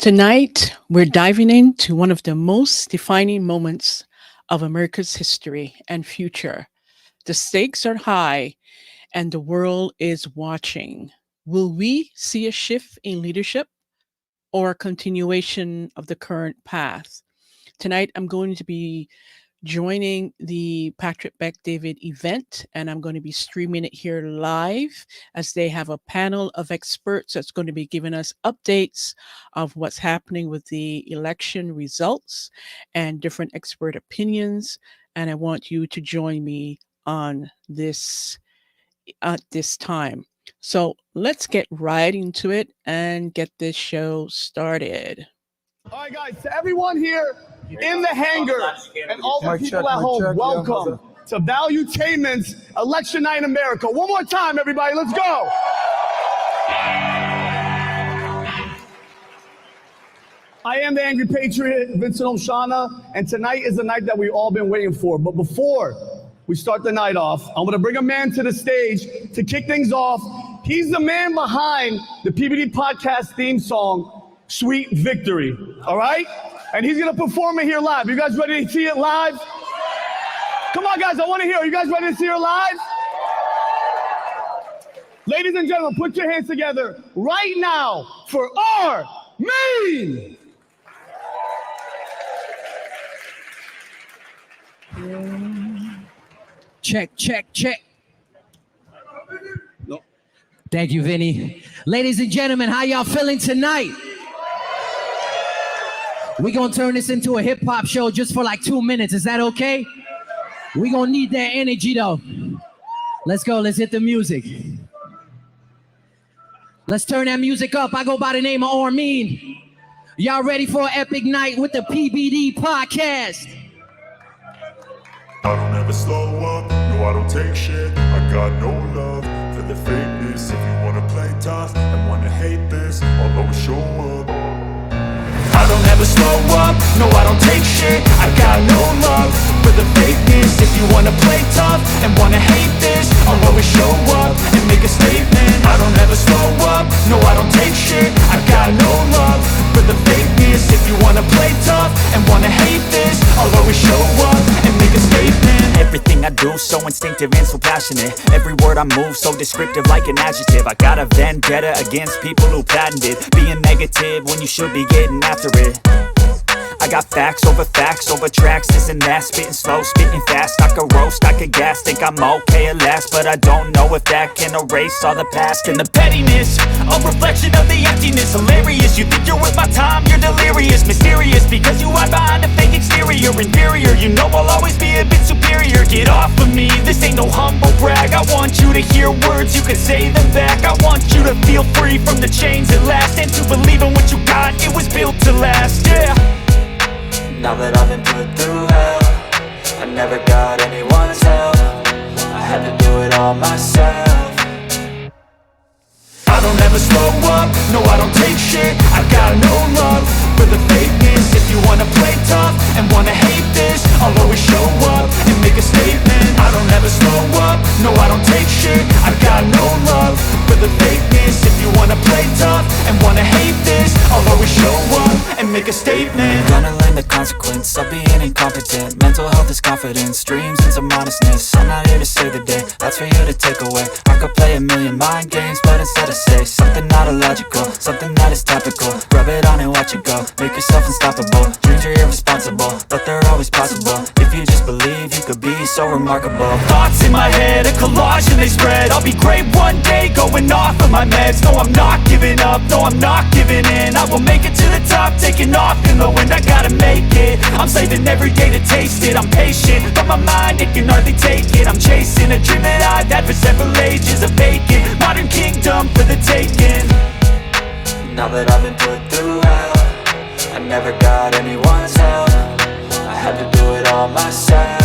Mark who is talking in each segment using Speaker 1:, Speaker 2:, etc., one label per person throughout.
Speaker 1: Tonight, we're diving into one of the most defining moments of America's history and future. The stakes are high, and the world is watching. Will we see a shift in leadership or a continuation of the current path? Tonight, I'm going to be joining the Patrick Beck David event, and I'm going to be streaming it here live as they have a panel of experts that's going to be giving us updates of what's happening with the election results and different expert opinions. And I want you to join me on this at this time. So let's get right into it and get this show started.
Speaker 2: All right, guys, to everyone here in the hangar and all the people at home, welcome to Valuetainment's Election Night in America. One more time, everybody, let's go. I am the Angry Patriot, Vincent Oshana, and tonight is the night that we've all been waiting for. But before we start the night off, I'm gonna bring a man to the stage to kick things off. He's the man behind the PBD podcast theme song, Sweet Victory, all right? And he's gonna perform it here live. You guys ready to see it live? Come on, guys, I wanna hear. Are you guys ready to see it live? Ladies and gentlemen, put your hands together right now for our main.
Speaker 3: Check, check, check. No. Thank you, Vinny. Ladies and gentlemen, how y'all feeling tonight? We're gonna turn this into a hip-hop show just for like 2 minutes. Is that okay? We're gonna need that energy though. Let's go, let's hit the music. Let's turn that music up. I go by the name of Ormean. Y'all ready for an epic night with the PBD podcast?
Speaker 4: I don't ever slow up, no I don't take shit. I got no love for the fakeness. If you wanna play tough and wanna hate this, I'll always show up. I don't ever slow up, no I don't take shit. I got no love for the fakeness. If you wanna play tough and wanna hate this, I'll always show up and make a statement. I don't ever slow up, no I don't take shit. I got no love for the fakeness. If you wanna play tough and wanna hate this, I'll always show up and make a statement. Everything I do so instinctive and so passionate. Every word I move so descriptive like an adjective. I got a vendetta against people who patented being negative when you should be getting after it. I got facts over tracks, this and that. Spitting slow, spitting fast, I could roast, I could gas. Think I'm okay at last, but I don't know if that can erase all the past. And the pettiness, a reflection of the emptiness. Hilarious, you think you're worth my time, you're delirious. Mysterious, because you hide behind a fake exterior. Inferior, you know I'll always be a bit superior. Get off of me, this ain't no humble brag. I want you to hear words, you can say them back. I want you to feel free from the chains at last, and to believe in what you got, it was built to last, yeah.
Speaker 5: Now that I've been put through hell, I never got anyone's help. I had to do it all myself.
Speaker 4: I don't ever slow up, no I don't take shit. I got no love for the fakeness. If you wanna play tough and wanna hate this, I'll always show up and make a statement. I don't ever slow up, no I don't take shit. I got no love for the fakeness. If you wanna play tough and wanna hate this, I'll always show up and make a statement.
Speaker 5: Gonna learn the consequence of being incompetent. Mental health is confidence, dreams and some honestness. I'm not here to save the day, that's for you to take away. I could play a million mind games, but instead I say something not illogical, something that is topical. Rub it on and watch it go, make yourself unstoppable. Dreams are irresponsible, but they're always possible. If you just believe, you could be so remarkable.
Speaker 4: Thoughts in my head, a collage and they spread. I'll be great one day, going off of my meds. No, I'm not giving up, no, I'm not giving in. I will make it to the top, taking off in the wind. I gotta make it, I'm saving every day to taste it. I'm patient, but my mind, it can hardly take it. I'm chasing a dream that I've had for several ages. A vacant, modern kingdom for the taking.
Speaker 5: Now that I've been put through hell, I never got anyone's help. I had to do it all myself.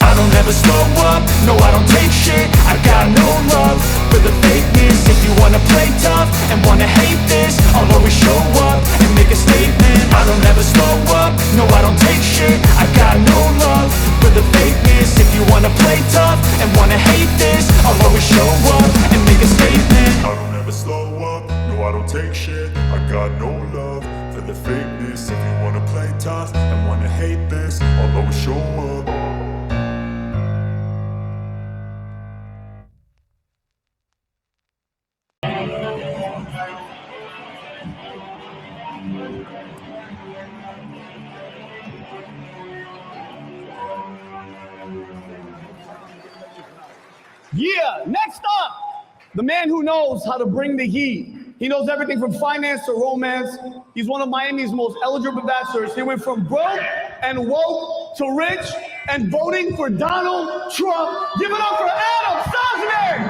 Speaker 4: I don't ever slow up, no I don't take shit. I got no love for the fakeness. If you wanna play tough and wanna hate this, I'll always show up and make a statement. I don't ever slow up, no I don't take shit. I got no love for the fakeness. If you wanna play tough and wanna hate this, I'll always show up and make a statement. I don't ever slow up, no I don't don't take shit. I got no love for the fakeness. If you wanna play tough and wanna hate this, I'll always show up.
Speaker 2: Yeah, next up, the man who knows how to bring the heat. He knows everything from finance to romance. He's one of Miami's most eligible ambassadors. He went from broke and woke to rich and voting for Donald Trump. Give it up for Adam Sosnick!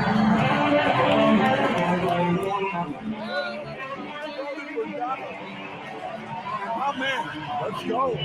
Speaker 6: Oh man, let's go.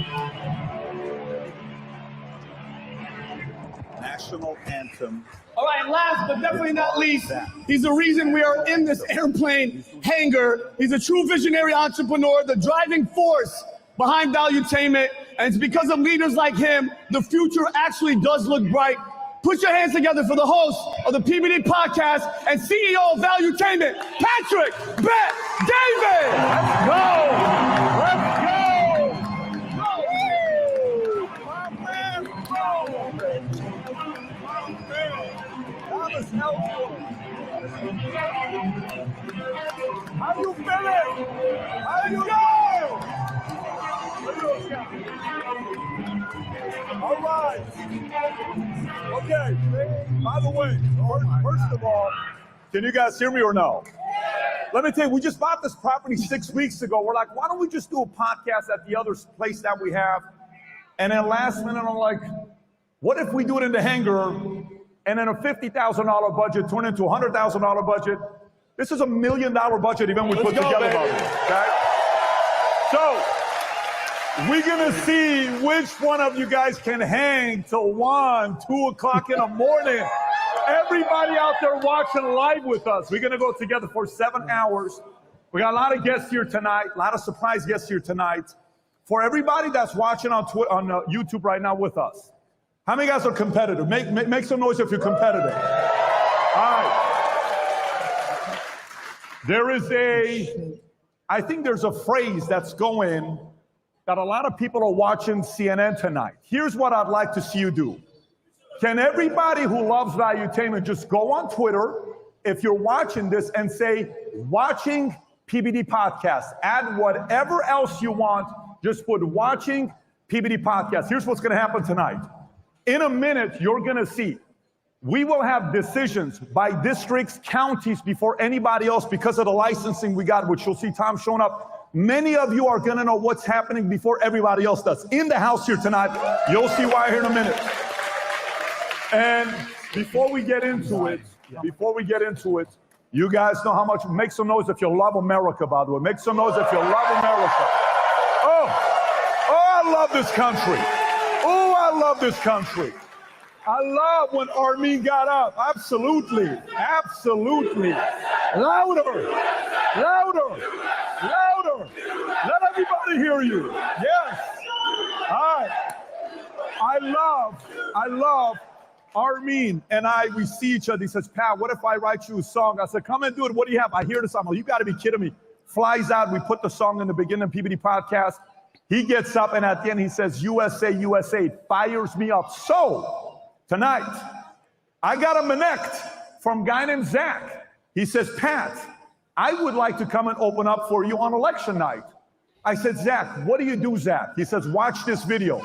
Speaker 6: National anthem.
Speaker 2: All right, and last but definitely not least, he's the reason we are in this airplane hangar. He's a true visionary entrepreneur, the driving force behind Valuetainment, and it's because of leaders like him, the future actually does look bright. Put your hands together for the host of the PBD podcast and CEO of Valuetainment, Patrick Bet David.
Speaker 6: Let's go. Let's go. How you feeling? How you go? All right. Okay. By the way, first of all, can you guys hear me or no? Let me tell you, we just bought this property 6 weeks ago. We're like, why don't we just do a podcast at the other place that we have? And then last minute, I'm like, what if we do it in the hangar and then a $50,000 budget turned into a $100,000 budget? This is $1 million budget event we put together. Okay? So we're gonna see which one of you guys can hang till 1, 2 o'clock in the morning. Everybody out there watching live with us, we're gonna go together for 7 hours. We got a lot of guests here tonight, a lot of surprise guests here tonight. For everybody that's watching on YouTube right now with us, how many guys are competitive? Make some noise if you're competitive. All right. I think there's a phrase that's going that a lot of people are watching CNN tonight. Here's what I'd like to see you do. Can everybody who loves Valuetainment just go on Twitter, if you're watching this, and say, watching PBD podcast. Add whatever else you want. Just put watching PBD podcast. Here's what's going to happen tonight. In a minute, you're going to see we will have decisions by districts, counties before anybody else because of the licensing we got, which you'll see Tom showing up. Many of you are going to know what's happening before everybody else does. In the house here tonight, you'll see why here in a minute. And before we get into it, you guys know how much. Make some noise if you love America, by the way. Make some noise if you love America. Oh, I love this country. Oh, I love this country. I love when Armin got up. Absolutely. Absolutely. Louder. Louder. Louder. Let everybody hear you. Yes. All right. I love Armin and we see each other. He says, Pat, what if I write you a song? I said, come and do it. What do you have? I hear the song. You got to be kidding me. Flies out. We put the song in the beginning of PBD podcast. He gets up and at the end he says, USA, USA. Fires me up. So tonight, I got a connect from a guy named Zach. He says, Pat, I would like to come and open up for you on election night. I said, Zach, what do you do, Zach? He says, watch this video.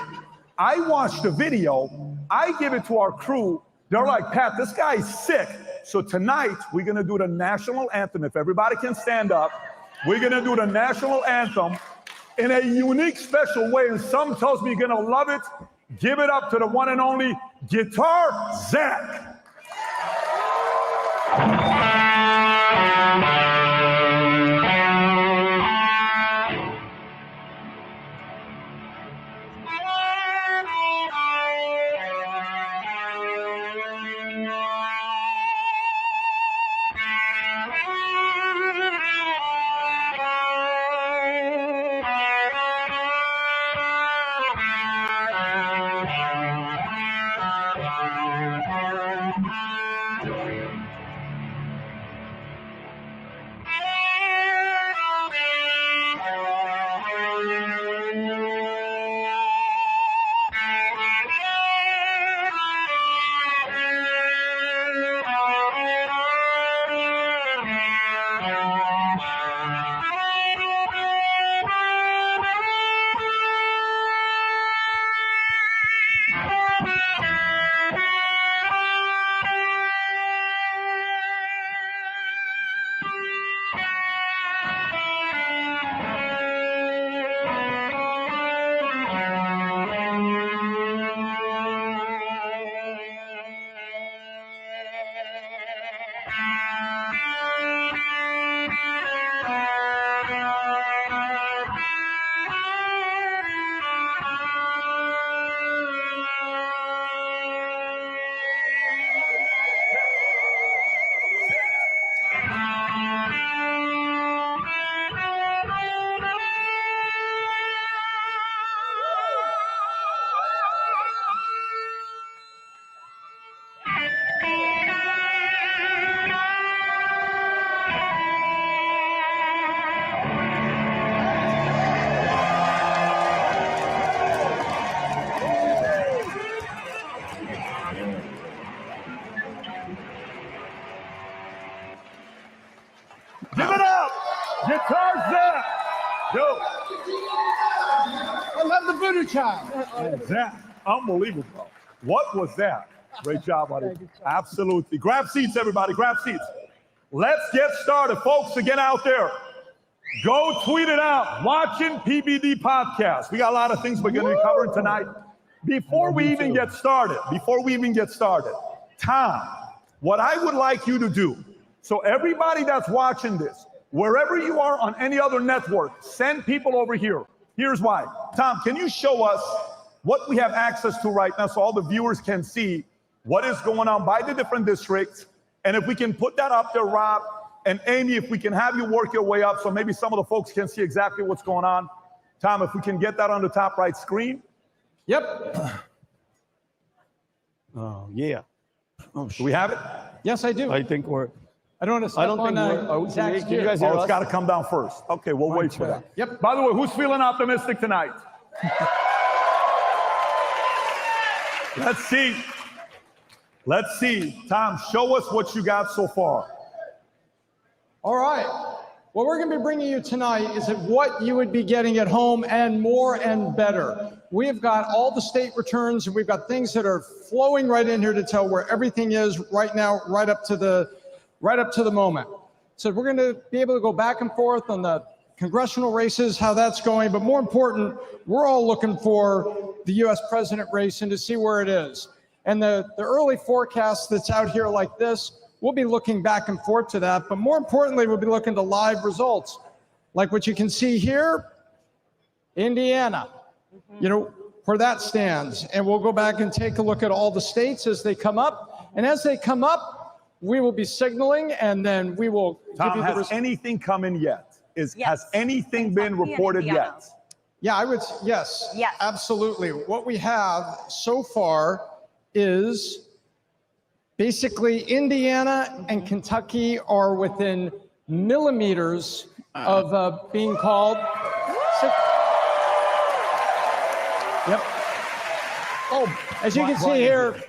Speaker 6: I watched the video. I give it to our crew. They're like, Pat, this guy's sick. So tonight, we're going to do the national anthem. If everybody can stand up, we're going to do the national anthem in a unique, special way. And some tells me you're going to love it. Give it up to the one and only Guitar Zach. Give it up. Guitar Zach. Yo.
Speaker 7: I love the voodoo child.
Speaker 6: Zach, unbelievable. What was that? Great job, buddy. Absolutely. Grab seats, everybody. Grab seats. Let's get started. Folks, to get out there, go tweet it out. Watching PBD Podcast. We got a lot of things we're going to be covering tonight. Before we even get started, Tom, what I would like you to do, so everybody that's watching this, wherever you are on any other network, send people over here. Here's why. Tom, can you show us what we have access to right now so all the viewers can see what is going on by the different districts? And if we can put that up there, Rob and Amy, if we can have you work your way up so maybe some of the folks can see exactly what's going on. Tom, if we can get that on the top right screen.
Speaker 7: Yep.
Speaker 6: Oh, yeah. Oh, do we have it?
Speaker 7: Yes, I do.
Speaker 6: I think we're...
Speaker 7: I don't want to step on Zach's
Speaker 6: Can you guys hear us? It's got to come down first. Okay, we'll wait for that.
Speaker 7: Yep.
Speaker 6: By the way, who's feeling optimistic tonight? Let's see. Let's see. Tom, show us what you got so far.
Speaker 7: All right. What we're going to be bringing you tonight is what you would be getting at home and more and better. We have got all the state returns, and we've got things that are flowing right in here to tell where everything is right now, right up to the moment. So we're going to be able to go back and forth on the congressional races, how that's going, but more important, we're all looking for the U.S. president race and to see where it is. And the early forecast that's out here like this, we'll be looking back and forth to that, but more importantly, we'll be looking to live results. Like what you can see here, Indiana, you know, where that stands. And we'll go back and take a look at all the states as they come up. And as they come up, we will be signaling, and then we will
Speaker 6: Tom,
Speaker 7: give you the
Speaker 6: has anything come in yet? Has anything been reported yet?
Speaker 7: Yeah, yes, absolutely. What we have so far is basically Indiana and Kentucky are within millimeters of being called. Yep. Oh, as you can see here,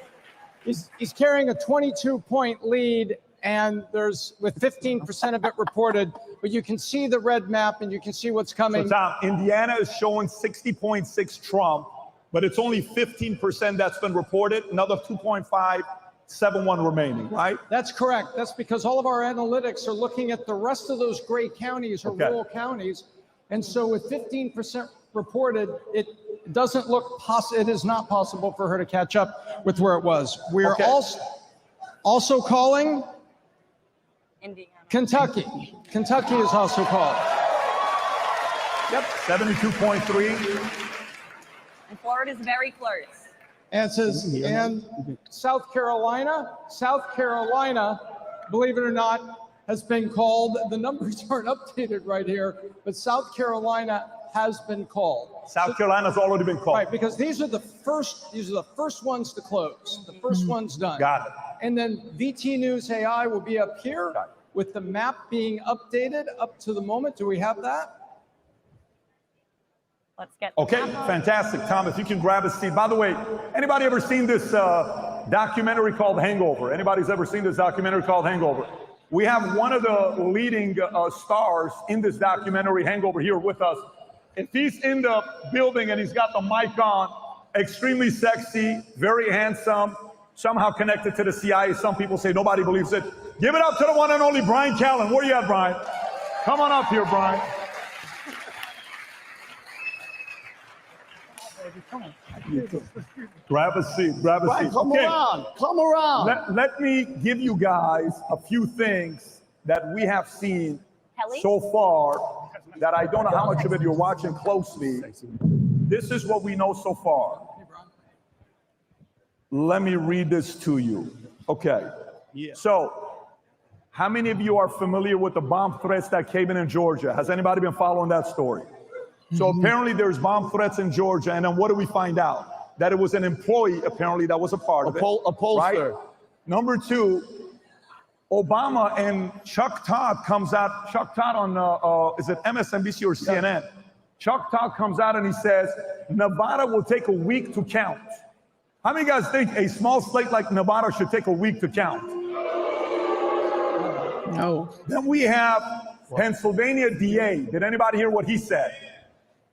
Speaker 7: he's carrying a 22-point lead, and there's with 15% of it reported, but you can see the red map and you can see what's coming.
Speaker 6: So Tom, Indiana is showing 60.6 Trump, but it's only 15% that's been reported, another 2.571 remaining, right?
Speaker 7: That's correct. That's because all of our analytics are looking at the rest of those gray counties or rural counties. And so with 15% reported, it doesn't look possible. It is not possible for her to catch up with where it was. We are also calling
Speaker 8: Indiana.
Speaker 7: Kentucky. Kentucky is also called.
Speaker 6: Yep, 72.3.
Speaker 8: And Florida's very close.
Speaker 7: And it says, and South Carolina, believe it or not, has been called. The numbers aren't updated right here, but South Carolina has been called.
Speaker 6: South Carolina's already been called.
Speaker 7: Right, because these are the first ones to close. The first one's done.
Speaker 6: Got it.
Speaker 7: And then VT News AI will be up here with the map being updated up to the moment. Do we have that?
Speaker 8: Let's get
Speaker 6: Okay, fantastic. Tom, if you can grab a seat. By the way, anybody ever seen this documentary called Hangover? Anybody's ever seen this documentary called Hangover? We have one of the leading stars in this documentary, Hangover, here with us. If he's in the building and he's got the mic on, extremely sexy, very handsome, somehow connected to the CIA. Some people say nobody believes it. Give it up to the one and only Brian Callen. Where you at, Brian? Come on up here, Brian. Grab a seat, grab a seat.
Speaker 2: Come around.
Speaker 6: Let me give you guys a few things that we have seen so far that I don't know how much of it you're watching closely. This is what we know so far. Let me read this to you. Okay. So, how many of you are familiar with the bomb threats that came in Georgia? Has anybody been following that story? So apparently there's bomb threats in Georgia, and then what do we find out? That it was an employee, apparently, that was a part of it.
Speaker 2: A pollster.
Speaker 6: Right? Number two, Obama and Chuck Todd comes out, Chuck Todd on, is it MSNBC or CNN? Yeah. Chuck Todd comes out and he says, Nevada will take a week to count. How many guys think a small state like Nevada should take a week to count?
Speaker 1: No.
Speaker 6: Then we have Pennsylvania DA. Did anybody hear what he said?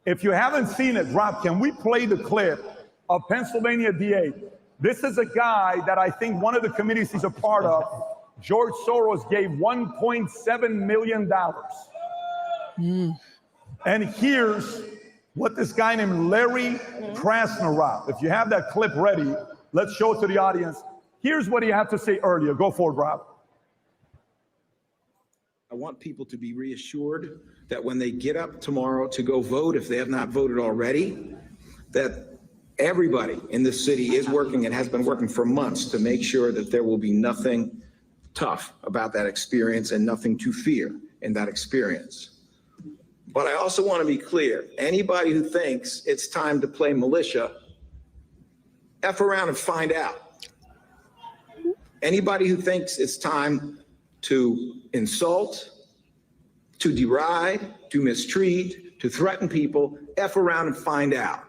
Speaker 6: If you haven't seen it, Rob, can we play the clip of Pennsylvania DA? This is a guy that I think one of the committees he's a part of, George Soros, gave $1.7 million. And here's what this guy named Larry Krasner, Rob. If you have that clip ready, let's show it to the audience. Here's what he had to say earlier. Go for it, Rob.
Speaker 9: I want people to be reassured that when they get up tomorrow to go vote, if they have not voted already, that everybody in this city is working and has been working for months to make sure that there will be nothing tough about that experience and nothing to fear in that experience. But I also want to be clear, anybody who thinks it's time to play militia, F around and find out. Anybody who thinks it's time to insult, to deride, to mistreat, to threaten people, F around and find out.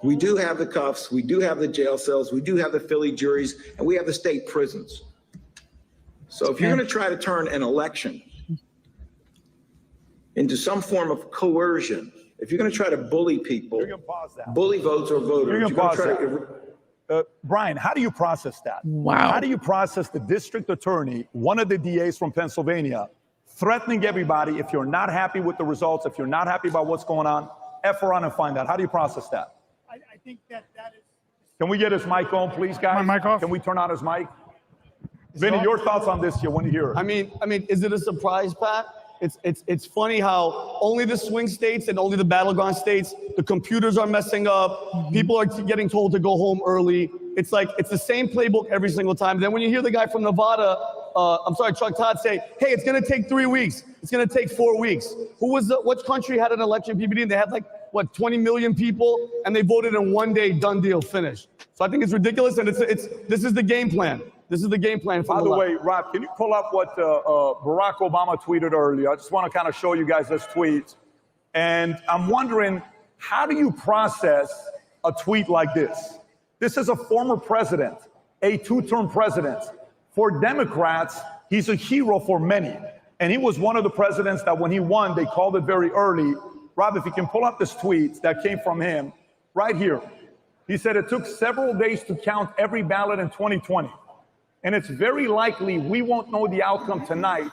Speaker 9: We do have the cuffs, we do have the jail cells, we do have the Philly juries, and we have the state prisons. So if you're going to try to turn an election into some form of coercion, if you're going to try to bully people, bully votes or voters,
Speaker 6: Brian, how do you process that?
Speaker 1: Wow.
Speaker 6: How do you process the district attorney, one of the DAs from Pennsylvania, threatening everybody? If you're not happy with the results, if you're not happy about what's going on, F around and find out. How do you process that?
Speaker 10: I think that is.
Speaker 6: Can we get his mic on, please, guys?
Speaker 10: My mic off?
Speaker 6: Can we turn on his mic? Vinny, your thoughts on this here when you hear it?
Speaker 2: I mean, is it a surprise, Pat? It's funny how only the swing states and only the battleground states, the computers are messing up. People are getting told to go home early. It's like, it's the same playbook every single time. Then when you hear the guy from Nevada, Chuck Todd say, hey, it's gonna take 3 weeks. It's gonna take 4 weeks. Which country had an election PPD? And they had 20 million people, and they voted in 1 day, done deal, finished. So I think it's ridiculous, and this is the game plan. This is the game plan for
Speaker 6: By the way, Rob, can you pull up what Barack Obama tweeted earlier? I just want to kind of show you guys this tweet. And I'm wondering, how do you process a tweet like this? This is a former president, a two-term president. For Democrats, he's a hero for many. And he was one of the presidents that when he won, they called it very early. Rob, if you can pull up this tweet that came from him right here. He said it took several days to count every ballot in 2020. And it's very likely we won't know the outcome tonight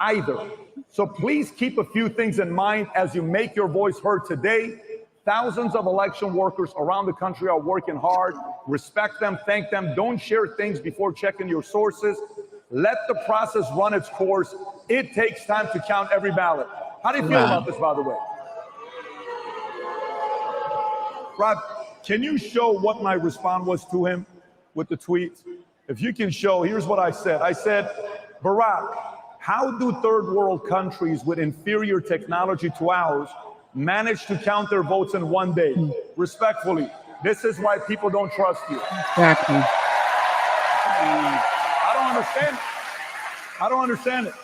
Speaker 6: either. So please keep a few things in mind as you make your voice heard today. Thousands of election workers around the country are working hard. Respect them, thank them. Don't share things before checking your sources. Let the process run its course. It takes time to count every ballot. How do you feel about this, by the way? Rob, can you show what my response was to him with the tweet? If you can show, here's what I said. I said, Barack, how do third world countries with inferior technology to ours manage to count their votes in 1 day? Respectfully, this is why people don't trust you.
Speaker 1: Exactly.
Speaker 6: I don't understand it. I don't understand it.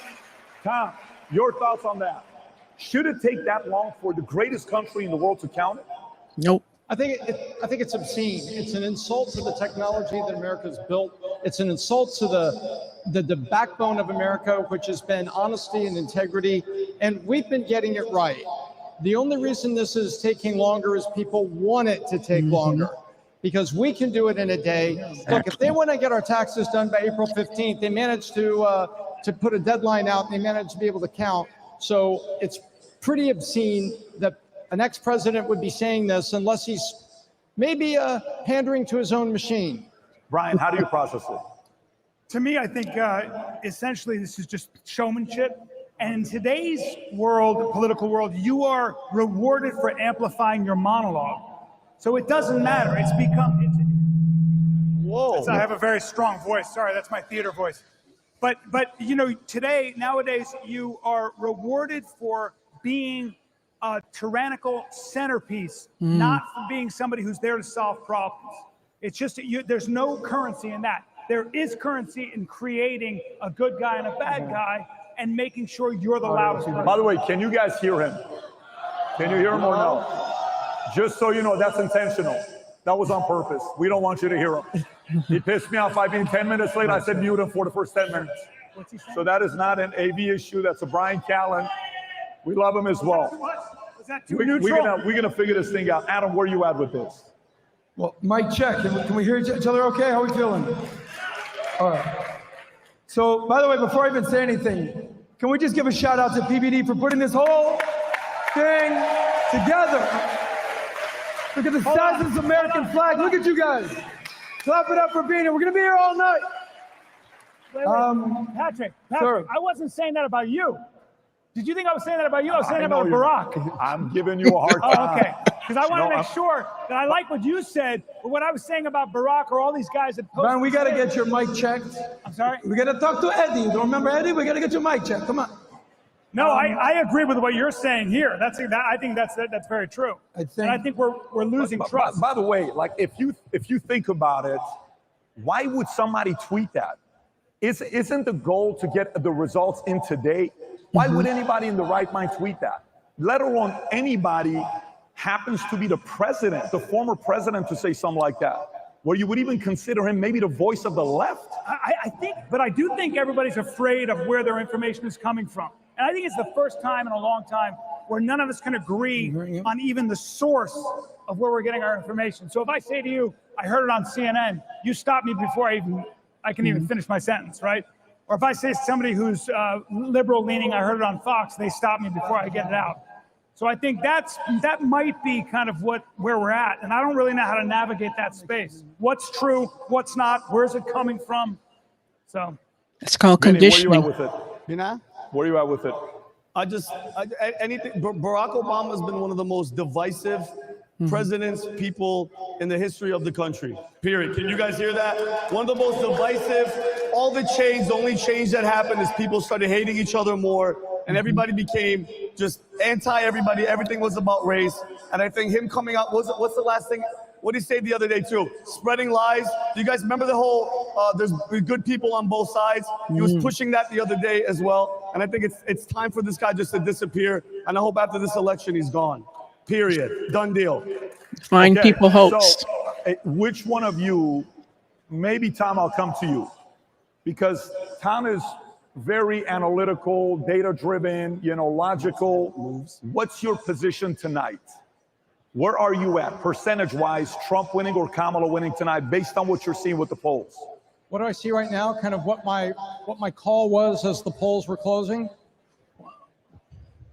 Speaker 6: Tom, your thoughts on that? Should it take that long for the greatest country in the world to count it?
Speaker 1: Nope.
Speaker 7: I think it's obscene. It's an insult to the technology that America's built. It's an insult to the backbone of America, which has been honesty and integrity. And we've been getting it right. The only reason this is taking longer is people want it to take longer, because we can do it in a day. Look, if they want to get our taxes done by April 15th, they managed to put a deadline out, and they managed to be able to count. So it's pretty obscene that an ex-president would be saying this unless he's maybe pandering to his own machine.
Speaker 6: Brian, how do you process it?
Speaker 10: To me, I think essentially this is just showmanship. And in today's world, political world, you are rewarded for amplifying your monologue. So it doesn't matter. It's become. Whoa! I have a very strong voice. Sorry, that's my theater voice. But you know, nowadays, you are rewarded for being a tyrannical centerpiece, not for being somebody who's there to solve problems. It's just there's no currency in that. There is currency in creating a good guy and a bad guy and making sure you're the loudest person.
Speaker 6: By the way, can you guys hear him? Can you hear him or no? Just so you know, that's intentional. That was on purpose. We don't want you to hear him. He pissed me off by being 10 minutes late. I said mute him for the first 10 minutes.
Speaker 10: What's he saying?
Speaker 6: So that is not an AV issue. That's a Brian Callen. We love him as well.
Speaker 10: Was that too neutral?
Speaker 6: We're gonna figure this thing out. Adam, where you at with this?
Speaker 11: Well, mic check. Can we hear each other okay? How are we feeling? All right. So, by the way, before I even say anything, can we just give a shout out to PBD for putting this whole thing together? Look at the size of this American flag. Look at you guys. Clap it up for being here. We're going to be here all night.
Speaker 10: Wait. Patrick,
Speaker 11: Sorry.
Speaker 10: I wasn't saying that about you. Did you think I was saying that about you? I was saying about Barack.
Speaker 6: I'm giving you a hard time.
Speaker 10: Oh, okay. Because I want to make sure that I like what you said, but what I was saying about Barack or all these guys that post.
Speaker 11: Man, we got to get your mic checked.
Speaker 10: I'm sorry?
Speaker 11: We got to talk to Eddie. You don't remember Eddie? We got to get your mic checked. Come on.
Speaker 10: No, I agree with what you're saying here. I think that's very true. And I think we're losing trust.
Speaker 6: By the way, like if you think about it, why would somebody tweet that? Isn't the goal to get the results in today? Why would anybody in the right mind tweet that? Let alone anybody happens to be the president, the former president, to say something like that, where you would even consider him maybe the voice of the left.
Speaker 10: I do think everybody's afraid of where their information is coming from. And I think it's the first time in a long time where none of us can agree on even the source of where we're getting our information. So if I say to you, I heard it on CNN, you stop me before I can even finish my sentence, right? Or if I say to somebody who's liberal leaning, I heard it on Fox, they stop me before I get it out. So I think that might be kind of where we're at. And I don't really know how to navigate that space. What's true, what's not, where's it coming from? So
Speaker 1: it's called
Speaker 6: Vinny,
Speaker 1: conditioning.
Speaker 6: where you at with it?
Speaker 2: You know?
Speaker 6: Where are you at with it?
Speaker 2: Barack Obama has been one of the most divisive presidents, people in the history of the country. Period. Can you guys hear that? One of the most divisive. All the only change that happened is people started hating each other more, and everybody became just anti-everybody. Everything was about race. And I think him coming out, what's the last thing? What did he say the other day too? Spreading lies. Do you guys remember the whole, there's good people on both sides? He was pushing that the other day as well. And I think it's time for this guy just to disappear. And I hope after this election, he's gone. Period. Done deal.
Speaker 1: Find people hoax.
Speaker 6: So, which one of you, maybe Tom, I'll come to you, because Tom is very analytical, data-driven, logical. What's your position tonight? Where are you at, percentage-wise, Trump winning or Kamala winning tonight, based on what you're seeing with the polls?
Speaker 7: What do I see right now? Kind of what my call was as the polls were closing.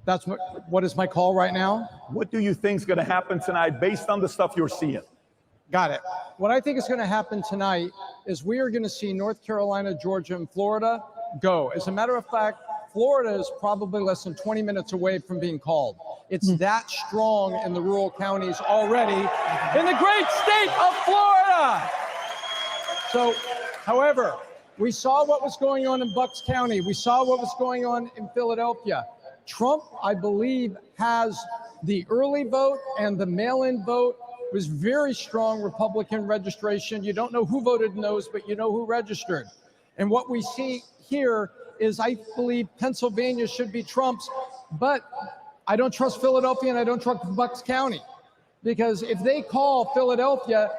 Speaker 7: That's what is my call right now?
Speaker 6: What do you think is going to happen tonight based on the stuff you're seeing?
Speaker 7: Got it. What I think is going to happen tonight is we are going to see North Carolina, Georgia, and Florida go. As a matter of fact, Florida is probably less than 20 minutes away from being called. It's that strong in the rural counties already in the great state of Florida. So, however, we saw what was going on in Bucks County. We saw what was going on in Philadelphia. Trump, I believe, has the early vote and the mail-in vote. It was very strong Republican registration. You don't know who voted no's, but you know who registered. And what we see here is, I believe Pennsylvania should be Trump's, but I don't trust Philadelphia and I don't trust Bucks County, because if they call Philadelphia,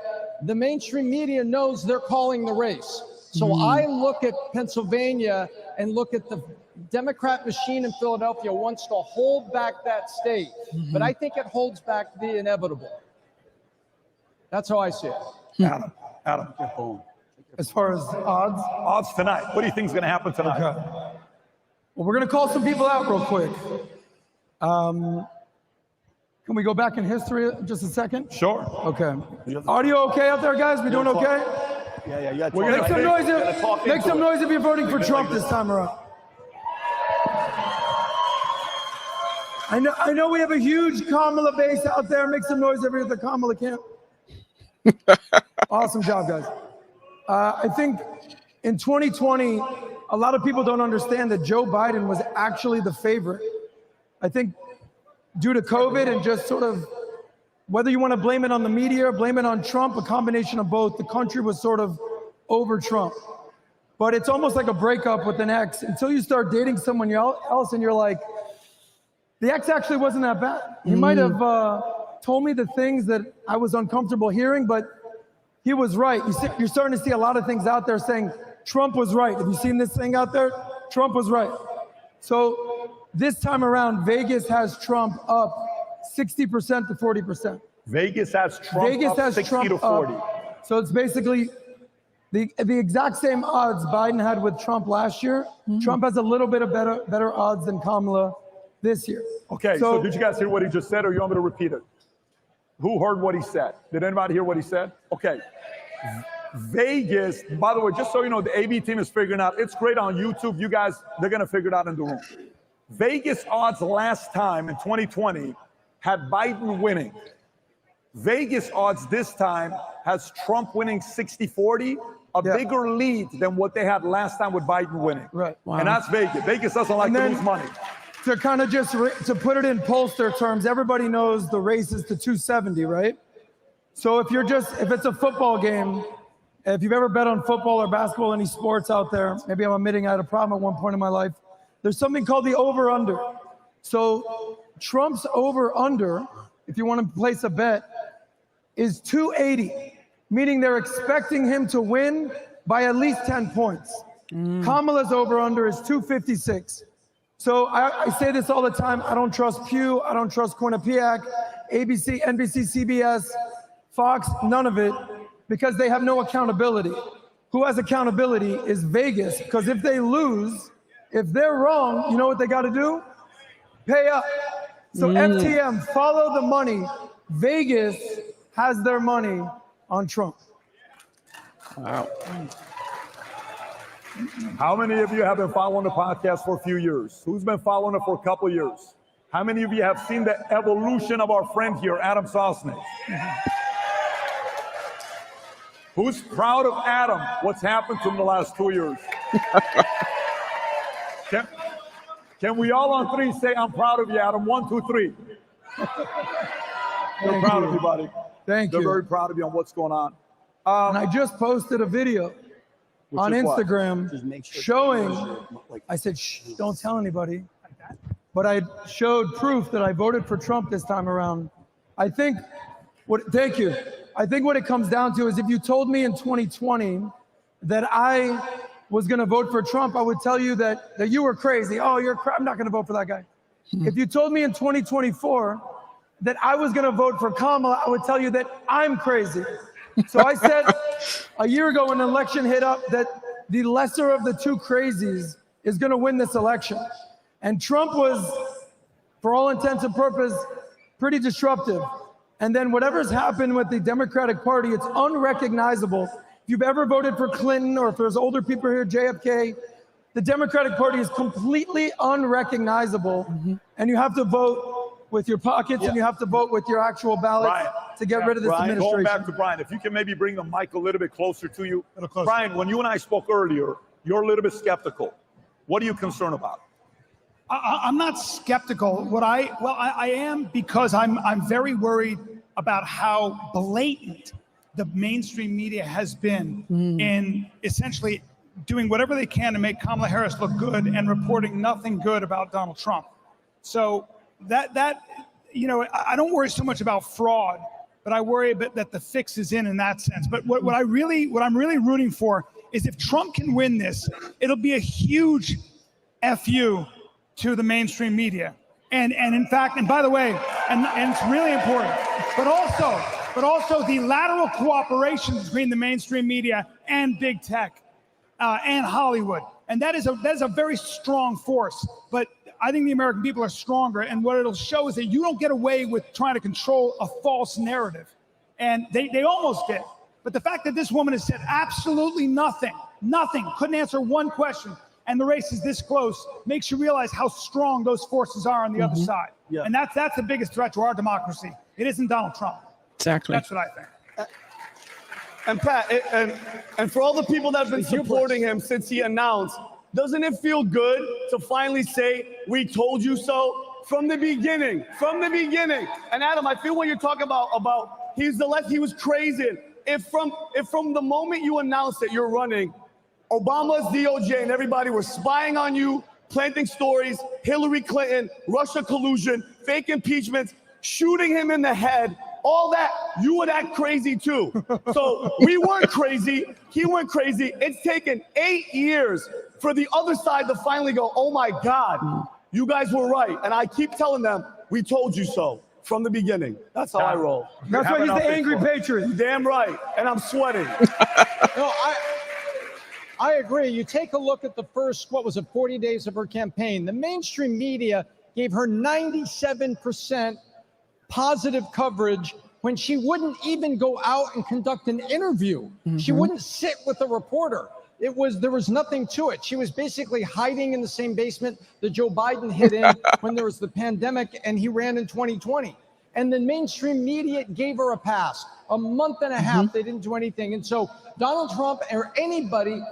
Speaker 7: the mainstream media knows they're calling the race. So I look at Pennsylvania and look at the Democrat machine in Philadelphia wants to hold back that state, but I think it holds back the inevitable. That's how I see it.
Speaker 6: Adam,
Speaker 11: As far as
Speaker 6: odds tonight, what do you think is going to happen tonight?
Speaker 11: Okay. Well, we're going to call some people out real quick. Can we go back in history just a second?
Speaker 6: Sure.
Speaker 11: Okay. Audio okay out there, guys? We doing okay?
Speaker 6: Yeah.
Speaker 11: Make some noise if you're voting for Trump this time around. I know we have a huge Kamala base out there. Make some noise over at the Kamala camp. Awesome job, guys. I think in 2020, a lot of people don't understand that Joe Biden was actually the favorite. I think due to COVID and just sort of, whether you want to blame it on the media or blame it on Trump, a combination of both, the country was sort of over Trump. But it's almost like a breakup with an ex until you start dating someone else and you're like, the ex actually wasn't that bad. He might have told me the things that I was uncomfortable hearing, but he was right. You're starting to see a lot of things out there saying Trump was right. Have you seen this thing out there? Trump was right. So this time around, Vegas has Trump up 60% to 40%.
Speaker 6: Vegas has Trump up 60 to 40.
Speaker 11: So it's basically the exact same odds Biden had with Trump last year. Trump has a little bit of better odds than Kamala this year.
Speaker 6: Okay, so did you guys hear what he just said, or you want me to repeat it? Who heard what he said? Did anybody hear what he said? Okay. Vegas, by the way, just so you know, the AB team is figuring out, it's great on YouTube. You guys, they're going to figure it out in the room. Vegas odds last time in 2020 had Biden winning. Vegas odds this time has Trump winning 60-40, a bigger lead than what they had last time with Biden winning.
Speaker 11: Right.
Speaker 6: Wow. And that's Vegas. Vegas doesn't like to lose money.
Speaker 11: To kind of just, to put it in pollster terms, everybody knows the race is to 270, right? So if it's a football game, if you've ever bet on football or basketball, any sports out there, maybe I'm admitting I had a problem at one point in my life, there's something called the over-under. So Trump's over-under, if you want to place a bet, is 280, meaning they're expecting him to win by at least 10 points. Kamala's over-under is 256. So I say this all the time. I don't trust Pew. I don't trust Quinnipiac, ABC, NBC, CBS, Fox, none of it, because they have no accountability. Who has accountability is Vegas, because if they lose, if they're wrong, you know what they got to do? Pay up. So FTM, follow the money. Vegas has their money on Trump.
Speaker 6: Wow. How many of you have been following the podcast for a few years? Who's been following it for a couple years? How many of you have seen the evolution of our friend here, Adam Sosnick? Who's proud of Adam? What's happened to him the last 2 years? Can we all on three say, I'm proud of you, Adam? 1, 2, 3. They're proud of you, buddy.
Speaker 11: Thank you.
Speaker 6: They're very proud of you on what's going on.
Speaker 11: And I just posted a video on Instagram showing, I said, shh, don't tell anybody. But I showed proof that I voted for Trump this time around. Thank you. I think what it comes down to is if you told me in 2020 that I was going to vote for Trump, I would tell you that you were crazy. Oh, I'm not going to vote for that guy. If you told me in 2024 that I was going to vote for Kamala, I would tell you that I'm crazy. So I said a year ago when the election hit up that the lesser of the two crazies is going to win this election. And Trump was, for all intents and purposes, pretty disruptive. And then whatever's happened with the Democratic Party, it's unrecognizable. If you've ever voted for Clinton, or if there's older people here, JFK, the Democratic Party is completely unrecognizable. And you have to vote with your pockets, and you have to vote with your actual ballot to get rid of this administration.
Speaker 6: Going back to Brian, if you can maybe bring the mic a little bit closer to you. Brian, when you and I spoke earlier, you're a little bit skeptical. What are you concerned about?
Speaker 10: I'm not skeptical. I am, because I'm very worried about how blatant the mainstream media has been in essentially doing whatever they can to make Kamala Harris look good and reporting nothing good about Donald Trump. So that I don't worry so much about fraud, but I worry that the fix is in that sense. But what I'm really rooting for is if Trump can win this, it'll be a huge FU to the mainstream media. And in fact, and by the way, and it's really important, but also the lateral cooperation between the mainstream media and big tech and Hollywood. And that is a very strong force. But I think the American people are stronger, and what it'll show is that you don't get away with trying to control a false narrative. And they almost did. But the fact that this woman has said absolutely nothing, couldn't answer one question, and the race is this close, makes you realize how strong those forces are on the other side. Yeah. And that's the biggest threat to our democracy. It isn't Donald Trump.
Speaker 1: Exactly.
Speaker 10: That's what I think.
Speaker 2: And Pat, and for all the people that have been supporting him since he announced, doesn't it feel good to finally say, we told you so from the beginning? And Adam, I feel what you're talking about he was crazy. If from the moment you announced that you're running, Obama's DOJ and everybody were spying on you, planting stories, Hillary Clinton, Russia collusion, fake impeachments, shooting him in the head, all that, you would act crazy too. So we weren't crazy, he went crazy. It's taken 8 years for the other side to finally go, oh my God, you guys were right. And I keep telling them, we told you so from the beginning. That's how I roll.
Speaker 11: That's why he's the angry patriot.
Speaker 2: You're damn right. And I'm sweating.
Speaker 7: No, I agree. You take a look at the first, 40 days of her campaign. The mainstream media gave her 97% positive coverage when she wouldn't even go out and conduct an interview. She wouldn't sit with a reporter. There was nothing to it. She was basically hiding in the same basement that Joe Biden hid in when there was the pandemic and he ran in 2020. And the mainstream media gave her a pass. A month and a half, they didn't do anything. And so Donald Trump or anybody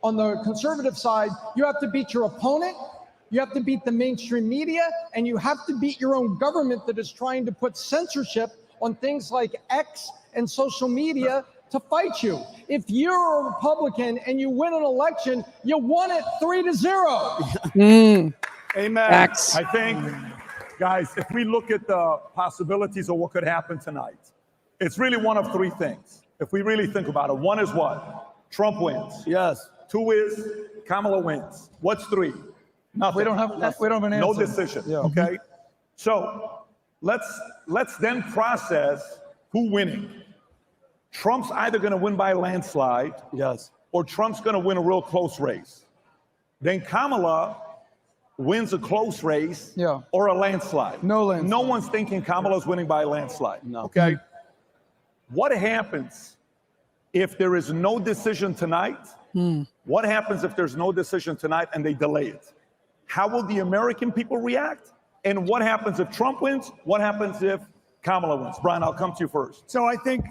Speaker 7: on the conservative side, you have to beat your opponent, you have to beat the mainstream media, and you have to beat your own government that is trying to put censorship on things like X and social media to fight you. If you're a Republican and you win an election, you won it 3-0.
Speaker 2: Amen.
Speaker 1: Facts.
Speaker 6: I think, guys, if we look at the possibilities of what could happen tonight, it's really one of three things. If we really think about it, one is what? Trump wins.
Speaker 2: Yes.
Speaker 6: 2 is Kamala wins. What's 3? Nothing.
Speaker 11: We don't have an answer.
Speaker 6: No decision.
Speaker 11: Yeah.
Speaker 6: Okay. So let's then process who winning. Trump's either going to win by a landslide,
Speaker 2: Yes.
Speaker 6: or Trump's going to win a real close race. Then Kamala wins a close race,
Speaker 11: Yeah.
Speaker 6: or a landslide.
Speaker 11: No landslide.
Speaker 6: No one's thinking Kamala's winning by a landslide.
Speaker 2: No.
Speaker 6: Okay. What happens if there is no decision tonight? What happens if there's no decision tonight and they delay it? How will the American people react? And what happens if Trump wins? What happens if Kamala wins? Brian, I'll come to you first.
Speaker 10: So I think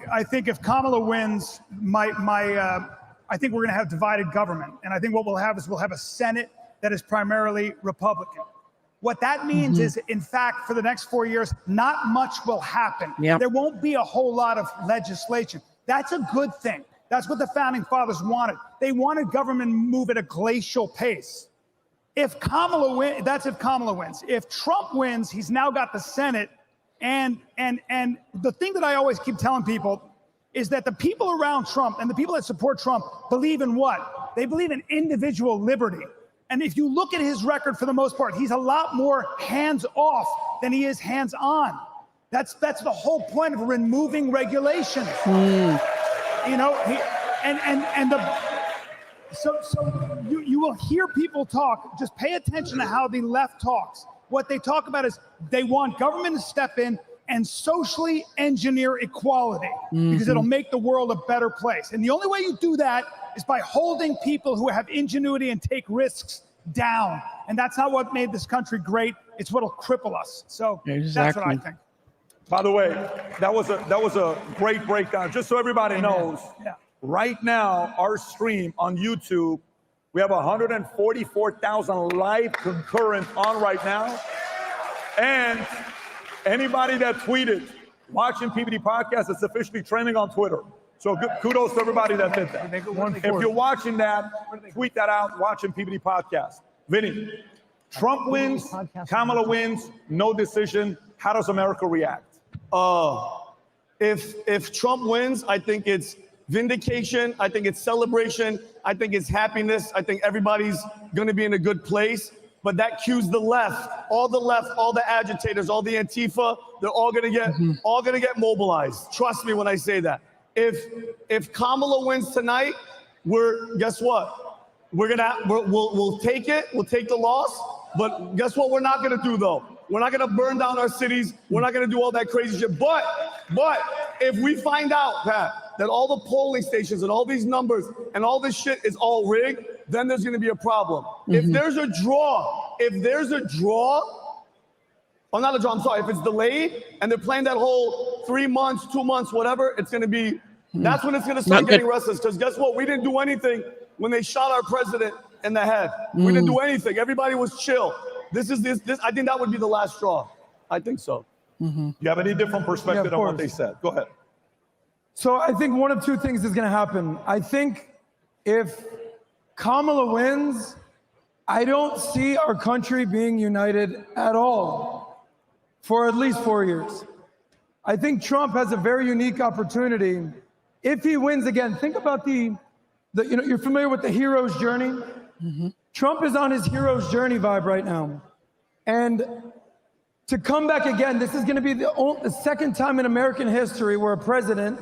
Speaker 10: if Kamala wins, I think we're going to have divided government, and I think what we'll have is a Senate that is primarily Republican. What that means is, in fact, for the next 4 years, not much will happen.
Speaker 1: Yep.
Speaker 10: There won't be a whole lot of legislation. That's a good thing. That's what the founding fathers wanted. They wanted government to move at a glacial pace. If Kamala wins, that's if Kamala wins. If Trump wins, he's now got the Senate. And the thing that I always keep telling people is that the people around Trump and the people that support Trump believe in what? They believe in individual liberty. And if you look at his record, for the most part, he's a lot more hands-off than he is hands-on. That's the whole point of removing regulations. You know, so you will hear people talk. Just pay attention to how the left talks. What they talk about is they want government to step in and socially engineer equality because it'll make the world a better place. And the only way you do that is by holding people who have ingenuity and take risks down. And that's not what made this country great. It's what'll cripple us. So that's what I think.
Speaker 6: By the way, that was a great breakdown. Just so everybody knows, right now, our stream on YouTube, we have 144,000 live concurrent on right now. And anybody that tweeted, watching PBD Podcast, it's officially trending on Twitter. So kudos to everybody that did that. If you're watching that, tweet that out, watching PBD Podcast. Vinny, Trump wins, Kamala wins, no decision. How does America react?
Speaker 2: If Trump wins, I think it's vindication. I think it's celebration. I think it's happiness. I think everybody's going to be in a good place. But that cues the left, all the agitators, all the Antifa. They're all going to get mobilized. Trust me when I say that. If Kamala wins tonight, guess what? We'll take it. We'll take the loss. But guess what? We're not going to do though. We're not going to burn down our cities. We're not going to do all that crazy shit. But if we find out, Pat, that all the polling stations and all these numbers and all this shit is all rigged, then there's going to be a problem. If there's a draw, or not a draw, I'm sorry, if it's delayed and they're playing that whole 3 months, 2 months, whatever, it's going to be, that's when it's going to start getting restless. Because guess what? We didn't do anything when they shot our president in the head. We didn't do anything. Everybody was chill. This. I think that would be the last straw. I think so.
Speaker 6: You have any different perspective on what they said? Go ahead.
Speaker 11: So I think one of two things is going to happen. I think if Kamala wins, I don't see our country being united at all for at least 4 years. I think Trump has a very unique opportunity. If he wins again, think about you're familiar with the hero's journey? Trump is on his hero's journey vibe right now. And to come back again, this is going to be the second time in American history where a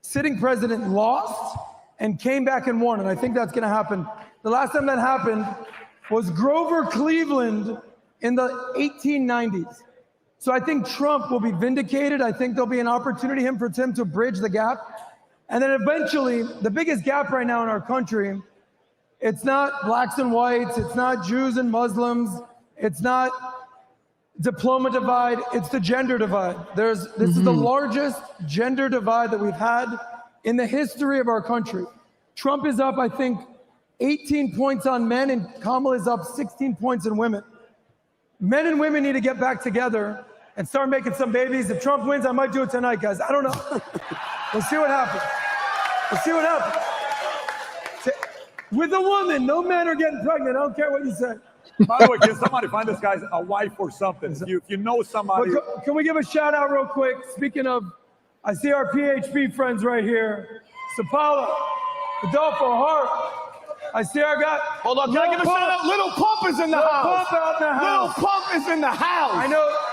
Speaker 11: sitting president lost and came back and won. And I think that's going to happen. The last time that happened was Grover Cleveland in the 1890s. So I think Trump will be vindicated. I think there'll be an opportunity for him to bridge the gap. And then eventually, the biggest gap right now in our country, it's not blacks and whites, it's not Jews and Muslims, it's not diploma divide, it's the gender divide. This is the largest gender divide that we've had in the history of our country. Trump is up, I think, 18 points on men, and Kamala is up 16 points in women. Men and women need to get back together and start making some babies. If Trump wins, I might do it tonight, guys. I don't know. We'll see what happens. We'll see what happens. With a woman, no men are getting pregnant. I don't care what you say.
Speaker 6: By the way, can somebody find this guy a wife or something? If you know somebody.
Speaker 11: Can we give a shout out real quick? Speaking of, I see our PHP friends right here. Sapala, Adolfo Hart. I see our guy.
Speaker 2: Hold on, can I give a shout out? Little Pump is in the house.
Speaker 11: Pump out in the house.
Speaker 2: Little Pump is in the house.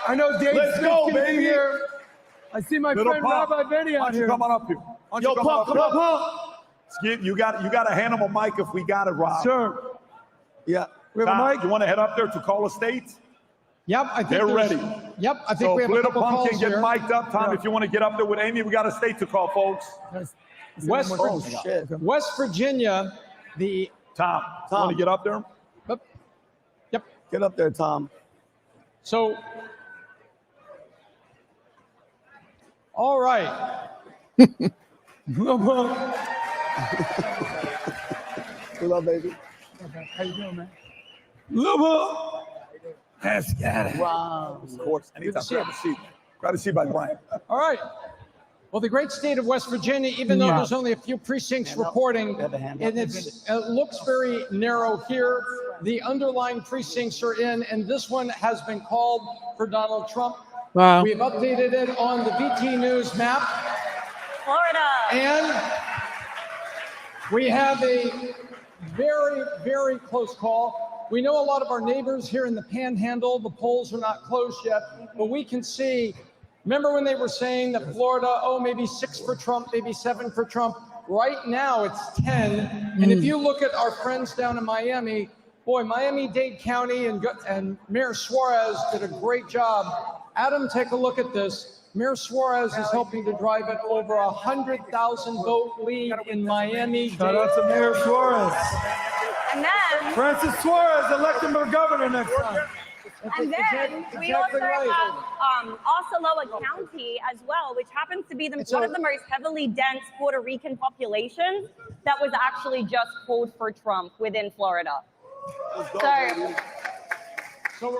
Speaker 11: I know Dave
Speaker 2: Let's
Speaker 11: Smith
Speaker 2: go,
Speaker 11: can be
Speaker 2: baby.
Speaker 11: here. I see my
Speaker 6: Little
Speaker 11: friend
Speaker 6: Pump.
Speaker 11: Rabbi Benny out here.
Speaker 6: Come on up here.
Speaker 2: Yo, Pump, come on, Pump.
Speaker 6: You got to hand him a mic if we got it, Rob.
Speaker 11: Sure.
Speaker 2: Yeah.
Speaker 11: We have
Speaker 6: Tom,
Speaker 11: a mic.
Speaker 6: you want to head up there to call a state?
Speaker 7: Yep, I think
Speaker 6: They're
Speaker 7: there's-
Speaker 6: ready.
Speaker 7: Yep, I think
Speaker 6: So
Speaker 7: we
Speaker 6: if
Speaker 7: have a
Speaker 6: Little
Speaker 7: couple
Speaker 6: Pump
Speaker 7: calls
Speaker 6: can get
Speaker 7: here.
Speaker 6: mic'd up, Tom, if you want to get up there with Amy, we got a state to call, folks.
Speaker 7: West Virginia, the
Speaker 6: Tom, you want to get up there?
Speaker 7: Yep.
Speaker 2: Get up there, Tom.
Speaker 7: So, all right.
Speaker 2: We love, baby.
Speaker 11: How you doing, man?
Speaker 2: Let's get it.
Speaker 11: Wow.
Speaker 6: Of course. Anytime. Grab a seat. Grab a seat by Brian.
Speaker 7: All right. Well, the great state of West Virginia, even though there's only a few precincts reporting, and it looks very narrow here, the underlying precincts are in, and this one has been called for Donald Trump.
Speaker 1: Wow.
Speaker 7: We've updated it on the VT News map.
Speaker 8: Florida.
Speaker 7: And we have a very, very close call. We know a lot of our neighbors here in the Panhandle, the polls are not closed yet, but we can see, remember when they were saying that Florida, maybe 6 for Trump, maybe 7 for Trump? Right now it's 10. And if you look at our friends down in Miami, boy, Miami-Dade County and Mayor Suarez did a great job. Adam, take a look at this. Mayor Suarez is helping to drive it over 100,000 vote lead in Miami.
Speaker 11: Shout out to Mayor Suarez.
Speaker 8: And then,
Speaker 11: Francis Suarez, elect him for governor next time.
Speaker 8: and then we also have Osceola County as well, which happens to be one of the most heavily dense Puerto Rican populations that was actually just pulled for Trump within Florida.
Speaker 7: So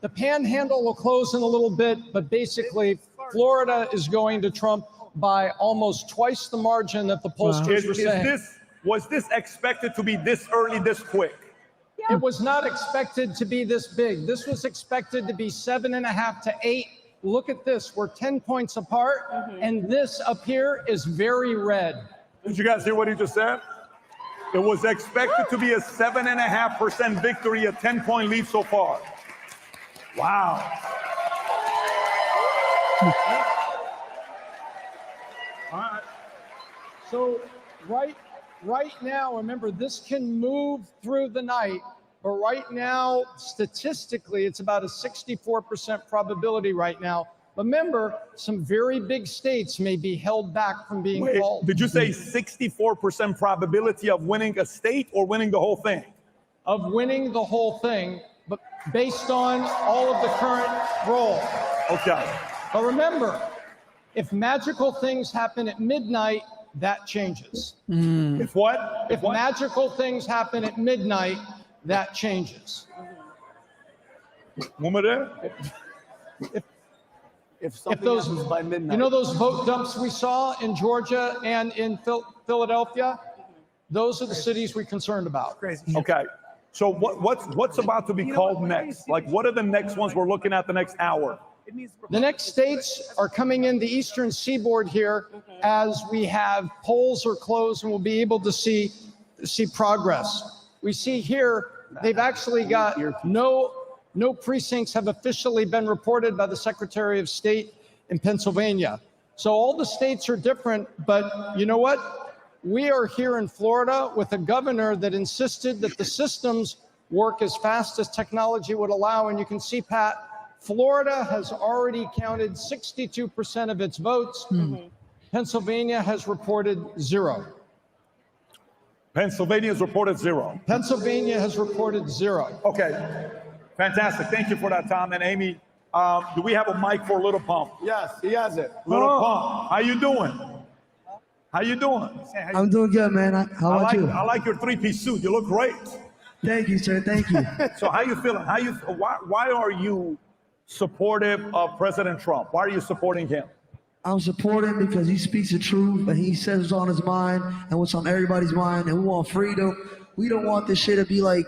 Speaker 7: the Panhandle will close in a little bit, but basically Florida is going to Trump by almost twice the margin that the pollsters were saying.
Speaker 6: Was this expected to be this early, this quick?
Speaker 7: It was not expected to be this big. This was expected to be 7.5 to 8. Look at this. We're 10 points apart, and this up here is very red.
Speaker 6: Did you guys hear what he just said? It was expected to be a 7.5% victory, a 10-point lead so far. Wow.
Speaker 7: All right. So right now, remember, this can move through the night, but right now, statistically, it's about a 64% probability right now. Remember, some very big states may be held back from being called.
Speaker 6: Did you say 64% probability of winning a state or winning the whole thing?
Speaker 7: Of winning the whole thing, but based on all of the current roll.
Speaker 6: Okay.
Speaker 7: But remember, if magical things happen at midnight, that changes.
Speaker 6: If what?
Speaker 7: If magical things happen at midnight, that changes.
Speaker 6: One more there?
Speaker 2: If something
Speaker 7: those-
Speaker 2: happens by midnight.
Speaker 7: You know those vote dumps we saw in Georgia and in Philadelphia? Those are the cities we're concerned about.
Speaker 6: Okay. So what's about to be called next? Like, what are the next ones we're looking at the next hour?
Speaker 7: The next states are coming in the eastern seaboard here as we have polls are closed and we'll be able to see progress. We see here they've actually got no precincts have officially been reported by the Secretary of State in Pennsylvania. So all the states are different, but you know what? We are here in Florida with a governor that insisted that the systems work as fast as technology would allow. And you can see, Pat, Florida has already counted 62% of its votes. Pennsylvania has reported 0.
Speaker 6: Pennsylvania has reported 0.
Speaker 7: Pennsylvania has reported 0.
Speaker 6: Okay, fantastic. Thank you for that, Tom. And Amy, do we have a mic for Little Pump?
Speaker 2: Yes, he has it.
Speaker 6: Little Pump, how you doing? How you doing?
Speaker 12: I'm doing good, man. How about you?
Speaker 6: I like your three-piece suit. You look great.
Speaker 12: Thank you, sir. Thank you.
Speaker 6: So how you feeling? Why are you supportive of President Trump? Why are you supporting him?
Speaker 12: I'm supporting because he speaks the truth and he says what's on his mind and what's on everybody's mind, and we want freedom. We don't want this shit to be like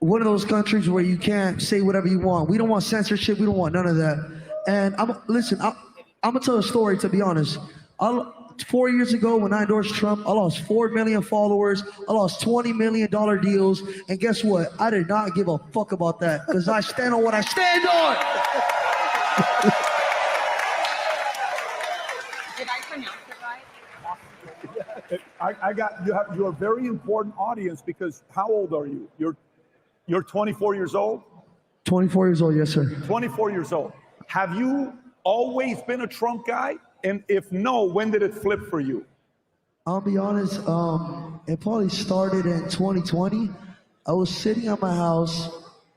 Speaker 12: one of those countries where you can't say whatever you want. We don't want censorship. We don't want none of that. And I'm gonna tell a story, to be honest. 4 years ago when I endorsed Trump, I lost 4 million followers. I lost $20 million deals. And guess what? I did not give a fuck about that because I stand on what I stand on.
Speaker 8: Did I pronounce it right?
Speaker 6: You're a very important audience because how old are you? You're 24 years old?
Speaker 12: 24 years old, yes, sir.
Speaker 6: 24 years old. Have you always been a Trump guy? And if no, when did it flip for you?
Speaker 12: I'll be honest, it probably started in 2020. I was sitting at my house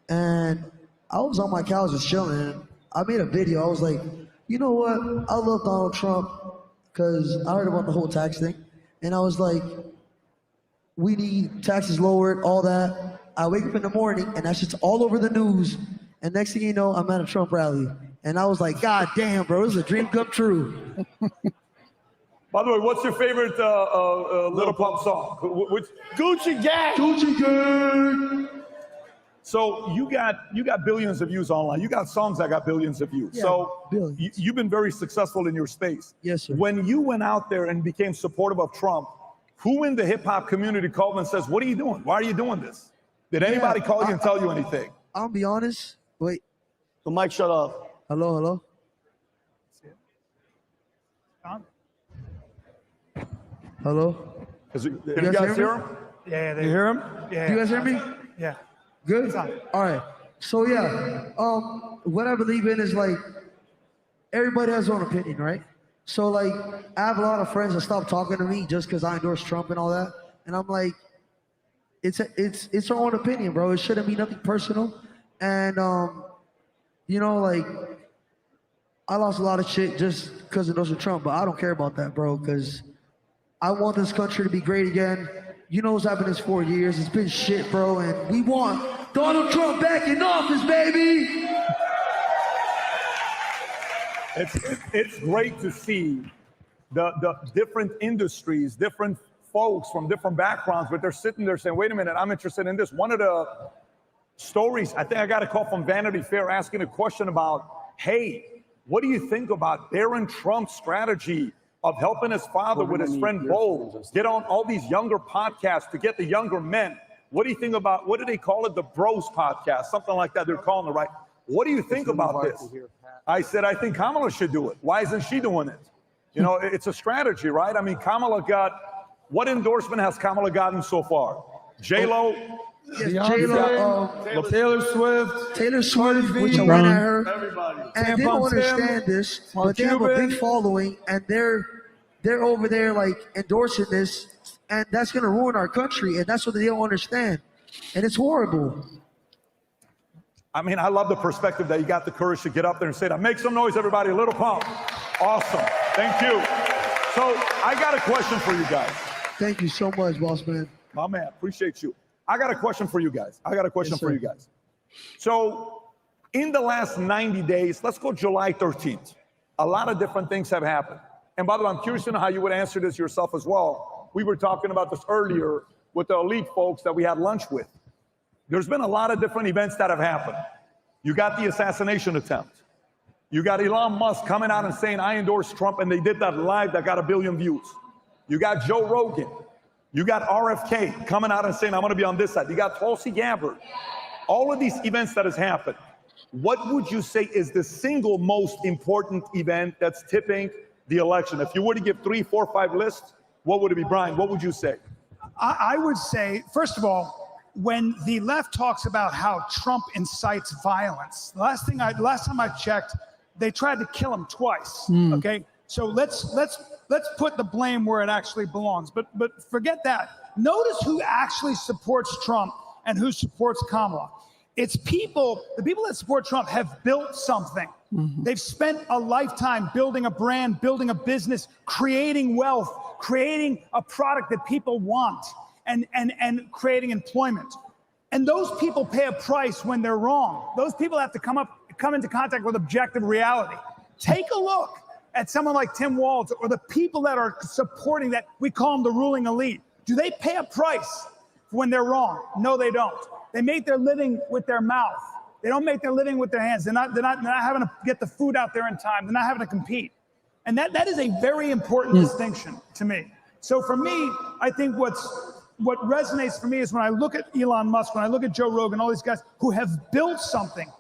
Speaker 12: and I was on my couch just chilling. I made a video. I was like, you know what? I love Donald Trump because I heard about the whole tax thing. And I was like, we need taxes lowered, all that. I wake up in the morning and that's just all over the news. And next thing you know, I'm at a Trump rally. And I was like, God damn, bro, this is a dream come true.
Speaker 6: By the way, what's your favorite Little Pump song? Which
Speaker 2: Gucci Gang.
Speaker 6: Gucci Gang. So you got billions of views online. You got songs that got billions of views.
Speaker 12: Yeah,
Speaker 6: so you've been very successful in your space.
Speaker 12: Yes, sir.
Speaker 6: When you went out there and became supportive of Trump, who in the hip hop community called and says, "What are you doing? Why are you doing this?" Did anybody call you and tell you anything?
Speaker 12: I'll be honest. Wait.
Speaker 2: The mic shut off.
Speaker 12: Hello. Hello.
Speaker 6: Can you guys hear him?
Speaker 10: Yeah,
Speaker 6: You hear him?
Speaker 10: Yeah.
Speaker 12: You guys hear me?
Speaker 10: Yeah.
Speaker 12: Good? All right. So yeah, what I believe in is like, everybody has their own opinion, right? So like, I have a lot of friends that stopped talking to me just because I endorse Trump and all that. And I'm like, it's our own opinion, bro. It shouldn't be nothing personal. And, you know, like, I lost a lot of shit just because of Donald Trump, but I don't care about that, bro, because I want this country to be great again. You know what's happened this 4 years. It's been shit, bro, and we want Donald Trump back in office, baby.
Speaker 6: It's great to see the different industries, different folks from different backgrounds, but they're sitting there saying, wait a minute, I'm interested in this. One of the stories, I think I got a call from Vanity Fair asking a question about, hey, what do you think about Barron Trump's strategy of helping his father with his friend Bo get on all these younger podcasts to get the younger men? What do you think about, what do they call it? The Bros podcast, something like that. They're calling it, right? What do you think about this? I said, I think Kamala should do it. Why isn't she doing it? You know, it's a strategy, right? I mean, Kamala got, what endorsement has Kamala gotten so far? J-Lo?
Speaker 12: Yes, J-Lo, Taylor Swift, which I went at her.
Speaker 2: Everybody.
Speaker 12: And they don't understand this, but they have a big following, and they're over there like endorsing this, and that's gonna ruin our country, and that's what they don't understand, and it's horrible.
Speaker 6: I mean, I love the perspective that you got the courage to get up there and say that. Make some noise, everybody. A little pump. Awesome. Thank you. So I got a question for you guys.
Speaker 12: Thank you so much, boss man.
Speaker 6: My man, appreciate you. I got a question for you guys. So in the last 90 days, let's go July 13th. A lot of different things have happened. And by the way, I'm curious to know how you would answer this yourself as well. We were talking about this earlier with the elite folks that we had lunch with. There's been a lot of different events that have happened. You got the assassination attempt. You got Elon Musk coming out and saying, I endorse Trump, and they did that live that got 1 billion views. You got Joe Rogan. You got RFK coming out and saying, I'm going to be on this side. You got Tulsi Gabbard. All of these events that has happened. What would you say is the single most important event that's tipping the election? If you were to give 3, 4, 5 lists, what would it be, Brian? What would you say?
Speaker 10: I would say, first of all, when the left talks about how Trump incites violence, the last time I checked, they tried to kill him twice. Okay, so let's put the blame where it actually belongs. But forget that. Notice who actually supports Trump and who supports Kamala. It's the people that support Trump have built something. They've spent a lifetime building a brand, building a business, creating wealth, creating a product that people want, and creating employment. And those people pay a price when they're wrong. Those people have to come into contact with objective reality. Take a look at someone like Tim Walz or the people that are supporting that, we call them the ruling elite. Do they pay a price when they're wrong? No, they don't. They make their living with their mouth. They don't make their living with their hands. They're not having to get the food out there in time. They're not having to compete. And that is a very important distinction to me. So for me, I think what resonates for me is when I look at Elon Musk, when I look at Joe Rogan, all these guys who have built something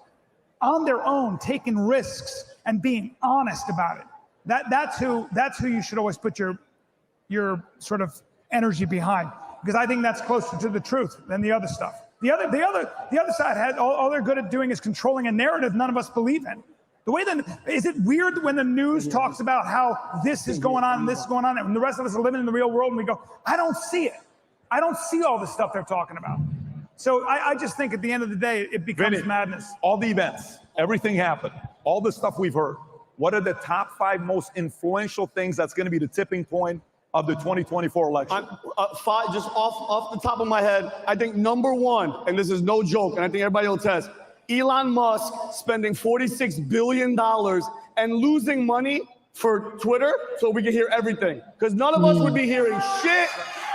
Speaker 10: on their own, taking risks and being honest about it. That's who you should always put your sort of energy behind, because I think that's closer to the truth than the other stuff. The other side all they're good at doing is controlling a narrative none of us believe in. Is it weird when the news talks about how this is going on and this is going on, and the rest of us are living in the real world and we go, I don't see it. I don't see all the stuff they're talking about. So I just think at the end of the day, it becomes madness.
Speaker 6: All the events, everything happened, all the stuff we've heard. What are the top 5 most influential things that's going to be the tipping point of the 2024 election?
Speaker 2: 5, just off the top of my head, I think number 1, and this is no joke, and I think everybody will test, Elon Musk spending $46 billion and losing money for Twitter so we can hear everything. Because none of us would be hearing shit.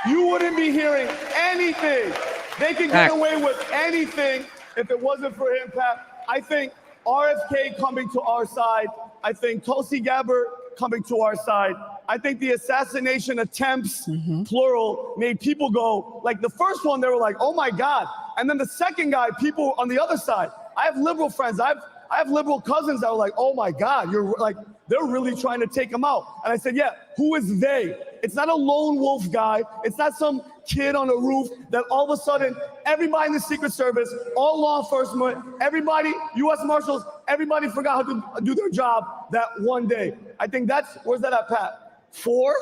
Speaker 2: You wouldn't be hearing anything. They could get away with anything if it wasn't for him, Pat. I think RFK coming to our side. I think Tulsi Gabbard coming to our side. I think the assassination attempts, plural, made people go, like the first one, they were like, oh my God. And then the second guy, people on the other side. I have liberal friends. I have liberal cousins that were like, oh my God, you're like, they're really trying to take him out. And I said, yeah, who is they? It's not a lone wolf guy. It's not some kid on a roof that all of a sudden, everybody in the Secret Service, all law enforcement, everybody, U.S. Marshals, everybody forgot how to do their job that one day. I think where's that at, Pat? 4?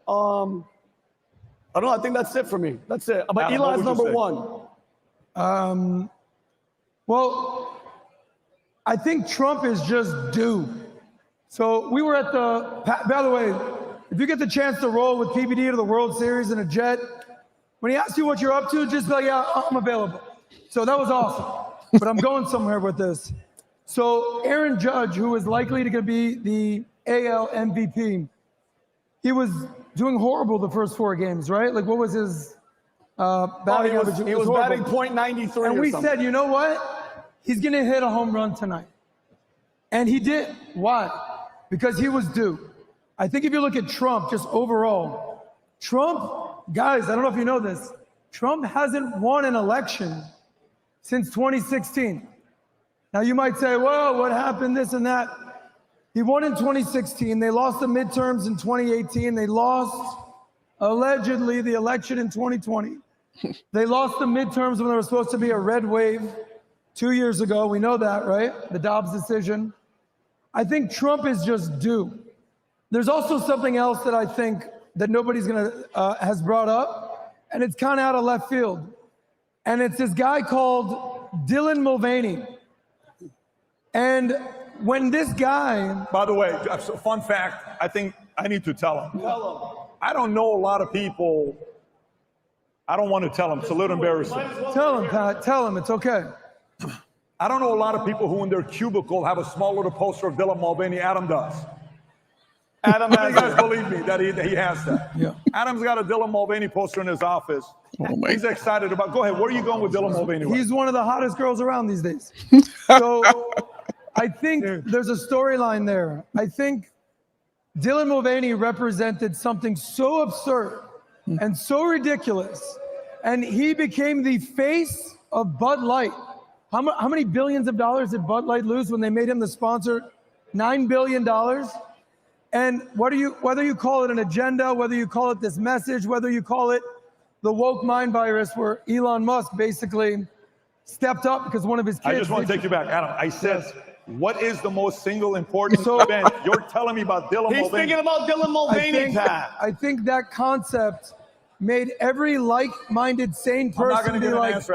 Speaker 2: I don't know. I think that's it for me. That's it. But
Speaker 6: Adam,
Speaker 2: Elon's number 1.
Speaker 11: Well, I think Trump is just due. So we were at by the way, if you get the chance to roll with PBD to the World Series in a jet, when he asks you what you're up to, just be like, yeah, I'm available. So that was awesome. But I'm going somewhere with this. So Aaron Judge, who is likely to be the AL MVP, he was doing horrible the first 4 games, right? Like, what was his batting average?
Speaker 2: He was batting .93
Speaker 11: and we said, you know what? He's going to hit a home run tonight. And he did. Why? Because he was due. I think if you look at Trump, just overall, guys, I don't know if you know this, Trump hasn't won an election since 2016. Now you might say, well, what happened, this and that. He won in 2016. They lost the midterms in 2018. They lost, allegedly, the election in 2020. They lost the midterms when there was supposed to be a red wave 2 years ago. We know that, right? The Dobbs decision. I think Trump is just due. There's also something else that I think that nobody's has brought up, and it's kind of out of left field. And it's this guy called Dylan Mulvaney. And when this guy...
Speaker 6: By the way, a fun fact, I think I need to tell him. I don't know a lot of people. I don't want to tell him. It's a little embarrassing.
Speaker 11: Tell him, Pat. Tell him. It's okay.
Speaker 6: I don't know a lot of people who in their cubicle have a small little poster of Dylan Mulvaney. Adam does. Adam has. You guys believe me that he has that.
Speaker 11: Yeah.
Speaker 6: Adam's got a Dylan Mulvaney poster in his office. He's excited about. Go ahead. Where are you going with Dylan Mulvaney?
Speaker 11: He's one of the hottest girls around these days. So I think there's a storyline there. I think Dylan Mulvaney represented something so absurd and so ridiculous. And he became the face of Bud Light. How many billions of dollars did Bud Light lose when they made him the sponsor? $9 billion. And whether you call it an agenda, whether you call it this message, whether you call it the woke mind virus, where Elon Musk basically stepped up because one of his kids.
Speaker 6: I just want to take you back, Adam. I said, what is the most single important event? You're telling me about Dylan Mulvaney.
Speaker 2: He's thinking about Dylan Mulvaney, Pat.
Speaker 11: I think that concept made every like-minded sane person be like,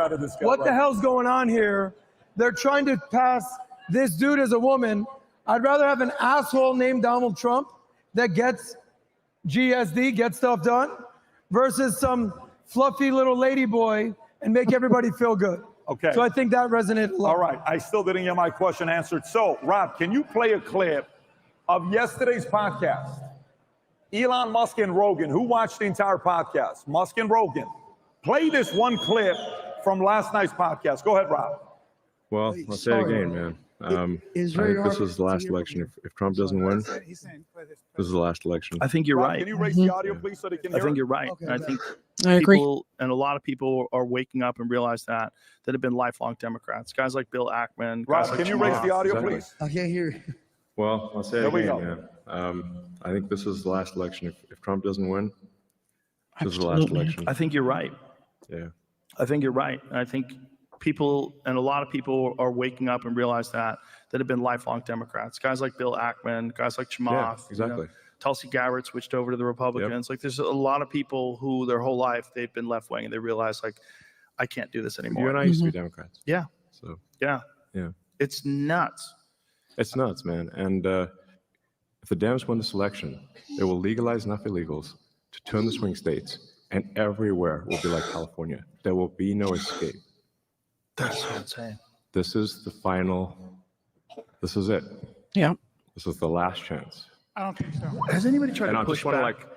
Speaker 11: what the hell's going on here? They're trying to pass this dude as a woman. I'd rather have an asshole named Donald Trump that gets GSD, get stuff done, versus some fluffy little lady boy and make everybody feel good.
Speaker 6: Okay.
Speaker 11: So I think that resonated a lot.
Speaker 6: All right. I still didn't get my question answered. So, Rob, can you play a clip of yesterday's podcast? Elon Musk and Rogan. Who watched the entire podcast? Musk and Rogan. Play this one clip from last night's podcast. Go ahead, Rob.
Speaker 13: Well, I'll say it again, man. I think this is the last election. If Trump doesn't win, this is the last election.
Speaker 14: I think you're
Speaker 6: Rob,
Speaker 14: right.
Speaker 6: Can you raise the audio, please, so they can hear
Speaker 14: I think
Speaker 6: it?
Speaker 14: you're right.
Speaker 11: Okay,
Speaker 14: I think
Speaker 1: I agree.
Speaker 14: people, and a lot of people are waking up and realize that have been lifelong Democrats. Guys like Bill Ackman.
Speaker 6: Rob,
Speaker 14: Guys like
Speaker 6: can you raise
Speaker 14: Chamath.
Speaker 6: the audio,
Speaker 13: Exactly.
Speaker 6: please?
Speaker 12: I can't hear you.
Speaker 13: Well, I'll say
Speaker 6: There
Speaker 13: it
Speaker 6: we
Speaker 13: again, man. I think this is the last election. If Trump doesn't win, this is the last
Speaker 1: Absolutely.
Speaker 13: election.
Speaker 14: I think you're right.
Speaker 13: Yeah.
Speaker 14: I think you're right. I think people, and a lot of people are waking up and realize that have been lifelong Democrats. Guys like Bill Ackman, guys like Chamath.
Speaker 13: Yeah, exactly.
Speaker 14: Tulsi Gabbard switched over to the Republicans. Like, there's a lot of people who their whole life they've been left wing, and they realize, like, I can't do this anymore.
Speaker 13: You and I used to be Democrats.
Speaker 14: Yeah.
Speaker 13: So
Speaker 14: Yeah.
Speaker 13: yeah,
Speaker 14: It's nuts.
Speaker 13: it's nuts, man. And if the Dems win this election, they will legalize enough illegals to turn the swing states, and everywhere will be like California. There will be no escape.
Speaker 14: That's so insane.
Speaker 13: This is the final. This is it.
Speaker 1: Yeah.
Speaker 13: This is the last chance.
Speaker 10: I don't think so.
Speaker 14: Has anybody tried
Speaker 13: And
Speaker 14: to
Speaker 13: I
Speaker 14: push
Speaker 13: just want to
Speaker 14: back?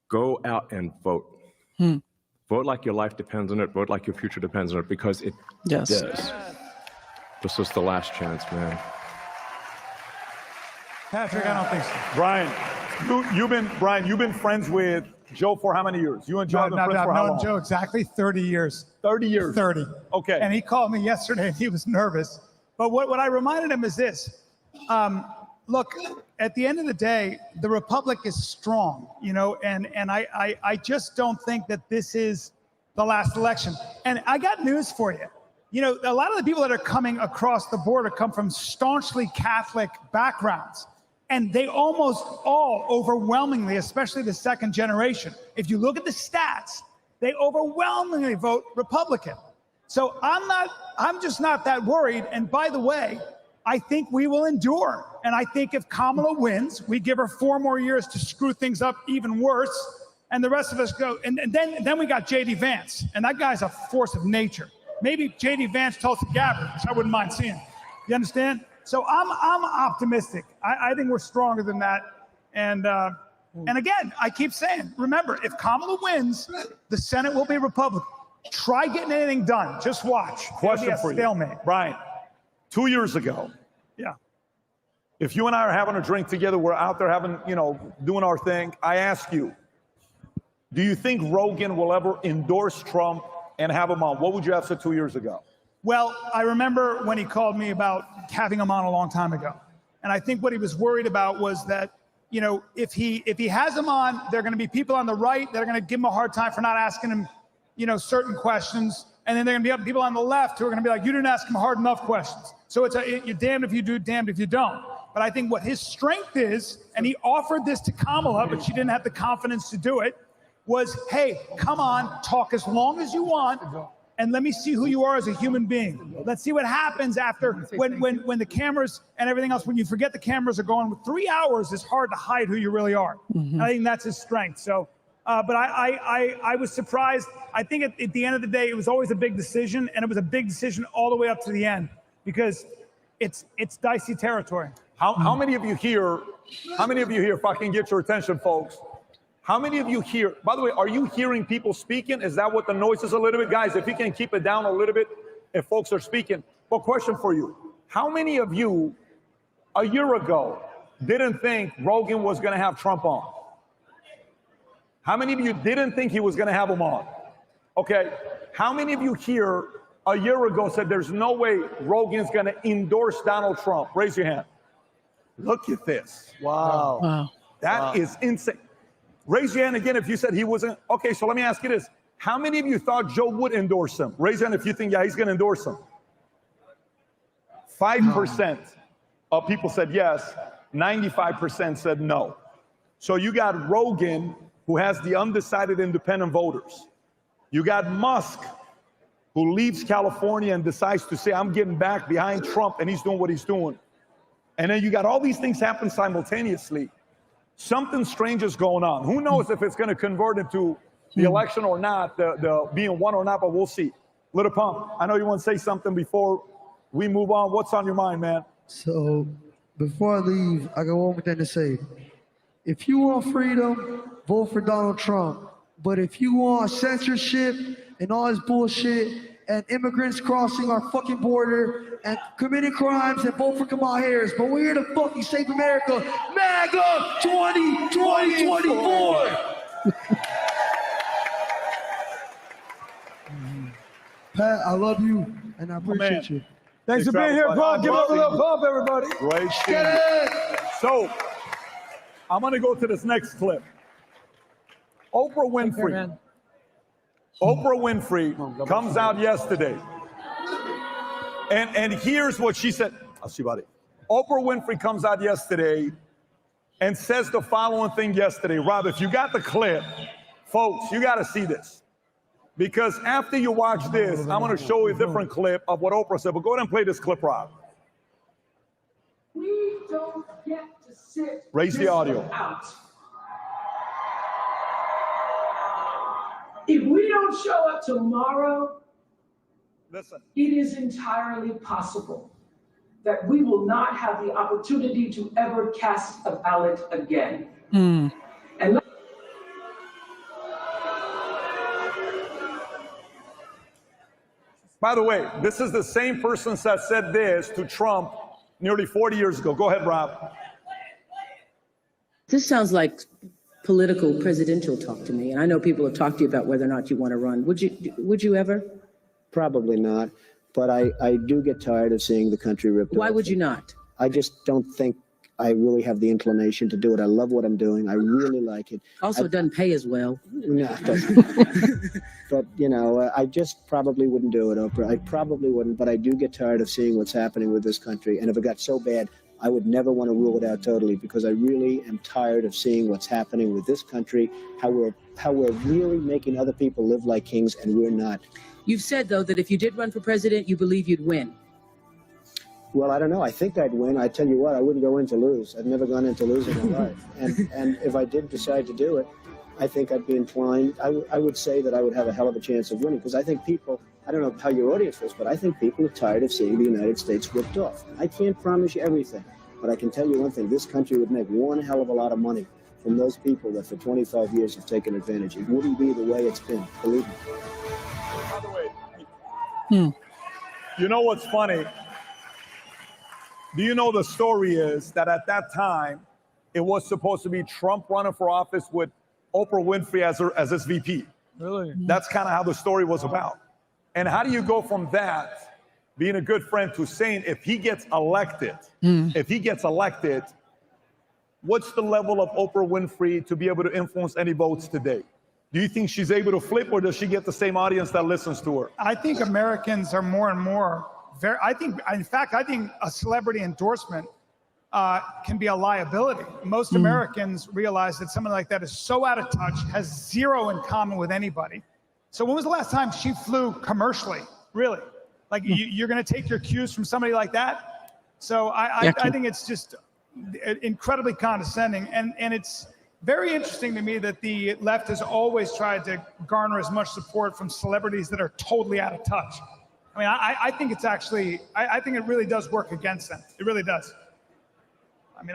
Speaker 13: go out and vote.
Speaker 1: Hmm.
Speaker 13: Vote like your life depends on it. Vote like your future depends on it, because it
Speaker 1: Yes.
Speaker 13: does. This is the last chance, man.
Speaker 10: Patrick, I don't think so.
Speaker 6: Brian, you've been friends with Joe for how many years? You and Joe have been friends
Speaker 10: I've
Speaker 6: for how
Speaker 10: known
Speaker 6: long?
Speaker 10: Joe exactly 30 years.
Speaker 6: 30 years.
Speaker 10: 30.
Speaker 6: Okay.
Speaker 10: And he called me yesterday and he was nervous. But what I reminded him is this. Look, at the end of the day, the Republic is strong, you know, and I just don't think that this is the last election. And I got news for you. You know, a lot of the people that are coming across the border come from staunchly Catholic backgrounds. And they almost all overwhelmingly, especially the second generation, if you look at the stats, they overwhelmingly vote Republican. So I'm just not that worried. And by the way, I think we will endure. And I think if Kamala wins, we give her 4 more years to screw things up even worse. And the rest of us go. And then we got J.D. Vance. And that guy's a force of nature. Maybe J.D. Vance, Tulsi Gabbard, which I wouldn't mind seeing. You understand? So I'm optimistic. I think we're stronger than that. And again, I keep saying, remember, if Kamala wins, the Senate will be Republican. Try getting anything done. Just watch.
Speaker 6: Question
Speaker 10: It'll
Speaker 6: for
Speaker 10: be a
Speaker 6: you.
Speaker 10: stalemate.
Speaker 6: Brian, 2 years ago,
Speaker 10: Yeah.
Speaker 6: if you and I are having a drink together, we're out there having, doing our thing, I ask you, do you think Rogan will ever endorse Trump and have him on? What would you have said 2 years ago?
Speaker 10: Well, I remember when he called me about having him on a long time ago. And I think what he was worried about was that, if he has him on, there are going to be people on the right that are going to give him a hard time for not asking him, certain questions. And then there are going to be people on the left who are going to be like, you didn't ask him hard enough questions. So you're damned if you do, damned if you don't. But I think what his strength is, and he offered this to Kamala, but she didn't have the confidence to do it, was, hey, come on, talk as long as you want, and let me see who you are as a human being. Let's see what happens after when the cameras and everything else, when you forget the cameras are going. 3 hours is hard to hide who you really are.
Speaker 1: Mm-hmm.
Speaker 10: I think that's his strength. So, but I was surprised. I think at the end of the day, it was always a big decision, and it was a big decision all the way up to the end, because it's dicey territory.
Speaker 6: How many of you here, if I can get your attention, folks, how many of you here, by the way, are you hearing people speaking? Is that what the noise is a little bit? Guys, if you can keep it down a little bit, if folks are speaking. But question for you, how many of you a year ago didn't think Rogan was going to have Trump on? How many of you didn't think he was going to have them on? Okay. How many of you here a year ago said there's no way Rogan's going to endorse Donald Trump? Raise your hand. Look at this. Wow.
Speaker 1: Wow.
Speaker 6: That is insane. Raise your hand again if you said he wasn't. Okay, so let me ask you this. How many of you thought Joe would endorse him? Raise your hand if you think, yeah, he's going to endorse him. 5% of people said yes. 95% said no. So you got Rogan, who has the undecided independent voters. You got Musk, who leaves California and decides to say, I'm getting back behind Trump, and he's doing what he's doing. And then you got all these things happen simultaneously. Something strange is going on. Who knows if it's going to convert into the election or not, the being won or not, but we'll see. Little Pump, I know you want to say something before we move on. What's on your mind, man?
Speaker 12: So before I leave, I got one more thing to say. If you want freedom, vote for Donald Trump. But if you want censorship and all this bullshit and immigrants crossing our fucking border and committing crimes, and vote for Kamala Harris. But we're here to fucking save America. MAGA 2024. Pat, I love you and I appreciate you.
Speaker 11: Thanks for being here, Pump. Give up a little pump, everybody.
Speaker 6: Great.
Speaker 11: Get it.
Speaker 6: So I'm going to go to this next clip. Oprah Winfrey. Oprah Winfrey comes out yesterday. And here's what she said. I'll see about it. Oprah Winfrey comes out yesterday and says the following thing yesterday. Rob, if you got the clip, folks, you got to see this. Because after you watch this, I'm going to show you a different clip of what Oprah said. But go ahead and play this clip, Rob.
Speaker 15: We don't get to sit.
Speaker 6: Raise the audio.
Speaker 15: Out. If we don't show up tomorrow,
Speaker 6: listen,
Speaker 15: it is entirely possible that we will not have the opportunity to ever cast a ballot again. And
Speaker 6: by the way, this is the same person that said this to Trump nearly 40 years ago. Go ahead, Rob.
Speaker 16: This sounds like political presidential talk to me. And I know people have talked to you about whether or not you want to run. Would you ever?
Speaker 17: Probably not. But I do get tired of seeing the country ripped off.
Speaker 16: Why would you not?
Speaker 17: I just don't think I really have the inclination to do it. I love what I'm doing. I really like it.
Speaker 16: Also, it doesn't pay as well.
Speaker 17: No, it doesn't. But, you know, I just probably wouldn't do it, Oprah. I probably wouldn't, but I do get tired of seeing what's happening with this country. And if it got so bad, I would never want to rule it out totally, because I really am tired of seeing what's happening with this country, how we're really making other people live like kings, and we're not.
Speaker 16: You've said, though, that if you did run for president, you believe you'd win.
Speaker 17: Well, I don't know. I think I'd win. I tell you what, I wouldn't go in to lose. I've never gone in to lose in my life. And if I did decide to do it, I think I'd be inclined. I would say that I would have a hell of a chance of winning, because I think people, I don't know how your audience is, but I think people are tired of seeing the United States ripped off. I can't promise you everything, but I can tell you one thing. This country would make one hell of a lot of money from those people that for 25 years have taken advantage. It wouldn't be the way it's been, believe me.
Speaker 6: By the way, you know what's funny? Do you know the story is that at that time, it was supposed to be Trump running for office with Oprah Winfrey as his VP.
Speaker 11: Really?
Speaker 6: That's kind of how the story was about. And how do you go from that, being a good friend, to saying if he gets elected, what's the level of Oprah Winfrey to be able to influence any votes today? Do you think she's able to flip, or does she get the same audience that listens to her?
Speaker 10: I think Americans are more and more I think a celebrity endorsement can be a liability. Most Americans realize that someone like that is so out of touch, has zero in common with anybody. So when was the last time she flew commercially? Really? Like you're going to take your cues from somebody like that? So I think it's just incredibly condescending. And it's very interesting to me that the left has always tried to garner as much support from celebrities that are totally out of touch. I mean, I think it's actually, I think it really does work against them. It really does. I mean,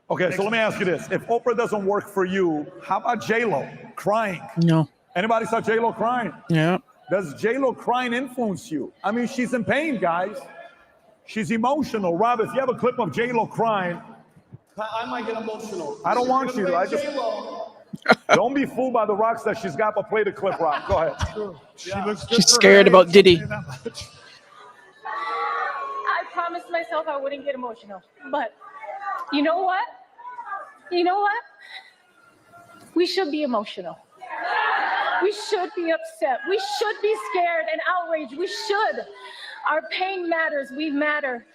Speaker 6: Okay, so let me ask you this. If Oprah doesn't work for you, how about J-Lo crying?
Speaker 1: No.
Speaker 6: Anybody saw J-Lo crying?
Speaker 1: Yeah.
Speaker 6: Does J-Lo crying influence you? I mean, she's in pain, guys. She's emotional. Rob, if you have a clip of J-Lo crying.
Speaker 2: I might get emotional.
Speaker 6: I don't want you to. I just. Don't be fooled by the rocks that she's got, but play the clip, Rock. Go ahead.
Speaker 10: She looks good.
Speaker 1: She's scared about Diddy.
Speaker 18: I promised myself I wouldn't get emotional, but you know what? You know what? We should be emotional. We should be upset. We should be scared and outraged. We should. Our pain matters. We matter.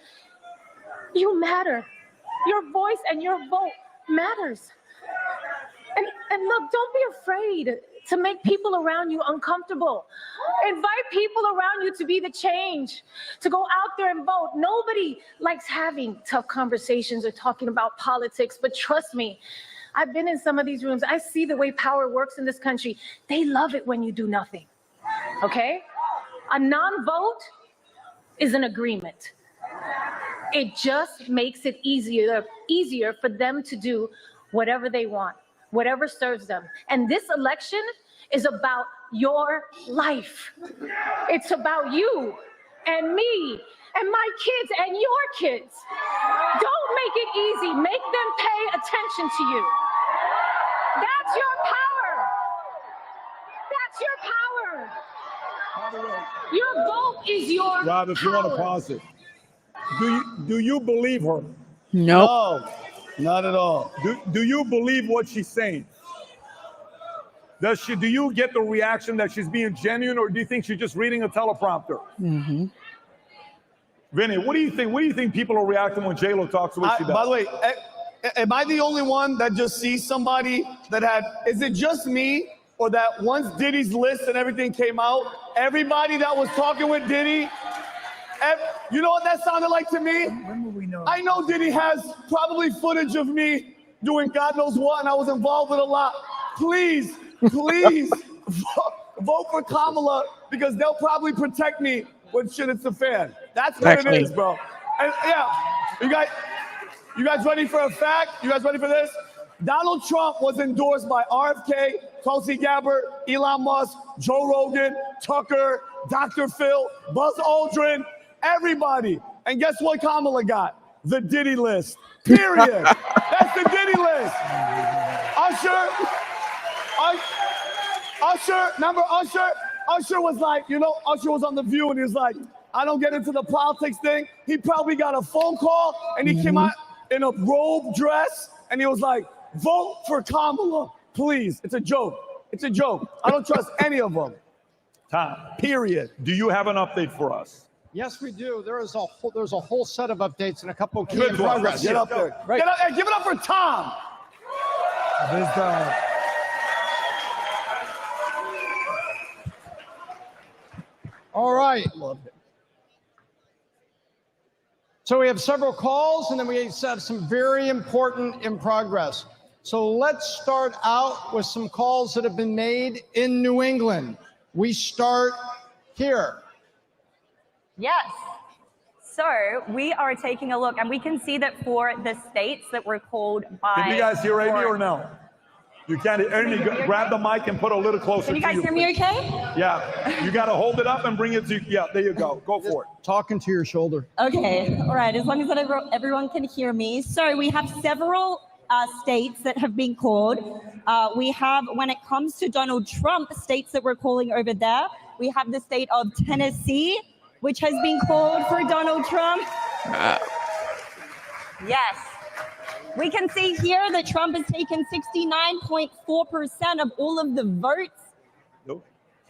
Speaker 18: You matter. Your voice and your vote matters. And look, don't be afraid to make people around you uncomfortable. Invite people around you to be the change, to go out there and vote. Nobody likes having tough conversations or talking about politics, but trust me, I've been in some of these rooms. I see the way power works in this country. They love it when you do nothing, okay? A non-vote is an agreement. It just makes it easier for them to do whatever they want, whatever serves them. And this election is about your life. It's about you and me and my kids and your kids. Don't make it easy. Make them pay attention to you. That's your power. That's your power. Your vote is your
Speaker 6: Rob, if you want to pause it. Do you believe her?
Speaker 1: Nope.
Speaker 2: No, not at all.
Speaker 6: Do you believe what she's saying? Do you get the reaction that she's being genuine, or do you think she's just reading a teleprompter?
Speaker 1: Mm-hmm.
Speaker 6: Vinny, what do you think? What do you think people are reacting when J-Lo talks to what she does?
Speaker 2: By the way, am I the only one that just sees somebody that had, is it just me, or that once Diddy's list and everything came out, everybody that was talking with Diddy, you know what that sounded like to me?
Speaker 10: When will we know?
Speaker 2: I know Diddy has probably footage of me doing God knows what, and I was involved with a lot. Please vote for Kamala, because they'll probably protect me when shit hits the fan. That's what it is, bro. And yeah, you guys ready for a fact? You guys ready for this? Donald Trump was endorsed by RFK, Tulsi Gabbard, Elon Musk, Joe Rogan, Tucker, Dr. Phil, Buzz Aldrin, everybody. And guess what Kamala got? The Diddy list. Period. That's the Diddy list. Usher, remember Usher? Usher was like, Usher was on The View and he was like, I don't get into the politics thing. He probably got a phone call and he came out in a robe dress and he was like, vote for Kamala, please. It's a joke. It's a joke. I don't trust any of them.
Speaker 6: Tom,
Speaker 2: period.
Speaker 6: Do you have an update for us?
Speaker 7: Yes, we do. There's a whole set of updates and a couple of key
Speaker 6: Good
Speaker 7: in
Speaker 6: one.
Speaker 7: progress.
Speaker 2: Get up there.
Speaker 7: Right.
Speaker 2: Get up, hey, give it up for Tom.
Speaker 7: All right. So we have several calls, and then we have some very important in progress. So let's start out with some calls that have been made in New England. We start here.
Speaker 8: Yes. So we are taking a look, and we can see that for the states that were called by...
Speaker 6: Can you guys hear Amy or no? You can't. Amy, grab the mic and put it a little closer.
Speaker 8: Can you guys hear me okay?
Speaker 6: Yeah. You got to hold it up and bring it to... Yeah, there you go. Go for it.
Speaker 7: Talking to your shoulder.
Speaker 8: Okay. All right. As long as everyone can hear me. So we have several states that have been called. We have, when it comes to Donald Trump, states that we're calling over there. We have the state of Tennessee, which has been called for Donald Trump. Yes. We can see here that Trump has taken 69.4% of all of the votes.
Speaker 6: Nope.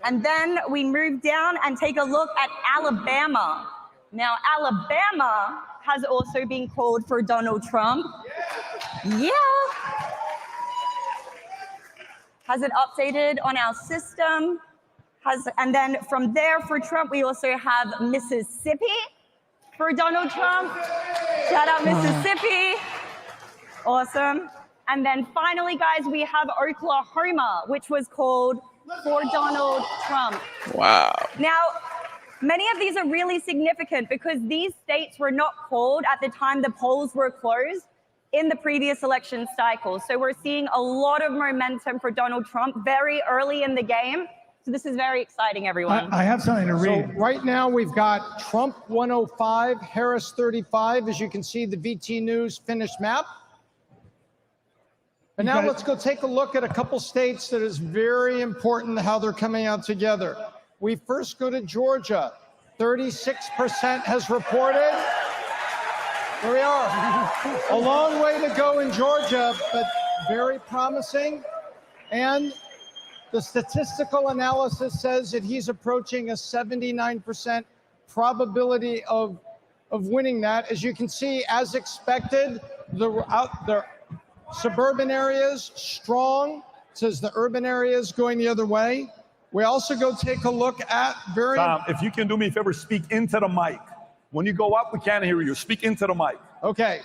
Speaker 8: And then we move down and take a look at Alabama. Now, Alabama has also been called for Donald Trump. Yeah. Has it updated on our system? And then from there for Trump, we also have Mississippi for Donald Trump. Shout out Mississippi. Awesome. And then finally, guys, we have Oklahoma, which was called for Donald Trump.
Speaker 1: Wow.
Speaker 8: Now, many of these are really significant because these states were not called at the time the polls were closed in the previous election cycle. So we're seeing a lot of momentum for Donald Trump very early in the game. So this is very exciting, everyone.
Speaker 10: I have something to read.
Speaker 7: So right now we've got Trump 105, Harris 35. As you can see, the VT News finished map. And now let's go take a look at a couple states that is very important how they're coming out together. We first go to Georgia. 36% has reported. Here we are. A long way to go in Georgia, but very promising. And the statistical analysis says that he's approaching a 79% probability of winning that. As you can see, as expected, the suburban areas strong, says the urban areas going the other way. We also go take a look at
Speaker 6: Tom, if you can do me a favor, speak into the mic. When you go up, we can't hear you. Speak into the mic.
Speaker 7: Okay.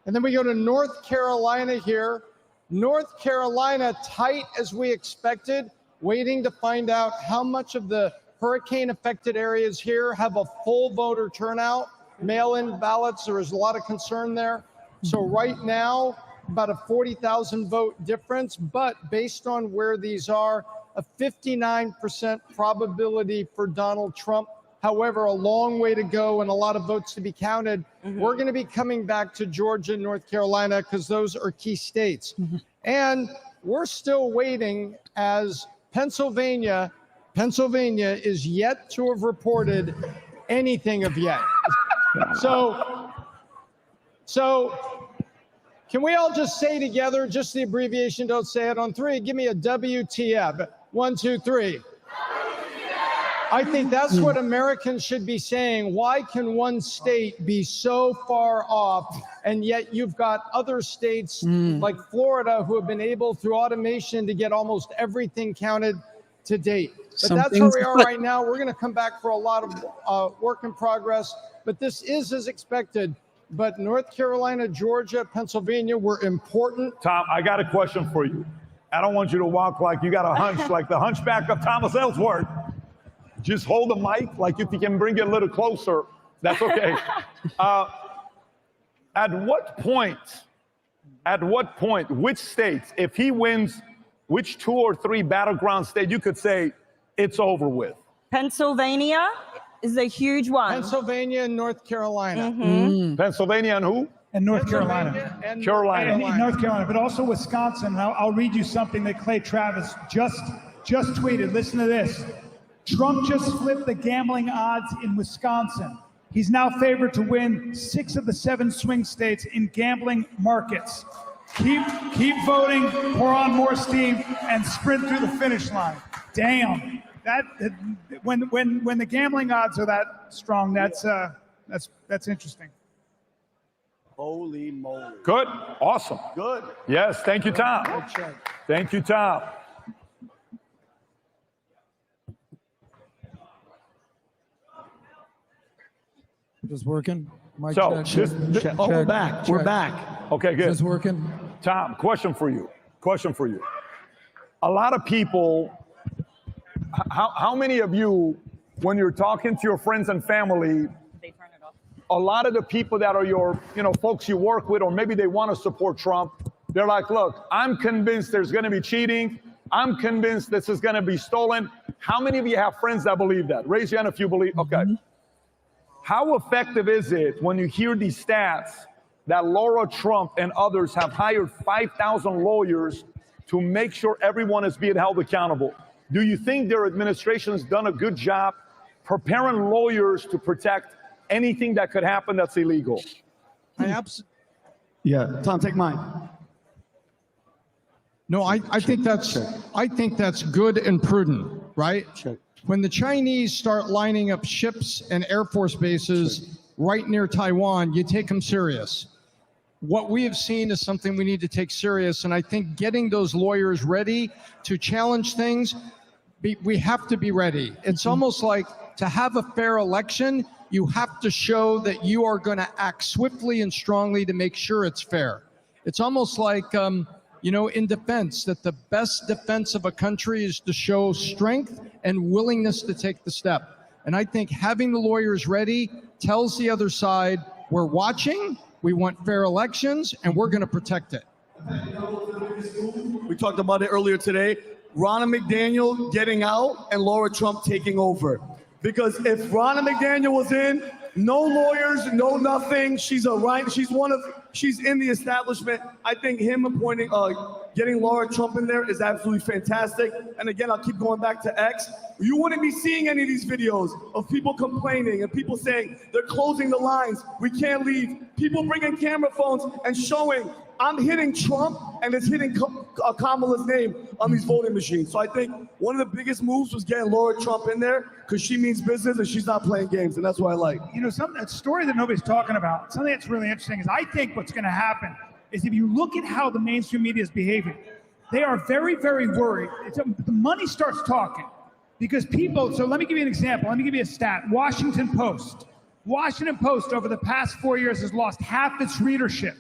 Speaker 7: And then we go to North Carolina here. North Carolina, tight as we expected, waiting to find out how much of the hurricane-affected areas here have a full voter turnout. Mail-in ballots, there is a lot of concern there. So right now, about a 40,000 vote difference, but based on where these are, a 59% probability for Donald Trump. However, a long way to go and a lot of votes to be counted. We're going to be coming back to Georgia and North Carolina because those are key states. And we're still waiting as Pennsylvania is yet to have reported anything of yet. So can we all just say together, just the abbreviation, don't say it on three. Give me a WTF. 1, 2, 3. I think that's what Americans should be saying. Why can one state be so far off, and yet you've got other states like Florida who have been able, through automation, to get almost everything counted to date. But that's where we are right now. We're going to come back for a lot of work in progress, but this is as expected. But North Carolina, Georgia, Pennsylvania were important.
Speaker 6: Tom, I got a question for you. I don't want you to walk like you got a hunch, like the hunchback of Thomas Ellsworth. Just hold the mic, like if you can bring it a little closer, that's okay. At what point, which states, if he wins, which 2 or 3 battleground states you could say it's over with?
Speaker 8: Pennsylvania is a huge one.
Speaker 7: Pennsylvania and North Carolina.
Speaker 6: Pennsylvania and who?
Speaker 10: And North Carolina.
Speaker 7: And
Speaker 10: North Carolina, but also Wisconsin. I'll read you something that Clay Travis just tweeted. Listen to this. Trump just flipped the gambling odds in Wisconsin. He's now favored to win 6 of the 7 swing states in gambling markets. Keep voting, pour on more steam, and sprint through the finish line. Damn. When the gambling odds are that strong, that's interesting.
Speaker 2: Holy moly.
Speaker 6: Good. Awesome.
Speaker 2: Good.
Speaker 6: Yes. Thank you, Tom. Thank you, Tom.
Speaker 11: Just working. Mic
Speaker 6: So,
Speaker 11: check, check,
Speaker 2: We're
Speaker 11: check,
Speaker 2: back.
Speaker 11: check.
Speaker 2: We're back.
Speaker 6: Okay, good.
Speaker 11: Is this working?
Speaker 6: Tom, question for you. A lot of people, how many of you, when you're talking to your friends and family, a lot of the people that are your, folks you work with, or maybe they want to support Trump, they're like, look, I'm convinced there's going to be cheating. I'm convinced this is going to be stolen. How many of you have friends that believe that? Raise your hand if you believe. Okay. How effective is it when you hear these stats that Laura Trump and others have hired 5,000 lawyers to make sure everyone is being held accountable? Do you think their administration has done a good job preparing lawyers to protect anything that could happen that's illegal?
Speaker 2: Yeah, Tom, take mine.
Speaker 7: No, I think that's good and prudent, right? When the Chinese start lining up ships and Air Force bases right near Taiwan, you take them serious. What we have seen is something we need to take serious, and I think getting those lawyers ready to challenge things, we have to be ready. It's almost like to have a fair election, you have to show that you are going to act swiftly and strongly to make sure it's fair. It's almost like, in defense, that the best defense of a country is to show strength and willingness to take the step. And I think having the lawyers ready tells the other side, we're watching, we want fair elections, and we're going to protect it.
Speaker 2: We talked about it earlier today. Ronna McDaniel getting out and Laura Trump taking over. Because if Ronna McDaniel was in, no lawyers, no nothing. She's in the establishment. I think him appointing getting Laura Trump in there is absolutely fantastic. And again, I'll keep going back to X. You wouldn't be seeing any of these videos of people complaining and people saying they're closing the lines, we can't leave. People bringing camera phones and showing I'm hitting Trump and it's hitting Kamala's name on these voting machines. So I think one of the biggest moves was getting Laura Trump in there because she means business and she's not playing games, and that's what I like.
Speaker 10: You know, a story that nobody's talking about, something that's really interesting is I think what's going to happen is if you look at how the mainstream media is behaving, they are very, very worried. The money starts talking because people, so let me give you an example. Let me give you a stat. Washington Post over the past 4 years has lost half its readership.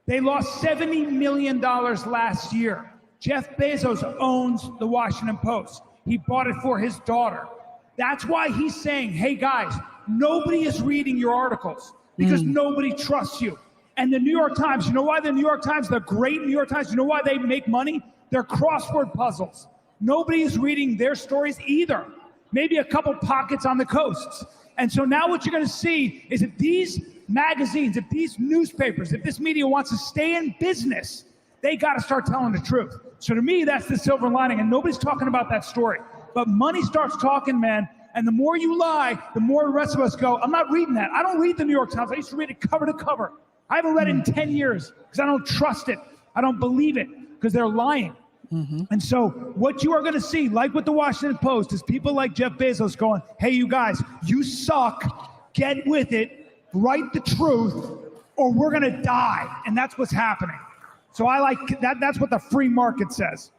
Speaker 10: They lost $70 million last year. Jeff Bezos owns the Washington Post. He bought it for his daughter. That's why he's saying, hey guys, nobody is reading your articles because nobody trusts you. And the New York Times, you know why the New York Times, the great New York Times, you know why they make money? They're crossword puzzles. Nobody is reading their stories either. Maybe a couple pockets on the coasts. And so now what you're going to see is that these magazines, if these newspapers, if this media wants to stay in business, they got to start telling the truth. So to me, that's the silver lining, and nobody's talking about that story. But money starts talking, man, and the more you lie, the more the rest of us go, I'm not reading that. I don't read the New York Times. I used to read it cover to cover. I haven't read it in 10 years because I don't trust it. I don't believe it because they're lying. And so what you are going to see, like with the Washington Post, is people like Jeff Bezos going, hey, you guys, you suck. Get with it. Write the truth or we're going to die. And that's what's happening. So I like that. That's what the free market says.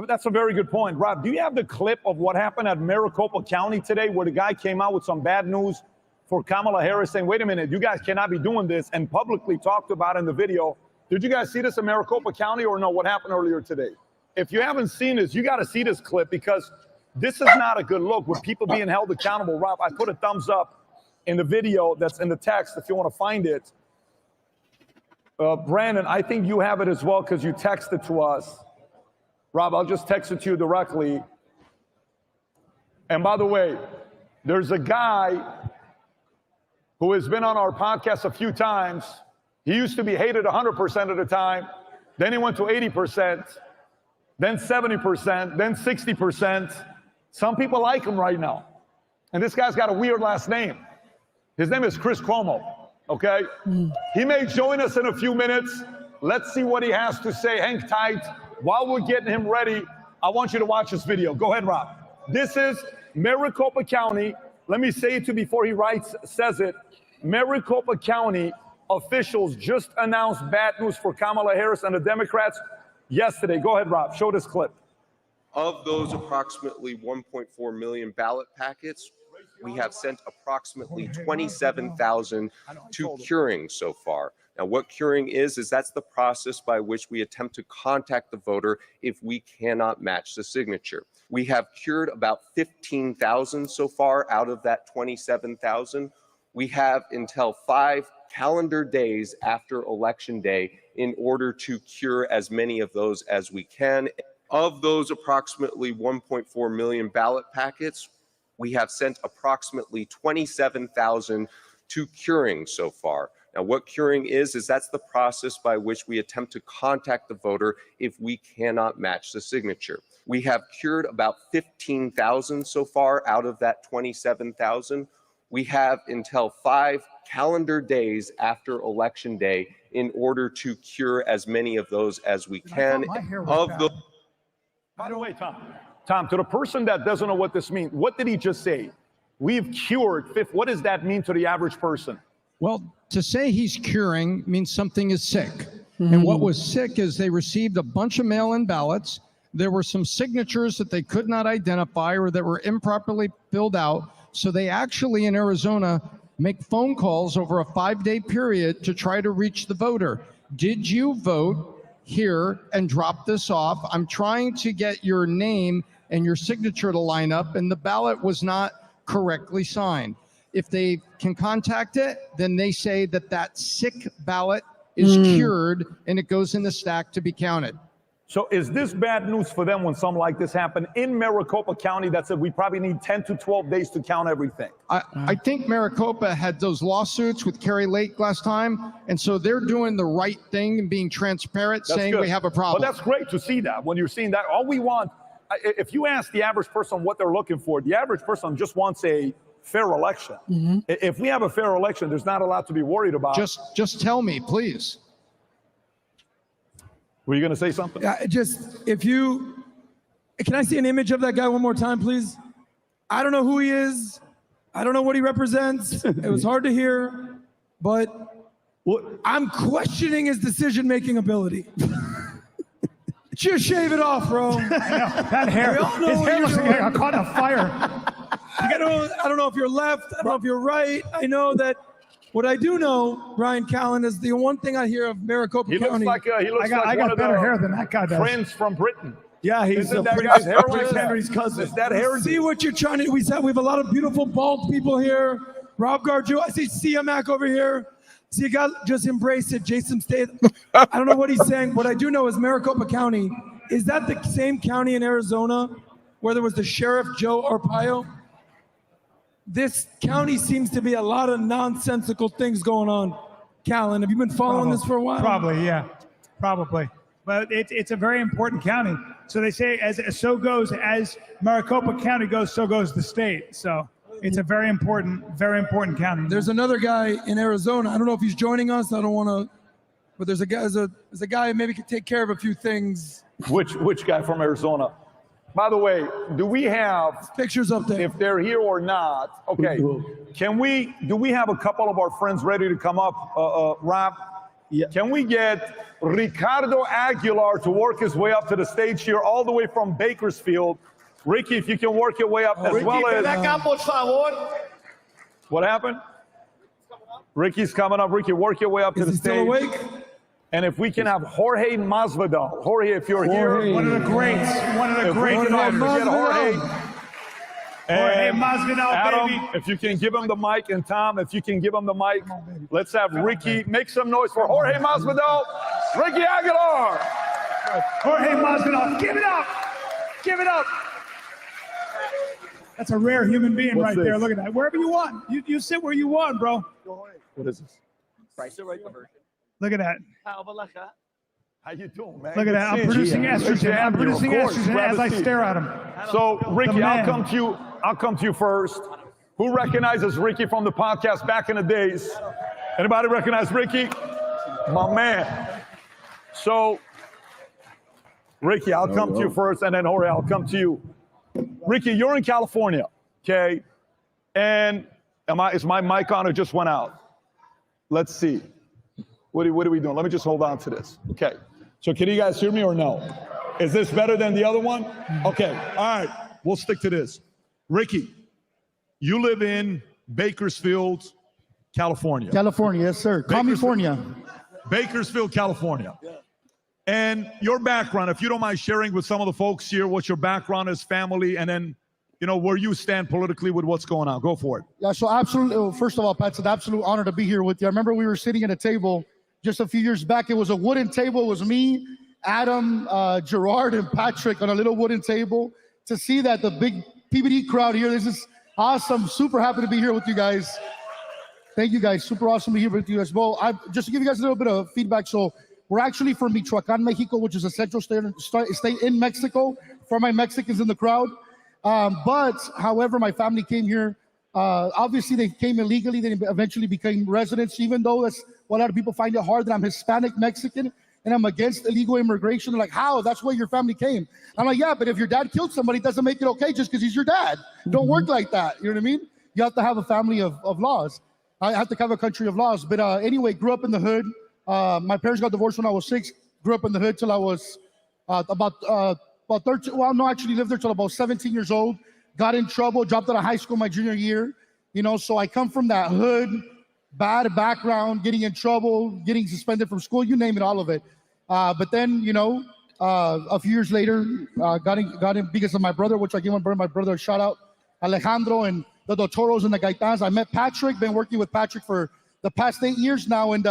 Speaker 6: That's a very good point. Rob, do you have the clip of what happened at Maricopa County today where the guy came out with some bad news for Kamala Harris saying, wait a minute, you guys cannot be doing this, and publicly talked about in the video? Did you guys see this in Maricopa County or no? What happened earlier today? If you haven't seen this, you got to see this clip because this is not a good look with people being held accountable. Rob, I put a thumbs up in the video that's in the text if you want to find it. Brandon, I think you have it as well because you texted to us. Rob, I'll just text it to you directly. And by the way, there's a guy who has been on our podcast a few times. He used to be hated 100% of the time. Then he went to 80%, then 70%, then 60%. Some people like him right now. And this guy's got a weird last name. His name is Chris Cuomo, okay? He may join us in a few minutes. Let's see what he has to say. Hang tight. While we're getting him ready, I want you to watch this video. Go ahead, Rob. This is Maricopa County. Let me say it to you before he says it. Maricopa County officials just announced bad news for Kamala Harris and the Democrats yesterday. Go ahead, Rob. Show this clip.
Speaker 19: Of those approximately 1.4 million ballot packets, we have sent approximately 27,000 to curing so far. Now, what curing is that's the process by which we attempt to contact the voter if we cannot match the signature. We have cured about 15,000 so far out of that 27,000. We have until 5 calendar days after Election Day in order to cure as many of those as we can. Of those approximately 1.4 million ballot packets, we have sent approximately 27,000 to curing so far. Now, what curing is that's the process by which we attempt to contact the voter if we cannot match the signature. We have cured about 15,000 so far out of that 27,000. We have until 5 calendar days after Election Day in order to cure as many of those as we can.
Speaker 6: By the way, Tom, to the person that doesn't know what this means, what did he just say? We've cured. What does that mean to the average person?
Speaker 7: Well, to say he's curing means something is sick. And what was sick is they received a bunch of mail-in ballots. There were some signatures that they could not identify or that were improperly filled out. So they actually, in Arizona, make phone calls over a 5-day period to try to reach the voter. Did you vote here and drop this off? I'm trying to get your name and your signature to line up, and the ballot was not correctly signed. If they can contact it, then they say that sick ballot is cured and it goes in the stack to be counted.
Speaker 6: So is this bad news for them when something like this happened in Maricopa County that said we probably need 10 to 12 days to count everything?
Speaker 7: I think Maricopa had those lawsuits with Kerry Lake last time, and so they're doing the right thing and being transparent,
Speaker 6: That's
Speaker 7: saying
Speaker 6: good.
Speaker 7: we have a problem.
Speaker 6: Well, that's great to see that. When you're seeing that, all we want, if you ask the average person what they're looking for, the average person just wants a fair election. If we have a fair election, there's not a lot to be worried about.
Speaker 7: Just tell me, please.
Speaker 6: Were you going to say something?
Speaker 11: Yeah, can I see an image of that guy one more time, please? I don't know who he is. I don't know what he represents. It was hard to hear, but I'm questioning his decision-making ability. Just shave it off, bro.
Speaker 10: That hair, his hair was caught on fire.
Speaker 11: I don't know if you're left. I don't know if you're right. I know that. What I do know, Ryan Callen, is the one thing I hear of Maricopa County.
Speaker 6: Looks like
Speaker 10: I got better hair than that guy does.
Speaker 6: Prince from Britain.
Speaker 11: Yeah, he's
Speaker 6: Isn't that guy's hair like that?
Speaker 11: Henry's cousin.
Speaker 6: Is that hair?
Speaker 11: See what you're trying to. We have a lot of beautiful bald people here. Rob Gargiu. I see Siamak over here. See a guy just embrace it. Jason Statham. I don't know what he's saying. What I do know is Maricopa County. Is that the same county in Arizona where there was the Sheriff Joe Arpaio? This county seems to be a lot of nonsensical things going on. Callen, have you been following this for a while?
Speaker 10: Probably, yeah. Probably. But it's a very important county. So they say as Maricopa County goes, so goes the state. So it's a very important county.
Speaker 11: There's another guy in Arizona. I don't know if he's joining us. I don't want to, but there's a guy who maybe could take care of a few things.
Speaker 6: Which guy from Arizona? By the way, do we have
Speaker 11: pictures up there?
Speaker 6: If they're here or not? Okay. Do we have a couple of our friends ready to come up, Rob? Yeah. Can we get Ricardo Aguilar to work his way up to the stage here, all the way from Bakersfield? Ricky, if you can work your way up as well as. What happened? Ricky's coming up. Ricky, work your way up to the stage.
Speaker 11: Still awake?
Speaker 6: And if we can have Jorge Masvidal. Jorge, if you're here.
Speaker 10: One of the greats. One of the great fighters.
Speaker 6: Get Jorge.
Speaker 10: Jorge Masvidal,
Speaker 6: Adam,
Speaker 10: baby.
Speaker 6: if you can give him the mic, and Tom, if you can give him the mic, let's have Ricky make some noise for Jorge Masvidal. Ricky Aguilar.
Speaker 10: Jorge Masvidal, give it up. Give it up. That's a rare human being right there. Look at that. Wherever you want. You sit where you want, bro.
Speaker 6: What is this?
Speaker 10: Look at that.
Speaker 6: How you doing, man?
Speaker 10: Look at that. I'm producing estrogen. I'm producing estrogen as I stare at him.
Speaker 6: So, Ricky, I'll come to you first. Who recognizes Ricky from the podcast back in the days? Anybody recognize Ricky? My man. So, Ricky, I'll come to you first, and then Jorge, I'll come to you. Ricky, you're in California, okay? And is my mic on or just went out? Let's see. What are we doing? Let me just hold on to this. Okay. So can you guys hear me or no? Is this better than the other one? Okay. All right. We'll stick to this. Ricky, you live in Bakersfield, California.
Speaker 20: California, yes, sir. California.
Speaker 6: Bakersfield, California. And your background, if you don't mind sharing with some of the folks here what your background is, family, and then, where you stand politically with what's going on. Go for it.
Speaker 20: Yeah, so absolutely. First of all, Pat, it's an absolute honor to be here with you. I remember we were sitting at a table just a few years back. It was a wooden table. It was me, Adam, Gerard, and Patrick on a little wooden table. To see that, the big PBD crowd here, this is awesome. Super happy to be here with you guys. Thank you, guys. Super awesome to be here with you as well. Just to give you guys a little bit of feedback. So we're actually from Michoacán, Mexico, which is a central state in Mexico, for my Mexicans in the crowd. But however, my family came here. Obviously, they came illegally. They eventually became residents, even though that's what a lot of people find it hard that I'm Hispanic Mexican and I'm against illegal immigration. They're like, how? That's where your family came. I'm like, yeah, but if your dad killed somebody, it doesn't make it okay just because he's your dad. Don't work like that. You know what I mean? You have to have a family of laws. I have to have a country of laws. But anyway, grew up in the hood. My parents got divorced when I was 6. Grew up in the hood till I was about 13. Well, no, actually lived there till about 17 years old. Got in trouble, dropped out of high school my junior year. So I come from that hood, bad background, getting in trouble, getting suspended from school, you name it, all of it. But then, a few years later, got in because of my brother, which I give my brother a shout out, Alejandro, and the Dotoros and the Gaitans. I met Patrick, been working with Patrick for the past 8 years now, and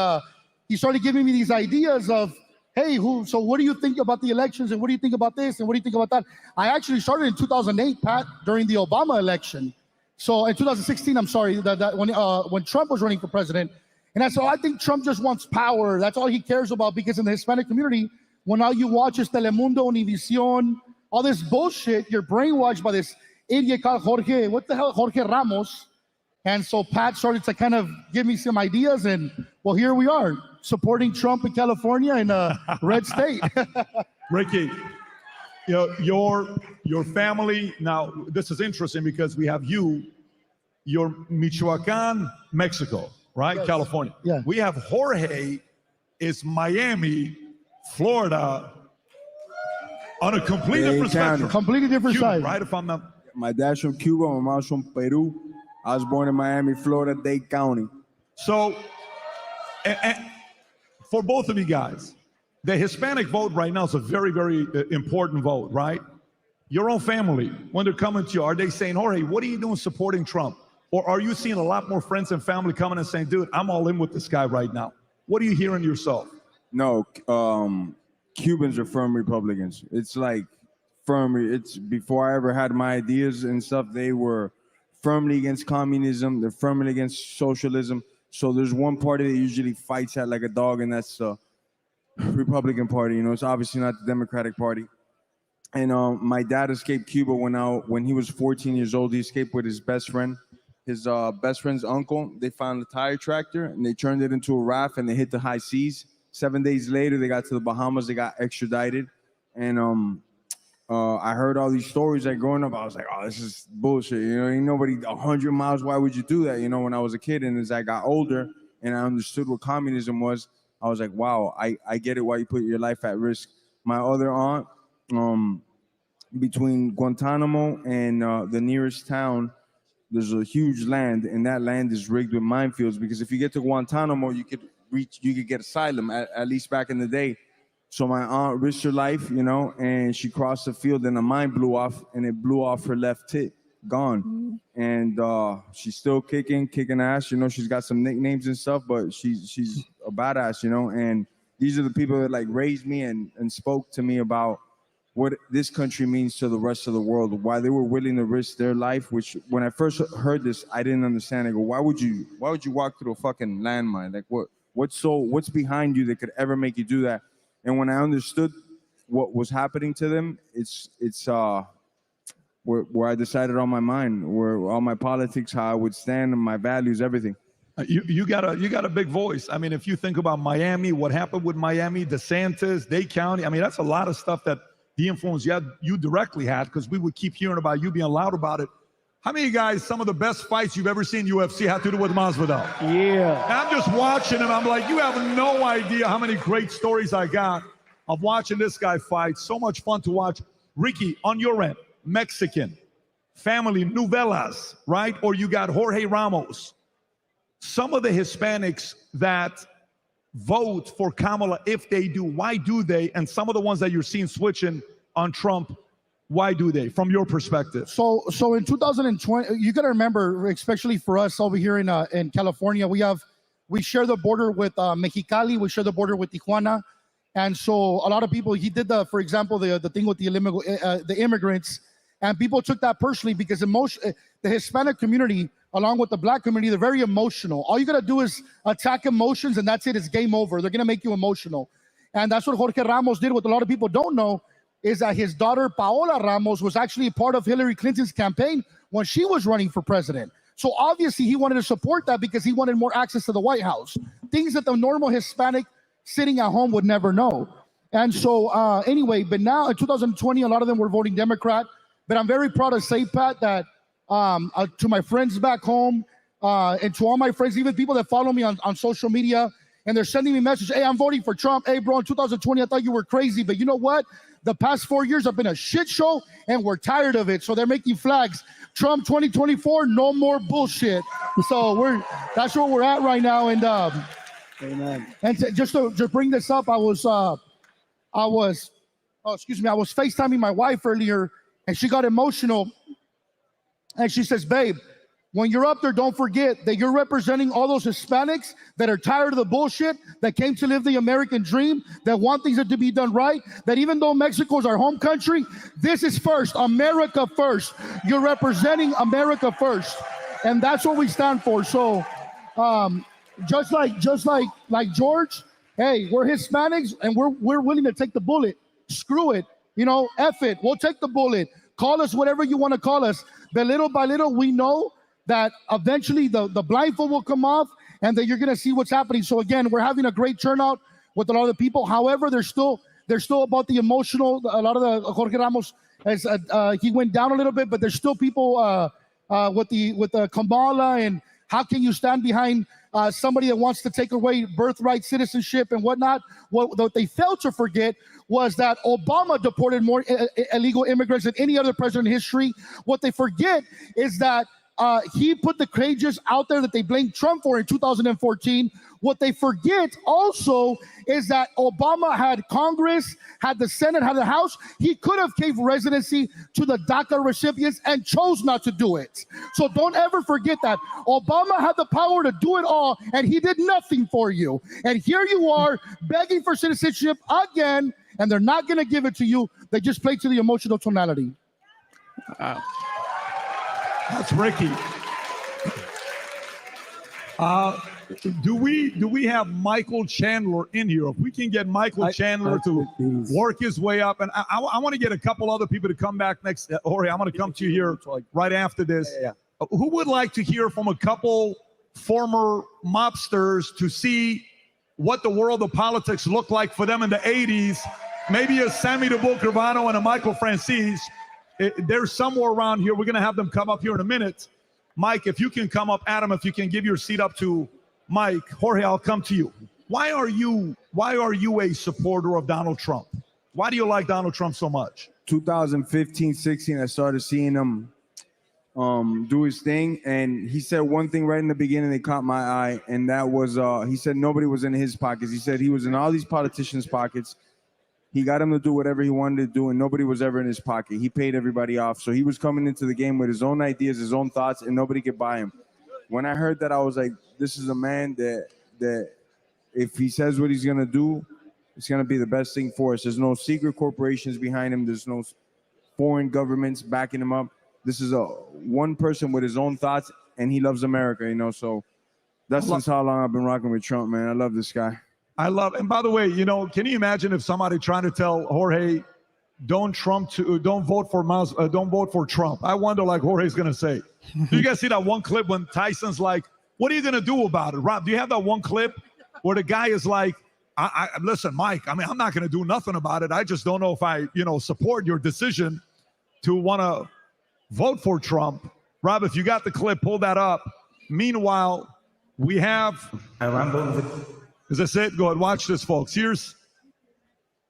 Speaker 20: he started giving me these ideas of, hey, so what do you think about the elections, and what do you think about this, and what do you think about that? I actually started in 2008, Pat, during the Obama election. So in 2016, I'm sorry, when Trump was running for president. And that's all. I think Trump just wants power. That's all he cares about, because in the Hispanic community, when all you watch is Telemundo, Univision, all this bullshit, you're brainwashed by this idiot called Jorge Ramos. And so Pat started to kind of give me some ideas, and well, here we are, supporting Trump in California in a red state.
Speaker 6: Ricky, your family, now this is interesting because we have you're Michoacan, Mexico, right? Yes. California.
Speaker 20: Yeah.
Speaker 6: We have Jorge is Miami, Florida, on a completely different spectrum.
Speaker 20: Completely different
Speaker 6: Cuba,
Speaker 20: side.
Speaker 6: right? If I'm not.
Speaker 21: My dad's from Cuba, my mom's from Peru. I was born in Miami, Florida, Dade County.
Speaker 6: So, and for both of you guys, the Hispanic vote right now is a very, very important vote, right? Your own family, when they're coming to you, are they saying, Jorge, what are you doing supporting Trump? Or are you seeing a lot more friends and family coming and saying, dude, I'm all in with this guy right now? What are you hearing yourself?
Speaker 21: No, Cubans are firm Republicans. It's like firmly, it's before I ever had my ideas and stuff, they were firmly against communism. They're firmly against socialism. So there's one party that usually fights at like a dog, and that's the Republican Party. You know, it's obviously not the Democratic Party. And my dad escaped Cuba when he was 14 years old. He escaped with his best friend. His best friend's uncle, they found a tire tractor and they turned it into a raft and they hit the high seas. 7 days later, they got to the Bahamas, they got extradited. And I heard all these stories like growing up. I was like, oh, this is bullshit. You know, ain't nobody 100 miles. Why would you do that? You know, when I was a kid, and as I got older and I understood what communism was, I was like, wow, I get it why you put your life at risk. My other aunt, between Guantanamo and the nearest town, there's a huge land, and that land is rigged with minefields, because if you get to Guantanamo, you could get asylum, at least back in the day. So my aunt risked her life, you know, and she crossed the field and a mine blew off, and it blew off her left tit, gone. And she's still kicking ass, you know, she's got some nicknames and stuff, but she's a badass, you know. And these are the people that like raised me and spoke to me about what this country means to the rest of the world, why they were willing to risk their life, which when I first heard this, I didn't understand. I go, why would you walk through a fucking landmine? Like what's behind you that could ever make you do that? And when I understood what was happening to them, it's where I decided on my mind, where all my politics, how I would stand, and my values, everything.
Speaker 6: You got a big voice. I mean, if you think about Miami, what happened with Miami, DeSantis, Dade County, I mean, that's a lot of stuff that the influence you directly had, because we would keep hearing about you being loud about it. How many guys, some of the best fights you've ever seen UFC had to do with Masvidal?
Speaker 11: Yeah.
Speaker 6: And I'm just watching him. I'm like, you have no idea how many great stories I got of watching this guy fight. So much fun to watch. Ricky, on your end, Mexican, family, novelas, right? Or you got Jorge Ramos. Some of the Hispanics that vote for Kamala, if they do, why do they? And some of the ones that you're seeing switching on Trump, why do they, from your perspective?
Speaker 20: So in 2020, you got to remember, especially for us over here in California, we share the border with Mexicali, we share the border with Tijuana, and so a lot of people, he did for example, the thing with the immigrants, and people took that personally because the Hispanic community, along with the black community, they're very emotional. All you got to do is attack emotions, and that's it. It's game over. They're going to make you emotional. And that's what Jorge Ramos did. What a lot of people don't know is that his daughter, Paola Ramos, was actually part of Hillary Clinton's campaign when she was running for president. So obviously he wanted to support that because he wanted more access to the White House, things that the normal Hispanic sitting at home would never know. And so anyway, but now in 2020, a lot of them were voting Democrat. But I'm very proud to say, Pat, that to my friends back home and to all my friends, even people that follow me on social media, and they're sending me messages, hey, I'm voting for Trump. Hey, bro, in 2020, I thought you were crazy. But you know what? The past 4 years have been a shit show, and we're tired of it. So they're making flags. Trump 2024, no more bullshit. So that's where we're at right now. And
Speaker 17: amen.
Speaker 20: And just to bring this up, I was FaceTiming my wife earlier, and she got emotional. And she says, babe, when you're up there, don't forget that you're representing all those Hispanics that are tired of the bullshit, that came to live the American dream, that want things to be done right, that even though Mexico is our home country, this is first, America first. You're representing America first. And that's what we stand for. So just like George, hey, we're Hispanics and we're willing to take the bullet. Screw it. You know, F it. We'll take the bullet. Call us whatever you want to call us. But little by little, we know that eventually the blindfold will come off and that you're going to see what's happening. So again, we're having a great turnout with a lot of the people. However, there's still about the emotional. A lot of the Jorge Ramos, he went down a little bit, but there's still people with the Kamala and how can you stand behind somebody that wants to take away birthright citizenship and whatnot? What they failed to forget was that Obama deported more illegal immigrants than any other president in history. What they forget is that he put the cages out there that they blamed Trump for in 2014. What they forget also is that Obama had Congress, had the Senate, had the House. He could have gave residency to the DACA recipients and chose not to do it. So don't ever forget that. Obama had the power to do it all, and he did nothing for you. And here you are begging for citizenship again, and they're not going to give it to you. They just play to the emotional tonality.
Speaker 6: That's Ricky. Do we have Michael Chandler in here? If we can get Michael Chandler to work his way up, and I want to get a couple other people to come back next. Jorge, I'm going to come to you here right after this. Who would like to hear from a couple former mobsters to see what the world of politics looked like for them in the 80s? Maybe a Sammy DeBull Carvano and a Michael Francis. They're somewhere around here. We're going to have them come up here in a minute. Mike, if you can come up. Adam, if you can give your seat up to Mike. Jorge, I'll come to you. Why are you a supporter of Donald Trump? Why do you like Donald Trump so much?
Speaker 21: 2015, 16, I started seeing him do his thing, and he said one thing right in the beginning that caught my eye, and that was he said nobody was in his pockets. He said he was in all these politicians' pockets. He got him to do whatever he wanted to do, and nobody was ever in his pocket. He paid everybody off. So he was coming into the game with his own ideas, his own thoughts, and nobody could buy him. When I heard that, I was like, this is a man that if he says what he's going to do, it's going to be the best thing for us. There's no secret corporations behind him. There's no foreign governments backing him up. This is one person with his own thoughts, and he loves America, you know. So that's since how long I've been rocking with Trump, man. I love this guy.
Speaker 6: And by the way, you know, can you imagine if somebody trying to tell Jorge, don't vote for Trump? I wonder, like Jorge's gonna say. Do you guys see that one clip when Tyson's like, "What are you gonna do about it?" Rob, do you have that one clip where the guy is like, "Listen, Mike. I mean, I'm not gonna do nothing about it. I just don't know if I, support your decision to want to vote for Trump." Rob, if you got the clip, pull that up. Meanwhile, we have. Is this it? Go ahead, watch this, folks. Here's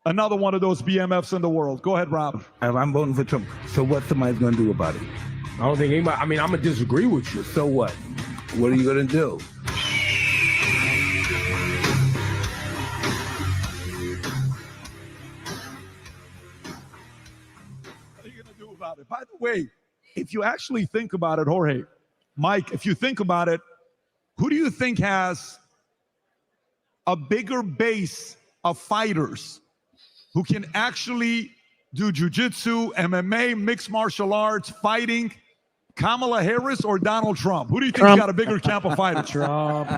Speaker 6: another one of those BMFs in the world. Go ahead, Rob.
Speaker 3: I'm voting for Trump. So what somebody's going to do about it? I don't think anybody, I'm going to disagree with you. So what? What are you going to do?
Speaker 6: What are you going to do about it? By the way, if you actually think about it, Jorge, Mike, if you think about it, who do you think has a bigger base of fighters who can actually do jiu-jitsu, MMA, mixed martial arts, fighting? Kamala Harris or Donald Trump? Who do you think's got a bigger camp of fighters?
Speaker 10: Trump.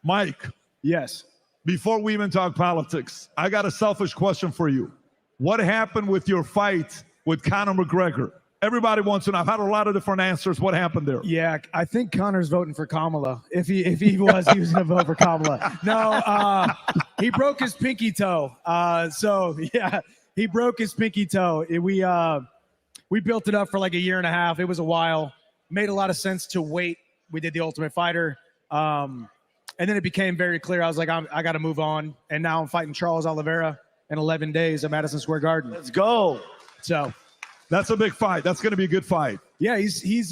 Speaker 6: Mike.
Speaker 10: Yes.
Speaker 6: Before we even talk politics, I got a selfish question for you. What happened with your fight with Conor McGregor? Everybody wants to know. I've had a lot of different answers. What happened there?
Speaker 22: Yeah, I think Conor's voting for Kamala. If he was going to vote for Kamala. No, he broke his pinky toe. So yeah, he broke his pinky toe. We built it up for like a year and a half. It was a while. Made a lot of sense to wait. We did the Ultimate Fighter, and then it became very clear. I was like, I got to move on. And now I'm fighting Charles Oliveira in 11 days at Madison Square Garden.
Speaker 6: Let's go.
Speaker 22: So.
Speaker 6: That's a big fight. That's going to be a good fight.
Speaker 22: Yeah, he's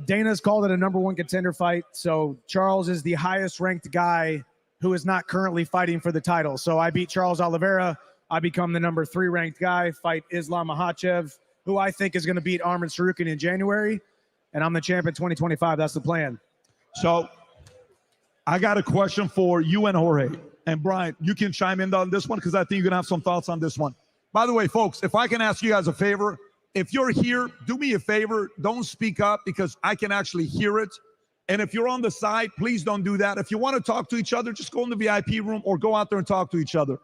Speaker 22: Dana's called it a #1 contender fight. So Charles is the highest ranked guy who is not currently fighting for the title. So I beat Charles Oliveira. I become the #3 ranked guy, fight Islam Makhachev, who I think is going to beat Arman Tsarukyan in January. and I'm the champ in 2025. That's the plan.
Speaker 6: So I got a question for you and Jorge. And Brian, you can chime in on this one because I think you're going to have some thoughts on this one. By the way, folks, if I can ask you guys a favor, if you're here, do me a favor. Don't speak up because I can actually hear it. And if you're on the side, please don't do that. If you want to talk to each other, just go in the VIP room or go out there and talk to each other.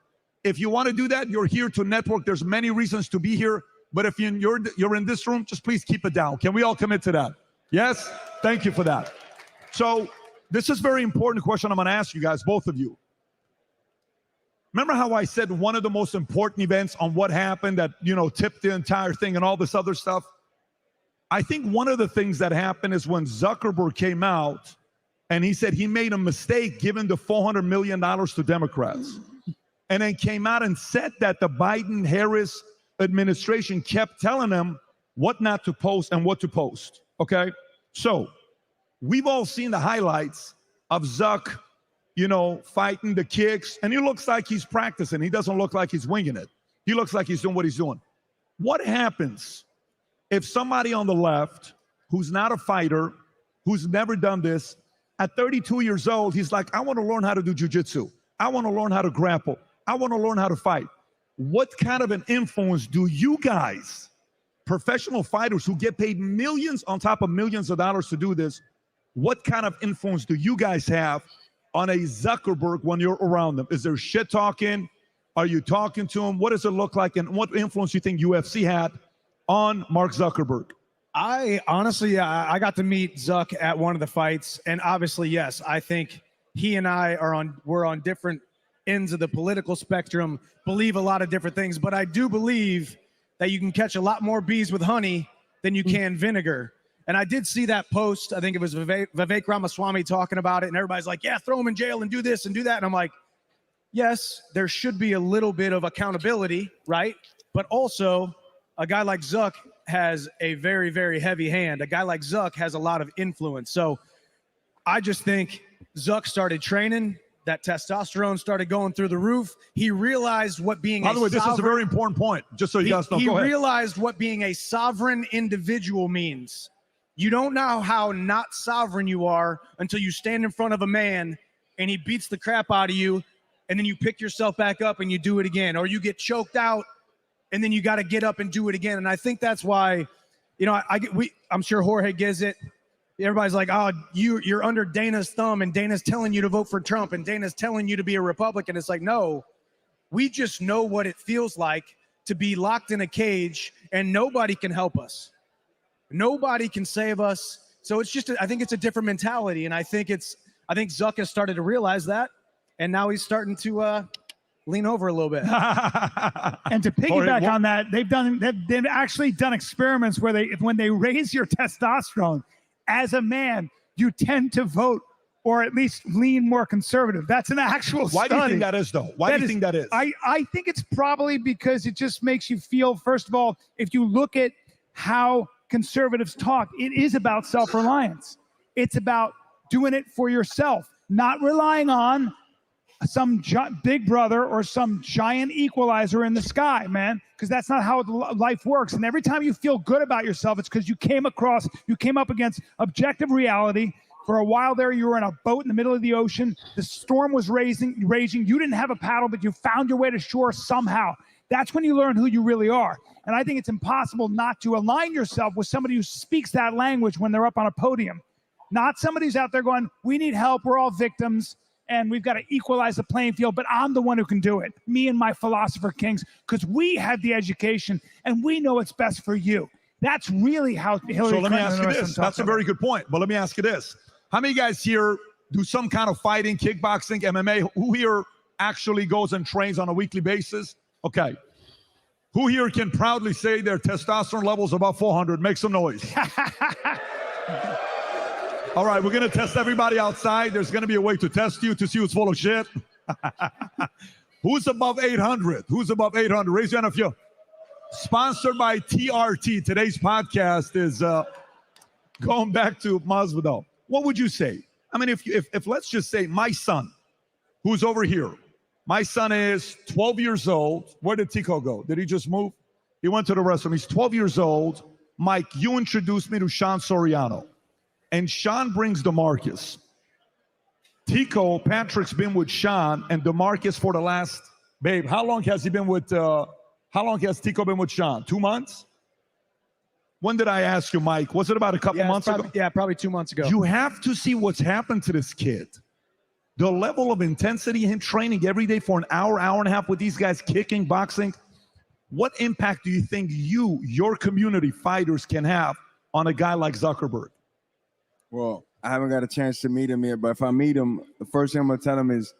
Speaker 6: If you want to do that, you're here to network. There's many reasons to be here. But if you're in this room, just please keep it down. Can we all commit to that? Yes? Thank you for that. So this is a very important question I'm going to ask you guys, both of you. Remember how I said one of the most important events on what happened that, tipped the entire thing and all this other stuff? I think one of the things that happened is when Zuckerberg came out and he said he made a mistake giving the $400 million to Democrats. And then came out and said that the Biden-Harris administration kept telling them what not to post and what to post, okay? So we've all seen the highlights of Zuck, fighting the kicks, and he looks like he's practicing. He doesn't look like he's winging it. He looks like he's doing what he's doing. What happens if somebody on the left who's not a fighter, who's never done this, at 32 years old, he's like, I want to learn how to do jiu-jitsu. I want to learn how to grapple. I want to learn how to fight. What kind of an influence do you guys, professional fighters who get paid millions on top of millions of dollars to do this, what kind of influence do you guys have on a Zuckerberg when you're around them? Is there shit talking? Are you talking to him? What does it look like? And what influence do you think UFC had on Mark Zuckerberg?
Speaker 22: I honestly, I got to meet Zuck at one of the fights, and obviously, yes, I think he and I we're on different ends of the political spectrum, believe a lot of different things, but I do believe that you can catch a lot more bees with honey than you can vinegar. And I did see that post. I think it was Vivek Ramaswamy talking about it, and everybody's like, yeah, throw him in jail and do this and do that. And I'm like, yes, there should be a little bit of accountability, right? But also, a guy like Zuck has a very, very heavy hand. A guy like Zuck has a lot of influence. So I just think Zuck started training. That testosterone started going through the roof. He realized what being
Speaker 6: By the way, this is a very important point, just so you guys know.
Speaker 22: He
Speaker 6: Go ahead.
Speaker 22: realized what being a sovereign individual means. You don't know how not sovereign you are until you stand in front of a man and he beats the crap out of you, and then you pick yourself back up and you do it again, or you get choked out and then you got to get up and do it again. And I think that's why, I'm sure Jorge gets it. Everybody's like, oh, you're under Dana's thumb, and Dana's telling you to vote for Trump, and Dana's telling you to be a Republican. It's like, no, we just know what it feels like to be locked in a cage, and nobody can help us. Nobody can save us. So it's just, I think it's a different mentality, and I think Zuck has started to realize that, and now he's starting to lean over a little bit.
Speaker 10: And to piggyback on that, they've actually done experiments where when they raise your testosterone, as a man, you tend to vote or at least lean more conservative. That's an actual study.
Speaker 6: Why do you think that is, though? Why do you think that is?
Speaker 10: I think it's probably because it just makes you feel, first of all, if you look at how conservatives talk, it is about self-reliance. It's about doing it for yourself, not relying on some big brother or some giant equalizer in the sky, man, because that's not how life works. And every time you feel good about yourself, it's because you came up against objective reality. For a while there, you were in a boat in the middle of the ocean. The storm was raging. You didn't have a paddle, but you found your way to shore somehow. That's when you learn who you really are. And I think it's impossible not to align yourself with somebody who speaks that language when they're up on a podium. Not somebody who's out there going, we need help, we're all victims, and we've got to equalize the playing field, but I'm the one who can do it, me and my philosopher kings, because we had the education and we know what's best for you. That's really how Hillary
Speaker 6: So let me
Speaker 10: Clinton
Speaker 6: ask you
Speaker 10: and the rest
Speaker 6: this.
Speaker 10: of them
Speaker 6: That's a
Speaker 10: talk
Speaker 6: very good point. But let me ask you this. How many guys here do some kind of fighting, kickboxing, MMA? Who here actually goes and trains on a weekly basis? Okay. Who here can proudly say their testosterone level is above 400? Make some noise. All right, we're going to test everybody outside. There's going to be a way to test you to see who's full of shit. Who's above 800? Who's above 800? Raise your hand if you're sponsored by TRT. Today's podcast is going back to Masvidal. What would you say? I mean, if let's just say my son, who's over here, my son is 12 years old. Where did Tico go? Did he just move? He went to the restroom. He's 12 years old. Mike, you introduced me to Sean Soriano, and Sean brings DeMarcus. Tico, Patrick's been with Sean and DeMarcus for the last, babe, how long has he been with, how long has Tico been with Sean? 2 months? When did I ask you, Mike? Was it about a couple months ago?
Speaker 22: Yeah, probably 2 months ago.
Speaker 6: You have to see what's happened to this kid. The level of intensity, him training every day for an hour, hour and a half with these guys, kicking, boxing. What impact do you think your community fighters can have on a guy like Zuckerberg?
Speaker 21: Well, I haven't got a chance to meet him yet, but if I meet him, the first thing I'm going to tell him is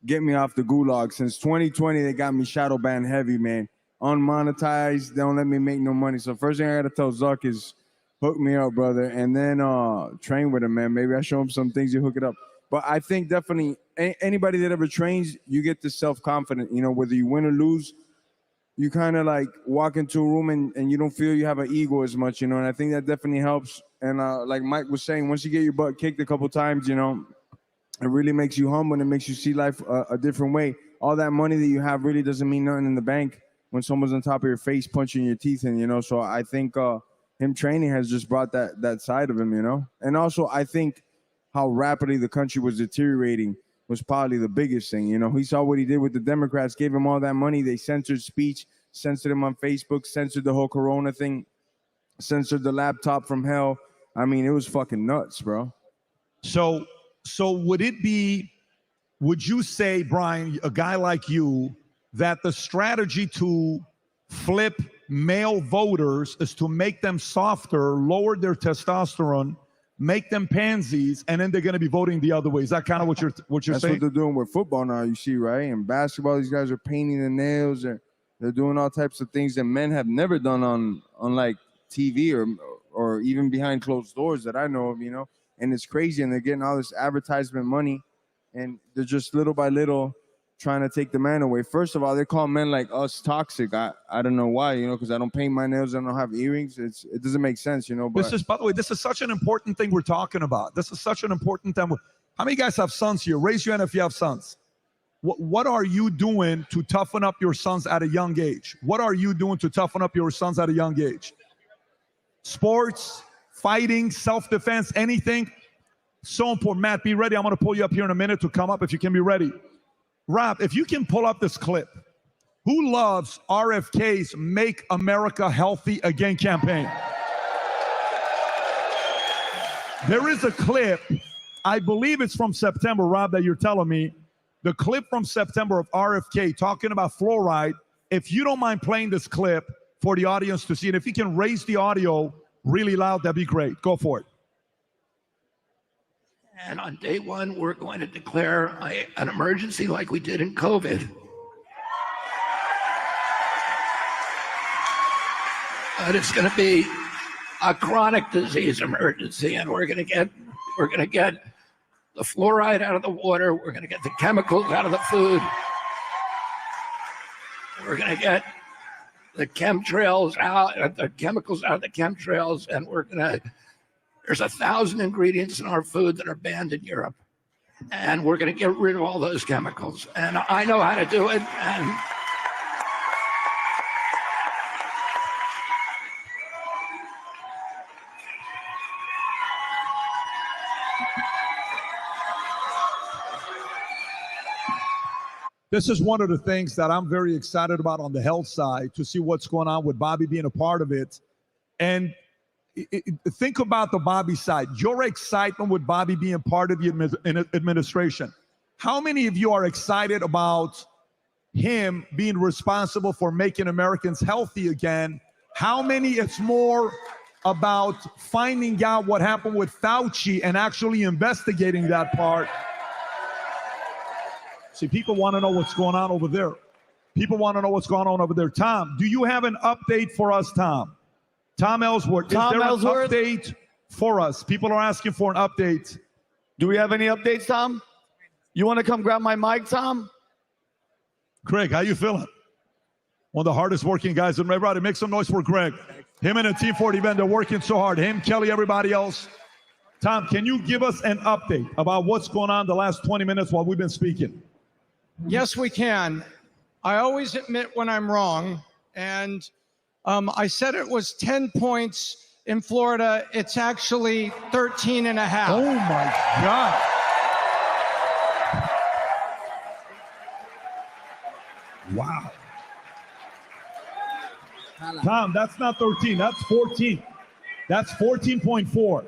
Speaker 21: get me off the gulag. Since 2020, they got me shadow banned heavy, man. Unmonetized, they don't let me make no money. So first thing I got to tell Zuck is hook me up, brother, and then train with him, man. Maybe I show him some things, you hook it up. But I think definitely anybody that ever trains, you get the self-confident, you know, whether you win or lose, you kind of like walk into a room and you don't feel you have an ego as much, you know, and I think that definitely helps. And like Mike was saying, once you get your butt kicked a couple times, you know, it really makes you humble and it makes you see life a different way. All that money that you have really doesn't mean nothing in the bank when someone's on top of your face punching your teeth in, you know. So I think him training has just brought that side of him, you know. And also I think how rapidly the country was deteriorating was probably the biggest thing. You know, he saw what he did with the Democrats, gave him all that money. They censored speech, censored him on Facebook, censored the whole Corona thing, censored the laptop from hell. I mean, it was fucking nuts, bro.
Speaker 6: So would you say, Brian, a guy like you, that the strategy to flip male voters is to make them softer, lower their testosterone, make them pansies, and then they're going to be voting the other way? Is that kind of what you're
Speaker 21: That's
Speaker 6: saying?
Speaker 21: what they're doing with football now, you see, right? And basketball, these guys are painting the nails, and they're doing all types of things that men have never done on like TV or even behind closed doors that I know of, you know. And it's crazy, and they're getting all this advertisement money, and they're just little by little trying to take the man away. First of all, they call men like us toxic. I don't know why, you know, because I don't paint my nails, I don't have earrings. It doesn't make sense, you know. But
Speaker 6: By the way, this is such an important thing we're talking about. This is such an important thing. How many guys have sons here? Raise your hand if you have sons. What are you doing to toughen up your sons at a young age? What are you doing to toughen up your sons at a young age? Sports, fighting, self-defense, anything. So important. Matt, be ready. I'm going to pull you up here in a minute to come up if you can be ready. Rob, if you can pull up this clip. Who loves RFK's Make America Healthy Again campaign? There is a clip, I believe it's from September, Rob, that you're telling me. The clip from September of RFK talking about fluoride. If you don't mind playing this clip for the audience to see it, if you can raise the audio really loud, that'd be great. Go for it.
Speaker 4: And on day one, we're going to declare an emergency like we did in COVID. But it's going to be a chronic disease emergency, and we're going to get the fluoride out of the water. We're going to get the chemicals out of the food. We're going to get the chemtrails out, the chemicals out of the chemtrails, and there's 1,000 ingredients in our food that are banned in Europe. And we're going to get rid of all those chemicals. And I know how to do it. And
Speaker 6: this is one of the things that I'm very excited about on the health side, to see what's going on with Bobby being a part of it. And think about the Bobby side. Your excitement with Bobby being part of the administration. How many of you are excited about him being responsible for making Americans healthy again? How many it's more about finding out what happened with Fauci and actually investigating that part? See, people want to know what's going on over there. People want to know what's going on over there. Tom, do you have an update for us, Tom? Tom Ellsworth, is there an update for us? People are asking for an update.
Speaker 2: Do we have any updates, Tom? You want to come grab my mic, Tom?
Speaker 6: Greg, how you feeling? One of the hardest working guys in Everybody, make some noise for Greg. Him and the Team 40 event, they're working so hard. Him, Kelly, everybody else. Tom, can you give us an update about what's going on the last 20 minutes while we've been speaking?
Speaker 7: Yes, we can. I always admit when I'm wrong, and I said it was 10 points in Florida. It's actually 13 and a half.
Speaker 6: Oh my God. Wow. Tom, that's not 13, that's 14. That's 14.4.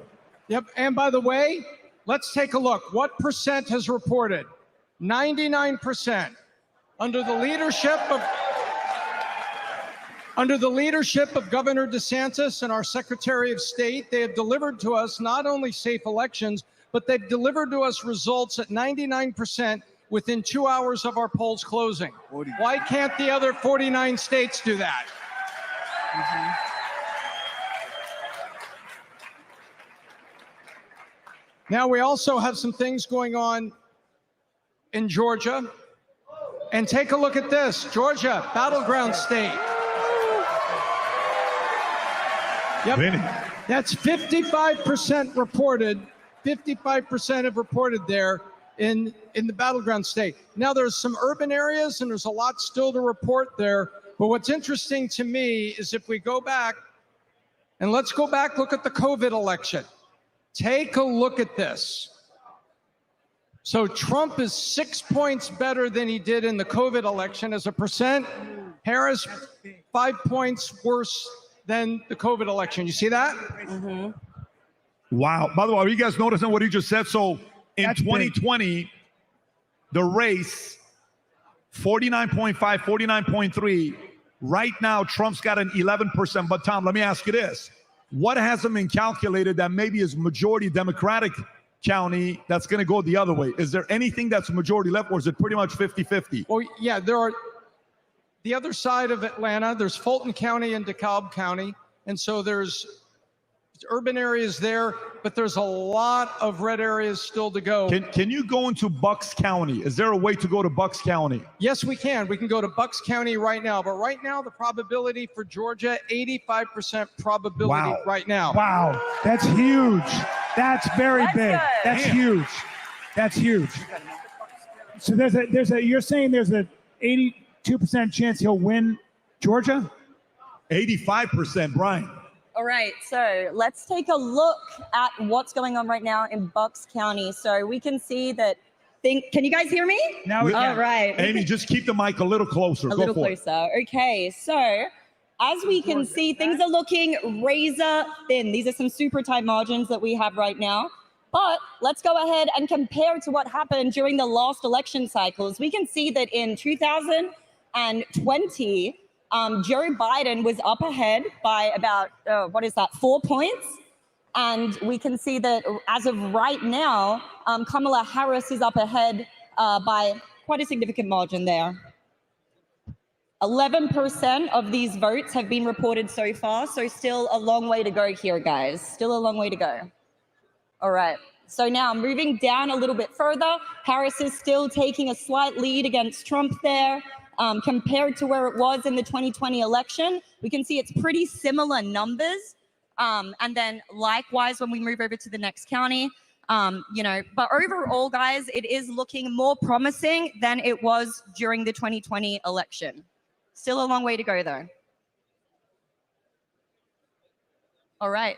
Speaker 7: Yep, and by the way, let's take a look. What percent has reported? 99%. Under the leadership of Governor DeSantis and our Secretary of State, they have delivered to us not only safe elections, but they've delivered to us results at 99% within 2 hours of our polls closing. Why can't the other 49 states do that? Now, we also have some things going on in Georgia. And take a look at this. Georgia, battleground state. Yep. That's 55% reported. 55% have reported there in the battleground state. Now, there's some urban areas and there's a lot still to report there. But what's interesting to me is if we go back, and let's go back, look at the COVID election. Take a look at this. So Trump is 6 points better than he did in the COVID election as a percent. Harris, 5 points worse than the COVID election. You see that?
Speaker 6: Wow. By the way, are you guys noticing what he just said? So in 2020, the race, 49.5, 49.3. Right now, Trump's got an 11%. But Tom, let me ask you this. What hasn't been calculated that maybe is majority Democratic county that's going to go the other way? Is there anything that's majority left, or is it pretty much 50-50?
Speaker 7: Well, yeah, there are the other side of Atlanta. There's Fulton County and DeKalb County. And so there's urban areas there, but there's a lot of red areas still to go.
Speaker 6: Can you go into Bucks County? Is there a way to go to Bucks County?
Speaker 7: Yes, we can. We can go to Bucks County right now. But right now, the probability for Georgia, 85% probability right now.
Speaker 10: Wow, that's huge. That's very big. That's huge. That's huge. So you're saying there's a 82% chance he'll win Georgia?
Speaker 6: 85%, Brian.
Speaker 8: All right, so let's take a look at what's going on right now in Bucks County. So we can see that. Can you guys hear me?
Speaker 10: Now we can.
Speaker 8: All right.
Speaker 6: Amy, just keep the mic a little closer.
Speaker 8: A little closer. Okay, so as we can see, things are looking razor thin. These are some super tight margins that we have right now. But let's go ahead and compare to what happened during the last election cycles. We can see that in 2020, Joe Biden was up ahead by about, 4 points. And we can see that as of right now, Kamala Harris is up ahead by quite a significant margin there. 11% of these votes have been reported so far, so still a long way to go here, guys. Still a long way to go. All right, so now moving down a little bit further, Harris is still taking a slight lead against Trump there. Compared to where it was in the 2020 election, we can see it's pretty similar numbers. And then likewise, when we move over to the next county, but overall, guys, it is looking more promising than it was during the 2020 election. Still a long way to go, though. All right.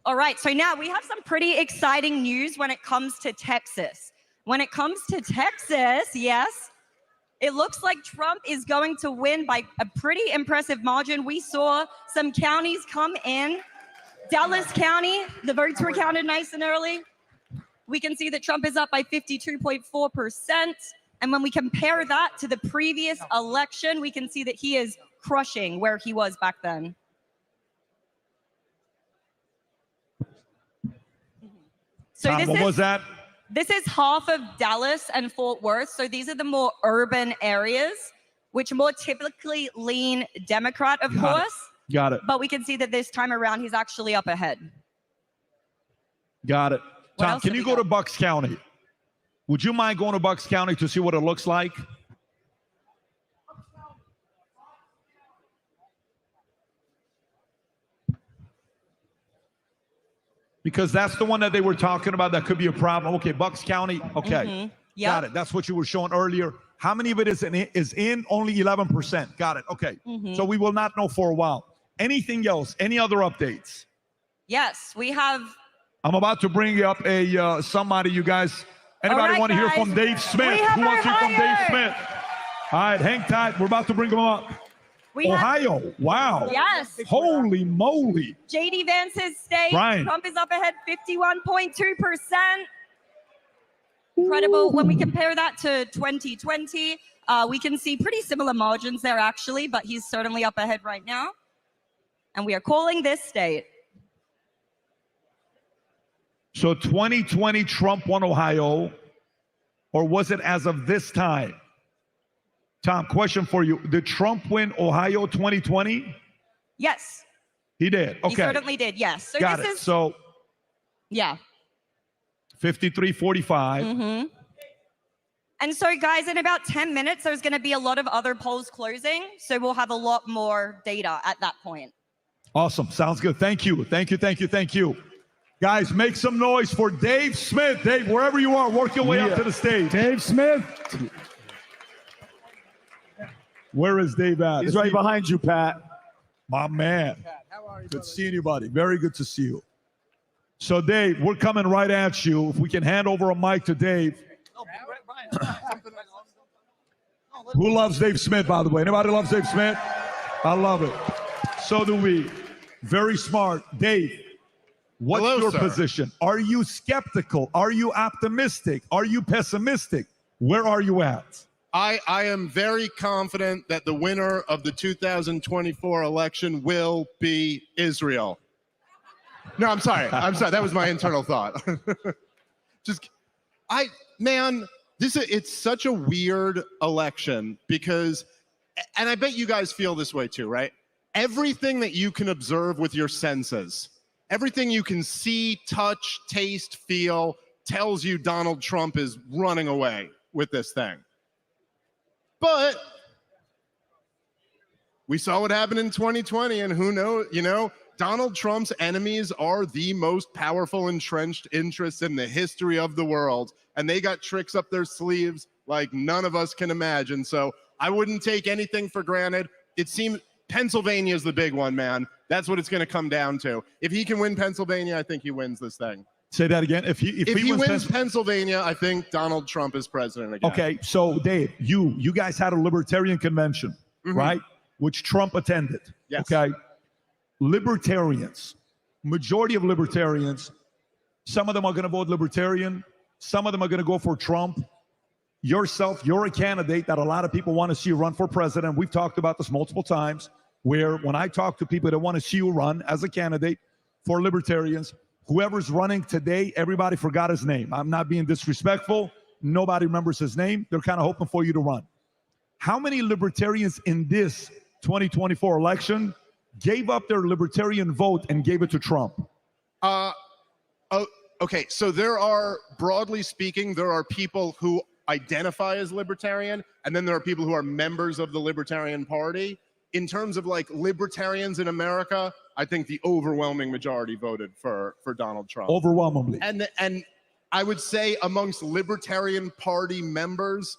Speaker 8: All right, so now we have some pretty exciting news when it comes to Texas. When it comes to Texas, yes, it looks like Trump is going to win by a pretty impressive margin. We saw some counties come in. Dallas County, the votes were counted nice and early. We can see that Trump is up by 52.4%. And when we compare that to the previous election, we can see that he is crushing where he was back then. So
Speaker 6: Tom, what was that?
Speaker 8: This is half of Dallas and Fort Worth. So these are the more urban areas, which more typically lean Democrat, of course.
Speaker 6: Got it.
Speaker 8: But we can see that this time around, he's actually up ahead.
Speaker 6: Got it. Tom, can you go to Bucks County? Would you mind going to Bucks County to see what it looks like? Because that's the one that they were talking about that could be a problem. Okay, Bucks County. Okay.
Speaker 8: Yep.
Speaker 6: Got it. That's what you were showing earlier. How many of it is in? Only 11%. Got it. Okay.
Speaker 8: Mhm.
Speaker 6: So we will not know for a while. Anything else? Any other updates?
Speaker 8: Yes, we have.
Speaker 6: I'm about to bring up a somebody. You guys, anybody
Speaker 8: All right,
Speaker 6: want to hear
Speaker 8: guys.
Speaker 6: from Dave Smith?
Speaker 8: We have
Speaker 6: Who wants to hear from Dave
Speaker 8: Ohio.
Speaker 6: Smith? All right, hang tight. We're about to bring him up.
Speaker 8: We have-
Speaker 6: Ohio. Wow.
Speaker 8: Yes.
Speaker 6: Holy moly.
Speaker 8: JD Vance's state.
Speaker 6: Brian.
Speaker 8: Trump is up ahead 51.2%. Incredible. When we compare that to 2020, we can see pretty similar margins there actually, but he's certainly up ahead right now. And we are calling this state.
Speaker 6: So 2020, Trump won Ohio, or was it as of this time? Tom, question for you. Did Trump win Ohio 2020?
Speaker 8: Yes.
Speaker 6: He did. Okay.
Speaker 8: He certainly did, yes. So
Speaker 6: Got
Speaker 8: this
Speaker 6: it.
Speaker 8: is,
Speaker 6: So
Speaker 8: yeah.
Speaker 6: 53-45.
Speaker 8: Mm-hmm. And so, guys, in about 10 minutes, there's going to be a lot of other polls closing. So we'll have a lot more data at that point.
Speaker 6: Awesome. Sounds good. Thank you. Thank you. Thank you. Thank you. Guys, make some noise for Dave Smith. Dave, wherever you are, work your way up to the stage.
Speaker 11: Dave Smith.
Speaker 6: Where is Dave at?
Speaker 2: He's right behind you, Pat.
Speaker 6: My man. Good seeing you, buddy. Very good to see you. So, Dave, we're coming right at you. If we can hand over a mic to Dave. Who loves Dave Smith, by the way? Anybody loves Dave Smith? I love it. So do we. Very smart. Dave, what's
Speaker 5: Hello,
Speaker 6: your
Speaker 5: sir.
Speaker 6: position? Are you skeptical? Are you optimistic? Are you pessimistic? Where are you at?
Speaker 5: I am very confident that the winner of the 2024 election will be Israel. No, I'm sorry. I'm sorry. That was my internal thought. It's such a weird election because, and I bet you guys feel this way too, right? Everything that you can observe with your senses, everything you can see, touch, taste, feel, tells you Donald Trump is running away with this thing. But we saw what happened in 2020, and who knows, Donald Trump's enemies are the most powerful entrenched interests in the history of the world, and they got tricks up their sleeves like none of us can imagine. So I wouldn't take anything for granted. It seems Pennsylvania is the big one, man. That's what it's going to come down to. If he can win Pennsylvania, I think he wins this thing.
Speaker 6: Say that again. If he
Speaker 5: wins Pennsylvania, I think Donald Trump is president again.
Speaker 6: Okay, so Dave, you guys had a libertarian convention, right? Which Trump attended.
Speaker 5: Yes.
Speaker 6: Okay. Libertarians, majority of libertarians, some of them are going to vote libertarian, some of them are going to go for Trump. Yourself, you're a candidate that a lot of people want to see you run for president. We've talked about this multiple times, where when I talk to people that want to see you run as a candidate for libertarians, whoever's running today, everybody forgot his name. I'm not being disrespectful. Nobody remembers his name. They're kind of hoping for you to run. How many libertarians in this 2024 election gave up their libertarian vote and gave it to Trump?
Speaker 5: Okay, so there are, broadly speaking, there are people who identify as libertarian, and then there are people who are members of the Libertarian Party. In terms of like libertarians in America, I think the overwhelming majority voted for Donald Trump.
Speaker 6: Overwhelmingly.
Speaker 5: And I would say amongst Libertarian Party members,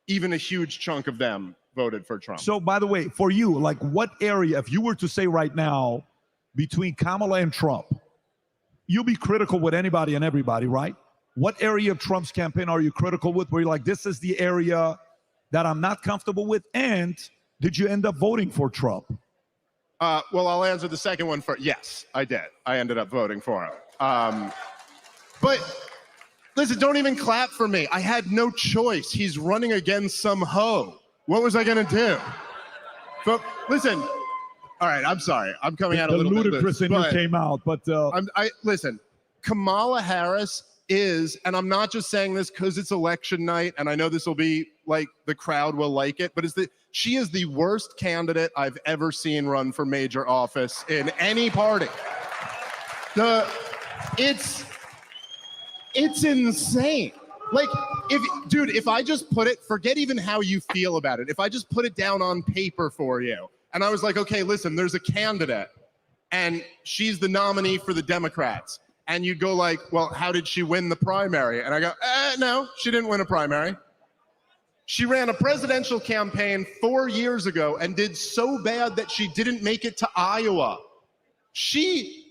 Speaker 5: even a huge chunk of them voted for Trump.
Speaker 6: So, by the way, for you, like what area, if you were to say right now between Kamala and Trump, you'll be critical with anybody and everybody, right? What area of Trump's campaign are you critical with, where you're like, this is the area that I'm not comfortable with? And did you end up voting for Trump?
Speaker 5: Well, I'll answer the second one first. Yes, I did. I ended up voting for him. But listen, don't even clap for me. I had no choice. He's running against some hoe. What was I going to do? But listen, all right, I'm sorry. I'm coming out a little bit.
Speaker 6: The ludicrous in you came out, but
Speaker 5: listen, Kamala Harris is, and I'm not just saying this because it's election night, and I know this will be like the crowd will like it, but she is the worst candidate I've ever seen run for major office in any party. It's insane. Like, if I just put it, forget even how you feel about it. If I just put it down on paper for you, and I was like, okay, listen, there's a candidate, and she's the nominee for the Democrats. And you'd go like, well, how did she win the primary? And I go, no, she didn't win a primary. She ran a presidential campaign 4 years ago and did so bad that she didn't make it to Iowa. She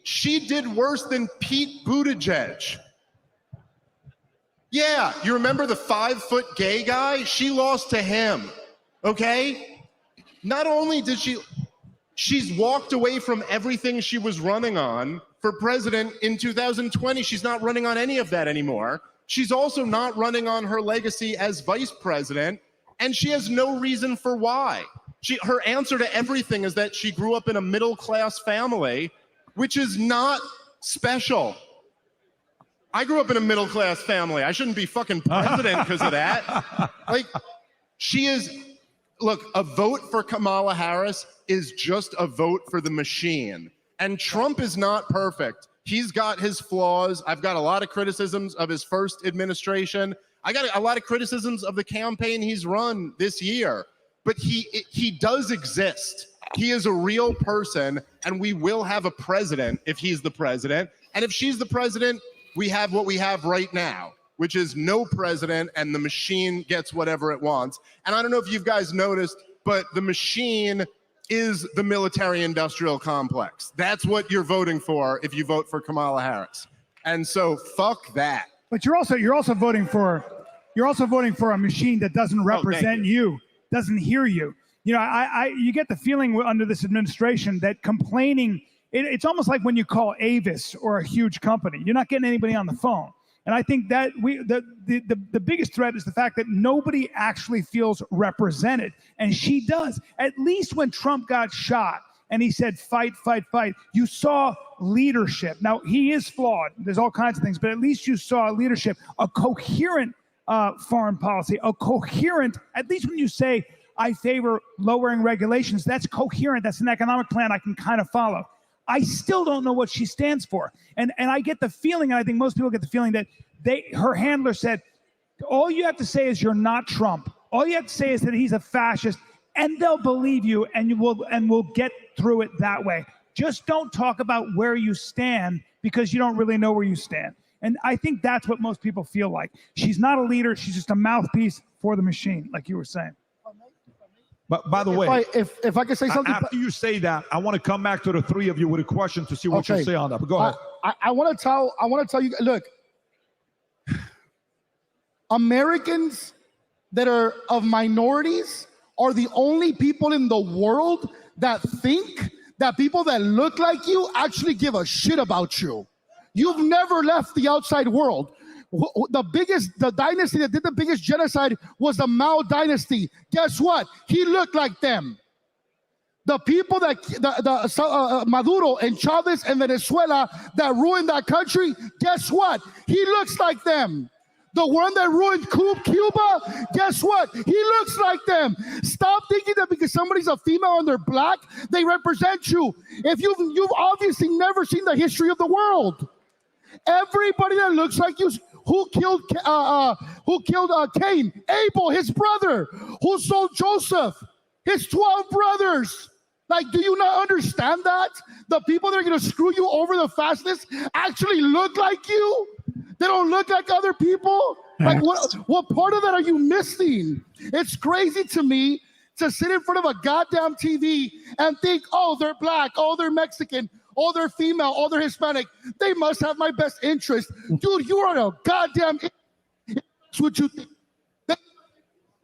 Speaker 5: did worse than Pete Buttigieg. Yeah, you remember the 5-foot gay guy? She lost to him, okay? Not only did she's walked away from everything she was running on for president in 2020. She's not running on any of that anymore. She's also not running on her legacy as vice president, and she has no reason for why. Her answer to everything is that she grew up in a middle-class family, which is not special. I grew up in a middle-class family. I shouldn't be fucking president because of that. Like, look, a vote for Kamala Harris is just a vote for the machine. And Trump is not perfect. He's got his flaws. I've got a lot of criticisms of his first administration. I got a lot of criticisms of the campaign he's run this year. But he does exist. He is a real person, and we will have a president if he's the president. And if she's the president, we have what we have right now, which is no president, and the machine gets whatever it wants. And I don't know if you guys noticed, but the machine is the military-industrial complex. That's what you're voting for if you vote for Kamala Harris. And so fuck that.
Speaker 10: But you're also voting for a machine that doesn't represent you, doesn't hear you. You know, you get the feeling under this administration that complaining, it's almost like when you call Avis or a huge company, you're not getting anybody on the phone. And I think that the biggest threat is the fact that nobody actually feels represented. And she does. At least when Trump got shot and he said, fight, fight, fight, you saw leadership. Now, he is flawed. There's all kinds of things, but at least you saw leadership, a coherent foreign policy, at least when you say, I favor lowering regulations, that's coherent. That's an economic plan I can kind of follow. I still don't know what she stands for. And I get the feeling, and I think most people get the feeling that her handler said, all you have to say is you're not Trump. All you have to say is that he's a fascist, and they'll believe you, and we'll get through it that way. Just don't talk about where you stand because you don't really know where you stand. And I think that's what most people feel like. She's not a leader. She's just a mouthpiece for the machine, like you were saying.
Speaker 9: But by the way,
Speaker 11: if I could say something.
Speaker 9: After you say that, I want to come back to the three of you with a question to see what you say on that. But go ahead.
Speaker 11: I want to tell you, look, Americans that are of minorities are the only people in the world that think that people that look like you actually give a shit about you. You've never left the outside world. The dynasty that did the biggest genocide was the Mao dynasty. Guess what? He looked like them. The people that Maduro and Chavez and Venezuela that ruined that country, guess what? He looks like them. The one that ruined Cuba, guess what? He looks like them. Stop thinking that because somebody's a female and they're black, they represent you. If you've obviously never seen the history of the world. Everybody that looks like you, who killed Cain? Abel, his brother. Who sold Joseph? His 12 brothers. Like, do you not understand that? The people that are going to screw you over the fastest actually look like you? They don't look like other people? Like, what part of that are you missing? It's crazy to me to sit in front of a goddamn TV and think, oh, they're black, oh, they're Mexican, oh, they're female, oh, they're Hispanic. They must have my best interest. Dude, you are a goddamn That's what you think.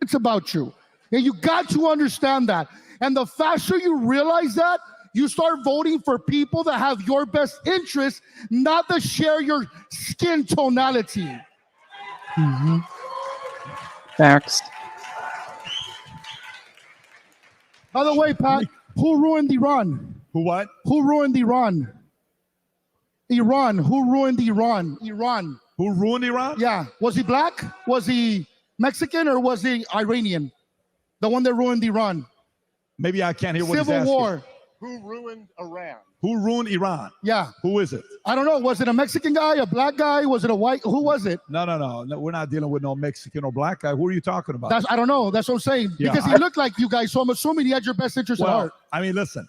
Speaker 11: It's about you. And you got to understand that. And the faster you realize that, you start voting for people that have your best interest, not to share your skin tonality.
Speaker 1: Mm-hmm. Facts.
Speaker 11: By the way, Pat, who ruined Iran?
Speaker 9: Who what?
Speaker 11: Who ruined Iran? Iran. Who ruined Iran? Iran.
Speaker 9: Who ruined Iran?
Speaker 11: Yeah. Was he black? Was he Mexican? Or was he Iranian? The one that ruined Iran.
Speaker 9: Maybe I can't hear what he's
Speaker 11: Civil
Speaker 9: asking.
Speaker 11: War.
Speaker 5: Who ruined Iran?
Speaker 9: Who ruined Iran?
Speaker 11: Yeah.
Speaker 9: Who is it?
Speaker 11: I don't know. Was it a Mexican guy, a black guy? Was it a white? Who was it?
Speaker 9: No. We're not dealing with no Mexican or black guy. Who are you talking about?
Speaker 11: I don't know. That's what I'm saying.
Speaker 9: Yeah,
Speaker 11: because he looked like you guys, so I'm assuming he had your best interest at heart.
Speaker 9: I mean, listen,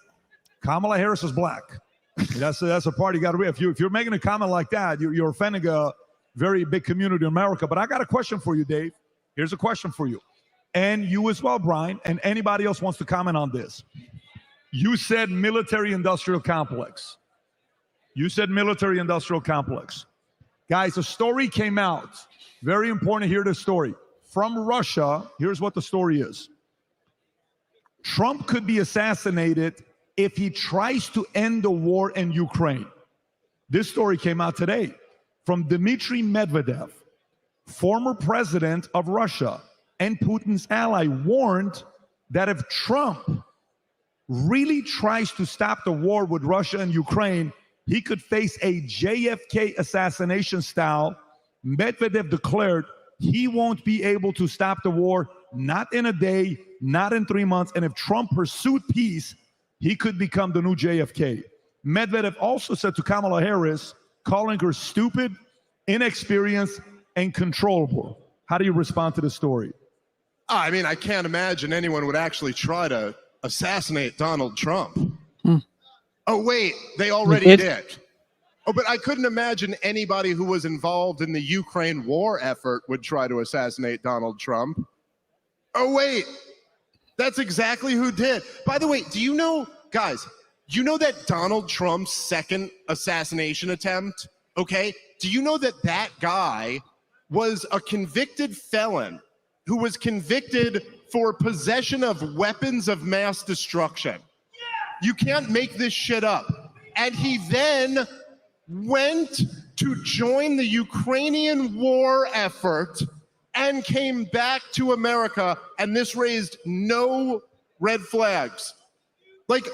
Speaker 9: Kamala Harris is black. That's a part you got to read. If you're making a comment like that, you're offending a very big community in America. But I got a question for you, Dave. Here's a question for you. and you as well, Brian, and anybody else wants to comment on this. You said military-industrial complex. You said military-industrial complex. Guys, a story came out. Very important to hear this story. From Russia, here's what the story is. Trump could be assassinated if he tries to end the war in Ukraine. This story came out today from Dmitry Medvedev, former president of Russia and Putin's ally, warned that if Trump really tries to stop the war with Russia and Ukraine, he could face a JFK assassination style. Medvedev declared he won't be able to stop the war, not in a day, not in 3 months, and if Trump pursued peace, he could become the new JFK. Medvedev also said to Kamala Harris, calling her stupid, inexperienced, and controllable. How do you respond to the story?
Speaker 5: I mean, I can't imagine anyone would actually try to assassinate Donald Trump. Oh, wait, they already did. Oh, but I couldn't imagine anybody who was involved in the Ukraine war effort would try to assassinate Donald Trump. Oh, wait, that's exactly who did. By the way, do you know, guys, you know that Donald Trump's second assassination attempt, okay? Do you know that that guy was a convicted felon who was convicted for possession of weapons of mass destruction? You can't make this shit up. And he then went to join the Ukrainian war effort and came back to America, and this raised no red flags. Like,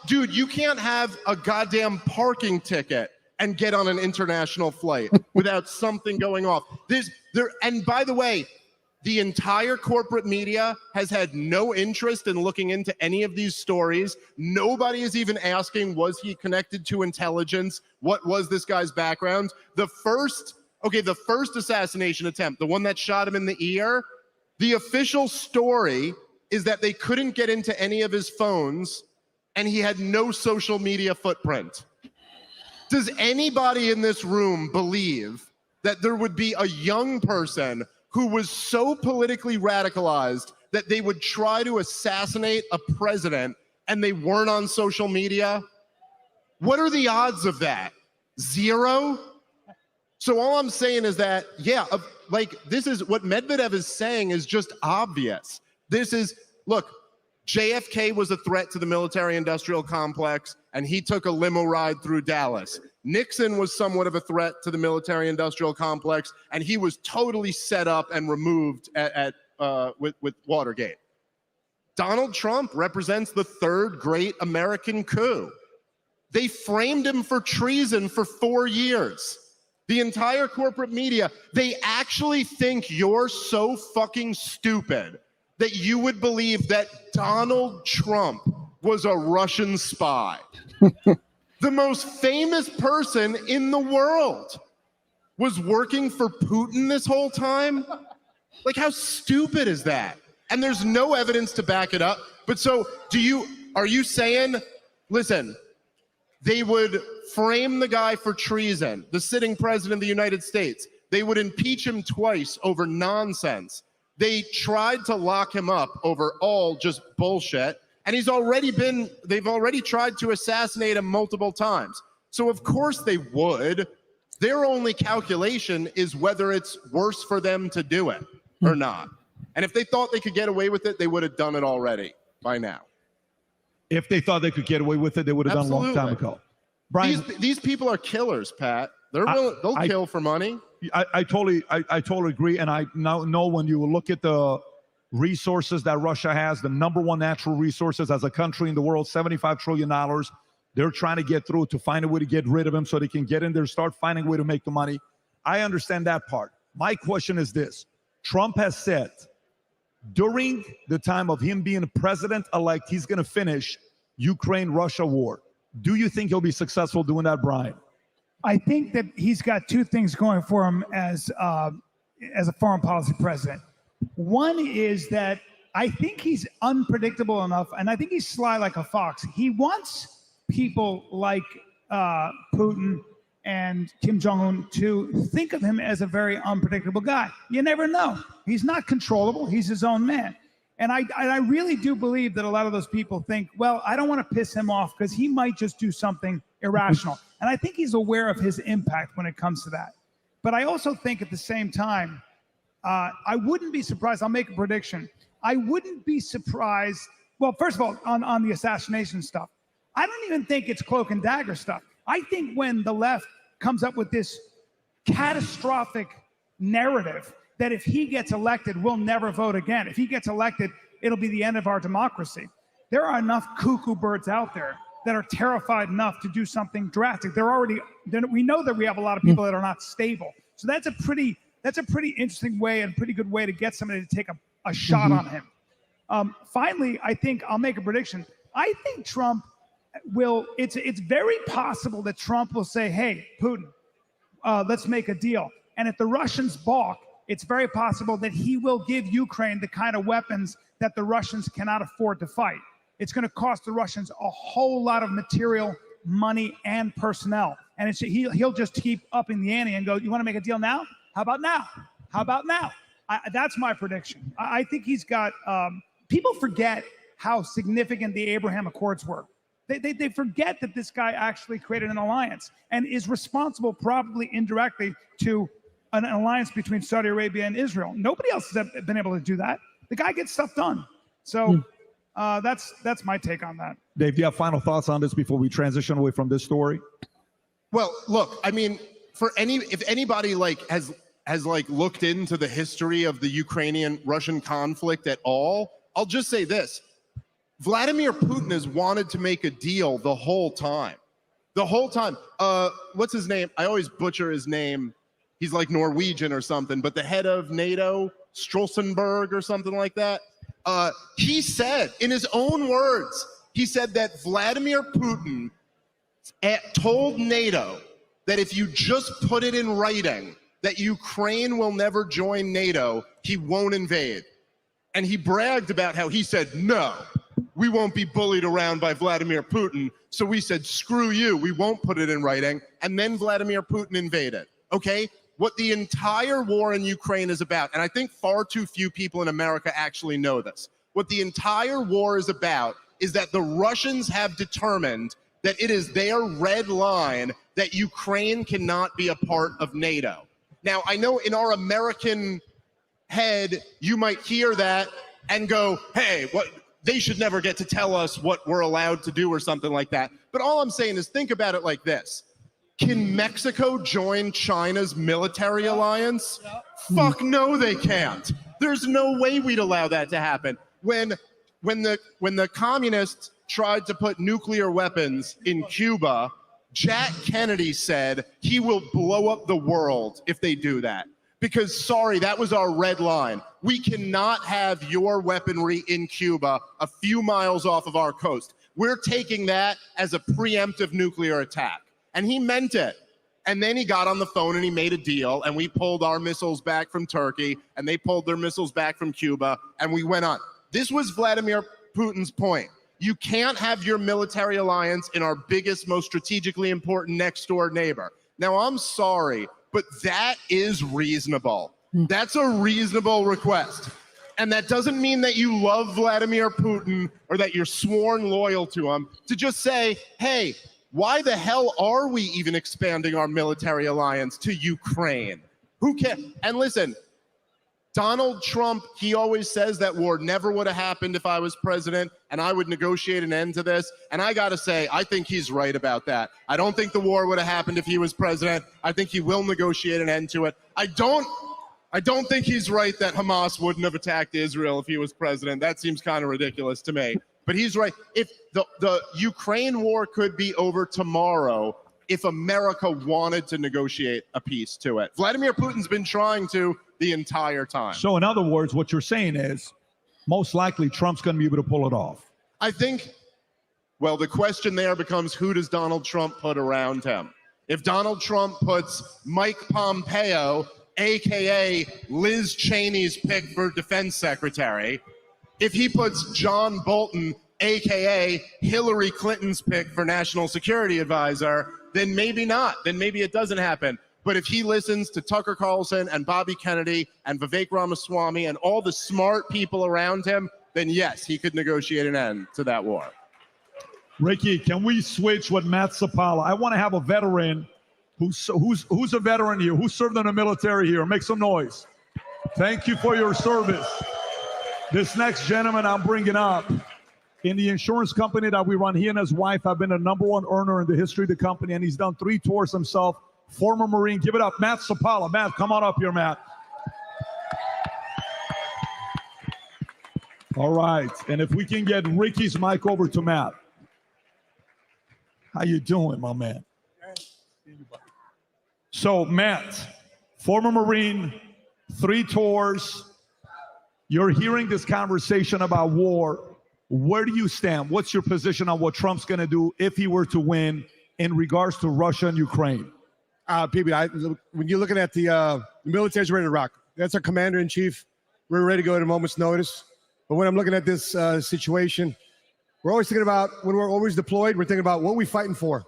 Speaker 5: dude, you can't have a goddamn parking ticket and get on an international flight without something going off. And by the way, the entire corporate media has had no interest in looking into any of these stories. Nobody is even asking, was he connected to intelligence? What was this guy's background? The first assassination attempt, the one that shot him in the ear, the official story is that they couldn't get into any of his phones and he had no social media footprint. Does anybody in this room believe that there would be a young person who was so politically radicalized that they would try to assassinate a president and they weren't on social media? What are the odds of that? 0? So all I'm saying is that, yeah, like, this is what Medvedev is saying is just obvious. Look, JFK was a threat to the military-industrial complex, and he took a limo ride through Dallas. Nixon was somewhat of a threat to the military-industrial complex, and he was totally set up and removed with Watergate. Donald Trump represents the third great American coup. They framed him for treason for 4 years. The entire corporate media, they actually think you're so fucking stupid that you would believe that Donald Trump was a Russian spy. The most famous person in the world was working for Putin this whole time? Like, how stupid is that? And there's no evidence to back it up. But so, are you saying, listen, they would frame the guy for treason, the sitting president of the United States. They would impeach him twice over nonsense. They tried to lock him up over all just bullshit. And they've already tried to assassinate him multiple times. So of course they would. Their only calculation is whether it's worse for them to do it or not. And if they thought they could get away with it, they would have done it already by now.
Speaker 9: If they thought they could get away with it, they would have done a long time ago. Brian,
Speaker 5: these people are killers, Pat. They'll kill for money.
Speaker 9: I totally agree. And I now know when you look at the resources that Russia has, the number one natural resources as a country in the world, $75 trillion. They're trying to get through to find a way to get rid of him so they can get in there, start finding a way to make the money. I understand that part. My question is this. Trump has said during the time of him being president-elect, he's going to finish Ukraine-Russia war. Do you think he'll be successful doing that, Brian?
Speaker 10: I think that he's got two things going for him as a foreign policy president. One is that I think he's unpredictable enough, and I think he's sly like a fox. He wants people like Putin and Kim Jong-un to think of him as a very unpredictable guy. You never know. He's not controllable. He's his own man. And I really do believe that a lot of those people think, well, I don't want to piss him off because he might just do something irrational. And I think he's aware of his impact when it comes to that. But I also think at the same time, I wouldn't be surprised. I'll make a prediction. I wouldn't be surprised. Well, first of all, on the assassination stuff, I don't even think it's cloak and dagger stuff. I think when the left comes up with this catastrophic narrative that if he gets elected, we'll never vote again. If he gets elected, it'll be the end of our democracy. There are enough cuckoo birds out there that are terrified enough to do something drastic. We know that we have a lot of people that are not stable. So that's a pretty interesting way and pretty good way to get somebody to take a shot on him. Finally, I think I'll make a prediction. I think Trump will, it's very possible that Trump will say, hey, Putin, let's make a deal. And if the Russians balk, it's very possible that he will give Ukraine the kind of weapons that the Russians cannot afford to fight. It's going to cost the Russians a whole lot of material, money, and personnel. And he'll just keep upping the ante and go, you want to make a deal now? How about now? How about now? That's my prediction. I think he's got, people forget how significant the Abraham Accords were. They forget that this guy actually created an alliance and is responsible, probably indirectly, to an alliance between Saudi Arabia and Israel. Nobody else has been able to do that. The guy gets stuff done. So that's my take on that.
Speaker 9: Dave, do you have final thoughts on this before we transition away from this story?
Speaker 5: Well, look, I mean, if anybody has looked into the history of the Ukrainian-Russian conflict at all, I'll just say this. Vladimir Putin has wanted to make a deal the whole time. The whole time. What's his name? I always butcher his name. He's like Norwegian or something, but the head of NATO, Stoltenberg or something like that, he said, in his own words, he said that Vladimir Putin told NATO that if you just put it in writing that Ukraine will never join NATO, he won't invade. And he bragged about how he said, no, we won't be bullied around by Vladimir Putin. So we said, screw you, we won't put it in writing. And then Vladimir Putin invaded, okay? What the entire war in Ukraine is about, and I think far too few people in America actually know this, what the entire war is about is that the Russians have determined that it is their red line that Ukraine cannot be a part of NATO. Now, I know in our American head, you might hear that and go, hey, they should never get to tell us what we're allowed to do or something like that. But all I'm saying is think about it like this. Can Mexico join China's military alliance? Fuck no, they can't. There's no way we'd allow that to happen. When the communists tried to put nuclear weapons in Cuba, Jack Kennedy said he will blow up the world if they do that. Because, sorry, that was our red line. We cannot have your weaponry in Cuba a few miles off of our coast. We're taking that as a preemptive nuclear attack. And he meant it. And then he got on the phone and he made a deal, and we pulled our missiles back from Turkey, and they pulled their missiles back from Cuba, and we went on. This was Vladimir Putin's point. You can't have your military alliance in our biggest, most strategically important next-door neighbor. Now, I'm sorry, but that is reasonable. That's a reasonable request. And that doesn't mean that you love Vladimir Putin or that you're sworn loyal to him. To just say, hey, why the hell are we even expanding our military alliance to Ukraine? Who can? And listen, Donald Trump, he always says that war never would have happened if I was president and I would negotiate an end to this. And I got to say, I think he's right about that. I don't think the war would have happened if he was president. I think he will negotiate an end to it. I don't think he's right that Hamas wouldn't have attacked Israel if he was president. That seems kind of ridiculous to me. But he's right. If the Ukraine war could be over tomorrow if America wanted to negotiate a peace to it. Vladimir Putin's been trying to the entire time.
Speaker 9: So in other words, what you're saying is most likely Trump's going to be able to pull it off.
Speaker 5: I think, well, the question there becomes who does Donald Trump put around him? If Donald Trump puts Mike Pompeo, a.k.a. Liz Cheney's pick for defense secretary, if he puts John Bolton, a.k.a. Hillary Clinton's pick for national security advisor, then maybe not. Then maybe it doesn't happen. But if he listens to Tucker Carlson and Bobby Kennedy and Vivek Ramaswamy and all the smart people around him, then yes, he could negotiate an end to that war.
Speaker 9: Ricky, can we switch with Matt Sapala? I want to have a veteran who's a veteran here, who served in the military here. Make some noise. Thank you for your service. This next gentleman I'm bringing up, in the insurance company that we run, he and his wife have been the #1 earner in the history of the company, and he's done 3 tours himself. Former Marine. Give it up, Matt Sapala. Matt, come on up here, Matt. All right, and if we can get Ricky's mic over to Matt. How you doing, my man? So, Matt, former Marine, 3 tours. You're hearing this conversation about war. Where do you stand? What's your position on what Trump's going to do if he were to win in regards to Russia and Ukraine?
Speaker 13: PB, when you're looking at the military's ready to rock. That's our commander-in-chief. We're ready to go at a moment's notice. But when I'm looking at this situation, we're always thinking about, when we're always deployed, we're thinking about what we're fighting for.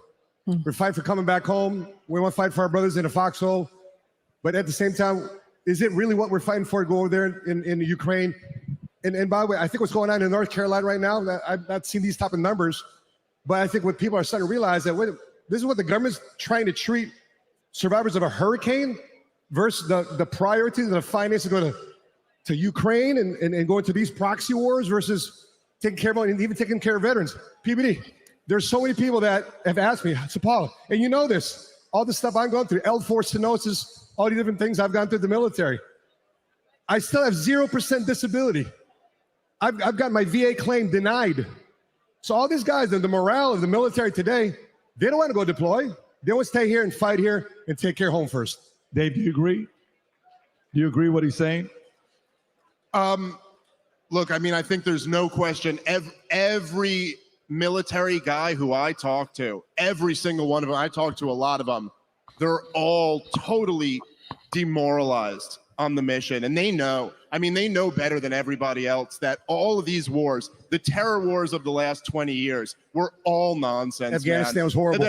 Speaker 13: We're fighting for coming back home. We want to fight for our brothers in the foxhole. But at the same time, is it really what we're fighting for to go over there in Ukraine? And by the way, I think what's going on in North Carolina right now, I've not seen these type of numbers, but I think what people are starting to realize that this is what the government's trying to treat survivors of a hurricane versus the priorities, the finances go to Ukraine and going to these proxy wars versus taking care of, and even taking care of veterans. PBD, there's so many people that have asked me, Sapala, and you know this, all the stuff I'm going through, L4 stenosis, all the different things I've gone through the military. I still have 0% disability. I've got my VA claim denied. So all these guys, and the morale of the military today, they don't want to go deploy. They want to stay here and fight here and take care of home first.
Speaker 9: Dave, do you agree? Do you agree what he's saying?
Speaker 5: Look, I mean, I think there's no question. Every military guy who I talk to, every single one of them, I talk to a lot of them, they're all totally demoralized on the mission. And they know, I mean, they know better than everybody else that all of these wars, the terror wars of the last 20 years, were all nonsense.
Speaker 13: Afghanistan was horrible.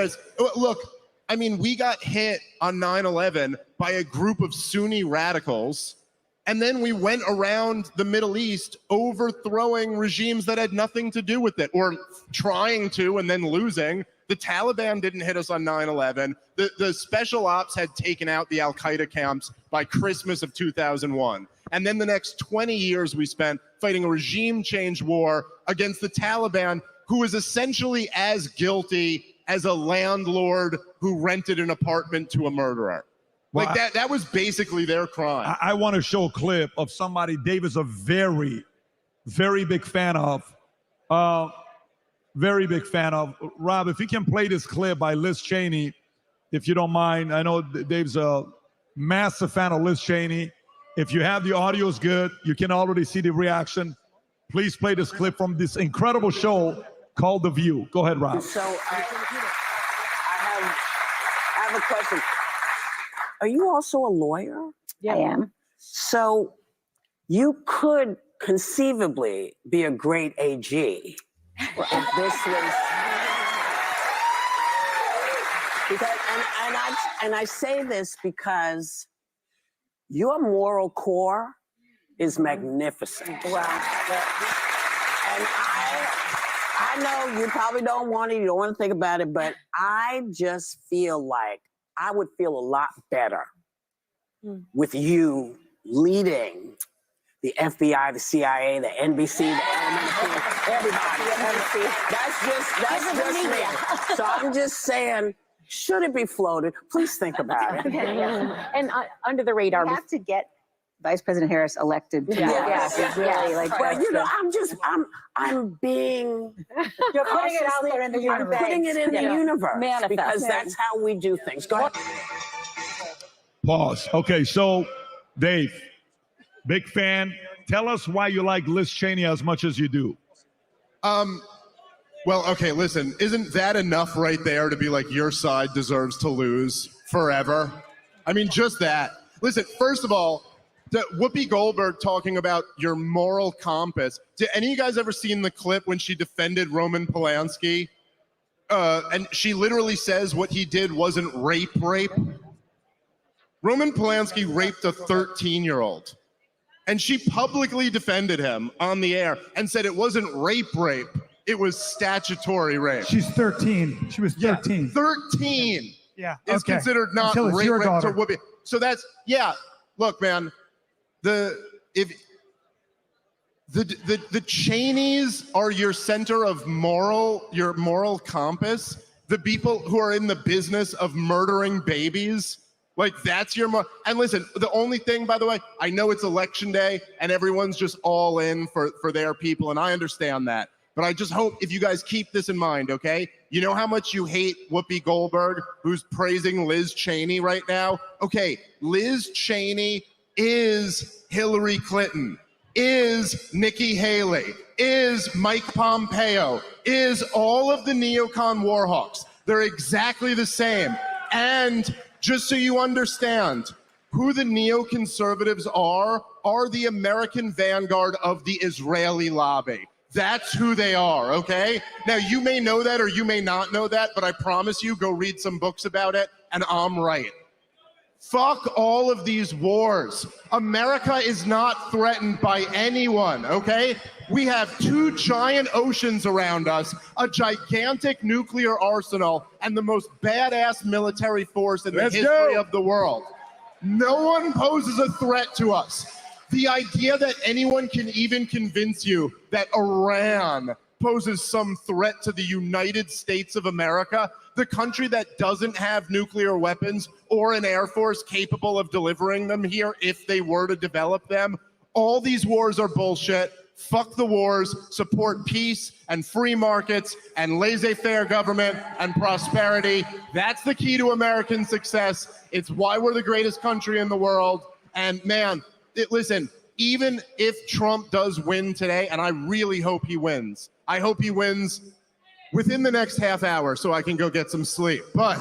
Speaker 5: Look, I mean, we got hit on 9/11 by a group of Sunni radicals, and then we went around the Middle East overthrowing regimes that had nothing to do with it, or trying to and then losing. The Taliban didn't hit us on 9/11. The special ops had taken out the Al-Qaeda camps by Christmas of 2001. And then the next 20 years we spent fighting a regime change war against the Taliban, who is essentially as guilty as a landlord who rented an apartment to a murderer.
Speaker 9: Well,
Speaker 5: like that was basically their crime.
Speaker 9: I want to show a clip of somebody Dave is a very, very big fan of. Very big fan of. Rob, if you can play this clip by Liz Cheney, if you don't mind. I know Dave's a massive fan of Liz Cheney. If you have the audio is good, you can already see the reaction. Please play this clip from this incredible show called The View. Go ahead, Rob.
Speaker 14: So I have a question. Are you also a lawyer?
Speaker 23: Yeah, I am.
Speaker 14: So you could conceivably be a great AG if this was. Because, and I say this because your moral core is magnificent. Well, and I know you probably don't want it, you don't want to think about it, but I just feel like I would feel a lot better with you leading the FBI, the CIA, the NBC, the LMNT, everybody. That's just me. So I'm just saying, should it be floated? Please think about it.
Speaker 23: And under the radar.
Speaker 24: We have to get Vice President Harris elected.
Speaker 14: Really, like, well, you know, I'm being.
Speaker 24: You're putting it out there in the universe.
Speaker 14: I'm putting it in the universe
Speaker 24: Manifest.
Speaker 14: because that's how we do things. Go ahead.
Speaker 9: Pause. Okay, so Dave, big fan. Tell us why you like Liz Cheney as much as you do.
Speaker 5: Well, okay, listen, isn't that enough right there to be like, your side deserves to lose forever? I mean, just that. Listen, first of all, Whoopi Goldberg talking about your moral compass. Did any of you guys ever seen the clip when she defended Roman Polanski? And she literally says what he did wasn't rape. Roman Polanski raped a 13-year-old. And she publicly defended him on the air and said it wasn't rape, it was statutory rape.
Speaker 10: She's 13. She was 13.
Speaker 5: Yeah, 13.
Speaker 10: Yeah.
Speaker 5: Is
Speaker 10: okay.
Speaker 5: considered not
Speaker 10: Until it's
Speaker 5: rape,
Speaker 10: your daughter.
Speaker 5: so whoopee. So that's, yeah, look, man, the Cheneys are your center of your moral compass. The people who are in the business of murdering babies, like that's your and listen, the only thing, by the way, I know it's election day and everyone's just all in for their people, and I understand that. But I just hope if you guys keep this in mind, okay? You know how much you hate Whoopi Goldberg, who's praising Liz Cheney right now? Okay, Liz Cheney is Hillary Clinton, is Nikki Haley, is Mike Pompeo, is all of the neocon warhawks. They're exactly the same. And just so you understand, who the neoconservatives are the American vanguard of the Israeli lobby. That's who they are, okay? Now, you may know that or you may not know that, but I promise you, go read some books about it, and I'm right. Fuck all of these wars. America is not threatened by anyone, okay? We have 2 giant oceans around us, a gigantic nuclear arsenal, and the most badass military force in the history of the world. No one poses a threat to us. The idea that anyone can even convince you that Iran poses some threat to the United States of America, the country that doesn't have nuclear weapons or an air force capable of delivering them here if they were to develop them, all these wars are bullshit. Fuck the wars, support peace and free markets and laissez-faire government and prosperity. That's the key to American success. It's why we're the greatest country in the world. And man, listen, even if Trump does win today, and I really hope he wins, I hope he wins within the next half hour so I can go get some sleep. But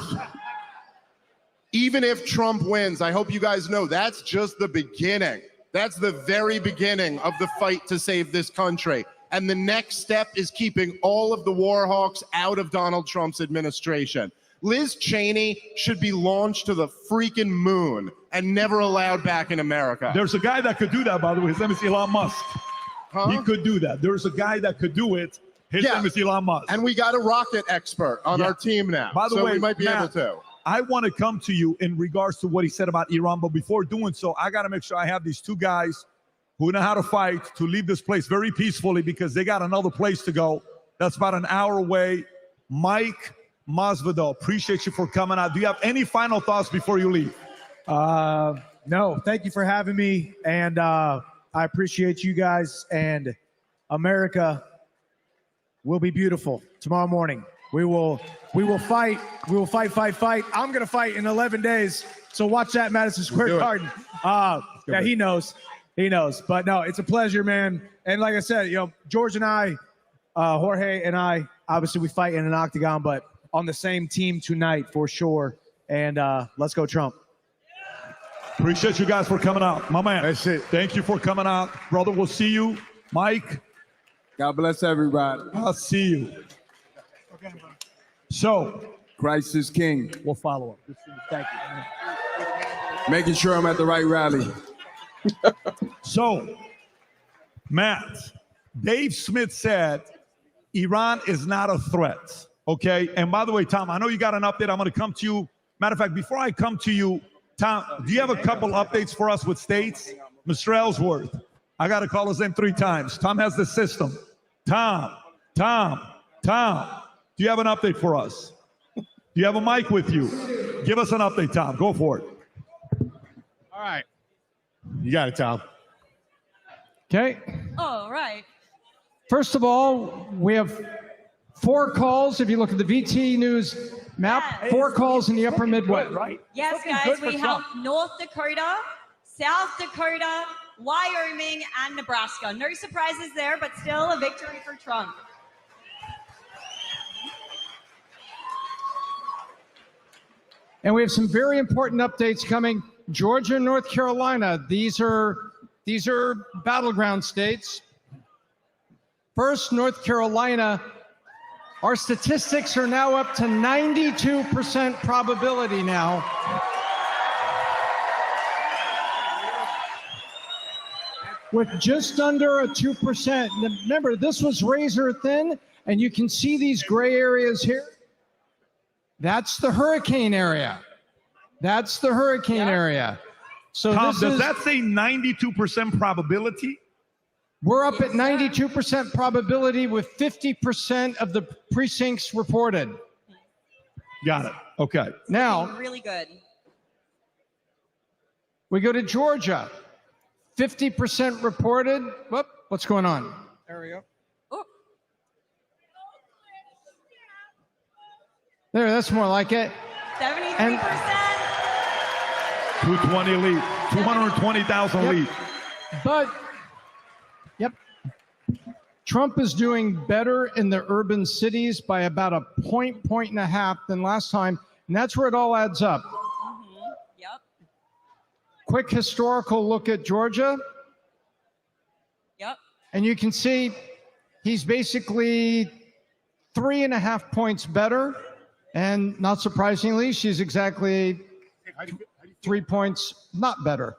Speaker 5: even if Trump wins, I hope you guys know that's just the beginning. That's the very beginning of the fight to save this country. And the next step is keeping all of the war hawks out of Donald Trump's administration. Liz Cheney should be launched to the freaking moon and never allowed back in America.
Speaker 9: There's a guy that could do that, by the way. His name is Elon Musk. He could do that. There's a guy that could do it. His name is Elon Musk.
Speaker 5: And we got a rocket expert on our team now.
Speaker 9: By the way,
Speaker 5: we might be
Speaker 9: Matt,
Speaker 5: able to.
Speaker 9: I want to come to you in regards to what he said about Iran, but before doing so, I got to make sure I have these 2 guys who know how to fight to leave this place very peacefully because they got another place to go. That's about an hour away. Mike Masvidal, appreciate you for coming out. Do you have any final thoughts before you leave?
Speaker 22: No, thank you for having me, and I appreciate you guys. And America will be beautiful tomorrow morning. We will fight. We will fight. I'm gonna fight in 11 days. So watch that, Madison Square Garden. Yeah, he knows. But no, it's a pleasure, man. And like I said, George and I, Jorge and I, obviously we fight in an octagon, but on the same team tonight for sure. And let's go, Trump.
Speaker 9: Appreciate you guys for coming out. My man. That's it. Thank you for coming out. Brother, we'll see you. Mike.
Speaker 21: God bless everybody.
Speaker 9: I'll see you. So,
Speaker 21: Christ is King.
Speaker 22: We'll follow up. Thank you.
Speaker 21: Making sure I'm at the right rally.
Speaker 9: So, Matt, Dave Smith said Iran is not a threat. Okay. And by the way, Tom, I know you got an update. I'm going to come to you. Matter of fact, before I come to you, Tom, do you have a couple updates for us with states? Mr. Ellsworth, I got to call his name 3 times. Tom has the system. Tom. Do you have an update for us? Do you have a mic with you? Give us an update, Tom. Go for it.
Speaker 13: All right. You got it, Tom.
Speaker 22: Okay.
Speaker 8: All right.
Speaker 7: First of all, we have 4 calls. If you look at the VT News map, 4 calls in the upper Midwest.
Speaker 9: Right?
Speaker 8: Yes, guys, we have North Dakota, South Dakota, Wyoming, and Nebraska. No surprises there, but still a victory for Trump.
Speaker 7: And we have some very important updates coming. Georgia and North Carolina, these are battleground states. First, North Carolina, our statistics are now up to 92% probability now. with just under a 2%. Remember, this was razor thin, and you can see these gray areas here. That's the hurricane area. That's the hurricane area. So
Speaker 9: Tom,
Speaker 7: this
Speaker 9: does
Speaker 7: is,
Speaker 9: that say 92% probability?
Speaker 7: we're up at 92% probability with 50% of the precincts reported.
Speaker 9: Got it. Okay.
Speaker 7: Now,
Speaker 8: Really good.
Speaker 7: we go to Georgia. 50% reported. Whoop, what's going on?
Speaker 22: There we go.
Speaker 7: There, that's more like it.
Speaker 8: 73%.
Speaker 9: 220 lead, 220,000
Speaker 7: Yep.
Speaker 9: lead.
Speaker 7: But, yep, Trump is doing better in the urban cities by about a point and a half than last time, and that's where it all adds up.
Speaker 8: Yep.
Speaker 7: Quick historical look at Georgia,
Speaker 8: Yep.
Speaker 7: and you can see he's basically 3.5 points better, and not surprisingly, she's exactly 3 points not better.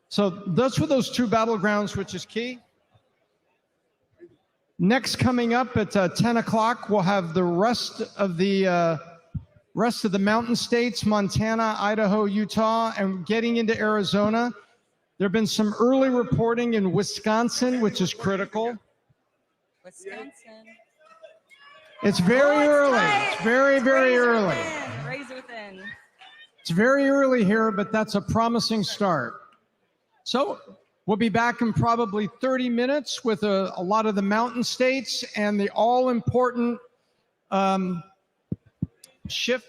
Speaker 7: So that's for those two battlegrounds, which is key. Next, coming up at 10 o'clock, we'll have the rest of the mountain states, Montana, Idaho, Utah, and getting into Arizona. There have been some early reporting in Wisconsin, which is critical.
Speaker 8: Wisconsin.
Speaker 7: It's very early. It's very, very early.
Speaker 8: Razor thin.
Speaker 7: It's very early here, but that's a promising start. So we'll be back in probably 30 minutes with a lot of the mountain states and the all-important shift,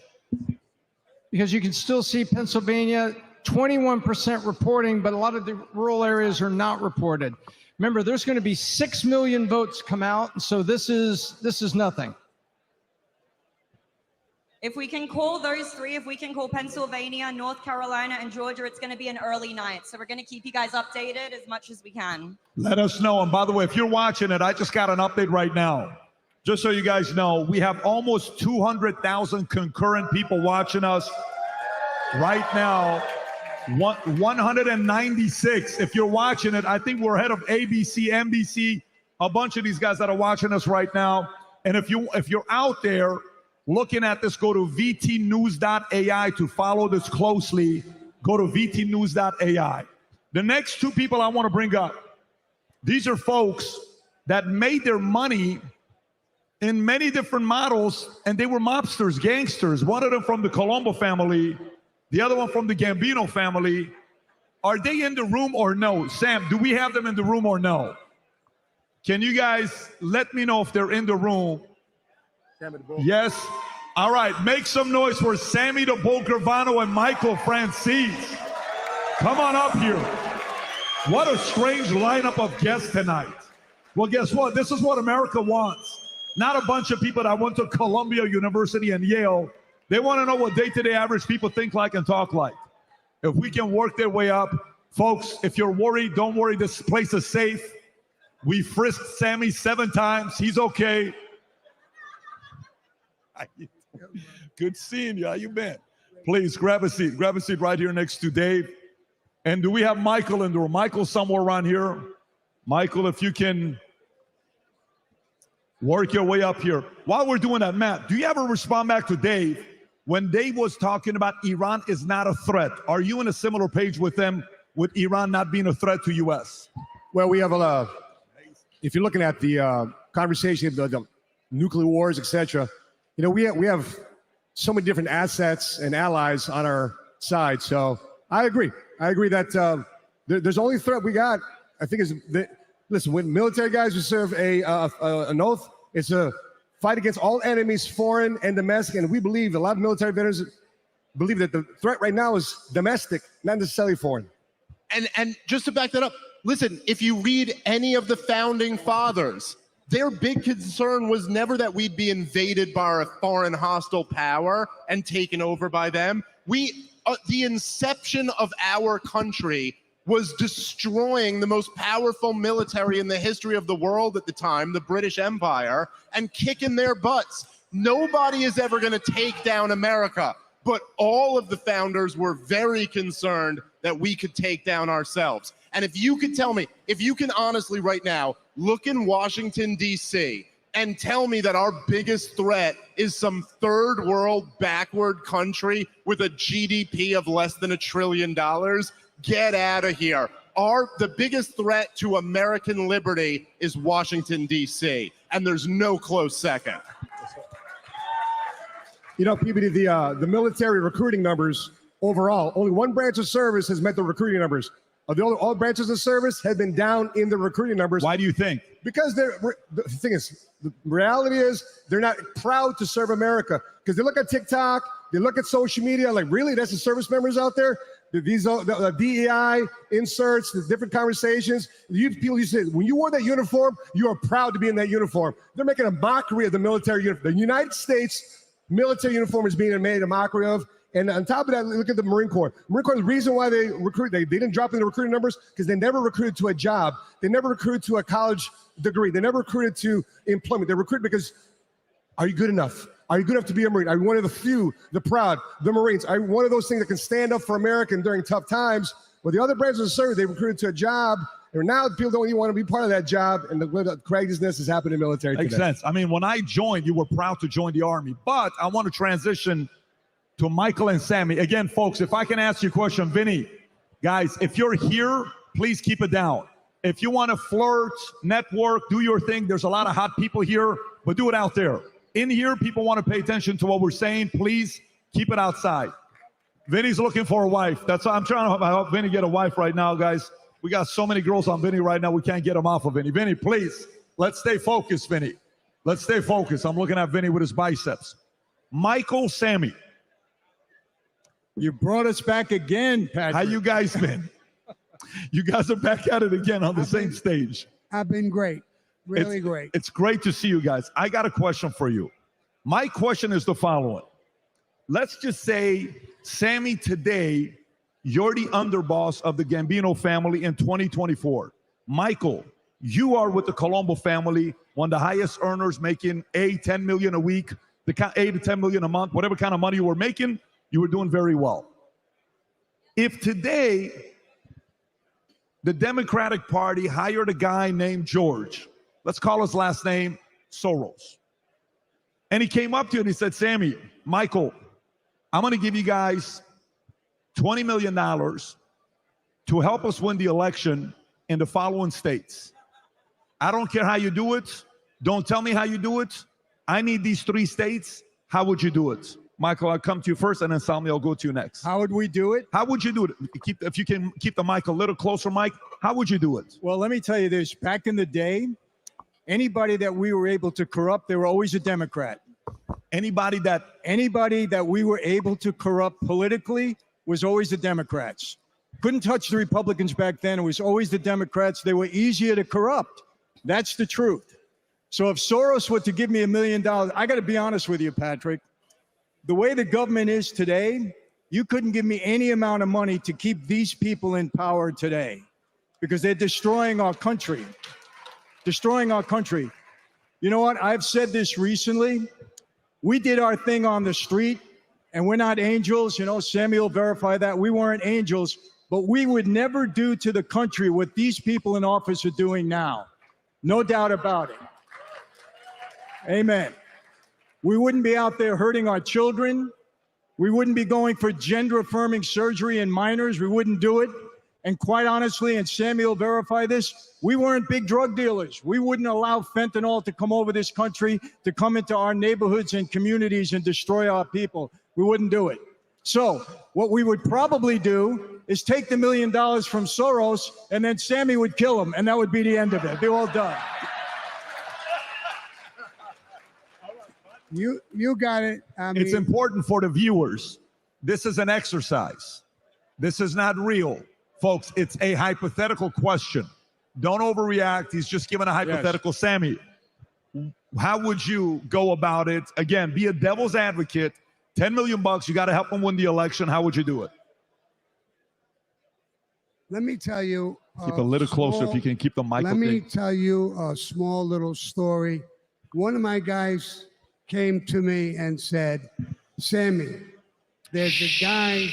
Speaker 7: because you can still see Pennsylvania, 21% reporting, but a lot of the rural areas are not reported. Remember, there's going to be 6 million votes come out, so this is nothing.
Speaker 8: If we can call those three, if we can call Pennsylvania, North Carolina, and Georgia, it's going to be an early night. So we're going to keep you guys updated as much as we can.
Speaker 9: Let us know. And by the way, if you're watching it, I just got an update right now. Just so you guys know, we have almost 200,000 concurrent people watching us right now. 196. If you're watching it, I think we're ahead of ABC, NBC, a bunch of these guys that are watching us right now. And if you're out there looking at this, go to vtnews.ai to follow this closely. Go to vtnews.ai. The next two people I want to bring up, these are folks that made their money in many different models, and they were mobsters, gangsters. One of them from the Colombo family, the other one from the Gambino family. Are they in the room or no? Sam, do we have them in the room or no? Can you guys let me know if they're in the room? Yes. All right. Make some noise for Sammy the Bull Gravano and Michael Francis. Come on up here. What a strange lineup of guests tonight. Well, guess what? This is what America wants. Not a bunch of people that went to Columbia University and Yale. They want to know what day-to-day average people think like and talk like. If we can work their way up, folks, if you're worried, don't worry. This place is safe. We frisked Sammy 7 times. He's okay. Good seeing you. How you been? Please grab a seat. Grab a seat right here next to Dave. And do we have Michael in the room? Michael somewhere around here. Michael, if you can work your way up here. While we're doing that, Matt, do you ever respond back to Dave when Dave was talking about Iran is not a threat? Are you in a similar page with them, with Iran not being a threat to U.S.?
Speaker 13: Well, we have if you're looking at the conversation, the nuclear wars, etc., you know, we have so many different assets and allies on our side. So I agree. I agree that there's only threat we got, I think, is that, listen, when military guys who serve an oath, it's a fight against all enemies, foreign and domestic. And we believe, a lot of military veterans believe that the threat right now is domestic, not necessarily foreign.
Speaker 5: And just to back that up, listen, if you read any of the founding fathers, their big concern was never that we'd be invaded by a foreign hostile power and taken over by them. The inception of our country was destroying the most powerful military in the history of the world at the time, the British Empire, and kicking their butts. Nobody is ever going to take down America, but all of the founders were very concerned that we could take down ourselves. And if you could tell me, if you can honestly right now look in Washington, D.C., and tell me that our biggest threat is some third world backward country with a GDP of less than $1 trillion, get out of here. The biggest threat to American liberty is Washington, D.C., and there's no close second.
Speaker 13: You know, PBD, the military recruiting numbers overall, only one branch of service has met the recruiting numbers. All branches of service have been down in the recruiting numbers.
Speaker 9: Why do you think?
Speaker 13: Because the thing is, the reality is they're not proud to serve America because they look at TikTok, they look at social media, like, really, that's the service members out there? The DEI inserts, the different conversations. People used to say, when you wore that uniform, you are proud to be in that uniform. They're making a mockery of the military uniform. The United States military uniform is being made a mockery of. And on top of that, look at the Marine Corps. Marine Corps, the reason why they didn't drop in the recruiting numbers because they never recruited to a job. They never recruited to a college degree. They never recruited to employment. They recruited because, are you good enough? Are you good enough to be a Marine? Are you one of the few, the proud, the Marines? Are you one of those things that can stand up for America during tough times? Well, the other branches of service, they recruited to a job, and now people don't even want to be part of that job, and the craziness has happened in the military today.
Speaker 9: Makes sense. I mean, when I joined, you were proud to join the Army, but I want to transition to Michael and Sammy. Again, folks, if I can ask you a question, Vinny, guys, if you're here, please keep it down. If you want to flirt, network, do your thing, there's a lot of hot people here, but do it out there. In here, people want to pay attention to what we're saying. Please keep it outside. Vinny's looking for a wife. That's why I'm trying to help Vinny get a wife right now, guys. We got so many girls on Vinny right now, we can't get them off of Vinny. Vinny, please, let's stay focused, Vinny. Let's stay focused. I'm looking at Vinny with his biceps. Michael, Sammy.
Speaker 12: You brought us back again, Patrick.
Speaker 9: How you guys been? You guys are back at it again on the same stage.
Speaker 12: I've been great. Really great.
Speaker 9: It's great to see you guys. I got a question for you. My question is the following. Let's just say, Sammy, today, you're the underboss of the Gambino family in 2024. Michael, you are with the Colombo family, one of the highest earners, making $10 million a week, $8 to $10 million a month, whatever kind of money you were making, you were doing very well. If today the Democratic Party hired a guy named George, let's call his last name Soros, and he came up to you and he said, Sammy, Michael, I'm going to give you guys $20 million to help us win the election in the following states. I don't care how you do it. Don't tell me how you do it. I need these 3 states. How would you do it? Michael, I'll come to you first, and then Sammy, I'll go to you next.
Speaker 12: How would we do it?
Speaker 9: How would you do it? If you can keep the mic a little closer, Mike, how would you do it?
Speaker 12: Well, let me tell you this. Back in the day, anybody that we were able to corrupt, they were always a Democrat.
Speaker 9: Anybody that
Speaker 12: we were able to corrupt politically was always the Democrats. Couldn't touch the Republicans back then. It was always the Democrats. They were easier to corrupt. That's the truth. So if Soros were to give me $1 million, I got to be honest with you, Patrick. The way the government is today, you couldn't give me any amount of money to keep these people in power today because they're destroying our country. Destroying our country. You know what? I've said this recently. We did our thing on the street, and we're not angels. You know, Sammy will verify that. We weren't angels, but we would never do to the country what these people in office are doing now. No doubt about it. Amen. We wouldn't be out there hurting our children. We wouldn't be going for gender-affirming surgery in minors. We wouldn't do it. And quite honestly, and Sammy will verify this, we weren't big drug dealers. We wouldn't allow fentanyl to come over this country, to come into our neighborhoods and communities and destroy our people. We wouldn't do it. So what we would probably do is take the $1 million from Soros, and then Sammy would kill him, and that would be the end of it. They're all done. You got it.
Speaker 9: It's important for the viewers. This is an exercise. This is not real. Folks, it's a hypothetical question. Don't overreact. He's just giving a hypothetical. Yes. Sammy, how would you go about it? Again, be a devil's advocate. $10 million, you got to help them win the election. How would you do it?
Speaker 12: Let me tell you.
Speaker 9: Keep a little closer if you can keep the mic.
Speaker 12: Let me tell you a small little story. One of my guys came to me and said, Sammy, there's a guy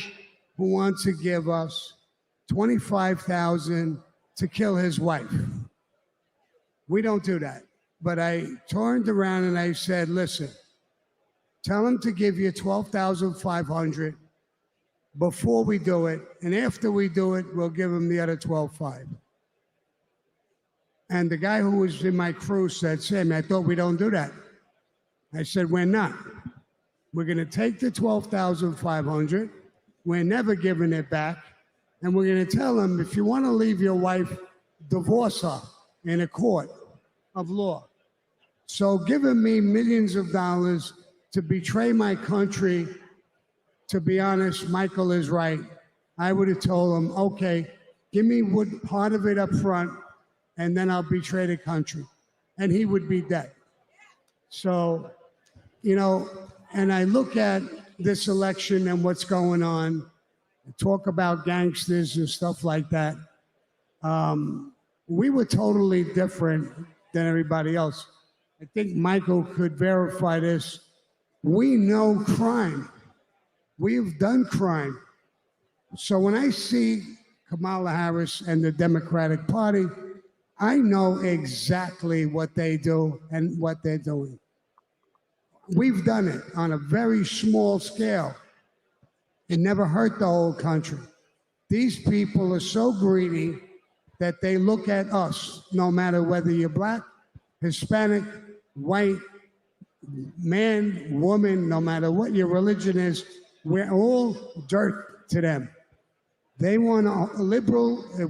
Speaker 12: who wants to give us $25,000
Speaker 15: to kill his wife. We don't do that. But I turned around and I said, listen, tell him to give you $12,500 before we do it. And after we do it, we'll give him the other $12,500. And the guy who was in my crew said, Sammy, I thought we don't do that. I said, we're not. We're going to take the $12,500. We're never giving it back. And we're going to tell him, if you want to leave your wife, divorce her in a court of law. So giving me millions of dollars to betray my country, to be honest, Michael is right. I would have told him, okay, give me part of it up front, and then I'll betray the country. And he would be dead. So, you know, and I look at this election and what's going on, talk about gangsters and stuff like that. We were totally different than everybody else. I think Michael could verify this. We know crime. We've done crime. So when I see Kamala Harris and the Democratic Party, I know exactly what they do and what they're doing. We've done it on a very small scale. It never hurt the whole country. These people are so greedy that they look at us, no matter whether you're black, Hispanic, white, man, woman, no matter what your religion is, we're all dirt to them. They want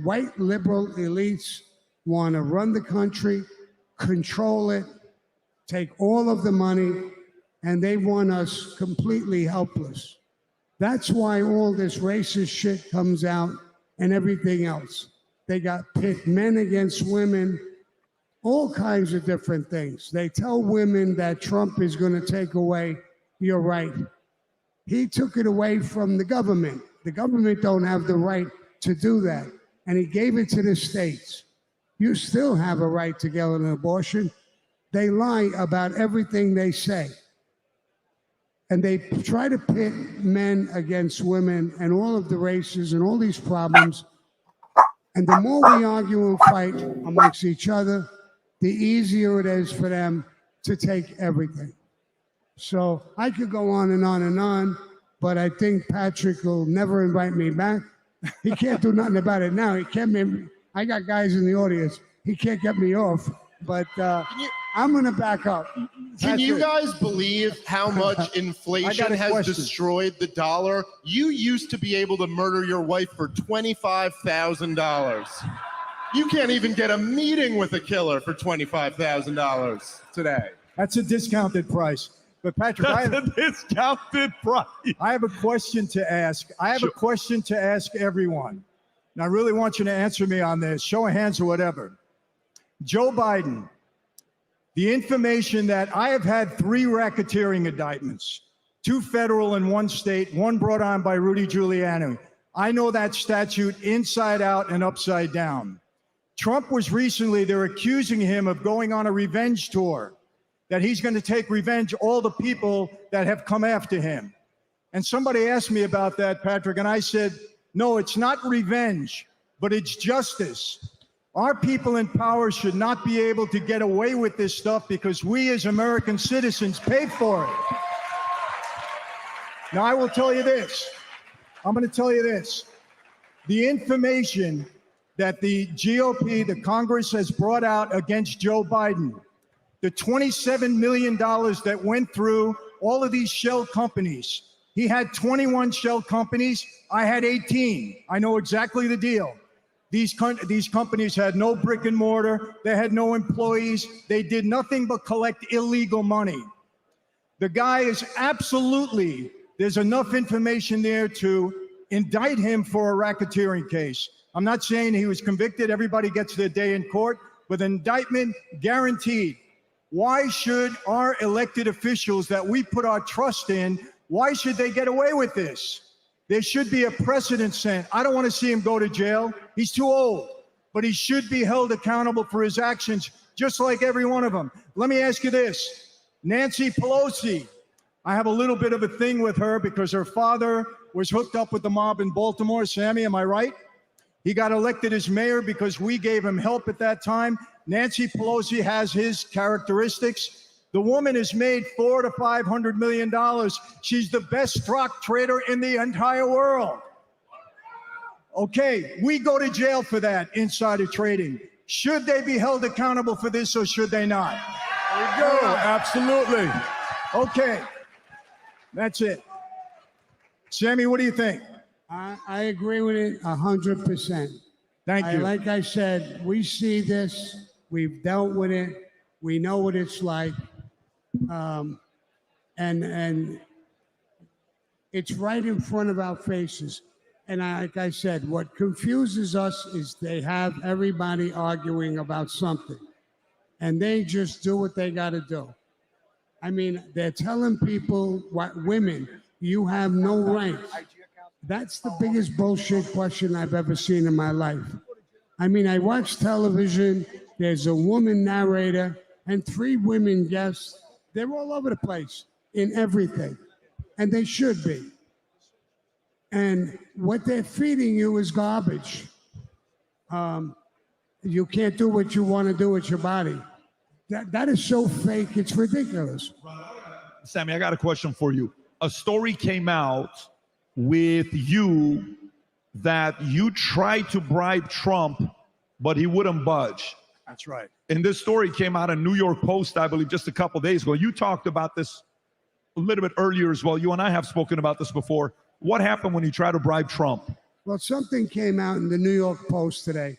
Speaker 15: white liberal elites want to run the country, control it, take all of the money, and they want us completely helpless. That's why all this racist shit comes out and everything else. They got pit men against women, all kinds of different things. They tell women that Trump is going to take away your right. He took it away from the government. The government don't have the right to do that. And he gave it to the states. You still have a right to get an abortion. They lie about everything they say. And they try to pit men against women and all of the races and all these problems. And the more we argue and fight amongst each other, the easier it is for them to take everything. So I could go on and on and on, but I think Patrick will never invite me back. He can't do nothing about it now. He can't. I got guys in the audience. He can't get me off, but I'm going to back up.
Speaker 5: Can you guys believe how much inflation has destroyed the dollar? You used to be able to murder your wife for $25,000. You can't even get a meeting with a killer for $25,000 today.
Speaker 12: That's a discounted price. But Patrick,
Speaker 9: That's a discounted price.
Speaker 12: I have a question to ask. I have a question to ask everyone. And I really want you to answer me on this. Show of hands or whatever. Joe Biden, the information that I have had 3 racketeering indictments, 2 federal and 1 state, 1 brought on by Rudy Giuliani. I know that statute inside out and upside down. Trump was recently, they're accusing him of going on a revenge tour, that he's going to take revenge all the people that have come after him. And somebody asked me about that, Patrick, and I said, no, it's not revenge, but it's justice. Our people in power should not be able to get away with this stuff because we as American citizens pay for it. Now, I will tell you this. I'm going to tell you this. The information that the GOP, the Congress has brought out against Joe Biden, the $27 million that went through all of these shell companies. He had 21 shell companies. I had 18. I know exactly the deal. These companies had no brick and mortar. They had no employees. They did nothing but collect illegal money. The guy is absolutely, there's enough information there to indict him for a racketeering case. I'm not saying he was convicted. Everybody gets their day in court, but indictment guaranteed. Why should our elected officials that we put our trust in, why should they get away with this? There should be a precedent set. I don't want to see him go to jail. He's too old, but he should be held accountable for his actions, just like every one of them. Let me ask you this. Nancy Pelosi, I have a little bit of a thing with her because her father was hooked up with the mob in Baltimore. Sammy, am I right? He got elected as mayor because we gave him help at that time. Nancy Pelosi has his characteristics. The woman has made $400 to $500 million. She's the best stock trader in the entire world. Okay, we go to jail for that, insider trading. Should they be held accountable for this or should they not?
Speaker 9: There you go. Absolutely.
Speaker 12: Okay, that's it. Sammy, what do you think?
Speaker 15: I agree with it 100%.
Speaker 12: Thank you.
Speaker 15: Like I said, we see this, we've dealt with it, we know what it's like, and it's right in front of our faces. And like I said, what confuses us is they have everybody arguing about something, and they just do what they got to do. I mean, they're telling people, women, you have no rights. That's the biggest bullshit question I've ever seen in my life. I mean, I watch television, there's a woman narrator and 3 women guests. They're all over the place in everything, and they should be. And what they're feeding you is garbage. You can't do what you want to do with your body. That is so fake, it's ridiculous.
Speaker 9: Sammy, I got a question for you. A story came out with you that you tried to bribe Trump, but he wouldn't budge.
Speaker 12: That's right.
Speaker 9: And this story came out in New York Post, I believe, just a couple days ago. You talked about this a little bit earlier as well. You and I have spoken about this before. What happened when you tried to bribe Trump?
Speaker 15: Well, something came out in the New York Post today.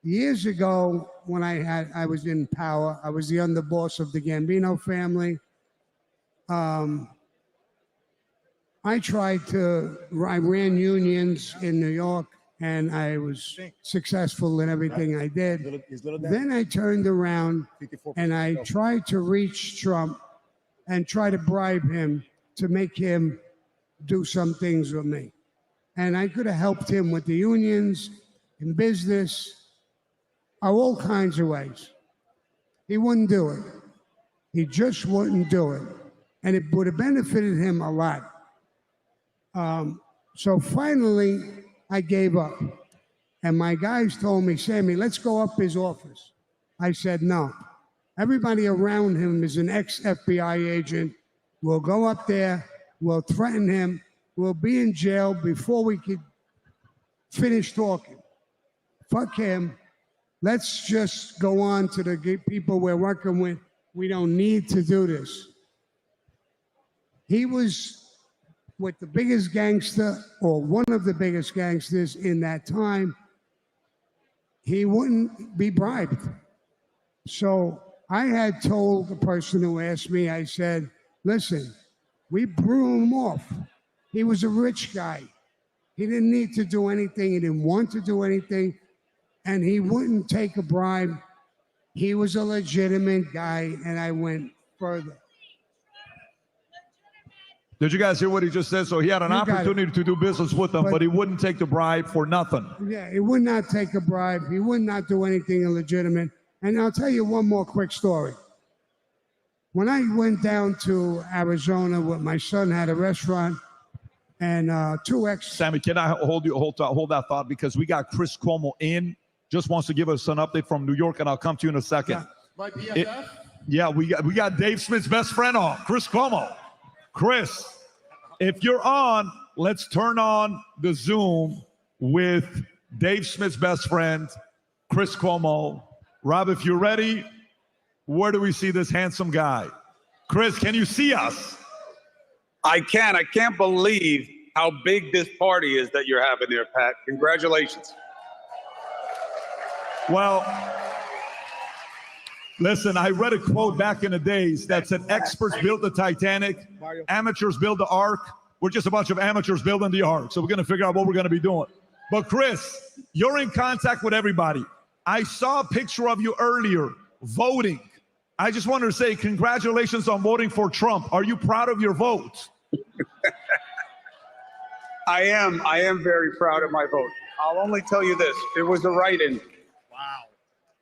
Speaker 15: Years ago, when I was in power, I was the underboss of the Gambino family. I ran unions in New York, and I was successful in everything I did. Then I turned around and I tried to reach Trump and try to bribe him to make him do some things with me. And I could have helped him with the unions, in business, all kinds of ways. He wouldn't do it. He just wouldn't do it. And it would have benefited him a lot. So finally, I gave up. And my guys told me, Sammy, let's go up his office. I said, no. Everybody around him is an ex-FBI agent. We'll go up there. We'll threaten him. We'll be in jail before we could finish talking. Fuck him. Let's just go on to the people we're working with. We don't need to do this. He was with the biggest gangster, or one of the biggest gangsters in that time. He wouldn't be bribed. So I had told the person who asked me, I said, listen, we blew him off. He was a rich guy. He didn't need to do anything. He didn't want to do anything. And he wouldn't take a bribe. He was a legitimate guy, and I went further.
Speaker 9: Did you guys hear what he just said? So he had an opportunity to do business with them, but he wouldn't take the bribe for nothing.
Speaker 15: Yeah, he would not take a bribe. He would not do anything illegitimate. And I'll tell you one more quick story. When I went down to Arizona, with my son had a restaurant, and
Speaker 9: Sammy, can I hold that thought, because we got Chris Cuomo in, just wants to give us an update from New York, and I'll come to you in a second.
Speaker 6: My BFF?
Speaker 9: We got Dave Smith's best friend on, Chris Cuomo. Chris, if you're on, let's turn on the Zoom with Dave Smith's best friend, Chris Cuomo. Rob, if you're ready, where do we see this handsome guy? Chris, can you see us?
Speaker 16: I can. I can't believe how big this party is that you're having there, Pat. Congratulations.
Speaker 9: Well, listen, I read a quote back in the days that said, experts built the Titanic, amateurs build the Ark. We're just a bunch of amateurs building the Ark. So we're going to figure out what we're going to be doing. But Chris, you're in contact with everybody. I saw a picture of you earlier voting. I just wanted to say congratulations on voting for Trump. Are you proud of your vote?
Speaker 16: I am very proud of my vote. I'll only tell you this. It was the write-in. Wow.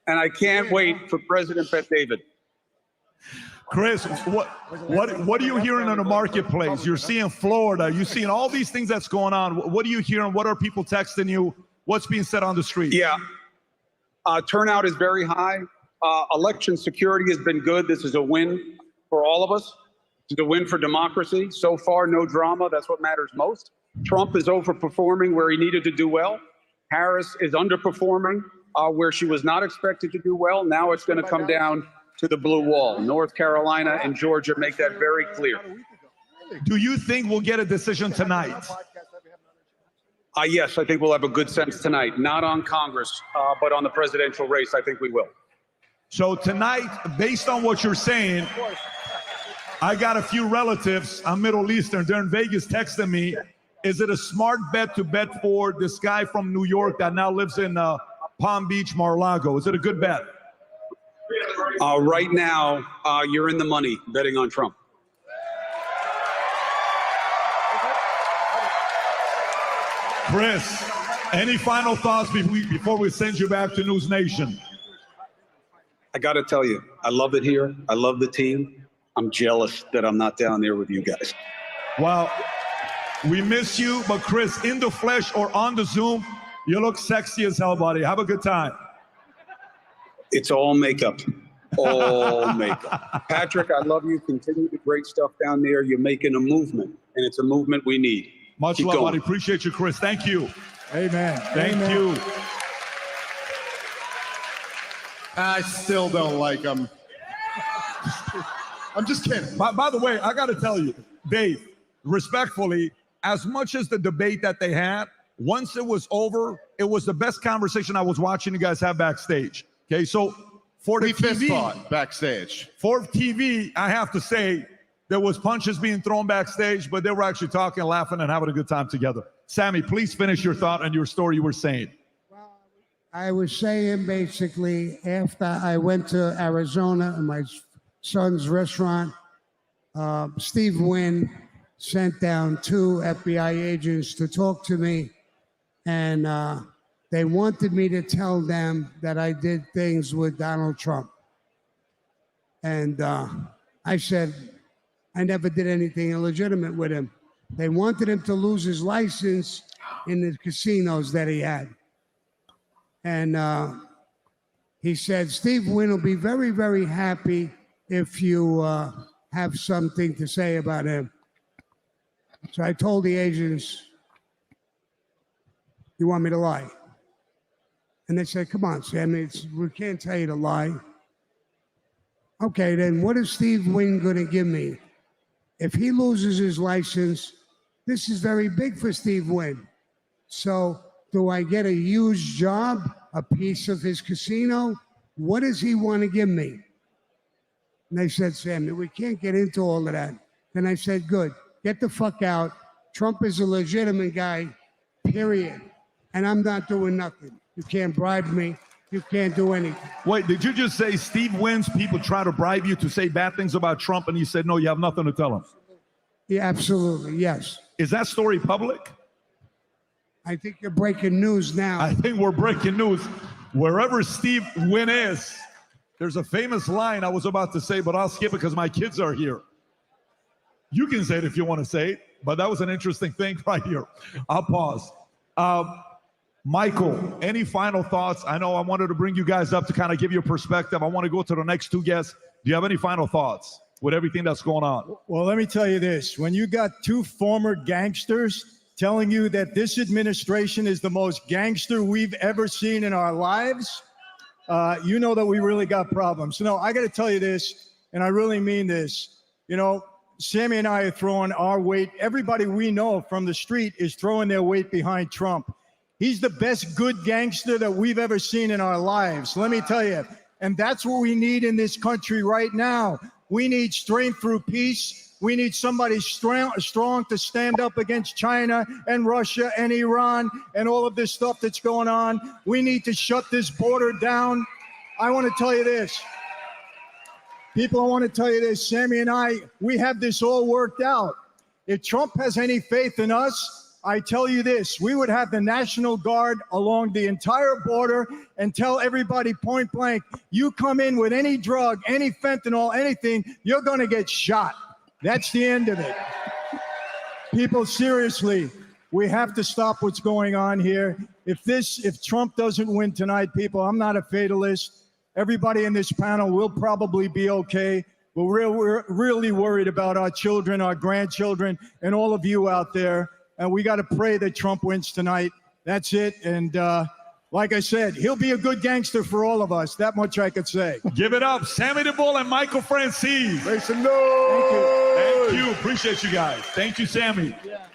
Speaker 16: And I can't wait for President Bet David.
Speaker 9: Chris, what are you hearing in the marketplace? You're seeing Florida. You're seeing all these things that's going on. What are you hearing? What are people texting you? What's being said on the street?
Speaker 16: Yeah. Turnout is very high. Election security has been good. This is a win for all of us. It's a win for democracy. So far, no drama. That's what matters most. Trump is overperforming where he needed to do well. Harris is underperforming where she was not expected to do well. Now it's going to come down to the blue wall. North Carolina and Georgia make that very clear.
Speaker 9: Do you think we'll get a decision tonight?
Speaker 16: Yes, I think we'll have a good sense tonight. Not on Congress, but on the presidential race, I think we will.
Speaker 9: So tonight, based on what you're saying, I got a few relatives, I'm Middle Eastern, they're in Vegas texting me, is it a smart bet to bet for this guy from New York that now lives in Palm Beach, Mar-a-Lago? Is it a good bet?
Speaker 16: Right now, you're in the money betting on Trump.
Speaker 9: Chris, any final thoughts before we send you back to News Nation?
Speaker 16: I got to tell you, I love it here. I love the team. I'm jealous that I'm not down there with you guys.
Speaker 9: Well, we miss you, but Chris, in the flesh or on the Zoom, you look sexy as hell, buddy. Have a good time.
Speaker 16: It's all makeup. All makeup. Patrick, I love you. Continue the great stuff down there. You're making a movement, and it's a movement we need.
Speaker 9: Much
Speaker 16: Keep
Speaker 9: love,
Speaker 16: going.
Speaker 9: buddy. Appreciate you, Chris. Thank you.
Speaker 22: Amen.
Speaker 9: Thank
Speaker 22: Amen.
Speaker 9: you.
Speaker 5: I still don't like him. I'm just kidding.
Speaker 9: By the way, I got to tell you, Dave, respectfully, as much as the debate that they had, once it was over, it was the best conversation I was watching you guys have backstage. Okay, so for the
Speaker 5: We fist
Speaker 9: TV,
Speaker 5: fought backstage.
Speaker 9: for TV, I have to say, there was punches being thrown backstage, but they were actually talking, laughing, and having a good time together. Sammy, please finish your thought and your story you were saying.
Speaker 15: I was saying basically after I went to Arizona and my son's restaurant, Steve Wynn sent down 2 FBI agents to talk to me, and they wanted me to tell them that I did things with Donald Trump. And I said, I never did anything illegitimate with him. They wanted him to lose his license in the casinos that he had. And he said, Steve Wynn will be very, very happy if you have something to say about him. So I told the agents, you want me to lie? And they said, come on, Sammy, we can't tell you to lie. Okay, then what is Steve Wynn going to give me? If he loses his license, this is very big for Steve Wynn. So do I get a huge job, a piece of his casino? What does he want to give me? And they said, Sammy, we can't get into all of that. And I said, good, get the fuck out. Trump is a legitimate guy, period. And I'm not doing nothing. You can't bribe me. You can't do anything.
Speaker 9: Wait, did you just say Steve Wynn's people try to bribe you to say bad things about Trump, and you said, no, you have nothing to tell him?
Speaker 15: Yeah, absolutely, yes.
Speaker 9: Is that story public?
Speaker 15: I think you're breaking news now.
Speaker 9: I think we're breaking news. Wherever Steve Wynn is, there's a famous line I was about to say, but I'll skip it because my kids are here. You can say it if you want to say it, but that was an interesting thing right here. I'll pause. Michael, any final thoughts? I know I wanted to bring you guys up to kind of give you a perspective. I want to go to the next 2 guests. Do you have any final thoughts with everything that's going on?
Speaker 12: Well, let me tell you this. When you got 2 former gangsters telling you that this administration is the most gangster we've ever seen in our lives, you know that we really got problems. No, I got to tell you this, and I really mean this. You know, Sammy and I are throwing our weight. Everybody we know from the street is throwing their weight behind Trump. He's the best good gangster that we've ever seen in our lives, let me tell you. And that's what we need in this country right now. We need strength through peace. We need somebody strong to stand up against China and Russia and Iran and all of this stuff that's going on. We need to shut this border down. I want to tell you this. People, I want to tell you this. Sammy and I, we have this all worked out. If Trump has any faith in us, I tell you this, we would have the National Guard along the entire border and tell everybody point blank, you come in with any drug, any fentanyl, anything, you're going to get shot. That's the end of it. People, seriously, we have to stop what's going on here. If Trump doesn't win tonight, people, I'm not a fatalist. Everybody in this panel will probably be okay. But we're really worried about our children, our grandchildren, and all of you out there. And we got to pray that Trump wins tonight. That's it. And like I said, he'll be a good gangster for all of us. That much I could say.
Speaker 9: Give it up, Sammy DeBull and Michael Francis.
Speaker 13: Make some noise.
Speaker 12: Thank you.
Speaker 9: Thank you. Appreciate you guys. Thank you, Sammy.
Speaker 15: Yeah.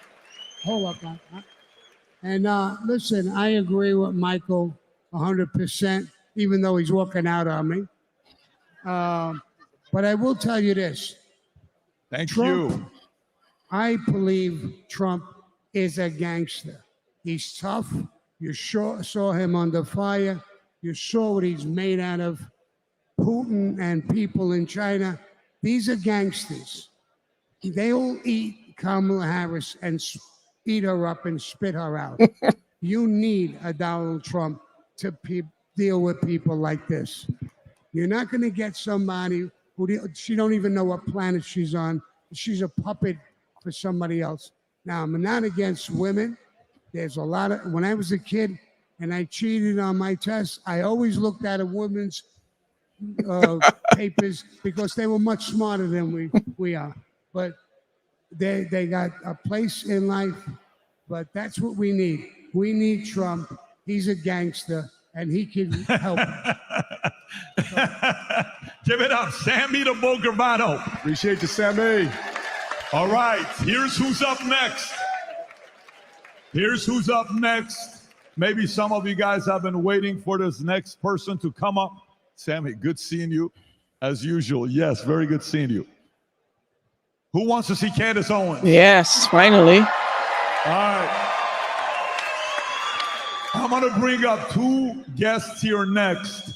Speaker 15: Hold up. And listen, I agree with Michael 100%, even though he's walking out on me. But I will tell you this.
Speaker 9: Thank you.
Speaker 15: I believe Trump is a gangster. He's tough. You saw him under fire. You saw what he's made out of. Putin and people in China. These are gangsters. They'll eat Kamala Harris and eat her up and spit her out. You need a Donald Trump to deal with people like this. You're not going to get somebody who she don't even know what planet she's on. She's a puppet for somebody else. Now, I'm not against women. There's a lot of, when I was a kid and I cheated on my tests, I always looked at a woman's papers because they were much smarter than we are. But they got a place in life, but that's what we need. We need Trump. He's a gangster and he can help.
Speaker 9: Give it up, Sammy DeBull Gravano.
Speaker 13: Appreciate you, Sammy.
Speaker 9: All right, here's who's up next. Here's who's up next. Maybe some of you guys have been waiting for this next person to come up. Sammy, good seeing you as usual. Yes, very good seeing you. Who wants to see Candace Owens?
Speaker 1: Yes, finally.
Speaker 9: All right. I'm going to bring up two guests here next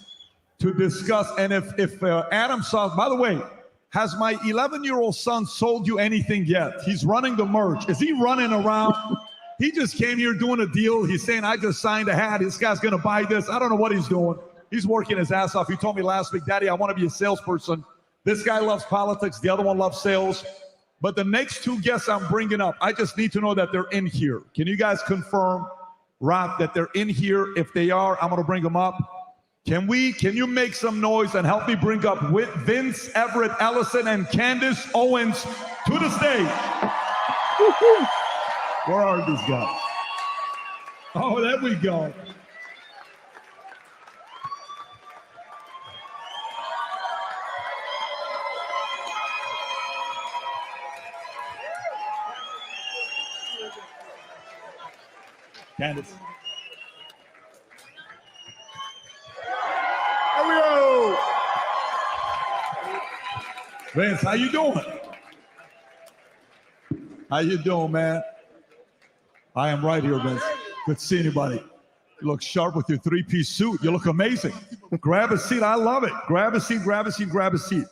Speaker 9: to discuss. And if Adam saw, by the way, has my 11-year-old son sold you anything yet? He's running the merch. Is he running around? He just came here doing a deal. He's saying, I just signed a hat. This guy's going to buy this. I don't know what he's doing. He's working his ass off. He told me last week, Daddy, I want to be a salesperson. This guy loves politics. The other one loves sales. But the next two guests I'm bringing up, I just need to know that they're in here. Can you guys confirm, Rob, that they're in here? If they are, I'm going to bring them up. Can you make some noise and help me bring up Vince Everett Ellison and Candace Owens to the stage? Where are these guys? Oh, there we go. Candace.
Speaker 13: Here we go.
Speaker 9: Vince, how you doing? How you doing, man? I am right here, Vince. Good to see anybody. You look sharp with your three-piece suit. You look amazing. Grab a seat. I love it. Grab a seat, grab a seat, grab a seat.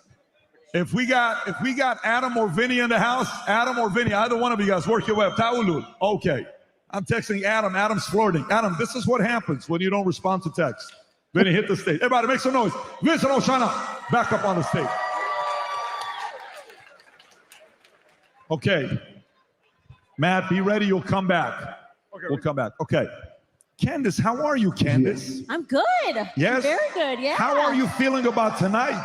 Speaker 9: If we got Adam or Vinny in the house, Adam or Vinny, either one of you guys, work your way up. Taulul. Okay. I'm texting Adam. Adam's flirting. Adam, this is what happens when you don't respond to text. Vinny, hit the stage. Everybody make some noise. Vincent Oshana, back up on the stage. Okay. Matt, be ready. You'll come back. Okay, we'll come back. Okay. Candace, how are you, Candace?
Speaker 17: I'm good.
Speaker 9: Yes?
Speaker 17: Very good, yeah.
Speaker 9: How are you feeling about tonight?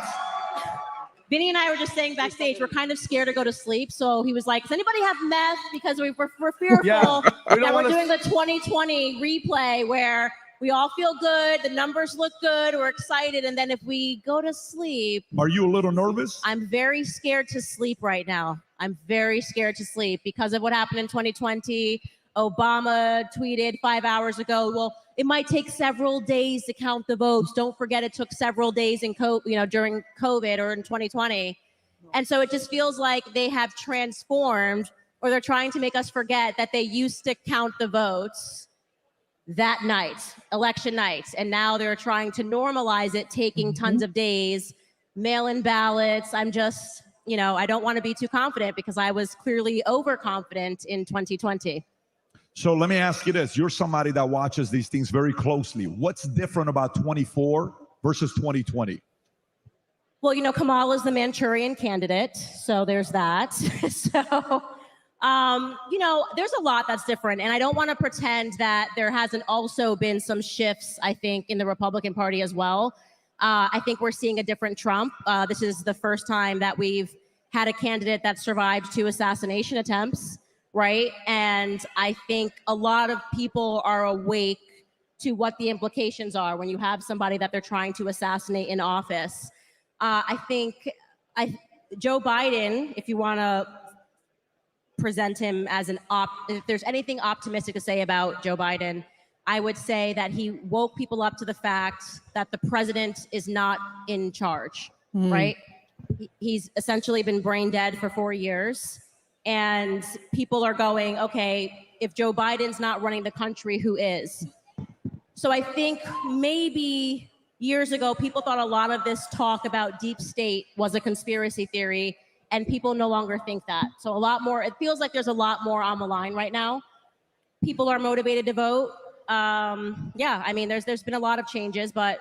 Speaker 17: Vinny and I were just saying backstage, we're kind of scared to go to sleep. So he was like, does anybody have meth? Because we're fearful that we're doing the 2020 replay where we all feel good, the numbers look good, we're excited, and then if we go to sleep...
Speaker 9: Are you a little nervous?
Speaker 17: I'm very scared to sleep right now. I'm very scared to sleep because of what happened in 2020. Obama tweeted 5 hours ago, well, it might take several days to count the votes. Don't forget it took several days during COVID or in 2020. And so it just feels like they have transformed, or they're trying to make us forget that they used to count the votes that night, election night. And now they're trying to normalize it, taking tons of days, mail-in ballots. I'm just, I don't want to be too confident because I was clearly overconfident in 2020.
Speaker 9: So let me ask you this. You're somebody that watches these things very closely. What's different about 24 versus 2020?
Speaker 17: Well, Kamala's the Manchurian candidate, so there's that. So There's a lot that's different, and I don't want to pretend that there hasn't also been some shifts, I think, in the Republican Party as well. I think we're seeing a different Trump. This is the first time that we've had a candidate that survived 2 assassination attempts, right? And I think a lot of people are awake to what the implications are when you have somebody that they're trying to assassinate in office. I think Joe Biden, if you want to present him as if there's anything optimistic to say about Joe Biden, I would say that he woke people up to the fact that the president is not in charge, right? He's essentially been brain dead for 4 years, and people are going, okay, if Joe Biden's not running the country, who is? So I think maybe years ago, people thought a lot of this talk about deep state was a conspiracy theory, and people no longer think that. So a lot more, it feels like there's a lot more on the line right now. People are motivated to vote. I mean, there's been a lot of changes, but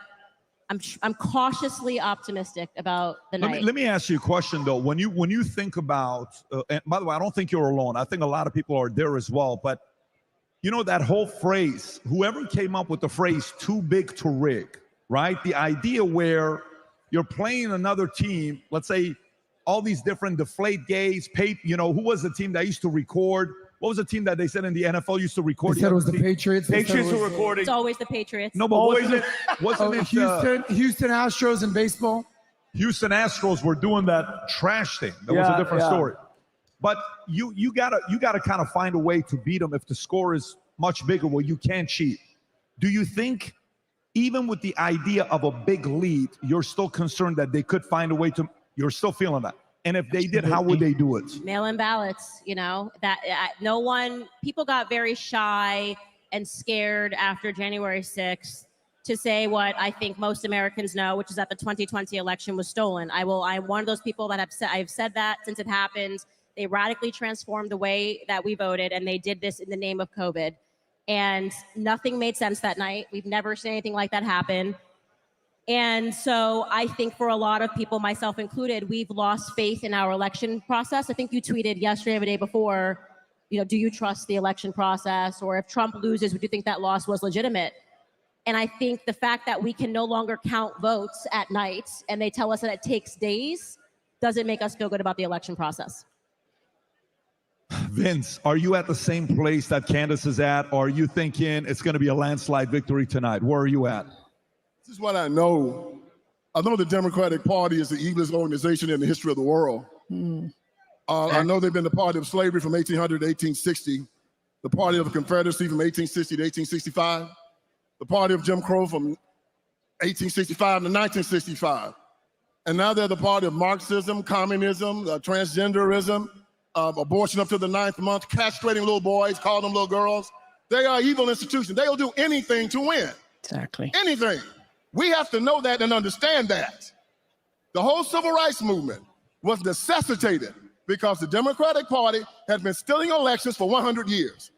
Speaker 17: I'm cautiously optimistic about the night.
Speaker 9: Let me ask you a question though. When you think about, and by the way, I don't think you're alone. I think a lot of people are there as well. But you know that whole phrase, whoever came up with the phrase "too big to rig," right? The idea where you're playing another team, let's say all these different deflate gays, who was the team that used to record? What was the team that they said in the NFL used to record?
Speaker 11: They said it was the Patriots.
Speaker 9: Patriots were recording.
Speaker 17: It's always the Patriots.
Speaker 9: No, but wasn't it
Speaker 11: Houston Astros in baseball?
Speaker 9: Houston Astros were doing that trash thing. That was a different story. But you gotta kind of find a way to beat them if the score is much bigger where you can't cheat. Do you think, even with the idea of a big lead, you're still concerned that they could find a way to? You're still feeling that. And if they did, how would they do it?
Speaker 17: Mail-in ballots, people got very shy and scared after January 6th to say what I think most Americans know, which is that the 2020 election was stolen. I'm one of those people that I've said that since it happened. They radically transformed the way that we voted, and they did this in the name of COVID. And nothing made sense that night. We've never seen anything like that happen. And so I think for a lot of people, myself included, we've lost faith in our election process. I think you tweeted yesterday or the day before, do you trust the election process? Or if Trump loses, would you think that loss was legitimate? And I think the fact that we can no longer count votes at night and they tell us that it takes days doesn't make us feel good about the election process.
Speaker 9: Vince, are you at the same place that Candace is at? Or are you thinking it's going to be a landslide victory tonight? Where are you at?
Speaker 3: This is what I know. I know the Democratic Party is the evilest organization in the history of the world. I know they've been the party of slavery from 1800 to 1860, the party of the Confederacy from 1860 to 1865, the party of Jim Crow from 1865 to 1965. And now they're the party of Marxism, communism, transgenderism, abortion up to the 9th month, castrating little boys, calling them little girls. They are evil institutions. They'll do anything to win.
Speaker 1: Exactly.
Speaker 3: Anything. We have to know that and understand that. The whole civil rights movement was necessitated because the Democratic Party has been stealing elections for 100 years.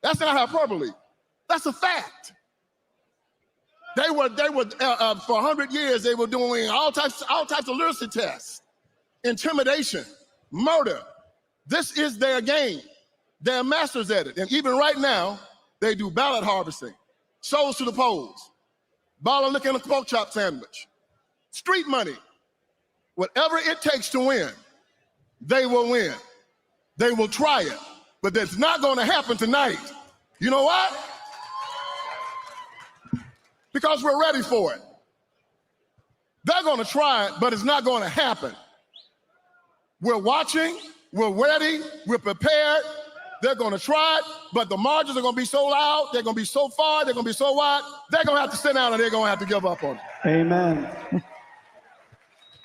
Speaker 3: That's not hyperbole. That's a fact. They were for 100 years, they were doing all types of literacy tests, intimidation, murder. This is their game. They're masters at it. And even right now, they do ballot harvesting, souls to the polls, bottle liquor and a pork chop sandwich, street money. Whatever it takes to win, they will win. They will try it, but that's not going to happen tonight. You know what? Because we're ready for it. They're going to try it, but it's not going to happen. We're watching, we're ready, we're prepared. They're going to try it, but the margins are going to be so loud, they're going to be so far, they're going to be so wide, they're going to have to sit down and they're going to have to give up on it.
Speaker 9: Amen.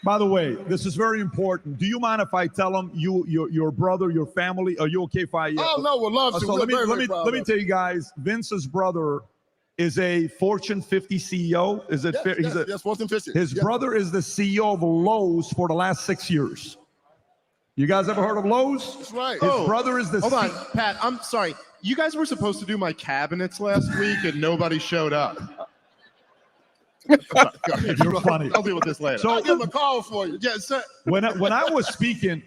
Speaker 9: By the way, this is very important. Do you mind if I tell them your brother, your family? Are you okay if I?
Speaker 3: Oh no, we'd love to.
Speaker 9: So let me tell you guys. Vince's brother is a Fortune 50 CEO. Is it fair?
Speaker 3: Yes, Fortune 50.
Speaker 9: His brother is the CEO of Lowe's for the last 6 years. You guys ever heard of Lowe's?
Speaker 3: That's right.
Speaker 9: His brother is the
Speaker 5: Hold on, Pat, I'm sorry. You guys were supposed to do my cabinets last week and nobody showed up.
Speaker 9: You're funny.
Speaker 5: I'll deal with this later.
Speaker 3: I'll give him a call for you.
Speaker 5: Yeah, so
Speaker 9: when I was speaking,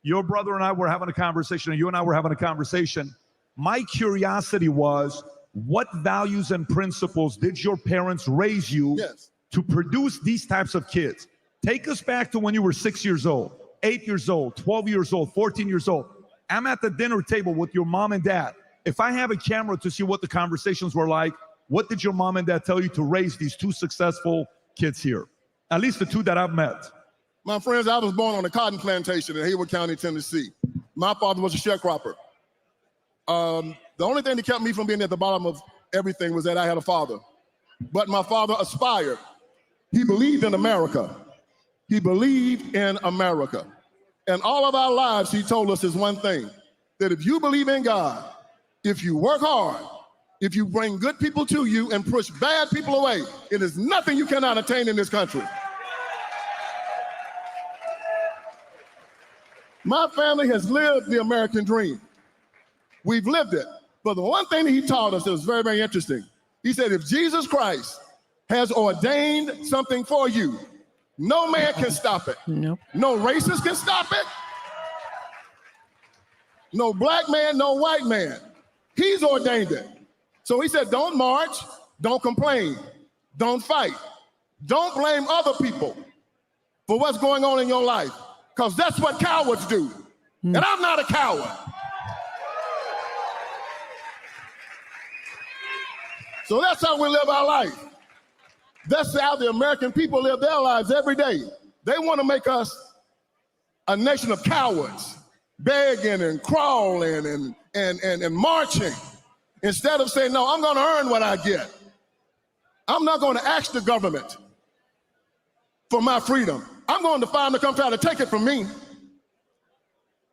Speaker 9: your brother and I were having a conversation, and you and I were having a conversation. My curiosity was, what values and principles did your parents raise you to produce these types of kids? Take us back to when you were 6 years old, 8 years old, 12 years old, 14 years old. I'm at the dinner table with your mom and dad. If I have a camera to see what the conversations were like, what did your mom and dad tell you to raise these two successful kids here? At least the two that I've met.
Speaker 3: My friends, I was born on a cotton plantation in Hayward County, Tennessee. My father was a sharecropper. The only thing that kept me from being at the bottom of everything was that I had a father. But my father aspired. He believed in America. He believed in America. And all of our lives, he told us is one thing, that if you believe in God, if you work hard, if you bring good people to you and push bad people away, it is nothing you cannot attain in this country. My family has lived the American dream. We've lived it. But the one thing that he taught us that was very, very interesting, he said, if Jesus Christ has ordained something for you, no man can stop it.
Speaker 1: No
Speaker 3: racist can stop it. No black man, no white man. He's ordained it. So he said, don't march, don't complain, don't fight. Don't blame other people for what's going on in your life, because that's what cowards do. And I'm not a coward. So that's how we live our life. That's how the American people live their lives every day. They want to make us a nation of cowards, begging and crawling and marching, instead of saying, no, I'm going to earn what I get. I'm not going to ask the government for my freedom. I'm going to find them to come try to take it from me.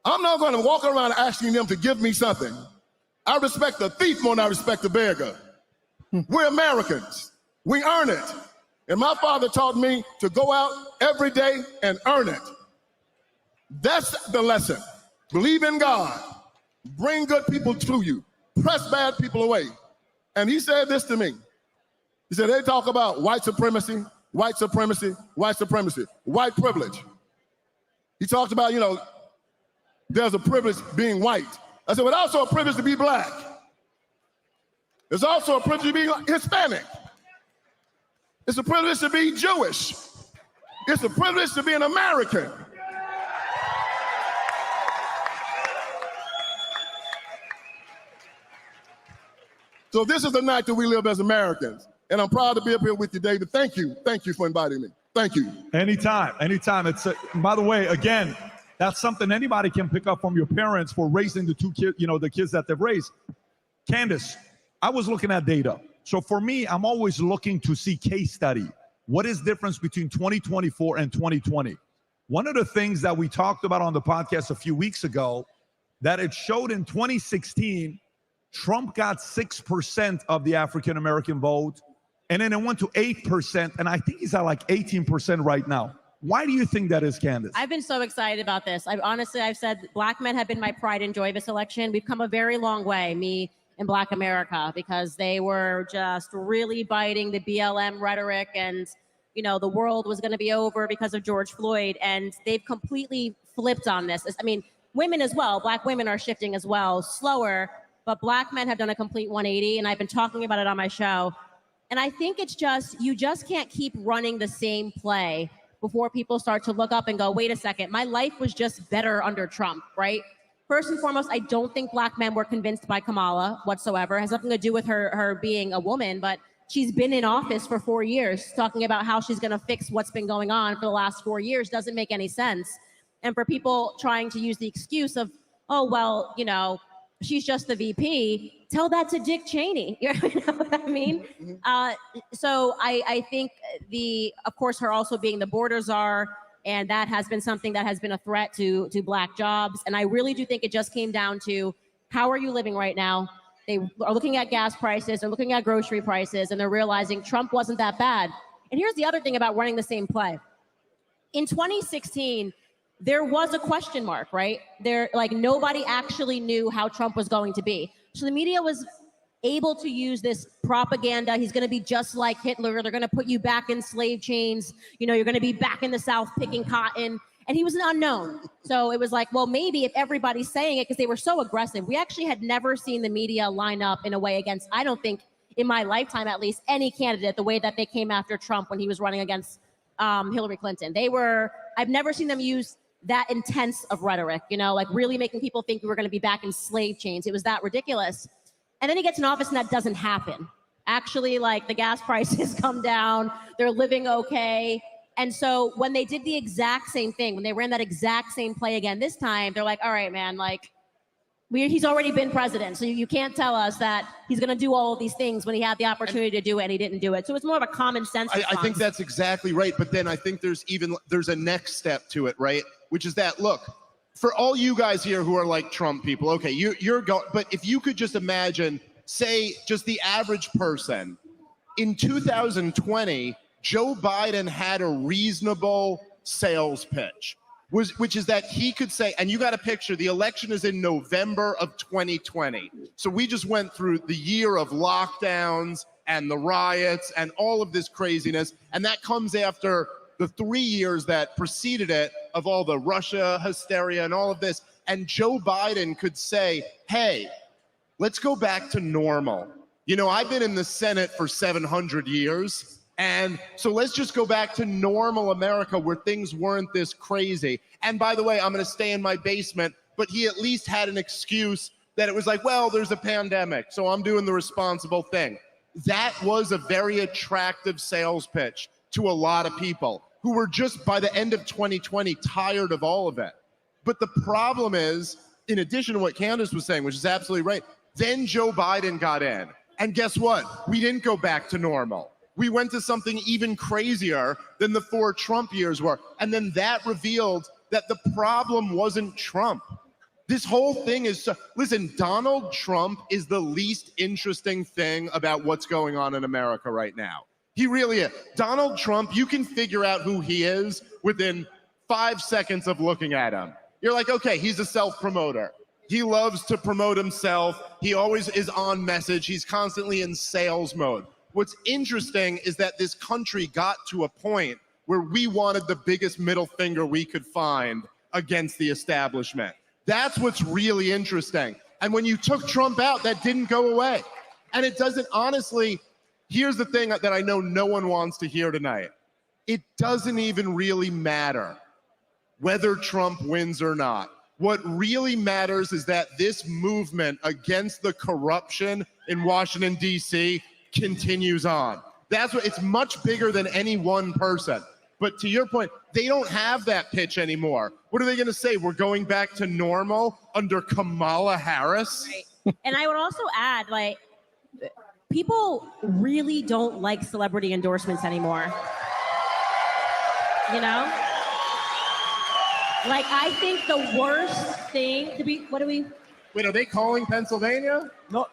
Speaker 3: I'm not going to walk around asking them to give me something. I respect the thief more than I respect the beggar. We're Americans. We earn it. And my father taught me to go out every day and earn it. That's the lesson. Believe in God. Bring good people to you. Press bad people away. And he said this to me. He said, they talk about white supremacy, white supremacy, white supremacy, white privilege. He talked about, there's a privilege being white. I said, but also a privilege to be black. There's also a privilege to be Hispanic. It's a privilege to be Jewish. It's a privilege to be an American. So this is the night that we live as Americans. And I'm proud to be up here with you, David. Thank you. Thank you for inviting me. Thank you.
Speaker 9: Anytime. It's by the way, again, that's something anybody can pick up from your parents for raising the two kids, the kids that they've raised. Candace, I was looking at data. So for me, I'm always looking to see case study. What is the difference between 2024 and 2020? One of the things that we talked about on the podcast a few weeks ago, that it showed in 2016, Trump got 6% of the African-American vote, and then it went to 8%, and I think he's at like 18% right now. Why do you think that is, Candace?
Speaker 17: I've been so excited about this. I've said black men have been my pride and joy this election. We've come a very long way, me and Black America, because they were just really biting the BLM rhetoric, and the world was going to be over because of George Floyd, and they've completely flipped on this. I mean, women as well, black women are shifting as well, slower, but black men have done a complete 180, and I've been talking about it on my show. And I think it's just, you just can't keep running the same play before people start to look up and go, wait a second, my life was just better under Trump, right? First and foremost, I don't think black men were convinced by Kamala whatsoever. It has nothing to do with her being a woman, but she's been in office for 4 years talking about how she's going to fix what's been going on for the last 4 years doesn't make any sense. And for people trying to use the excuse of, oh, well, she's just the VP, tell that to Dick Cheney. You know what I mean? So I think of course, her also being the border czar, and that has been something that has been a threat to black jobs. And I really do think it just came down to, how are you living right now? They are looking at gas prices, they're looking at grocery prices, and they're realizing Trump wasn't that bad. And here's the other thing about running the same play. In 2016, there was a question mark, right? Nobody actually knew how Trump was going to be. So the media was able to use this propaganda. He's going to be just like Hitler. They're going to put you back in slave chains. You're going to be back in the South picking cotton. And he was an unknown. So it was like, well, maybe if everybody's saying it, because they were so aggressive. We actually had never seen the media line up in a way against, I don't think, in my lifetime at least, any candidate the way that they came after Trump when he was running against Hillary Clinton. I've never seen them use that intense of rhetoric, like really making people think we were going to be back in slave chains. It was that ridiculous. And then he gets in office and that doesn't happen. Actually, like the gas prices come down, they're living okay. And so when they did the exact same thing, when they ran that exact same play again this time, they're like, all right, man, like he's already been president. So you can't tell us that he's going to do all of these things when he had the opportunity to do it and he didn't do it. So it's more of a common sense
Speaker 5: I think that's exactly right. But then I think there's a next step to it, right? Which is that, look, for all you guys here who are like Trump people, okay, you're going, but if you could just imagine, say, just the average person in 2020, Joe Biden had a reasonable sales pitch, which is that he could say, and you got a picture, the election is in November of 2020. So we just went through the year of lockdowns and the riots and all of this craziness. And that comes after the 3 years that preceded it of all the Russia hysteria and all of this. And Joe Biden could say, hey, let's go back to normal. I've been in the Senate for 700 years. And so let's just go back to normal America where things weren't this crazy. And by the way, I'm going to stay in my basement, but he at least had an excuse that it was like, well, there's a pandemic, so I'm doing the responsible thing. That was a very attractive sales pitch to a lot of people who were just by the end of 2020 tired of all of it. But the problem is, in addition to what Candace was saying, which is absolutely right, then Joe Biden got in. And guess what? We didn't go back to normal. We went to something even crazier than the 4 Trump years were. And then that revealed that the problem wasn't Trump. This whole thing is, listen, Donald Trump is the least interesting thing about what's going on in America right now. He really is. Donald Trump, you can figure out who he is within 5 seconds of looking at him. You're like, okay, he's a self-promoter. He loves to promote himself. He always is on message. He's constantly in sales mode. What's interesting is that this country got to a point where we wanted the biggest middle finger we could find against the establishment. That's what's really interesting. And when you took Trump out, that didn't go away. And it doesn't, honestly, here's the thing that I know no one wants to hear tonight. It doesn't even really matter whether Trump wins or not. What really matters is that this movement against the corruption in Washington, D.C. continues on. That's what, it's much bigger than any one person. But to your point, they don't have that pitch anymore. What are they going to say? We're going back to normal under Kamala Harris?
Speaker 17: Right. And I would also add, people really don't like celebrity endorsements anymore. I think the worst thing to be,
Speaker 5: Wait, are they calling Pennsylvania?
Speaker 9: No.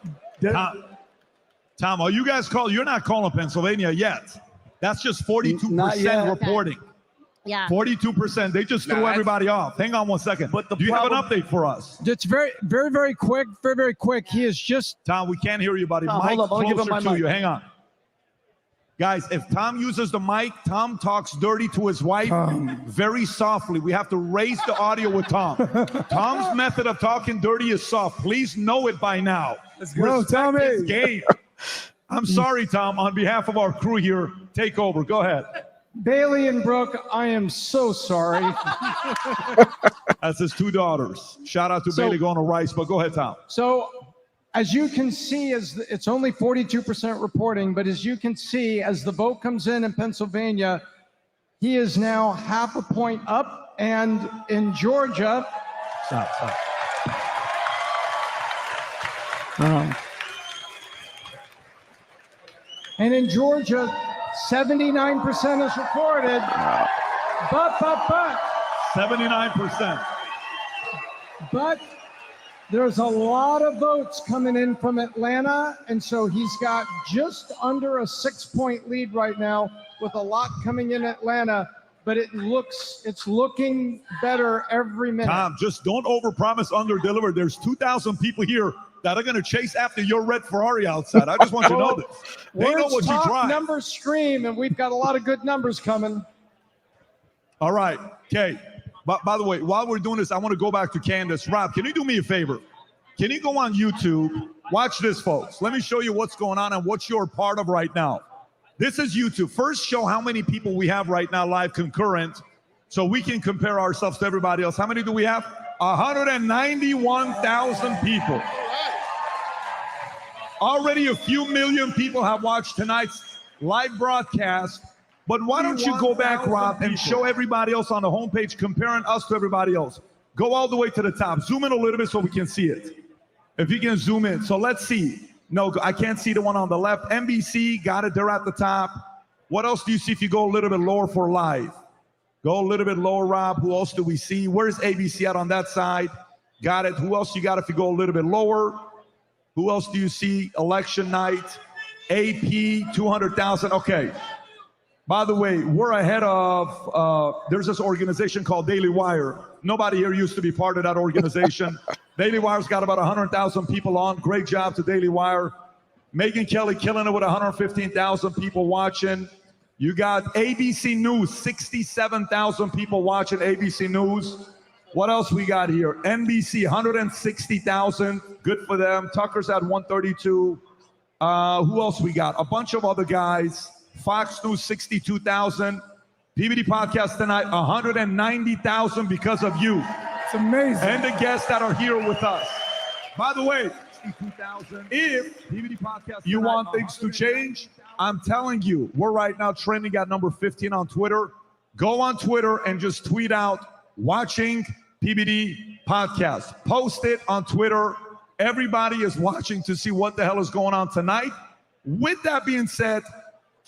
Speaker 9: Tom, are you guys you're not calling Pennsylvania yet. That's just 42% reporting.
Speaker 17: Yeah.
Speaker 9: 42%. They just threw everybody off. Hang on one second. But do you have an update for us?
Speaker 12: It's very, very, very quick. Very, very quick. He is just...
Speaker 9: Tom, we can't hear you, buddy.
Speaker 12: Tom,
Speaker 9: Mike,
Speaker 12: hold up. I'll give him
Speaker 9: closer
Speaker 12: my
Speaker 9: to
Speaker 12: mic.
Speaker 9: you. Hang on. Guys, if Tom uses the mic, Tom talks dirty to his wife very softly. We have to raise the audio with Tom. Tom's method of talking dirty is soft. Please know it by now.
Speaker 11: Let's go, Tommy.
Speaker 9: This game. I'm sorry, Tom. On behalf of our crew here, take over. Go ahead.
Speaker 7: Bailey and Brooke, I am so sorry.
Speaker 9: That's his 2 daughters. Shout out to Bailey going to Rice, but go ahead, Tom.
Speaker 7: So, as you can see, it's only 42% reporting, but as you can see, as the vote comes in Pennsylvania, he is now half a point up, and in Georgia...
Speaker 9: Stop.
Speaker 7: And in Georgia, 79% is reported. But
Speaker 9: 79%.
Speaker 7: But there's a lot of votes coming in from Atlanta, and so he's got just under a 6-point lead right now with a lot coming in Atlanta, but it's looking better every minute.
Speaker 9: Tom, just don't overpromise, underdeliver. There's 2,000 people here that are going to chase after your red Ferrari outside. I just want you to know this. They know what you drive.
Speaker 7: Numbers stream, and we've got a lot of good numbers coming.
Speaker 9: All right, okay. By the way, while we're doing this, I want to go back to Candace. Rob, can you do me a favor? Can you go on YouTube? Watch this, folks. Let me show you what's going on and what you're part of right now. This is YouTube. First, show how many people we have right now live concurrent so we can compare ourselves to everybody else. How many do we have? 191,000 people. Already a few million people have watched tonight's live broadcast. But why don't you go back, Rob, and show everybody else on the homepage, comparing us to everybody else. Go all the way to the top. Zoom in a little bit so we can see it. If you can zoom in. So let's see. No, I can't see the one on the left. NBC, got it. They're at the top. What else do you see if you go a little bit lower for live? Go a little bit lower, Rob. Who else do we see? Where's ABC at on that side? Got it. Who else you got if you go a little bit lower? Who else do you see? Election night. AP, 200,000. Okay. By the way, we're ahead of, there's this organization called Daily Wire. Nobody here used to be part of that organization. Daily Wire's got about 100,000 people on. Great job to Daily Wire. Megyn Kelly killing it with 115,000 people watching. You got ABC News, 67,000 people watching ABC News. What else we got here? NBC, 160,000. Good for them. Tucker's at 132. Who else we got? A bunch of other guys. Fox News, 62,000. PBD Podcast tonight, 190,000 because of you.
Speaker 11: It's amazing.
Speaker 9: And the guests that are here with us. By the way, 62,000. If PBD Podcast you want things to change, I'm telling you, we're right now trending at number 15 on Twitter. Go on Twitter and just tweet out, watching PBD Podcast. Post it on Twitter. Everybody is watching to see what the hell is going on tonight. With that being said,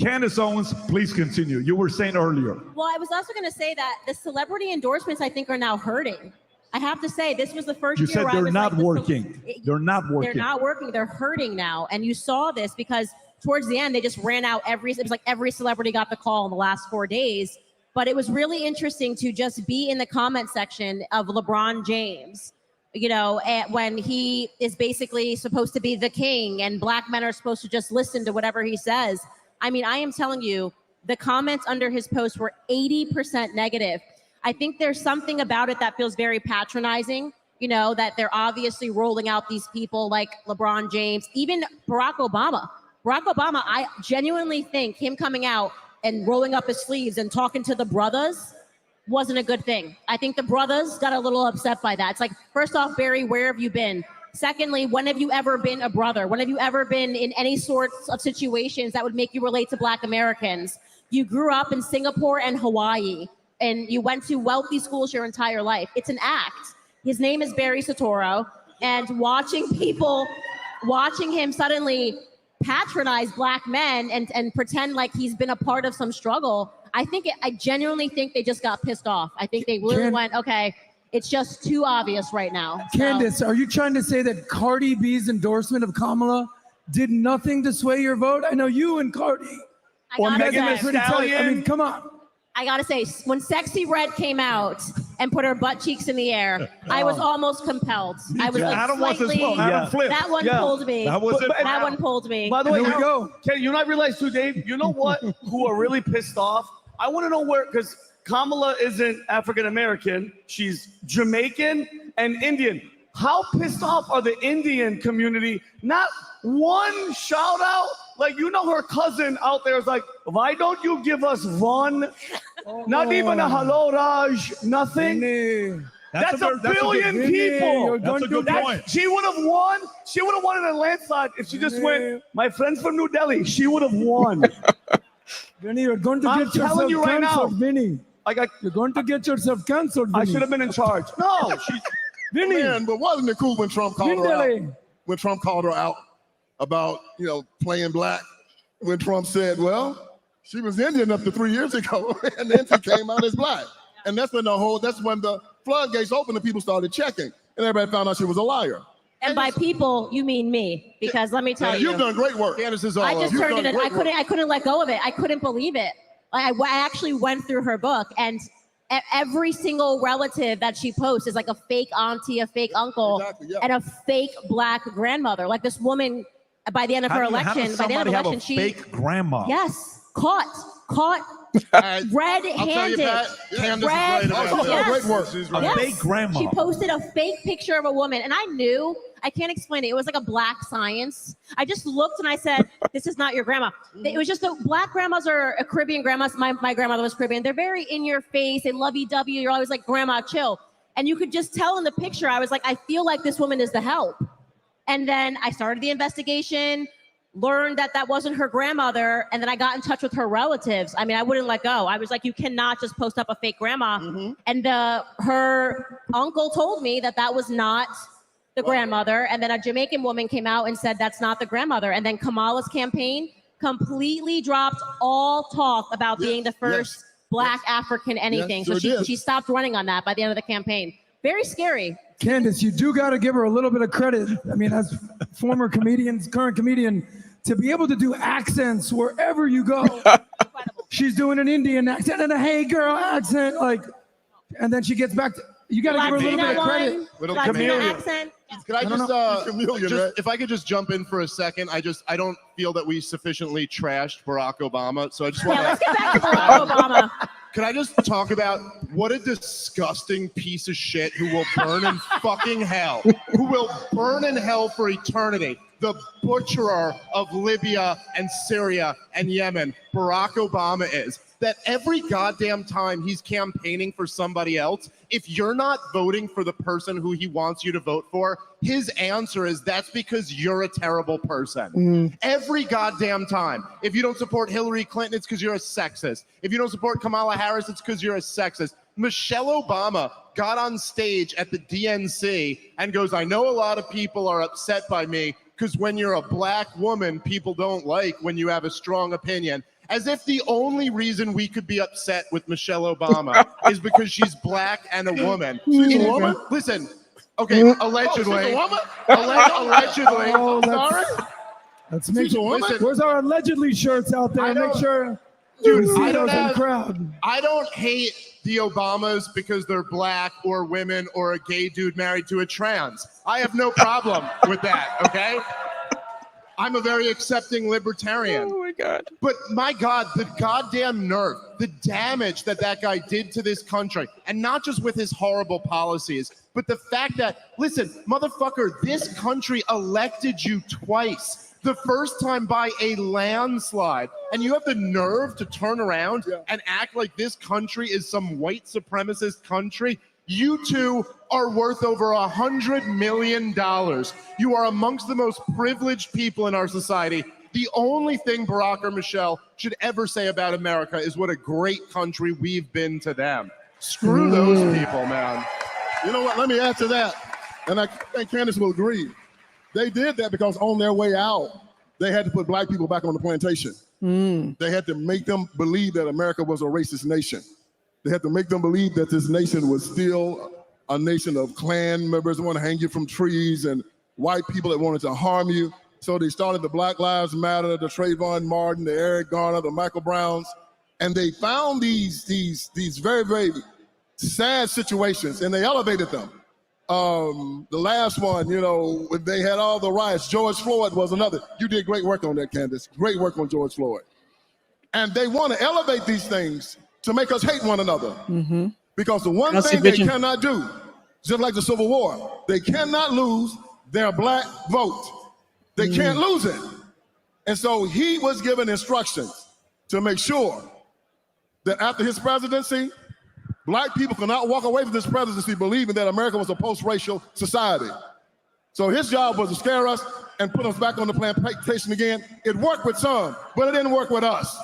Speaker 9: Candace Owens, please continue. You were saying earlier.
Speaker 17: Well, I was also going to say that the celebrity endorsements, I think, are now hurting. I have to say, this was the first
Speaker 9: You
Speaker 17: year
Speaker 9: said
Speaker 17: where I
Speaker 9: they're
Speaker 17: was
Speaker 9: not
Speaker 17: like,
Speaker 9: working. They're not working.
Speaker 17: They're not working. They're hurting now. And you saw this because towards the end, they just ran out it was like every celebrity got the call in the last 4 days. But it was really interesting to just be in the comment section of LeBron James, you know, when he is basically supposed to be the king and black men are supposed to just listen to whatever he says. I mean, I am telling you, the comments under his post were 80% negative. I think there's something about it that feels very patronizing, you know, that they're obviously rolling out these people like LeBron James, even Barack Obama. Barack Obama, I genuinely think him coming out and rolling up his sleeves and talking to the brothers wasn't a good thing. I think the brothers got a little upset by that. It's like, first off, Barry, where have you been? Secondly, when have you ever been a brother? When have you ever been in any sorts of situations that would make you relate to Black Americans? You grew up in Singapore and Hawaii, and you went to wealthy schools your entire life. It's an act. His name is Barry Soetoro, and watching him suddenly patronize Black men and pretend like he's been a part of some struggle, I genuinely think they just got pissed off. I think they really went, okay, it's just too obvious right now.
Speaker 11: Candace, are you trying to say that Cardi B's endorsement of Kamala did nothing to sway your vote? I know you and Cardi.
Speaker 17: Or Megan Thee
Speaker 11: Stallion. I mean, come on.
Speaker 17: I gotta say, when Sexy Red came out and put her butt cheeks in the air, I was almost compelled. I was like
Speaker 9: Adam was as well. Adam flipped.
Speaker 17: That one pulled me.
Speaker 9: That was it.
Speaker 17: That one pulled me.
Speaker 2: By the way,
Speaker 11: Here we go.
Speaker 2: Ken, you not realize too, Dave, you know what? Who are really pissed off? I want to know where, because Kamala isn't African American. She's Jamaican and Indian. How pissed off are the Indian community? Not one shout out. Like, you know, her cousin out there is like, why don't you give us one? Not even a hello, Raj, nothing. That's a billion people.
Speaker 9: That's a good point.
Speaker 2: She would have won. She would have won in a landslide if she just went, my friends from New Delhi. She would have won.
Speaker 11: Vinny, you're going to
Speaker 2: I'm
Speaker 11: get yourself
Speaker 2: telling you right
Speaker 11: canceled,
Speaker 2: now.
Speaker 11: Vinny. You're going to get yourself canceled, Vinny.
Speaker 2: I should have been in charge. No, she's
Speaker 11: Vinny.
Speaker 3: Man, but wasn't it cool when Trump called her out? When Trump called her out about, you know, playing black? When Trump said, well, she was Indian up to 3 years ago, and then she came out as black. And that's when the floodgates opened and people started checking, and everybody found out she was a liar.
Speaker 17: And by people, you mean me, because let me tell you,
Speaker 3: You've done great work. Candace is all
Speaker 17: I just turned it in. I couldn't let go of it. I couldn't believe it. I actually went through her book, and every single relative that she posts is like a fake auntie, a fake uncle, and a fake Black grandmother. Like this woman, by the end of her election,
Speaker 9: How does somebody have a
Speaker 17: she
Speaker 9: fake grandma?
Speaker 17: Yes, caught red-handed.
Speaker 9: Great work. A fake grandma.
Speaker 17: She posted a fake picture of a woman, and I knew, I can't explain it. It was like a black science. I just looked and I said, this is not your grandma. It was just the black grandmas are Caribbean grandmas. My grandmother was Caribbean. They're very in your face. They lovey-dovey. You're always like, grandma, chill. And you could just tell in the picture, I was like, I feel like this woman is the help. And then I started the investigation, learned that that wasn't her grandmother, and then I got in touch with her relatives. I mean, I wouldn't let go. I was like, you cannot just post up a fake grandma. And her uncle told me that that was not the grandmother. And then a Jamaican woman came out and said, that's not the grandmother. And then Kamala's campaign completely dropped all talk about being the first Black African anything. So she stopped running on that by the end of the campaign. Very scary.
Speaker 11: Candace, you do got to give her a little bit of credit. I mean, as former comedian, current comedian, to be able to do accents wherever you go. She's doing an Indian accent and a hey girl accent, like, and then she gets back to, you got to give her a little bit of credit.
Speaker 5: Little
Speaker 17: chameleon accent.
Speaker 5: Could I just, if I could just jump in for a second, I don't feel that we sufficiently trashed Barack Obama, so I just want
Speaker 17: let's get back to Barack Obama.
Speaker 5: Could I just talk about what a disgusting piece of shit who will burn in fucking hell, who will burn in hell for eternity, the butcherer of Libya and Syria and Yemen, Barack Obama is. That every goddamn time he's campaigning for somebody else, if you're not voting for the person who he wants you to vote for, his answer is that's because you're a terrible person. Every goddamn time. If you don't support Hillary Clinton, it's because you're a sexist. If you don't support Kamala Harris, it's because you're a sexist. Michelle Obama got on stage at the DNC and goes, I know a lot of people are upset by me because when you're a black woman, people don't like when you have a strong opinion. As if the only reason we could be upset with Michelle Obama is because she's black and a woman.
Speaker 3: She's a woman?
Speaker 5: Listen, okay, allegedly. Allegedly. Sorry?
Speaker 11: Let's make sure. Where's our allegedly shirts out there? Make sure.
Speaker 5: Dude, I don't hate the Obamas because they're black or women or a gay dude married to a trans. I have no problem with that, okay? I'm a very accepting libertarian.
Speaker 1: Oh my God.
Speaker 5: But my God, the goddamn nerve, the damage that that guy did to this country, and not just with his horrible policies, but the fact that, listen, motherfucker, this country elected you twice. The first time by a landslide. And you have the nerve to turn around and act like this country is some white supremacist country. You two are worth over $100 million. You are amongst the most privileged people in our society. The only thing Barack or Michelle should ever say about America is what a great country we've been to them. Screw those people, man.
Speaker 3: You know what? Let me add to that. And I think Candace will agree. They did that because on their way out, they had to put black people back on the plantation. They had to make them believe that America was a racist nation. They had to make them believe that this nation was still a nation of Klan members that want to hang you from trees and white people that wanted to harm you. So they started the Black Lives Matter, the Trayvon Martin, the Eric Garner, the Michael Browns, and they found these very, very sad situations and they elevated them. The last one, you know, they had all the riots. George Floyd was another. You did great work on that, Candace. Great work on George Floyd. And they want to elevate these things to make us hate one another. Because the one thing they cannot do, just like the Civil War, they cannot lose their black vote. They can't lose it. And so he was given instructions to make sure that after his presidency, black people cannot walk away from this presidency believing that America was a post-racial society. So his job was to scare us and put us back on the plantation again. It worked with some, but it didn't work with us.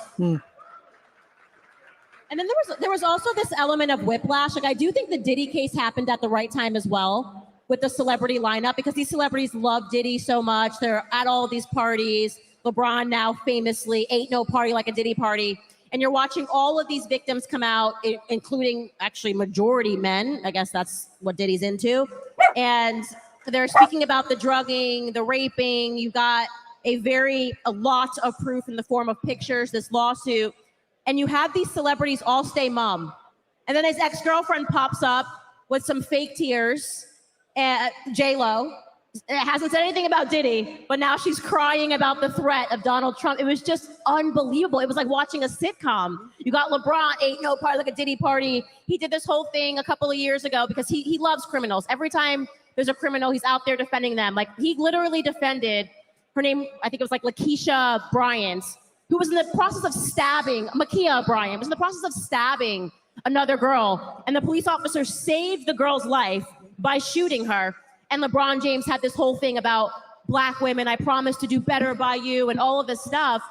Speaker 17: And then there was also this element of whiplash. Like, I do think the Diddy case happened at the right time as well with the celebrity lineup, because these celebrities love Diddy so much. They're at all these parties. LeBron now famously, ain't no party like a Diddy party. And you're watching all of these victims come out, including actually majority men. I guess that's what Diddy's into. And they're speaking about the drugging, the raping. You've got a lot of proof in the form of pictures, this lawsuit. And you have these celebrities all stay mum. And then his ex-girlfriend pops up with some fake tears, J-Lo, hasn't said anything about Diddy, but now she's crying about the threat of Donald Trump. It was just unbelievable. It was like watching a sitcom. You got LeBron, ain't no party like a Diddy party. He did this whole thing a couple of years ago because he loves criminals. Every time there's a criminal, he's out there defending them. Like, he literally defended, her name, I think it was like Lakeisha Bryant, who was in the process of stabbing, Makia Bryant, was in the process of stabbing another girl. And the police officer saved the girl's life by shooting her. And LeBron James had this whole thing about Black women, I promise to do better by you, and all of this stuff.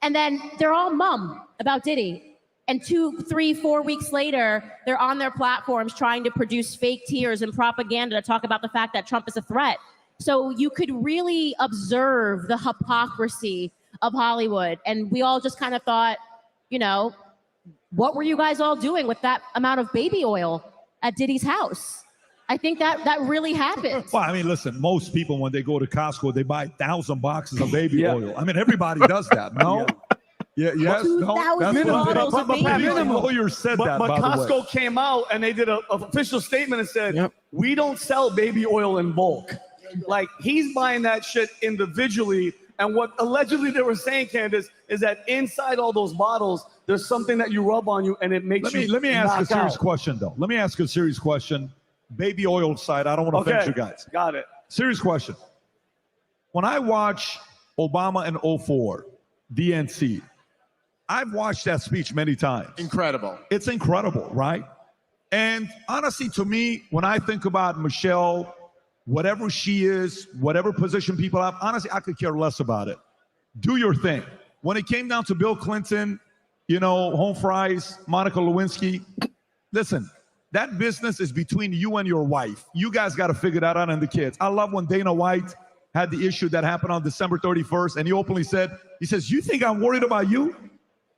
Speaker 17: And then they're all mum about Diddy. And 2, 3, 4 weeks later, they're on their platforms trying to produce fake tears and propaganda to talk about the fact that Trump is a threat. So you could really observe the hypocrisy of Hollywood. And we all just kind of thought, you know, what were you guys all doing with that amount of baby oil at Diddy's house? I think that really happened.
Speaker 9: Well, I mean, listen, most people, when they go to Costco, they buy 1,000 boxes of baby oil. I mean, everybody does that, no? Yeah, yes, no. That's minimum. Lawyer said that,
Speaker 2: But
Speaker 9: by the way.
Speaker 2: Costco came out and they did an official statement and said, we don't sell baby oil in bulk. Like, he's buying that shit individually. And what allegedly they were saying, Candace, is that inside all those bottles, there's something that you rub on you and it makes you
Speaker 9: Let me ask a
Speaker 2: knock
Speaker 9: serious
Speaker 2: out.
Speaker 9: question, though. Let me ask a serious question. Baby oil side, I don't want to offend you guys.
Speaker 2: Got it.
Speaker 9: Serious question. When I watch Obama in 04, DNC, I've watched that speech many times.
Speaker 5: Incredible.
Speaker 9: It's incredible, right? And honestly, to me, when I think about Michelle, whatever she is, whatever position people have, honestly, I could care less about it. Do your thing. When it came down to Bill Clinton, you know, home fries, Monica Lewinsky, listen, that business is between you and your wife. You guys got to figure that out, and the kids. I love when Dana White had the issue that happened on December 31st, and he openly said, he says, you think I'm worried about you?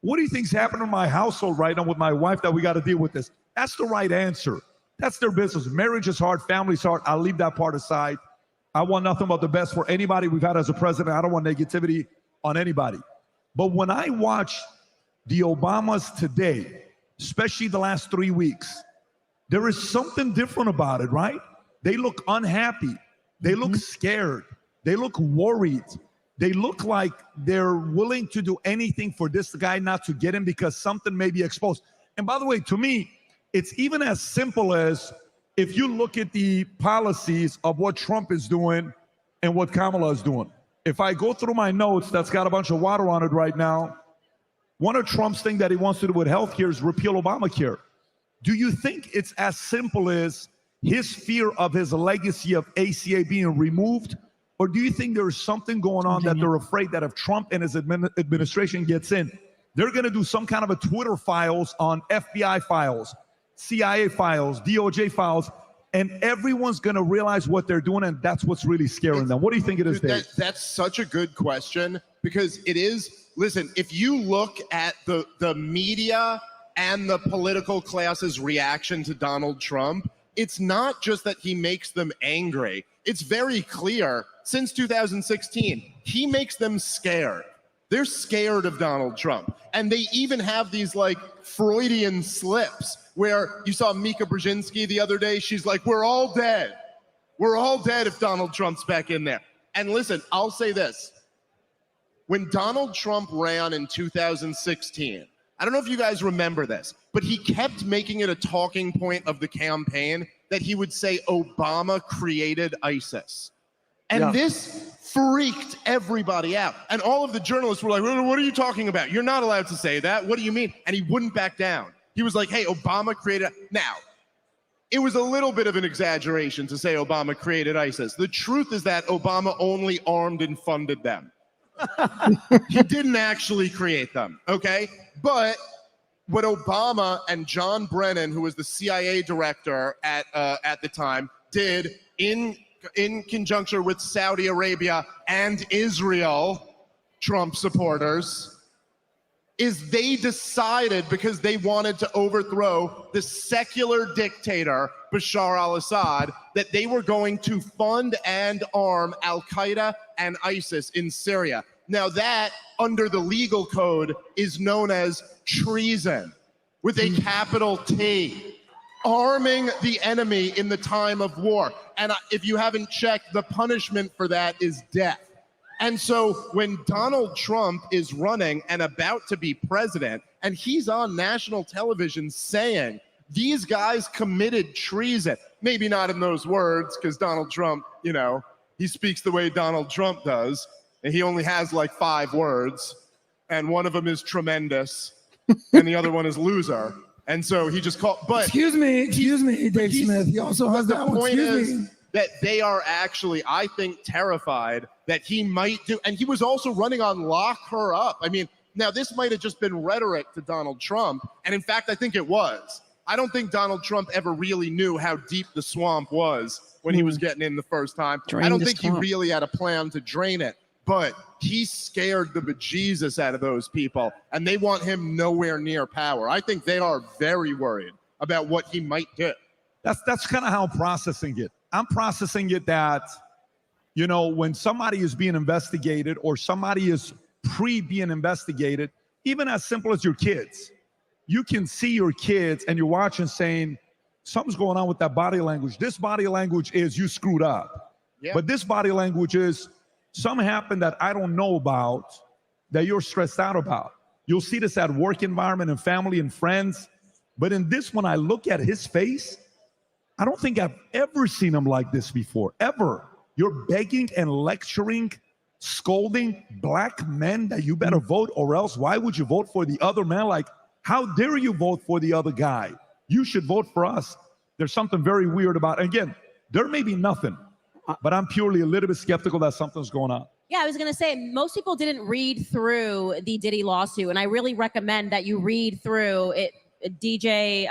Speaker 9: What do you think's happening in my household right now with my wife that we got to deal with this? That's the right answer. That's their business. Marriage is hard. Family's hard. I'll leave that part aside. I want nothing but the best for anybody we've had as a president. I don't want negativity on anybody. But when I watch the Obamas today, especially the last 3 weeks, there is something different about it, right? They look unhappy. They look scared. They look worried. They look like they're willing to do anything for this guy not to get him because something may be exposed. And by the way, to me, it's even as simple as if you look at the policies of what Trump is doing and what Kamala is doing. If I go through my notes that's got a bunch of water on it right now, one of Trump's things that he wants to do with healthcare is repeal Obamacare. Do you think it's as simple as his fear of his legacy of ACA being removed? Or do you think there's something going on that they're afraid that if Trump and his administration gets in, they're going to do some kind of a Twitter files on FBI files, CIA files, DOJ files, and everyone's going to realize what they're doing, and that's what's really scaring them. What do you think it is, Dave?
Speaker 5: That's such a good question because it is, listen, if you look at the media and the political class's reaction to Donald Trump, it's not just that he makes them angry. It's very clear since 2016, he makes them scared. They're scared of Donald Trump. And they even have these like Freudian slips where you saw Mika Brzezinski the other day. She's like, we're all dead. We're all dead if Donald Trump's back in there. And listen, I'll say this. When Donald Trump ran in 2016, I don't know if you guys remember this, but he kept making it a talking point of the campaign that he would say Obama created ISIS. And this freaked everybody out. And all of the journalists were like, what are you talking about? You're not allowed to say that. What do you mean? And he wouldn't back down. He was like, hey, Obama created. Now, it was a little bit of an exaggeration to say Obama created ISIS. The truth is that Obama only armed and funded them. He didn't actually create them, okay? But what Obama and John Brennan, who was the CIA director at the time, did in conjunction with Saudi Arabia and Israel, Trump supporters, is they decided, because they wanted to overthrow the secular dictator, Bashar al-Assad, that they were going to fund and arm al-Qaeda and ISIS in Syria. Now that, under the legal code, is known as treason, with a capital T. arming the enemy in the time of war. And if you haven't checked, the punishment for that is death. And so when Donald Trump is running and about to be president, and he's on national television saying, these guys committed treason, maybe not in those words, because Donald Trump, you know, he speaks the way Donald Trump does, and he only has like 5 words, and one of them is tremendous, and the other one is loser. And so he just called, but
Speaker 11: excuse me, Dave Smith. He also has that one. Excuse me.
Speaker 5: That they are actually, I think, terrified that he might do, and he was also running on lock her up. I mean, now this might have just been rhetoric to Donald Trump, and in fact, I think it was. I don't think Donald Trump ever really knew how deep the swamp was when he was getting in the first time. I don't think he really had a plan to drain it, but he scared the bejesus out of those people, and they want him nowhere near power. I think they are very worried about what he might do.
Speaker 9: That's kind of how I'm processing it. I'm processing it that, you know, when somebody is being investigated or somebody is being investigated, even as simple as your kids, you can see your kids and you're watching saying, something's going on with that body language. This body language is you screwed up. Yeah. But this body language is something happened that I don't know about, that you're stressed out about. You'll see this at work environment and family and friends. But in this one, I look at his face, I don't think I've ever seen him like this before, ever. You're begging and lecturing, scolding black men that you better vote or else why would you vote for the other man? Like, how dare you vote for the other guy? You should vote for us. There's something very weird about it. Again, there may be nothing, but I'm purely a little bit skeptical that something's going on.
Speaker 17: Yeah, I was going to say, most people didn't read through the Diddy lawsuit, and I really recommend that you read through it. DJ,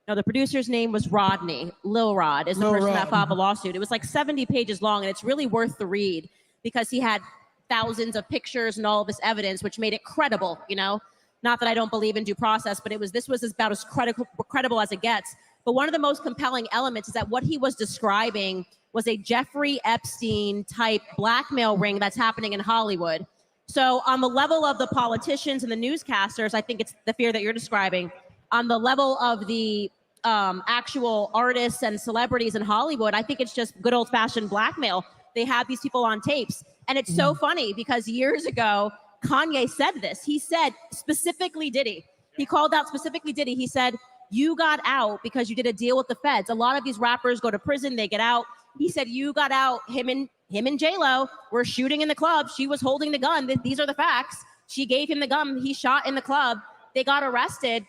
Speaker 17: no, the producer's name was Rodney. Lil Rod is the person that filed the lawsuit. It was like 70 pages long, and it's really worth the read because he had thousands of pictures and all of this evidence, which made it credible, you know? Not that I don't believe in due process, but this was about as credible as it gets. But one of the most compelling elements is that what he was describing was a Jeffrey Epstein type blackmail ring that's happening in Hollywood. So on the level of the politicians and the newscasters, I think it's the fear that you're describing. On the level of the actual artists and celebrities in Hollywood, I think it's just good old fashioned blackmail. They have these people on tapes. And it's so funny because years ago, Kanye said this. He said specifically Diddy. He called out specifically Diddy. He said, you got out because you did a deal with the feds. A lot of these rappers go to prison, they get out. He said, you got out, him and J-Lo were shooting in the club. She was holding the gun. These are the facts. She gave him the gun. He shot in the club. They got arrested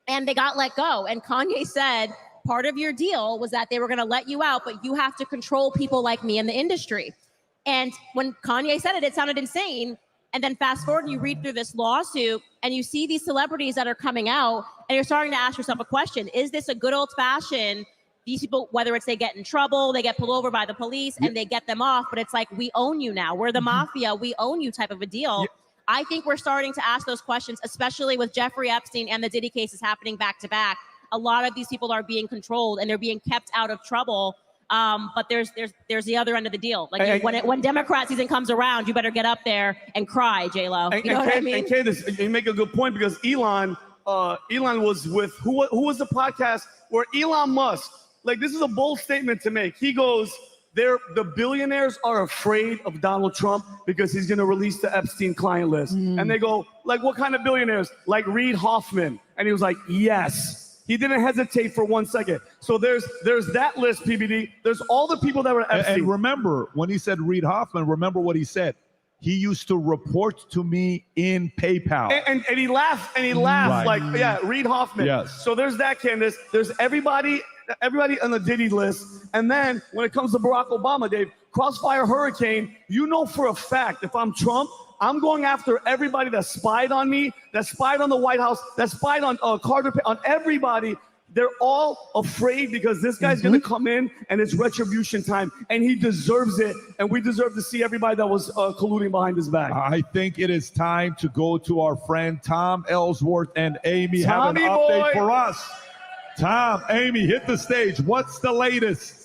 Speaker 17: and they got let go. And Kanye said, part of your deal was that they were going to let you out, but you have to control people like me in the industry. And when Kanye said it, it sounded insane. And then fast forward and you read through this lawsuit and you see these celebrities that are coming out and you're starting to ask yourself a question. Is this a good old fashioned, these people, whether it's they get in trouble, they get pulled over by the police and they get them off, but it's like, we own you now. We're the mafia. We own you type of a deal. I think we're starting to ask those questions, especially with Jeffrey Epstein and the Diddy cases happening back to back. A lot of these people are being controlled and they're being kept out of trouble. But there's the other end of the deal. Like when Democrat season comes around, you better get up there and cry, J-Lo. You know what I mean?
Speaker 2: And Candace, you make a good point because Elon was with, who was the podcast where Elon Musk, like this is a bold statement to make. He goes, the billionaires are afraid of Donald Trump because he's going to release the Epstein client list. And they go, like, what kind of billionaires? Like Reid Hoffman. And he was like, yes. He didn't hesitate for 1 second. So there's that list, PBD. There's all the people that were Epstein.
Speaker 9: And remember, when he said Reid Hoffman, remember what he said. He used to report to me in PayPal.
Speaker 2: And he laughed, right. Like, yeah, Reid Hoffman.
Speaker 9: Yes.
Speaker 2: So there's that, Candace. There's everybody on the Diddy list. And then when it comes to Barack Obama, Dave, Crossfire Hurricane, you know for a fact, if I'm Trump, I'm going after everybody that spied on me, that spied on the White House, that spied on Carter, on everybody. They're all afraid because this guy's going to come in and it's retribution time, and he deserves it. And we deserve to see everybody that was colluding behind his back.
Speaker 9: I think it is time to go to our friend Tom Ellsworth and Amy
Speaker 2: Tommy
Speaker 9: have an update
Speaker 2: boy.
Speaker 9: for us. Tom, Amy, hit the stage. What's the latest?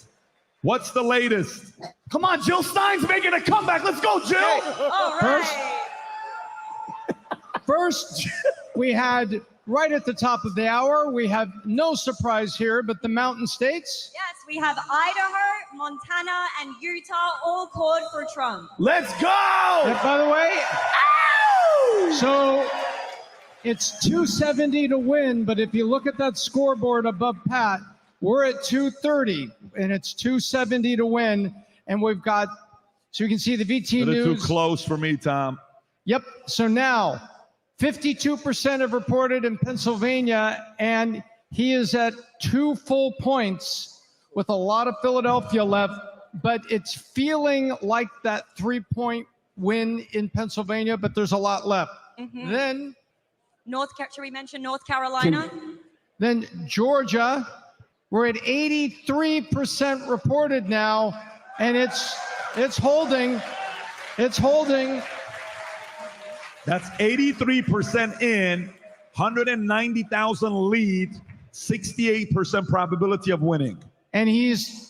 Speaker 9: What's the latest?
Speaker 2: Come on, Jill Stein's making a comeback. Let's go, Jill.
Speaker 7: First, we had right at the top of the hour. We have no surprise here, but the mountain states.
Speaker 8: Yes, we have Idaho, Montana, and Utah all called for Trump.
Speaker 2: Let's go!
Speaker 7: And by the way, so it's 270 to win, but if you look at that scoreboard above Pat, we're at 230, and it's 270 to win, and we've got, so you can see the VT
Speaker 9: They're
Speaker 7: News.
Speaker 9: too close for me, Tom.
Speaker 7: Yep, so now 52% have reported in Pennsylvania, and he is at 2 full points with a lot of Philadelphia left, but it's feeling like that 3-point win in Pennsylvania, but there's a lot left.
Speaker 8: Mhm.
Speaker 7: Then,
Speaker 8: Should we mention North Carolina?
Speaker 7: then Georgia, we're at 83% reported now, and it's holding. It's holding.
Speaker 9: That's 83% in, 190,000 lead, 68% probability of winning.
Speaker 7: And he's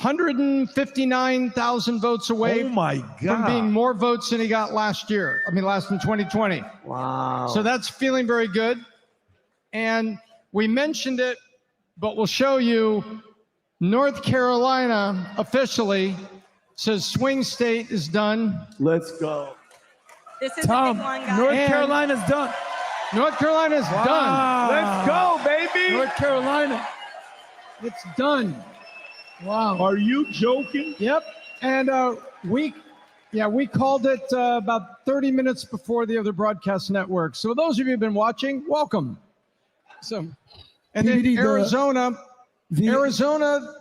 Speaker 7: 159,000 votes away
Speaker 9: Oh my
Speaker 7: from
Speaker 9: God.
Speaker 7: being more votes than he got last year. I mean, last in 2020.
Speaker 2: Wow.
Speaker 7: So that's feeling very good. And we mentioned it, but we'll show you North Carolina officially says swing state is done.
Speaker 2: Let's go.
Speaker 8: This is
Speaker 11: Tom,
Speaker 8: a big one, guys.
Speaker 11: North
Speaker 7: And-
Speaker 11: Carolina's done.
Speaker 7: North Carolina's done.
Speaker 2: Let's go, baby!
Speaker 11: North Carolina, it's done. Wow.
Speaker 9: Are you joking?
Speaker 7: Yep. And we called it about 30 minutes before the other broadcast network. So those of you who've been watching, welcome. So, and then
Speaker 11: PVD,
Speaker 7: Arizona,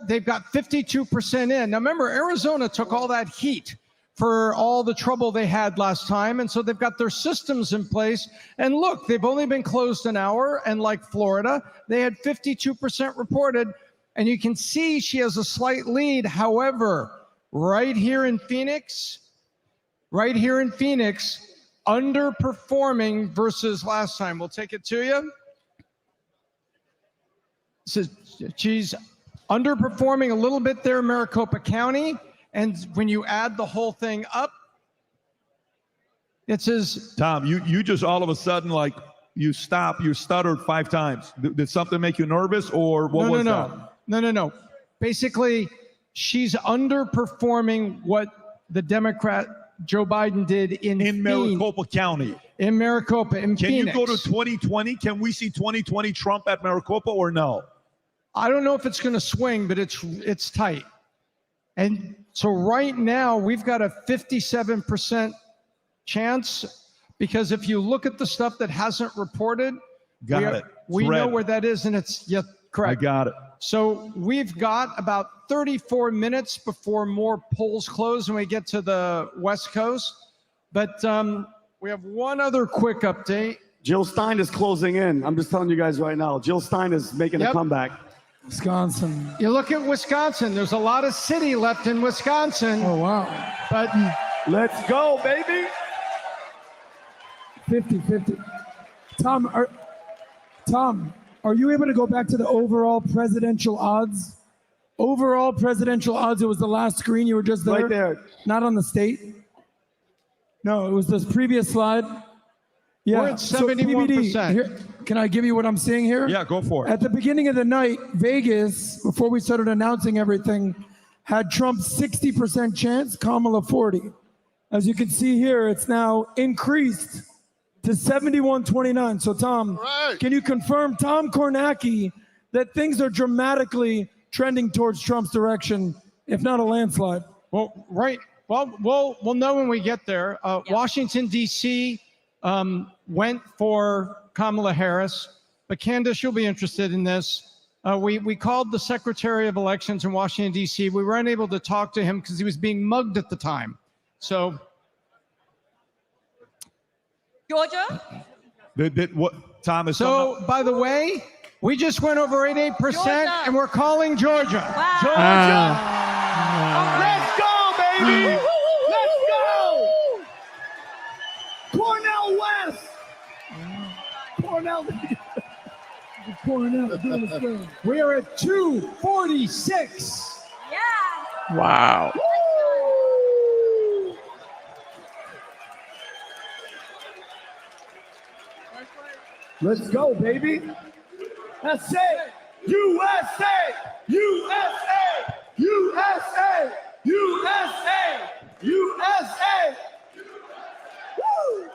Speaker 7: they've got 52% in. Now remember, Arizona took all that heat for all the trouble they had last time. And so they've got their systems in place. And look, they've only been closed an hour. And like Florida, they had 52% reported. And you can see she has a slight lead. However, right here in Phoenix, underperforming versus last time. We'll take it to you. So she's underperforming a little bit there in Maricopa County. And when you add the whole thing up, it says,
Speaker 9: Tom, you just all of a sudden, like, you stuttered 5 times. Did something make you nervous, or what was that?
Speaker 7: No. Basically, she's underperforming what the Democrat Joe Biden did in
Speaker 9: Maricopa County.
Speaker 7: In Maricopa, in
Speaker 9: Can
Speaker 7: Phoenix.
Speaker 9: you go to 2020? Can we see 2020 Trump at Maricopa or no?
Speaker 7: I don't know if it's going to swing, but it's tight. And so right now we've got a 57% chance, because if you look at the stuff that hasn't reported, we know where that is, and it's correct.
Speaker 9: I got it.
Speaker 7: So we've got about 34 minutes before more polls close and we get to the West Coast. But we have one other quick update.
Speaker 2: Jill Stein is closing in. I'm just telling you guys right now. Jill Stein is making a comeback.
Speaker 11: Wisconsin.
Speaker 7: You look at Wisconsin, there's a lot of city left in Wisconsin.
Speaker 11: Oh, wow.
Speaker 7: But
Speaker 2: let's go, baby.
Speaker 11: 50-50. Tom, are you able to go back to the overall presidential odds? Overall presidential odds, it was the last screen. You were just there?
Speaker 2: Right there.
Speaker 11: Not on the state? No, it was this previous slide. Yeah,
Speaker 7: we're at
Speaker 11: so
Speaker 7: 71%.
Speaker 11: PBD, here, can I give you what I'm seeing here?
Speaker 9: Yeah, go for it.
Speaker 11: At the beginning of the night, Vegas, before we started announcing everything, had Trump 60% chance, Kamala 40. As you can see here, it's now increased to 71-29. So Tom, can you confirm, Tom Kornacki, that things are dramatically trending towards Trump's direction, if not a landslide?
Speaker 7: Well, right. Well, we'll know when we get there. Washington, D.C. Went for Kamala Harris, but Candace, you'll be interested in this. We called the Secretary of Elections in Washington, D.C. We were unable to talk to him because he was being mugged at the time. So,
Speaker 8: Georgia?
Speaker 9: What, Thomas?
Speaker 7: So, by the way, we just went over 88%, and we're calling Georgia.
Speaker 8: Wow.
Speaker 2: Georgia! Let's go, baby! Let's go! Cornell West! Cornell.
Speaker 7: We are at 246.
Speaker 8: Yeah.
Speaker 1: Wow.
Speaker 2: Let's go, baby. That's it. USA! USA! USA! USA! USA! Woo!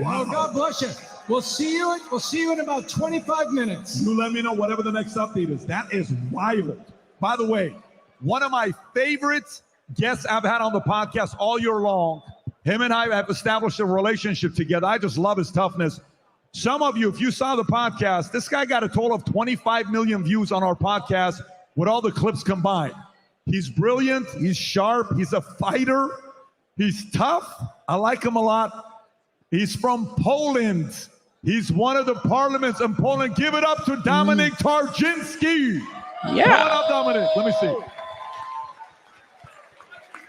Speaker 7: Well, God bless you. We'll see you in about 25 minutes.
Speaker 9: You let me know whatever the next update is. That is wild. By the way, one of my favorite guests I've had on the podcast all year long. Him and I have established a relationship together. I just love his toughness. Some of you, if you saw the podcast, this guy got a total of 25 million views on our podcast with all the clips combined. He's brilliant. He's sharp. He's a fighter. He's tough. I like him a lot. He's from Poland. He's one of the parliaments in Poland. Give it up to Dominik Tarczynski.
Speaker 1: Yeah.
Speaker 9: What up, Dominic? Let me see.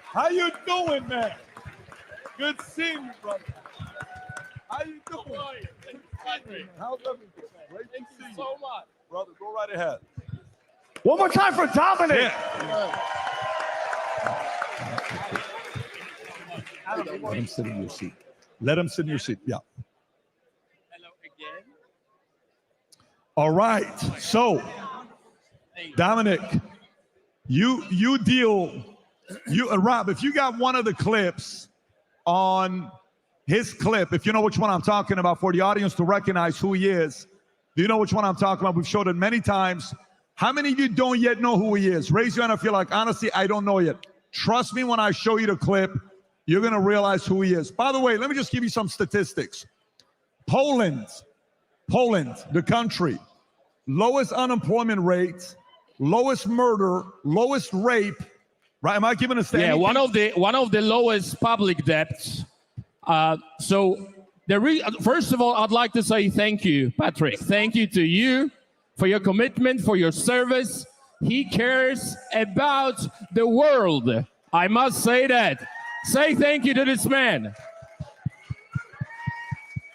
Speaker 9: How you doing, man? Good seeing you, brother. How you doing? How's everything? Great to see you so much. Brother, go right ahead.
Speaker 2: One more time for Dominic.
Speaker 9: Yeah. Let him sit in your seat. Let him sit in your seat. Yeah.
Speaker 4: Hello again.
Speaker 9: All right. So, Dominic, you deal. Rob, if you got one of the clips on his clip, if you know which one I'm talking about, for the audience to recognize who he is, do you know which one I'm talking about? We've showed it many times. How many of you don't yet know who he is? Raise your hand if you're like, honestly, I don't know yet. Trust me, when I show you the clip, you're going to realize who he is. By the way, let me just give you some statistics. Poland, the country, lowest unemployment rate, lowest murder, lowest rape. Right? Am I giving a statement?
Speaker 4: Yeah, one of the lowest public debts. First of all, I'd like to say thank you, Patrick. Thank you to you for your commitment, for your service. He cares about the world. I must say that. Say thank you to this man.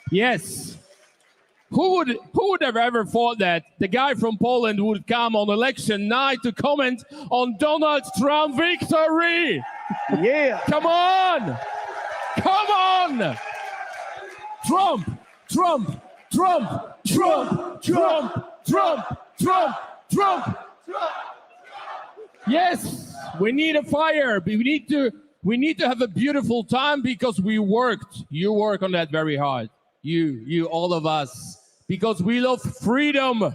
Speaker 4: Yes. Who would have ever thought that the guy from Poland would come on election night to comment on Donald Trump's victory?
Speaker 2: Yeah.
Speaker 4: Come on. Come on. Trump, Trump, Trump, Trump, Trump, Trump, Trump, Trump. Yes, we need a fire. We need to have a beautiful time because we worked. You work on that very hard. You, all of us, because we love freedom.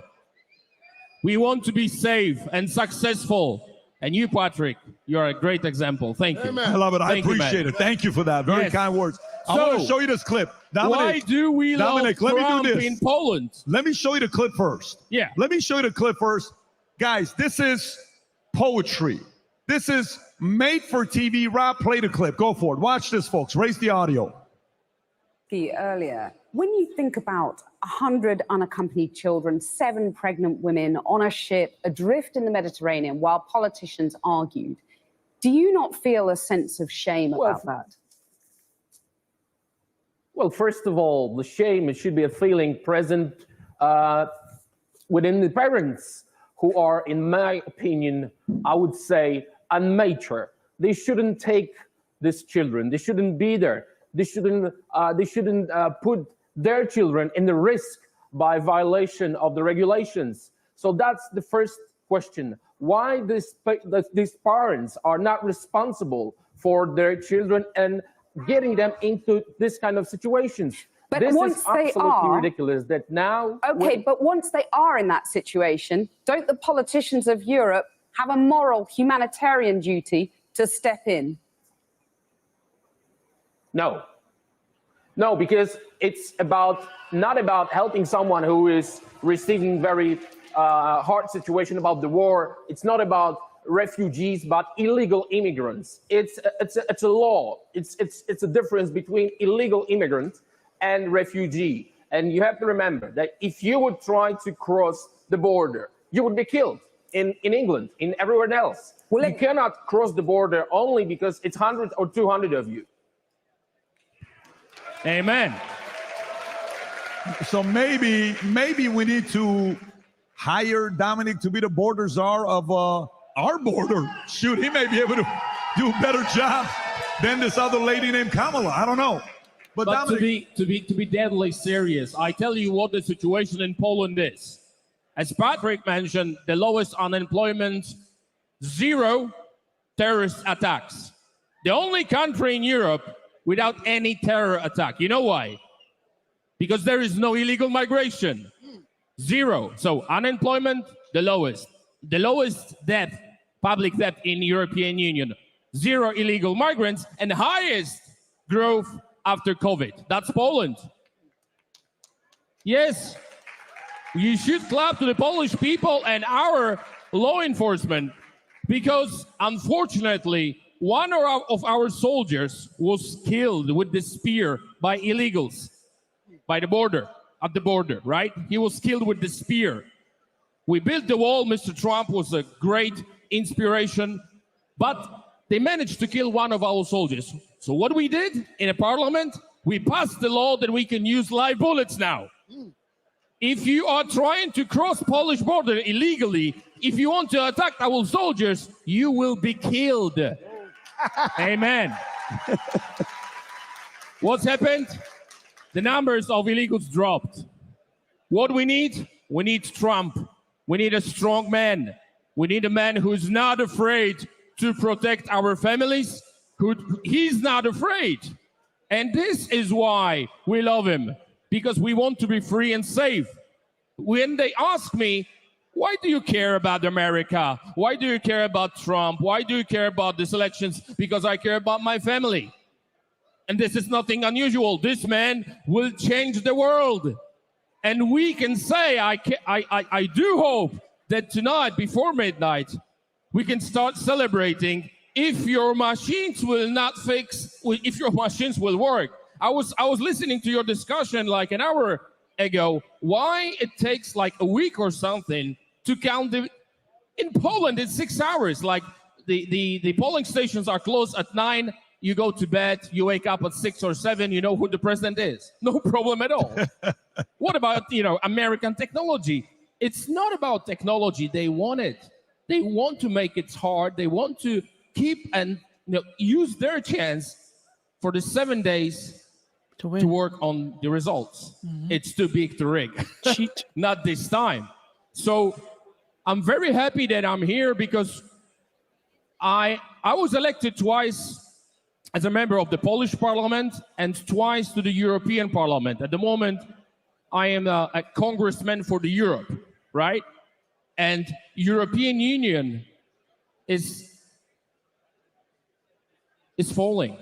Speaker 4: We want to be safe and successful. And you, Patrick, you're a great example. Thank you.
Speaker 9: I love it. I appreciate it. Thank you for that. Very kind words. I want to show you this clip. Dominic,
Speaker 4: why do we love Trump in Poland?
Speaker 9: Let me show you the clip first.
Speaker 4: Yeah.
Speaker 9: Let me show you the clip first. Guys, this is poetry. This is made for TV. Rob, play the clip. Go for it. Watch this, folks. Raise the audio.
Speaker 18: Earlier, when you think about 100 unaccompanied children, 7 pregnant women on a ship adrift in the Mediterranean while politicians argued, do you not feel a sense of shame about that?
Speaker 19: Well, first of all, the shame, it should be a feeling present within the parents who are, in my opinion, I would say, unmature. They shouldn't take these children. They shouldn't be there. They shouldn't put their children in the risk by violation of the regulations. So that's the first question. Why these parents are not responsible for their children and getting them into this kind of situations?
Speaker 18: But this once is they absolutely are,
Speaker 19: ridiculous that now...
Speaker 18: Okay, but once they are in that situation, don't the politicians of Europe have a moral humanitarian duty to step in?
Speaker 19: No. No, because it's not about helping someone who is receiving very hard situation about the war. It's not about refugees, but illegal immigrants. It's a law. It's a difference between illegal immigrant and refugee. And you have to remember that if you would try to cross the border, you would be killed in England, in everywhere else. Well, you cannot cross the border only because it's 100 or 200 of you.
Speaker 4: Amen.
Speaker 9: So maybe we need to hire Dominic to be the border czar of our border. Shoot, he may be able to do a better job than this other lady named Kamala. I don't know. But
Speaker 4: But
Speaker 9: Dominic,
Speaker 4: to be deadly serious, I tell you what the situation in Poland is. As Patrick mentioned, the lowest unemployment, 0 terrorist attacks. The only country in Europe without any terror attack. You know why? Because there is no illegal migration. 0. So unemployment, the lowest. The lowest debt, public debt in European Union. 0 illegal migrants, and highest growth after COVID. That's Poland. Yes, you should clap to the Polish people and our law enforcement, because unfortunately, one of our soldiers was killed with the spear by illegals by the border, at the border, right? He was killed with the spear. We built the wall. Mr. Trump was a great inspiration, but they managed to kill one of our soldiers. So what we did in a parliament, we passed the law that we can use live bullets now. If you are trying to cross Polish border illegally, if you want to attack our soldiers, you will be killed. Amen. What's happened? The numbers of illegals dropped. What we need? We need Trump. We need a strong man. We need a man who's not afraid to protect our families. He's not afraid. And this is why we love him, because we want to be free and safe. When they ask me, why do you care about America? Why do you care about Trump? Why do you care about these elections? Because I care about my family. And this is nothing unusual. This man will change the world. And we can say, I do hope that tonight, before midnight, we can start celebrating if your machines will not fix, if your machines will work. I was listening to your discussion like an hour ago, why it takes like a week or something to count in Poland it's 6 hours. Like the polling stations are closed at 9, you go to bed, you wake up at 6 or 7, you know who the president is. No problem at all. What about, American technology? It's not about technology. They want it. They want to make it hard. They want to keep and use their chance for the 7 days to work on the results. It's too big to rig.
Speaker 1: Cheat.
Speaker 4: Not this time. So I'm very happy that I'm here because I was elected twice as a member of the Polish parliament and twice to the European Parliament. At the moment, I am a congressman for the Europe, right? And European Union is falling.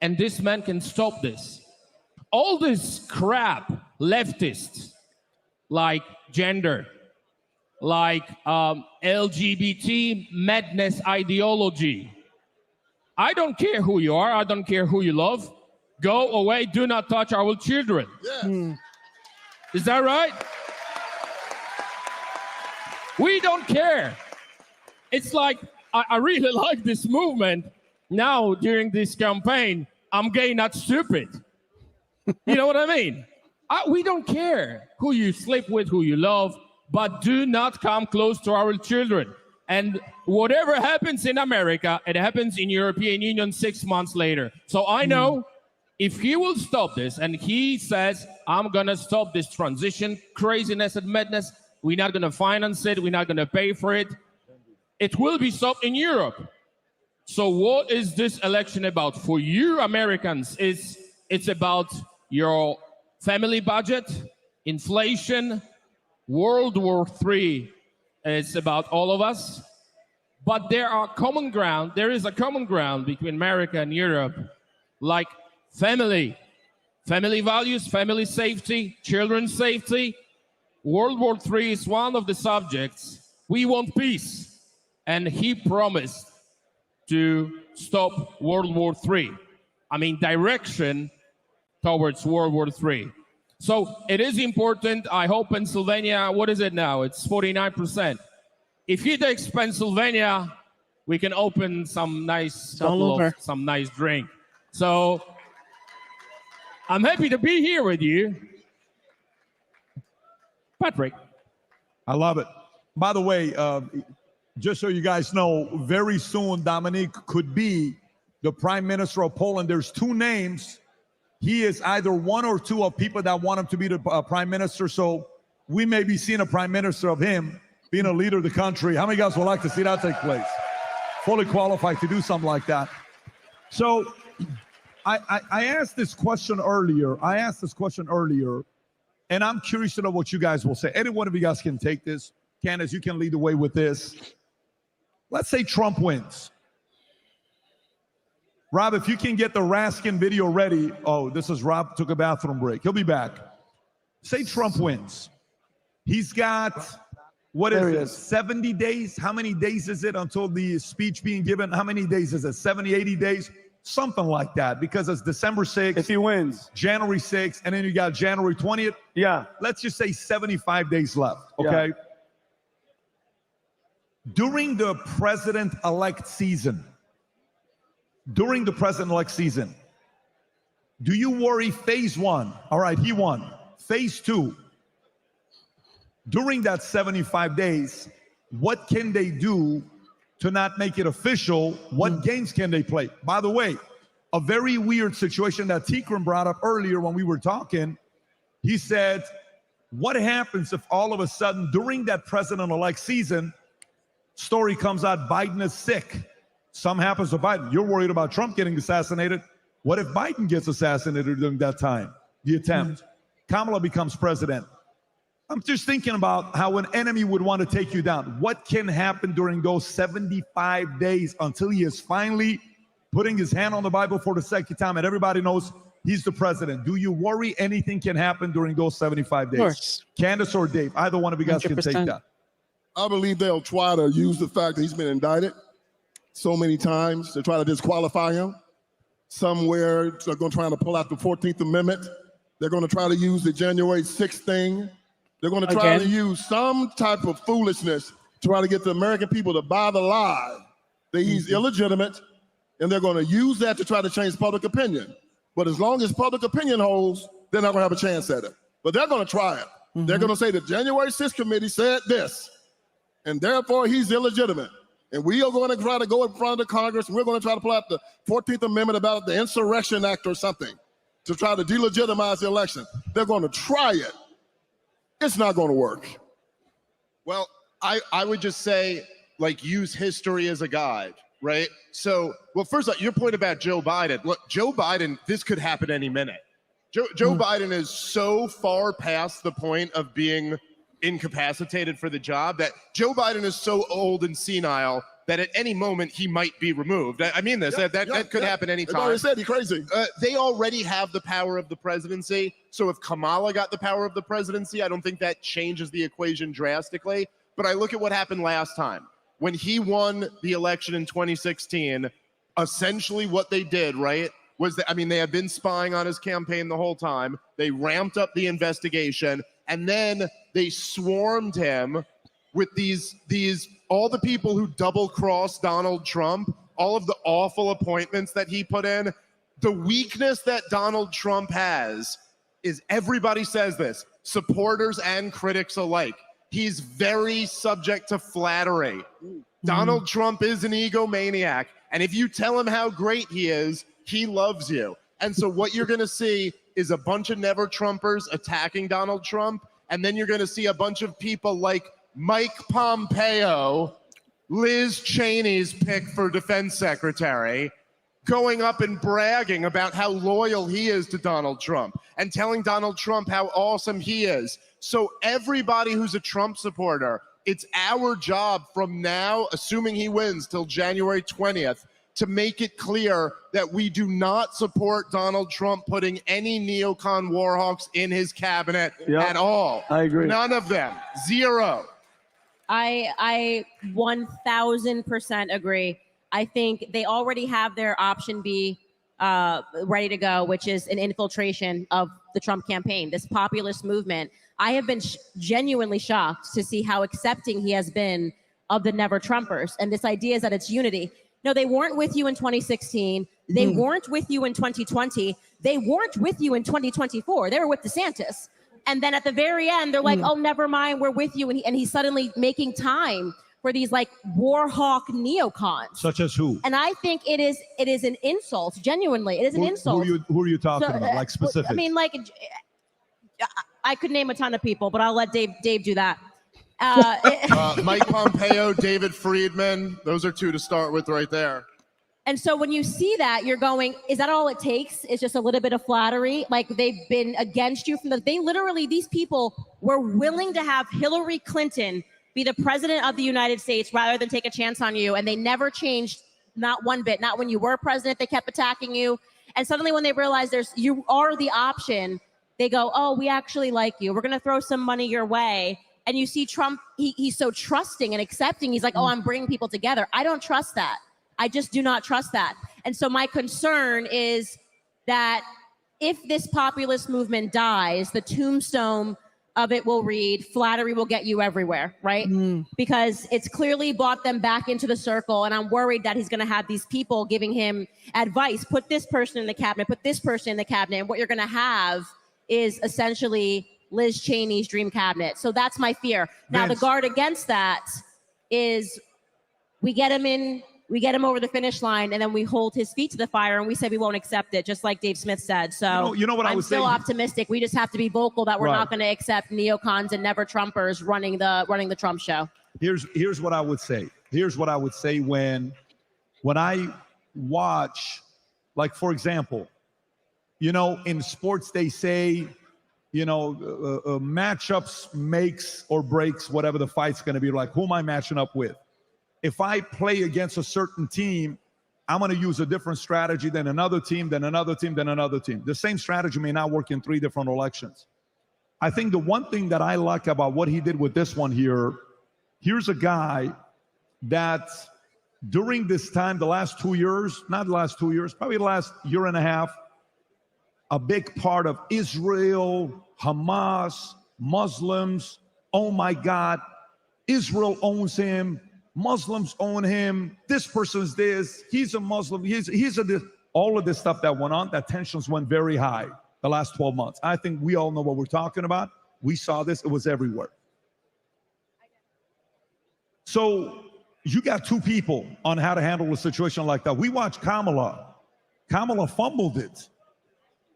Speaker 4: And this man can stop this. All this crap, leftists, like gender, like LGBT madness ideology. I don't care who you are. I don't care who you love. Go away. Do not touch our children.
Speaker 3: Yes.
Speaker 4: Is that right? We don't care. It's like, I really like this movement. Now, during this campaign, I'm gay, not stupid. You know what I mean? We don't care who you sleep with, who you love, but do not come close to our children. And whatever happens in America, it happens in European Union 6 months later. So I know if he will stop this and he says, I'm going to stop this transition, craziness and madness, we're not going to finance it, we're not going to pay for it, it will be stopped in Europe. So what is this election about? For you Americans, it's about your family budget, inflation, World War III. It's about all of us. But there is a common ground between America and Europe, like family values, family safety, children's safety. World War III is one of the subjects. We want peace. And he promised to stop World War III. I mean, direction towards World War III. So it is important. I hope Pennsylvania, what is it now? It's 49%. If he takes Pennsylvania, we can open some nice some nice drink. So I'm happy to be here with you. Patrick.
Speaker 9: I love it. By the way, just so you guys know, very soon Dominic could be the Prime Minister of Poland. There's 2 names he is either one or two of people that want him to be the prime minister. So we may be seeing a prime minister of him being a leader of the country. How many guys would like to see that take place? Fully qualified to do something like that. So I asked this question earlier. And I'm curious to know what you guys will say. Any one of you guys can take this. Candace, you can lead the way with this. Let's say Trump wins. Rob, if you can get the Raskin video ready. Oh, this is Rob, took a bathroom break. He'll be back. Say Trump wins. He's got, what is it, 70 days? How many days is it until the speech being given? How many days is it? 70, 80 days? Something like that, because it's December 6th.
Speaker 2: If he wins.
Speaker 9: January 6th, and then you got January 20th.
Speaker 2: Yeah.
Speaker 9: Let's just say 75 days left, okay?
Speaker 2: Yeah.
Speaker 9: During the president-elect season, do you worry phase one? All right, he won. Phase two, during that 75 days, what can they do to not make it official? What games can they play? By the way, a very weird situation that Tikram brought up earlier when we were talking. He said, what happens if all of a sudden during that president-elect season, story comes out Biden is sick? Something happens to Biden. You're worried about Trump getting assassinated. What if Biden gets assassinated during that time, the attempt? Kamala becomes president. I'm just thinking about how an enemy would want to take you down. What can happen during those 75 days until he is finally putting his hand on the Bible for the second time and everybody knows he's the president? Do you worry anything can happen during those 75 days?
Speaker 1: Of course.
Speaker 9: Candace or Dave, either one of you guys 100%. Can take that.
Speaker 3: I believe they'll try to use the fact that he's been indicted so many times to try to disqualify him. Somewhere they're going to try to pull out the 14th Amendment. They're going to try to use the January 6th thing. They're going to try to use some type of foolishness to try to get the American people to buy the lie that he's illegitimate, and they're going to use that to try to change public opinion. But as long as public opinion holds, they're not going to have a chance at it. But they're going to try it. They're going to say the January 6th committee said this, and therefore he's illegitimate. And we are going to try to go in front of the Congress, and we're going to try to pull out the 14th Amendment about the Insurrection Act or something to try to delegitimize the election. They're going to try it. It's not going to work.
Speaker 5: Well, I would just say, like, use history as a guide, right? So, well, first off, your point about Joe Biden. Look, Joe Biden, this could happen any minute. Joe Biden is so far past the point of being incapacitated for the job that Joe Biden is so old and senile that at any moment he might be removed. I mean this, that could happen anytime.
Speaker 3: They already said he's crazy.
Speaker 5: They already have the power of the presidency. So if Kamala got the power of the presidency, I don't think that changes the equation drastically. But I look at what happened last time. When he won the election in 2016, essentially what they did, right, was that, I mean, they had been spying on his campaign the whole time. They ramped up the investigation, and then they swarmed him with these all the people who double-crossed Donald Trump, all of the awful appointments that he put in. The weakness that Donald Trump has is, everybody says this, supporters and critics alike, he's very subject to flattery. Donald Trump is an egomaniac, and if you tell him how great he is, he loves you. And so what you're going to see is a bunch of never-Trumpers attacking Donald Trump, and then you're going to see a bunch of people like Mike Pompeo, Liz Cheney's pick for defense secretary, going up and bragging about how loyal he is to Donald Trump and telling Donald Trump how awesome he is. So everybody who's a Trump supporter, it's our job from now, assuming he wins till January 20th, to make it clear that we do not support Donald Trump putting any neocon warhawks in his cabinet at all.
Speaker 2: I agree.
Speaker 5: None of them. Zero.
Speaker 17: I 1000% agree. I think they already have their option B ready to go, which is an infiltration of the Trump campaign, this populist movement. I have been genuinely shocked to see how accepting he has been of the never Trumpers. And this idea is that it's unity. No, they weren't with you in 2016. They weren't with you in 2020. They weren't with you in 2024. They were with DeSantis. And then at the very end, they're like, oh, never mind, we're with you. And he's suddenly making time for these like war hawk neocons.
Speaker 9: Such as who?
Speaker 17: And I think it is an insult. Genuinely, it is an insult.
Speaker 9: Who are you talking about? Like specific?
Speaker 17: I mean, like, I could name a ton of people, but I'll let Dave do that.
Speaker 5: Mike Pompeo, David Friedman. Those are two to start with right there.
Speaker 17: And so when you see that, you're going, is that all it takes? It's just a little bit of flattery? Like they've been against you these people were willing to have Hillary Clinton be the president of the United States rather than take a chance on you. And they never changed, not one bit. Not when you were president, they kept attacking you. And suddenly when they realize you are the option, they go, oh, we actually like you. We're going to throw some money your way. And you see Trump, he's so trusting and accepting. He's like, oh, I'm bringing people together. I don't trust that. I just do not trust that. And so my concern is that if this populist movement dies, the tombstone of it will read, flattery will get you everywhere, right? Because it's clearly brought them back into the circle. And I'm worried that he's going to have these people giving him advice. Put this person in the cabinet, put this person in the cabinet. And what you're going to have is essentially Liz Cheney's dream cabinet. So that's my fear. Now, the guard against that is we get him over the finish line, and then we hold his feet to the fire, and we say we won't accept it, just like Dave Smith said. So
Speaker 9: you know what I
Speaker 17: I'm
Speaker 9: was
Speaker 17: still
Speaker 9: saying?
Speaker 17: optimistic. We just have to be vocal that we're not going to accept neocons and never Trumpers running the Trump show.
Speaker 9: Here's what I would say. Here's what I would say when I watch, like, for example, in sports they say, matchups makes or breaks whatever the fight's going to be. Like, who am I matching up with? If I play against a certain team, I'm going to use a different strategy than another team, than another team, than another team. The same strategy may not work in 3 different elections. I think the one thing that I like about what he did with this one here, here's a guy that during this time, the last 2 years, not the last 2 years, probably the last year and a half, a big part of Israel, Hamas, Muslims, oh my God, Israel owns him, Muslims own him, this person's this, he's a Muslim, he's a this. All of this stuff that went on, that tensions went very high the last 12 months. I think we all know what we're talking about. We saw this, it was everywhere. So you got two people on how to handle a situation like that. We watched Kamala. Kamala fumbled it.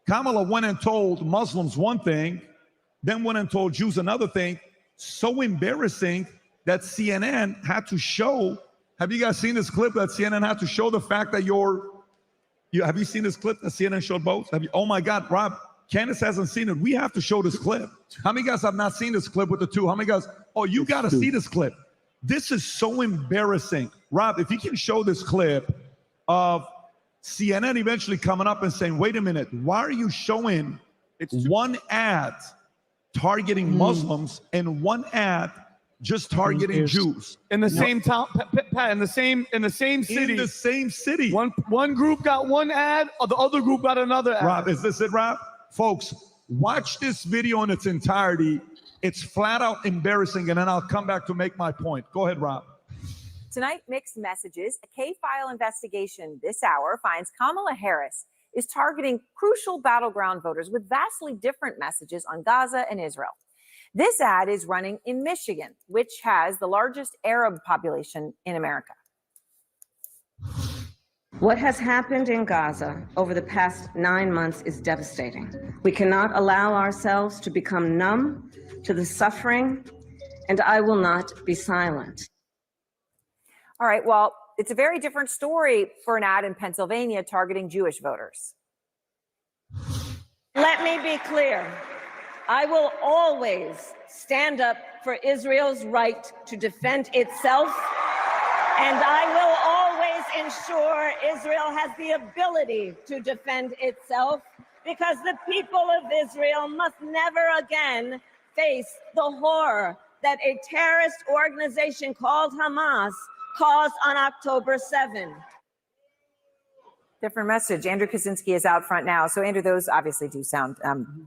Speaker 9: Kamala went and told Muslims one thing, then went and told Jews another thing. So embarrassing that CNN had to show. Have you guys seen this clip that CNN had to show the fact that have you seen this clip that CNN showed both? Oh my God, Rob, Candace hasn't seen it. We have to show this clip. How many guys have not seen this clip with the two? How many guys? Oh, you got to see this clip. This is so embarrassing. Rob, if you can show this clip of CNN eventually coming up and saying, wait a minute, why are you showing one ad targeting Muslims and one ad just targeting Jews
Speaker 2: in the same town, Pat, in the same city.
Speaker 9: In the same city.
Speaker 2: One group got one ad, or the other group got another ad.
Speaker 9: Rob, is this it, Rob? Folks, watch this video in its entirety. It's flat out embarrassing, and then I'll come back to make my point. Go ahead, Rob.
Speaker 14: Tonight, mixed messages. A K-file investigation this hour finds Kamala Harris is targeting crucial battleground voters with vastly different messages on Gaza and Israel. This ad is running in Michigan, which has the largest Arab population in America.
Speaker 20: What has happened in Gaza over the past 9 months is devastating. We cannot allow ourselves to become numb to the suffering, and I will not be silent.
Speaker 14: All right, well, it's a very different story for an ad in Pennsylvania targeting Jewish voters.
Speaker 20: Let me be clear. I will always stand up for Israel's right to defend itself, and I will always ensure Israel has the ability to defend itself, because the people of Israel must never again face the horror that a terrorist organization called Hamas caused on October 7.
Speaker 14: Different message. Andrew Kaczynski is out front now. So, Andrew, those obviously do sound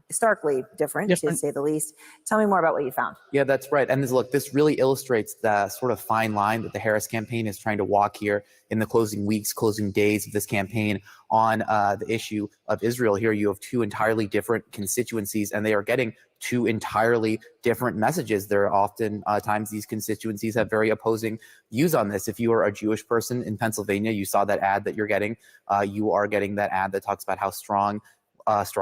Speaker 14: starkly different, to say the least. Tell me more about what you found.
Speaker 23: Yeah, that's right. And this really illustrates the sort of fine line that the Harris campaign is trying to walk here in the closing weeks, closing days of this campaign on the issue of Israel. Here you have two entirely different constituencies, and they are getting two entirely different messages. There are often times these constituencies have very opposing views on this. If you are a Jewish person in Pennsylvania, you saw that ad that you're getting. You are getting that ad that talks about how strong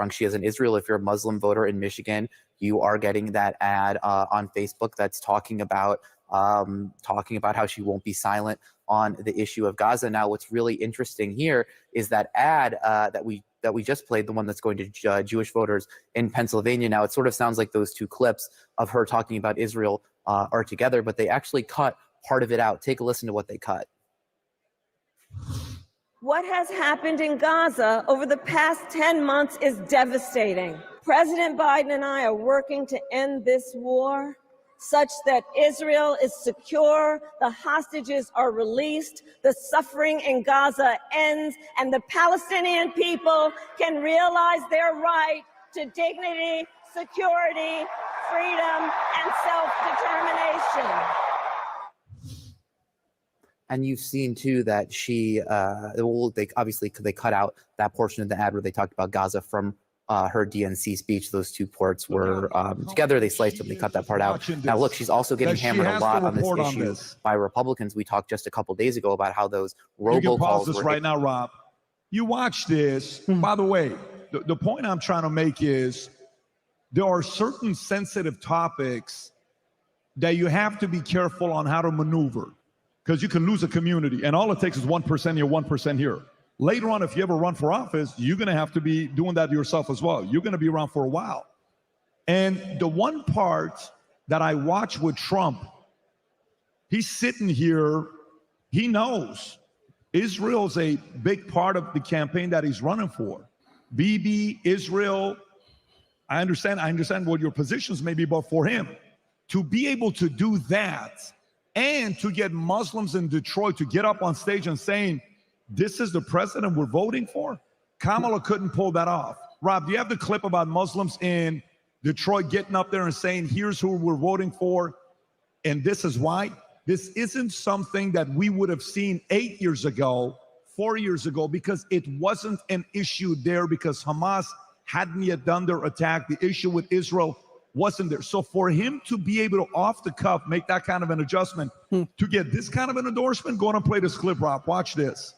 Speaker 23: she is in Israel. If you're a Muslim voter in Michigan, you are getting that ad on Facebook that's talking about how she won't be silent on the issue of Gaza. Now, what's really interesting here is that ad that we just played, the one that's going to Jewish voters in Pennsylvania. Now, it sort of sounds like those two clips of her talking about Israel are together, but they actually cut part of it out. Take a listen to what they cut.
Speaker 20: What has happened in Gaza over the past 10 months is devastating. President Biden and I are working to end this war such that Israel is secure, the hostages are released, the suffering in Gaza ends, and the Palestinian people can realize their right to dignity, security, freedom, and self-determination.
Speaker 23: And you've seen too that she, they cut out that portion of the ad where they talked about Gaza from her DNC speech. Those two parts were together. They sliced them. They cut that part out. Now, look, she's also getting hammered a lot on this issue by Republicans. We talked just a couple days ago about how those robocalls.
Speaker 9: You can pause this right now, Rob. You watch this. By the way, the point I'm trying to make is there are certain sensitive topics that you have to be careful on how to maneuver, because you can lose a community, and all it takes is 1% here, 1% here. Later on, if you ever run for office, you're going to have to be doing that yourself as well. You're going to be around for a while. And the one part that I watch with Trump, he's sitting here, he knows Israel's a big part of the campaign that he's running for. Bibi, Israel, I understand what your positions may be, but for him to be able to do that and to get Muslims in Detroit to get up on stage and saying, this is the president we're voting for, Kamala couldn't pull that off. Rob, do you have the clip about Muslims in Detroit getting up there and saying, here's who we're voting for, and this is why? This isn't something that we would have seen 8 years ago, 4 years ago, because it wasn't an issue there, because Hamas hadn't yet done their attack. The issue with Israel wasn't there. So for him to be able to, off the cuff, make that kind of an adjustment, to get this kind of an endorsement, go on and play this clip, Rob. Watch this.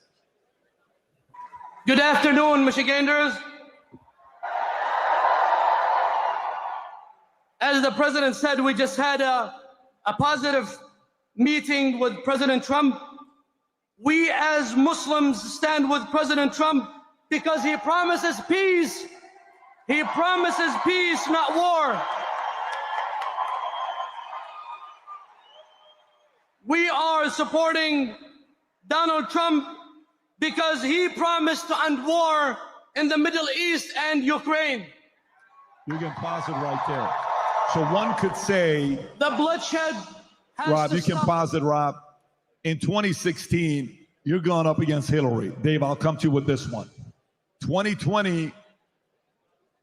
Speaker 6: Good afternoon, Michiganders. As the president said, we just had a positive meeting with President Trump. We as Muslims stand with President Trump because he promises peace. He promises peace, not war. We are supporting Donald Trump because he promised to end war in the Middle East and Ukraine.
Speaker 9: You can pause it right there. So one could say,
Speaker 6: the bloodshed has
Speaker 9: Rob,
Speaker 6: to
Speaker 9: you can
Speaker 6: stop.
Speaker 9: pause it, Rob. In 2016, you're going up against Hillary. Dave, I'll come to you with this one. 2020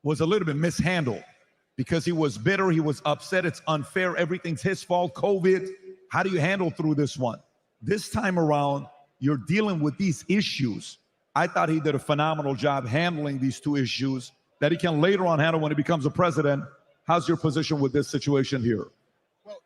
Speaker 9: was a little bit mishandled because he was bitter, he was upset, it's unfair, everything's his fault, COVID. How do you handle through this one? This time around, you're dealing with these issues. I thought he did a phenomenal job handling these two issues that he can later on handle when he becomes a president. How's your position with this situation here?
Speaker 5: Well,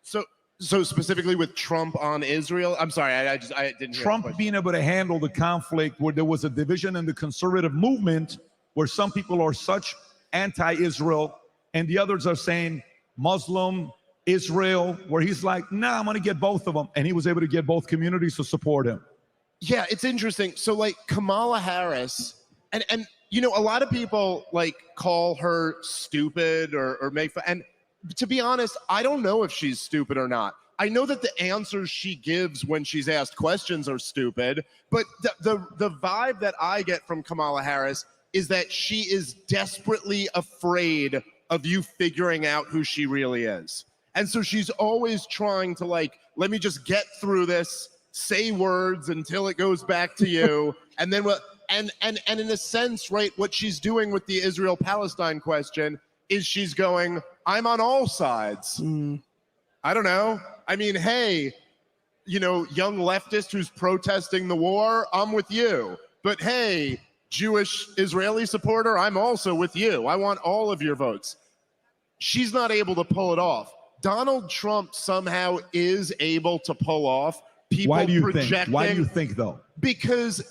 Speaker 5: so specifically with Trump on Israel, I'm sorry, I didn't hear
Speaker 9: Trump being able to handle the conflict where there was a division in the conservative movement where some people are such anti-Israel and the others are saying Muslim, Israel, where he's like, nah, I'm going to get both of them. And he was able to get both communities to support him.
Speaker 5: Yeah, it's interesting. So like Kamala Harris, and you know, a lot of people like call her stupid or make fun. And to be honest, I don't know if she's stupid or not. I know that the answers she gives when she's asked questions are stupid, but the vibe that I get from Kamala Harris is that she is desperately afraid of you figuring out who she really is. And so she's always trying to like, let me just get through this, say words until it goes back to you. And then and in a sense, right, what she's doing with the Israel-Palestine question is she's going, I'm on all sides. I don't know. I mean, hey, you know, young leftist who's protesting the war, I'm with you. But hey, Jewish Israeli supporter, I'm also with you. I want all of your votes. she's not able to pull it off. Donald Trump somehow is able to pull off people
Speaker 9: Why do you
Speaker 5: projecting.
Speaker 9: think? Why do you think though?
Speaker 5: Because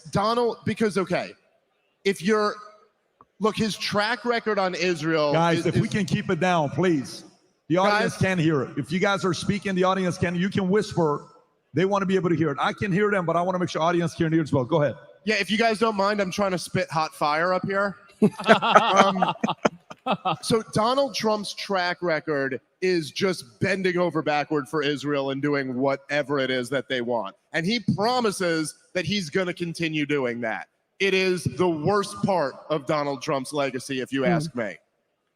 Speaker 5: okay, if you're, look, his track record on Israel.
Speaker 9: Guys, if we can keep it down, please. The audience can't hear it. If you guys are speaking, the audience can. You can whisper. They want to be able to hear it. I can hear them, but I want to make sure audience can hear it as well. Go ahead.
Speaker 5: Yeah, if you guys don't mind, I'm trying to spit hot fire up here. So Donald Trump's track record is just bending over backward for Israel and doing whatever it is that they want. And he promises that he's going to continue doing that. It is the worst part of Donald Trump's legacy, if you ask me.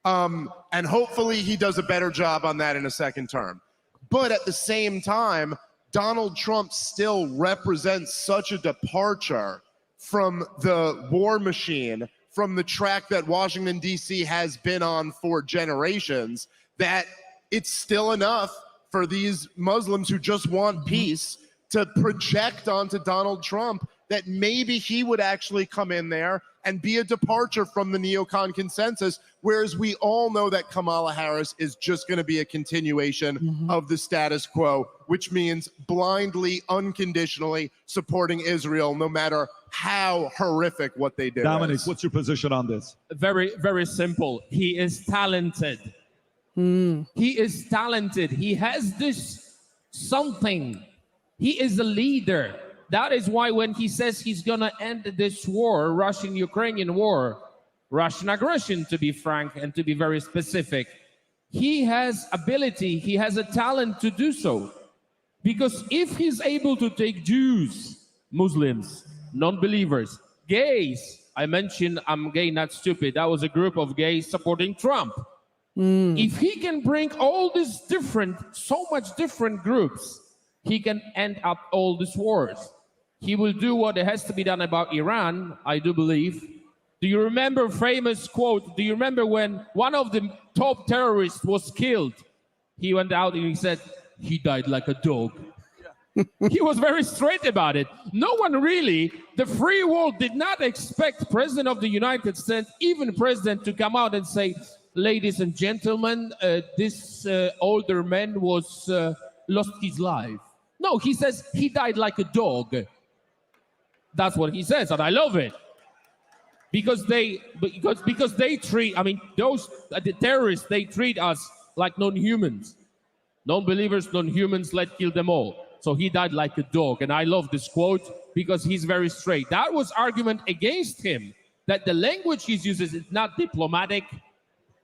Speaker 5: And hopefully he does a better job on that in a second term. But at the same time, Donald Trump still represents such a departure from the war machine, from the track that Washington, D.C. has been on for generations, that it's still enough for these Muslims who just want peace to project onto Donald Trump that maybe he would actually come in there and be a departure from the neocon consensus, whereas we all know that Kamala Harris is just going to be a continuation of the status quo, which means blindly, unconditionally supporting Israel, no matter how horrific what they do.
Speaker 9: Dominic,
Speaker 5: is.
Speaker 9: what's your position on this?
Speaker 4: Very, very simple. He is talented. He is talented. He has this something. He is a leader. That is why when he says he's going to end this war, Russian-Ukrainian war, Russian aggression, to be frank and to be very specific, he has ability, he has a talent to do so. Because if he's able to take Jews, Muslims, non-believers, gays, I mentioned I'm gay, not stupid. That was a group of gays supporting Trump. If he can bring all these different, so much different groups, he can end up all these wars. He will do what has to be done about Iran, I do believe. Do you remember famous quote? Do you remember when one of the top terrorists was killed? He went out and he said, he died like a dog. He was very straight about it. No one really, the free world did not expect President of the United States, even President, to come out and say, ladies and gentlemen, this older man was lost his life. No, he says he died like a dog. That's what he says, and I love it. Because they treat, I mean, those the terrorists, they treat us like non-humans. Non-believers, non-humans, let's kill them all. So he died like a dog, and I love this quote because he's very straight. That was argument against him, that the language he uses is not diplomatic,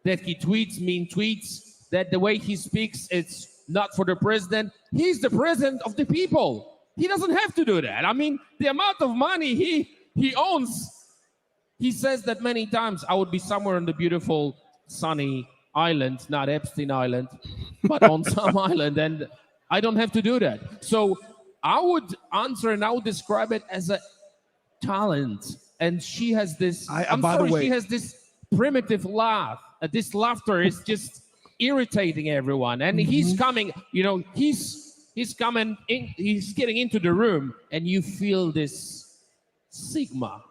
Speaker 4: that he tweets mean tweets, that the way he speaks, it's not for the president. He's the president of the people. He doesn't have to do that. I mean, the amount of money he owns, he says that many times, I would be somewhere on the beautiful sunny island, not Epstein Island, but on some island, and I don't have to do that. So I would answer and I would describe it as a talent. And she has this, she has this primitive laugh. This laughter is just irritating everyone. And he's coming, you know, he's coming in, he's getting into the room, and you feel this sigma.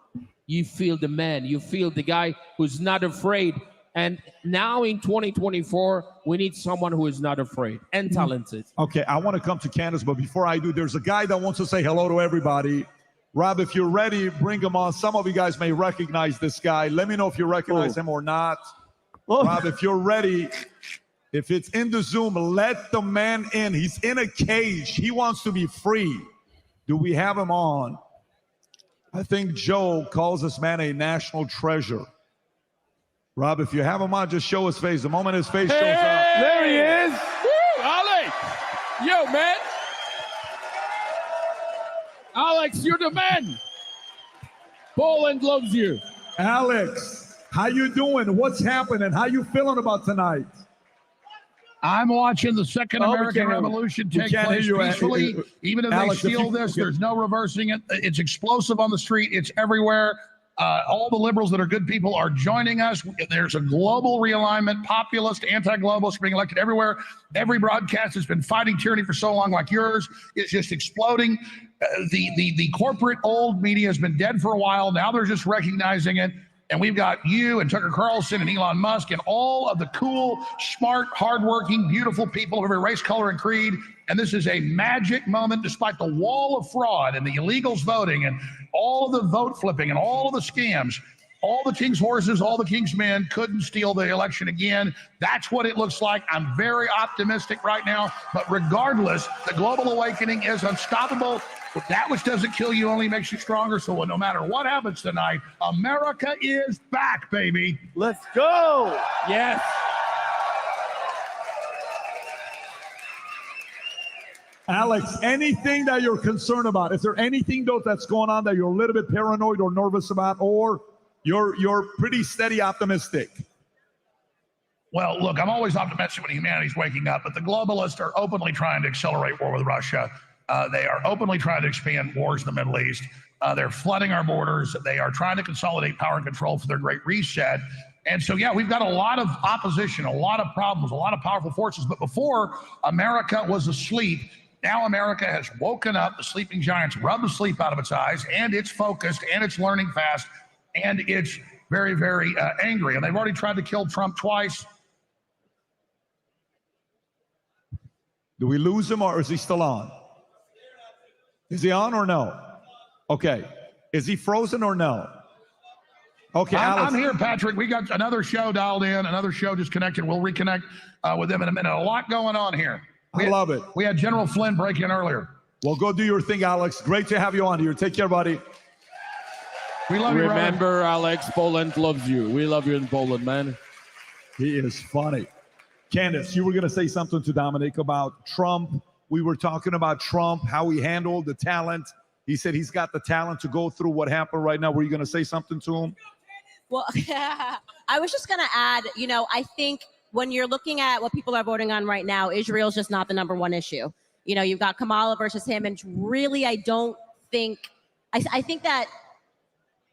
Speaker 4: You feel the man, you feel the guy who's not afraid. And now in 2024, we need someone who is not afraid and talented.
Speaker 9: Okay, I want to come to Candace, but before I do, there's a guy that wants to say hello to everybody. Rob, if you're ready, bring him on. Some of you guys may recognize this guy. Let me know if you recognize him or not. Rob, if you're ready, if it's in the Zoom, let the man in. He's in a cage. He wants to be free. Do we have him on? I think Joe calls this man a national treasure. Rob, if you have him on, just show his face. The moment his face shows up.
Speaker 4: There he is. Woo, Alex. Yo, man. Alex, you're the man. Poland loves you.
Speaker 9: Alex, how you doing? What's happening? How you feeling about tonight?
Speaker 10: I'm watching the Second American Revolution take place peacefully. Even if Alex, they steal this, there's no reversing it. It's explosive on the street. It's everywhere. All the liberals that are good people are joining us. There's a global realignment, populist, anti-globalist being elected everywhere. Every broadcast has been fighting tyranny for so long, like yours. It's just exploding. The corporate old media has been dead for a while. Now they're just recognizing it. And we've got you and Tucker Carlson and Elon Musk and all of the cool, smart, hardworking, beautiful people of every race, color, and creed. And this is a magic moment despite the wall of fraud and the illegals voting and all of the vote flipping and all of the scams. All the king's horses, all the king's men couldn't steal the election again. That's what it looks like. I'm very optimistic right now. But regardless, the global awakening is unstoppable. But that which doesn't kill you only makes you stronger. So no matter what happens tonight, America is back, baby.
Speaker 2: Let's go.
Speaker 4: Yes.
Speaker 9: Alex, anything that you're concerned about? Is there anything, though, that's going on that you're a little bit paranoid or nervous about, or you're pretty steady optimistic?
Speaker 10: Well, look, I'm always optimistic when humanity's waking up, but the globalists are openly trying to accelerate war with Russia. They are openly trying to expand wars in the Middle East. They're flooding our borders. They are trying to consolidate power and control for their great reset. And so, yeah, we've got a lot of opposition, a lot of problems, a lot of powerful forces. But before, America was asleep. Now America has woken up. The sleeping giants rubbed the sleep out of its eyes, and it's focused, and it's learning fast, and it's very, very angry. And they've already tried to kill Trump twice.
Speaker 9: Do we lose him, or is he still on? Is he on or no? Okay. Is he frozen or no? Okay, Alex.
Speaker 10: I'm here, Patrick. We got another show dialed in, another show disconnected. We'll reconnect with them in a minute. A lot going on here.
Speaker 9: I love it.
Speaker 10: We had General Flynn break in earlier.
Speaker 9: Well, go do your thing, Alex. Great to have you on here. Take care, buddy.
Speaker 10: We love you,
Speaker 4: Remember, Alex, Poland loves you. We love you in Poland, man.
Speaker 9: He is funny. Candace, you were going to say something to Dominic about Trump. We were talking about Trump, how he handled the talent. He said he's got the talent to go through what happened right now. Were you going to say something to him?
Speaker 17: Well, I was just going to add, I think when you're looking at what people are voting on right now, Israel's just not the number one issue. You've got Kamala versus him. And really, I don't think, I think that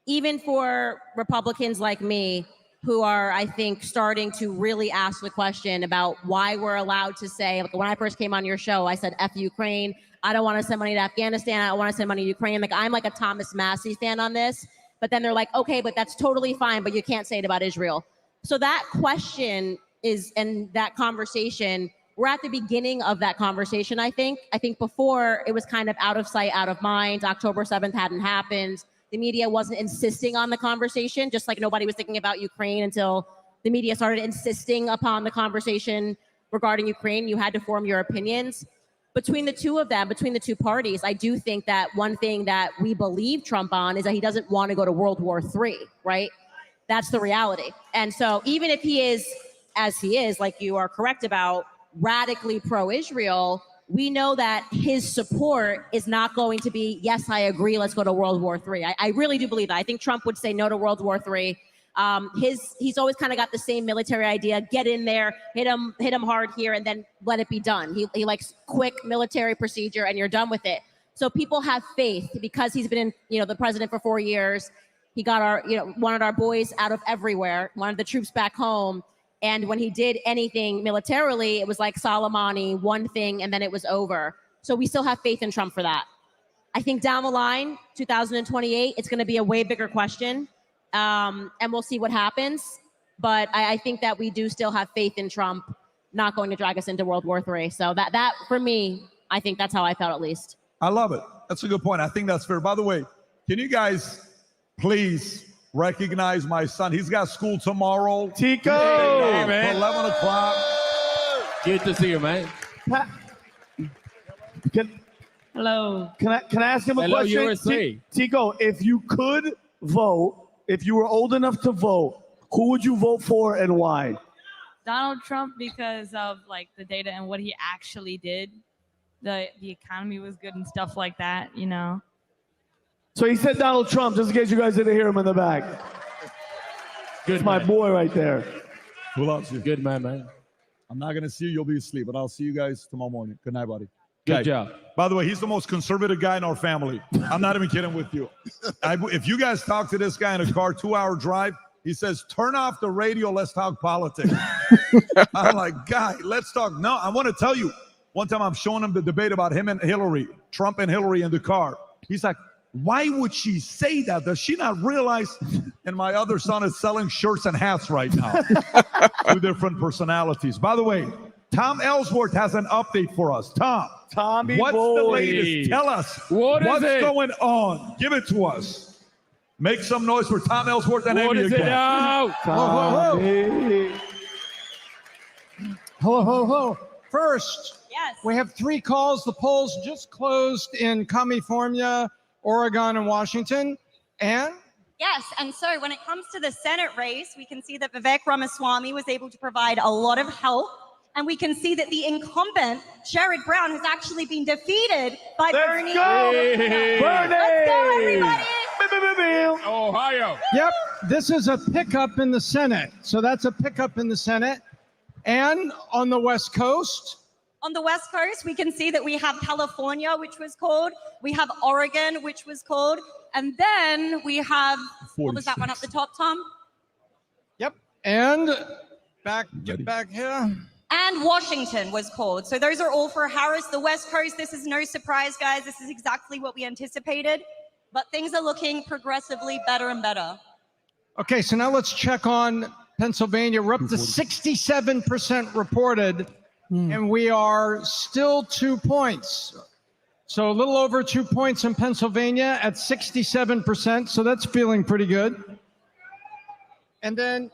Speaker 17: even for Republicans like me, who are, I think, starting to really ask the question about why we're allowed to say, like when I first came on your show, I said, F Ukraine. I don't want to send money to Afghanistan. I don't want to send money to Ukraine. Like, I'm like a Thomas Massey fan on this. But then they're like, okay, but that's totally fine, but you can't say it about Israel. So that question is, and that conversation, we're at the beginning of that conversation, I think. I think before it was kind of out of sight, out of mind. October 7th hadn't happened. The media wasn't insisting on the conversation, just like nobody was thinking about Ukraine until the media started insisting upon the conversation regarding Ukraine. You had to form your opinions. Between the two of them, between the two parties, I do think that one thing that we believe Trump on is that he doesn't want to go to World War III, right? That's the reality. And so even if he is, as he is, like you are correct about, radically pro-Israel, we know that his support is not going to be, yes, I agree, let's go to World War III. I really do believe that. I think Trump would say no to World War III. He's always kind of got the same military idea: get in there, hit him hard here, and then let it be done. He likes quick military procedure, and you're done with it. So people have faith because he's been the president for 4 years. He got wanted our boys out of everywhere, wanted the troops back home. And when he did anything militarily, it was like Soleimani, one thing, and then it was over. So we still have faith in Trump for that. I think down the line, 2028, it's going to be a way bigger question. And we'll see what happens. But I think that we do still have faith in Trump not going to drag us into World War III. So that for me, I think that's how I felt, at least.
Speaker 9: I love it. That's a good point. I think that's fair. By the way, can you guys please recognize my son? He's got school tomorrow.
Speaker 2: Tico!
Speaker 9: Hey, man. 11 o'clock.
Speaker 4: Good to see you, man.
Speaker 2: Hello. Can I ask him a
Speaker 4: Hello,
Speaker 2: question?
Speaker 4: USA.
Speaker 2: Tico, if you could vote, if you were old enough to vote, who would you vote for and why?
Speaker 16: Donald Trump, because of like the data and what he actually did. The economy was good and stuff like that,
Speaker 2: So he said Donald Trump, just in case you guys didn't hear him in the back. Good, my boy right there.
Speaker 9: Who loves you?
Speaker 4: Good man.
Speaker 9: I'm not going to see you. You'll be asleep, but I'll see you guys tomorrow morning. Good night, buddy.
Speaker 4: Good job.
Speaker 9: By the way, he's the most conservative guy in our family. I'm not even kidding with you. If you guys talk to this guy in a car, 2-hour drive, he says, turn off the radio, let's talk politics. I'm like, guy, let's talk. No, I want to tell you, one time I'm showing him the debate about him and Hillary, Trump and Hillary in the car. He's like, Why would she say that? Does she not realize? And my other son is selling shirts and hats right now. Two different personalities. By the way, Tom Ellsworth has an update for us.
Speaker 2: Tommy
Speaker 9: what's
Speaker 2: boy.
Speaker 9: the latest? Tell us what's going on. Give it to us. Make some noise for Tom Ellsworth and
Speaker 4: What
Speaker 9: Amy
Speaker 4: is
Speaker 9: again.
Speaker 4: it now?
Speaker 7: Hello, hello, hello. First,
Speaker 8: Yes.
Speaker 7: we have 3 calls. The polls just closed in California, Oregon, and Washington. And
Speaker 8: Yes, and so when it comes to the Senate race, we can see that Vivek Ramaswamy was able to provide a lot of help. And we can see that the incumbent, Sherrod Brown, has actually been defeated by Bernie.
Speaker 2: Bernie!
Speaker 8: Let's go, everybody!
Speaker 4: Ohio.
Speaker 7: yep, this is a pickup in the Senate. So that's a pickup in the Senate. And on the West Coast,
Speaker 8: On the West Coast, we can see that we have California, which was called. We have Oregon, which was called. And then we have, what was that one up the top, Tom?
Speaker 7: yep, and get back here.
Speaker 8: And Washington was called. So those are all for Harris. The West Coast, this is no surprise, guys. This is exactly what we anticipated. But things are looking progressively better and better.
Speaker 7: Okay, so now let's check on Pennsylvania. We're up to 67% reported, and we are still 2 points. So a little over 2 points in Pennsylvania at 67%. So that's feeling pretty good. And then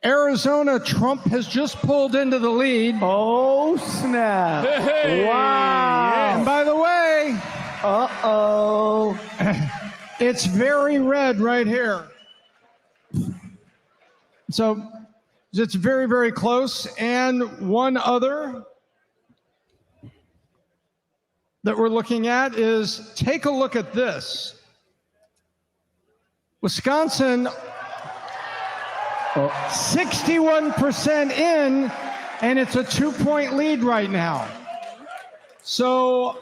Speaker 7: Arizona, Trump has just pulled into the lead.
Speaker 2: Oh, snap.
Speaker 4: Hey,
Speaker 2: Wow.
Speaker 7: And by the way,
Speaker 2: Uh-oh.
Speaker 7: it's very red right here. So it's very, very close. And one other that we're looking at is, take a look at this. Wisconsin, 61% in, and it's a 2-point lead right now. So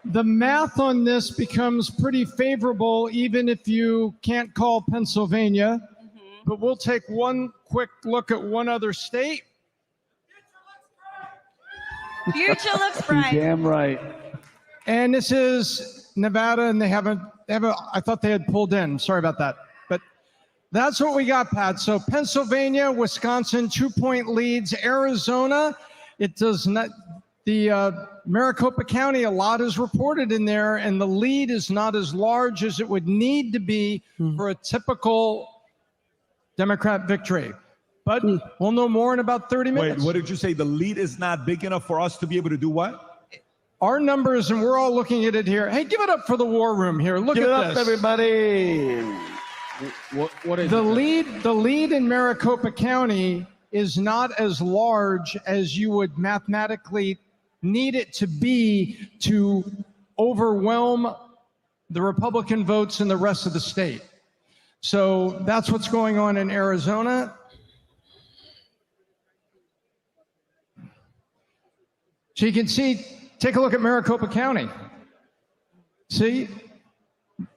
Speaker 7: the math on this becomes pretty favorable, even if you can't call Pennsylvania. But we'll take one quick look at one other state.
Speaker 8: Future looks bright.
Speaker 2: Damn right.
Speaker 7: And this is Nevada, and they haven't, I thought they had pulled in. Sorry about that. But that's what we got, Pat. So Pennsylvania, Wisconsin, 2-point leads. Arizona, it does not, the Maricopa County, a lot is reported in there, and the lead is not as large as it would need to be for a typical Democrat victory. But we'll know more in about 30 minutes.
Speaker 9: Wait, what did you say? The lead is not big enough for us to be able to do what?
Speaker 7: Our numbers, and we're all looking at it here. Hey, give it up for the war room here. Look
Speaker 2: Give it
Speaker 7: at
Speaker 2: up,
Speaker 7: this.
Speaker 2: everybody.
Speaker 4: What is
Speaker 7: The lead in Maricopa County is not as large as you would mathematically need it to be to overwhelm the Republican votes in the rest of the state. So that's what's going on in Arizona. So you can see, take a look at Maricopa County. See,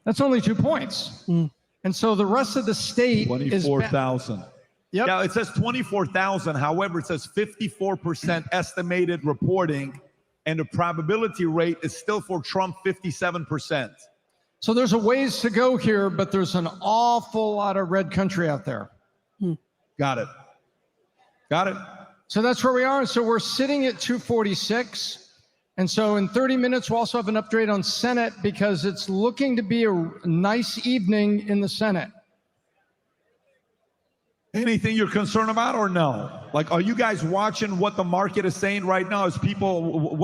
Speaker 7: that's only 2 points. And so the rest of the state is
Speaker 9: 24,000.
Speaker 7: Yep.
Speaker 9: Yeah, it says 24,000. However, it says 54% estimated reporting, and the probability rate is still for Trump 57%.
Speaker 7: So there's a ways to go here, but there's an awful lot of red country out there.
Speaker 9: Got it. Got it.
Speaker 7: So that's where we are. So we're sitting at 246. And so in 30 minutes, we'll also have an update on Senate because it's looking to be a nice evening in the Senate.
Speaker 9: Anything you're concerned about or no? Like, are you guys watching what the market is saying right now? Is people,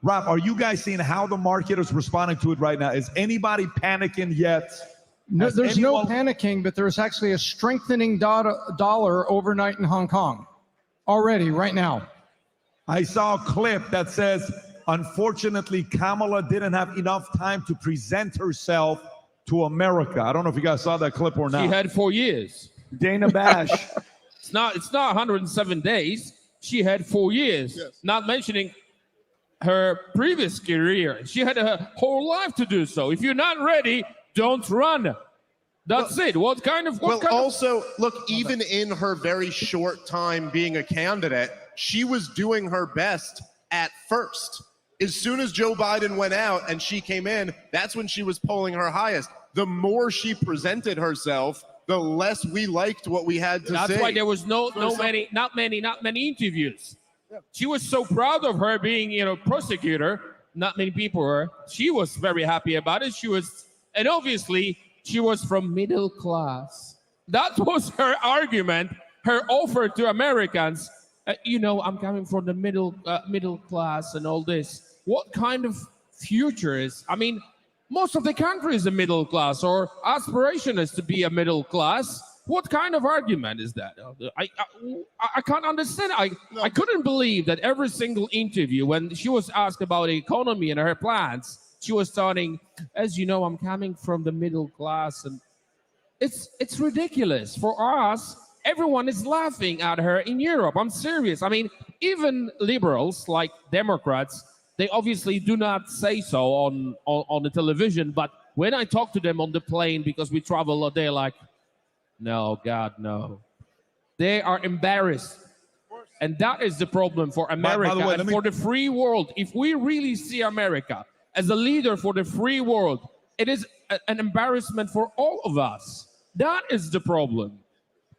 Speaker 9: Rob, are you guys seeing how the market is responding to it right now? Is anybody panicking yet?
Speaker 7: No, there's no panicking, but there's actually a strengthening dollar overnight in Hong Kong already right now.
Speaker 9: I saw a clip that says, unfortunately, Kamala didn't have enough time to present herself to America. I don't know if you guys saw that clip or not.
Speaker 4: She had 4 years.
Speaker 9: Dana Bash.
Speaker 4: It's not 107 days. She had 4 years.
Speaker 3: Yes.
Speaker 4: Not mentioning her previous career. She had a whole life to do so. If you're not ready, don't run. That's it. What kind of?
Speaker 5: Also, look, even in her very short time being a candidate, she was doing her best at first. As soon as Joe Biden went out and she came in, that's when she was polling her highest. The more she presented herself, the less we liked what we had to say.
Speaker 4: That's why there was not many interviews. She was so proud of her being, prosecutor. Not many people were. She was very happy about it. And obviously she was from middle class. That was her argument, her offer to Americans. I'm coming from the middle class and all this. What kind of future is? I mean, most of the country is a middle class, or aspiration is to be a middle class. What kind of argument is that? I can't understand. I couldn't believe that every single interview, when she was asked about the economy and her plans, she was starting, as you know, I'm coming from the middle class, and it's ridiculous. For us, everyone is laughing at her in Europe. I'm serious. I mean, even liberals like Democrats, they obviously do not say so on the television, but when I talk to them on the plane, because we travel a lot, they're like, no, God, no. They are embarrassed. And that is the problem for America and for the free world. If we really see America as a leader for the free world, it is an embarrassment for all of us. That is the problem.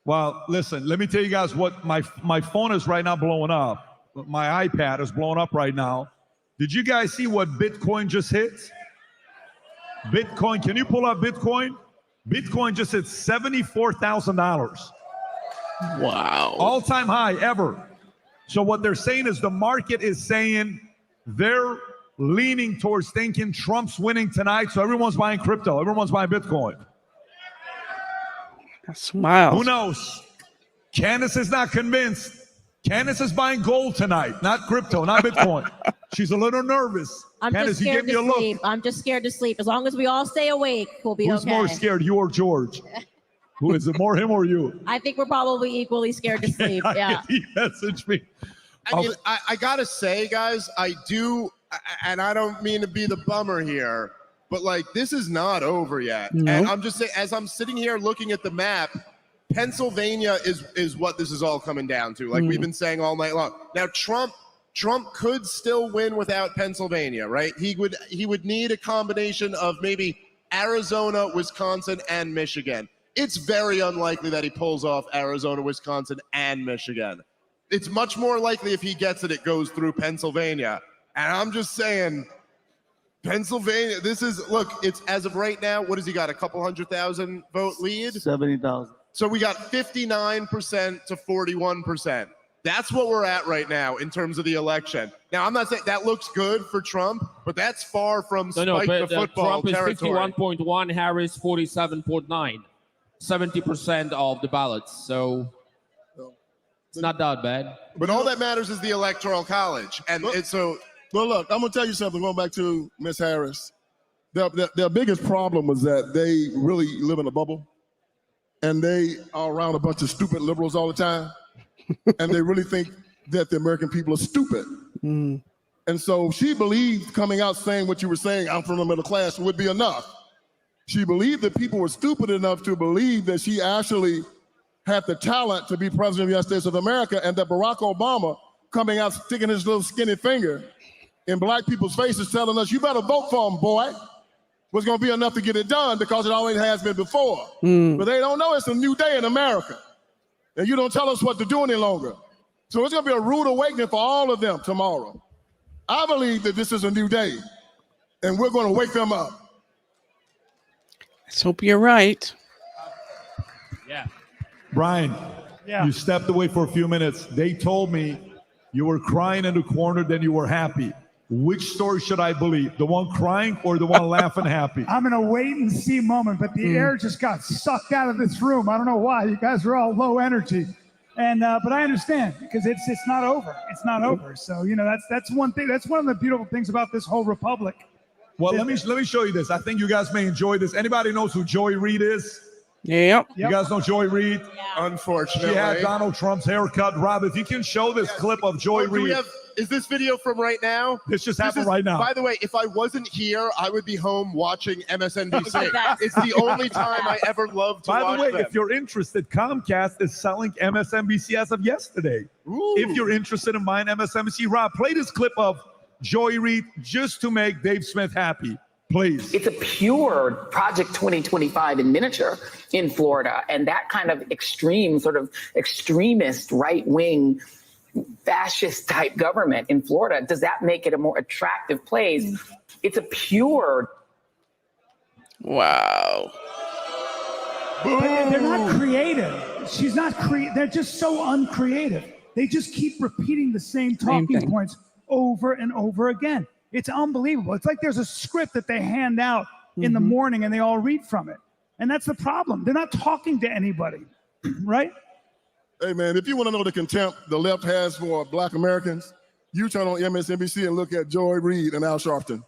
Speaker 9: Well, listen, let me tell you guys what my phone is right now blowing up. My iPad is blowing up right now. Did you guys see what Bitcoin just hit? Bitcoin, can you pull up Bitcoin? Bitcoin just hit $74,000.
Speaker 1: Wow.
Speaker 9: All-time high ever. So what they're saying is the market is saying they're leaning towards thinking Trump's winning tonight, so everyone's buying crypto. Everyone's buying Bitcoin.
Speaker 1: That's wild.
Speaker 9: Who knows? Candace is not convinced. Candace is buying gold tonight, not crypto, not Bitcoin. She's a little nervous.
Speaker 17: I'm
Speaker 9: Candace,
Speaker 17: just scared
Speaker 9: you gave me
Speaker 17: to
Speaker 9: a
Speaker 17: sleep.
Speaker 9: look.
Speaker 17: I'm just scared to sleep. As long as we all stay awake, we'll be
Speaker 9: Who's
Speaker 17: okay.
Speaker 9: more scared, you or George? Who is it, more him or you?
Speaker 17: I think we're probably equally scared to sleep. Yeah.
Speaker 9: He messaged me.
Speaker 5: I mean, I gotta say, guys, I do, and I don't mean to be the bummer here, but like, this is not over yet.
Speaker 1: No.
Speaker 5: And I'm just saying, as I'm sitting here looking at the map, Pennsylvania is what this is all coming down to. Like we've been saying all night long. Now, Trump could still win without Pennsylvania, right? He would need a combination of maybe Arizona, Wisconsin, and Michigan. It's very unlikely that he pulls off Arizona, Wisconsin, and Michigan. It's much more likely if he gets it goes through Pennsylvania. And I'm just saying, Pennsylvania, it's as of right now, what has he got, a couple 100,000 vote lead?
Speaker 15: 70,000.
Speaker 5: So we got 59% to 41%. That's what we're at right now in terms of the election. Now, I'm not saying that looks good for Trump, but that's far from spike the football
Speaker 4: Trump is
Speaker 5: territory.
Speaker 4: 51.1, Harris 47.9, 70% of the ballots. So it's not that bad.
Speaker 5: But all that matters is the Electoral College. And it's so.
Speaker 3: Well, look, I'm going to tell you something, going back to Ms. Harris. Their biggest problem was that they really live in a bubble, and they are around a bunch of stupid liberals all the time, and they really think that the American people are stupid. And so she believed coming out saying what you were saying, I'm from the middle class, would be enough. She believed that people were stupid enough to believe that she actually had the talent to be president of the United States of America, and that Barack Obama coming out sticking his little skinny finger in black people's faces telling us, you better vote for him, boy, was going to be enough to get it done because it always has been before. But they don't know it's a new day in America. And you don't tell us what to do any longer. So it's going to be a rude awakening for all of them tomorrow. I believe that this is a new day, and we're going to wake them up.
Speaker 1: Let's hope you're right.
Speaker 4: Yeah.
Speaker 9: Brian, you stepped away for a few minutes. They told me you were crying in the corner, then you were happy. Which story should I believe? The one crying or the one laughing happy?
Speaker 21: I'm in a wait and see moment, but the air just got sucked out of this room. I don't know why. You guys are all low energy. And but I understand because it's not over. It's not over. So, that's one thing. That's one of the beautiful things about this whole republic.
Speaker 9: Well, let me show you this. I think you guys may enjoy this. Anybody knows who Joy Reid is?
Speaker 1: Yep.
Speaker 9: You guys know Joy Reid?
Speaker 5: Yeah. Unfortunately.
Speaker 9: She had Donald Trump's haircut. Rob, if you can show this clip of Joy Reid.
Speaker 5: Is this video from right now?
Speaker 9: This just happened right now.
Speaker 5: By the way, if I wasn't here, I would be home watching MSNBC. It's the only time I ever loved to watch
Speaker 9: By the way,
Speaker 5: them.
Speaker 9: if you're interested, Comcast is selling MSNBC as of yesterday.
Speaker 5: Ooh.
Speaker 9: If you're interested in buying MSNBC, Rob, play this clip of Joy Reid, just to make Dave Smith happy, please.
Speaker 13: It's a pure Project 2025 in miniature in Florida. And that kind of extreme, sort of extremist, right-wing, fascist type government in Florida, does that make it a more attractive place? It's a pure.
Speaker 1: Wow.
Speaker 21: But they're not creative. She's not they're just so uncreative. They just keep repeating the same talking points over and over again. It's unbelievable. It's like there's a script that they hand out in the morning and they all read from it. And that's the problem. They're not talking to anybody, right?
Speaker 3: Hey, man, if you want to know the contempt the left has for Black Americans, you turn on MSNBC and look at Joy Reid and Al Sharpton.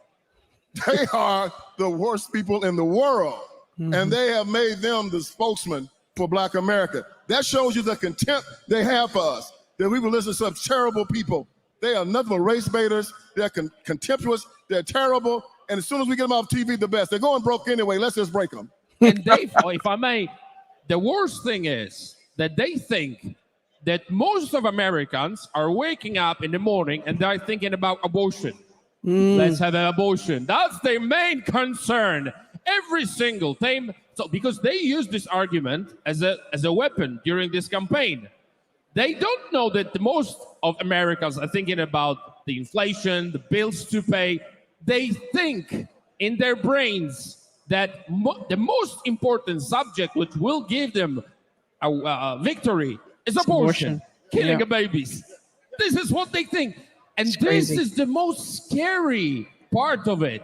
Speaker 3: They are the worst people in the world. And they have made them the spokesman for Black America. That shows you the contempt they have for us, that we will listen to such terrible people. They are nothing but race baiters. They're contemptuous. They're terrible. And as soon as we get them off TV, the best. They're going broke anyway. Let's just break them.
Speaker 4: And Dave, if I may, the worst thing is that they think that most of Americans are waking up in the morning and they're thinking about abortion. Let's have an abortion. That's their main concern. Every single time. So because they use this argument as a weapon during this campaign. They don't know that the most of Americans are thinking about the inflation, the bills to pay. They think in their brains that the most important subject which will give them a victory is abortion. Killing of babies. This is what they think. And this is the most scary part of it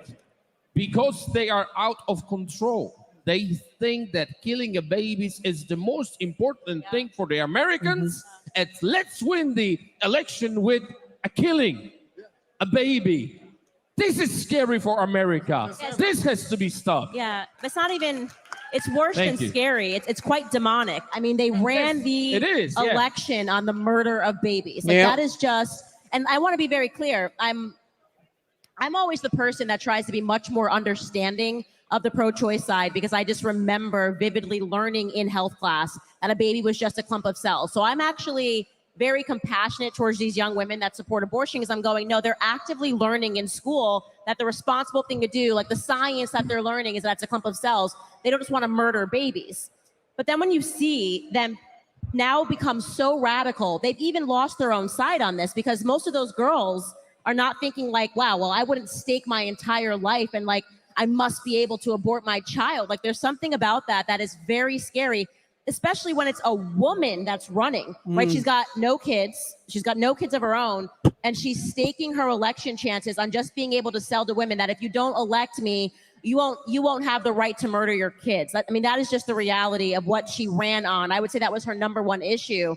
Speaker 4: because they are out of control. They think that killing a baby is the most important thing for the Americans. And let's win the election with a killing, a baby. This is scary for America. This has to be stopped.
Speaker 17: Yeah, it's not even, it's worse
Speaker 4: Thank
Speaker 17: than
Speaker 4: you.
Speaker 17: scary. It's quite demonic. I mean, they ran the
Speaker 4: It is, yeah.
Speaker 17: election on the murder of babies. Like
Speaker 1: Yeah.
Speaker 17: that is just, and I want to be very clear. I'm always the person that tries to be much more understanding of the pro-choice side because I just remember vividly learning in health class that a baby was just a clump of cells. So I'm actually very compassionate towards these young women that support abortion because I'm going, no, they're actively learning in school that the responsible thing to do, like the science that they're learning is that it's a clump of cells. They don't just want to murder babies. But then when you see them now become so radical, they've even lost their own side on this because most of those girls are not thinking like, wow, well, I wouldn't stake my entire life and like, I must be able to abort my child. Like there's something about that is very scary, especially when it's a woman that's running, right? She's got no kids. She's got no kids of her own. And she's staking her election chances on just being able to sell to women that if you don't elect me, you won't have the right to murder your kids. I mean, that is just the reality of what she ran on. I would say that was her number one issue.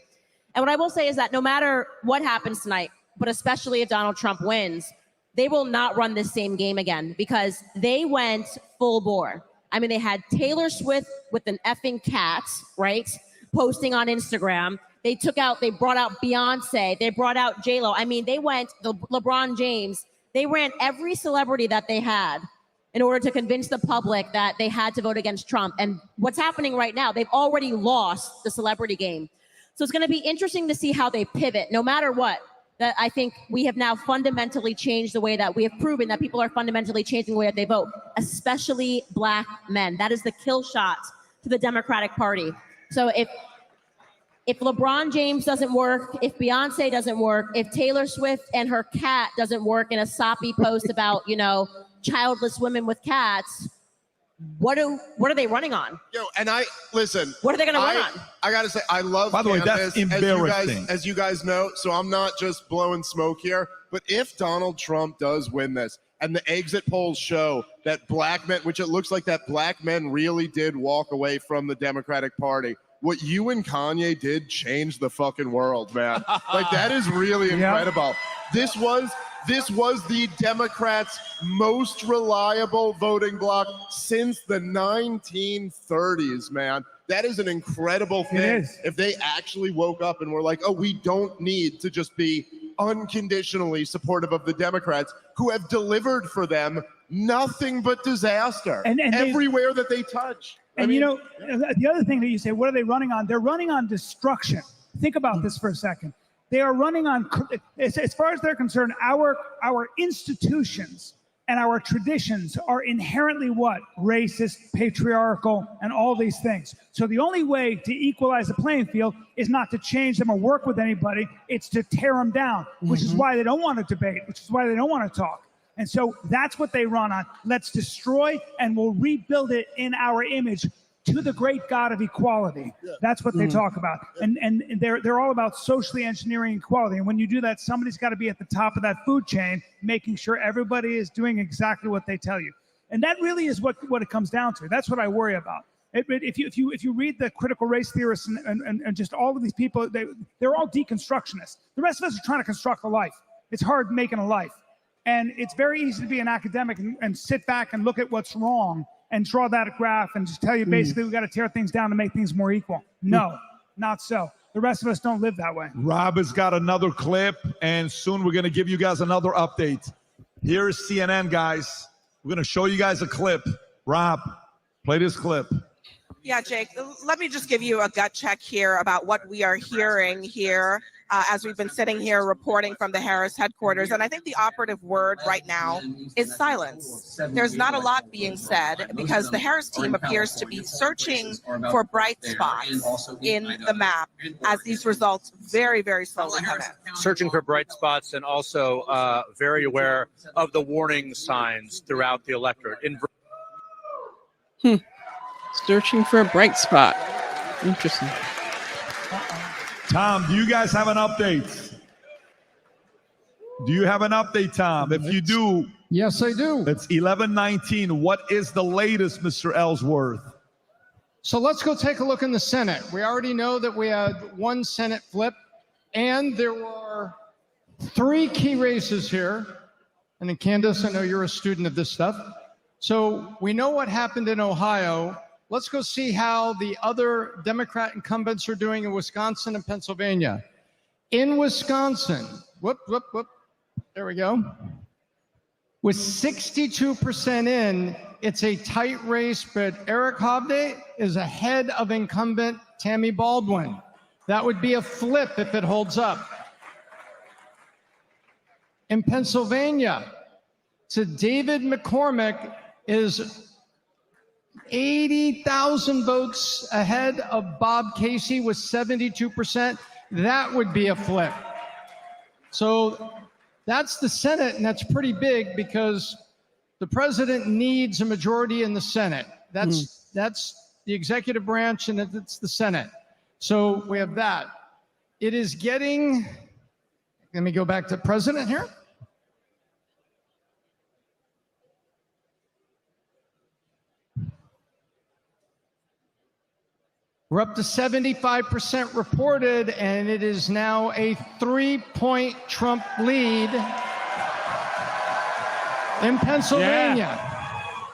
Speaker 17: And what I will say is that no matter what happens tonight, but especially if Donald Trump wins, they will not run this same game again because they went full bore. I mean, they had Taylor Swift with an effing cat, right? Posting on Instagram. They brought out Beyonce. They brought out J-Lo. I mean, they went, LeBron James. They ran every celebrity that they had in order to convince the public that they had to vote against Trump. And what's happening right now, they've already lost the celebrity game. So it's going to be interesting to see how they pivot, no matter what. That I think we have now fundamentally changed the way that we have proven that people are fundamentally changing the way that they vote, especially Black men. That is the kill shot to the Democratic Party. So if LeBron James doesn't work, if Beyonce doesn't work, if Taylor Swift and her cat doesn't work in a soppy post about, childless women with cats, what are they running on?
Speaker 15: Yo, and listen.
Speaker 17: What are they going to run on?
Speaker 15: I gotta say, I love.
Speaker 9: By the way,
Speaker 15: Candace,
Speaker 9: that's embarrassing.
Speaker 15: as you guys know. So I'm not just blowing smoke here. But if Donald Trump does win this, and the exit polls show that Black men, which it looks like that Black men really did walk away from the Democratic Party. What you and Kanye did changed the fucking world, man. Like that is really incredible. This was the Democrats' most reliable voting bloc since the 1930s, man. That is an incredible thing. If they actually woke up and were like, oh, we don't need to just be unconditionally supportive of the Democrats who have delivered for them nothing but disaster
Speaker 21: And
Speaker 15: everywhere that they touch.
Speaker 21: And the other thing that you say, what are they running on? They're running on destruction. Think about this for a second. They are running on, as far as they're concerned, our institutions and our traditions are inherently what? Racist, patriarchal, and all these things. So the only way to equalize the playing field is not to change them or work with anybody. It's to tear them down, which is why they don't want to debate, which is why they don't want to talk. And so that's what they run on. Let's destroy and we'll rebuild it in our image to the great God of equality. That's what they talk about. And they're all about socially engineering equality. And when you do that, somebody's got to be at the top of that food chain, making sure everybody is doing exactly what they tell you. And that really is what it comes down to. That's what I worry about. If you read the critical race theorists and just all of these people, they're all deconstructionists. The rest of us are trying to construct a life. It's hard making a life. And it's very easy to be an academic and sit back and look at what's wrong and draw that graph and just tell you basically we got to tear things down to make things more equal. No, not so. The rest of us don't live that way.
Speaker 9: Rob has got another clip, and soon we're going to give you guys another update. Here is CNN, guys. We're going to show you guys a clip. Rob, play this clip.
Speaker 11: Yeah, Jake, let me just give you a gut check here about what we are hearing here as we've been sitting here reporting from the Harris headquarters. And I think the operative word right now is silence. There's not a lot being said because the Harris team appears to be searching for bright spots in the map as these results very, very slowly come in.
Speaker 12: Searching for bright spots and also very aware of the warning signs throughout the electorate.
Speaker 1: Searching for a bright spot. Interesting.
Speaker 9: Tom, do you guys have an update? Do you have an update, Tom? If you do.
Speaker 7: Yes, I do.
Speaker 9: It's 11:19. What is the latest, Mr. Ellsworth?
Speaker 7: So let's go take a look in the Senate. We already know that we had one Senate flip, and there were 3 key races here. And then Candace, I know you're a student of this stuff. So we know what happened in Ohio. Let's go see how the other Democrat incumbents are doing in Wisconsin and Pennsylvania. In Wisconsin, there we go. With 62% in, it's a tight race, but Eric Hovde is ahead of incumbent Tammy Baldwin. That would be a flip if it holds up. In Pennsylvania, so David McCormick is 80,000 votes ahead of Bob Casey with 72%. That would be a flip. So that's the Senate, and that's pretty big because the president needs a majority in the Senate. That's the executive branch, and it's the Senate. So we have that. It is getting, let me go back to president here. We're up to 75% reported, and it is now a 3-point Trump lead in Pennsylvania.
Speaker 4: Yeah.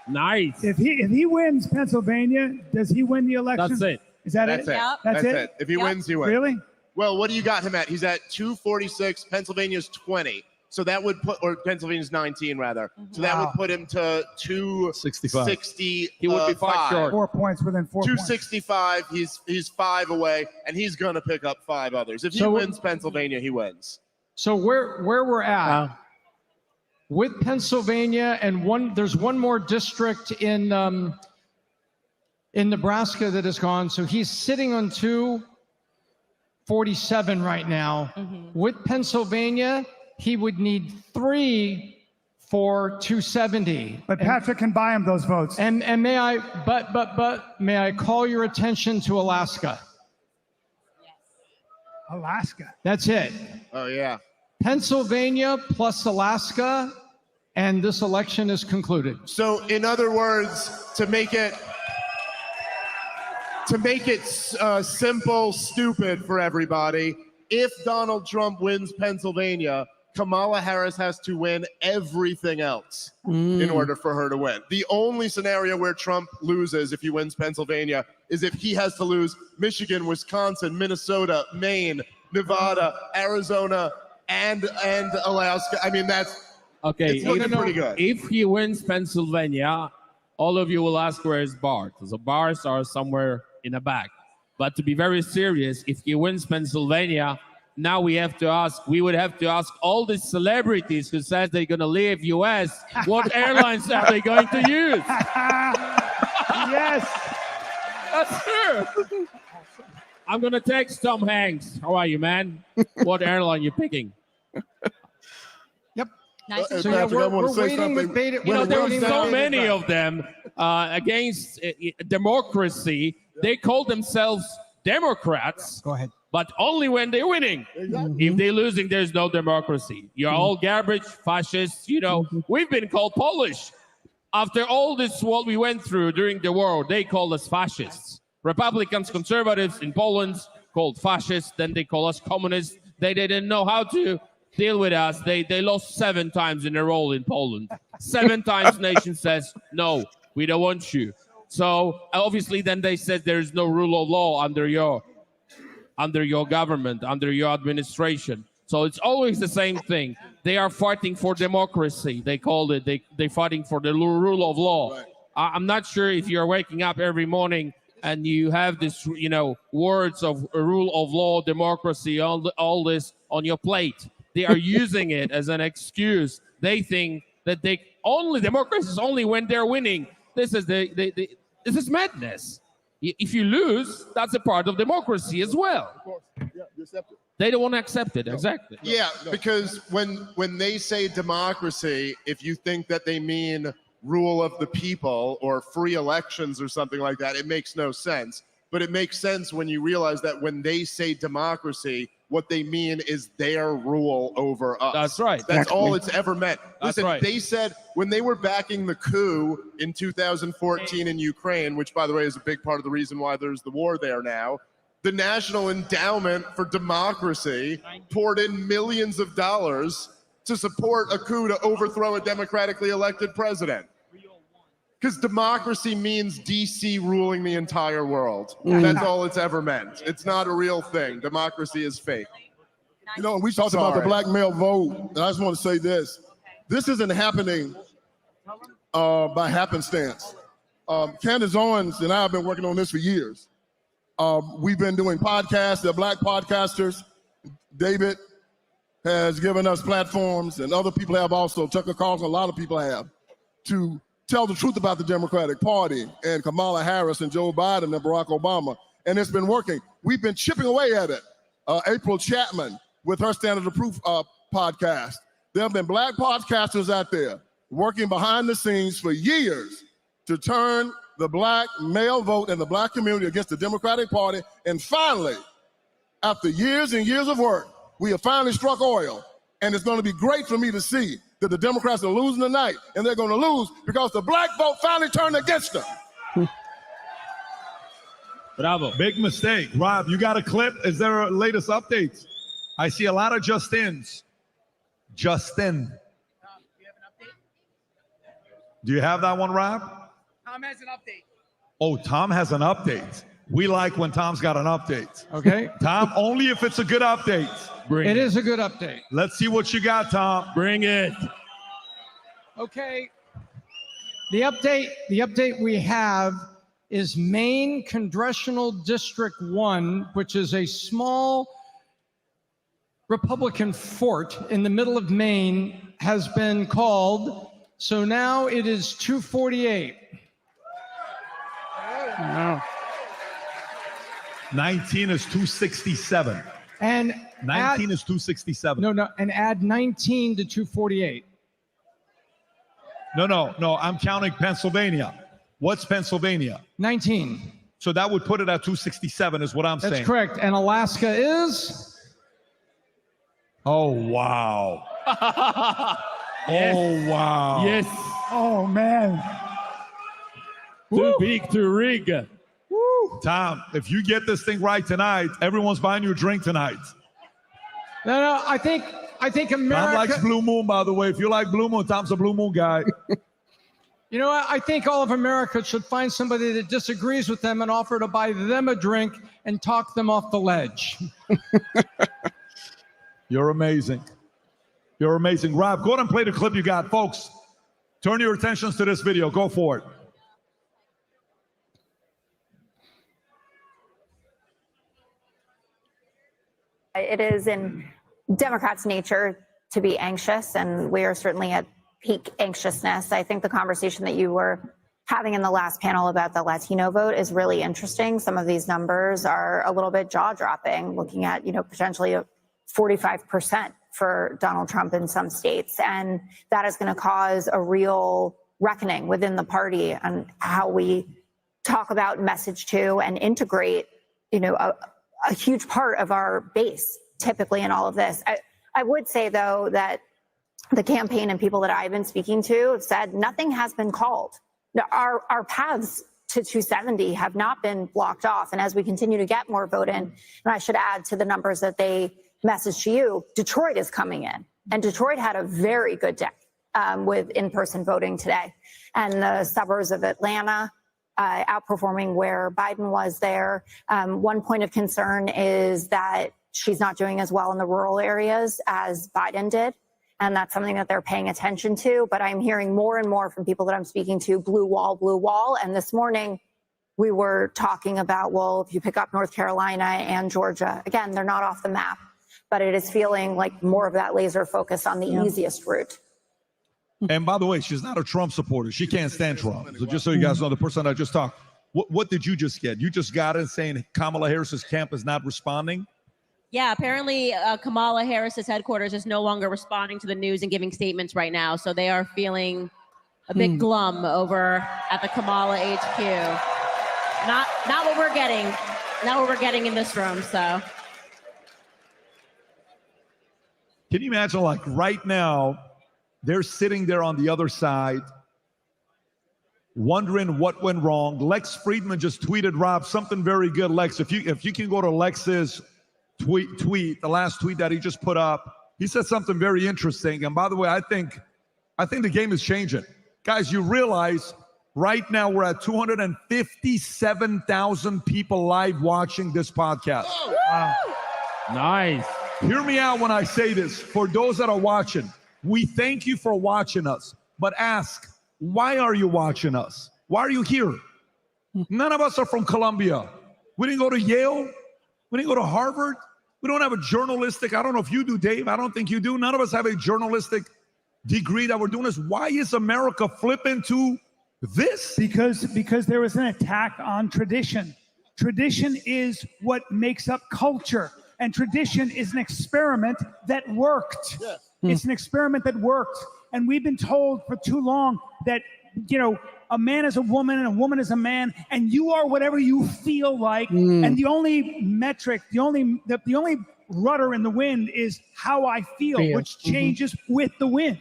Speaker 4: Nice.
Speaker 21: If he wins Pennsylvania, does he win the election?
Speaker 4: That's it.
Speaker 21: Is that
Speaker 15: That's
Speaker 21: it?
Speaker 15: it.
Speaker 21: Yep.
Speaker 15: That's it. If he wins, he wins.
Speaker 21: Really?
Speaker 15: Well, what do you got him at? He's at 246. Pennsylvania's 20. So that would put, or Pennsylvania's 19 rather. So that would put him to 265.
Speaker 9: He would be 5 short.
Speaker 21: 4 points within 4 points.
Speaker 15: 265. He's 5 away, and he's going to pick up 5 others. If he wins Pennsylvania, he wins.
Speaker 7: So where we're at with Pennsylvania, and there's one more district in Nebraska that has gone. So he's sitting on 247 right now. With Pennsulvania, he would need 3 for 270.
Speaker 21: But Patrick can buy him those votes.
Speaker 7: And may I, but may I call your attention to Alaska?
Speaker 21: Alaska.
Speaker 7: That's it.
Speaker 15: Oh, yeah.
Speaker 7: Pennsylvania plus Alaska, and this election is concluded.
Speaker 15: So, in other words, to make it simple, stupid for everybody, if Donald Trump wins Pennsylvania, Kamala Harris has to win everything else in order for her to win. The only scenario where Trump loses if he wins Pennsylvania is if he has to lose Michigan, Wisconsin, Minnesota, Maine, Nevada, Arizona, and Alaska. I mean, it's looking pretty good.
Speaker 4: If he wins Pennsylvania, all of you will ask where is Bart. So Bart are somewhere in the back. But to be very serious, if he wins Pennsylvania, now we would have to ask all the celebrities who says they're going to leave US, what airlines are they going to use?
Speaker 21: Yes.
Speaker 4: That's true. I'm going to text Tom Hanks. How are you, man? What airline you picking?
Speaker 21: Nice.
Speaker 3: So yeah, we're waiting with bated.
Speaker 4: You know, there were so many of them against democracy. They call themselves Democrats.
Speaker 21: Go ahead.
Speaker 4: But only when they're winning. If they're losing, there's no democracy. You're all garbage, fascists. You know, we've been called Polish. After all this, what we went through during the war, they called us fascists. Republicans, conservatives in Poland called fascists. Then they call us communists. They didn't know how to deal with us. They lost 7 times in a row in Poland. 7 times nation says, no, we don't want you. So obviously then they said there's no rule of law under your government, under your administration. So it's always the same thing. They are fighting for democracy. They called it. They're fighting for the rule of law. Right. I'm not sure if you're waking up every morning and you have this, you know, words of rule of law, democracy, all this on your plate. They are using it as an excuse. They think that democracy is only when they're winning. This is this is madness. If you lose, that's a part of democracy as well.
Speaker 3: Of course. Yeah, you accept it.
Speaker 4: They don't want to accept it. Exactly.
Speaker 15: Yeah, because when they say democracy, if you think that they mean rule of the people or free elections or something like that, it makes no sense. But it makes sense when you realize that when they say democracy, what they mean is their rule over us.
Speaker 4: That's right.
Speaker 15: That's all it's ever meant. Listen,
Speaker 4: right.
Speaker 15: They said when they were backing the coup in 2014 in Ukraine, which, by the way, is a big part of the reason why there's the war there now, the National Endowment for Democracy poured in millions of dollars to support a coup to overthrow a democratically elected president. Because democracy means DC ruling the entire world. That's all it's ever meant. It's not a real thing. Democracy is fake.
Speaker 3: You know, we talked about the black male vote, and I just want to say this. This isn't happening by happenstance. Candace Owens and I have been working on this for years. We've been doing podcasts. They're black podcasters. David has given us platforms, and other people have also. Tucker Carlson, a lot of people have, to tell the truth about the Democratic Party and Kamala Harris and Joe Biden and Barack Obama, and it's been working. We've been chipping away at it. April Chapman with her Standard of Proof podcast. There have been black podcasters out there working behind the scenes for years to turn the black male vote in the black community against the Democratic Party, and finally, after years and years of work, we have finally struck oil, and it's going to be great for me to see that the Democrats are losing tonight, and they're going to lose because the black vote finally turned against them.
Speaker 4: Bravo.
Speaker 9: Big mistake. Rob, you got a clip? Is there a latest updates? I see a lot of Justins. Justin. Do you have that one, Rob?
Speaker 18: Tom has an update.
Speaker 9: Oh, Tom has an update. We like when Tom's got an update.
Speaker 7: Okay.
Speaker 9: Tom, only if it's a good update.
Speaker 7: It is a good update.
Speaker 9: Let's see what you got, Tom.
Speaker 4: Bring it.
Speaker 7: Okay. The update we have is Maine Congressional District 1, which is a small Republican fort in the middle of Maine, has been called. So now it is 248.
Speaker 1: Wow.
Speaker 9: 19 is 267.
Speaker 7: And
Speaker 9: 19 is 267.
Speaker 7: No, and add 19 to 248.
Speaker 9: No, I'm counting Pennsylvania. What's Pennsylvania?
Speaker 7: 19.
Speaker 9: So that would put it at 267 is what I'm saying.
Speaker 7: That's correct. And Alaska is?
Speaker 9: Oh, wow.
Speaker 4: Yes.
Speaker 9: Oh, wow.
Speaker 4: Yes.
Speaker 21: Oh, man.
Speaker 4: Too big to rig.
Speaker 9: Woo. Tom, if you get this thing right tonight, everyone's buying you a drink tonight.
Speaker 7: No, I think America.
Speaker 9: Tom likes Blue Moon, by the way. If you like Blue Moon, Tom's a Blue Moon guy.
Speaker 7: You know what? I think all of America should find somebody that disagrees with them and offer to buy them a drink and talk them off the ledge.
Speaker 9: You're amazing. You're amazing. Rob, go ahead and play the clip you got. Folks, turn your attentions to this video. Go for it.
Speaker 18: It is in Democrats' nature to be anxious, and we are certainly at peak anxiousness. I think the conversation that you were having in the last panel about the Latino vote is really interesting. Some of these numbers are a little bit jaw-dropping, looking at, potentially 45% for Donald Trump in some states. And that is going to cause a real reckoning within the party on how we talk about, message to, and integrate, a huge part of our base typically in all of this. I would say, though, that the campaign and people that I've been speaking to have said nothing has been called. Our paths to 270 have not been blocked off. And as we continue to get more vote in, and I should add to the numbers that they messaged to you, Detroit is coming in. And Detroit had a very good day with in-person voting today. And the suburbs of Atlanta outperforming where Biden was there. One point of concern is that she's not doing as well in the rural areas as Biden did. And that's something that they're paying attention to. But I'm hearing more and more from people that I'm speaking to, blue wall. And this morning, we were talking about, well, if you pick up North Carolina and Georgia, again, they're not off the map. But it is feeling like more of that laser focus on the easiest route.
Speaker 9: And by the way, she's not a Trump supporter. She can't stand Trump. So just so you guys know, the person I just talked, what did you just get? You just got it saying Kamala Harris's camp is not responding?
Speaker 17: Yeah, apparently Kamala Harris's headquarters is no longer responding to the news and giving statements right now. So they are feeling a bit glum over at the Kamala HQ. Not what we're getting. Not what we're getting in this room, so.
Speaker 9: Can you imagine, like right now, they're sitting there on the other side, wondering what went wrong. Lex Friedman just tweeted, Rob, something very good. Lex, if you can go to Lex's tweet, the last tweet that he just put up, he said something very interesting. And by the way, I think the game is changing. Guys, you realize right now we're at 257,000 people live watching this podcast.
Speaker 4: Wow. Nice.
Speaker 9: Hear me out when I say this. For those that are watching, we thank you for watching us. But ask, why are you watching us? Why are you here? None of us are from Columbia. We didn't go to Yale. We didn't go to Harvard. We don't have a journalistic, I don't know if you do, Dave. I don't think you do. None of us have a journalistic degree that we're doing this. Why is America flipping to this?
Speaker 21: Because there was an attack on tradition. Tradition is what makes up culture. And tradition is an experiment that worked. Yes. It's an experiment that worked. And we've been told for too long that, a man is a woman and a woman is a man, and you are whatever you feel like. And the only metric, the only rudder in the wind is how I feel, which changes with the wind.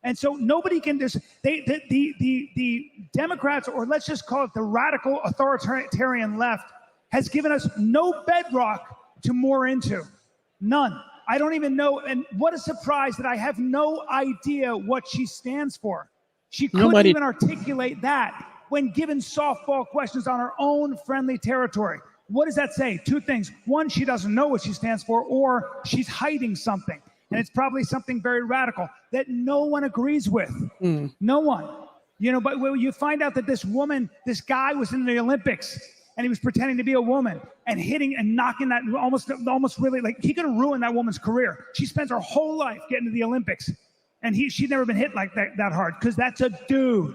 Speaker 21: And so nobody can just, the Democrats, or let's just call it the radical authoritarian left, has given us no bedrock to moor into. None. I don't even know. And what a surprise that I have no idea what she stands for. She couldn't even articulate that when given softball questions on her own friendly territory. What does that say? Two things. One, she doesn't know what she stands for, or she's hiding something. And it's probably something very radical that no one agrees with. No one. But when you find out that this guy was in the Olympics and he was pretending to be a woman and hitting and knocking that almost really, like, he could have ruined that woman's career. She spends her whole life getting to the Olympics. And she'd never been hit like that hard, because that's a dude.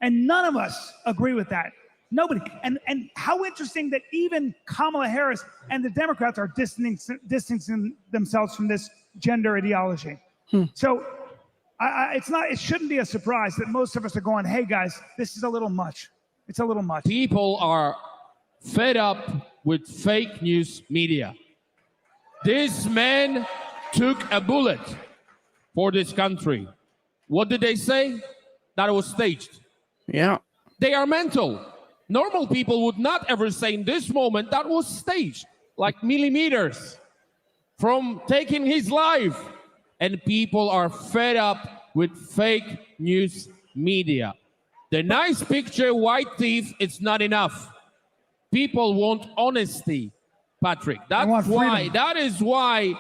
Speaker 21: And none of us agree with that. Nobody. And how interesting that even Kamala Harris and the Democrats are distancing themselves from this gender ideology. So it shouldn't be a surprise that most of us are going, hey guys, this is a little much. It's a little much.
Speaker 4: People are fed up with fake news media. This man took a bullet for this country. What did they say? That it was staged.
Speaker 1: Yeah.
Speaker 4: They are mental. Normal people would not ever say in this moment that was staged, like millimeters from taking his life. And people are fed up with fake news media. The nice picture, white teeth, it's not enough. People want honesty, Patrick. That is why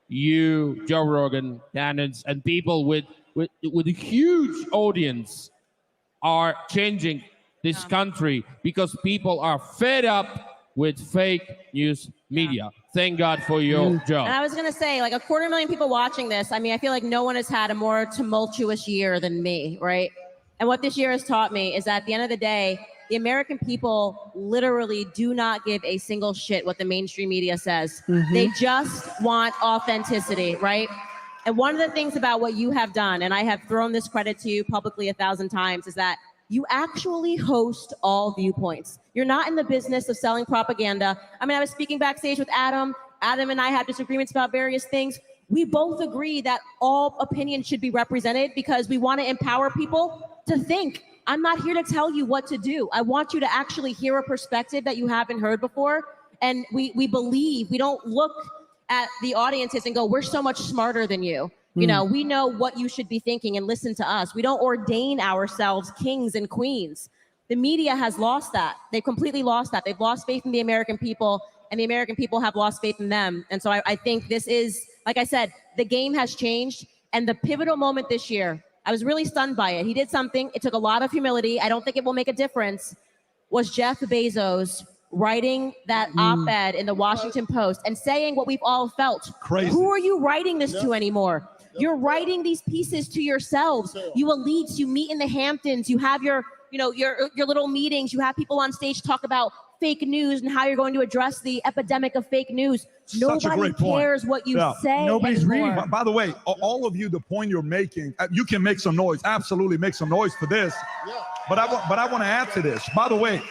Speaker 4: you, Joe Rogan, candidates, and people with a huge audience are changing this country, because people are fed up with fake news media. Thank God for your job.
Speaker 17: And I was going to say, like, 250,000 people watching this. I mean, I feel like no one has had a more tumultuous year than me, right? And what this year has taught me is that at the end of the day, the American people literally do not give a single shit what the mainstream media says. They just want authenticity, right? And one of the things about what you have done, and I have thrown this credit to you publicly 1,000 times, is that you actually host all viewpoints. You're not in the business of selling propaganda. I mean, I was speaking backstage with Adam. Adam and I have disagreements about various things. We both agree that all opinions should be represented because we want to empower people to think. I'm not here to tell you what to do. I want you to actually hear a perspective that you haven't heard before. And we believe, we don't look at the audiences and go, we're so much smarter than you. You know, we know what you should be thinking and listen to us. We don't ordain ourselves kings and queens. The media has lost that. They've completely lost that. They've lost faith in the American people, and the American people have lost faith in them. And so I think this is, like I said, the game has changed. And the pivotal moment this year, I was really stunned by it. He did something. It took a lot of humility. I don't think it will make a difference. Was Jeff Bezos writing that op-ed in the Washington Post and saying what we've all felt.
Speaker 9: Crazy.
Speaker 17: Who are you writing this to anymore? You're writing these pieces to yourselves. You elites, you meet in the Hamptons, you have your little meetings, you have people on stage talk about fake news and how you're going to address the epidemic of fake news. Nobody cares what you say.
Speaker 9: Nobody's
Speaker 17: anymore.
Speaker 9: reading. By the way, all of you, the point you're making, you can make some noise. Absolutely make some noise for this. But I want to add to this. By the way,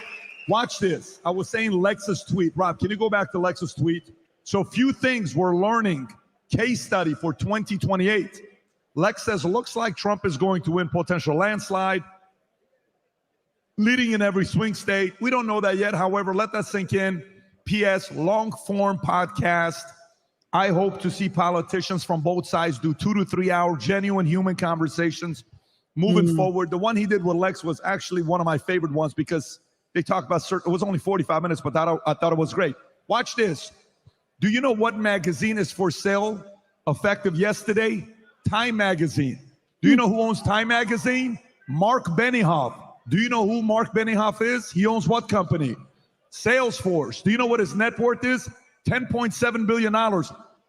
Speaker 9: watch this. I was saying Lex's tweet. Rob, can you go back to Lex's tweet? So a few things we're learning. Case study for 2028. Lex says, looks like Trump is going to win potential landslide, leading in every swing state. We don't know that yet. However, let that sink in. P.S. Long form podcast. I hope to see politicians from both sides do 2 to 3 hour genuine human conversations moving forward. The one he did with Lex was actually one of my favorite ones because they talked about certain, it was only 45 minutes, but I thought it was great. Watch this. Do you know what magazine is for sale effective yesterday? Time Magazine. Do you know who owns Time Magazine? Mark Benioff. Do you know who Mark Benioff is? He owns what company? Salesforce. Do you know what his net worth is? $10.7 billion.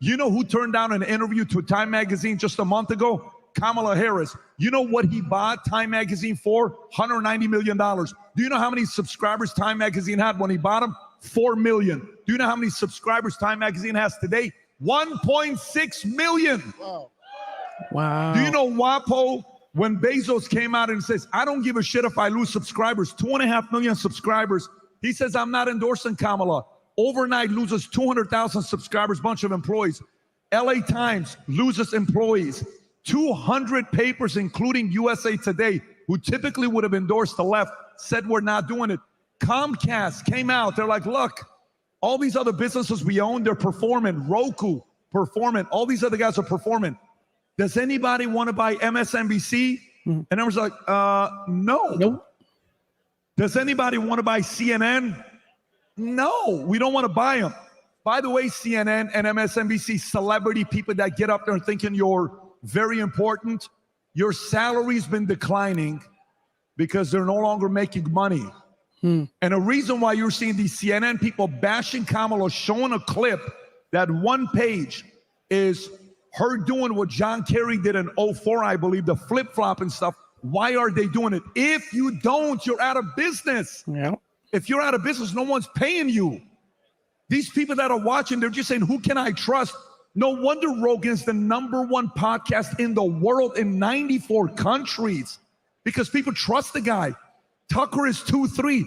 Speaker 9: You know who turned down an interview to Time Magazine just a month ago? Kamala Harris. You know what he bought Time Magazine for? $190 million. Do you know how many subscribers Time Magazine had when he bought him? 4 million. Do you know how many subscribers Time Magazine has today? 1.6 million.
Speaker 1: Wow.
Speaker 9: Do you know WAPO, when Bezos came out and says, I don't give a shit if I lose subscribers, 2.5 million subscribers. He says, I'm not endorsing Kamala. Overnight loses 200,000 subscribers, bunch of employees. LA Times loses employees. 200 papers, including USA Today, who typically would have endorsed the left, said we're not doing it. Comcast came out. They're like, look, all these other businesses we own, they're performing. Roku, performing. All these other guys are performing. Does anybody want to buy MSNBC? And I was like, no.
Speaker 1: Nope.
Speaker 9: Does anybody want to buy CNN? No, we don't want to buy them. By the way, CNN and MSNBC, celebrity people that get up there thinking you're very important, your salary's been declining because they're no longer making money. And a reason why you're seeing these CNN people bashing Kamala, showing a clip that one page is her doing what John Kerry did in 2004, I believe, the flip-flop and stuff. Why are they doing it? If you don't, you're out of business.
Speaker 1: Yeah.
Speaker 9: If you're out of business, no one's paying you. These people that are watching, they're just saying, who can I trust? No wonder Rogan's the #1 podcast in the world in 94 countries because people trust the guy. Tucker is 2-3.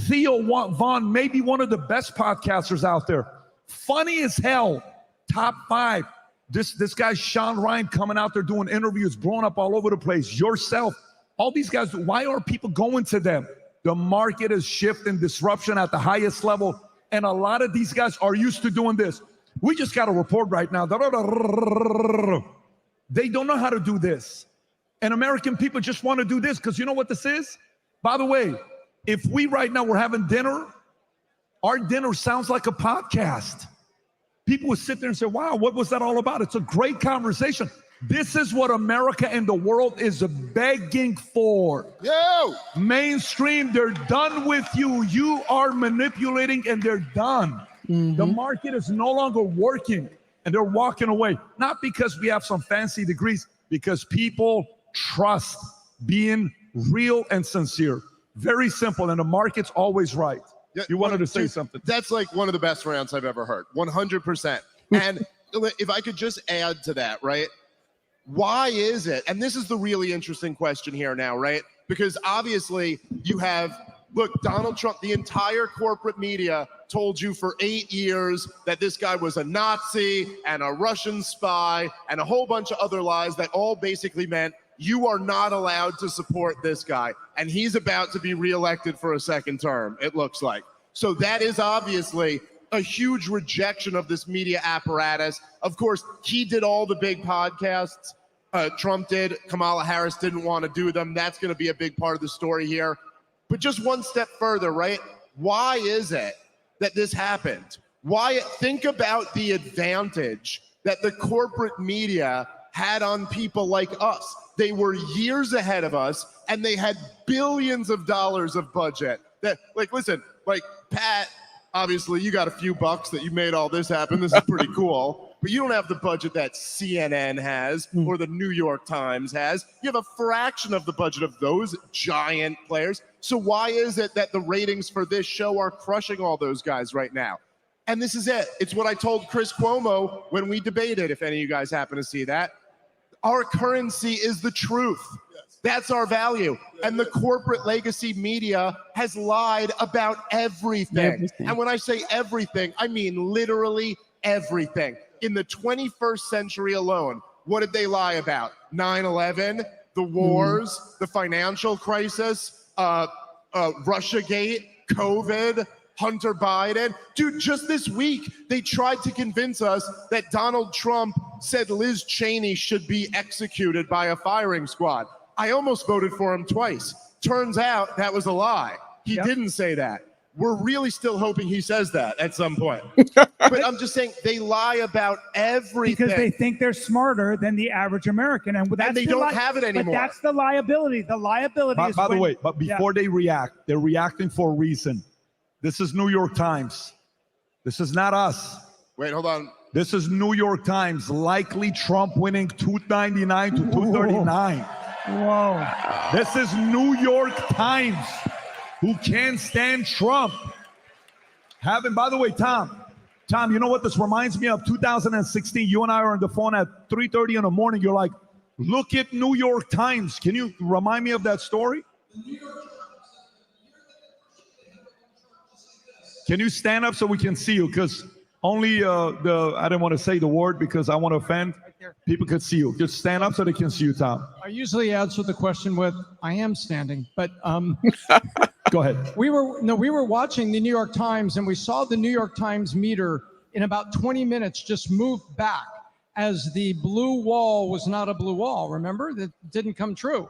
Speaker 9: Theo Vaughn, maybe one of the best podcasters out there. Funny as hell. Top 5. This guy, Sean Ryan, coming out there doing interviews, blowing up all over the place. Yourself. All these guys, why are people going to them? The market is shifting, disruption at the highest level. And a lot of these guys are used to doing this. We just got a report right now. They don't know how to do this. And American people just want to do this because you know what this is? By the way, if we right now were having dinner, our dinner sounds like a podcast. People would sit there and say, wow, what was that all about? It's a great conversation. This is what America and the world is begging for. Mainstream, they're done with you. You are manipulating and they're done. The market is no longer working, and they're walking away. Not because we have some fancy degrees, because people trust being real and sincere. Very simple, and the market's always right.
Speaker 15: Yeah,
Speaker 9: you wanted to say something.
Speaker 15: That's like one of the best rants I've ever heard. 100%. And if I could just add to that, right? Why is it? And this is the really interesting question here now, right? Because obviously you have, look, Donald Trump, the entire corporate media told you for 8 years that this guy was a Nazi and a Russian spy and a whole bunch of other lies that all basically meant you are not allowed to support this guy. And he's about to be reelected for a second term, it looks like. So that is obviously a huge rejection of this media apparatus. Of course, he did all the big podcasts. Trump did. Kamala Harris didn't want to do them. That's going to be a big part of the story here. But just one step further, right? Why is it that this happened? Why? Think about the advantage that the corporate media had on people like us. They were years ahead of us, and they had billions of dollars of budget. That, like, listen, like Pat, obviously you got a few bucks that you made all this happen. This is pretty cool. But you don't have the budget that CNN has or the New York Times has. You have a fraction of the budget of those giant players. So why is it that the ratings for this show are crushing all those guys right now? And this is it. It's what I told Chris Cuomo when we debated, if any of you guys happen to see that. Our currency is the truth. That's our value. And the corporate legacy media has lied about everything. And when I say everything, I mean literally everything. In the 21st century alone, what did they lie about? 9/11, the wars, the financial crisis, Russiagate, COVID, Hunter Biden. Dude, just this week, they tried to convince us that Donald Trump said Liz Cheney should be executed by a firing squad. I almost voted for him twice. Turns out that was a lie. He didn't say that. We're really still hoping he says that at some point. But I'm just saying they lie about everything.
Speaker 21: Because they think they're smarter than the average American. And
Speaker 15: they don't have it anymore.
Speaker 21: But that's the liability. The liability is
Speaker 9: by the way, but before they react, they're reacting for a reason. This is New York Times. This is not us.
Speaker 15: Wait, hold on.
Speaker 9: This is New York Times. Likely Trump winning 299 to 239.
Speaker 21: Whoa.
Speaker 9: This is New York Times, who can't stand Trump. By the way, Tom, you know what this reminds me of? 2016, you and I are on the phone at 3:30 in the morning. You're like, look at New York Times. Can you remind me of that story? Can you stand up so we can see you? Because only I didn't want to say the word because I want to offend. People could see you. Just stand up so they can see you, Tom.
Speaker 7: I usually answer the question with, I am standing, but
Speaker 9: go ahead.
Speaker 7: We were watching the New York Times, and we saw the New York Times meter in about 20 minutes just move back as the blue wall was not a blue wall. Remember? That didn't come true.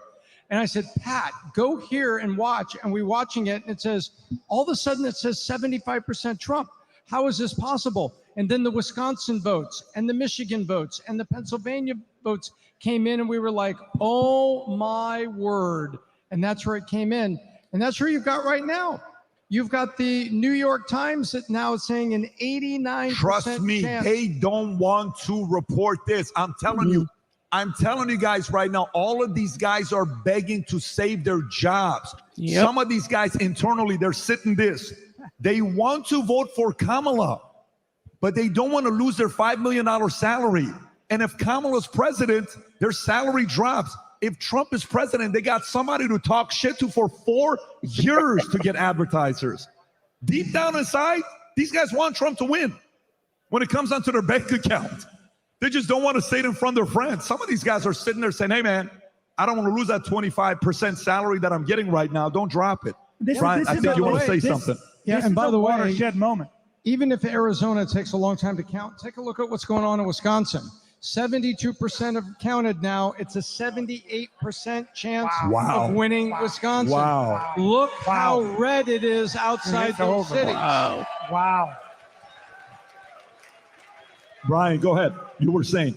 Speaker 7: And I said, Pat, go here and watch. And we're watching it, and it says, all of a sudden it says 75% Trump. How is this possible? And then the Wisconsin votes and the Michigan votes and the Pennsylvania votes came in, and we were like, oh my word. And that's where it came in. And that's where you've got right now. You've got the New York Times that now is saying an 89%
Speaker 9: Trust me,
Speaker 7: chance.
Speaker 9: they don't want to report this. I'm telling you guys right now, all of these guys are begging to save their jobs. Some of these guys internally, they're sitting this. They want to vote for Kamala, but they don't want to lose their $5 million salary. And if Kamala's president, their salary drops. If Trump is president, they got somebody to talk shit to for 4 years to get advertisers. Deep down inside, these guys want Trump to win. When it comes down to their bank account, they just don't want to say it in front of their friends. Some of these guys are sitting there saying, hey, man, I don't want to lose that 25% salary that I'm getting right now. Don't drop it. Brian, I think you want to say something.
Speaker 7: Yeah, and by the way,
Speaker 21: watershed moment.
Speaker 7: Even if Arizona takes a long time to count, take a look at what's going on in Wisconsin. 72% have counted now. It's a 78% chance of winning Wisconsin.
Speaker 9: Wow.
Speaker 7: Look how red it is outside those cities.
Speaker 21: Wow.
Speaker 9: Brian, go ahead. You were saying.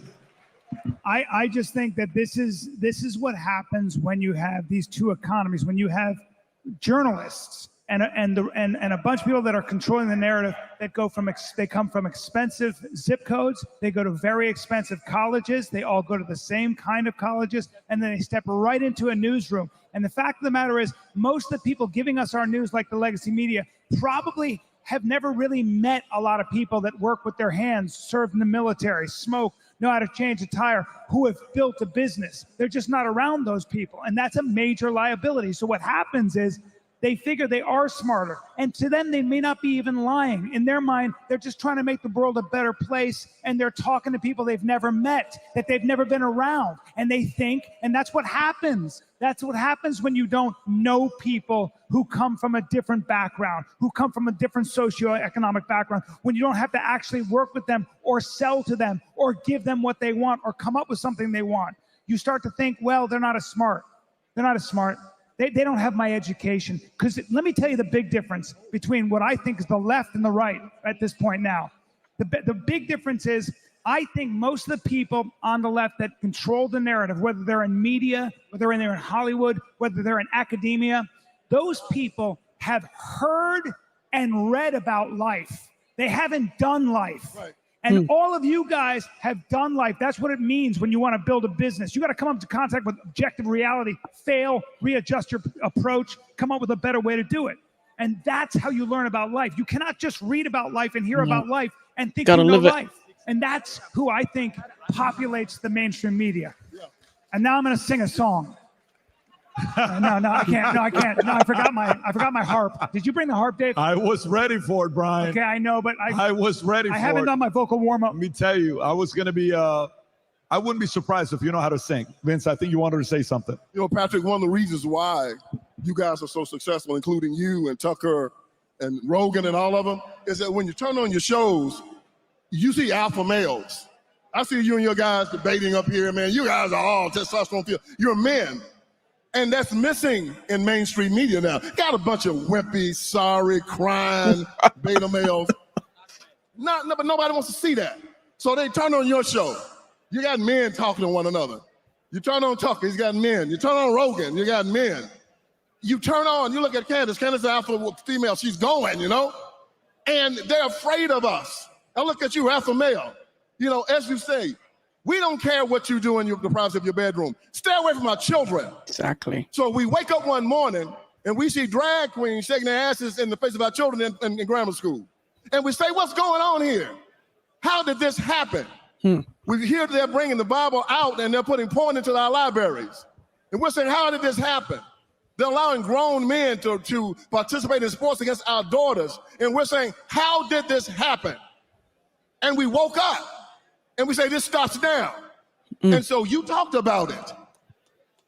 Speaker 21: I just think that this is what happens when you have these two economies, when you have journalists and a bunch of people that are controlling the narrative that they come from expensive zip codes, they go to very expensive colleges, they all go to the same kind of colleges, and then they step right into a newsroom. And the fact of the matter is, most of the people giving us our news, like the legacy media, probably have never really met a lot of people that work with their hands, served in the military, smoke, know how to change a tire, who have built a business. They're just not around those people, and that's a major liability. So what happens is, they figure they are smarter. And to them, they may not be even lying. In their mind, they're just trying to make the world a better place. And they're talking to people they've never met, that they've never been around. And they think, and that's what happens. That's what happens when you don't know people who come from a different background, who come from a different socioeconomic background, when you don't have to actually work with them or sell to them or give them what they want or come up with something they want. You start to think, well, they're not as smart. They're not as smart. They don't have my education. Because let me tell you the big difference between what I think is the left and the right at this point now. The big difference is, I think most of the people on the left that control the narrative, whether they're in media, whether they're in Hollywood, whether they're in academia, those people have heard and read about life. They haven't done life. Right. And all of you guys have done life. That's what it means when you want to build a business. You got to come into contact with objective reality, fail, readjust your approach, come up with a better way to do it. And that's how you learn about life. You cannot just read about life and hear about life and think you know life. And that's who I think populates the mainstream media. And now I'm going to sing a song. No, I can't. No, I can't. No, I forgot my harp. Did you bring the harp, Dave?
Speaker 9: I was ready for it, Brian.
Speaker 21: Okay, I know, but
Speaker 9: I was ready for it.
Speaker 21: I haven't done my vocal warm-up.
Speaker 9: Let me tell you, I was going to be, I wouldn't be surprised if you know how to sing. Vince, I think you wanted to say something.
Speaker 3: You know, Patrick, one of the reasons why you guys are so successful, including you and Tucker and Rogan and all of them, is that when you turn on your shows, you see alpha males. I see you and your guys debating up here, man. You guys are all testosterone filled. You're men. And that's missing in mainstream media now. Got a bunch of wimpy, sorry, crying beta males. But nobody wants to see that. So they turn on your show. You got men talking to one another. You turn on Tucker, he's got men. You turn on Rogan, you got men. You turn on, you look at Candace. Candace is alpha female, she's going, you know? And they're afraid of us. Now look at you, alpha male. You know, as you say, we don't care what you do in the privacy of your bedroom. Stay away from our children.
Speaker 1: Exactly.
Speaker 3: So we wake up one morning and we see drag queens shaking their asses in the face of our children in grammar school. And we say, what's going on here? How did this happen? We hear they're bringing the Bible out and they're putting porn into our libraries. And we're saying, how did this happen? They're allowing grown men to participate in sports against our daughters. And we're saying, how did this happen? And we woke up. And we say, this stops now. And so you talked about it.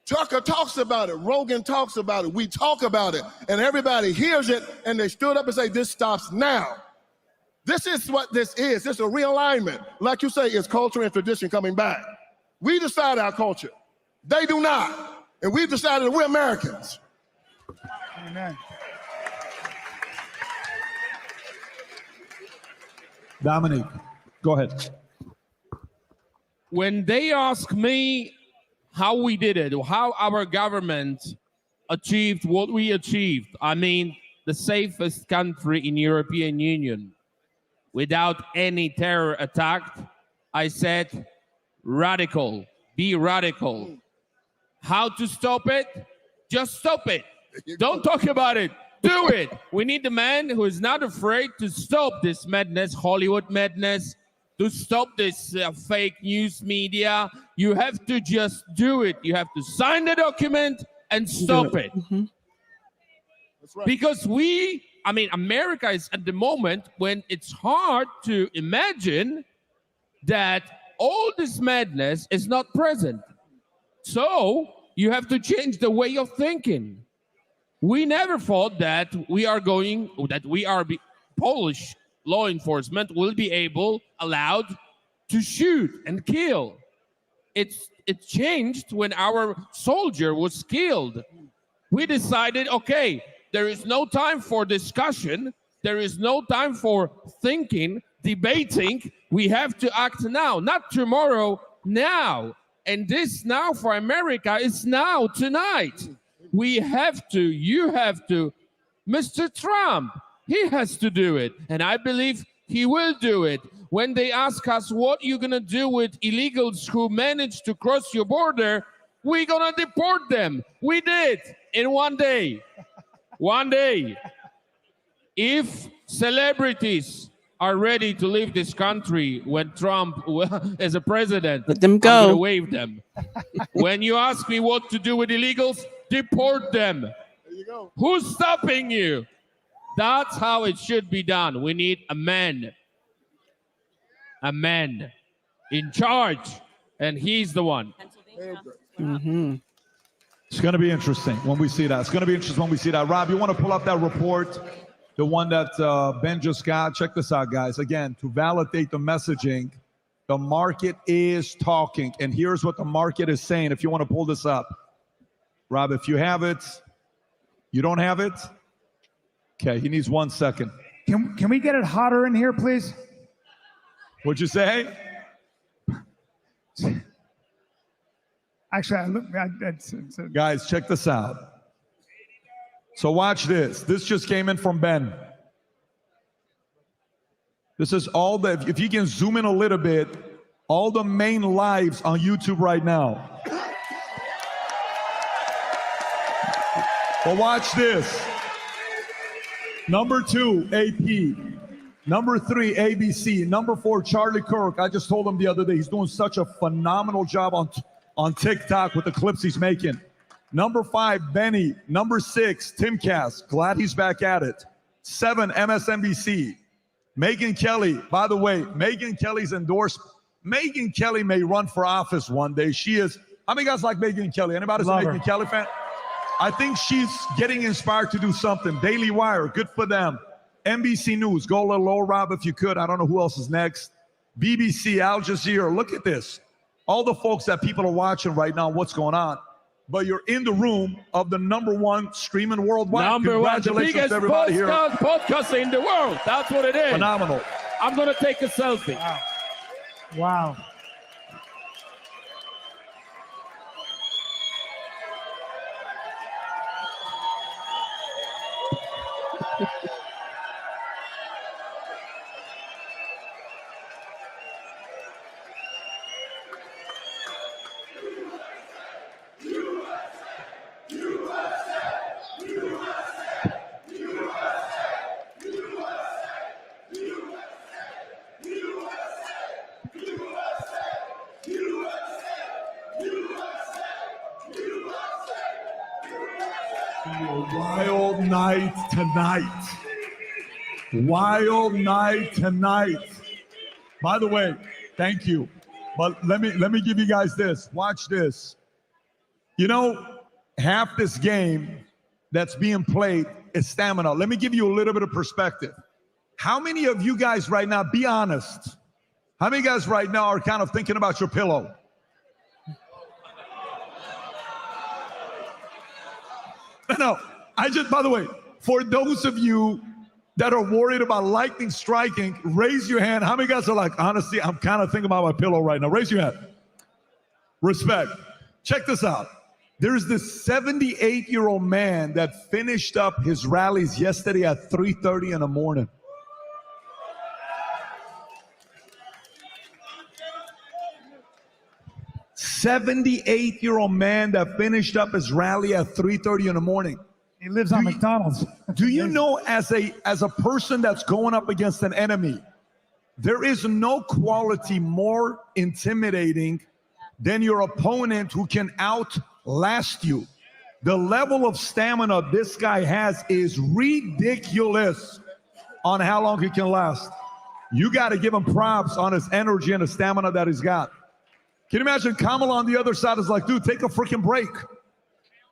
Speaker 3: Tucker talks about it. Rogan talks about it. We talk about it. And everybody hears it. And they stood up and say, this stops now. This is what this is. This is a realignment. Like you say, it's culture and tradition coming back. We decide our culture. They do not. And we've decided that we're Americans.
Speaker 21: Amen.
Speaker 9: Dominique, go ahead.
Speaker 4: When they ask me how we did it, or how our government achieved what we achieved, I mean, the safest country in European Union without any terror attack, I said, radical, be radical. How to stop it? Just stop it. Don't talk about it. Do it. We need the man who is not afraid to stop this madness, Hollywood madness, to stop this fake news media. You have to just do it. You have to sign the document and stop it. That's right. Because America is at the moment when it's hard to imagine that all this madness is not present. So you have to change the way of thinking. We never thought that Polish law enforcement will be allowed to shoot and kill. It changed when our soldier was killed. We decided, okay, there is no time for discussion. There is no time for thinking, debating. We have to act now, not tomorrow, now. And this now for America is now, tonight. You have to Mr. Trump, he has to do it. And I believe he will do it. When they ask us what you're going to do with illegals who manage to cross your border, we're going to deport them. We did in one day. One day. If celebrities are ready to leave this country when Trump is a president,
Speaker 1: let them
Speaker 4: I'm
Speaker 1: go.
Speaker 4: going to waive them. When you ask me what to do with illegals, deport them.
Speaker 3: There you go.
Speaker 4: Who's stopping you? That's how it should be done. We need a man in charge, and he's the one.
Speaker 1: Mm-hmm.
Speaker 9: It's going to be interesting when we see that. It's going to be interesting when we see that. Rob, you want to pull up that report, the one that Ben just got? Check this out, guys. Again, to validate the messaging, the market is talking, and here's what the market is saying. If you want to pull this up, Rob, if you have it, you don't have it? Okay, he needs 1 second.
Speaker 21: Can we get it hotter in here, please?
Speaker 9: What'd you say?
Speaker 21: Actually,
Speaker 9: Guys, check this out. So watch this. This just came in from Ben. This is all the, if you can zoom in a little bit, all the main lives on YouTube right now. But watch this. Number 2, AP. Number 3, ABC. Number 4, Charlie Kirk. I just told him the other day, he's doing such a phenomenal job on TikTok with the clips he's making. Number 5, Benny. Number 6, Timcast. Glad he's back at it. 7, MSNBC. Megyn Kelly. By the way, Megyn Kelly's endorsed. Megyn Kelly may run for office one day. She is. How many guys like Megyn Kelly? Anybody's a Megyn Kelly fan? I think she's getting inspired to do something. Daily Wire, good for them. NBC News, go a little lower, Rob, if you could. I don't know who else is next. BBC, Al Jazeera, look at this. All the folks that people are watching right now, what's going on. But you're in the room of the ¡1 streaming worldwide.
Speaker 4: Number 1, the
Speaker 9: Congratulations
Speaker 4: biggest
Speaker 9: to everybody here.
Speaker 4: podcast in the world. That's what it is.
Speaker 9: Phenomenal.
Speaker 4: I'm going to take a selfie.
Speaker 21: Wow.
Speaker 9: Wild night tonight. Wild night tonight. By the way, thank you. But let me give you guys this. Watch this. You know, half this game that's being played is stamina. Let me give you a little bit of perspective. How many of you guys right now, be honest, how many guys right now are kind of thinking about your pillow? No, by the way, for those of you that are worried about lightning striking, raise your hand. How many guys are like, honestly, I'm kind of thinking about my pillow right now? Raise your hand. Respect. Check this out. There's this 78-year-old man that finished up his rallies yesterday at 3:30 in the morning. '78-year-old man that finished up his rally at 3:30 in the morning.
Speaker 21: He lives on McDonald's.
Speaker 9: Do you know, as a person that's going up against an enemy, there is no quality more intimidating than your opponent who can outlast you. The level of stamina this guy has is ridiculous on how long he can last. You got to give him props on his energy and the stamina that he's got. Can you imagine Kamala on the other side is like, dude, take a freaking break.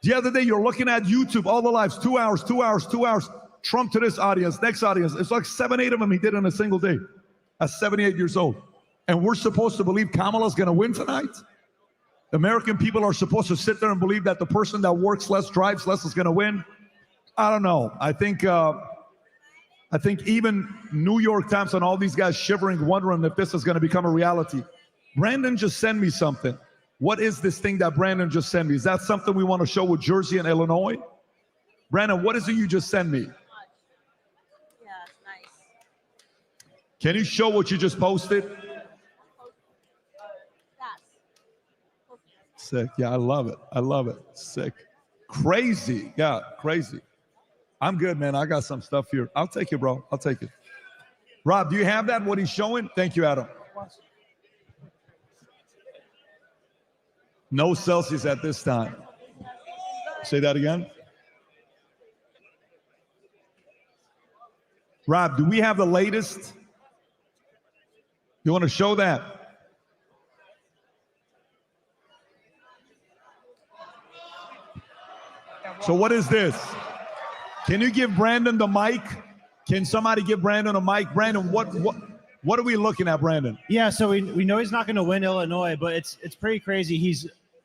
Speaker 9: The other day, you're looking at YouTube, all the lives, 2 hours, 2 hours, 2 hours. Trump to this audience, next audience. It's like 7, 8 of them he did in a single day at 78 years old. And we're supposed to believe Kamala's going to win tonight? The American people are supposed to sit there and believe that the person that works less, drives less is going to win? I don't know. I think even New York Times and all these guys shivering, wondering if this is going to become a reality. Brandon just sent me something. What is this thing that Brandon just sent me? Is that something we want to show with Jersey and Illinois? Brandon, what is it you just sent me? Can you show what you just posted? Sick. Yeah, I love it. I love it. Sick. Crazy. Yeah, crazy. I'm good, man. I got some stuff here. I'll take it, bro. I'll take it. Rob, do you have that, what he's showing? Thank you, Adam. No Celsius at this time. Say that again. Rob, do we have the latest? You want to show that? So what is this? Can you give Brandon the mic? Can somebody give Brandon a mic? Brandon, what are we looking at, Brandon?
Speaker 14: Yeah, so we know he's not going to win Illinois, but it's pretty crazy.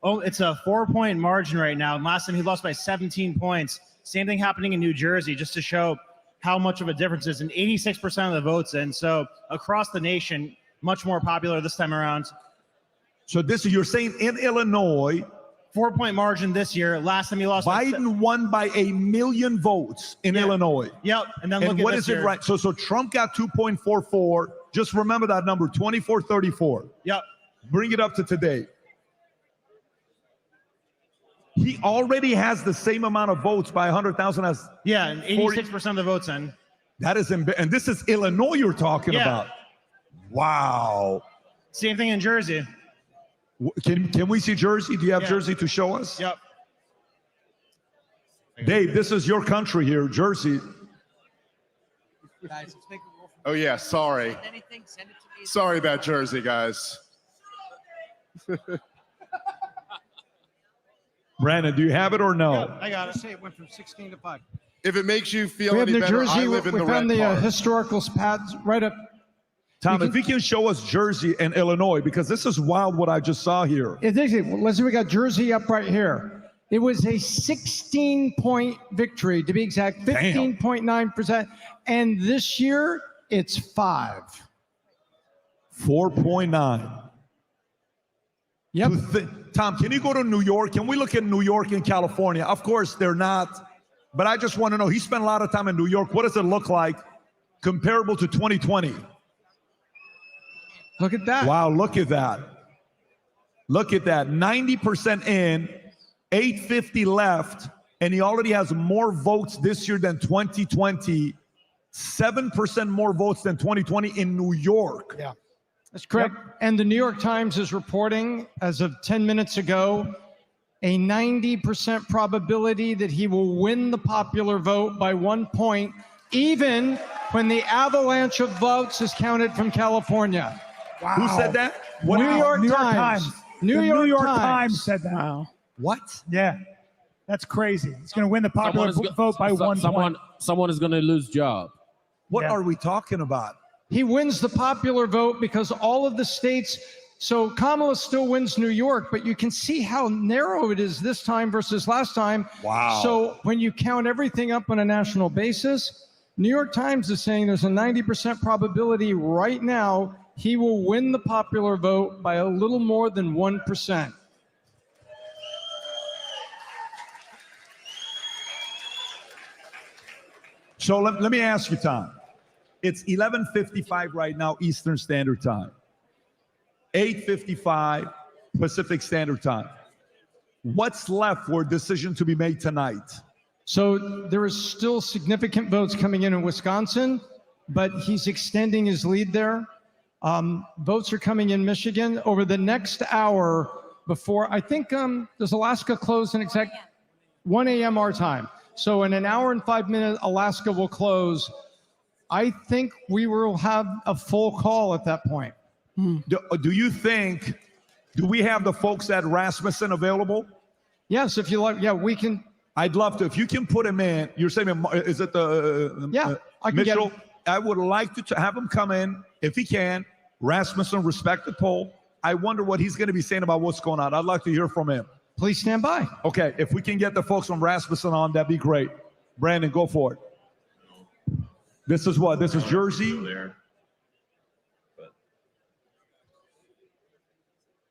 Speaker 14: It's a 4-point margin right now. Last time he lost by 17 points. Same thing happening in New Jersey, just to show how much of a difference it is. And 86% of the votes in. So across the nation, much more popular this time around.
Speaker 9: So you're saying in Illinois,
Speaker 14: 4-point margin this year. Last time he lost.
Speaker 9: Biden won by 1 million votes in Illinois.
Speaker 14: Yep. And then look at
Speaker 9: what
Speaker 14: this
Speaker 9: is it right? So Trump got 2.44. Just remember that number, 2434.
Speaker 14: Yep.
Speaker 9: Bring it up to today. He already has the same amount of votes by 100,000 as
Speaker 14: and 86% of the votes in.
Speaker 9: That is and this is Illinois you're talking about. Wow.
Speaker 14: Same thing in Jersey.
Speaker 9: Can we see Jersey? Do you have Jersey to show us?
Speaker 14: Yep.
Speaker 9: Dave, this is your country here, Jersey.
Speaker 15: Oh yeah, sorry. Sorry about Jersey, guys.
Speaker 9: Brandon, do you have it or no?
Speaker 14: Yep, I got it.
Speaker 7: Say it went from 16 to 5.
Speaker 15: If it makes you feel
Speaker 7: We have
Speaker 15: any
Speaker 7: New
Speaker 15: better,
Speaker 7: Jersey.
Speaker 15: I live in
Speaker 7: We
Speaker 15: the
Speaker 7: found
Speaker 15: red
Speaker 7: the
Speaker 15: part.
Speaker 7: historical pads right up.
Speaker 9: Tom, if you can show us Jersey and Illinois, because this is wild what I just saw here.
Speaker 7: Let's see, we got Jersey up right here. It was a 16-point victory, to be exact, 15.9%. And this year, it's 5.
Speaker 9: 4.9.
Speaker 7: Yep.
Speaker 9: Tom, can you go to New York? Can we look at New York and California? Of course, they're not. But I just want to know, he spent a lot of time in New York. What does it look like comparable to 2020?
Speaker 7: Look at that.
Speaker 9: Wow, look at that. Look at that. 90% in, 850 left, and he already has more votes this year than 2020. 7% more votes than 2020 in New York.
Speaker 7: Yeah, that's correct. Yep. And the New York Times is reporting, as of 10 minutes ago, a 90% probability that he will win the popular vote by 1 point, even when the avalanche of votes is counted from California.
Speaker 9: Wow. Who said that?
Speaker 7: What? New York Times.
Speaker 21: New York Times said that.
Speaker 1: Wow.
Speaker 9: What?
Speaker 21: Yeah. That's crazy. He's going to win the popular vote by 1 point.
Speaker 4: Someone is going to lose job.
Speaker 9: What are we talking about?
Speaker 7: He wins the popular vote because all of the states. So Kamala still wins New York, but you can see how narrow it is this time versus last time.
Speaker 9: Wow.
Speaker 7: So when you count everything up on a national basis, New York Times is saying there's a 90% probability right now he will win the popular vote by a little more than 1%.
Speaker 9: So let me ask you, Tom. It's 11:55 right now, Eastern Standard Time. 8:55 Pacific Standard Time. What's left for a decision to be made tonight?
Speaker 7: So there is still significant votes coming in Wisconsin, but he's extending his lead there. Votes are coming in Michigan over the next hour before, I think, does Alaska close in exact 1 a.m. our time? So in an hour and 5 minutes, Alaska will close. I think we will have a full call at that point.
Speaker 9: Do you think, do we have the folks at Rasmussen available?
Speaker 7: Yes, if you like, yeah, we can.
Speaker 9: I'd love to. If you can put him in, you're saying, is it the
Speaker 7: I can
Speaker 9: Mitchell?
Speaker 7: get him.
Speaker 9: I would like to have him come in, if he can. Rasmussen, respected poll. I wonder what he's going to be saying about what's going on. I'd like to hear from him.
Speaker 7: Please stand by.
Speaker 9: Okay, if we can get the folks from Rasmussen on, that'd be great. Brandon, go for it. This is what? This is Jersey?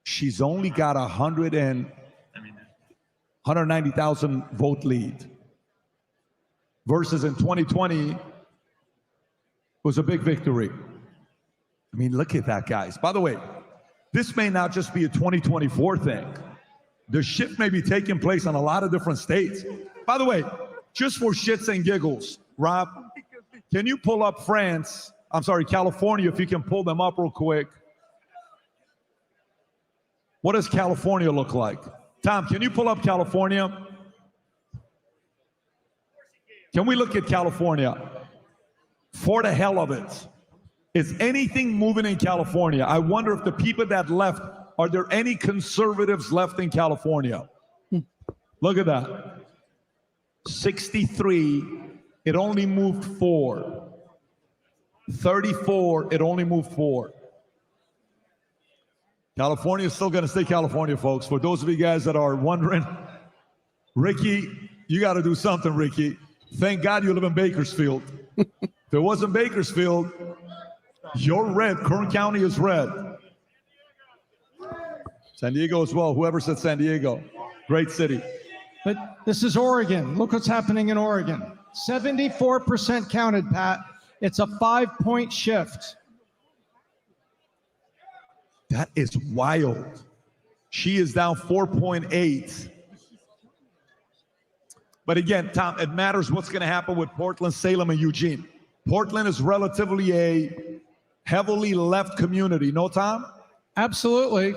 Speaker 9: She's only got 190,000 vote lead. Versus in 2020 was a big victory. I mean, look at that, guys. By the way, this may not just be a 2024 thing. The shift may be taking place in a lot of different states. By the way, just for shits and giggles, Rob, can you pull up California, if you can pull them up real quick. What does California look like? Tom, can you pull up California? Can we look at California? For the hell of it. Is anything moving in California? I wonder if the people that left, are there any conservatives left in California? Look at that. 63, it only moved 4. 34, it only moved 4. California is still going to stay California, folks. For those of you guys that are wondering, Ricky, you got to do something, Ricky. Thank God you live in Bakersfield. If it wasn't Bakersfield, you're red. Kern County is red. San Diego as well. Whoever said San Diego. Great city.
Speaker 7: But this is Oregon. Look what's happening in Oregon. 74% counted, Pat. It's a 5-point shift.
Speaker 9: That is wild. She is down 4.8. But again, Tom, it matters what's going to happen with Portland, Salem, and Eugene. Portland is relatively a heavily left community. No, Tom?
Speaker 7: Absolutely.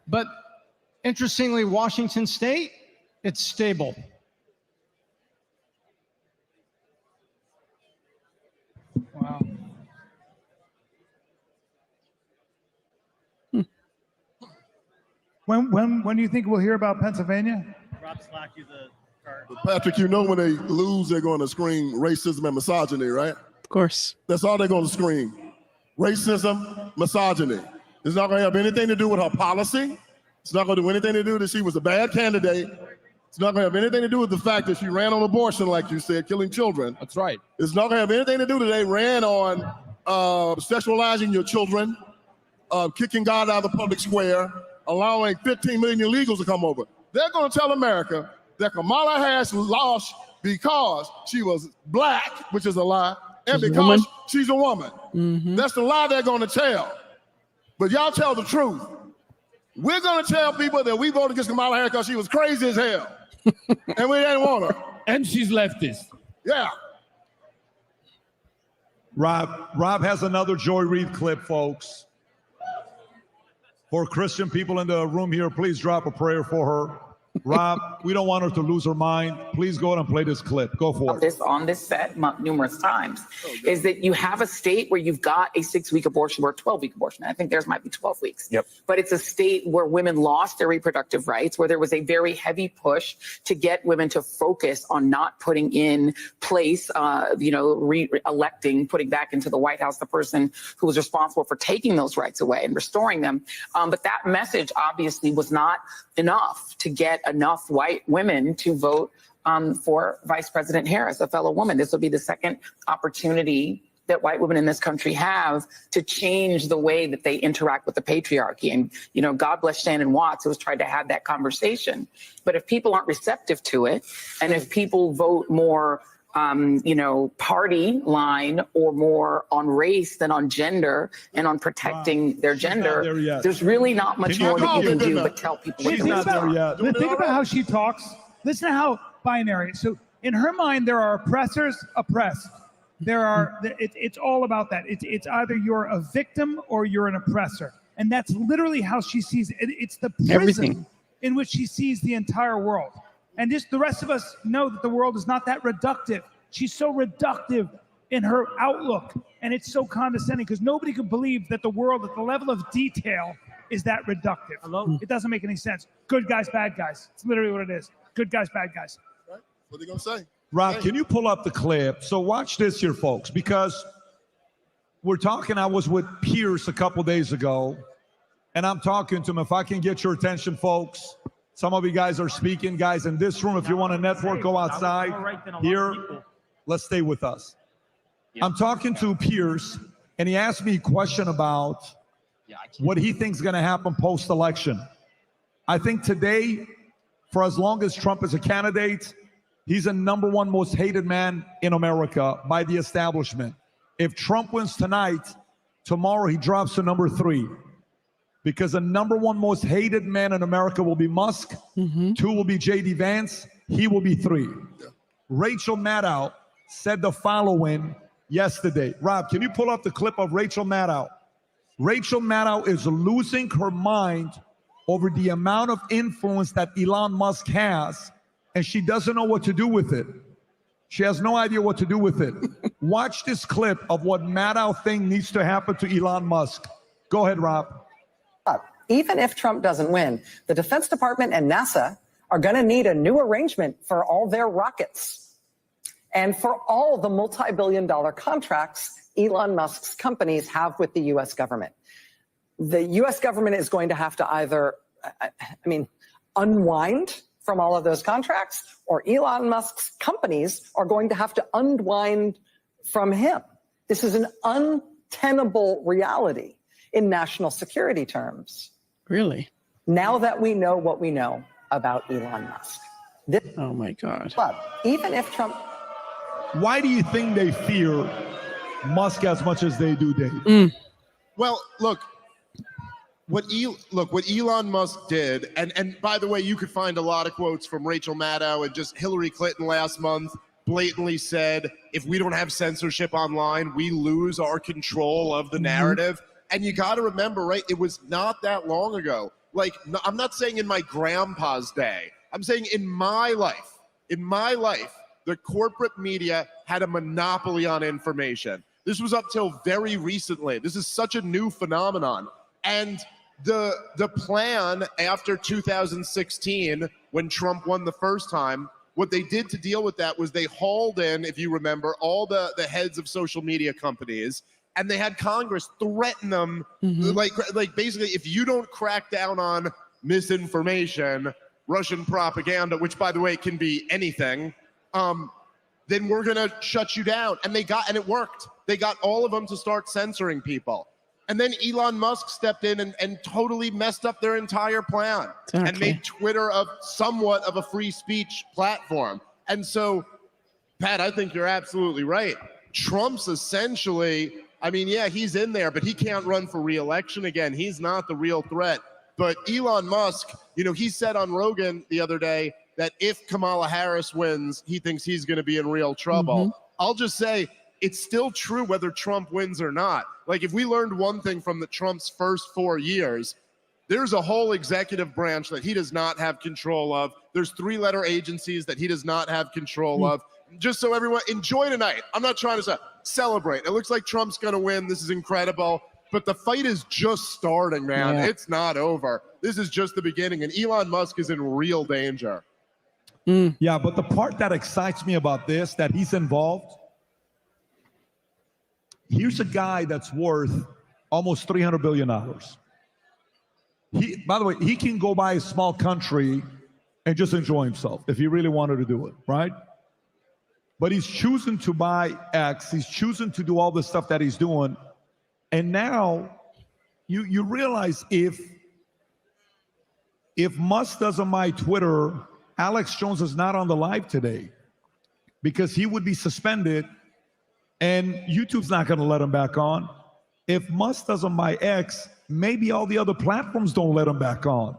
Speaker 7: But interestingly, Washington State, it's stable.
Speaker 21: Wow. When do you think we'll hear about Pennsylvania?
Speaker 14: Rob Slack, you the card.
Speaker 3: Patrick, you know when they lose, they're going to scream racism and misogyny, right?
Speaker 1: Of course.
Speaker 3: That's all they're going to scream. Racism, misogyny. It's not going to have anything to do with her policy. It's not going to do anything to do that she was a bad candidate. It's not going to have anything to do with the fact that she ran on abortion, like you said, killing children.
Speaker 4: That's right.
Speaker 3: It's not going to have anything to do that they ran on sexualizing your children, kicking God out of the public square, allowing 15 million illegals to come over. They're going to tell America that Kamala Harris lost because she was black, which is a lie, and because she's a woman.
Speaker 1: Mm-hmm.
Speaker 3: That's the lie they're going to tell. But y'all tell the truth. We're going to tell people that we voted against Kamala Harris because she was crazy as hell. And we didn't want her.
Speaker 4: And she's leftist.
Speaker 3: Yeah.
Speaker 9: Rob has another Joy Reid clip, folks. For Christian people in the room here, please drop a prayer for her. Rob, we don't want her to lose her mind. Please go ahead and play this clip. Go for it.
Speaker 13: On this set numerous times, is that you have a state where you've got a 6-week abortion or a 12-week abortion. I think theirs might be 12 weeks.
Speaker 23: Yep.
Speaker 13: But it's a state where women lost their reproductive rights, where there was a very heavy push to get women to focus on not putting in place, re-electing, putting back into the White House the person who was responsible for taking those rights away and restoring them. But that message obviously was not enough to get enough white women to vote for Vice President Harris, a fellow woman. This will be the second opportunity that white women in this country have to change the way that they interact with the patriarchy. And, God bless Shannon Watts, who has tried to have that conversation. But if people aren't receptive to it, and if people vote more party line or more on race than on gender and on protecting their gender, there's really not much more that you can do but tell people.
Speaker 21: Think about how she talks. Listen to how binary. So in her mind, there are oppressors, oppressed. It's all about that. It's either you're a victim or you're an oppressor. And that's literally how she sees it. It's the prison in which she sees the entire world. And the rest of us know that the world is not that reductive. She's so reductive in her outlook, and it's so condescending because nobody could believe that the world at the level of detail is that reductive. It doesn't make any sense. Good guys, bad guys. It's literally what it is. Good guys, bad guys.
Speaker 3: Right? What are they going to say?
Speaker 9: Rob, can you pull up the clip? So watch this here, folks, because we're talking, I was with Pierce a couple days ago, and I'm talking to him. If I can get your attention, folks. Some of you guys are speaking. Guys, in this room, if you want to network, go outside. Here, let's stay with us. I'm talking to Pierce, and he asked me a question about what he thinks is going to happen post-election. I think today, for as long as Trump is a candidate, he's the #1 most hated man in America by the establishment. If Trump wins tonight, Tomorrow he drops to number 3 because the number 1 most hated man in America will be Musk. 2 will be J.D. Vance. He will be 3. Rachel Maddow said the following yesterday. Rob, can you pull up the clip of Rachel Maddow? Rachel Maddow is losing her mind over the amount of influence that Elon Musk has, and she doesn't know what to do with it. She has no idea what to do with it. Watch this clip of what Maddow thinks needs to happen to Elon Musk. Go ahead, Rob.
Speaker 19: Even if Trump doesn't win, the Defense Department and NASA are going to need a new arrangement for all their rockets and for all the multi-billion-dollar contracts Elon Musk's companies have with the U.S. government. The U.S. government is going to have to either, unwind from all of those contracts, or Elon Musk's companies are going to have to unwind from him. This is an untenable reality in national security terms.
Speaker 1: Really?
Speaker 19: Now that we know what we know about Elon Musk.
Speaker 1: Oh my God.
Speaker 19: Even if Trump...
Speaker 9: Why do you think they fear Musk as much as they do, Dave?
Speaker 15: Well, look, what Elon Musk did, and by the way, you could find a lot of quotes from Rachel Maddow, and just Hillary Clinton last month blatantly said, if we don't have censorship online, we lose our control of the narrative. And you got to remember, right, it was not that long ago. Like, I'm not saying in my grandpa's day. I'm saying in my life, the corporate media had a monopoly on information. This was up till very recently. This is such a new phenomenon. And the plan after 2016, when Trump won the first time, what they did to deal with that was they hauled in, if you remember, all the heads of social media companies, and they had Congress threaten them, like basically, if you don't crack down on misinformation, Russian propaganda, which by the way can be anything, then we're gonna shut you down. And it worked. They got all of them to start censoring people. And then Elon Musk stepped in and totally messed up their entire plan and made Twitter somewhat of a free speech platform. And so, Pat, I think you're absolutely right. Trump's essentially, yeah, he's in there, but he can't run for re-election again. He's not the real threat. But Elon Musk, he said on Rogan the other day that if Kamala Harris wins, he thinks he's going to be in real trouble. I'll just say, it's still true whether Trump wins or not. Like, if we learned one thing from Trump's first 4 years, there's a whole executive branch that he does not have control of. There's 3-letter agencies that he does not have control of. Just so everyone, enjoy tonight. I'm not trying to celebrate. It looks like Trump's going to win. This is incredible. But the fight is just starting, man.
Speaker 1: Yeah.
Speaker 15: It's not over. This is just the beginning. And Elon Musk is in real danger.
Speaker 9: Yeah, but the part that excites me about this, that he's involved, here's a guy that's worth almost $300 billion. By the way, he can go buy a small country and just enjoy himself if he really wanted to do it, right? But he's choosing to buy X. He's choosing to do all the stuff that he's doing. And now you realize if Musk doesn't buy Twitter, Alex Jones is not on the live today because he would be suspended and YouTube's not going to let him back on. If Musk doesn't buy X, maybe all the other platforms don't let him back on.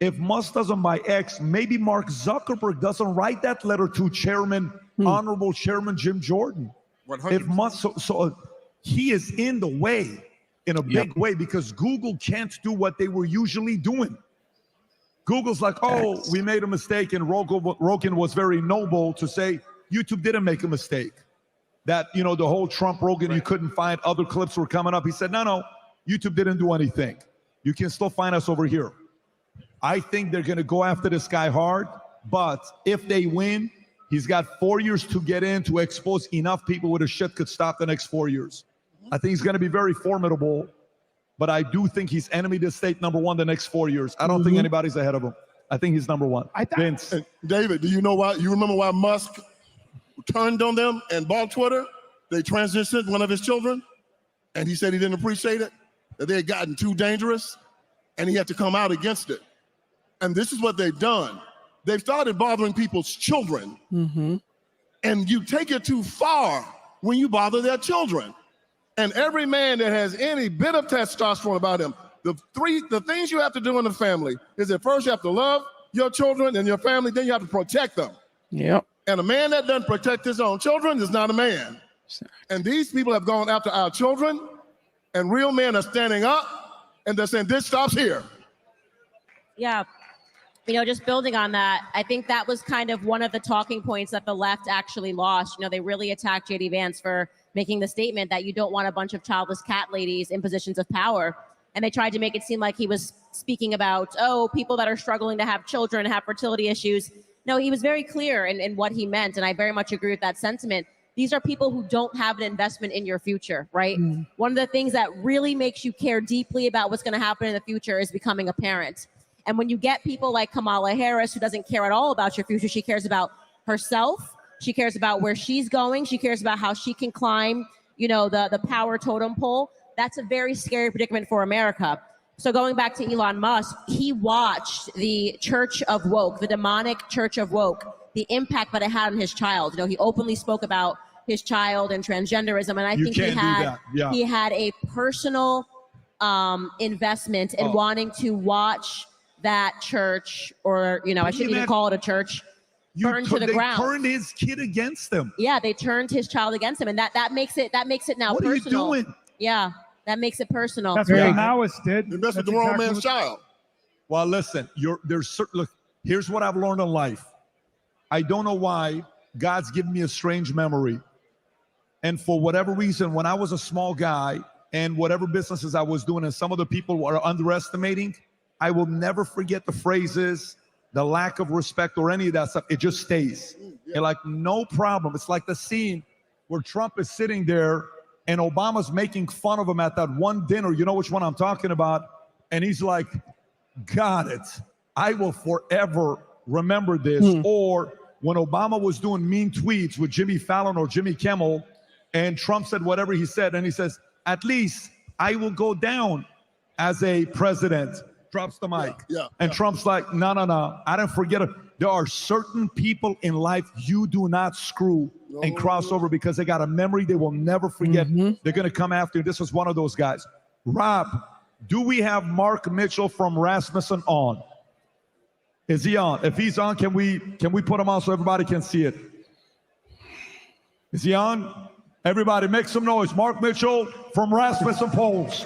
Speaker 9: If Musk doesn't buy X, maybe Mark Zuckerberg doesn't write that letter to Honorable Chairman Jim Jordan.
Speaker 15: 100%.
Speaker 9: If Musk, so he is in the way, in a big way, because Google can't do what they were usually doing. Google's like, oh, we made a mistake, and Rogan was very noble to say YouTube didn't make a mistake. That, the whole Trump Rogan, you couldn't find, other clips were coming up. He said, no, YouTube didn't do anything. You can still find us over here. I think they're going to go after this guy hard, but if they win, he's got 4 years to get in to expose enough people where the shit could stop the next 4 years. I think he's going to be very formidable, but I do think he's enemy to state #1 the next 4 years. I don't think anybody's ahead of him. I think he's #1. Vince.
Speaker 3: David, do you know why? You remember why Musk turned on them and bought Twitter? They transitioned one of his children, and he said he didn't appreciate it, that they had gotten too dangerous, and he had to come out against it. And this is what they've done. They've started bothering people's children, and you take it too far when you bother their children. And every man that has any bit of testosterone about him, the things you have to do in the family is that first you have to love your children and your family, then you have to protect them.
Speaker 1: Yep.
Speaker 3: And a man that doesn't protect his own children is not a man. And these people have gone after our children, and real men are standing up and they're saying this stops here.
Speaker 17: Yeah. You know, just building on that, I think that was kind of one of the talking points that the left actually lost. You know, they really attacked J.D. Vance for making the statement that you don't want a bunch of childless cat ladies in positions of power. And they tried to make it seem like he was speaking about, oh, people that are struggling to have children, have fertility issues. No, he was very clear in what he meant. And I very much agree with that sentiment. These are people who don't have an investment in your future, right? One of the things that really makes you care deeply about what's going to happen in the future is becoming a parent. And when you get people like Kamala Harris, who doesn't care at all about your future, she cares about herself. She cares about where she's going. She cares about how she can climb, you know, the power totem pole. That's a very scary predicament for America. So going back to Elon Musk, he watched the Church of Woke, the demonic Church of Woke, the impact that it had on his child. You know, he openly spoke about his child and transgenderism, and I think he had a personal investment in wanting to watch that church, or, you know, I shouldn't even call it a church, burn to the ground.
Speaker 9: They turned his kid against him.
Speaker 17: Yeah, they turned his child against him, and that makes it now personal.
Speaker 9: What are you doing?
Speaker 17: Yeah, that makes it personal.
Speaker 21: That's what the Maoists did.
Speaker 3: You messed with the wrong man's child.
Speaker 9: Well, listen, look, here's what I've learned in life. I don't know why God's given me a strange memory. And for whatever reason, when I was a small guy and whatever businesses I was doing and some of the people were underestimating, I will never forget the phrases, the lack of respect or any of that stuff. It just stays. You're like, no problem. It's like the scene where Trump is sitting there and Obama's making fun of him at that one dinner. You know which one I'm talking about? And he's like, got it. I will forever remember this. Or when Obama was doing mean tweets with Jimmy Fallon or Jimmy Kimmel, and Trump said whatever he said, and he says, at least I will go down as a president. Drops the mic. Trump's like, no, I don't forget it. There are certain people in life you do not screw and cross over because they got a memory they will never forget. They're going to come after you. This was one of those guys. Rob, do we have Mark Mitchell from Rasmussen on? Is he on? If he's on, can we put him on so everybody can see it? Is he on? Everybody make some noise. Mark Mitchell from Rasmussen Polls.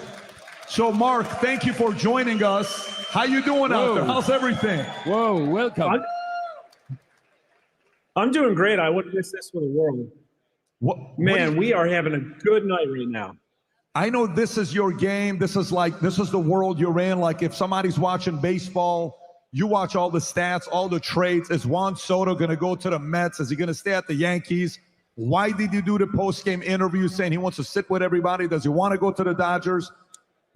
Speaker 9: So, Mark, thank you for joining us. How you doing out there? How's everything?
Speaker 6: Whoa, welcome. I'm doing great. I wouldn't miss this for the world. Man, we are having a good night right now.
Speaker 9: I know this is your game. This is the world you're in. Like if somebody's watching baseball, you watch all the stats, all the trades. Is Juan Soto going to go to the Mets? Is he going to stay at the Yankees? Why did he do the post-game interview saying he wants to sit with everybody? Does he want to go to the Dodgers?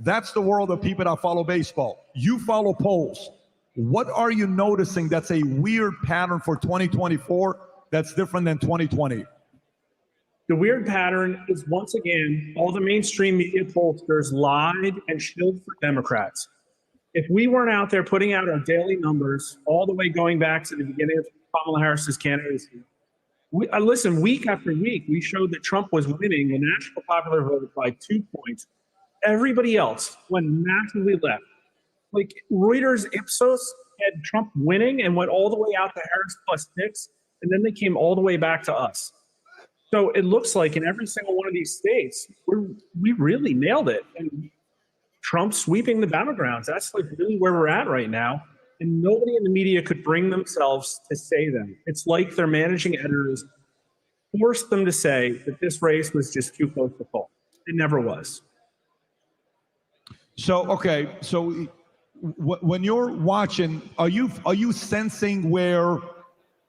Speaker 9: That's the world of people that follow baseball. You follow polls. What are you noticing that's a weird pattern for 2024 that's different than 2020?
Speaker 6: The weird pattern is, once again, all the mainstream media pollsters lied and shielded for Democrats. If we weren't out there putting out our daily numbers all the way going back to the beginning of Kamala Harris's candidacy, listen, week after week, we showed that Trump was winning the national popular vote by 2 points. Everybody else went massively left. Like Reuters Ipsos had Trump winning and went all the way out to Harris +6, and then they came all the way back to us. So it looks like in every single one of these states, we really nailed it. And Trump's sweeping the battlegrounds. That's like really where we're at right now. And nobody in the media could bring themselves to say them. It's like their managing editors forced them to say that this race was just too close to call. It never was.
Speaker 9: So, okay, so when you're watching, are you sensing where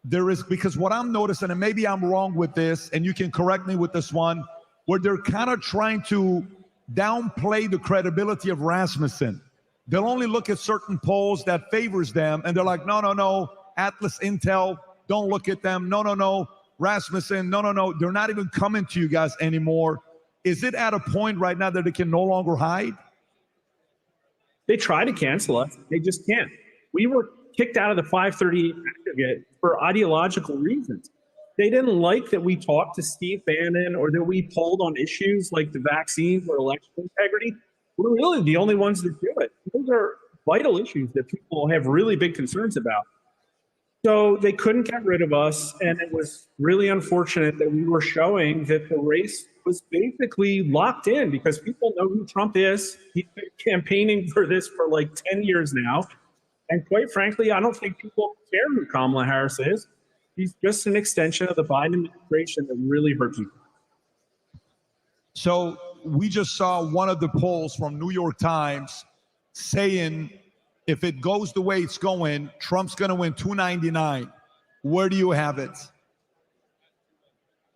Speaker 9: there is, because what I'm noticing, and maybe I'm wrong with this, and you can correct me with this one, where they're kind of trying to downplay the credibility of Rasmussen. They'll only look at certain polls that favors them, and they're like, no, Atlas Intel, don't look at them. No, Rasmussen, no. They're not even coming to you guys anymore. Is it at a point right now that they can no longer hide?
Speaker 6: They try to cancel us. They just can't. We were kicked out of the 538 aggregate for ideological reasons. They didn't like that we talked to Steve Bannon or that we polled on issues like the vaccines or election integrity. We're really the only ones that do it. Those are vital issues that people have really big concerns about. So they couldn't get rid of us, and it was really unfortunate that we were showing that the race was basically locked in because people know who Trump is. He's been campaigning for this for like 10 years now. And quite frankly, I don't think people care who Kamala Harris is. He's just an extension of the Biden administration that really hurt people.
Speaker 9: So we just saw one of the polls from New York Times saying if it goes the way it's going, Trump's going to win 299. Where do you have it?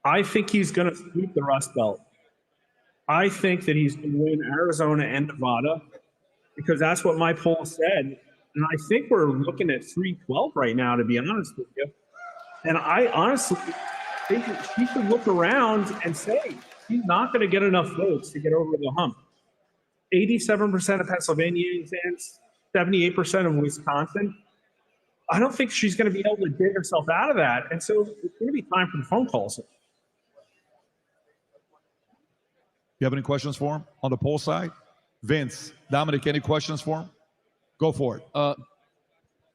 Speaker 6: I think he's going to sweep the Rust Belt. I think that he's going to win Arizona and Nevada because that's what my poll said. And I think we're looking at 312 right now, to be honest with you. And I honestly think that she should look around and say she's not going to get enough votes to get over the hump. 87% of Pennsylvanians, 78% of Wisconsin. I don't think she's going to be able to dig herself out of that. And so it's going to be time for the phone calls.
Speaker 9: You have any questions for him on the poll side? Vince, Dominic, any questions for him? Go for it.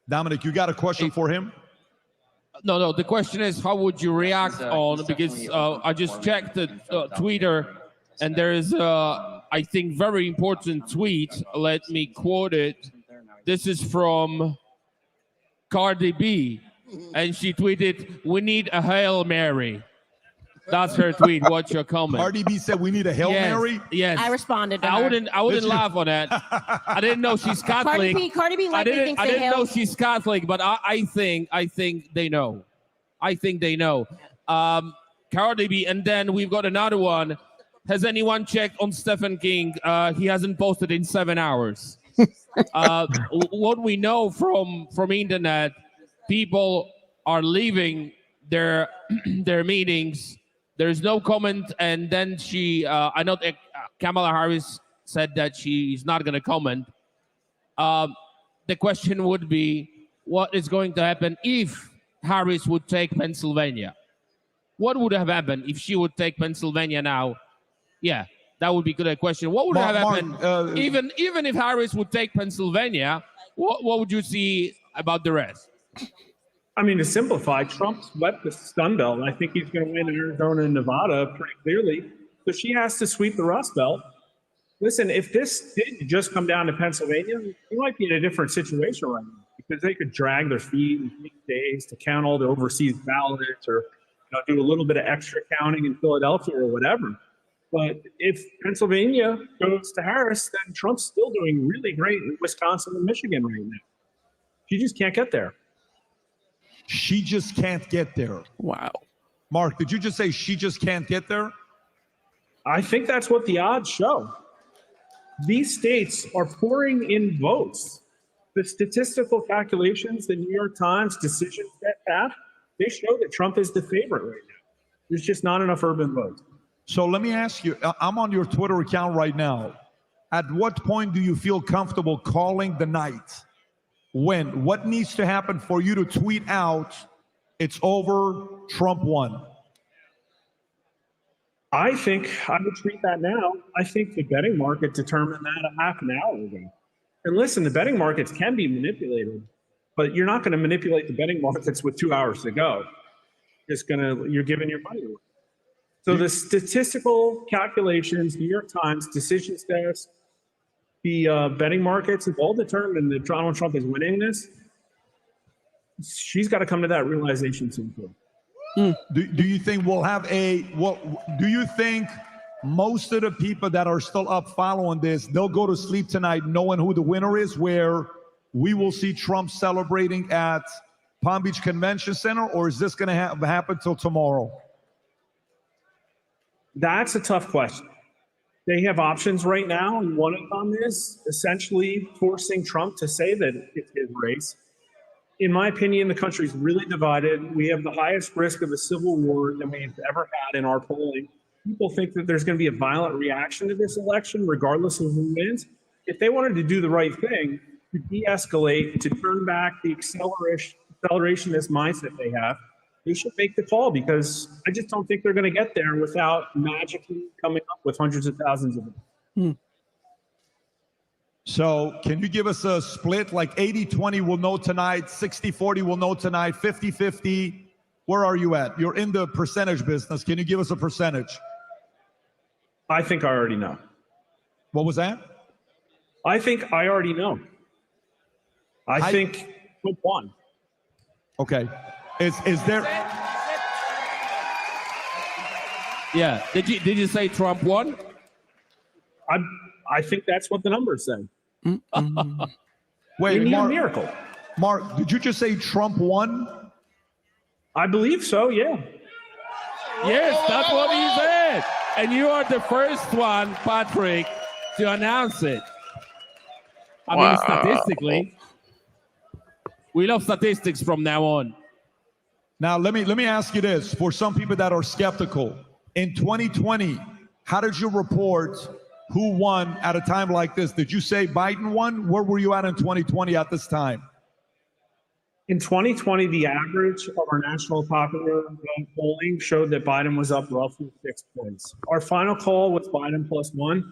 Speaker 9: Dominic, you got a question for him?
Speaker 4: No. The question is, how would you react on, because I just checked the Twitter, and there is, I think, very important tweet. Let me quote it. This is from Cardi B, and she tweeted, "We need a Hail Mary." That's her tweet. What's your comment?
Speaker 9: Cardi B said we need a Hail Mary?
Speaker 4: Yes.
Speaker 17: I responded to
Speaker 4: I
Speaker 17: her.
Speaker 4: wouldn't laugh on that. I didn't know she's Catholic.
Speaker 17: Cardi B likely thinks
Speaker 4: I
Speaker 17: they
Speaker 4: didn't know
Speaker 17: hail.
Speaker 4: she's Catholic, but I think they know. I think they know. Cardi B, and then we've got another one. Has anyone checked on Stephen King? He hasn't posted in 7 hours. What we know from internet, people are leaving their meetings. There's no comment, and then I know that Kamala Harris said that she's not going to comment. The question would be, what is going to happen if Harris would take Pennsylvania? What would have happened if she would take Pennsylvania now? Yeah, that would be a good question. What would have happened even if Harris would take Pennsylvania? What would you see about the rest?
Speaker 6: I mean, to simplify, Trump swept the Sun Belt. I think he's going to win Arizona and Nevada pretty clearly. So she has to sweep the Rust Belt. Listen, if this did just come down to Pennsylvania, we might be in a different situation right now because they could drag their feet and take days to count all the overseas ballots or do a little bit of extra counting in Philadelphia or whatever. But if Pennsylvania goes to Harris, then Trump's still doing really great in Wisconsin and Michigan right now. She just can't get there.
Speaker 9: She just can't get there.
Speaker 1: Wow.
Speaker 9: Mark, did you just say she just can't get there?
Speaker 6: I think that's what the odds show. These states are pouring in votes. The statistical calculations, the New York Times decisions that have, they show that Trump is the favorite right now. There's just not enough urban votes.
Speaker 9: So let me ask you, I'm on your Twitter account right now. At what point do you feel comfortable calling the night? When? What needs to happen for you to tweet out, it's over, Trump won?
Speaker 6: I think I would tweet that now. I think the betting market determined that a half an hour ago. And listen, the betting markets can be manipulated, but you're not going to manipulate the betting markets with 2 hours to go. You're giving your money away. So the statistical calculations, New York Times, decision status, the betting markets have all determined that Donald Trump is winning this. She's got to come to that realization soon.
Speaker 9: Do you think we'll have do you think most of the people that are still up following this, they'll go to sleep tonight knowing who the winner is, where we will see Trump celebrating at Palm Beach Convention Center, or is this going to happen till tomorrow?
Speaker 6: That's a tough question. They have options right now, and one of them is essentially forcing Trump to say that it's his race. In my opinion, the country's really divided. We have the highest risk of a civil war than we've ever had in our polling. People think that there's going to be a violent reaction to this election, regardless of who wins. If they wanted to do the right thing, to de-escalate, to turn back the accelerationist mindset they have, they should make the call, because I just don't think they're going to get there without magically coming up with hundreds of thousands of them.
Speaker 9: So can you give us a split, like 80-20 will know tonight, 60-40 will know tonight, 50-50? Where are you at? You're in the percentage business. Can you give us a percentage?
Speaker 6: I think I already know.
Speaker 9: What was that?
Speaker 6: I think I already know. I think Trump won.
Speaker 9: Okay. Is there?
Speaker 4: Yeah. Did you say Trump won?
Speaker 6: I think that's what the numbers say.
Speaker 9: Wait,
Speaker 6: we need
Speaker 9: Mark,
Speaker 6: a miracle.
Speaker 9: Mark, did you just say Trump won?
Speaker 6: I believe so, yeah.
Speaker 4: Yes, that's what he said. And you are the first one, Patrick, to announce it. I mean, statistically. We love statistics from now on.
Speaker 9: Now, let me ask you this. For some people that are skeptical, in 2020, how did you report who won at a time like this? Did you say Biden won? Where were you at in 2020 at this time?
Speaker 6: In 2020, the average of our national popular vote polling showed that Biden was up roughly 6 points. Our final call was Biden +1,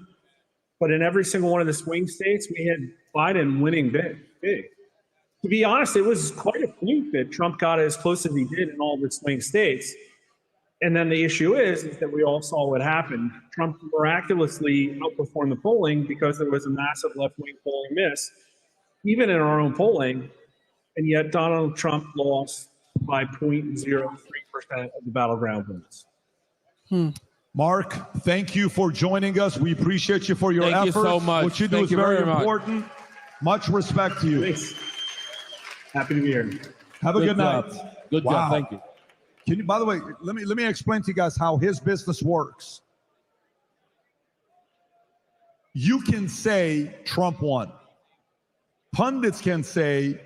Speaker 6: but in every single one of the swing states, we had Biden winning big. To be honest, it was quite a fluke that Trump got as close as he did in all the swing states. And then the issue is that we all saw what happened. Trump miraculously outperformed the polling because there was a massive left-wing polling miss, even in our own polling. And yet Donald Trump lost by 0.03% of the battleground votes.
Speaker 9: Mark, thank you for joining us. We appreciate you for your
Speaker 4: Thank
Speaker 9: efforts.
Speaker 4: you so much.
Speaker 9: What you do
Speaker 4: Thank
Speaker 9: is
Speaker 4: you
Speaker 9: very
Speaker 4: very much.
Speaker 9: important. Much respect to you.
Speaker 6: Thanks. Happy to be here.
Speaker 9: Have a good night.
Speaker 4: job. Good
Speaker 9: Wow.
Speaker 4: job. Thank you.
Speaker 9: Can you, by the way, let me explain to you guys how his business works. You can say Trump won. Pundits can say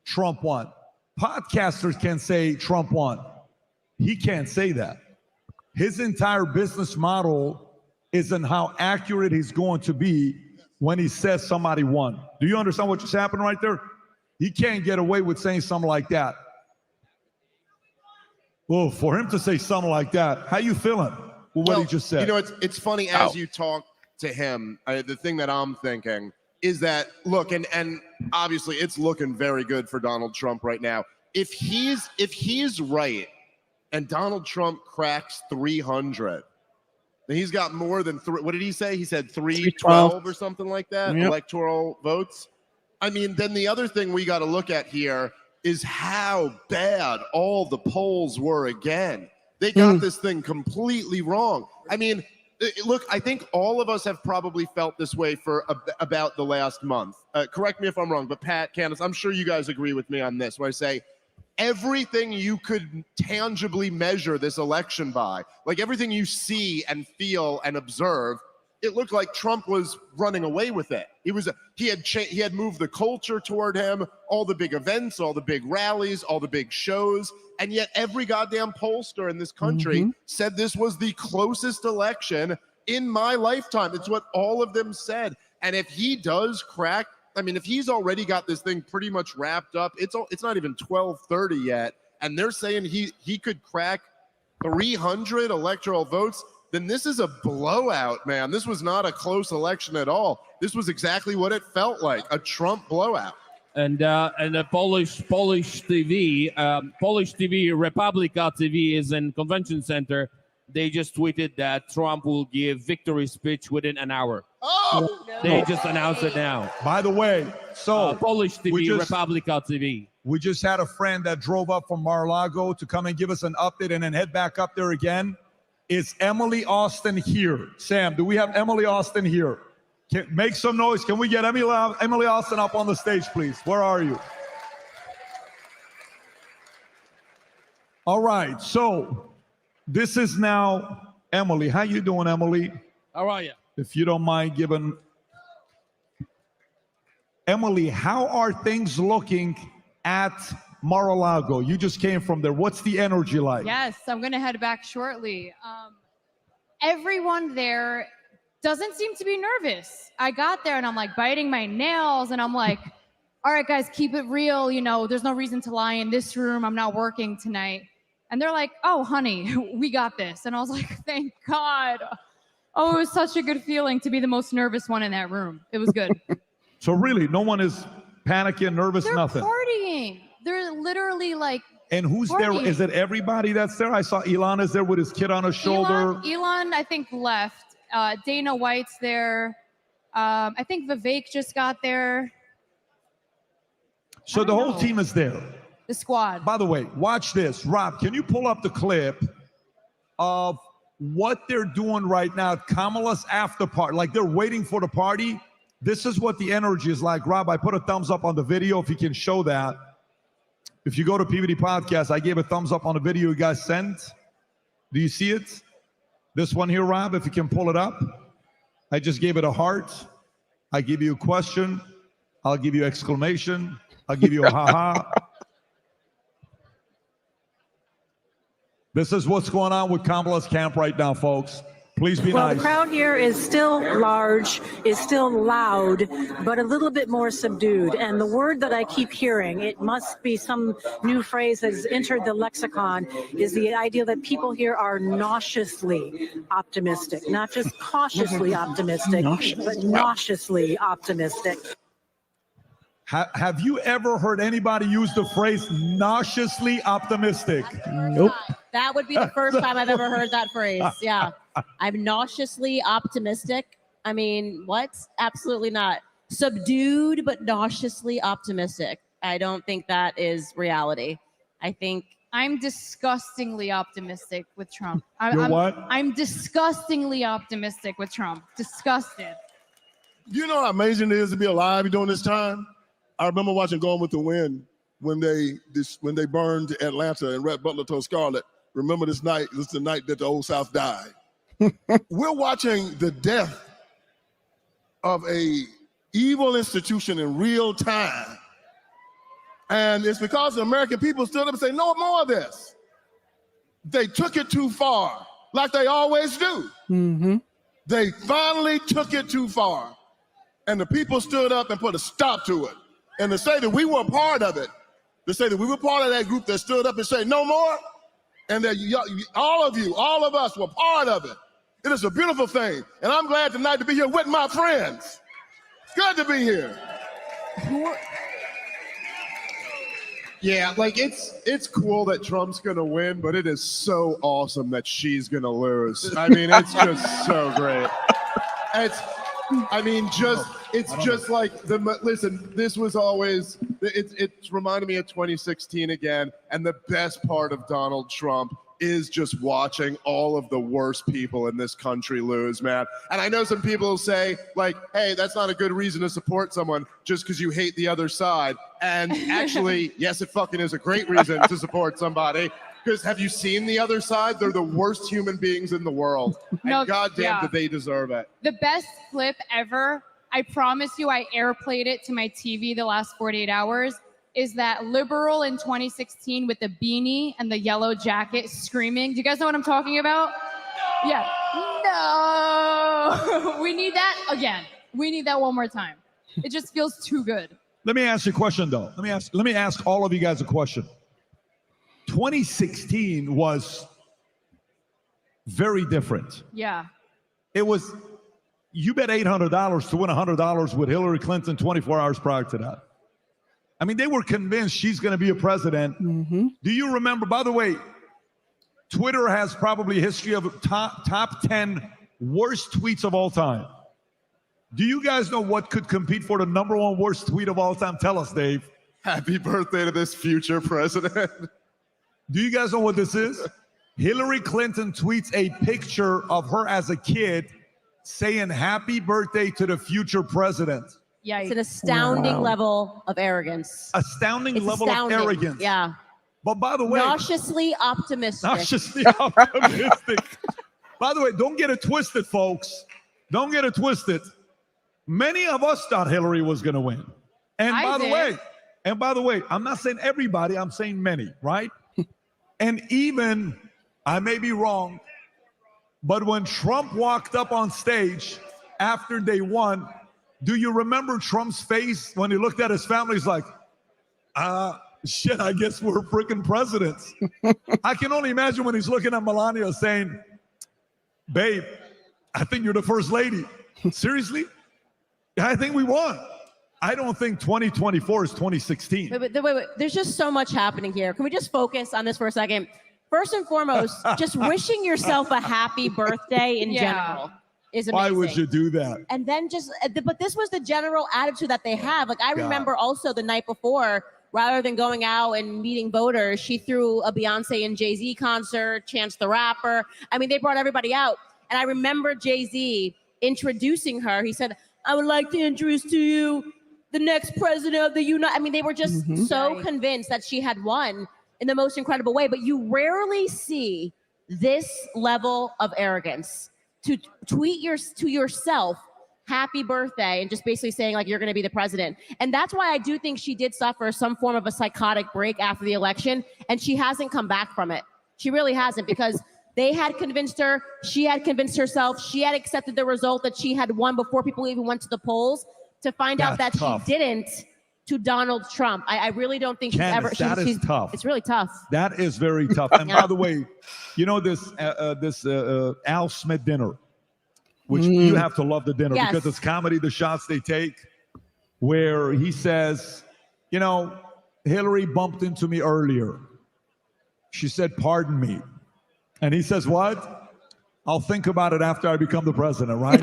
Speaker 9: Trump won. Podcasters can say Trump won. He can't say that. His entire business model is in how accurate he's going to be when he says somebody won. Do you understand what just happened right there? He can't get away with saying something like that. Well, for him to say something like that, how you feeling with what he just said?
Speaker 15: You know, it's funny as you talk to him, the thing that I'm thinking is that, look, and obviously it's looking very good for Donald Trump right now. If he's right and Donald Trump cracks 300, then he's got more than what did he say? He said 312 or something like that, electoral votes. I mean, then the other thing we got to look at here is how bad all the polls were again. They got this thing completely wrong. I mean, look, I think all of us have probably felt this way for about the last month. Correct me if I'm wrong, but Pat, Candace, I'm sure you guys agree with me on this, where I say everything you could tangibly measure this election by, like everything you see and feel and observe, it looked like Trump was running away with it. He had moved the culture toward him, all the big events, all the big rallies, all the big shows, and yet every goddamn pollster in this country said this was the closest election in my lifetime. It's what all of them said. And if he does crack, I mean, if he's already got this thing pretty much wrapped up, it's not even 12:30 yet, and they're saying he could crack 300 electoral votes, then this is a blowout, man. This was not a close election at all. This was exactly what it felt like, a Trump blowout.
Speaker 4: And the Polish TV, Republika TV is in Convention Center. They just tweeted that Trump will give victory speech within an hour.
Speaker 15: Oh!
Speaker 4: They just announced it now.
Speaker 9: By the way, so
Speaker 4: Polish TV, Republika TV.
Speaker 9: We just had a friend that drove up from Mar-a-Lago to come and give us an update and then head back up there again. Is Emily Austin here? Sam, do we have Emily Austin here? Make some noise. Can we get Emily Austin up on the stage, please? Where are you? All right, so this is now Emily. How you doing, Emily?
Speaker 4: How are you?
Speaker 9: If you don't mind giving... Emily, how are things looking at Mar-a-Lago? You just came from there. What's the energy like?
Speaker 10: Yes, I'm going to head back shortly. Everyone there doesn't seem to be nervous. I got there and I'm like biting my nails and I'm like, all right, guys, keep it real. You know, there's no reason to lie in this room. I'm not working tonight. And they're like, oh, honey, we got this. And I was like, thank God. Oh, it was such a good feeling to be the most nervous one in that room. It was good.
Speaker 9: So really, no one is panicking, nervous,
Speaker 10: They're
Speaker 9: nothing.
Speaker 10: partying. They're literally like.
Speaker 9: And who's there?
Speaker 10: partying.
Speaker 9: Is it everybody that's there? I saw Elon is there with his kid on his shoulder.
Speaker 10: Elon, I think, left. Dana White's there. I think Vivek just got there.
Speaker 9: So the whole team is there.
Speaker 10: The squad.
Speaker 9: By the way, watch this. Rob, can you pull up the clip of what they're doing right now at Kamala's after party? Like they're waiting for the party. This is what the energy is like. Rob, I put a thumbs up on the video if you can show that. If you go to PVD Podcast, I gave a thumbs up on the video you guys sent. Do you see it? This one here, Rob, if you can pull it up. I just gave it a heart. I give you a question. I'll give you exclamation. I'll give you a ha-ha. This is what's going on with Kamala's camp right now, folks. Please be
Speaker 16: Well,
Speaker 9: nice.
Speaker 16: the crowd here is still large, is still loud, but a little bit more subdued. And the word that I keep hearing, it must be some new phrase that has entered the lexicon, is the idea that people here are nauseously optimistic. Not just cautiously optimistic, but nauseously optimistic.
Speaker 9: Have you ever heard anybody use the phrase nauseously optimistic?
Speaker 1: Nope.
Speaker 17: That would be the first time I've ever heard that phrase. Yeah. I'm nauseously optimistic. I mean, what? Absolutely not. Subdued, but nauseously optimistic. I don't think that is reality. I think
Speaker 10: I'm disgustingly optimistic with Trump.
Speaker 9: You're what?
Speaker 10: I'm disgustingly optimistic with Trump. Disgusted.
Speaker 3: You know how amazing it is to be alive during this time? I remember watching Gone with the Wind when they burned Atlanta and Rhett Butler told Scarlett, remember this night, this is the night that the Old South died. We're watching the death of a evil institution in real time. And it's because the American people stood up and said, no more of this. They took it too far, like they always do.
Speaker 1: Mm-hmm.
Speaker 3: They finally took it too far. And the people stood up and put a stop to it. And to say that we were a part of it, to say that we were part of that group that stood up and said no more, and that all of you, all of us were part of it. It is a beautiful thing. And I'm glad tonight to be here with my friends. It's good to be here.
Speaker 5: Yeah, like it's cool that Trump's gonna win, but it is so awesome that she's gonna lose. I mean, it's just so great. It's just like listen, this was always, it's reminded me of 2016 again, and the best part of Donald Trump is just watching all of the worst people in this country lose, man. And I know some people will say, like, hey, that's not a good reason to support someone just because you hate the other side. And actually, yes, it fucking is a great reason to support somebody. Because have you seen the other side? They're the worst human beings in the world.
Speaker 10: No,
Speaker 5: And goddamn,
Speaker 10: yeah.
Speaker 5: do they deserve it.
Speaker 10: The best clip ever, I promise you, I airplayed it to my TV the last 48 hours, is that liberal in 2016 with the beanie and the yellow jacket screaming. Do you guys know what I'm talking about? Yeah. No. We need that again. We need that one more time. It just feels too good.
Speaker 9: Let me ask you a question, though. Let me ask all of you guys a question. 2016 was very different.
Speaker 10: Yeah.
Speaker 9: It was, you bet $800 to win $100 with Hillary Clinton 24 hours prior to that. I mean, they were convinced she's going to be a president.
Speaker 1: Mm-hmm.
Speaker 9: Do you remember, by the way, Twitter has probably a history of top 10 worst tweets of all time. Do you guys know what could compete for the #1 worst tweet of all time? Tell us, Dave.
Speaker 5: Happy birthday to this future president.
Speaker 9: Do you guys know what this is? Hillary Clinton tweets a picture of her as a kid saying happy birthday to the future president.
Speaker 10: Yeah,
Speaker 17: it's an astounding level of arrogance.
Speaker 9: Astounding
Speaker 17: It's
Speaker 9: level
Speaker 17: astounding.
Speaker 9: of arrogance.
Speaker 17: Yeah.
Speaker 9: But by the way,
Speaker 17: Nauseously optimistic.
Speaker 9: nauseously optimistic. By the way, don't get it twisted, folks. Don't get it twisted. Many of us thought Hillary was going to win. And by the way, I'm not saying everybody, I'm saying many, right? And even, I may be wrong, but when Trump walked up on stage after they won, do you remember Trump's face when he looked at his family? He's like, shit, I guess we're freaking presidents. I can only imagine when he's looking at Melania saying, babe, I think you're the first lady. Seriously? I think we won. I don't think 2024 is 2016.
Speaker 17: Wait. There's just so much happening here. Can we just focus on this for a second? First and foremost, just wishing yourself a happy birthday in general is amazing.
Speaker 9: Why would you do that?
Speaker 17: And then but this was the general attitude that they have. Like, I remember also the night before, rather than going out and meeting voters, she threw a Beyonce and Jay-Z concert, Chance the Rapper. I mean, they brought everybody out. And I remember Jay-Z introducing her. He said, I would like to introduce to you the next president of the United. I mean, they were just so convinced that she had won in the most incredible way. But you rarely see this level of arrogance to tweet to yourself, happy birthday, and just basically saying like you're going to be the president. And that's why I do think she did suffer some form of a psychotic break after the election, and she hasn't come back from it. She really hasn't, because they had convinced her, she had convinced herself, she had accepted the result that she had won before people even went to the polls, to find out that she didn't to Donald Trump. I really don't think
Speaker 9: Candace,
Speaker 17: she's ever.
Speaker 9: that is tough.
Speaker 17: It's really tough.
Speaker 9: That is very tough. And by the way, you know this Al Smith dinner, which you have to love the dinner because it's comedy, the shots they take, where he says, you know, Hillary bumped into me earlier. She said, pardon me. And he says, what? I'll think about it after I become the president, right?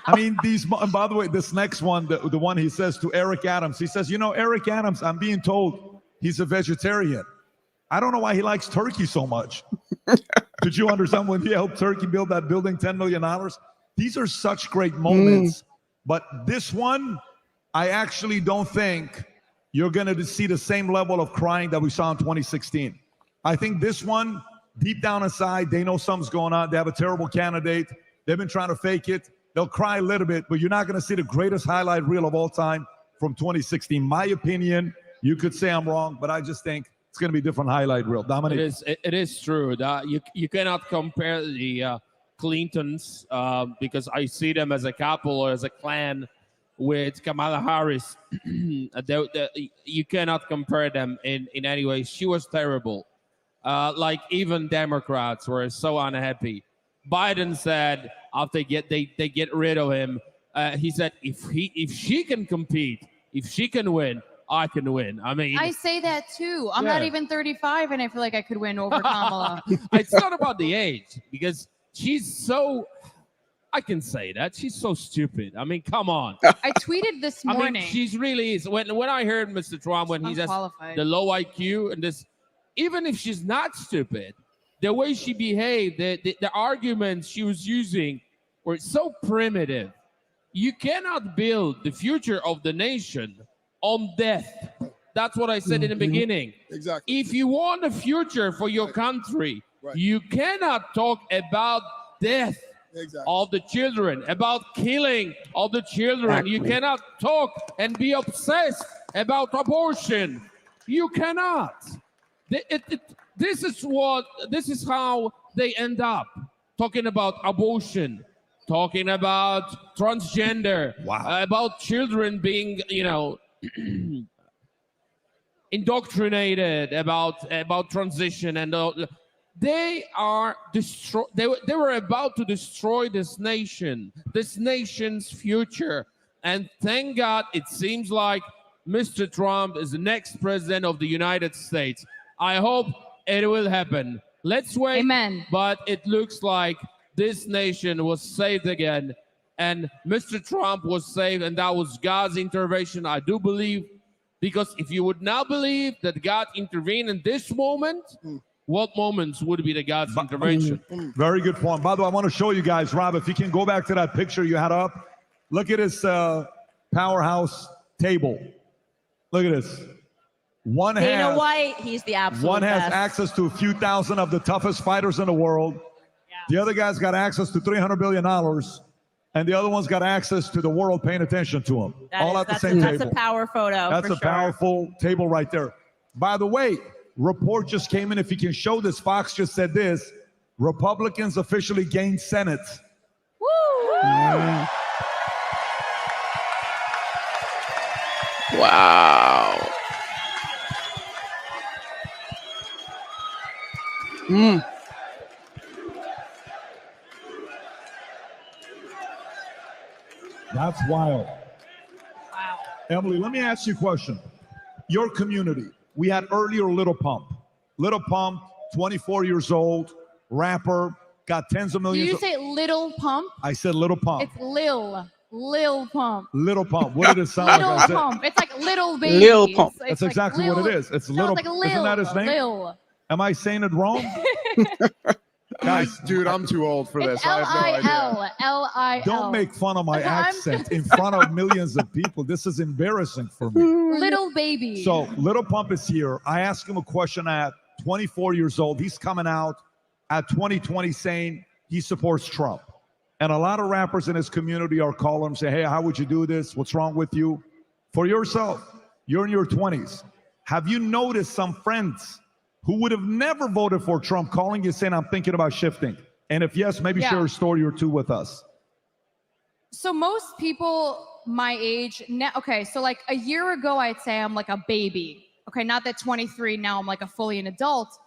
Speaker 9: I mean, and by the way, this next one, the one he says to Eric Adams, he says, you know, Eric Adams, I'm being told he's a vegetarian. I don't know why he likes turkey so much. Did you understand when he helped Turkey build that building, $10 million? These are such great moments. But this one, I actually don't think you're going to see the same level of crying that we saw in 2016. I think this one, deep down inside, they know something's going on. They have a terrible candidate. They've been trying to fake it. They'll cry a little bit, but you're not going to see the greatest highlight reel of all time from 2016. My opinion, you could say I'm wrong, but I just think it's going to be a different highlight reel. Dominic?
Speaker 4: It is true that you cannot compare the Clintons because I see them as a couple or as a clan with Kamala Harris. You cannot compare them in any way. She was terrible. Like even Democrats were so unhappy. Biden said after they get rid of him, he said if she can compete, if she can win, I can win. I mean,
Speaker 10: I say that too. I'm not even 35, and I feel like I could win over Kamala.
Speaker 4: It's not about the age, because she's so. I can say that she's so stupid. I mean, come on.
Speaker 10: I tweeted this morning.
Speaker 4: I mean, she's really is. When I heard Mr. Trump when he says the low IQ and this, even if she's not stupid, the way she behaved, the arguments she was using were so primitive. You cannot build the future of the nation on death. That's what I said in the beginning.
Speaker 3: Exactly.
Speaker 4: If you want a future for your country, you cannot talk about death of the children, about killing of the children. You cannot talk and be obsessed about abortion. You cannot. This is how they end up talking about abortion, talking about transgender, about children being, indoctrinated about transition, and they are they were about to destroy this nation's future. And thank God it seems like Mr. Trump is the next president of the United States. I hope it will happen. Let's wait.
Speaker 10: Amen.
Speaker 4: But it looks like this nation was saved again. And Mr. Trump was saved, and that was God's intervention. I do believe, because if you would not believe that God intervened in this moment, what moments would be the God's intervention?
Speaker 9: Very good point. By the way, I want to show you guys, Rob, if you can go back to that picture you had up. Look at this powerhouse table. Look at this.
Speaker 17: Dana White, he's the absolute
Speaker 9: One has
Speaker 17: best.
Speaker 9: access to a few thousand of the toughest fighters in the world. The other guy's got access to $300 billion. And the other one's got access to the world paying attention to him. All at the same table.
Speaker 17: That's a power photo.
Speaker 9: That's a powerful table right there. By the way, report just came in. If you can show this, Fox just said this. Republicans officially gained Senate.
Speaker 17: Woo!
Speaker 1: Wow.
Speaker 9: That's wild. Wow. Emily, let me ask you a question. Your community, we had earlier Little Pump. Little Pump, 24 years old, rapper, got tens of
Speaker 10: Do
Speaker 9: millions.
Speaker 10: you say Little Pump?
Speaker 9: I said Little Pump.
Speaker 10: It's Lil Pump.
Speaker 9: Little Pump. What did it sound
Speaker 10: Little
Speaker 9: like? I said,
Speaker 10: Pump. It's like little baby.
Speaker 1: Lil Pump.
Speaker 9: That's exactly what it is. It's Little.
Speaker 10: Like Lil,
Speaker 9: Isn't that his name?
Speaker 10: Lil.
Speaker 9: Am I saying it wrong?
Speaker 15: Guys, dude, I'm too old for this.
Speaker 10: It's
Speaker 15: I have no idea.
Speaker 10: L-I-L.
Speaker 9: Don't make fun of my
Speaker 10: I'm
Speaker 9: accent in front of millions of people. This is embarrassing for me.
Speaker 10: Little baby.
Speaker 9: So Little Pump is here. I asked him a question at 24 years old. He's coming out at 2020 saying he supports Trump. And a lot of rappers in his community are calling him, say, hey, how would you do this? What's wrong with you? For yourself, you're in your 20s. Have you noticed some friends who would have never voted for Trump calling you saying, I'm thinking about shifting? And if yes, maybe share a story or two with us.
Speaker 10: So most people my age, okay, so like a year ago, I'd say I'm like a baby. Okay, not that 23, now I'm like a fully an adult.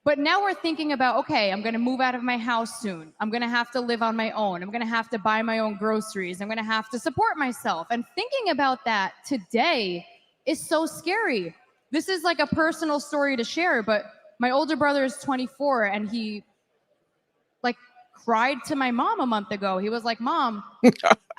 Speaker 10: But now we're thinking about, okay, I'm gonna move out of my house soon. I'm gonna have to live on my own. I'm gonna have to buy my own groceries. I'm gonna have to support myself. And thinking about that today is so scary. This is like a personal story to share, but my older brother is 24 and he like cried to my mom a month ago. He was like, Mom,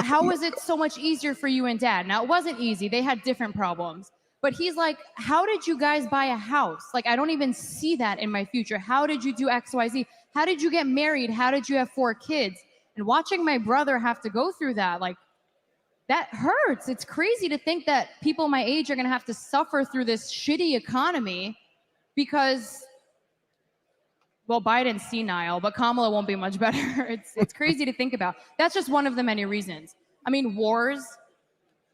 Speaker 10: how is it so much easier for you and Dad? Now, it wasn't easy. They had different problems. But he's like, how did you guys buy a house? Like, I don't even see that in my future. How did you do X, Y, Z? How did you get married? How did you have 4 kids? And watching my brother have to go through that, like, that hurts. It's crazy to think that people my age are going to have to suffer through this shitty economy because, well, Biden's senile, but Kamala won't be much better. It's crazy to think about. That's just one of the many reasons. I mean, wars.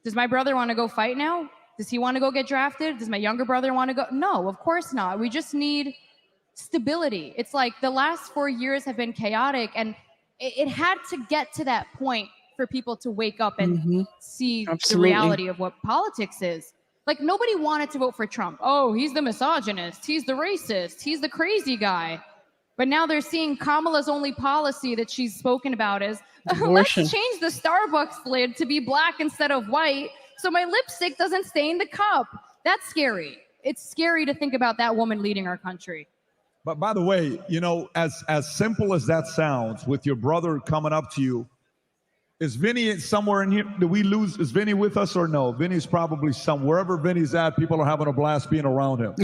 Speaker 10: Does my brother want to go fight now? Does he want to go get drafted? Does my younger brother want to go? No, of course not. We just need stability. It's like the last 4 years have been chaotic, and it had to get to that point for people to wake up and see the reality of what politics is. Like, nobody wanted to vote for Trump. Oh, he's the misogynist. He's the racist. He's the crazy guy. But now they're seeing Kamala's only policy that she's spoken about is, let's change the Starbucks lid to be black instead of white so my lipstick doesn't stain the cup. That's scary. It's scary to think about that woman leading our country.
Speaker 9: But by the way, you know, as simple as that sounds, with your brother coming up to you, is Vinny somewhere in here? Do we lose? Is Vinny with us or no? Vinny's probably wherever Vinny's at, people are having a blast being around him.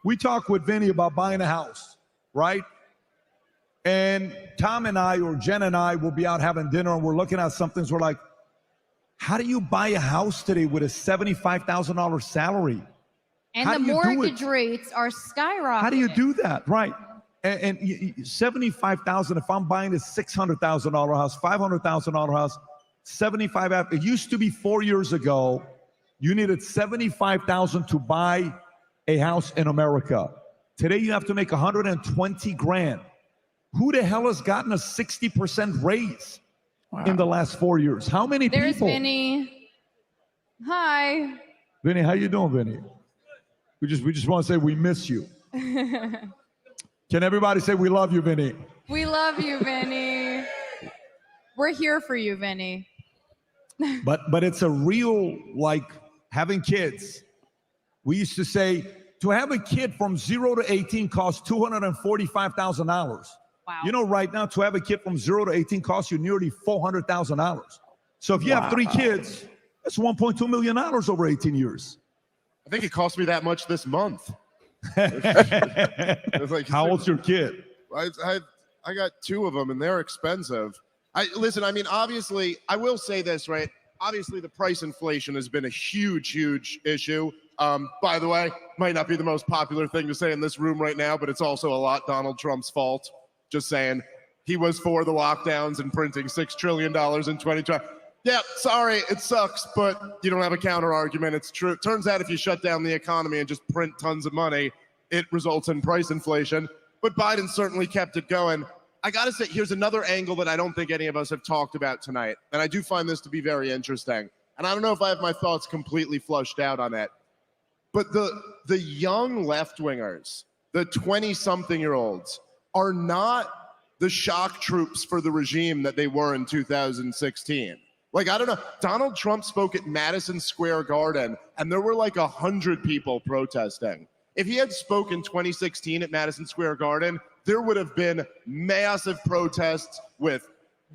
Speaker 9: We talked with Vinny about buying a house, right? And Tom and I, or Jen and I, will be out having dinner and we're looking at some things. We're like, how do you buy a house today with a $75,000 salary?
Speaker 10: And the mortgage rates are skyrocketing.
Speaker 9: How do you do that? Right. And $75,000, if I'm buying a $600,000 house, $500,000 house, 75, it used to be 4 years ago, you needed $75,000 to buy a house in America. Today you have to make 120 grand. Who the hell has gotten a 60% raise in the last 4 years? How many people?
Speaker 10: There's Vinny. Hi.
Speaker 9: Vinny, how you doing, Vinny? We just want to say we miss you. Can everybody say we love you, Vinny?
Speaker 10: We love you, Vinny. We're here for you, Vinny.
Speaker 9: But it's a real, like, having kids. We used to say to have a kid from 0 to 18 costs $245,000.
Speaker 10: Wow.
Speaker 9: You know, right now, to have a kid from 0 to 18 costs you nearly $400,000. So if you have 3 kids, that's $1.2 million over 18 years.
Speaker 15: I think it cost me that much this month.
Speaker 9: Like, how old's your kid?
Speaker 15: I got 2 of them, and they're expensive. Listen, I mean, obviously, I will say this, right? Obviously, the price inflation has been a huge, huge issue. By the way, might not be the most popular thing to say in this room right now, but it's also a lot Donald Trump's fault. Just saying, he was for the lockdowns and printing $6 trillion in 2020. Yeah, sorry, it sucks, but you don't have a counter argument. It's true. It turns out if you shut down the economy and just print tons of money, it results in price inflation. But Biden certainly kept it going. I got to say, here's another angle that I don't think any of us have talked about tonight. And I do find this to be very interesting. And I don't know if I have my thoughts completely flushed out on it. But the young left-wingers the 20-something-year-olds are not the shock troops for the regime that they were in 2016. Like, I don't know, Donald Trump spoke at Madison Square Garden, and there were like 100 people protesting. If he had spoken in 2016 at Madison Square Garden, there would have been massive protests with,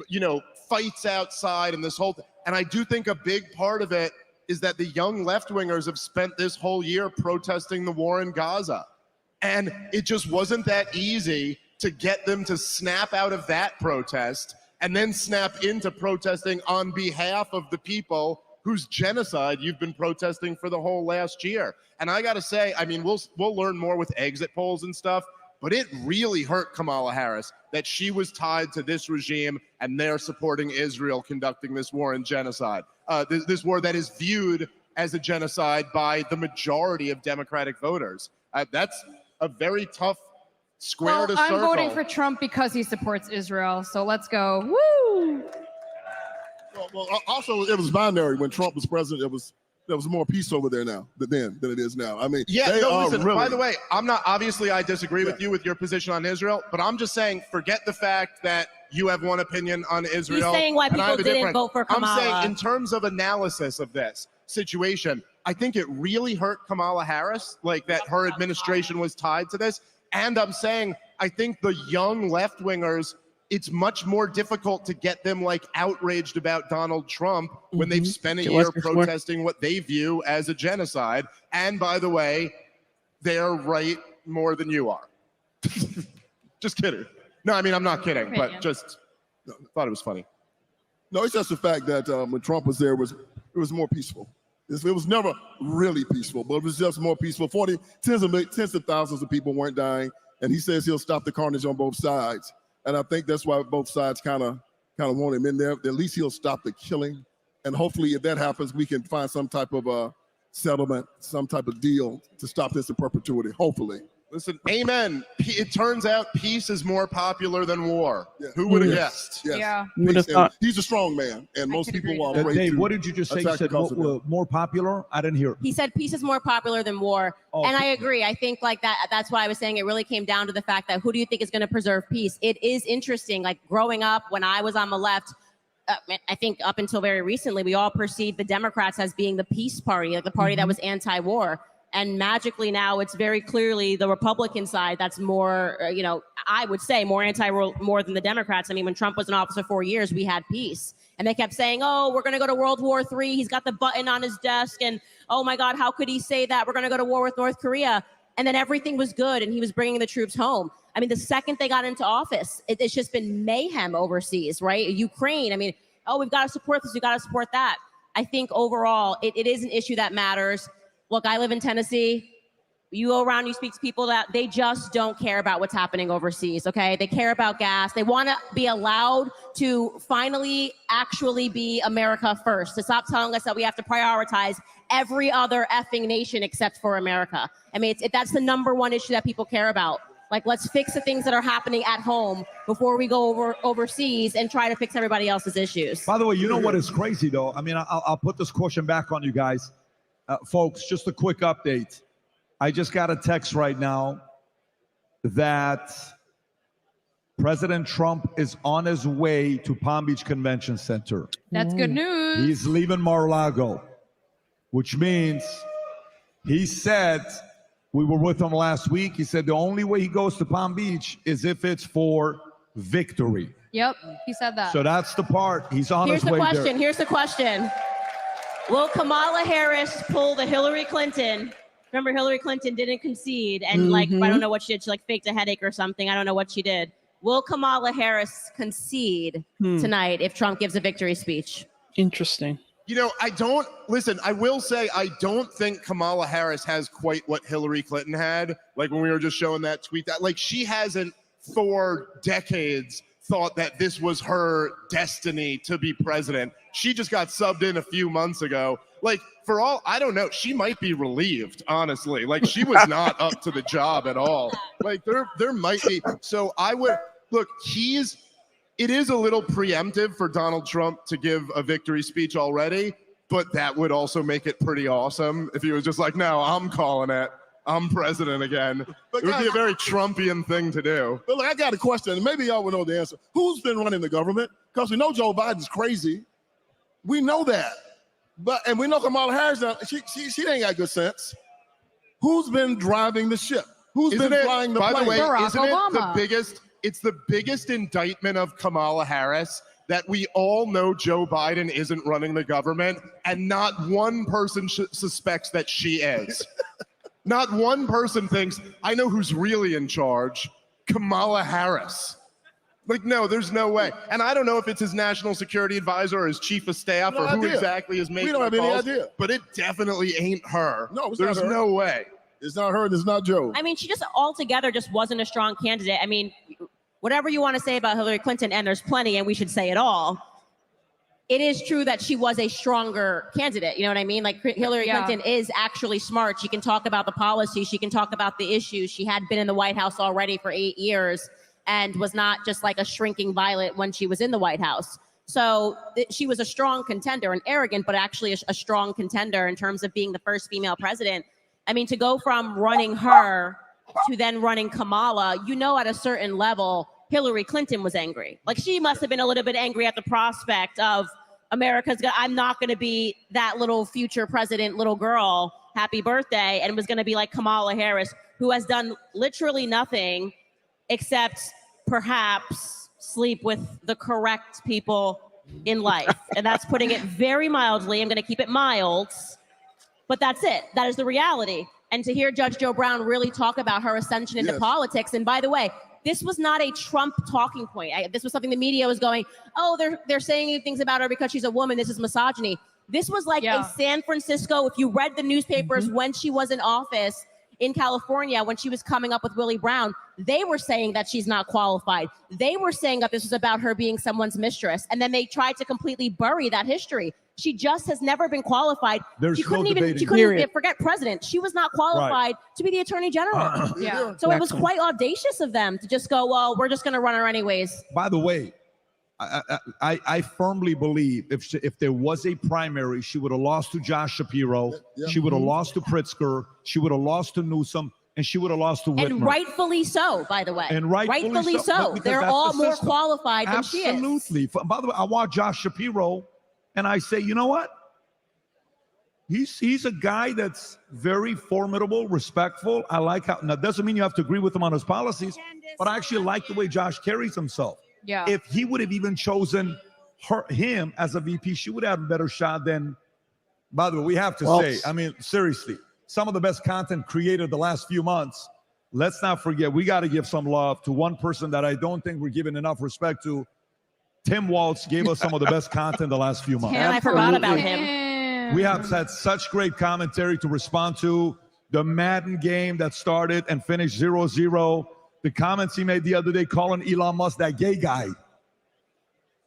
Speaker 15: you know, fights outside and this whole thing. And I do think a big part of it is that the young left-wingers have spent this whole year protesting the war in Gaza. And it just wasn't that easy to get them to snap out of that protest and then snap into protesting on behalf of the people whose genocide you've been protesting for the whole last year. And I gotta say, I mean, we'll learn more with exit polls and stuff, but it really hurt Kamala Harris that she was tied to this regime and they're supporting Israel conducting this war and genocide. This war that is viewed as a genocide by the majority of Democratic voters. That's a very tough square to circle.
Speaker 10: I'm voting for Trump because he supports Israel. So let's go. Woo!
Speaker 3: Well, also, it was binary when Trump was president. There was more peace over there now than it is now. I mean,
Speaker 15: yeah,
Speaker 3: they
Speaker 15: no,
Speaker 3: are
Speaker 15: listen,
Speaker 3: really,
Speaker 15: by the way, I'm not, obviously I disagree with you with your position on Israel, but I'm just saying, forget the fact that you have one opinion on Israel.
Speaker 17: He's saying why
Speaker 15: and I have
Speaker 17: people
Speaker 15: a
Speaker 17: didn't vote for Kamala.
Speaker 15: I'm saying in terms of analysis of this situation, I think it really hurt Kamala Harris, like that her administration was tied to this. And I'm saying, I think the young left-wingers, it's much more difficult to get them like outraged about Donald Trump when they've spent a year protesting what they view as a genocide. And by the way, they're right more than you are. Just kidding. No, I mean, I'm not kidding, but just thought it was funny.
Speaker 3: No, it's just the fact that when Trump was there, it was more peaceful. It was never really peaceful, but it was just more peaceful. Tens of thousands of people weren't dying, and he says he'll stop the carnage on both sides. And I think that's why both sides kind of want him in there. At least he'll stop the killing. And hopefully if that happens, we can find some type of settlement, some type of deal to stop this in perpetuity, hopefully.
Speaker 15: Listen, amen. It turns out peace is more popular than war. Yeah. Who would have guessed?
Speaker 3: Yes.
Speaker 10: Yeah.
Speaker 3: He's a strong man, and most people are afraid
Speaker 9: Dave,
Speaker 3: to
Speaker 9: what did you just say? You
Speaker 3: attack
Speaker 9: said
Speaker 3: because of him.
Speaker 9: more popular? I didn't hear.
Speaker 17: He said peace is more popular than war.
Speaker 9: Oh,
Speaker 17: and I agree. I think like that's why I was saying it really came down to the fact that who do you think is going to preserve peace? It is interesting. Like growing up when I was on the left, I think up until very recently, we all perceived the Democrats as being the peace party, like the party that was anti-war. And magically now it's very clearly the Republican side that's more, I would say more anti-war more than the Democrats. I mean, when Trump was in office for 4 years, we had peace. And they kept saying, oh, we're going to go to World War III. He's got the button on his desk. And, oh, my God, how could he say that? We're going to go to war with North Korea. And then everything was good, and he was bringing the troops home. I mean, the second they got into office, it's just been mayhem overseas, right? Ukraine, I mean, oh, we've got to support this. We've got to support that. I think overall, it is an issue that matters. Look, I live in Tennessee. You go around, you speak to people that they just don't care about what's happening overseas, okay? They care about gas. They want to be allowed to finally actually be America first, to stop telling us that we have to prioritize every other effing nation except for America. I mean, that's the number one issue that people care about. Like, let's fix the things that are happening at home before we go overseas and try to fix everybody else's issues.
Speaker 9: By the way, you know what is crazy, though? I mean, I'll put this question back on you guys. Folks, just a quick update. I just got a text right now that President Trump is on his way to Palm Beach Convention Center.
Speaker 10: That's good news.
Speaker 9: He's leaving Mar-a-Lago, which means he said, we were with him last week, he said the only way he goes to Palm Beach is if it's for victory.
Speaker 10: Yep, he said that.
Speaker 9: So that's the part. He's on his way there.
Speaker 17: Here's the question. Will Kamala Harris pull the Hillary Clinton? Remember, Hillary Clinton didn't concede, and I don't know what she did. She faked a headache or something. I don't know what she did. Will Kamala Harris concede tonight if Trump gives a victory speech?
Speaker 1: Interesting.
Speaker 15: You know, I will say I don't think Kamala Harris has quite what Hillary Clinton had. Like when we were just showing that tweet, that like she hasn't for decades thought that this was her destiny to be president. She just got subbed in a few months ago. Like, for all, I don't know, she might be relieved, honestly. Like, she was not up to the job at all. Like, there might be. So I would, look, it is a little preemptive for Donald Trump to give a victory speech already, but that would also make it pretty awesome if he was just like, no, I'm calling it.
Speaker 5: I'm president again.
Speaker 3: But
Speaker 5: It would be
Speaker 3: guys-
Speaker 5: a very Trumpian thing to do.
Speaker 3: But look, I got a question, and maybe y'all will know the answer. Who's been running the government? Because we know Joe Biden's crazy. We know that. And we know Kamala Harris, she ain't got good sense. Who's been driving the ship? Who's
Speaker 5: Isn't
Speaker 3: been
Speaker 5: it,
Speaker 3: flying the
Speaker 5: by
Speaker 3: plane?
Speaker 5: the way,
Speaker 10: Barack
Speaker 5: isn't it the
Speaker 10: Obama.
Speaker 5: biggest? It's the biggest indictment of Kamala Harris that we all know Joe Biden isn't running the government, and not one person suspects that she is. Not one person thinks, I know who's really in charge, Kamala Harris. Like, no, there's no way. And I don't know if it's his national security advisor or his chief of staff
Speaker 3: No
Speaker 5: or who
Speaker 3: idea.
Speaker 5: exactly is making
Speaker 3: We don't have
Speaker 5: the
Speaker 3: any
Speaker 5: calls,
Speaker 3: idea.
Speaker 5: but it definitely ain't her.
Speaker 3: No, it's
Speaker 5: there's
Speaker 3: not her.
Speaker 5: no way.
Speaker 3: It's not her and it's not Joe.
Speaker 17: I mean, she just altogether just wasn't a strong candidate. I mean, whatever you want to say about Hillary Clinton, and there's plenty, and we should say it all, it is true that she was a stronger candidate. You know what I mean? Like Hillary
Speaker 10: Yeah.
Speaker 17: Clinton is actually smart. She can talk about the policy. She can talk about the issues. She had been in the White House already for 8 years and was not just like a shrinking violet when she was in the White House. So she was a strong contender, and arrogant, but actually a strong contender in terms of being the first female president. I mean, to go from running her to then running Kamala, you know, at a certain level, Hillary Clinton was angry. Like, she must have been a little bit angry at the prospect of I'm not going to be that little future president, little girl, happy birthday, and was going to be like Kamala Harris, who has done literally nothing except perhaps sleep with the correct people in life. And that's putting it very mildly. I'm going to keep it mild, but that's it. That is the reality. And to hear Judge Joe Brown really talk about her ascension into
Speaker 3: Yes.
Speaker 17: politics, and by the way, this was not a Trump talking point. This was something the media was going, oh, they're saying things about her because she's a woman. This is misogyny. This was like a San Francisco, if you read the newspapers when she was in office in California, when she was coming up with Willie Brown, they were saying that she's not qualified. They were saying that this was about her being someone's mistress. And then they tried to completely bury that history. She just has never been qualified.
Speaker 9: There's
Speaker 17: She
Speaker 9: no
Speaker 17: couldn't
Speaker 9: debating.
Speaker 17: even forget president. She was not qualified to be the attorney general.
Speaker 10: Yeah.
Speaker 17: So it was quite audacious of them to just go, well, we're just going to run her anyways.
Speaker 9: By the way, I firmly believe if there was a primary, she would have lost to Josh Shapiro.
Speaker 3: Yeah.
Speaker 9: She would have lost to Pritzker. She would have lost to Newsom, and she would have lost to Whitmer.
Speaker 17: And rightfully so, by the way.
Speaker 9: And rightfully so, because
Speaker 17: They're
Speaker 9: that's
Speaker 17: all
Speaker 9: the
Speaker 17: more
Speaker 9: system.
Speaker 17: qualified than she is.
Speaker 9: Absolutely. By the way, I watch Josh Shapiro, and I say, you know what? He's a guy that's very formidable, respectful. I like how. Now, doesn't mean you have to agree with him on his policies, but I actually like the way Josh carries himself.
Speaker 10: Yeah.
Speaker 9: If he would have even chosen him as a VP, she would have a better shot than. By the way, we have to say, I mean, seriously, some of the best content created the last few months. Let's not forget, we got to give some love to one person that I don't think we're giving enough respect to. Tim Waltz gave us some of the best content the last few months.
Speaker 17: And I forgot about him.
Speaker 9: We have had such great commentary to respond to. The Madden game that started and finished 0-0. The comments he made the other day calling Elon Musk that gay guy.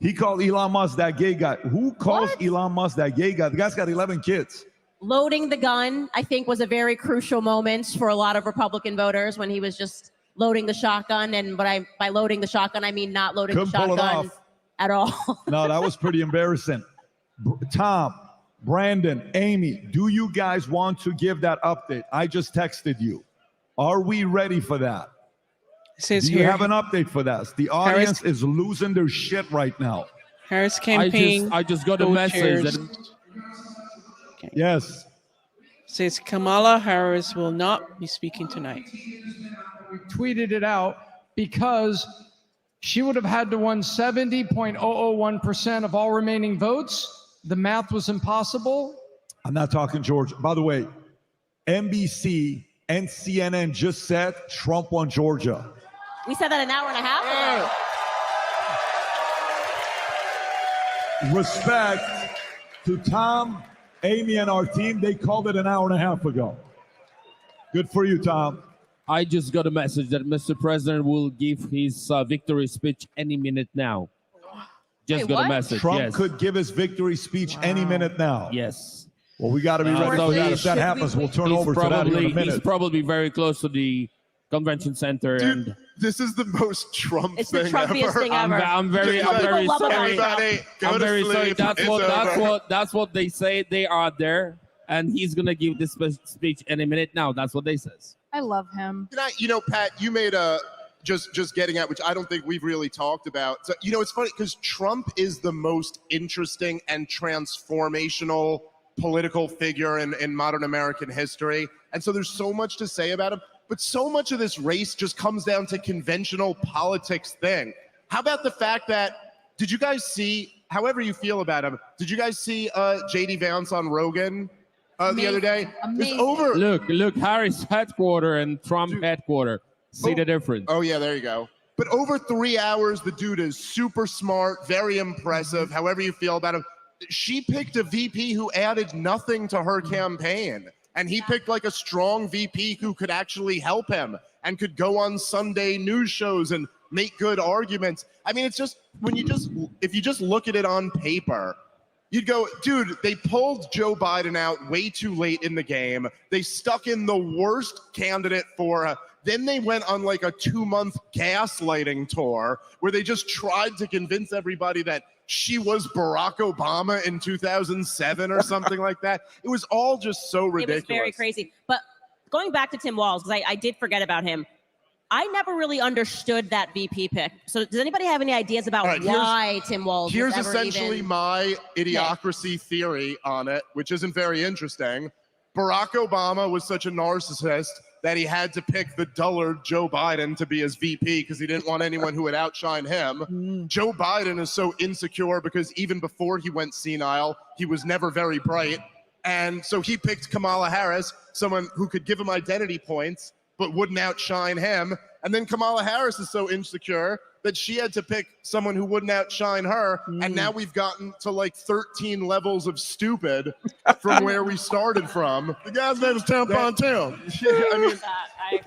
Speaker 9: He called Elon Musk that gay guy. Who calls Elon Musk that gay guy? The guy's got 11 kids.
Speaker 17: Loading the gun, I think, was a very crucial moment for a lot of Republican voters when he was just loading the shotgun. And by loading the shotgun, I mean not loading
Speaker 9: Couldn't
Speaker 17: the
Speaker 9: pull it
Speaker 17: shotgun
Speaker 9: off.
Speaker 17: at all.
Speaker 9: No, that was pretty embarrassing. Tom, Brandon, Amy, do you guys want to give that update? I just texted you. Are we ready for that?
Speaker 1: It says
Speaker 9: Do you
Speaker 1: here,
Speaker 9: have an update for that? The audience is losing their shit right now.
Speaker 1: Harris campaign.
Speaker 4: I just got a message that
Speaker 9: Yes.
Speaker 1: Says Kamala Harris will not be speaking tonight.
Speaker 7: We tweeted it out because she would have had to win 70.001% of all remaining votes. The math was impossible.
Speaker 9: I'm not talking Georgia. By the way, NBC and CNN just said Trump won Georgia.
Speaker 17: We said that an hour and a half ago.
Speaker 9: Respect to Tom, Amy, and our team. They called it an hour and a half ago. Good for you, Tom.
Speaker 4: I just got a message that Mr. President will give his victory speech any minute now. Just got a message.
Speaker 9: Trump
Speaker 4: yes.
Speaker 9: could give his victory speech any minute now.
Speaker 4: Yes.
Speaker 9: Well, we got to be ready for that. If that happens, we'll turn over to that in a
Speaker 4: He's
Speaker 9: minute.
Speaker 4: probably very close to the convention center.
Speaker 5: Dude,
Speaker 4: and
Speaker 5: this is the most Trump
Speaker 17: It's the
Speaker 5: thing
Speaker 17: Trumpiest
Speaker 5: ever.
Speaker 17: thing ever.
Speaker 4: I'm very
Speaker 17: People
Speaker 4: sorry.
Speaker 17: love it.
Speaker 5: Everybody, go
Speaker 4: I'm
Speaker 5: to
Speaker 4: very sorry.
Speaker 5: sleep.
Speaker 4: That's
Speaker 5: It's
Speaker 4: what
Speaker 5: over.
Speaker 4: that's what they say. They are there, and he's gonna give this speech any minute now. That's what they says.
Speaker 10: I love him.
Speaker 15: Pat, you made a just getting at, which I don't think we've really talked about. So, it's funny because Trump is the most interesting and transformational political figure in modern American history. And so there's so much to say about him, but so much of this race just comes down to conventional politics thing. How about the fact that, did you guys see, however you feel about him, did you guys see J.D. Vance on Rogan the other day?
Speaker 10: Amazing.
Speaker 4: Look, Harris headquarter and Trump headquarter. See the difference.
Speaker 15: Oh, yeah, there you go. But over 3 hours, the dude is super smart, very impressive, however you feel about him. She picked a VP who added nothing to her campaign. And he picked like a strong VP who could actually help him and could go on Sunday news shows and make good arguments. I mean, it's just, if you just look at it on paper, you'd go, dude, they pulled Joe Biden out way too late in the game. They stuck in the worst candidate for then they went on like a 2-month gaslighting tour where they just tried to convince everybody that she was Barack Obama in 2007 or something like that. It was all just so ridiculous.
Speaker 8: It was very crazy. But going back to Tim Walz, because I did forget about him, I never really understood that VP pick. So does anybody have any ideas about why Tim Walz
Speaker 15: Here's
Speaker 8: was ever
Speaker 15: essentially
Speaker 8: even...
Speaker 15: my idiocracy theory on it, which isn't very interesting. Barack Obama was such a narcissist that he had to pick the dullard Joe Biden to be his VP because he didn't want anyone who would outshine him. Joe Biden is so insecure because even before he went senile, he was never very bright. And so he picked Kamala Harris, someone who could give him identity points, but wouldn't outshine him. And then Kamala Harris is so insecure that she had to pick someone who wouldn't outshine her. And now we've gotten to like 13 levels of stupid from where we started from.
Speaker 3: The guy's name is Tampon Tim.
Speaker 15: I mean,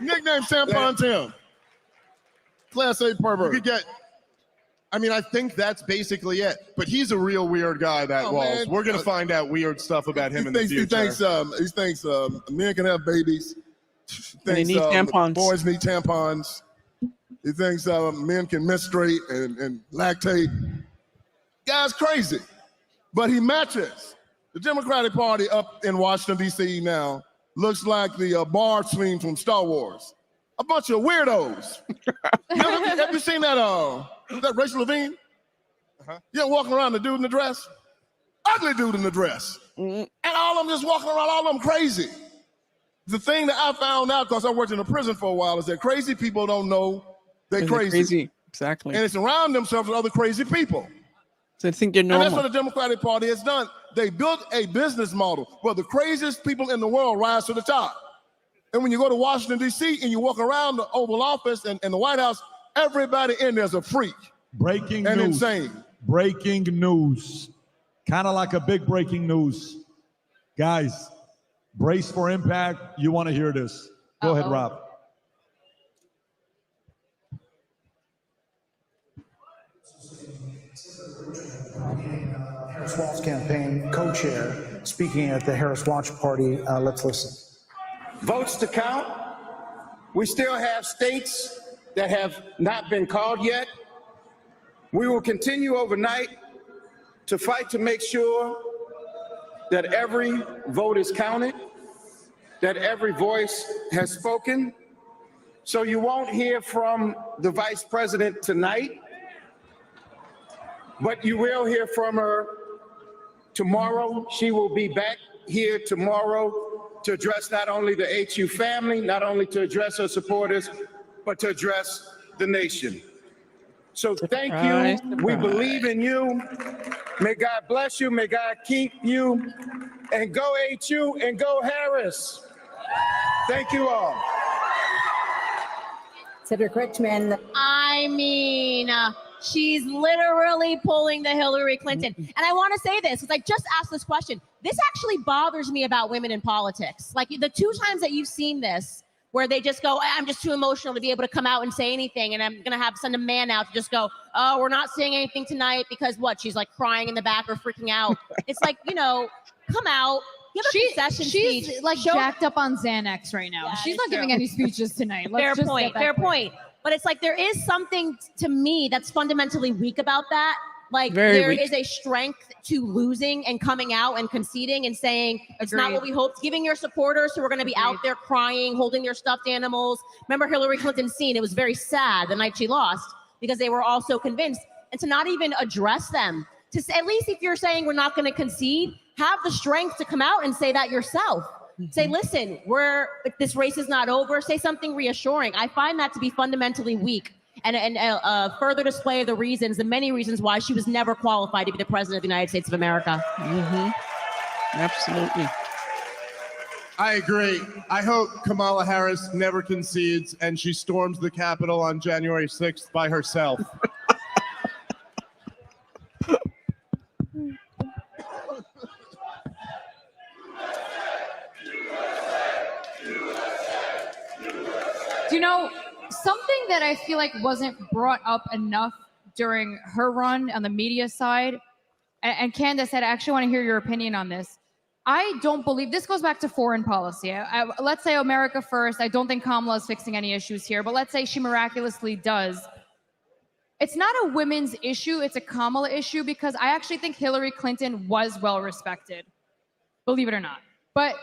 Speaker 3: Nickname Tampon Tim. Class A pervert.
Speaker 15: You could get, I think that's basically it. But he's a real weird guy, that Walz.
Speaker 3: Man.
Speaker 15: We're going to find out weird stuff about him in the future.
Speaker 3: He thinks men can have babies.
Speaker 1: They need tampons.
Speaker 3: Boys need tampons. He thinks men can menstruate and lactate. Guy's crazy. But he matches. The Democratic Party up in Washington, D.C. now looks like the bar scene from Star Wars. A bunch of weirdos. Have you seen that? That Rachel Levine? Yeah, walking around, the dude in the dress. Ugly dude in the dress. And all of them just walking around, all of them crazy. The thing that I found out, because I worked in a prison for a while, is that crazy people don't know they're crazy.
Speaker 1: Exactly.
Speaker 3: And they surround themselves with other crazy people.
Speaker 1: So I think they're normal.
Speaker 3: And that's what the Democratic Party has done. They built a business model where the craziest people in the world rise to the top. And when you go to Washington, D.C., and you walk around the Oval Office and the White House, everybody in there's a freak.
Speaker 9: Breaking
Speaker 3: and
Speaker 9: news.
Speaker 3: insane.
Speaker 9: Breaking news. Kind of like a big breaking news. Guys, brace for impact. You want to hear this. Go ahead, Rob.
Speaker 20: Harris Walz campaign co-chair speaking at the Harris Watch Party. Let's listen.
Speaker 22: Votes to count. We still have states that have not been called yet. We will continue overnight to fight to make sure that every vote is counted, that every voice has spoken. So you won't hear from the vice president tonight, but you will hear from her tomorrow. She will be back here tomorrow to address not only the HU family, not only to address her supporters, but to address the nation. So thank you. We believe in you. May God bless you. May God keep you. And go HU and go Harris. Thank you all.
Speaker 16: Cedric Richmond.
Speaker 17: I mean, she's literally pulling the Hillary Clinton. And I want to say this, because I just asked this question. This actually bothers me about women in politics. Like the 2 times that you've seen this, where they just go, I'm just too emotional to be able to come out and say anything. And I'm going to send a man out to just go, oh, we're not saying anything tonight because what? She's like crying in the back or freaking out. It's like, come out. Give a concession speech.
Speaker 10: She's like jacked up on Xanax right now.
Speaker 17: Yeah,
Speaker 10: she's not giving any speeches tonight.
Speaker 17: Fair point. But it's like there is something to me that's fundamentally weak about that,
Speaker 8: Like
Speaker 1: Very
Speaker 8: there
Speaker 1: weak.
Speaker 8: is a strength to losing and coming out and conceding and saying it's not
Speaker 10: Agreed.
Speaker 8: what we hoped. Giving your supporters who are going to be out there crying, holding their stuffed animals. Remember Hillary Clinton's scene? It was very sad the night she lost because they were all so convinced. And to not even address them, to say, at least if you're saying we're not going to concede, have the strength to come out and say that yourself. Say, listen, this race is not over. Say something reassuring. I find that to be fundamentally weak. And a further display of the many reasons why she was never qualified to be the president of the United States of America.
Speaker 1: Absolutely.
Speaker 15: I agree. I hope Kamala Harris never concedes and she storms the Capitol on January 6th by herself.
Speaker 10: Do you know something that I feel like wasn't brought up enough during her run on the media side? And Candace, I actually want to hear your opinion on this. I don't believe this goes back to foreign policy. Let's say America first. I don't think Kamala is fixing any issues here, but let's say she miraculously does. It's not a women's issue. It's a Kamala issue because I actually think Hillary Clinton was well respected, believe it or not. But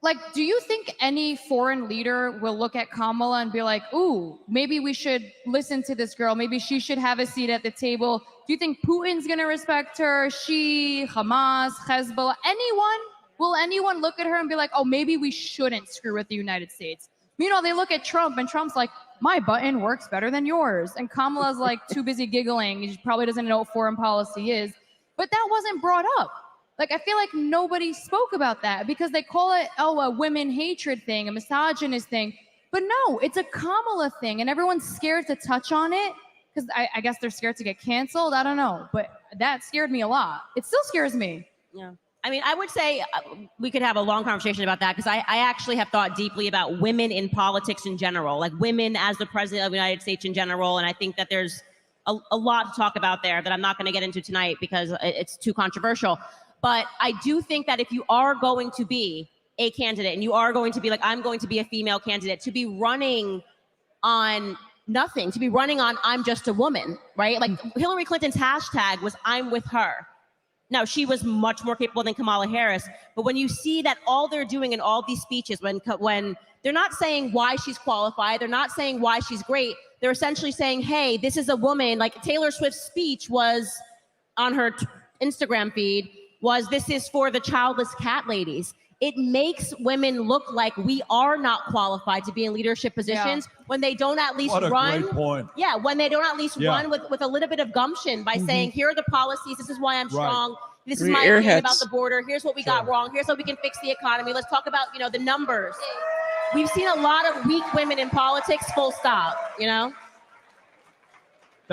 Speaker 10: like, do you think any foreign leader will look at Kamala and be like, ooh, maybe we should listen to this girl. Maybe she should have a seat at the table. Do you think Putin's going to respect her? She, Hamas, Hezbollah, anyone? Will anyone look at her and be like, oh, maybe we shouldn't screw with the United States? Meanwhile, they look at Trump and Trump's like, my button works better than yours. And Kamala's like too busy giggling. She probably doesn't know what foreign policy is. But that wasn't brought up. Like, I feel like nobody spoke about that because they call it, a women hatred thing, a misogynist thing. But no, it's a Kamala thing, and everyone's scared to touch on it because I guess they're scared to get canceled. I don't know, but that scared me a lot. It still scares me.
Speaker 8: Yeah. I mean, I would say we could have a long conversation about that because I actually have thought deeply about women in politics in general, like women as the president of the United States in general. And I think that there's a lot to talk about there that I'm not going to get into tonight because it's too controversial. But I do think that if you are going to be a candidate and you are going to be like, I'm going to be a female candidate, to be running on nothing, to be running on I'm just a woman, right? Like Hillary Clinton's hashtag was I'm with her. Now, she was much more capable than Kamala Harris. But when you see that all they're doing in all these speeches, when they're not saying why she's qualified, they're not saying why she's great, they're essentially saying, hey, this is a woman. Like Taylor Swift's speech was on her Instagram feed, was this is for the childless cat ladies. It makes women look like we are not qualified to be in leadership positions when they don't at least
Speaker 9: What a
Speaker 8: run.
Speaker 9: great point.
Speaker 8: Yeah, when they don't at least run with a little bit of gumption by saying, here are the policies, this is why I'm strong, this is my opinion about the border, here's what we got wrong, here's how we can fix the economy, let's talk about, the numbers. We've seen a lot of weak women in politics, full stop,
Speaker 9: That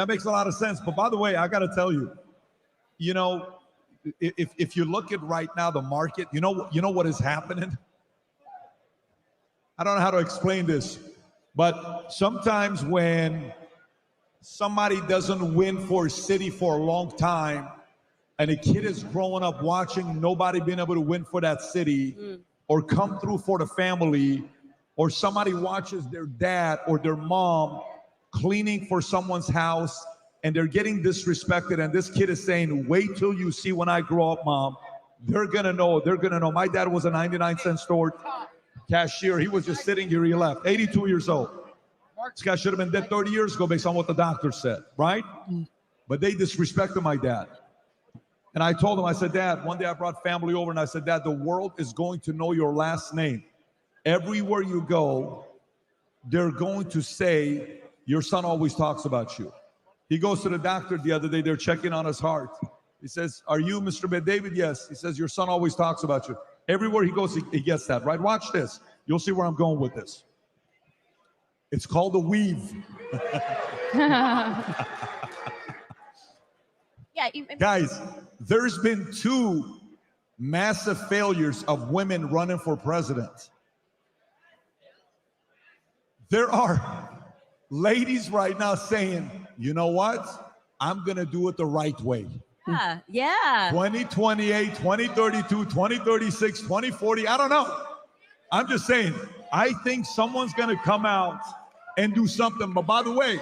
Speaker 9: makes a lot of sense. But by the way, I got to tell you, if you look at right now the market, you know what is happening? I don't know how to explain this, but sometimes when somebody doesn't win for a city for a long time and a kid is growing up watching nobody being able to win for that city or come through for the family, or somebody watches their dad or their mom cleaning for someone's house and they're getting disrespected, and this kid is saying, wait till you see when I grow up, mom. They're gonna know. My dad was a 99-cent store cashier. He was just sitting here, he left, 82 years old. This guy should have been dead 30 years ago based on what the doctor said, right? But they disrespected my dad. And I told him, I said, Dad, one day I brought family over and I said, Dad, the world is going to know your last name. Everywhere you go, they're going to say, your son always talks about you. He goes to the doctor the other day, they're checking on his heart. He says, are you Mr. David? Yes. He says, your son always talks about you. Everywhere he goes, he gets that, right? Watch this. You'll see where I'm going with this. It's called a weave. Guys, there's been 2 massive failures of women running for president. There are ladies right now saying, you know what? I'm going to do it the right way.
Speaker 8: Yeah.
Speaker 9: 2028, 2032, 2036, 2040. I don't know. I'm just saying, I think someone's going to come out and do something. But by the way,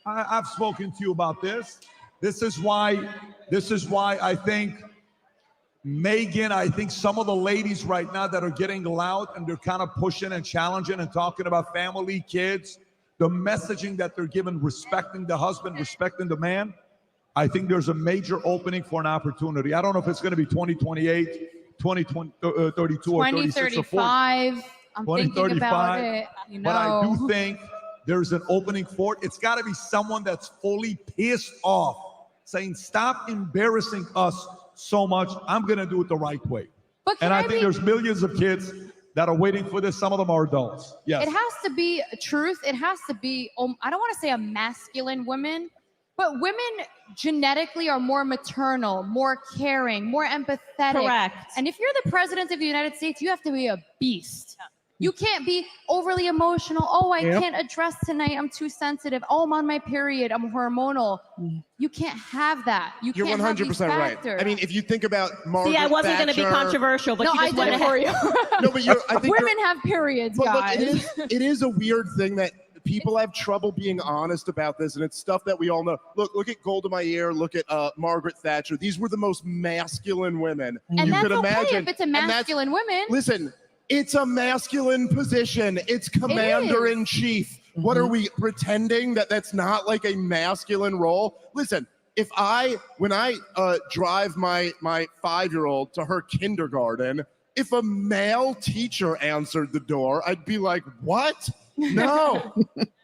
Speaker 9: I've spoken to you about this. This is why I think Megan, I think some of the ladies right now that are getting loud and they're kind of pushing and challenging and talking about family, kids, the messaging that they're giving, respecting the husband, respecting the man, I think there's a major opening for an opportunity. I don't know if it's going to be 2028, 2032, or 36 or 40.
Speaker 10: 2035. I'm thinking about it. You know.
Speaker 9: But I do think there's an opening for it. It's got to be someone that's fully pissed off, saying, stop embarrassing us so much. I'm going to do it the right way. And I think there's millions of kids that are waiting for this. Some of them are adults. Yes.
Speaker 10: It has to be truth. It has to be, I don't want to say a masculine woman, but women genetically are more maternal, more caring, more empathetic.
Speaker 8: Correct.
Speaker 10: And if you're the president of the United States, you have to be a beast. You can't be overly emotional. Oh, I can't address tonight. I'm too sensitive. Oh, I'm on my period. I'm hormonal. You can't have that.
Speaker 15: You're
Speaker 10: can't have these
Speaker 15: 100% right.
Speaker 10: factors.
Speaker 15: I mean, if you think about Margaret
Speaker 8: See, I wasn't going to be
Speaker 15: Thatcher-
Speaker 8: controversial, but
Speaker 10: No,
Speaker 8: you
Speaker 10: I
Speaker 8: just
Speaker 10: did
Speaker 8: went
Speaker 10: it for you.
Speaker 15: No, but I think
Speaker 10: women have periods,
Speaker 15: But look,
Speaker 10: guys.
Speaker 15: it is a weird thing that people have trouble being honest about this, and it's stuff that we all know. Look at Golda Meir, look at Margaret Thatcher. These were the most masculine women
Speaker 10: And
Speaker 15: you
Speaker 10: that's
Speaker 15: could
Speaker 10: okay
Speaker 15: imagine.
Speaker 10: if it's a
Speaker 15: And that's-
Speaker 10: masculine woman.
Speaker 15: Listen, it's a masculine position. It's commander-in-chief. What are we pretending that that's not like a masculine role? Listen, when I drive my 5-year-old to her kindergarten, if a male teacher answered the door, I'd be like, what? No.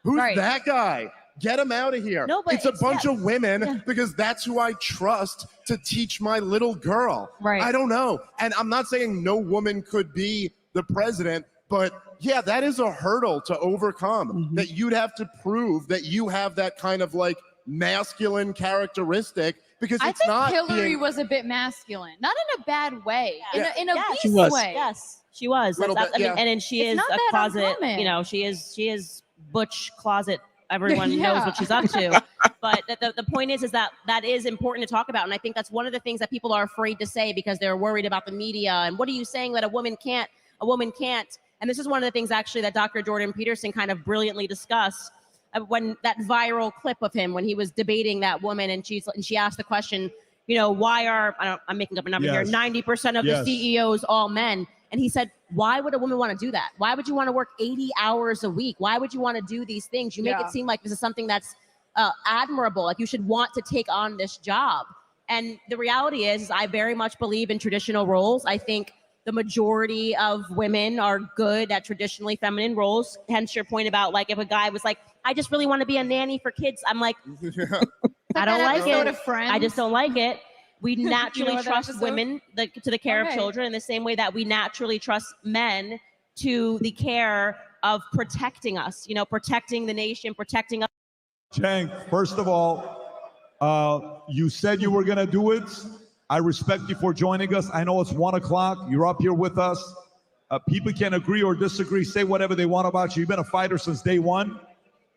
Speaker 15: Who's that guy? Get him out of here.
Speaker 8: No, but
Speaker 15: it's a bunch of women because that's who I trust to teach my little girl.
Speaker 10: Right.
Speaker 15: I don't know. And I'm not saying no woman could be the president, but yeah, that is a hurdle to overcome, that you'd have to prove that you have that kind of like masculine characteristic, because
Speaker 10: I
Speaker 15: it's
Speaker 10: think
Speaker 15: not
Speaker 10: Hillary
Speaker 15: being,
Speaker 10: was a bit masculine, not in a bad way, in a
Speaker 8: Yes.
Speaker 10: beast
Speaker 8: She was.
Speaker 10: way.
Speaker 8: Yes, she was.
Speaker 15: Little
Speaker 8: That's-
Speaker 15: bit,
Speaker 8: I mean,
Speaker 15: yeah.
Speaker 8: and she
Speaker 10: It's
Speaker 8: is
Speaker 10: not
Speaker 8: a
Speaker 10: that
Speaker 8: closet.
Speaker 10: uncommon.
Speaker 8: You know, she is butch closet. Everyone knows
Speaker 10: Yeah.
Speaker 8: what she's up to. But the point is that is important to talk about, and I think that's one of the things that people are afraid to say because they're worried about the media. And what are you saying that a woman can't? A woman can't. And this is one of the things actually that Dr. Jordan Peterson kind of brilliantly discussed when that viral clip of him when he was debating that woman, and she asked the question, you know, why are I'm making up a number here, 90% of the CEOs all men? And he said, why would a woman want to do that? Why would you want to work 80 hours a week? Why would you want to do these things? You make it seem like this is something that's admirable. Like you should want to take on this job. And the reality is I very much believe in traditional roles. I think the majority of women are good at traditionally feminine roles. Hence your point about like if a guy was like, I just really want to be a nanny for kids. I'm like, I don't like it. I just don't like it. We naturally trust women to the care of children in the same way that we naturally trust men to the care of protecting us, you know, protecting the nation, protecting us.
Speaker 9: Chang, first of all, you said you were going to do it. I respect you for joining us. I know it's 1 o'clock. You're up here with us. People can agree or disagree, say whatever they want about you. You've been a fighter since day one.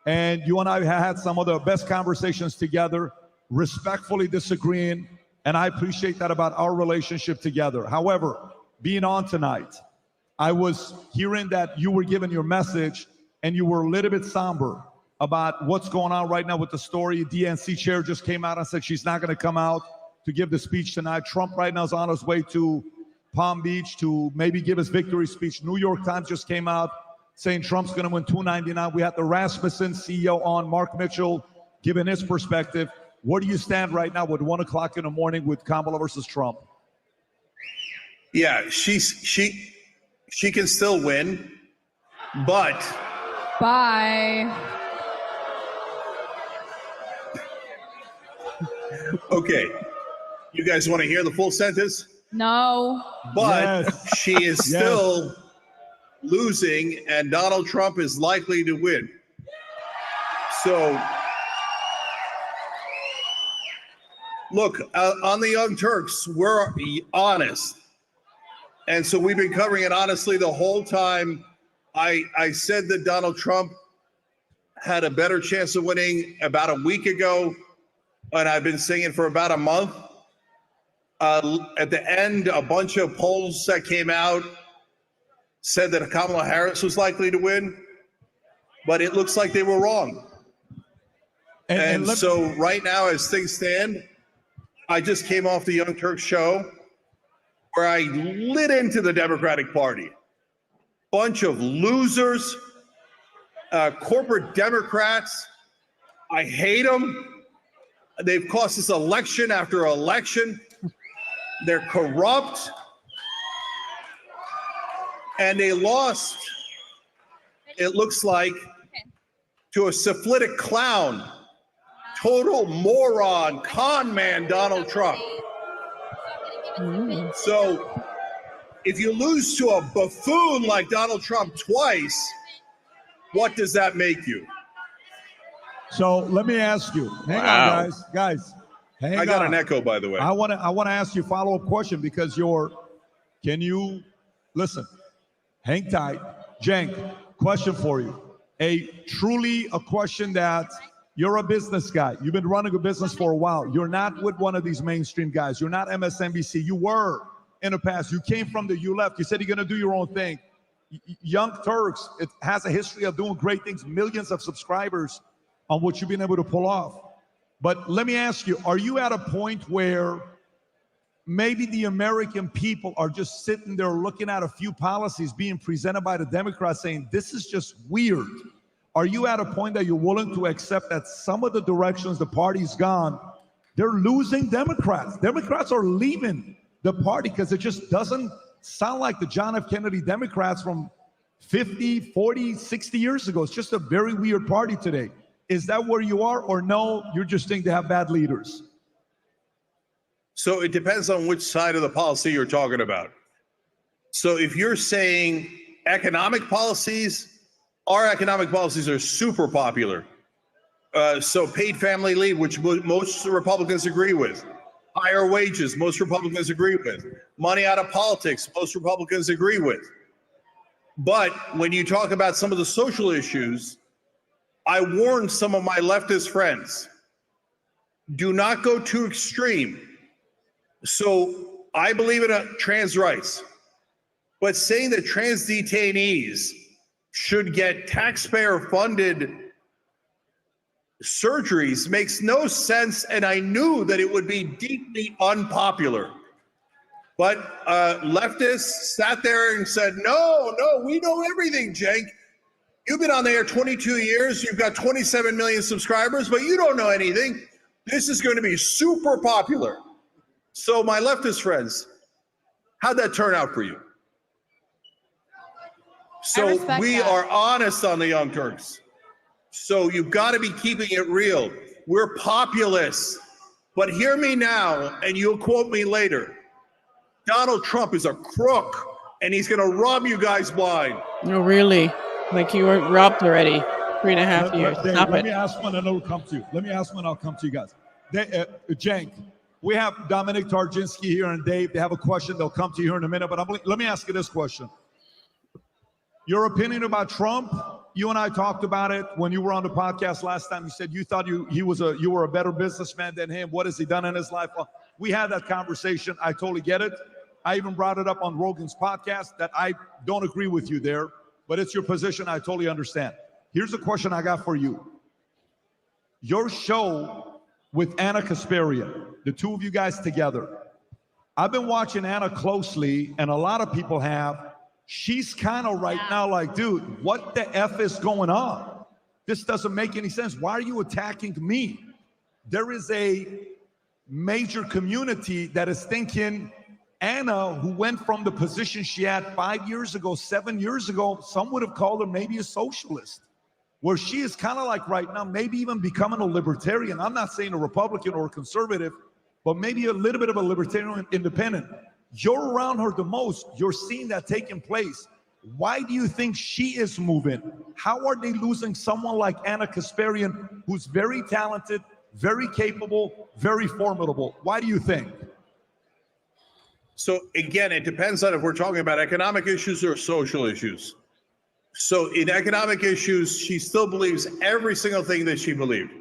Speaker 9: And you and I have had some of the best conversations together, respectfully disagreeing. And I appreciate that about our relationship together. However, being on tonight, I was hearing that you were giving your message and you were a little bit somber about what's going on right now with the story. DNC chair just came out and said she's not going to come out to give the speech tonight. Trump right now is on his way to Palm Beach to maybe give his victory speech. New York Times just came out saying Trump's going to win 299. We had the Rasmussen CEO on, Mark Mitchell, giving his perspective. Where do you stand right now with 1 o'clock in the morning with Kamala versus Trump?
Speaker 2: Yeah, she can still win, but
Speaker 10: Bye.
Speaker 2: okay. You guys want to hear the full sentence?
Speaker 10: No.
Speaker 2: But she is still losing, and Donald Trump is likely to win. So, look, on the Young Turks, we're honest. And so we've been covering it honestly the whole time. I said that Donald Trump had a better chance of winning about a week ago, and I've been saying it for about a month. At the end, a bunch of polls that came out said that Kamala Harris was likely to win, but it looks like they were wrong. And so right now, as things stand, I just came off the Young Turks show where I lit into the Democratic Party. Bunch of losers, corporate Democrats. I hate them. They've cost us election after election. They're corrupt. And they lost, it looks like, to a syphilitic clown, total moron, con man, Donald Trump. So if you lose to a buffoon like Donald Trump twice, what does that make you?
Speaker 9: So let me ask you. Hang on, guys. Hang on.
Speaker 2: I got an echo, by the way.
Speaker 9: I want to ask you a follow-up question because can you listen? Hang tight. Cenk, question for you. A question that you're a business guy. You've been running a business for a while. You're not with one of these mainstream guys. You're not MSNBC. You were in the past. You came from you left. You said you're going to do your own thing. Young Turks, it has a history of doing great things, millions of subscribers on what you've been able to pull off. But let me ask you, are you at a point where maybe the American people are just sitting there looking at a few policies being presented by the Democrats saying, this is just weird? Are you at a point that you're willing to accept that some of the directions the party's gone, they're losing Democrats? Democrats are leaving the party because it just doesn't sound like the John F. Kennedy Democrats from 50, 40, 60 years ago. It's just a very weird party today. Is that where you are, or no, you're just think they have bad leaders?
Speaker 2: So it depends on which side of the policy you're talking about. So if you're saying economic policies, our economic policies are super popular. So paid family leave, which most Republicans agree with. Higher wages, most Republicans agree with. Money out of politics, most Republicans agree with. But when you talk about some of the social issues, I warned some of my leftist friends, do not go too extreme. So I believe in trans rights, but saying that trans detainees should get taxpayer-funded surgeries makes no sense, and I knew that it would be deeply unpopular. But leftists sat there and said, no, we know everything, Cenk. You've been on the air 22 years, you've got 27 million subscribers, but you don't know anything. This is going to be super popular. So my leftist friends, how'd that turn out for you? So we are honest on the Young Turks. So you've got to be keeping it real. We're populists, but hear me now and you'll quote me later. Donald Trump is a crook and he's going to rob you guys blind.
Speaker 1: No, really? Like you were robbed already. 3.5 years. Stop
Speaker 9: Let
Speaker 1: it.
Speaker 9: me ask one and I'll come to you. Let me ask one, I'll come to you guys. Cenk, we have Dominic Tarczynski here and Dave. They have a question. They'll come to you here in a minute. But let me ask you this question. Your opinion about Trump, you and I talked about it when you were on the podcast last time. You said you thought you were a better businessman than him. What has he done in his life? Well, we had that conversation. I totally get it. I even brought it up on Rogan's podcast that I don't agree with you there, but it's your position. I totally understand. Here's a question I got for you. Your show with Anna Kasparian, the two of you guys together. I've been watching Anna closely, and a lot of people have. She's kind of right now like, dude, what the F is going on? This doesn't make any sense. Why are you attacking me? There is a major community that is thinking Anna, who went from the position she had 5 years ago, 7 years ago, some would have called her maybe a socialist, where she is kind of like right now, maybe even becoming a libertarian. I'm not saying a Republican or a conservative, but maybe a little bit of a libertarian independent. You're around her the most. You're seeing that taking place. Why do you think she is moving? How are they losing someone like Anna Kasparian, who's very talented, very capable, very formidable? Why do you think?
Speaker 2: So again, it depends on if we're talking about economic issues or social issues. So in economic issues, she still believes every single thing that she believed.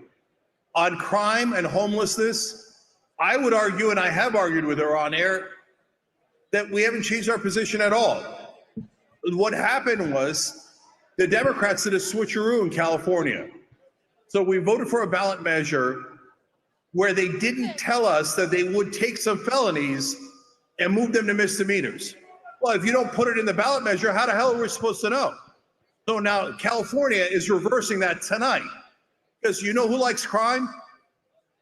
Speaker 2: On crime and homelessness, I would argue, and I have argued with her on air, that we haven't changed our position at all. What happened was the Democrats did a switcheroo in California. So we voted for a ballot measure where they didn't tell us that they would take some felonies and move them to misdemeanors. Well, if you don't put it in the ballot measure, how the hell are we supposed to know? So now California is reversing that tonight. Because you know who likes crime?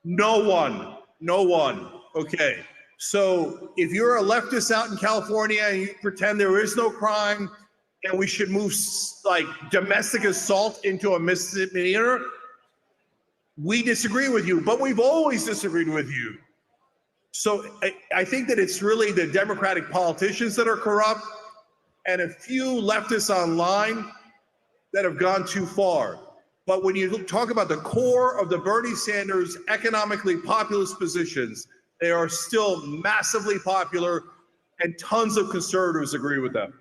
Speaker 2: No one. No one. Okay. So if you're a leftist out in California and you pretend there is no crime and we should move like domestic assault into a misdemeanor, we disagree with you, but we've always disagreed with you. So I think that it's really the Democratic politicians that are corrupt and a few leftists online that have gone too far. But when you talk about the core of the Bernie Sanders economically populist positions, they are still massively popular and tons of conservatives agree with them.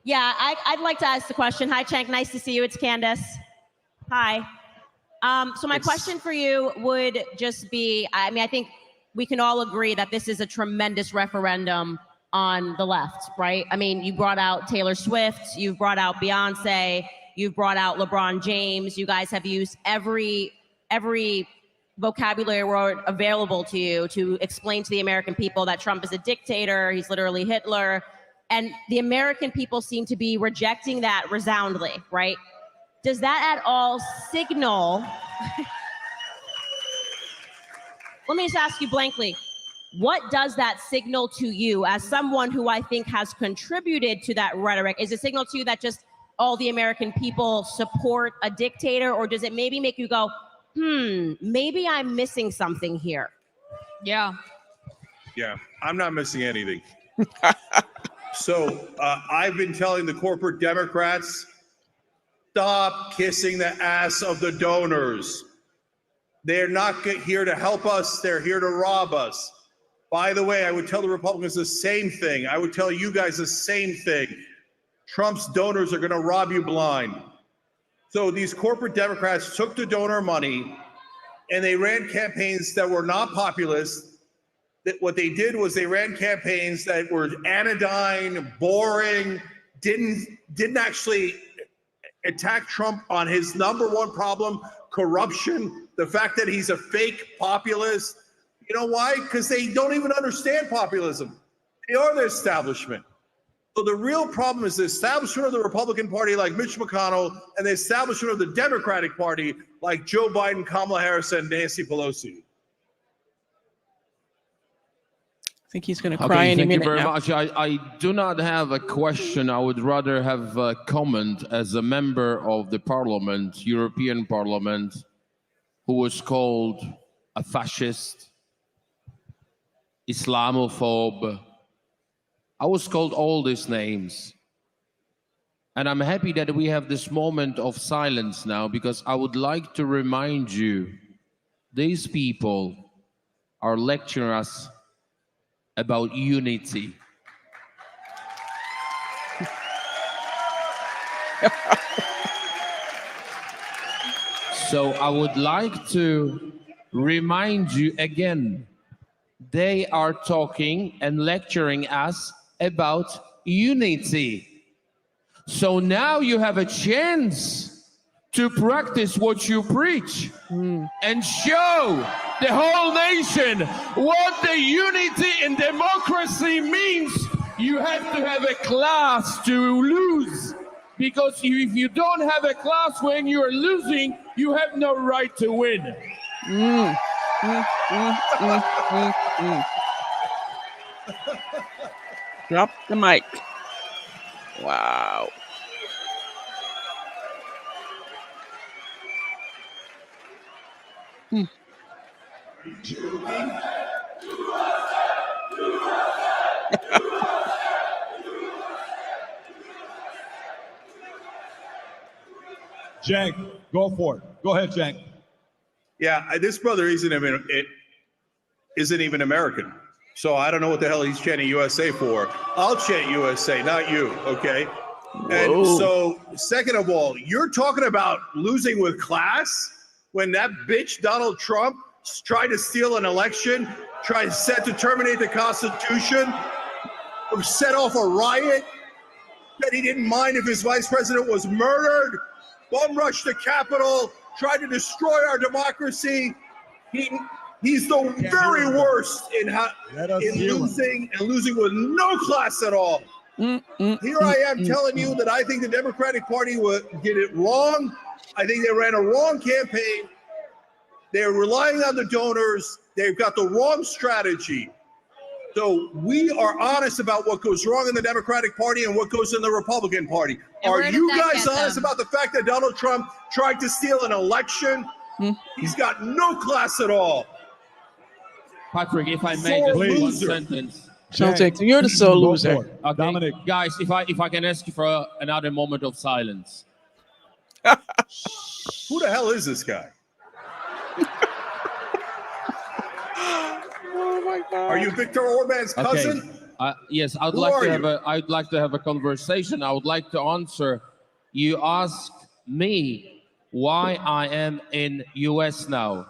Speaker 8: Yeah, I'd like to ask the question. Hi, Cenk. Nice to see you. It's Candace. Hi. So my question for you would just be, I mean, I think we can all agree that this is a tremendous referendum on the left, right? I mean, you brought out Taylor Swift, you've brought out Beyonce, you've brought out LeBron James. You guys have used every vocabulary word available to you to explain to the American people that Trump is a dictator, he's literally Hitler. And the American people seem to be rejecting that resoundingly, right? Does that at all signal? Let me just ask you blankly, what does that signal to you as someone who I think has contributed to that rhetoric? Is it a signal to you that just all the American people support a dictator, or does it maybe make you go, maybe I'm missing something here?
Speaker 10: Yeah.
Speaker 2: Yeah, I'm not missing anything. So I've been telling the corporate Democrats, stop kissing the ass of the donors. They're not here to help us. They're here to rob us. By the way, I would tell the Republicans the same thing. I would tell you guys the same thing. Trump's donors are going to rob you blind. So these corporate Democrats took the donor money and they ran campaigns that were not populist. What they did was they ran campaigns that were anodyne, boring, didn't actually attack Trump on his number one problem, corruption, the fact that he's a fake populist. You know why? Because they don't even understand populism. They are the establishment. So the real problem is the establishment of the Republican Party like Mitch McConnell and the establishment of the Democratic Party like Joe Biden, Kamala Harris, and Nancy Pelosi.
Speaker 1: I think he's going to cry any minute now.
Speaker 4: Thank you very much. I do not have a question. I would rather have a comment as a member of the Parliament, European Parliament, who was called a fascist, Islamophobe. I was called all these names. And I'm happy that we have this moment of silence now, because I would like to remind you, these people are lecturing us about unity. So I would like to remind you again, they are talking and lecturing us about unity. So now you have a chance to practice what you preach and show the whole nation what the unity in democracy means. You have to have a class to lose, because if you don't have a class when you're losing, you have no right to win.
Speaker 1: Drop the mic. Wow.
Speaker 9: Cenk, go for it. Go ahead, Cenk.
Speaker 2: Yeah, this brother isn't even American. So I don't know what the hell he's chanting USA for. I'll chant USA, not you, okay? And so, second of all, you're talking about losing with class when that bitch Donald Trump tried to steal an election, tried to terminate the Constitution, set off a riot, that he didn't mind if his vice president was murdered. bum rushed the Capitol, tried to destroy our democracy. He's the very worst in losing and losing with no class at all. Here I am telling you that I think the Democratic Party did it wrong. I think they ran a wrong campaign. They're relying on the donors. They've got the wrong strategy. So we are honest about what goes wrong in the Democratic Party and what goes in the Republican Party. Are you guys honest about the fact that Donald Trump tried to steal an election? He's got no class at all.
Speaker 4: Patrick, if I may, just one sentence.
Speaker 1: Celtic, you're the sole loser.
Speaker 4: Okay. Dominic. Guys, if I can ask you for another moment of silence.
Speaker 2: Who the hell is this guy?
Speaker 1: Oh my God!
Speaker 2: Are you Viktor Orban's cousin?
Speaker 4: Okay. Yes, I'd
Speaker 2: Who
Speaker 4: like
Speaker 2: are
Speaker 4: to
Speaker 2: you?
Speaker 4: have a conversation. I would like to answer. You asked me why I am in US now.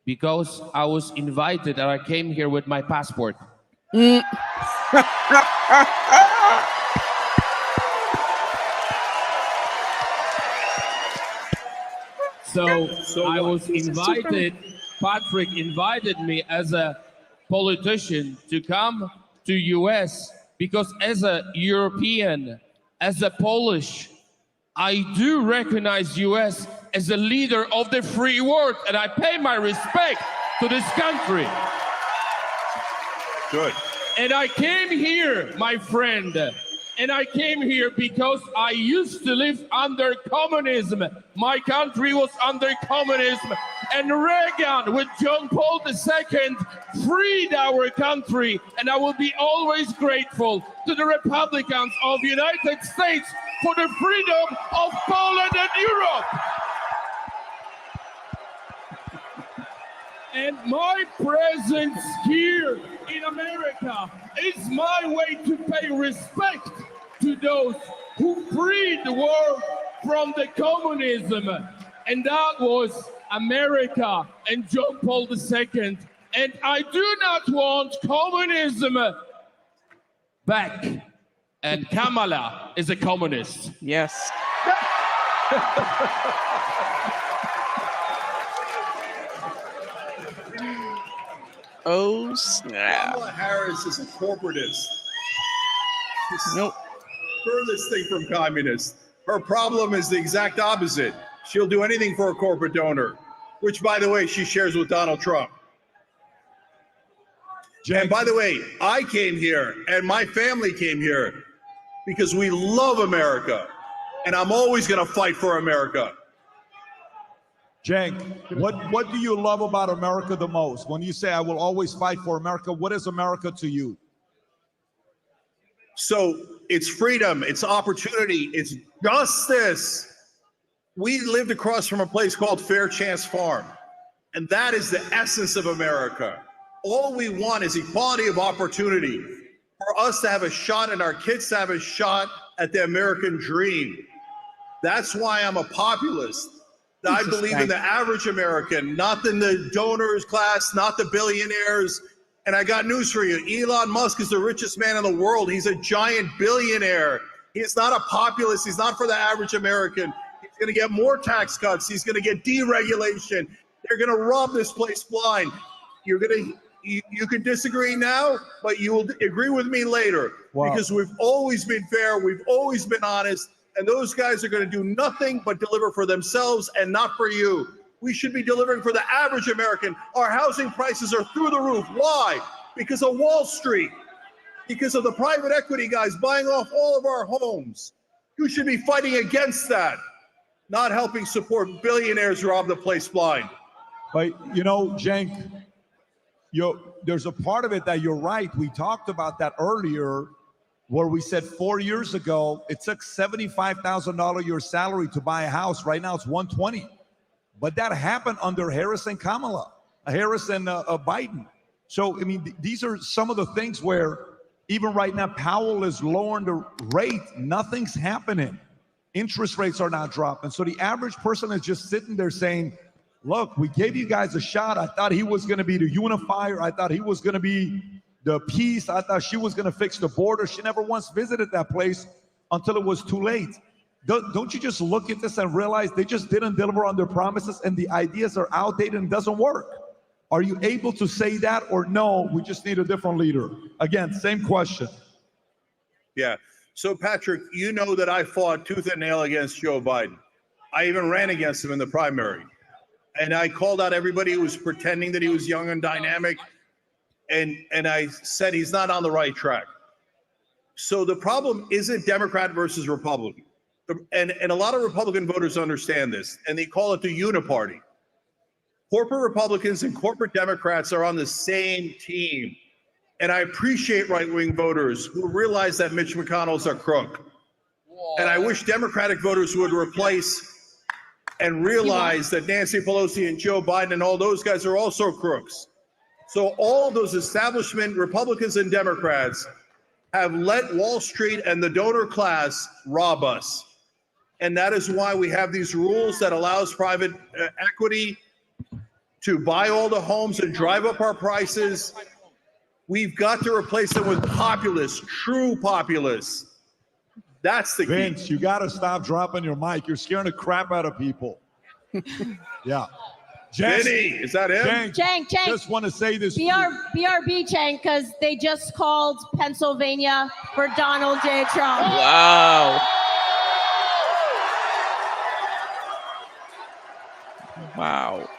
Speaker 4: Because I was invited and I came here with my passport. So I was invited, Patrick invited me as a politician to come to US because as a European, as a Polish, I do recognize US as a leader of the free world, and I pay my respect to this country.
Speaker 2: Good.
Speaker 4: And I came here, my friend, and I came here because I used to live under communism. My country was under communism, and Reagan with John Paul II freed our country, and I will be always grateful to the Republicans of the United States for the freedom of Poland and Europe. And my presence here in America is my way to pay respect to those who freed the world from the communism. And that was America and John Paul II. And I do not want communism back. And Kamala is a communist.
Speaker 1: Yes. Oh, snap.
Speaker 2: Kamala Harris is a corporatist.
Speaker 1: Nope.
Speaker 2: Furthest thing from communist. Her problem is the exact opposite. She'll do anything for a corporate donor, which, by the way, she shares with Donald Trump. And by the way, I came here and my family came here because we love America. And I'm always going to fight for America.
Speaker 9: Cenk, what do you love about America the most? When you say, I will always fight for America, what is America to you?
Speaker 2: So it's freedom, it's opportunity, it's justice. We lived across from a place called Fair Chance Farm, and that is the essence of America. All we want is equality of opportunity for us to have a shot and our kids to have a shot at the American dream. That's why I'm a populist. I believe in the average American, not in the donors class, not the billionaires. And I got news for you. Elon Musk is the richest man in the world. He's a giant billionaire. He's not a populist. He's not for the average American. He's going to get more tax cuts. He's going to get deregulation. They're going to rob this place blind. You can disagree now, but you will agree with me later. Wow. Because we've always been fair. We've always been honest. And those guys are going to do nothing but deliver for themselves and not for you. We should be delivering for the average American. Our housing prices are through the roof. Why? Because of Wall Street. Because of the private equity guys buying off all of our homes. You should be fighting against that, not helping support billionaires rob the place blind.
Speaker 9: But, you know, Cenk, there's a part of it that you're right. We talked about that earlier, where we said 4 years ago, it took $75,000 your salary to buy a house. Right now it's $120,000. But that happened under Harris and Kamala, Harris and Biden. So, I mean, these are some of the things where even right now, Powell is lowering the rate. Nothing's happening. Interest rates are not dropping. So the average person is just sitting there saying, look, we gave you guys a shot. I thought he was going to be the unifier. I thought he was going to be the peace. I thought she was going to fix the border. She never once visited that place until it was too late. Don't you just look at this and realize they just didn't deliver on their promises and the ideas are outdated and doesn't work? Are you able to say that, or no, we just need a different leader? Again, same question.
Speaker 2: Yeah. So, Patrick, you know that I fought tooth and nail against Joe Biden. I even ran against him in the primary. And I called out everybody who was pretending that he was young and dynamic. And I said he's not on the right track. So the problem isn't Democrat versus Republican. And a lot of Republican voters understand this, and they call it the uniparty. Corporate Republicans and corporate Democrats are on the same team. And I appreciate right-wing voters who realize that Mitch McConnell's a crook. And I wish Democratic voters would replace and realize that Nancy Pelosi and Joe Biden and all those guys are also crooks. So all those establishment Republicans and Democrats have let Wall Street and the donor class rob us. And that is why we have these rules that allows private equity to buy all the homes and drive up our prices. We've got to replace them with populists, true populists. That's the key.
Speaker 9: Vince, you got to stop dropping your mic. You're scaring the crap out of people. Yeah.
Speaker 2: Vinny, is that him?
Speaker 17: Cenk.
Speaker 9: Just want to say this.
Speaker 17: BRB, Cenk, because they just called Pennsylvania for Donald J. Trump.
Speaker 1: Wow. Wow.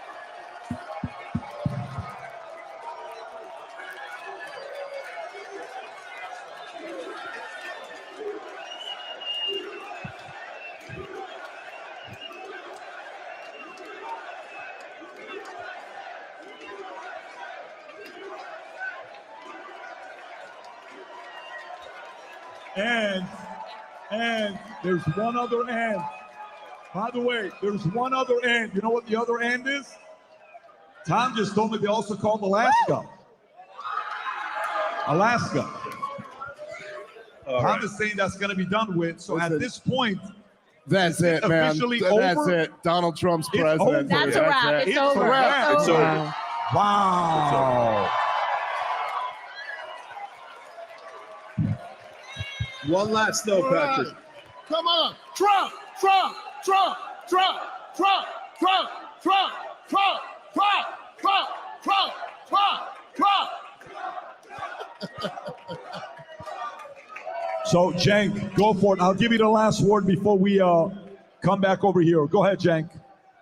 Speaker 9: And there's one other end. By the way, there's one other end. You know what the other end is? Tom just told me they also called Alaska. Alaska. Tom is saying that's going to be done with. So at this point,
Speaker 15: that's it, man.
Speaker 9: Officially
Speaker 15: That's
Speaker 9: over?
Speaker 15: it. Donald Trump's
Speaker 9: It's
Speaker 15: president.
Speaker 9: over.
Speaker 17: That's a wrap. It's over.
Speaker 2: It's over.
Speaker 9: Wow.
Speaker 2: One last note, Patrick.
Speaker 3: Come on. Trump.
Speaker 9: So, Cenk, go for it. I'll give you the last word before we come back over here. Go ahead, Cenk.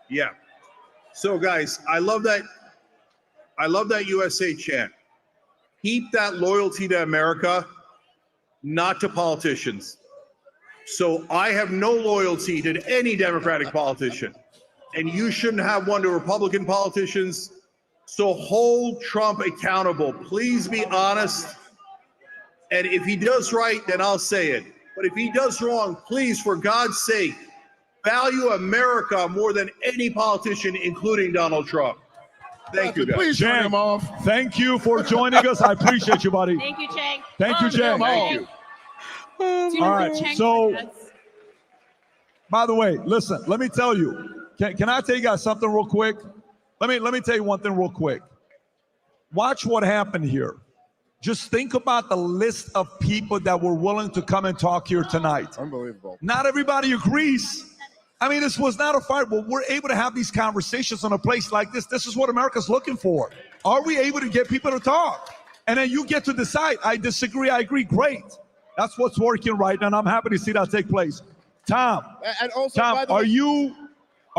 Speaker 2: Yeah. So, guys, I love that USA chant. Keep that loyalty to America, not to politicians. So I have no loyalty to any Democratic politician, and you shouldn't have one to Republican politicians. So hold Trump accountable. Please be honest. And if he does right, then I'll say it. But if he does wrong, please, for God's sake, value America more than any politician, including Donald Trump. Thank you, guys.
Speaker 3: Please turn him off.
Speaker 9: Thank you for joining us. I appreciate you, buddy.
Speaker 17: Thank you, Cenk.
Speaker 9: Thank you, Cenk.
Speaker 2: Thank you.
Speaker 9: All right. So, by the way, listen, let me tell you. Can I tell you guys something real quick? Let me tell you one thing real quick. Watch what happened here. Just think about the list of people that were willing to come and talk here tonight.
Speaker 15: Unbelievable.
Speaker 9: Not everybody agrees. I mean, this was not a fight, but we're able to have these conversations on a place like this. This is what America's looking for. Are we able to get people to talk? And then you get to decide. I disagree. I agree. Great. That's what's working right now, and I'm happy to see that take place. Tom,
Speaker 15: And also,
Speaker 9: Tom,
Speaker 15: by the
Speaker 9: are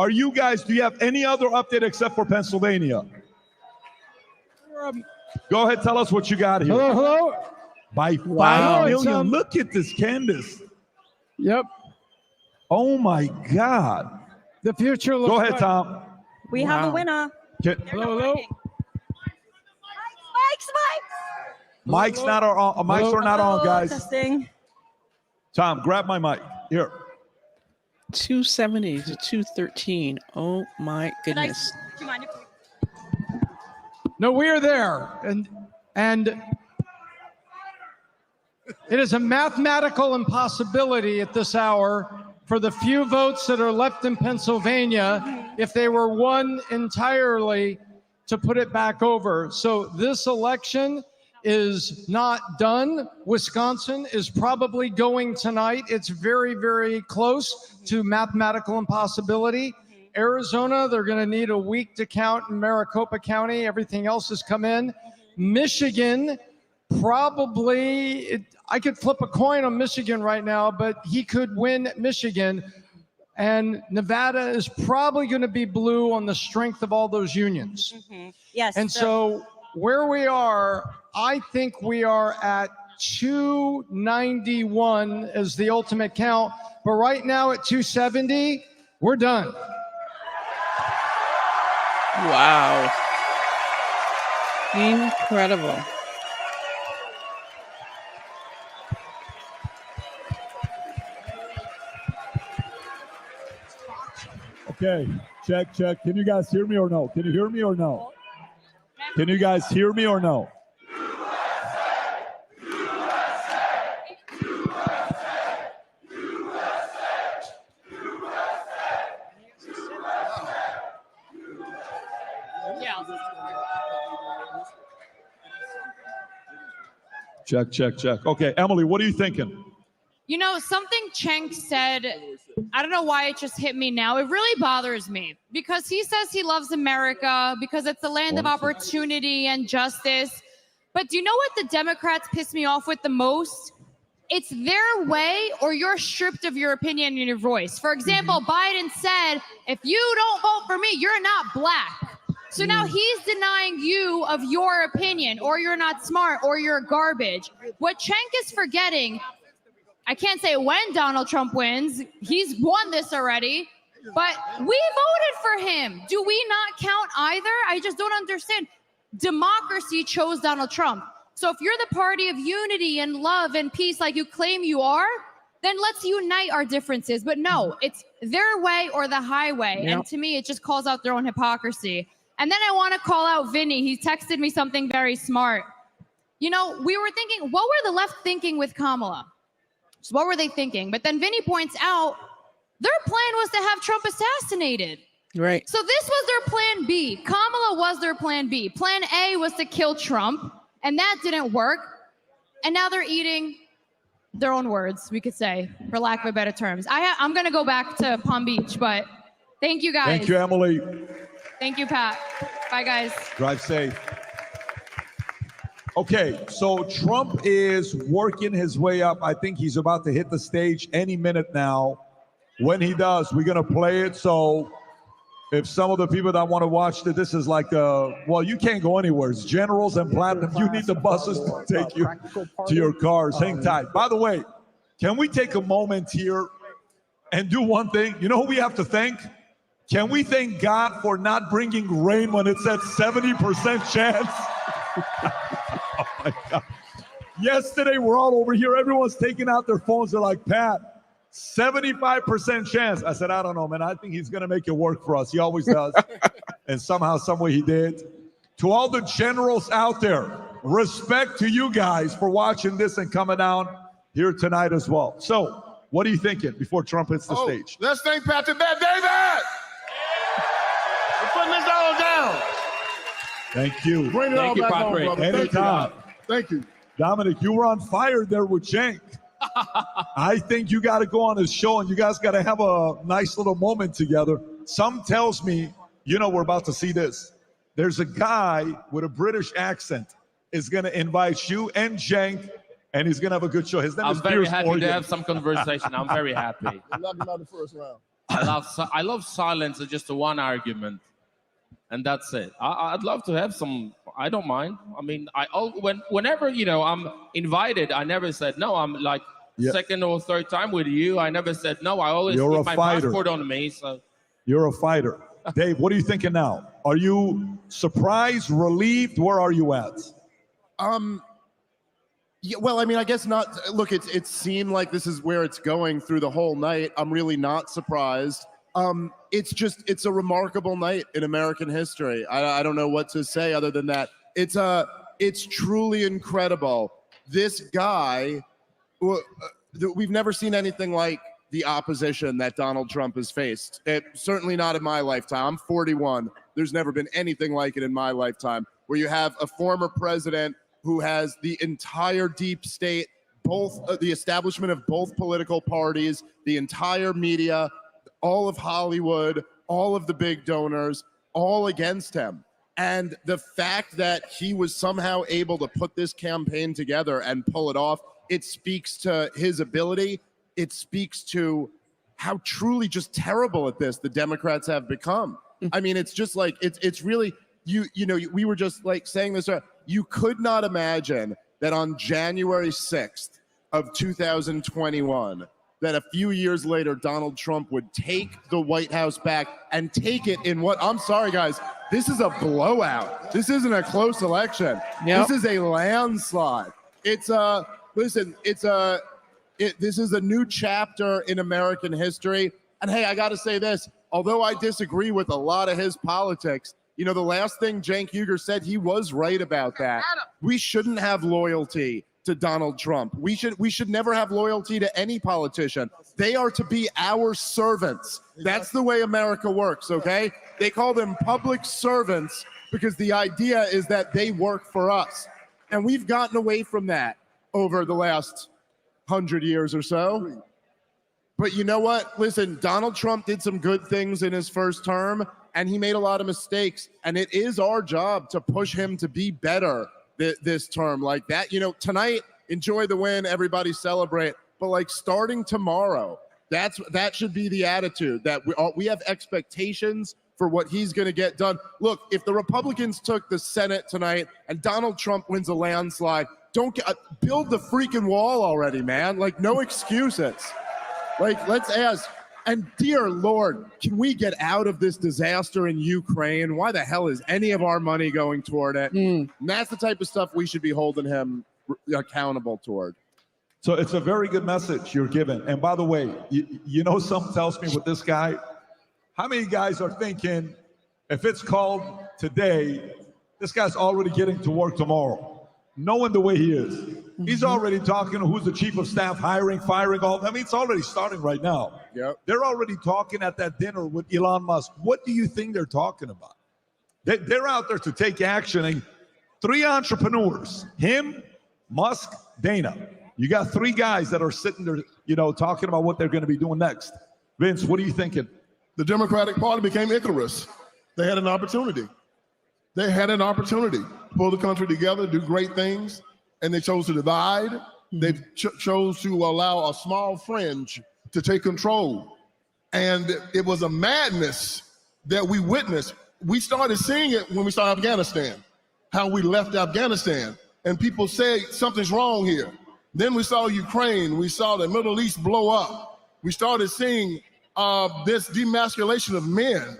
Speaker 15: way,
Speaker 9: you guys, do you have any other update except for Pennsylvania? Go ahead, tell us what you got here.
Speaker 11: Hello.
Speaker 9: By 5
Speaker 11: Wow.
Speaker 9: million. Look at this, Candace.
Speaker 11: Yep.
Speaker 9: Oh my God.
Speaker 11: The future looks
Speaker 9: Go ahead,
Speaker 11: bright.
Speaker 9: Tom.
Speaker 17: We have a winner.
Speaker 11: Hello.
Speaker 9: Mics not on. Mics are not on, guys.
Speaker 17: Testing.
Speaker 9: Tom, grab my mic. Here.
Speaker 1: 270 to 213. Oh my
Speaker 17: Do
Speaker 1: goodness.
Speaker 17: you mind if
Speaker 7: No, we are there, and it is a mathematical impossibility at this hour for the few votes that are left in Pennsylvania, if they were won entirely, to put it back over. So this election is not done. Wisconsin is probably going tonight. It's very, very close to mathematical impossibility. Arizona, they're going to need a week to count in Maricopa County. Everything else has come in. Michigan, probably, I could flip a coin on Michigan right now, but he could win Michigan. And Nevada is probably going to be blue on the strength of all those unions.
Speaker 8: Yes.
Speaker 7: And so where we are, I think we are at 291 as the ultimate count. But right now at 270, we're done.
Speaker 1: Wow. Incredible.
Speaker 9: Okay, check. Can you guys hear me or no? Can you hear me or no? Can you guys hear me or no? Check. Okay, Emily, what are you thinking?
Speaker 10: You know, something Cenk said, I don't know why it just hit me now. It really bothers me because he says he loves America because it's the land of opportunity and justice. But do you know what the Democrats piss me off with the most? It's their way or you're stripped of your opinion and your voice. For example, Biden said, if you don't vote for me, you're not black. So now he's denying you of your opinion, or you're not smart, or you're garbage. What Cenk is forgetting, I can't say when Donald Trump wins. He's won this already, but we voted for him. Do we not count either? I just don't understand. Democracy chose Donald Trump. So if you're the party of unity and love and peace like you claim you are, then let's unite our differences. But no, it's their way or the highway.
Speaker 1: Yep.
Speaker 10: And to me, it just calls out their own hypocrisy. And then I want to call out Vinny. He texted me something very smart. You know, we were thinking, what were the left thinking with Kamala? So what were they thinking? But then Vinny points out their plan was to have Trump assassinated.
Speaker 1: Right.
Speaker 10: So this was their plan B. Kamala was their plan B. Plan A was to kill Trump, and that didn't work. And now they're eating their own words, we could say, for lack of better terms. I'm going to go back to Palm Beach, but thank you guys.
Speaker 9: Thank you, Emily.
Speaker 10: Thank you, Pat. Bye, guys.
Speaker 9: Drive safe. Okay, so Trump is working his way up. I think he's about to hit the stage any minute now. When he does, we're going to play it. So if some of the people that want to watch this is like, well, you can't go anywhere. It's Generals and Platinum. You need the buses to take you to your cars. Hang tight. By the way, can we take a moment here and do one thing? You know who we have to thank? Can we thank God for not bringing rain when it's at 70% chance? Oh my God. Yesterday, we're all over here. Everyone's taking out their phones. They're like, Pat, 75% chance. I said, I don't know, man. I think he's going to make it work for us. He always does. And somehow, some way he did. To all the generals out there, respect to you guys for watching this and coming down here tonight as well. So what are you thinking before Trump hits the stage?
Speaker 3: Let's thank Patrick Bet David. We're putting this all down.
Speaker 9: Thank you.
Speaker 3: Bring it all back home, brother.
Speaker 9: Anytime.
Speaker 3: Thank you.
Speaker 9: Dominic, you were on fire there with Cenk. I think you got to go on his show and you guys got to have a nice little moment together. Some tells me, you know, we're about to see this. There's a guy with a British accent is going to invite you and Cenk, and he's going to have a good show. His name is
Speaker 4: I'm very
Speaker 9: Piers
Speaker 4: happy
Speaker 9: Morgan.
Speaker 4: to have some conversation. I'm very happy.
Speaker 3: Knock him out the first round.
Speaker 4: I love silence. It's just one argument, and that's it. I'd love to have some. I don't mind. I mean, whenever I'm invited, I never said no. I'm like second or third time with you. I never said no. I always
Speaker 9: You're
Speaker 4: keep
Speaker 9: a
Speaker 4: my
Speaker 9: fighter.
Speaker 4: passport on me. So
Speaker 9: You're a fighter. Dave, what are you thinking now? Are you surprised, relieved? Where are you at?
Speaker 5: Yeah, well, I mean, I guess not. Look, it seemed like this is where it's going through the whole night. I'm really not surprised. It's a remarkable night in American history. I don't know what to say other than that. It's truly incredible. This guy, we've never seen anything like the opposition that Donald Trump has faced. Certainly not in my lifetime. I'm 41. There's never been anything like it in my lifetime, where you have a former president
Speaker 15: who has the entire deep state, both the establishment of both political parties, the entire media, all of Hollywood, all of the big donors, all against him. And the fact that he was somehow able to put this campaign together and pull it off, it speaks to his ability. It speaks to how truly just terrible at this the Democrats have become. I mean, it's just like, it's really, you know, we were just like saying this, you could not imagine that on January 6th of 2021, that a few years later, Donald Trump would take the White House back and take it in what, I'm sorry, guys, this is a blowout. This isn't a close election.
Speaker 1: Yep.
Speaker 15: This is a landslide. It's listen, this is a new chapter in American history. And hey, I got to say this, although I disagree with a lot of his politics, you know, the last thing Cenk Uygur said, he was right about that. We shouldn't have loyalty to Donald Trump. We should never have loyalty to any politician. They are to be our servants. That's the way America works, okay? They call them public servants because the idea is that they work for us. And we've gotten away from that over the last 100 years or so. But you know what? Listen, Donald Trump did some good things in his first term, and he made a lot of mistakes. And it is our job to push him to be better this term. Like that, you know, tonight, enjoy the win, everybody celebrate. But like starting tomorrow, that should be the attitude, that we have expectations for what he's going to get done. Look, if the Republicans took the Senate tonight and Donald Trump wins a landslide, build the freaking wall already, man. Like, no excuses. Like, let's ask. And dear Lord, can we get out of this disaster in Ukraine? Why the hell is any of our money going toward it? And that's the type of stuff we should be holding him accountable toward.
Speaker 9: So it's a very good message you're giving. And by the way, you know, something tells me with this guy, how many guys are thinking, if it's called today, this guy's already getting to work tomorrow, knowing the way he is. He's already talking to who's the chief of staff, hiring, firing, all. I mean, it's already starting right now.
Speaker 15: Yep.
Speaker 9: They're already talking at that dinner with Elon Musk. What do you think they're talking about? They're out there to take action. And 3 entrepreneurs, him, Musk, Dana. You got 3 guys that are sitting there, you know, talking about what they're going to be doing next. Vince, what are you thinking?
Speaker 3: The Democratic Party became Icarus. They had an opportunity. They had an opportunity to pull the country together, do great things, and they chose to divide. They chose to allow a small fringe to take control. And it was a madness that we witnessed. We started seeing it when we saw Afghanistan, how we left Afghanistan, and people say something's wrong here. Then we saw Ukraine. We saw the Middle East blow up. We started seeing this demasculation of men.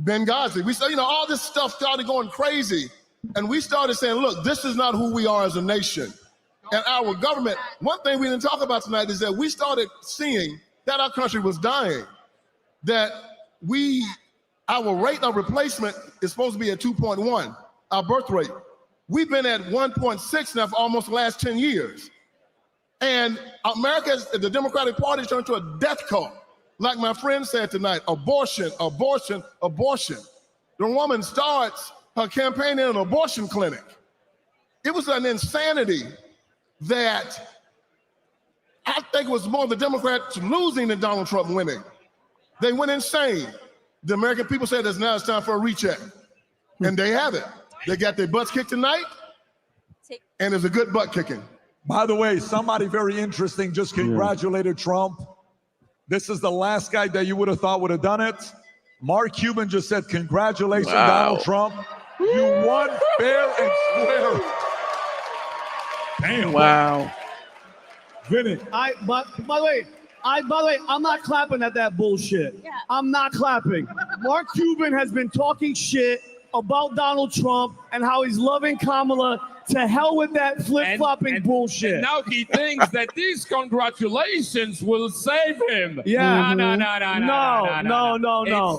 Speaker 3: Benghazi. We saw, you know, all this stuff started going crazy. And we started saying, look, this is not who we are as a nation. And our government, one thing we didn't talk about tonight is that we started seeing that our country was dying. That our rate of replacement is supposed to be at 2.1, our birth rate. We've been at 1.6 now for almost the last 10 years. And the Democratic Party turned to a death cult. Like my friend said tonight, abortion, abortion, abortion. The woman starts her campaign in an abortion clinic. It was an insanity that I think was more the Democrats losing than Donald Trump winning. They went insane. The American people said now it's time for a recheck. And they have it. They got their butts kicked tonight, and it's a good butt kicking.
Speaker 9: By the way, somebody very interesting just congratulated Trump. This is the last guy that you would have thought would have done it. Mark Cuban just said, congratulations, Donald Trump. You won fair and square. Damn.
Speaker 1: Wow.
Speaker 9: Vinny.
Speaker 11: By the way, I'm not clapping at that bullshit.
Speaker 8: Yeah.
Speaker 11: I'm not clapping. Mark Cuban has been talking shit about Donald Trump and how he's loving Kamala. To hell with that flip-flopping bullshit.
Speaker 4: And now he thinks that these congratulations will save him.
Speaker 11: Yeah.
Speaker 4: No.
Speaker 11: It's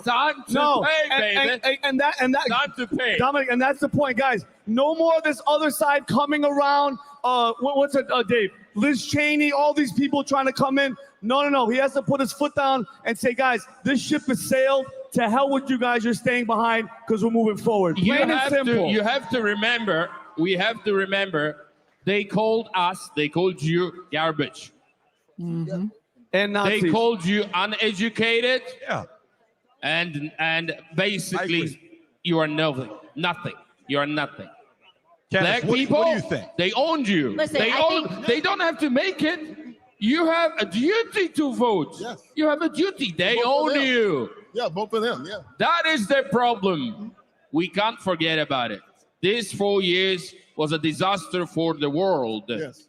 Speaker 4: time to pay, baby.
Speaker 11: And that
Speaker 4: time to pay.
Speaker 11: Dominic, and that's the point, guys. No more of this other side coming around. What's it, Dave? Liz Cheney, all these people trying to come in. No. He has to put his foot down and say, guys, this ship has sailed. To hell with you guys. You're staying behind because we're moving forward. Plain and simple.
Speaker 4: You have to remember we have to remember they called you garbage.
Speaker 1: Mm-hmm.
Speaker 11: And Nazis.
Speaker 4: They called you uneducated.
Speaker 9: Yeah.
Speaker 4: And basically you are nothing. You are nothing.
Speaker 9: Candace,
Speaker 4: Black people,
Speaker 9: what do you think?
Speaker 4: they owned you.
Speaker 8: Listen,
Speaker 4: They don't have to make it. You have a duty to vote.
Speaker 3: Yes.
Speaker 4: You have a duty. They
Speaker 3: Vote for
Speaker 4: own
Speaker 3: them.
Speaker 4: you.
Speaker 3: Yeah, both of them. Yeah.
Speaker 4: That is the problem. We can't forget about it. These 4 years was a disaster for the world.
Speaker 3: Yes.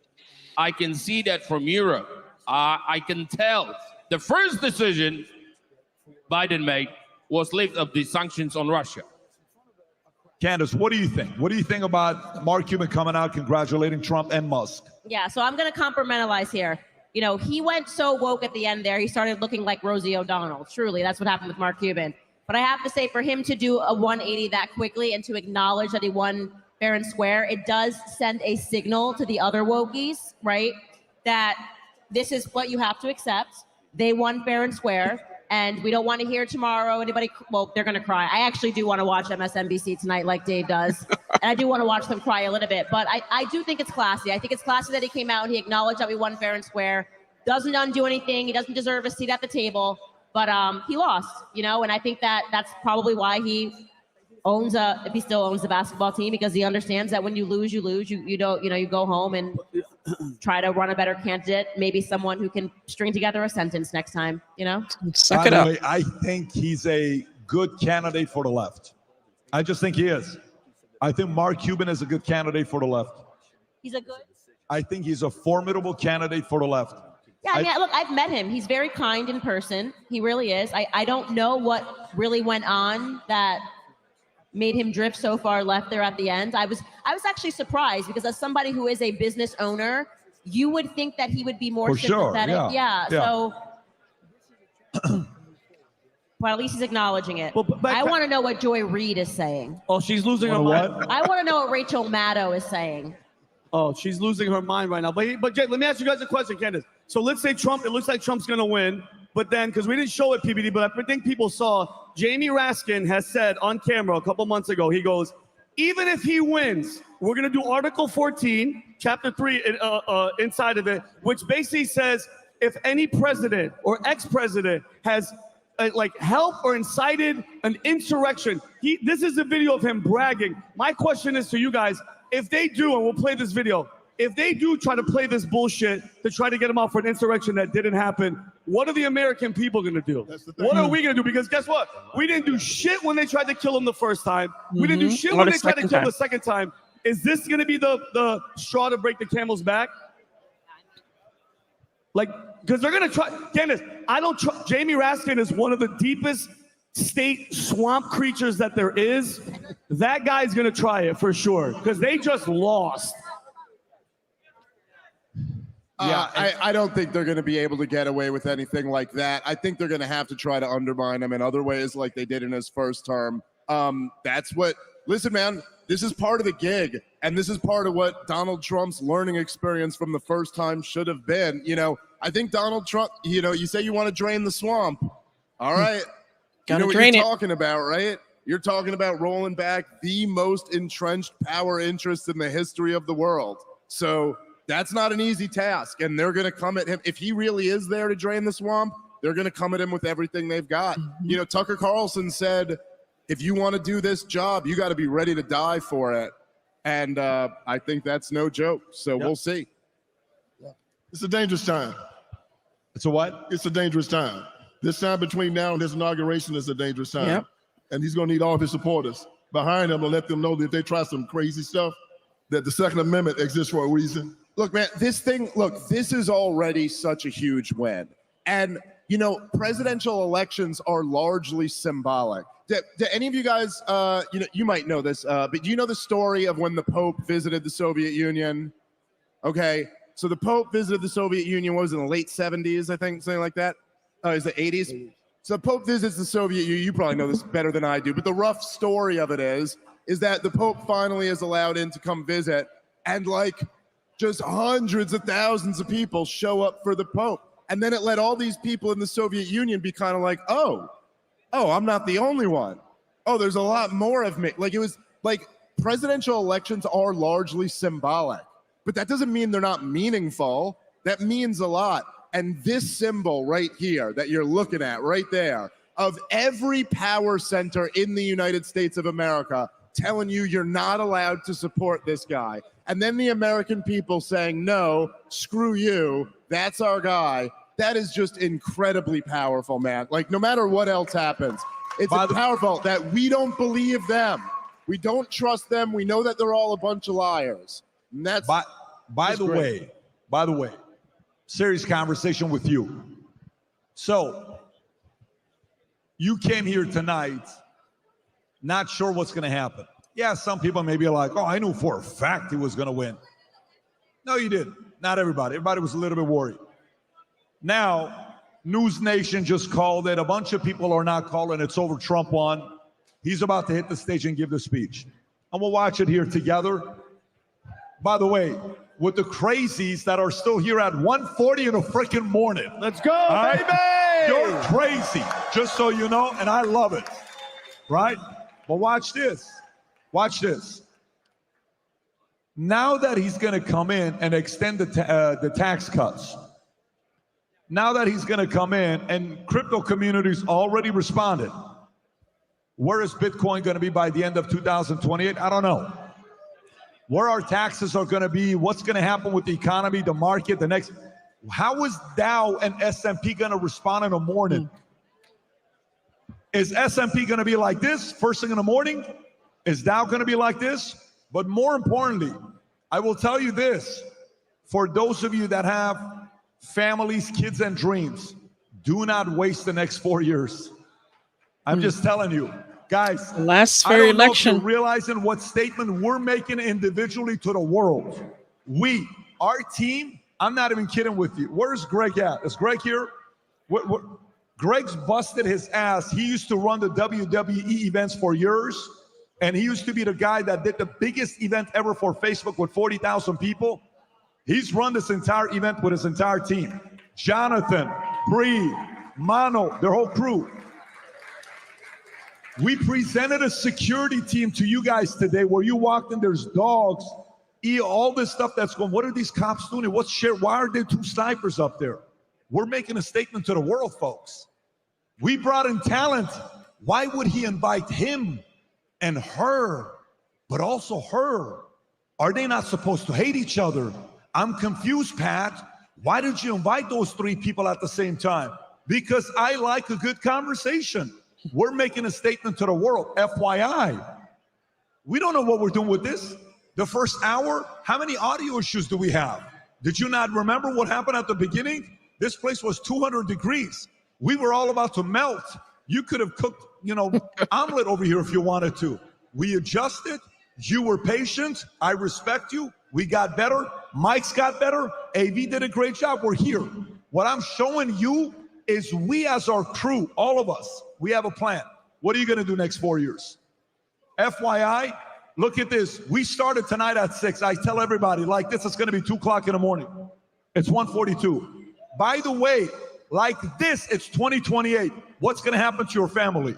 Speaker 4: I can see that from Europe. I can tell. The first decision Biden made was lift up the sanctions on Russia.
Speaker 9: Candace, what do you think? What do you think about Mark Cuban coming out congratulating Trump and Musk?
Speaker 8: Yeah, so I'm going to compartmentalize here. You know, he went so woke at the end there, he started looking like Rosie O'Donnell. Truly, that's what happened with Mark Cuban. But I have to say, for him to do a 180 that quickly and to acknowledge that he won fair and square, it does send a signal to the other wokies, right? That this is what you have to accept. They won fair and square. And we don't want to hear tomorrow anybody, well, they're going to cry. I actually do want to watch MSNBC tonight like Dave does. And I do want to watch them cry a little bit. But I do think it's classy. I think it's classy that he came out and he acknowledged that we won fair and square. Doesn't undo anything. He doesn't deserve a seat at the table. But he lost, you know, and I think that that's probably why he owns if he still owns the basketball team, because he understands that when you lose, you lose. You don't, you know, you go home and try to run a better candidate, maybe someone who can string together a sentence next time, you know?
Speaker 1: Suck it up.
Speaker 9: Way, I think he's a good candidate for the left. I just think he is. I think Mark Cuban is a good candidate for the left.
Speaker 8: He's a good?
Speaker 9: I think he's a formidable candidate for the left.
Speaker 8: Yeah, I mean, look, I've met him. He's very kind in person. He really is. I don't know what really went on that made him drift so far left there at the end. I was actually surprised, because as somebody who is a business owner, you would think that he would be more sympathetic.
Speaker 9: Sure, yeah.
Speaker 8: So but at least he's acknowledging it. I want to know what Joy Reid is saying.
Speaker 11: Oh, she's losing her mind.
Speaker 8: I want to know what Rachel Maddow is saying.
Speaker 11: Oh, she's losing her mind right now. But Jay, let me ask you guys a question, Candace. So let's say Trump, it looks like Trump's going to win. But then, because we didn't show it, PBD, but I think people saw, Jamie Raskin has said on camera a couple months ago, he goes, even if he wins, we're going to do Article 14, Chapter 3 inside of it, which basically says if any president or ex-president has helped or incited an insurrection, this is a video of him bragging. My question is to you guys, if they do, and we'll play this video, if they do try to play this bullshit to try to get him out for an insurrection that didn't happen, what are the American people going to do? What are we going to do? Because guess what? We didn't do shit when they tried to kill him the first time. We didn't do shit when they tried to kill him the second time. Is this going to be the straw to break the camel's back? Because they're going to try. Candace, Jamie Raskin is one of the deepest state swamp creatures that there is. That guy's going to try it for sure, because they just lost.
Speaker 15: I don't think they're going to be able to get away with anything like that. I think they're going to have to try to undermine him in other ways, like they did in his first term. Listen, man, this is part of the gig, and this is part of what Donald Trump's learning experience from the first time should have been. You know, I think Donald Trump, you know, you say you want to drain the swamp. All right. You know what you're talking about, right? You're talking about rolling back the most entrenched power interest in the history of the world. So that's not an easy task, and they're going to come at him. If he really is there to drain the swamp, they're going to come at him with everything they've got. You know, Tucker Carlson said, if you want to do this job, you got to be ready to die for it. And I think that's no joke. So we'll see.
Speaker 3: It's a dangerous time.
Speaker 9: It's a what?
Speaker 3: It's a dangerous time. This time between now and his inauguration is a dangerous time.
Speaker 1: Yep.
Speaker 3: And he's going to need all of his supporters behind him to let them know that if they try some crazy stuff, that the Second Amendment exists for a reason.
Speaker 15: Look, man, this is already such a huge win. And, you know, presidential elections are largely symbolic. Do any of you guys, you know, you might know this, but do you know the story of when the Pope visited the Soviet Union? Okay, so the Pope visited the Soviet Union, what was it, in the late 70s, I think, something like that? Is it 80s? So the Pope visits the Soviet Union. You probably know this better than I do, but the rough story of it is that the Pope finally is allowed in to come visit, and just hundreds of thousands of people show up for the Pope. And then it let all these people in the Soviet Union be kind of like, oh, I'm not the only one. Oh, there's a lot more of me. It was like presidential elections are largely symbolic, but that doesn't mean they're not meaningful. That means a lot. And this symbol right here that you're looking at right there of every power center in the United States of America telling you you're not allowed to support this guy. And then the American people saying, no, screw you, that's our guy. That is just incredibly powerful, man. Like, no matter what else happens, it's powerful that we don't believe them. We don't trust them. We know that they're all a bunch of liars. And that's
Speaker 9: by the way, serious conversation with you. So you came here tonight not sure what's going to happen. Yeah, some people may be like, oh, I knew for a fact he was going to win. No, you didn't. Not everybody. Everybody was a little bit worried. Now, News Nation just called it. A bunch of people are not calling. It's over. Trump won. He's about to hit the stage and give the speech. And we'll watch it here together. By the way, with the crazies that are still here at 1:40 in the freaking morning.
Speaker 11: Let's go, baby!
Speaker 9: You're crazy, just so you know, and I love it, right? But watch this. Watch this. Now that he's going to come in and extend the tax cuts, now that he's going to come in, and crypto community's already responded. Where is Bitcoin going to be by the end of 2028? I don't know. Where our taxes are going to be, what's going to happen with the economy, the market, the next. How is Dow and S&P going to respond in the morning? Is S&P going to be like this first thing in the morning? Is Dow going to be like this? But more importantly, I will tell you this, for those of you that have families, kids, and dreams, do not waste the next 4 years. I'm just telling you, guys.
Speaker 1: Last fair election.
Speaker 9: I don't know if you're realizing what statement we're making individually to the world. We, our team, I'm not even kidding with you. Where's Greg at? Is Greg here? Greg's busted his ass. He used to run the WWE events for years, and he used to be the guy that did the biggest event ever for Facebook with 40,000 people. He's run this entire event with his entire team. Jonathan, Bree, Mano, their whole crew. We presented a security team to you guys today where you walked in, there's dogs, all this stuff that's going, what are these cops doing? What's shit? Why are there two snipers up there? We're making a statement to the world, folks. We brought in talent. Why would he invite him and her, but also her? Are they not supposed to hate each other? I'm confused, Pat. Why did you invite those three people at the same time? Because I like a good conversation. We're making a statement to the world. FYI, we don't know what we're doing with this. The first hour, how many audio issues do we have? Did you not remember what happened at the beginning? This place was 200 degrees. We were all about to melt. You could have cooked, omelet over here if you wanted to. We adjusted. You were patient. I respect you. We got better. Mike's got better. AV did a great job. We're here. What I'm showing you is we as our crew, all of us, we have a plan. What are you going to do next 4 years? FYI, look at this. We started tonight at 6. I tell everybody like this, it's going to be 2 o'clock in the morning. It's 1:42. By the way, like this, it's 2028. What's going to happen to your family?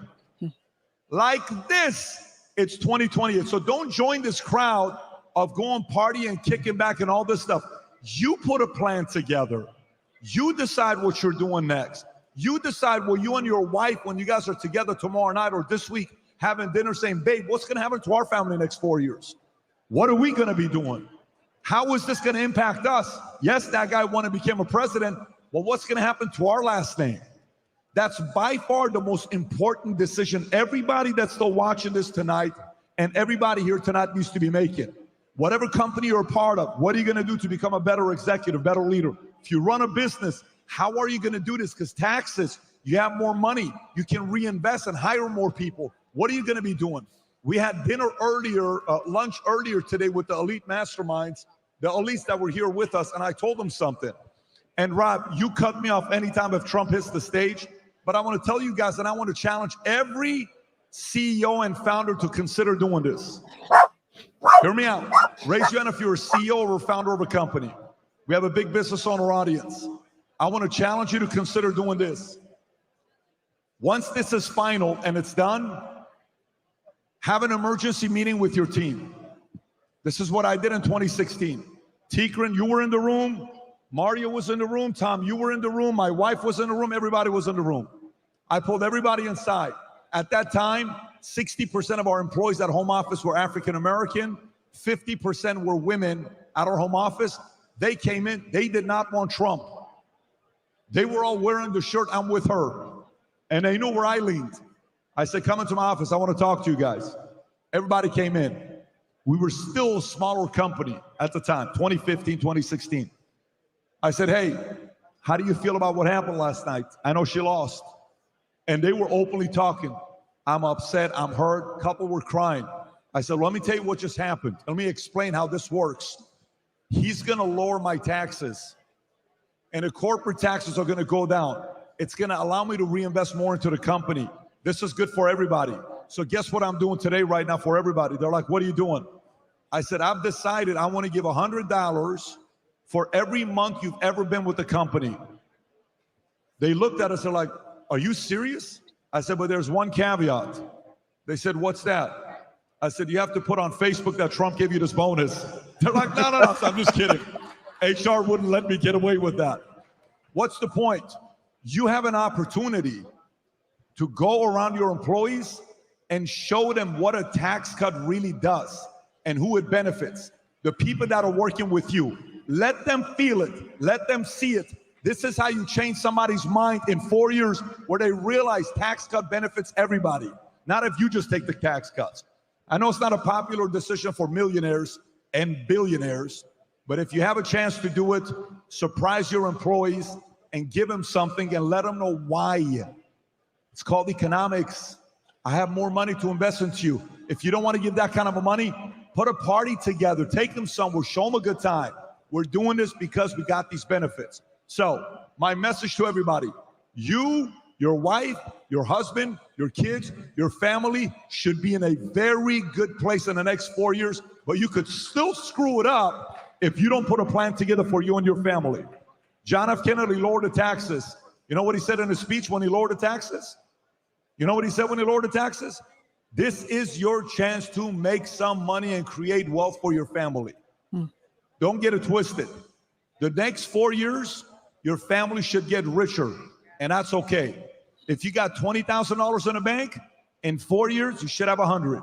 Speaker 9: Like this, it's 2028. So don't join this crowd of going party and kicking back and all this stuff. You put a plan together. You decide what you're doing next. You decide where you and your wife, when you guys are together tomorrow night or this week, having dinner saying, babe, what's going to happen to our family in the next 4 years? What are we going to be doing? How is this going to impact us? Yes, that guy wanted to become a president. Well, what's going to happen to our last name? That's by far the most important decision everybody that's still watching this tonight and everybody here tonight needs to be making. Whatever company you're a part of, what are you going to do to become a better executive, better leader? If you run a business, how are you going to do this? Because taxes, you have more money. You can reinvest and hire more people. What are you going to be doing? We had dinner earlier, lunch earlier today with the elite masterminds, the elites that were here with us, and I told them something. And Rob, you cut me off anytime if Trump hits the stage, but I want to tell you guys, and I want to challenge every CEO and founder to consider doing this. Hear me out. Raise your hand if you're a CEO or a founder of a company. We have a big business owner audience. I want to challenge you to consider doing this. Once this is final and it's done, Have an emergency meeting with your team. This is what I did in 2016. Tikran, you were in the room. Mario was in the room. Tom, you were in the room. My wife was in the room. Everybody was in the room. I pulled everybody inside. At that time, 60% of our employees at home office were African American. 50% were women at our home office. They came in. They did not want Trump. They were all wearing the shirt, "I'm with her." And they knew where I leaned. I said, "Come into my office. I want to talk to you guys." Everybody came in. We were still a smaller company at the time, 2015, 2016. I said, "Hey, how do you feel about what happened last night? I know she lost." And they were openly talking. "I'm upset. I'm hurt." A couple were crying. I said, "Let me tell you what just happened. Let me explain how this works. He's going to lower my taxes, and the corporate taxes are going to go down. It's going to allow me to reinvest more into the company. This is good for everybody. So guess what I'm doing today right now for everybody?" They're like, "What are you doing?" I said, "I've decided I want to give $100 for every month you've ever been with the company." They looked at us, they're like, "Are you serious?" I said, "But there's one caveat." They said, "What's that?" I said, "You have to put on Facebook that Trump gave you this bonus." They're like, no, I'm just kidding. HR wouldn't let me get away with that. What's the point? You have an opportunity to go around your employees and show them what a tax cut really does and who it benefits. The people that are working with you, let them feel it, let them see it. This is how you change somebody's mind in 4 years, where they realize tax cut benefits everybody, not if you just take the tax cuts. I know it's not a popular decision for millionaires and billionaires, but if you have a chance to do it, surprise your employees and give them something and let them know why. It's called economics. I have more money to invest into you. If you don't want to give that kind of money, put a party together, take them somewhere, show them a good time. We're doing this because we got these benefits. So my message to everybody, you, your wife, your husband, your kids, your family should be in a very good place in the next 4 years, but you could still screw it up if you don't put a plan together for you and your family. John F. Kennedy lowered the taxes. You know what he said in his speech when he lowered the taxes? You know what he said when he lowered the taxes? This is your chance to make some money and create wealth for your family. Don't get it twisted. The next 4 years, your family should get richer, and that's okay. If you got $20,000 in the bank, in 4 years, you should have 100.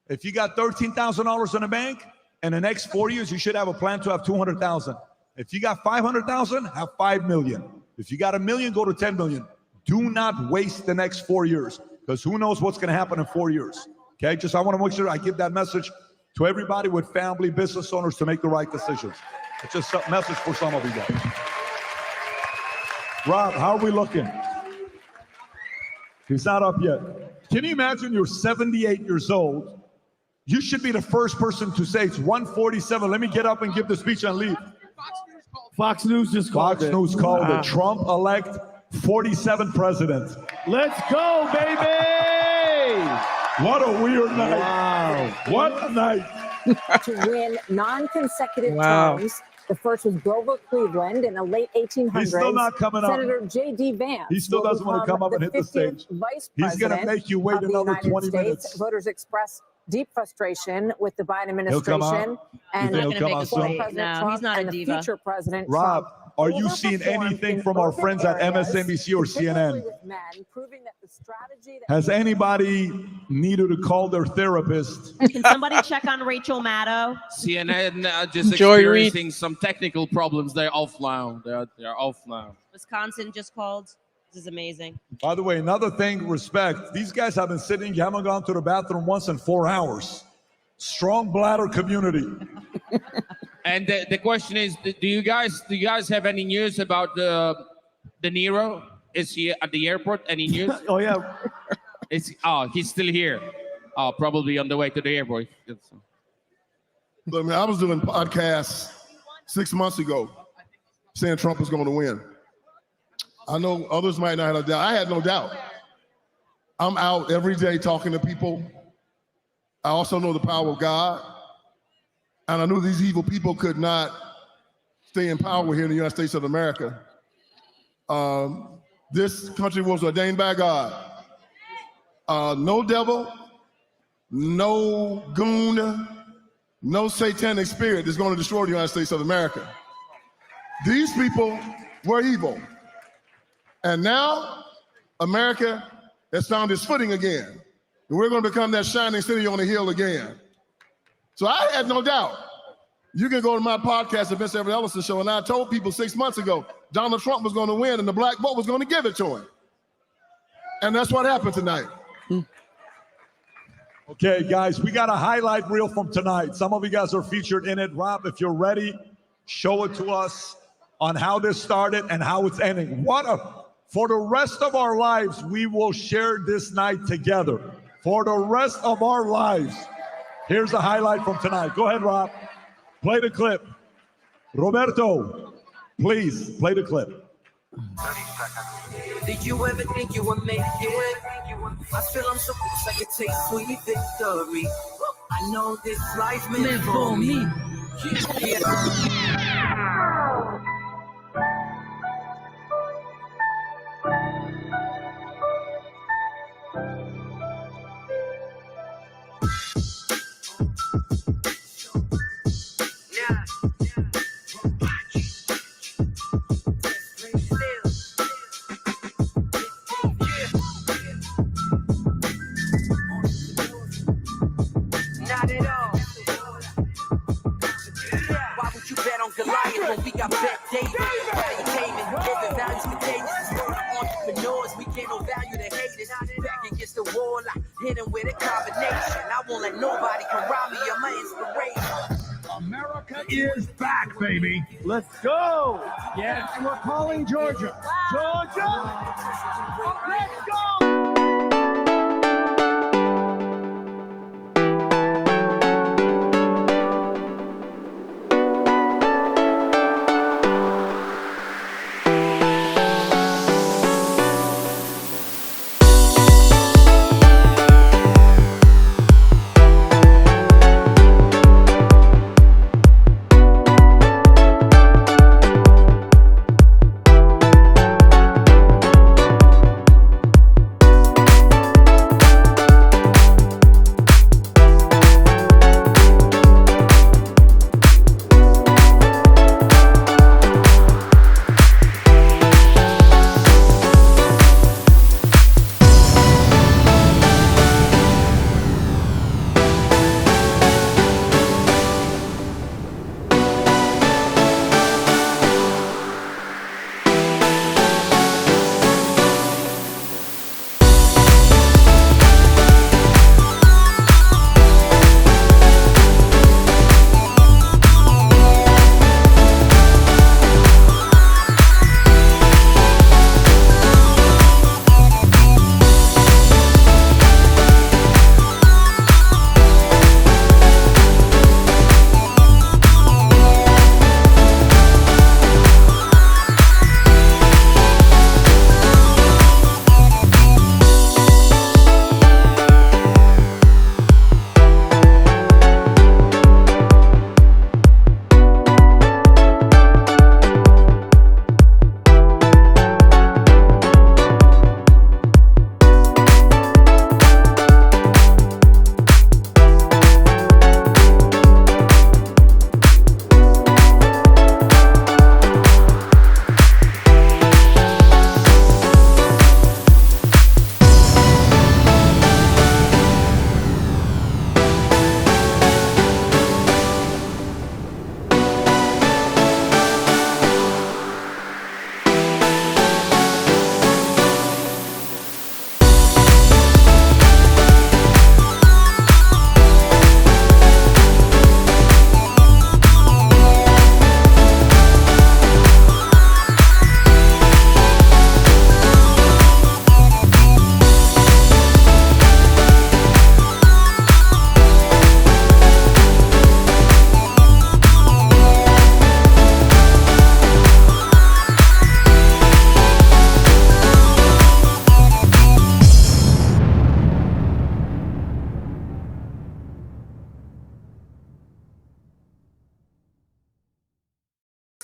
Speaker 9: If you got $13,000 in the bank, in the next 4 years, you should have a plan to have 200,000. If you got 500,000, have 5 million. If you got $1 million, go to 10 million. Do not waste the next 4 years, because who knows what's going to happen in 4 years. Okay, I want to make sure I give that message to everybody with family business owners to make the right decisions. It's just a message for some of you guys. Rob, how are we looking? He's not up yet. Can you imagine you're 78 years old? You should be the first person to say it's 1:47. Let me get up and give the speech and leave.
Speaker 11: Fox News just called it.
Speaker 9: Fox News called it. Trump-elect 47 president.
Speaker 11: Let's go, baby!
Speaker 9: What a weird night.
Speaker 11: Wow.
Speaker 9: What a night.
Speaker 12: To win non-consecutive terms. The first was Grover Cleveland in the late 1800s.
Speaker 9: He's still not coming up.
Speaker 12: Senator J.D. Vance.
Speaker 9: He still doesn't want to come up and hit the stage.
Speaker 12: Vice
Speaker 9: He's going to make you wait another 20 minutes.
Speaker 12: Voters expressed deep frustration with the Biden
Speaker 9: He'll come
Speaker 12: administration
Speaker 9: out.
Speaker 12: and
Speaker 9: He'll come out soon.
Speaker 12: President Trump and the future President
Speaker 9: Rob,
Speaker 12: Trump.
Speaker 9: are you seeing anything from our friends at MSNBC or CNN? Has anybody needed to call their therapist?
Speaker 8: Can somebody check on Rachel Maddow?
Speaker 4: CNN just
Speaker 1: Joy
Speaker 4: experiencing some technical problems. They're off now. They're off now.
Speaker 8: Wisconsin just called. This is amazing.
Speaker 9: By the way, another thing, respect. These guys have been sitting, you haven't gone to the bathroom once in 4 hours. Strong bladder community.
Speaker 4: And the question is, do you guys have any news about the De Niro? Is he at the airport? Any news?
Speaker 11: Oh yeah.
Speaker 4: He's still here. Oh, probably on the way to the airport.
Speaker 3: Look, man, I was doing podcasts 6 months ago saying Trump was going to win. I know others might not have a doubt. I had no doubt. I'm out every day talking to people. I also know the power of God. And I knew these evil people could not stay in power here in the United States of America. This country was ordained by God. No devil, no goon, no satanic spirit is going to destroy the United States of America. These people were evil. And now America has found its footing again. And we're going to become that shining city on the hill again. So I had no doubt. You can go to my podcast, The Vince Everett Ellison Show, and I told people 6 months ago, Donald Trump was going to win and the black vote was going to give it to him. And that's what happened tonight.
Speaker 9: Okay, guys, we got a highlight reel from tonight. Some of you guys are featured in it. Rob, if you're ready, show it to us on how this started and how it's ending. For the rest of our lives, we will share this night together. For the rest of our lives. Here's a highlight from tonight. Go ahead, Rob. Play the clip. Roberto, please play the clip.
Speaker 14: Did you ever think you would make it? I feel I'm so close, I could taste sweet victory. I know this life meant for me. When we got Bet David, entertainment, giving values contagious. Entrepreneurs, we can't no value to haters. Back against the wall, I hit him with a combination. I won't let nobody come rob me of my inspiration.
Speaker 18: America is back, baby. Let's go. Yes, and we're calling Georgia. Georgia, let's go.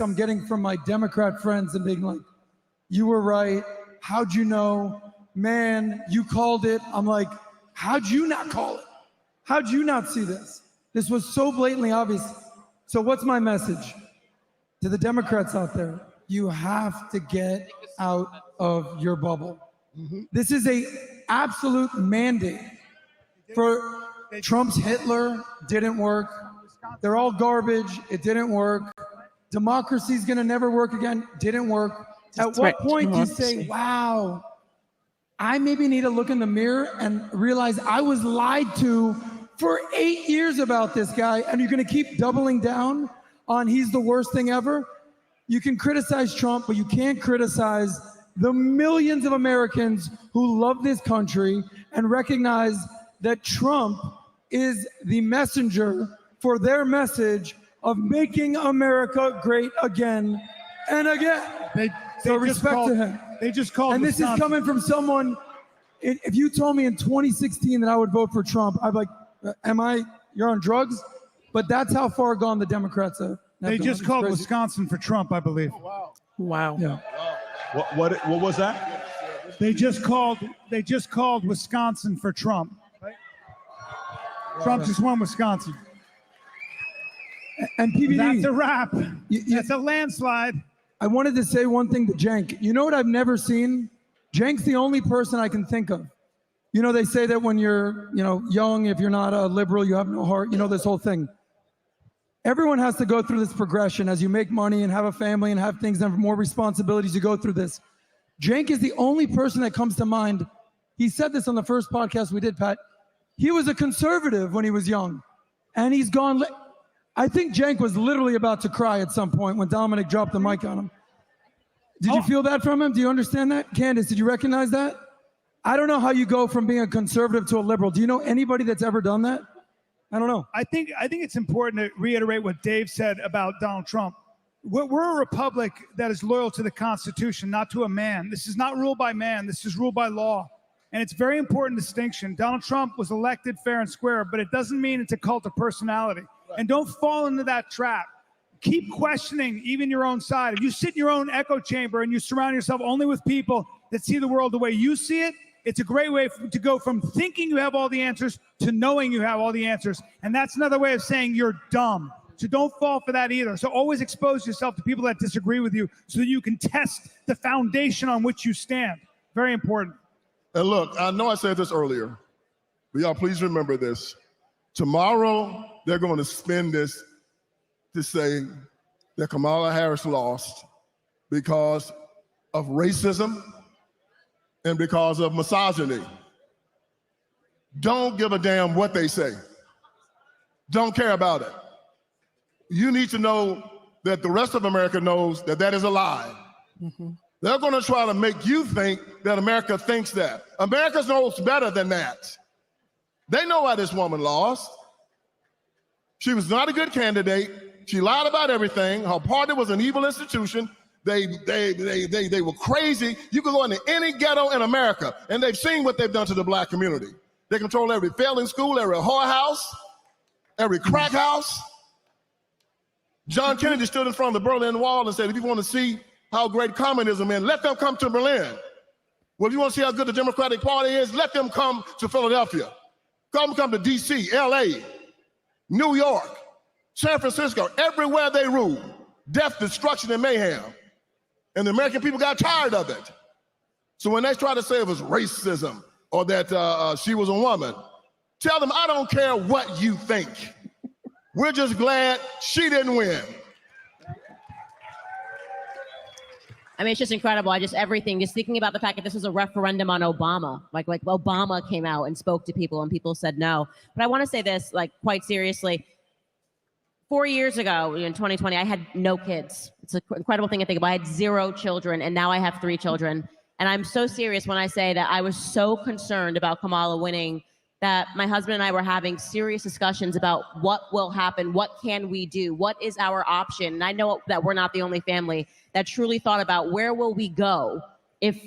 Speaker 23: I'm getting from my Democrat friends and being like, you were right. How'd you know? Man, you called it. I'm like, how'd you not call it? How'd you not see this? This was so blatantly obvious. So what's my message to the Democrats out there? You have to get out of your bubble. This is a absolute mandate. For Trump's Hitler didn't work. They're all garbage. It didn't work. Democracy's gonna never work again. Didn't work. At what point do you say, wow, I maybe need to look in the mirror and realize I was lied to for 8 years about this guy, and you're gonna keep doubling down on he's the worst thing ever? You can criticize Trump, but you can't criticize the millions of Americans who love this country and recognize that Trump is the messenger for their message of making America great again and again. So respect to him.
Speaker 18: They just called.
Speaker 23: And this is coming from someone, if you told me in 2016 that I would vote for Trump, I'd be like, you're on drugs? But that's how far gone the Democrats are.
Speaker 18: They just called Wisconsin for Trump, I believe.
Speaker 1: Wow.
Speaker 23: Yeah.
Speaker 9: What was that?
Speaker 18: They just called Wisconsin for Trump. Trump just won Wisconsin.
Speaker 23: And PBD.
Speaker 18: That's a wrap. That's a landslide.
Speaker 23: I wanted to say one thing to Cenk. You know what I've never seen? Cenk's the only person I can think of. You know, they say that when you're, young, if you're not a liberal, you have no heart. You know, this whole thing. Everyone has to go through this progression as you make money and have a family and have things and have more responsibilities. You go through this. Cenk is the only person that comes to mind. He said this on the first podcast we did, Pat. He was a conservative when he was young, and he's gone. I think Cenk was literally about to cry at some point when Dominic dropped the mic on him. Did you feel that from him? Do you understand that? Candace, did you recognize that? I don't know how you go from being a conservative to a liberal. Do you know anybody that's ever done that? I don't know.
Speaker 18: I think it's important to reiterate what Dave said about Donald Trump. We're a republic that is loyal to the Constitution, not to a man. This is not ruled by man. This is ruled by law. And it's a very important distinction. Donald Trump was elected fair and square, but it doesn't mean it's a cult of personality. Right. And don't fall into that trap. Keep questioning even your own side. If you sit in your own echo chamber and you surround yourself only with people that see the world the way you see it, it's a great way to go from thinking you have all the answers to knowing you have all the answers. And that's another way of saying you're dumb. So don't fall for that either. So always expose yourself to people that disagree with you so that you can test the foundation on which you stand. Very important.
Speaker 3: And look, I know I said this earlier, but y'all please remember this. Tomorrow, they're going to spin this to say that Kamala Harris lost because of racism and because of misogyny. Don't give a damn what they say. Don't care about it. You need to know that the rest of America knows that that is a lie. Mm-hmm. They're going to try to make you think that America thinks that. America knows better than that. They know why this woman lost. She was not a good candidate. She lied about everything. Her party was an evil institution. They were crazy. You can go into any ghetto in America, and they've seen what they've done to the black community. They control every failing school, every whorehouse, every crack house. John Kennedy stood in front of the Berlin Wall and said, if you want to see how great communism is, let them come to Berlin. Well, if you want to see how good the Democratic Party is, let them come to Philadelphia. Come to D.C., L.A., New York, San Francisco, everywhere they rule. Death, destruction, and mayhem. And the American people got tired of it. So when they try to say it was racism or that she was a woman, tell them, I don't care what you think. We're just glad she didn't win.
Speaker 8: I mean, it's just incredible. Everything, just thinking about the fact that this was a referendum on Obama. Like Obama came out and spoke to people and people said no. But I want to say this, quite seriously. 4 years ago, in 2020, I had no kids. It's an incredible thing to think about. I had 0 children, and now I have 3 children. And I'm so serious when I say that I was so concerned about Kamala winning that my husband and I were having serious discussions about what will happen, what can we do, what is our option. And I know that we're not the only family that truly thought about where will we go if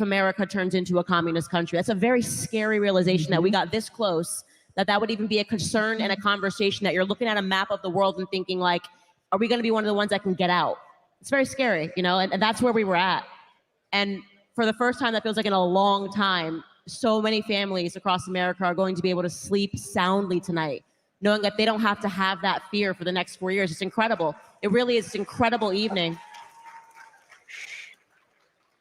Speaker 8: America turns into a communist country. That's a very scary realization that we got this close, that would even be a concern and a conversation, that you're looking at a map of the world and thinking like, are we gonna be one of the ones that can get out? It's very scary, and that's where we were at. And for the first time, that feels like in a long time,
Speaker 17: so many families across America are going to be able to sleep soundly tonight, knowing that they don't have to have that fear for the next 4 years. It's incredible. It really is an incredible evening.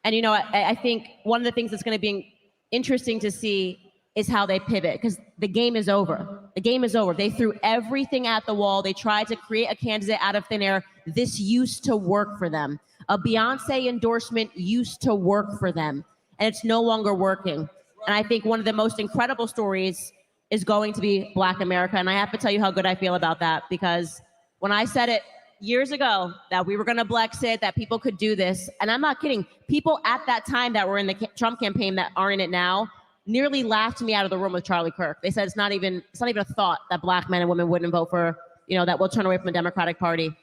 Speaker 17: And, you know, I think one of the things that's going to be interesting to see is how they pivot, because the game is over. The game is over. They threw everything at the wall. They tried to create a candidate out of thin air. This used to work for them. A Beyonce endorsement used to work for them, and it's no longer working. And I think one of the most incredible stories is going to be Black America. And I have to tell you how good I feel about that, because when I said it years ago that we were going to Blexit, that people could do this, and I'm not kidding, people at that time that were in the Trump campaign that are in it now nearly laughed me out of the room with Charlie Kirk. They said it's not even a thought that Black men and women wouldn't vote for, you know, that we'll turn away from the Democratic Party.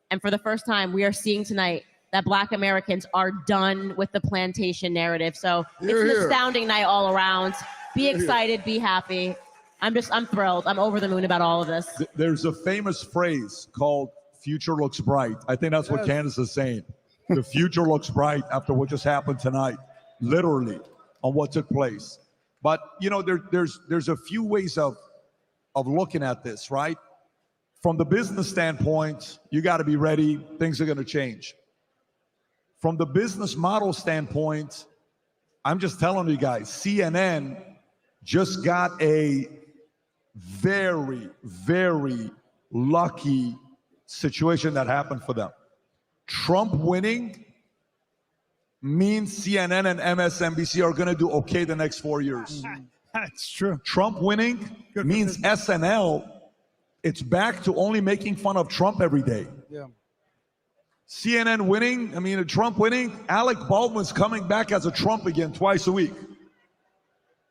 Speaker 17: And for the first time, we are seeing tonight that Black Americans are done with the plantation narrative. So it's an astounding night all around. Be excited, be happy. I'm thrilled. I'm over the moon about all of this.
Speaker 9: There's a famous phrase called "future looks bright." I think that's what Candace is saying. The future looks bright after what just happened tonight, literally, on what took place. But you know, there's a few ways of looking at this, right? From the business standpoint, you got to be ready. Things are going to change. From the business model standpoint, I'm just telling you guys, CNN just got a very, very lucky situation that happened for them. Trump winning means CNN and MSNBC are going to do okay the next 4 years.
Speaker 18: That's true.
Speaker 9: Trump winning means SNL, it's back to only making fun of Trump every day.
Speaker 23: Yeah.
Speaker 9: CNN winning, I mean, Trump winning, Alec Baldwin's coming back as a Trump again twice a week.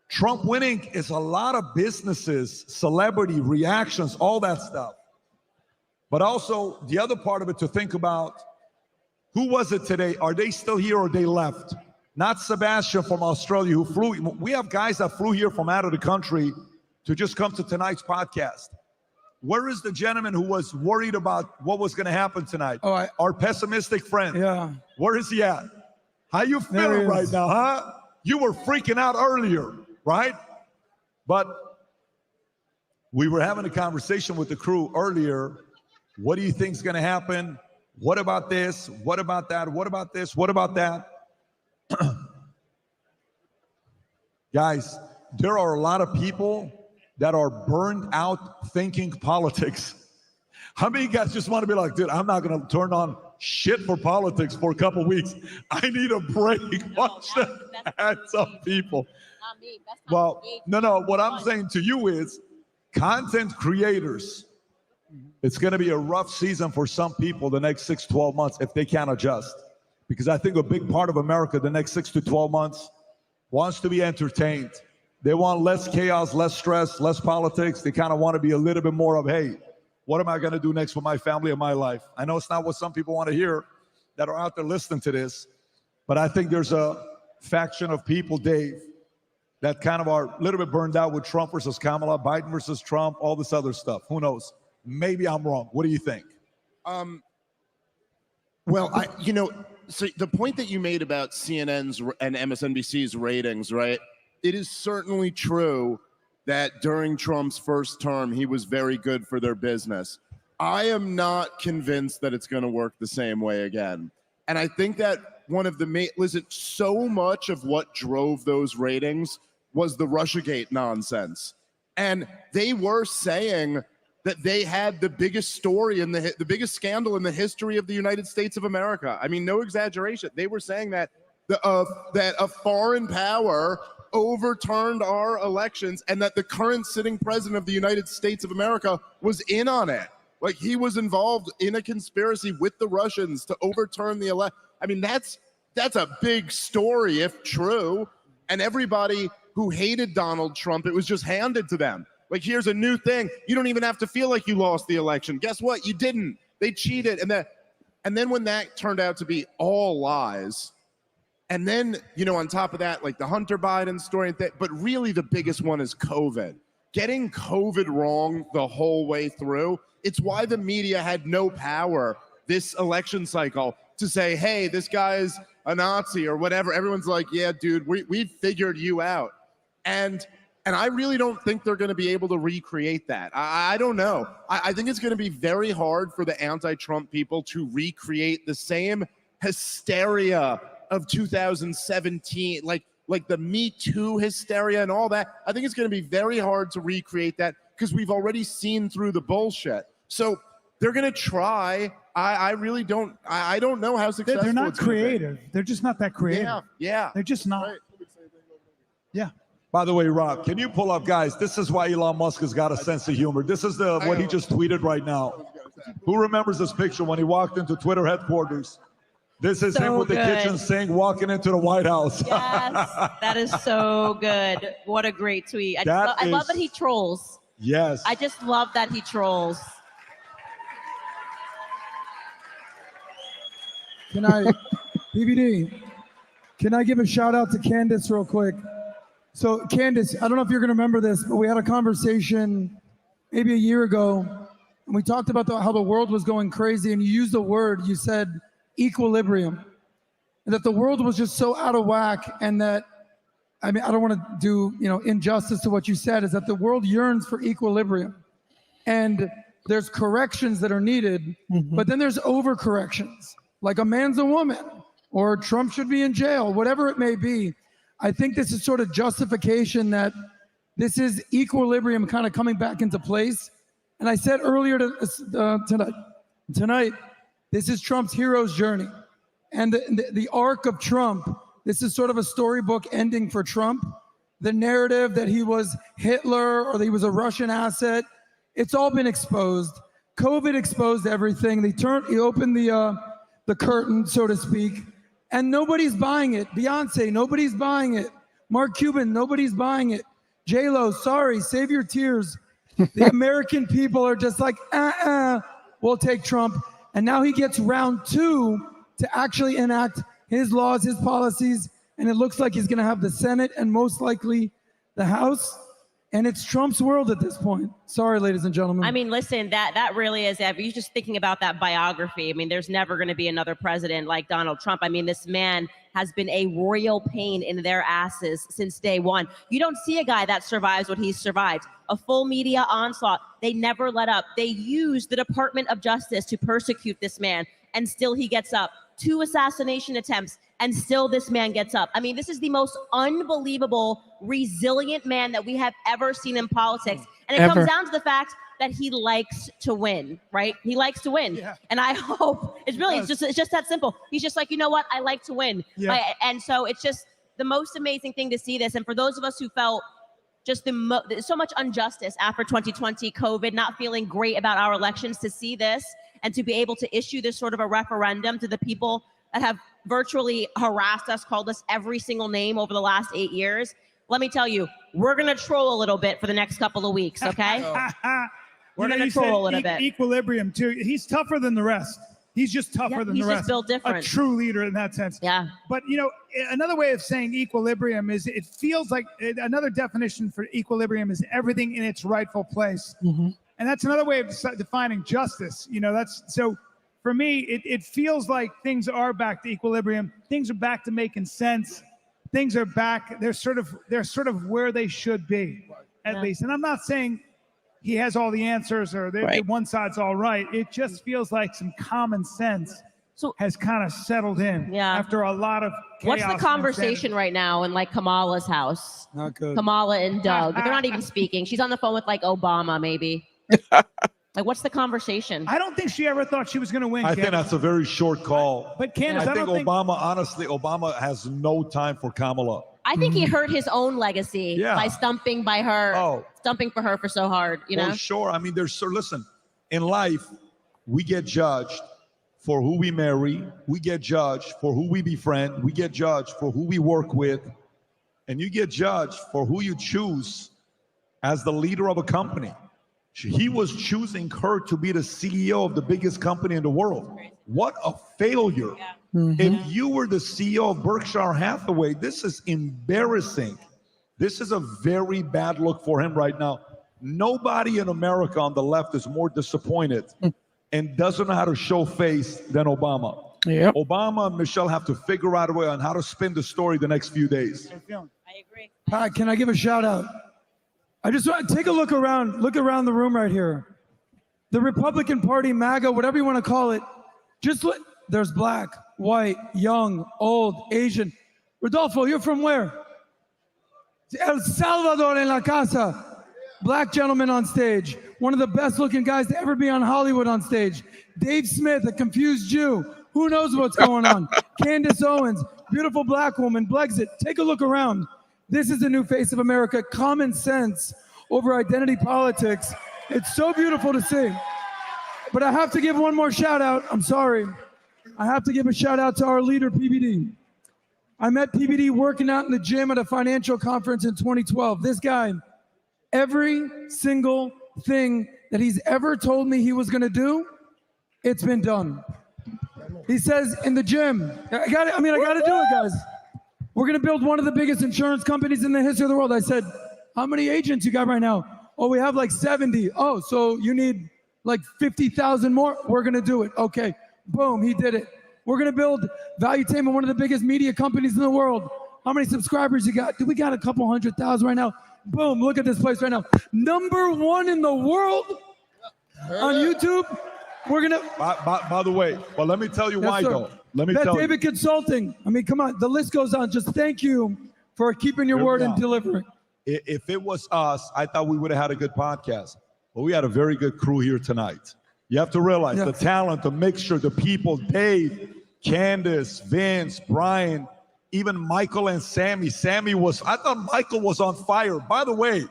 Speaker 9: Trump winning is a lot of businesses, celebrity reactions, all that stuff. But also the other part of it to think about, who was it today? Are they still here or they left? Not Sebastian from Australia who flew. We have guys that flew here from out of the country to just come to tonight's podcast. Where is the gentleman who was worried about what was going to happen tonight?
Speaker 23: Oh,
Speaker 9: our pessimistic friend.
Speaker 23: Yeah.
Speaker 9: Where is he at? How you feeling right now, huh? You were freaking out earlier, right? But we were having a conversation with the crew earlier. What do you think is going to happen? What about this? What about that? What about this? What about that? Guys, there are a lot of people that are burned out thinking politics. How many guys just want to be like, dude, I'm not going to turn on shit for politics for a couple weeks. I need a break. Watch that. Some people. Well, no, what I'm saying to you is content creators, it's going to be a rough season for some people the next 6, 12 months if they can't adjust. Because I think a big part of America the next 6 to 12 months wants to be entertained. They want less chaos, less stress, less politics. They kind of want to be a little bit more of, hey, what am I going to do next with my family and my life? I know it's not what some people want to hear that are out there listening to this, but I think there's a faction of people, Dave, that kind of are a little bit burned out with Trump versus Kamala, Biden versus Trump, all this other stuff. Who knows? Maybe I'm wrong. What do you think?
Speaker 15: Well, so the point that you made about CNN's and MSNBC's ratings, right? It is certainly true that during Trump's first term, he was very good for their business. I am not convinced that it's going to work the same way again. And I think that one of the listen, so much of what drove those ratings was the Russiagate nonsense. And they were saying that they had the biggest story in the biggest scandal in the history of the United States of America. I mean, no exaggeration. They were saying that that a foreign power overturned our elections and that the current sitting president of the United States of America was in on it. Like he was involved in a conspiracy with the Russians to overturn the election. I mean, that's a big story if true. And everybody who hated Donald Trump, it was just handed to them. Like, here's a new thing. You don't even have to feel like you lost the election. Guess what? You didn't. They cheated. And then when that turned out to be all lies, and then, on top of that, like the Hunter Biden story, but really the biggest one is COVID. Getting COVID wrong the whole way through, it's why the media had no power this election cycle to say, hey, this guy's a Nazi or whatever. Everyone's like, yeah, dude, we figured you out. And I really don't think they're going to be able to recreate that. I don't know. I think it's going to be very hard for the anti-Trump people to recreate the same hysteria of 2017, like the Me Too hysteria and all that. I think it's going to be very hard to recreate that because we've already seen through the bullshit. So they're going to try. I really don't. I don't know how successful
Speaker 18: They're not
Speaker 15: it's gonna be.
Speaker 18: creative. They're just not that creative.
Speaker 15: Yeah.
Speaker 18: They're just not. Yeah.
Speaker 9: By the way, Rob, can you pull up, guys? This is why Elon Musk has got a sense of humor. This is what he just tweeted right now. Who remembers this picture when he walked into Twitter headquarters? This is him with the kitchen sink walking into the White House.
Speaker 8: Yes, that is so good. What a great tweet. I love that he trolls.
Speaker 9: Yes.
Speaker 8: I just love that he trolls.
Speaker 23: Can I, PBD, can I give a shout out to Candace real quick? So Candace, I don't know if you're going to remember this, but we had a conversation maybe a year ago, and we talked about how the world was going crazy, and you used a word, you said equilibrium, and that the world was just so out of whack, and that, I mean, I don't want to do, injustice to what you said, is that the world yearns for equilibrium. And there's corrections that are needed, but then there's overcorrections, like a man's a woman, or Trump should be in jail, whatever it may be. I think this is sort of justification that this is equilibrium kind of coming back into place. And I said earlier tonight, this is Trump's hero's journey. And the arc of Trump, this is sort of a storybook ending for Trump. The narrative that he was Hitler or that he was a Russian asset, it's all been exposed. COVID exposed everything. He opened the curtain, so to speak. And nobody's buying it. Beyonce, nobody's buying it. Mark Cuban, nobody's buying it. J-Lo, sorry, save your tears. The American people are just like, we'll take Trump. And now he gets round 2 to actually enact his laws, his policies, and it looks like he's going to have the Senate and most likely the House. And it's Trump's world at this point. Sorry, ladies and gentlemen.
Speaker 8: I mean, listen, that really is, if you're just thinking about that biography, I mean, there's never going to be another president like Donald Trump. I mean, this man has been a royal pain in their asses since day one. You don't see a guy that survives what he's survived. A full media onslaught. They never let up. They used the Department of Justice to persecute this man, and still he gets up. 2 assassination attempts, and still this man gets up. I mean, this is the most unbelievable, resilient man that we have ever seen in politics. And it comes down to the fact that he likes to win, right? He likes to win. Yeah. And I hope, it's just that simple. He's just like, you know what? I like to win. Yeah. And so it's just the most amazing thing to see this. And for those of us who felt just so much injustice after 2020, COVID, not feeling great about our elections, to see this and to be able to issue this sort of a referendum to the people that have virtually harassed us, called us every single name over the last 8 years. Let me tell you, we're going to troll a little bit for the next couple of weeks, okay? We're going to troll a little bit.
Speaker 18: Equilibrium, too. He's tougher than the rest. He's just tougher than the rest.
Speaker 8: He's just built different.
Speaker 18: A true leader in that sense.
Speaker 8: Yeah.
Speaker 18: But, another way of saying equilibrium is it feels like another definition for equilibrium is everything in its rightful place. And that's another way of defining justice. That's so for me, it feels like things are back to equilibrium. Things are back to making sense. Things are back. They're sort of where they should be, at least. And I'm not saying he has all the answers or one side's all right. It just feels like some common sense has kind of settled in after a lot of chaos.
Speaker 8: What's the conversation right now in like Kamala's house?
Speaker 23: Not good.
Speaker 8: Kamala and Doug. They're not even speaking. She's on the phone with like Obama, maybe. Like, what's the conversation?
Speaker 18: I don't think she ever thought she was going to win.
Speaker 9: I think that's a very short call.
Speaker 18: But Candace,
Speaker 9: I think Obama has no time for Kamala.
Speaker 8: I think he hurt his own legacy by stumping for her for so hard.
Speaker 9: For sure. I mean, listen, in life, we get judged for who we marry. We get judged for who we befriend. We get judged for who we work with. And you get judged for who you choose as the leader of a company. He was choosing her to be the CEO of the biggest company in the world. What a failure. If you were the CEO of Berkshire Hathaway, this is embarrassing. This is a very bad look for him right now. Nobody in America on the left is more disappointed and doesn't know how to show face than Obama. Obama and Michelle have to figure out a way on how to spin the story the next few days.
Speaker 8: agree.
Speaker 23: Pat, can I give a shout out? I just want to take a look around the room right here. The Republican Party, MAGA, whatever you want to call it, just look. There's black, white, young, old, Asian. Rodolfo, you're from where? El Salvador en la casa. Black gentleman on stage. One of the best looking guys to ever be on Hollywood on stage. Dave Smith, a confused Jew. Who knows what's going on? Candace Owens, beautiful black woman, Brexit. Take a look around. This is the new face of America. Common sense over identity politics. It's so beautiful to see. But I have to give one more shout out. I'm sorry. I have to give a shout out to our leader, PBD. I met PBD working out in the gym at a financial conference in 2012. This guy, every single thing that he's ever told me he was going to do, it's been done. He says in the gym, I got to do it, guys. We're going to build one of the biggest insurance companies in the history of the world. I said, how many agents you got right now? Oh, we have like 70. Oh, so you need like 50,000 more? We're going to do it. Okay. Boom, he did it. We're going to build Valuetainment, one of the biggest media companies in the world. How many subscribers you got? We got a couple 100,000 right now. Boom, look at this place right now. #1 in the world on YouTube. We're going to...
Speaker 9: By the way, well, let me tell you why, though. Let me tell you.
Speaker 23: David Consulting. I mean, come on. The list goes on. Just thank you for keeping your word and delivering.
Speaker 9: If it was us, I thought we would have had a good podcast. But we had a very good crew here tonight. You have to realize the talent, the mixture, the people, Dave, Candace, Vince, Brian, even Michael and Sammy. I thought Michael was on fire. By the way,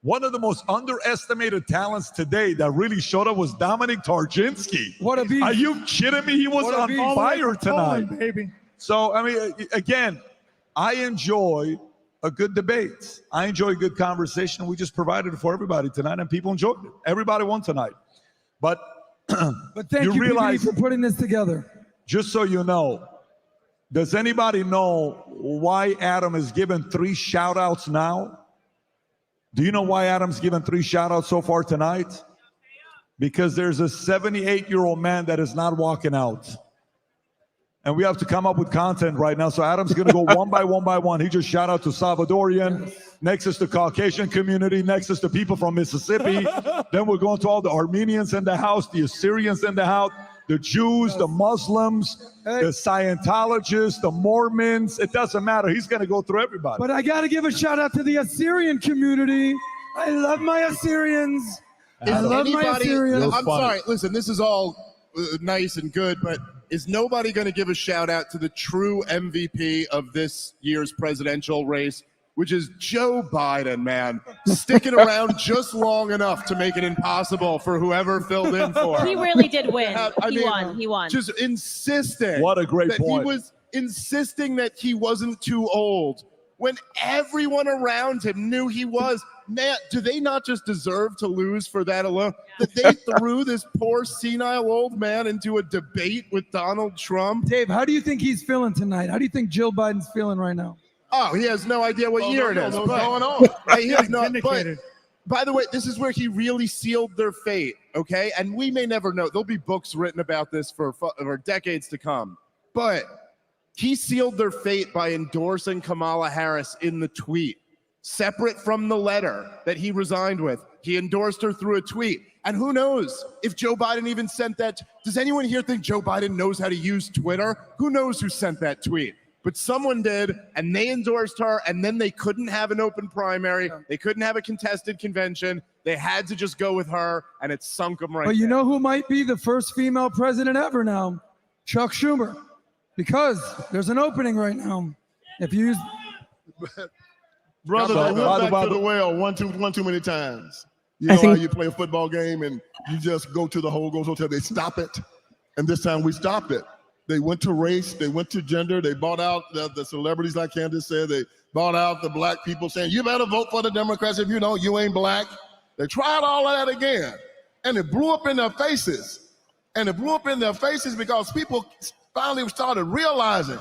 Speaker 9: one of the most underestimated talents today that really showed up was Dominic Tarczynski.
Speaker 23: What a beast.
Speaker 9: Are you kidding me? He was on fire tonight.
Speaker 23: Baby.
Speaker 9: So, I mean, again, I enjoy a good debate. I enjoy a good conversation. We just provided it for everybody tonight, and people enjoyed it. Everybody won tonight. But
Speaker 23: thank you,
Speaker 9: realize,
Speaker 23: for putting this together.
Speaker 9: Just so you know, does anybody know why Adam is given 3 shout-outs now? Do you know why Adam's given 3 shout-outs so far tonight? Because there's a 78-year-old man that is not walking out. And we have to come up with content right now. So Adam's going to go one by one. He just shout out to Salvadorian. Next is the Caucasian community. Next is the people from Mississippi. Then we're going to all the Armenians in the house, the Assyrians in the house, the Jews, the Muslims, the Scientologists, the Mormons. It doesn't matter. He's going to go through everybody.
Speaker 23: But I got to give a shout out to the Assyrian community. I love my Assyrians. I love my Assyrians.
Speaker 15: I'm sorry. Listen, this is all nice and good, but is nobody going to give a shout out to the true MVP of this year's presidential race, which is Joe Biden, man, sticking around just long enough to make it impossible for whoever filled in for him.
Speaker 8: He really did win. He won.
Speaker 15: Just insisting.
Speaker 9: What a great point.
Speaker 15: He was insisting that he wasn't too old when everyone around him knew he was. Man, do they not just deserve to lose for that alone? That they threw this poor senile old man into a debate with Donald Trump?
Speaker 23: Dave, how do you think he's feeling tonight? How do you think Jill Biden's feeling right now?
Speaker 15: Oh, he has no idea what year it is.
Speaker 23: What's going on?
Speaker 15: He has no, but, by the way, this is where he really sealed their fate, okay? And we may never know. There'll be books written about this for decades to come. But he sealed their fate by endorsing Kamala Harris in the tweet. Separate from the letter that he resigned with. He endorsed her through a tweet. And who knows if Joe Biden even sent that. Does anyone here think Joe Biden knows how to use Twitter? Who knows who sent that tweet? But someone did, and they endorsed her, and then they couldn't have an open primary. They couldn't have a contested convention. They had to just go with her, and it sunk them right
Speaker 23: But you
Speaker 15: there.
Speaker 23: know who might be the first female president ever now? Chuck Schumer. Because there's an opening right now. If you use...
Speaker 3: Brother, I went back to the well one too many times. You know how you play a football game and you just go to the whole goes hotel, they stop it. And this time we stopped it. They went to race, they went to gender, they bought out the celebrities, like Candace said, they bought out the black people saying, you better vote for the Democrats if you know you ain't black. They tried all of that again. And it blew up in their faces. And it blew up in their faces because people finally started realizing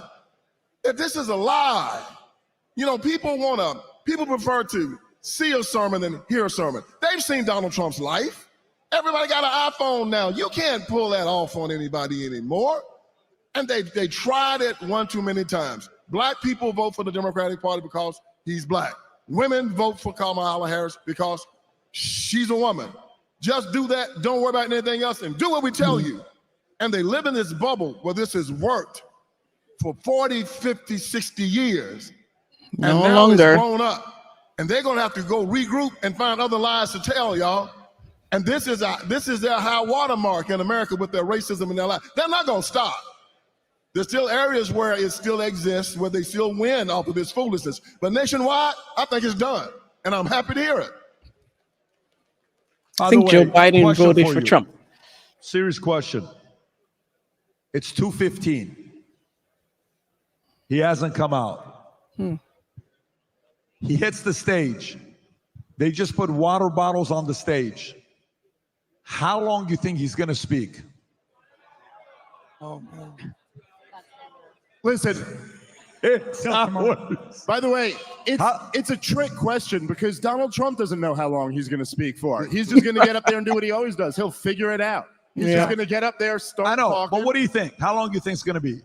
Speaker 3: that this is a lie. You know, people prefer to see a sermon than hear a sermon. They've seen Donald Trump's life. Everybody got an iPhone now. You can't pull that off on anybody anymore. And they tried it one too many times. Black people vote for the Democratic Party because he's black. Women vote for Kamala Harris because she's a woman. Just do that. Don't worry about anything else and do what we tell you. And they live in this bubble where this has worked for 40, 50, 60 years.
Speaker 1: No
Speaker 3: and now
Speaker 1: longer.
Speaker 3: It's blown up. And they're going to have to go regroup and find other lies to tell y'all. And this is their high watermark in America with their racism and their lies. They're not going to stop. There's still areas where it still exists, where they still win off of this foolishness. But nationwide, I think it's done. And I'm happy to hear it.
Speaker 1: I think Joe Biden
Speaker 9: question
Speaker 1: voted
Speaker 9: for
Speaker 1: for
Speaker 9: you.
Speaker 1: Trump.
Speaker 9: Serious question. It's 2:15. He hasn't come out. He hits the stage. They just put water bottles on the stage. How long do you think he's going to speak?
Speaker 23: Oh, man.
Speaker 15: Listen, by the way, it's a trick question because Donald Trump doesn't know how long he's going to speak for. He's just going to get up there and do what he always does. He'll figure it out. He's just going to get up there, start talking.
Speaker 9: But what do you think? How long do you think it's going to be?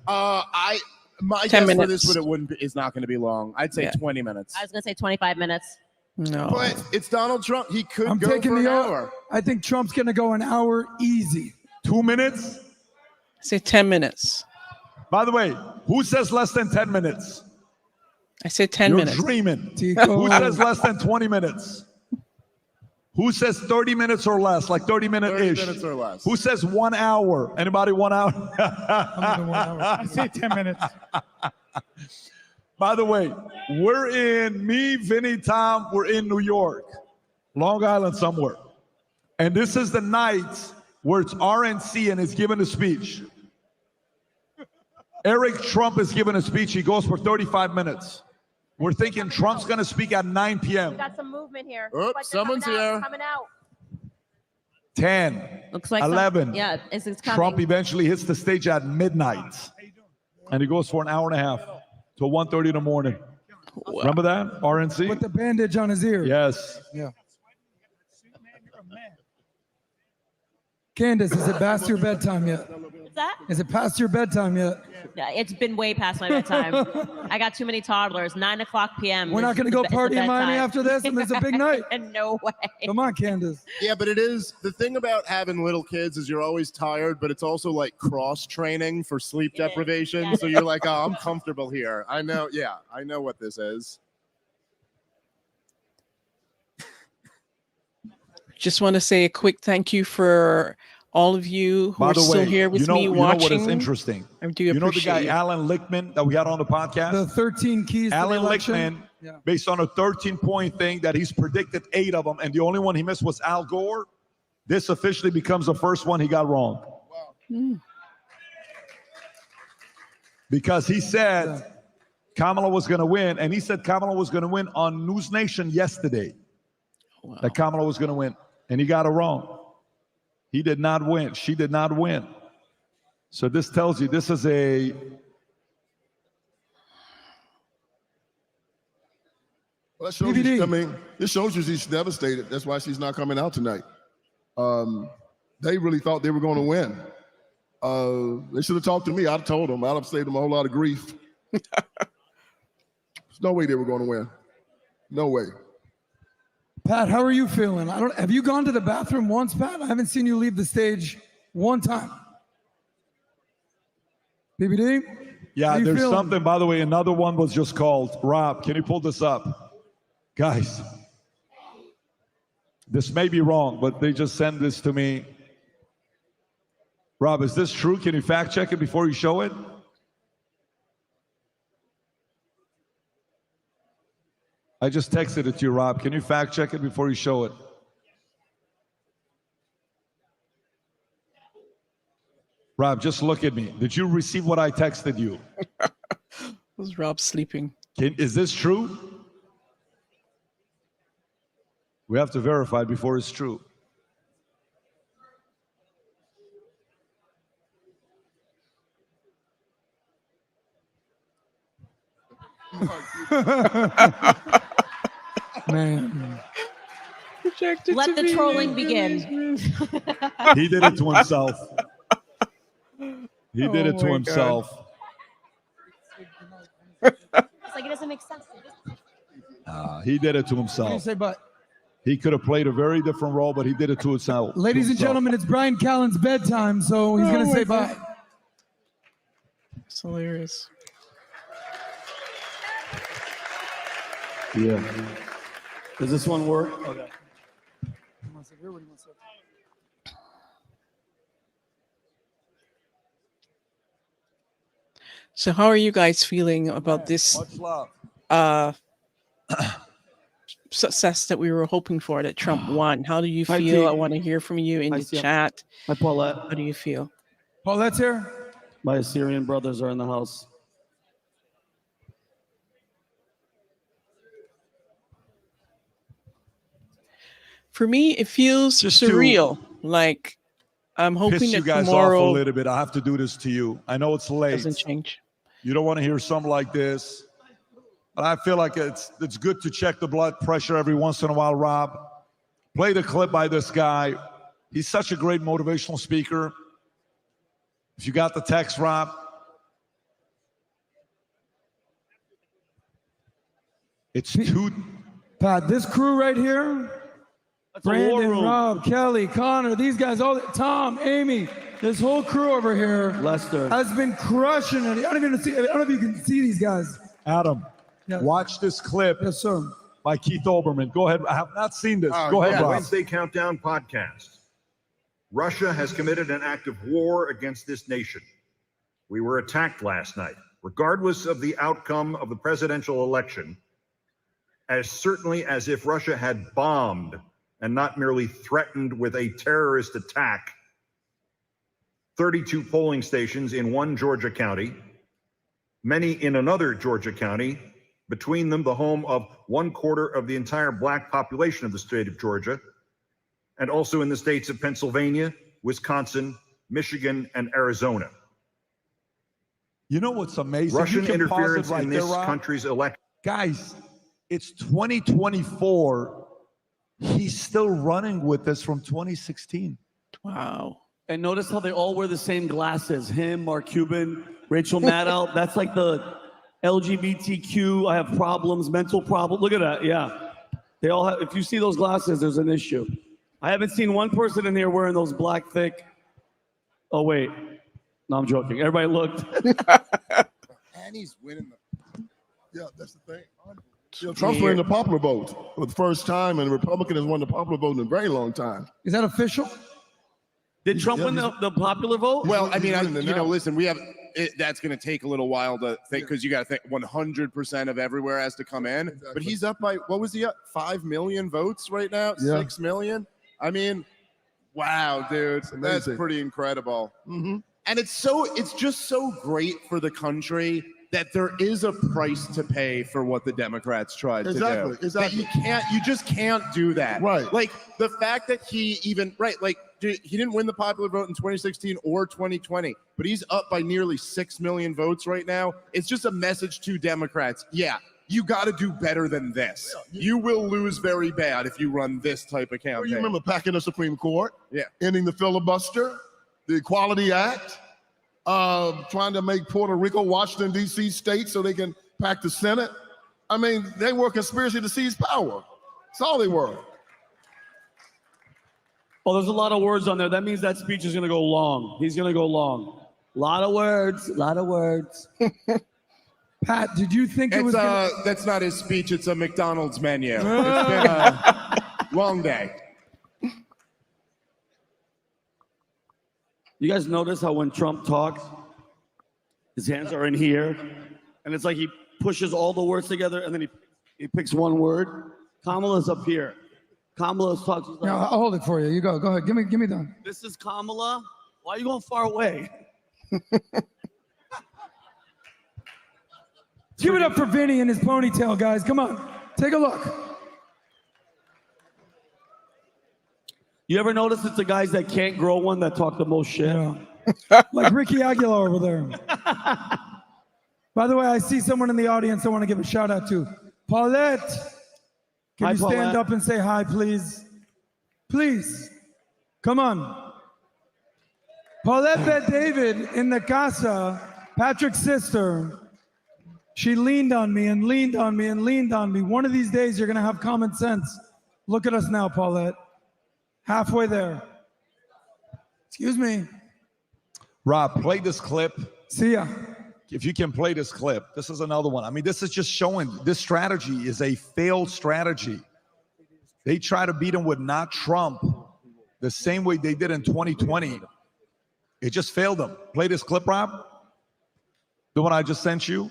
Speaker 15: My
Speaker 1: 10
Speaker 15: guess for
Speaker 1: minutes.
Speaker 15: this is not going to be long. I'd say 20 minutes.
Speaker 8: I was going to say 25 minutes.
Speaker 1: No.
Speaker 15: But it's Donald Trump. He could
Speaker 23: I'm
Speaker 15: go
Speaker 23: taking
Speaker 15: for an
Speaker 23: the
Speaker 15: hour.
Speaker 23: I think Trump's going to go an hour easy.
Speaker 9: 2 minutes?
Speaker 1: Say 10 minutes.
Speaker 9: By the way, who says less than 10 minutes?
Speaker 1: I said 10
Speaker 9: You're
Speaker 1: minutes.
Speaker 9: dreaming.
Speaker 23: Tico.
Speaker 9: Who says less than 20 minutes? Who says 30 minutes or less, like 30 minute-ish?
Speaker 15: 30 minutes or less.
Speaker 9: Who says 1 hour? Anybody 1 hour?
Speaker 23: I'm going 1 hour. I say 10 minutes.
Speaker 9: By the way, me, Vinny, Tom, we're in New York, Long Island somewhere. And this is the night where it's RNC and is giving a speech. Eric Trump is giving a speech. He goes for 35 minutes. We're thinking Trump's going to speak at 9 p.m.
Speaker 8: We got some movement here.
Speaker 15: Oops,
Speaker 8: Looks like they're
Speaker 15: someone's
Speaker 8: coming out.
Speaker 15: here.
Speaker 8: Coming out.
Speaker 9: 10,
Speaker 8: Looks like
Speaker 9: 11.
Speaker 8: yeah, it's coming.
Speaker 9: Trump eventually hits the stage at midnight. And he goes for an hour and a half till 1:30 in the morning. Remember that? RNC?
Speaker 23: With the bandage on his ear.
Speaker 9: Yes.
Speaker 23: Yeah. Candace, is it past your bedtime yet?
Speaker 8: What's that?
Speaker 23: Is it past your bedtime yet?
Speaker 8: Yeah, it's been way past my bedtime. I got too many toddlers. 9 o'clock p.m.
Speaker 23: We're not going to go party in Miami after this, and it's a big night.
Speaker 8: No way.
Speaker 23: Come on, Candace.
Speaker 15: Yeah, but it is the thing about having little kids is you're always tired, but it's also like cross training for sleep deprivation.
Speaker 8: Yeah.
Speaker 15: So you're like, oh, I'm comfortable here. I know. Yeah, I know what this is.
Speaker 1: Just want to say a quick thank you for all of you who
Speaker 9: By
Speaker 1: are
Speaker 9: the
Speaker 1: still
Speaker 9: way,
Speaker 1: here with me
Speaker 9: you
Speaker 1: watching.
Speaker 9: know what is interesting?
Speaker 1: I do
Speaker 9: You know the
Speaker 1: appreciate
Speaker 9: guy
Speaker 1: it.
Speaker 9: Alan Lichtman that we had on the podcast?
Speaker 23: The 13 keys to the
Speaker 9: Alan
Speaker 23: election.
Speaker 9: Lichtman,
Speaker 23: Yeah.
Speaker 9: based on a 13-point thing that he's predicted 8 of them, and the only one he missed was Al Gore. This officially becomes the first one he got wrong. Because he said Kamala was going to win, and he said Kamala was going to win on News Nation yesterday. That Kamala was going to win, and he got it wrong. He did not win. She did not win. So this tells you this is a
Speaker 3: Well, that shows you, I mean, it shows you she's devastated. That's why she's not coming out tonight. They really thought they were going to win. They should have talked to me. I'd have told them. I'd have saved them a whole lot of grief. There's no way they were going to win. No way.
Speaker 23: Pat, how are you feeling? Have you gone to the bathroom once, Pat? I haven't seen you leave the stage one time. BBD?
Speaker 9: Yeah,
Speaker 23: How you
Speaker 9: there's
Speaker 23: feeling?
Speaker 9: something, by the way, another one was just called. Rob, can you pull this up? Guys, this may be wrong, but they just sent this to me. Rob, is this true? Can you fact check it before you show it? I just texted it to you, Rob. Can you fact check it before you show it? Rob, just look at me. Did you receive what I texted you?
Speaker 1: Was Rob sleeping?
Speaker 9: Is this true? We have to verify before it's true.
Speaker 23: Man.
Speaker 8: Let the trolling begin.
Speaker 9: He did it to himself. He did
Speaker 1: Oh
Speaker 9: it to
Speaker 1: my
Speaker 9: himself.
Speaker 8: It's like it doesn't make sense.
Speaker 9: He did it to
Speaker 23: What do you
Speaker 9: himself.
Speaker 23: say, but?
Speaker 9: He could have played a very different role, but he did it to himself.
Speaker 23: Ladies and gentlemen, it's Brian Callen's bedtime, so he's going to say bye.
Speaker 1: It's hilarious.
Speaker 11: Yeah. Does this one work? Okay.
Speaker 1: So how are you guys feeling about this
Speaker 9: Much love.
Speaker 1: success that we were hoping for, that Trump won? How do you
Speaker 11: Hi,
Speaker 1: feel?
Speaker 11: T.
Speaker 1: I want to hear from you in
Speaker 11: Hi,
Speaker 1: the
Speaker 11: Sia.
Speaker 1: chat.
Speaker 11: Hi, Paulette.
Speaker 1: How do you feel?
Speaker 23: Paulette's here.
Speaker 11: My Assyrian brothers are in the house.
Speaker 1: For me, it feels
Speaker 9: Just to
Speaker 1: surreal. Like I'm hoping
Speaker 9: Piss you
Speaker 1: that
Speaker 9: guys off a
Speaker 1: tomorrow
Speaker 9: little bit. I have to do this to you. I know it's late.
Speaker 1: doesn't change.
Speaker 9: You don't want to hear something like this. But I feel like it's good to check the blood pressure every once in a while, Rob. Play the clip by this guy. He's such a great motivational speaker. If you got the text, Rob. It's too...
Speaker 23: Pat, this crew right here,
Speaker 11: That's a war
Speaker 23: Brandon,
Speaker 11: room.
Speaker 23: Rob, Kelly, Connor, these guys, all Tom, Amy, this whole crew over here
Speaker 11: Lester
Speaker 23: has been crushing it. I don't know if you can see these guys.
Speaker 9: Adam, watch this clip.
Speaker 23: Yes, sir.
Speaker 9: By Keith Olbermann. Go ahead. I have not seen this.
Speaker 13: Oh,
Speaker 9: Go ahead, Rob.
Speaker 13: Wednesday Countdown podcast. Russia has committed an act of war against this nation. We were attacked last night. Regardless of the outcome of the presidential election, as certainly as if Russia had bombed and not merely threatened with a terrorist attack, 32 polling stations in one Georgia county, many in another Georgia county, between them the home of 1/4 of the entire Black population of the state of Georgia, and also in the states of Pennsylvania, Wisconsin, Michigan, and Arizona.
Speaker 9: You know what's amazing?
Speaker 13: Russian
Speaker 9: You can pause it
Speaker 13: interference
Speaker 9: right
Speaker 13: in
Speaker 9: there,
Speaker 13: this
Speaker 9: Rob.
Speaker 13: country's election.
Speaker 9: Guys, it's 2024. He's still running with this from 2016.
Speaker 1: Wow.
Speaker 11: And notice how they all wear the same glasses. Him, Mark Cuban, Rachel Maddow. That's like the LGBTQ, I have problems, mental problem. Look at that, yeah. They all have, if you see those glasses, there's an issue. I haven't seen one person in here wearing those black, thick. Oh, wait. No, I'm joking. Everybody looked.
Speaker 3: And he's winning. Yeah, that's the thing. You know, Trump's winning the popular vote for the first time, and the Republican has won the popular vote in a very long time.
Speaker 23: Is that official?
Speaker 11: Did Trump win the popular vote?
Speaker 15: Well, I mean,
Speaker 3: winning it now.
Speaker 15: listen, we have that's going to take a little while to think because you got to think 100% of everywhere has to come in. But he's up by what was he up? 5 million votes right now?
Speaker 3: Yeah.
Speaker 15: 6 million? I mean, wow, dude, that's
Speaker 3: amazing.
Speaker 15: pretty incredible.
Speaker 3: Mm-hmm.
Speaker 15: And it's just so great for the country that there is a price to pay for what the Democrats tried to do.
Speaker 3: Exactly.
Speaker 15: That you just can't do that.
Speaker 3: Right.
Speaker 15: Like the fact that he didn't win the popular vote in 2016 or 2020, but he's up by nearly 6 million votes right now. It's just a message to Democrats. Yeah, you got to do better than this. You will lose very bad if you run this type of campaign.
Speaker 3: You remember packing the Supreme Court,
Speaker 15: Yeah.
Speaker 3: ending the filibuster, the Equality Act, trying to make Puerto Rico, Washington, D.C. state so they can pack the Senate. I mean, they were a conspiracy to seize power. That's all they were.
Speaker 11: Oh, there's a lot of words on there. That means that speech is going to go long. He's going to go long. A lot of words.
Speaker 23: Pat, did you think it was gonna...
Speaker 15: That's not his speech. It's a McDonald's menu. It's been a long day.
Speaker 11: You guys notice how when Trump talks, his hands are in here, and it's like he pushes all the words together, and then he picks one word. Kamala's up here. Kamala's talking.
Speaker 23: No, I'll hold it for you. You go. Go ahead. Give me the...
Speaker 11: This is Kamala. Why are you going far away?
Speaker 23: Give it up for Vinny and his ponytail, guys. Come on. Take a look.
Speaker 11: You ever notice it's the guys that can't grow one that talk the most shit?
Speaker 23: Yeah. Like Ricky Aguilar over there. By the way, I see someone in the audience I want to give a shout out to. Paulette. Can
Speaker 11: Hi,
Speaker 23: you stand
Speaker 11: Paulette.
Speaker 23: up and say hi, please? Please. Come on. Paulette Bet David in the casa, Patrick's sister. She leaned on me and leaned on me and leaned on me. One of these days, you're going to have common sense. Look at us now, Paulette. Halfway there. Excuse me.
Speaker 9: Rob, play this clip.
Speaker 23: See ya.
Speaker 9: If you can play this clip. This is another one. I mean, this is just showing this strategy is a failed strategy. They try to beat him with not Trump the same way they did in 2020. It just failed them. Play this clip, Rob. The one I just sent you.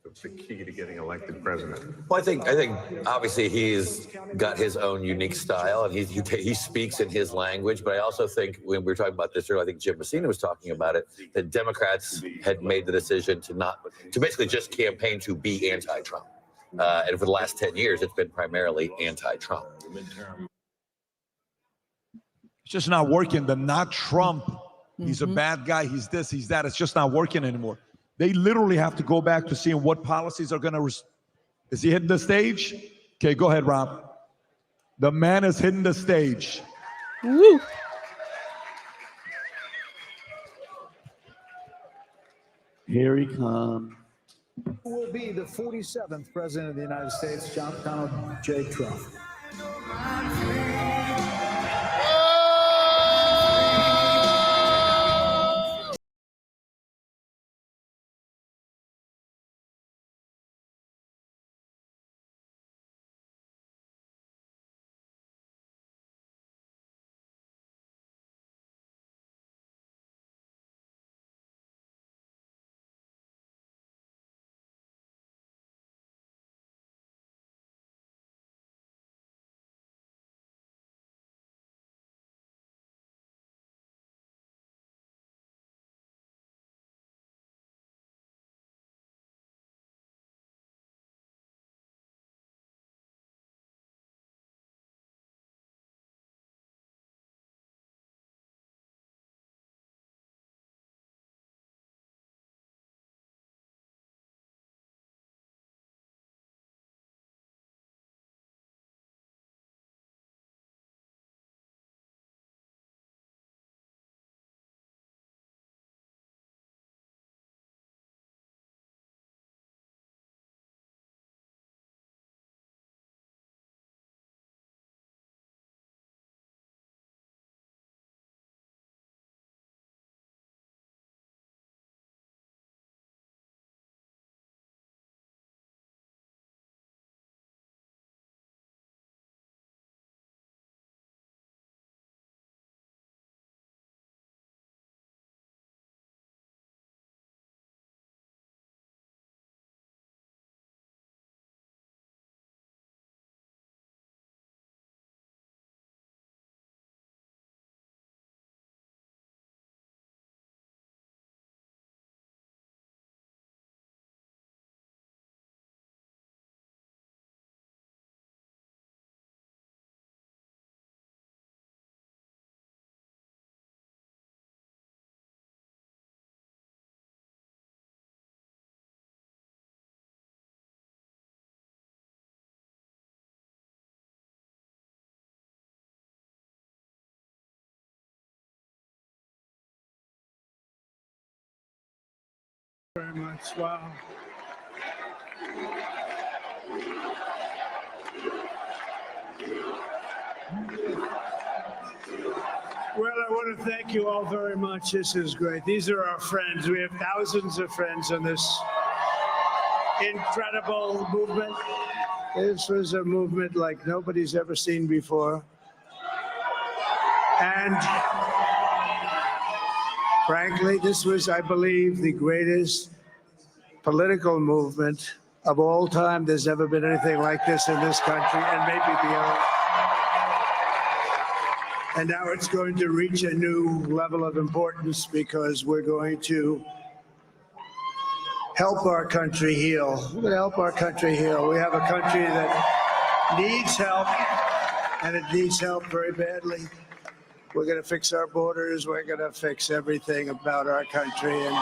Speaker 6: It's the key to getting elected president.
Speaker 19: Well, I think obviously he's got his own unique style, and he speaks in his language. But I also think when we were talking about this earlier, I think Jim Messina was talking about it, that Democrats had made the decision to basically just campaign to be anti-Trump. And for the last 10 years, it's been primarily anti-Trump.
Speaker 9: It's just not working. The not Trump. He's a bad guy. He's this, he's that. It's just not working anymore. They literally have to go back to seeing what policies are going to. Is he hitting the stage? Okay, go ahead, Rob. The man is hitting the stage.
Speaker 1: Woo.
Speaker 21: Here he comes.
Speaker 20: Who will be the 47th president of the United States, Donald J. Trump?
Speaker 24: Very much. Wow. Well, I want to thank you all very much. This is great. These are our friends. We have thousands of friends on this incredible movement. This was a movement like nobody's ever seen before. And frankly, this was, I believe, the greatest political movement of all time. There's never been anything like this in this country and maybe beyond. And now it's going to reach a new level of importance because we're going to help our country heal. We're going to help our country heal. We have a country that needs help, and it needs help very badly. We're going to fix our borders. We're going to fix everything about our country. And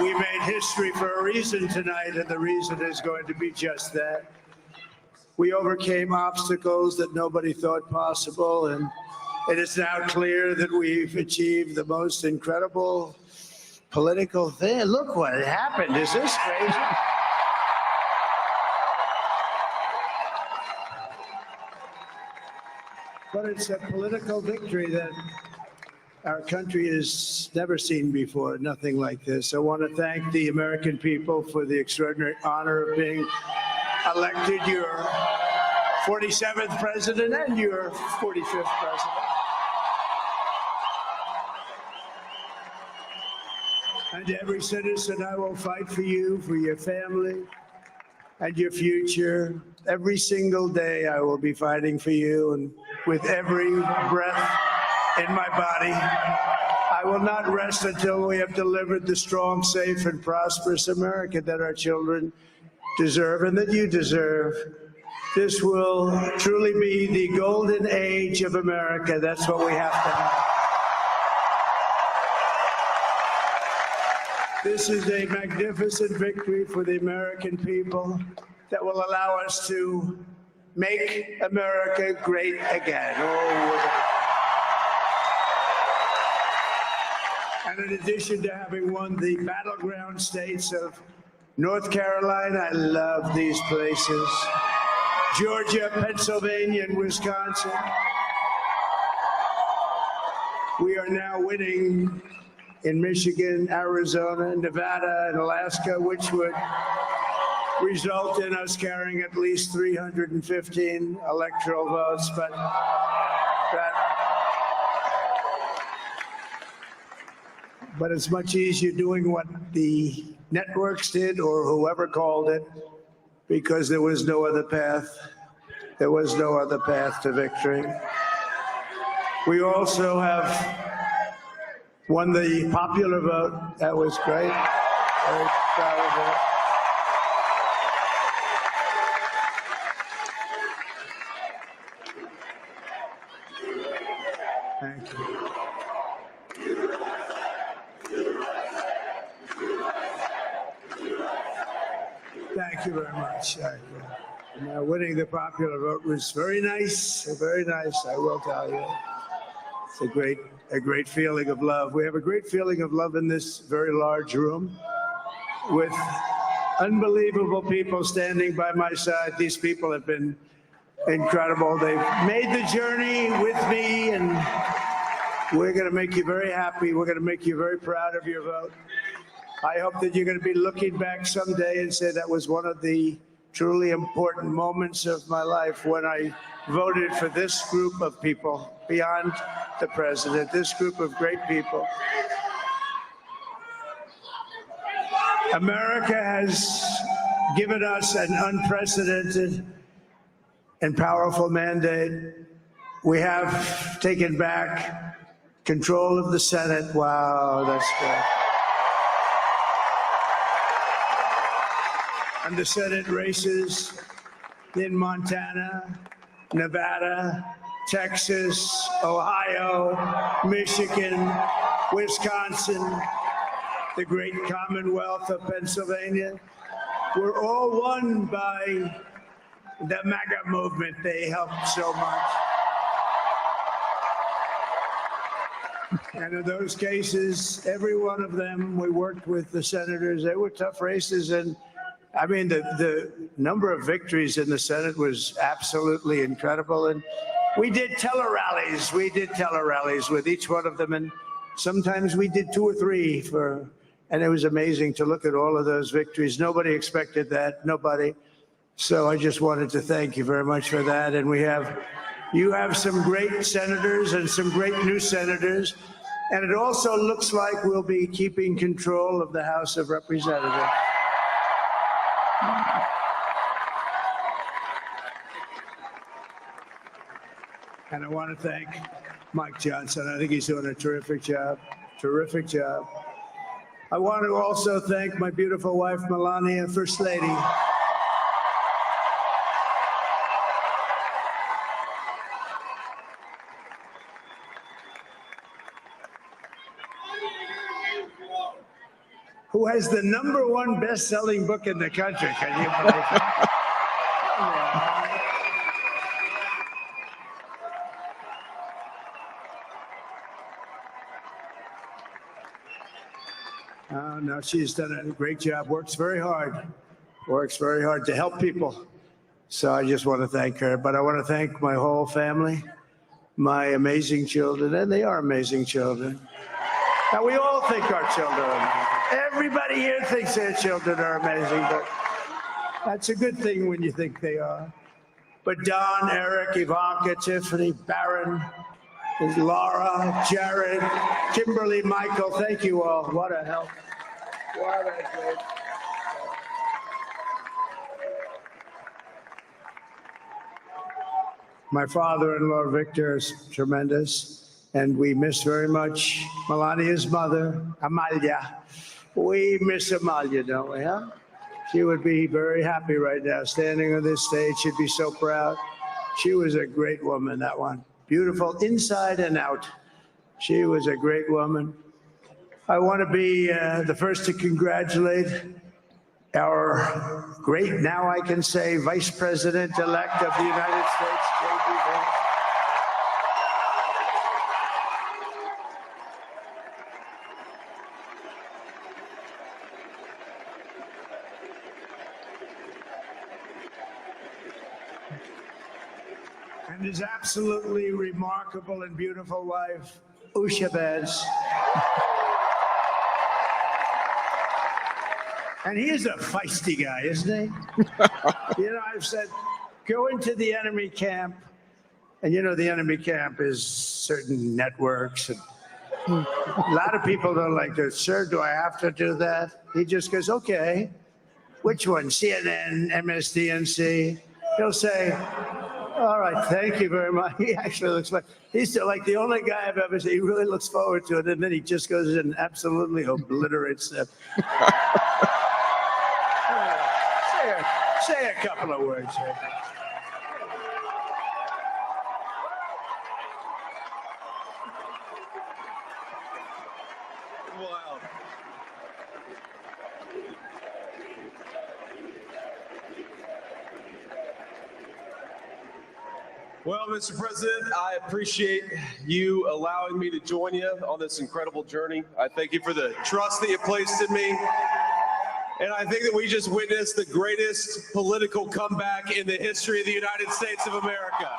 Speaker 24: we made history for a reason tonight, and the reason is going to be just that. We overcame obstacles that nobody thought possible, and it is now clear that we've achieved the most incredible political thing. Look what happened. Is this crazy? But it's a political victory that our country has never seen before, nothing like this. I want to thank the American people for the extraordinary honor of being elected your 47th president and your 45th president. And every citizen, I will fight for you, for your family, and your future. Every single day, I will be fighting for you, and with every breath in my body, I will not rest until we have delivered the strong, safe, and prosperous America that our children deserve and that you deserve. This will truly be the golden age of America. That's what we have to have. This is a magnificent victory for the American people that will allow us to make America great again. And in addition to having won the battleground states of North Carolina, I love these places, Georgia, Pennsylvania, and Wisconsin, we are now winning in Michigan, Arizona, Nevada, and Alaska, which would result in us carrying at least 315 electoral votes. But it's much easier doing what the networks did or whoever called it, because there was no other path. There was no other path to victory. We also have won the popular vote. That was great. Very proud of it. Thank you. Thank you very much. Now, winning the popular vote was very nice, very nice, I will tell you. It's a great feeling of love. We have a great feeling of love in this very large room with unbelievable people standing by my side. These people have been incredible. They've made the journey with me, and we're going to make you very happy. We're going to make you very proud of your vote. I hope that you're going to be looking back someday and say that was one of the truly important moments of my life when I voted for this group of people beyond the president, this group of great people. America has given us an unprecedented and powerful mandate. We have taken back control of the Senate. Wow, that's good. And the Senate races in Montana, Nevada, Texas, Ohio, Michigan, Wisconsin, the great Commonwealth of Pennsylvania, were all won by the MAGA movement. They helped so much. And in those cases, every one of them, we worked with the senators. They were tough races, and I mean, the number of victories in the Senate was absolutely incredible. And we did tele-rallies. We did tele-rallies with each one of them. And sometimes we did 2 or 3 and it was amazing to look at all of those victories. Nobody expected that, nobody. So I just wanted to thank you very much for that. And you have some great senators and some great new senators. And it also looks like we'll be keeping control of the House of Representatives. And I want to thank Mike Johnson. I think he's doing a terrific job. Terrific job. I want to also thank my beautiful wife, Melania, First Lady. Who has the #1 best-selling book in the country. Can you believe it? No, she's done a great job. Works very hard to help people. So I just want to thank her. But I want to thank my whole family, my amazing children, and they are amazing children. Now, we all think our children are amazing. Everybody here thinks their children are amazing, but that's a good thing when you think they are. But Don, Eric, Ivanka, Tiffany, Barron, Laura, Jared, Kimberly, Michael, thank you all. What a help. What a great. My father-in-law, Victor, is tremendous, and we miss very much Melania's mother, Amalia. We miss Amalia, don't we, huh? She would be very happy right now, standing on this stage. She'd be so proud. She was a great woman, that one. Beautiful inside and out. She was a great woman. I want to be the first to congratulate our great, now I can say, Vice President-elect of the United States, J.D. Vance. And his absolutely remarkable and beautiful wife, Usha Vance. And he is a feisty guy, isn't he? You know, I've said, go into the enemy camp. And you know, the enemy camp is certain networks. And a lot of people don't like that. Sir, do I have to do that? He just goes, okay. Which one? CNN, MSDNC? He'll say, all right, thank you very much. He actually looks like, he's like the only guy I've ever seen. He really looks forward to it. And then he just goes and absolutely obliterates them. Say a couple of words here.
Speaker 2: Wow. Well, Mr. President, I appreciate you allowing me to join you on this incredible journey. I thank you for the trust that you placed in me. And I think that we just witnessed the greatest political comeback in the history of the United States of America.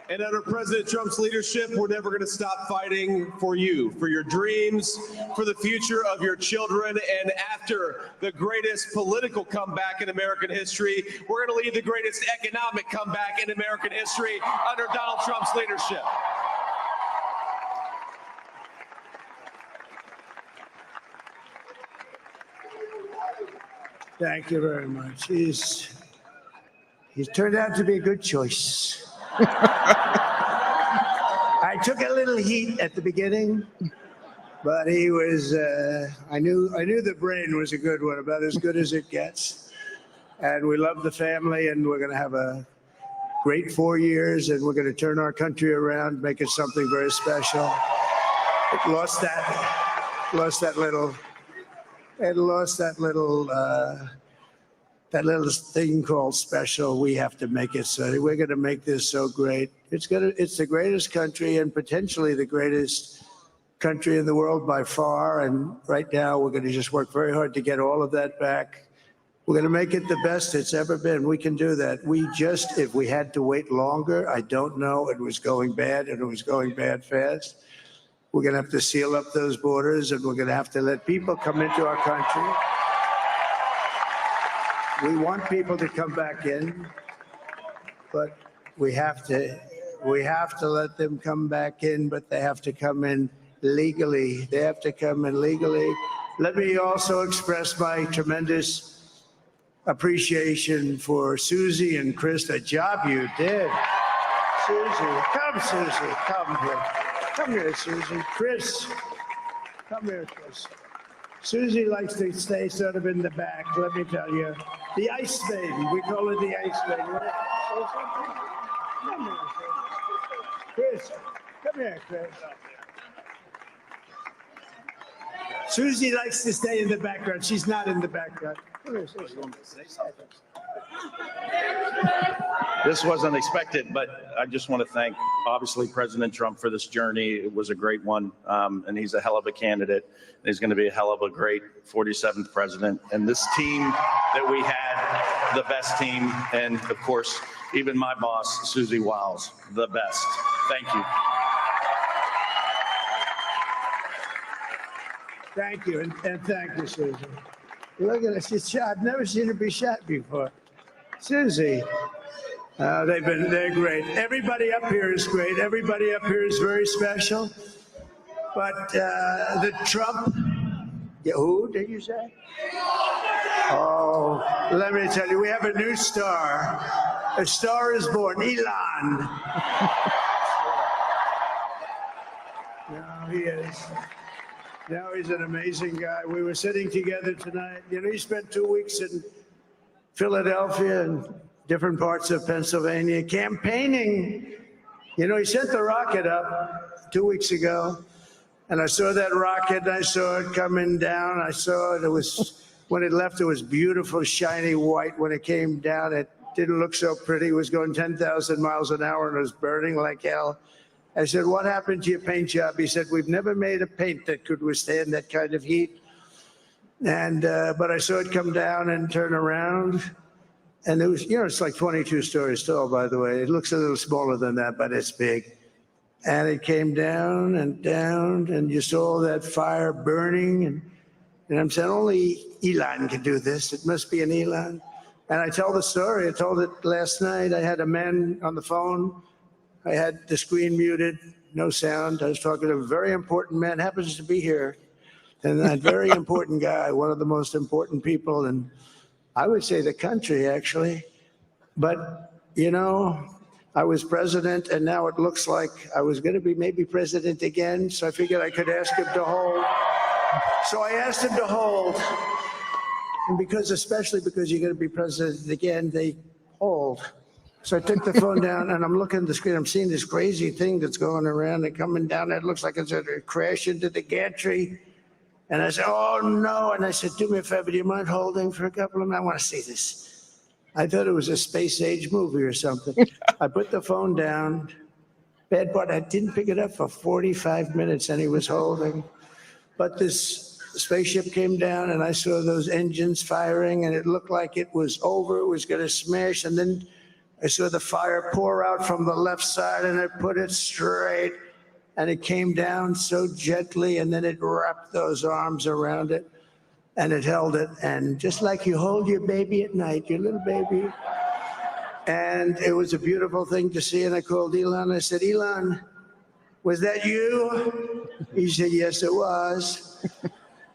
Speaker 2: And under President Trump's leadership, we're never going to stop fighting for you, for your dreams, for the future of your children. And after the greatest political comeback in American history, we're going to lead the greatest economic comeback in American history under Donald Trump's leadership.
Speaker 24: Thank you very much. He's turned out to be a good choice. I took a little heat at the beginning, but he was, I knew the brain was a good one, about as good as it gets. And we love the family, and we're going to have a great 4 years, and we're going to turn our country around, make it something very special. It lost that little thing called special. We have to make it so. We're going to make this so great. It's the greatest country and potentially the greatest country in the world by far. And right now we're going to just work very hard to get all of that back. We're going to make it the best it's ever been. We can do that. If we had to wait longer, I don't know. It was going bad, and it was going bad fast. We're going to have to seal up those borders, and we're going to have to let people come into our country. We want people to come back in, but we have to let them come back in, but they have to come in legally. They have to come in legally. Let me also express my tremendous appreciation for Susie and Chris, the job you did. Susie, come here. Come here, Susie. Chris, come here, Chris. Susie likes to stay sort of in the back, let me tell you. The Ice Maiden, we call her the Ice Maiden. Come here, Chris. Come here, Chris. Susie likes to stay in the background. She's not in the background. Come here, Susie.
Speaker 7: This wasn't expected, but I just want to thank, obviously, President Trump for this journey. It was a great one, and he's a hell of a candidate. He's going to be a hell of a great 47th president. And this team that we had, the best team, and of course, even my boss, Susie Wiles, the best. Thank you.
Speaker 24: Thank you, and thank you, Susie. Look at this. She's shot. I've never seen her be shot before. Susie. They're great. Everybody up here is great. Everybody up here is very special. But the Trump, who did you say? Oh, let me tell you, we have a new star. A star is born, Elon. Now he is. Now he's an amazing guy. We were sitting together tonight. You know, he spent 2 weeks in Philadelphia and different parts of Pennsylvania campaigning. You know, he sent the rocket up 2 weeks ago, and I saw that rocket, and I saw it coming down. I saw it. It was, when it left, it was beautiful, shiny white. When it came down, it didn't look so pretty. It was going 10,000 miles an hour, and it was burning like hell. I said, what happened to your paint job? He said, we've never made a paint that could withstand that kind of heat. And, but I saw it come down and turn around. And it was, you know, it's like 22 stories tall, by the way. It looks a little smaller than that, but it's big. And it came down, and you saw that fire burning. And I'm saying, only Elon can do this. It must be an Elon. And I tell the story. I told it last night. I had a man on the phone. I had the screen muted, no sound. I was talking to a very important man, happens to be here. And that very important guy, one of the most important people in, I would say, the country, actually. But, you know, I was president, and now it looks like I was going to be maybe president again, so I figured I could ask him to hold. So I asked him to hold. And because, especially because you're going to be president again, they hold. So I took the phone down, and I'm looking at the screen. I'm seeing this crazy thing that's going around and coming down. It looks like it's going to crash into the gantry. And I said, oh, no. And I said, do me a favor. Do you mind holding for a couple of minutes? I want to see this. I thought it was a space-age movie or something. I put the phone down. Bad part, I didn't pick it up for 45 minutes, and he was holding. But this spaceship came down, and I saw those engines firing, and it looked like it was over. It was going to smash. And then I saw the fire pour out from the left side, and I put it straight. And it came down so gently, and then it wrapped those arms around it, and it held it. And just like you hold your baby at night, your little baby. And it was a beautiful thing to see. And I called Elon. I said, Elon, was that you? He said, yes, it was.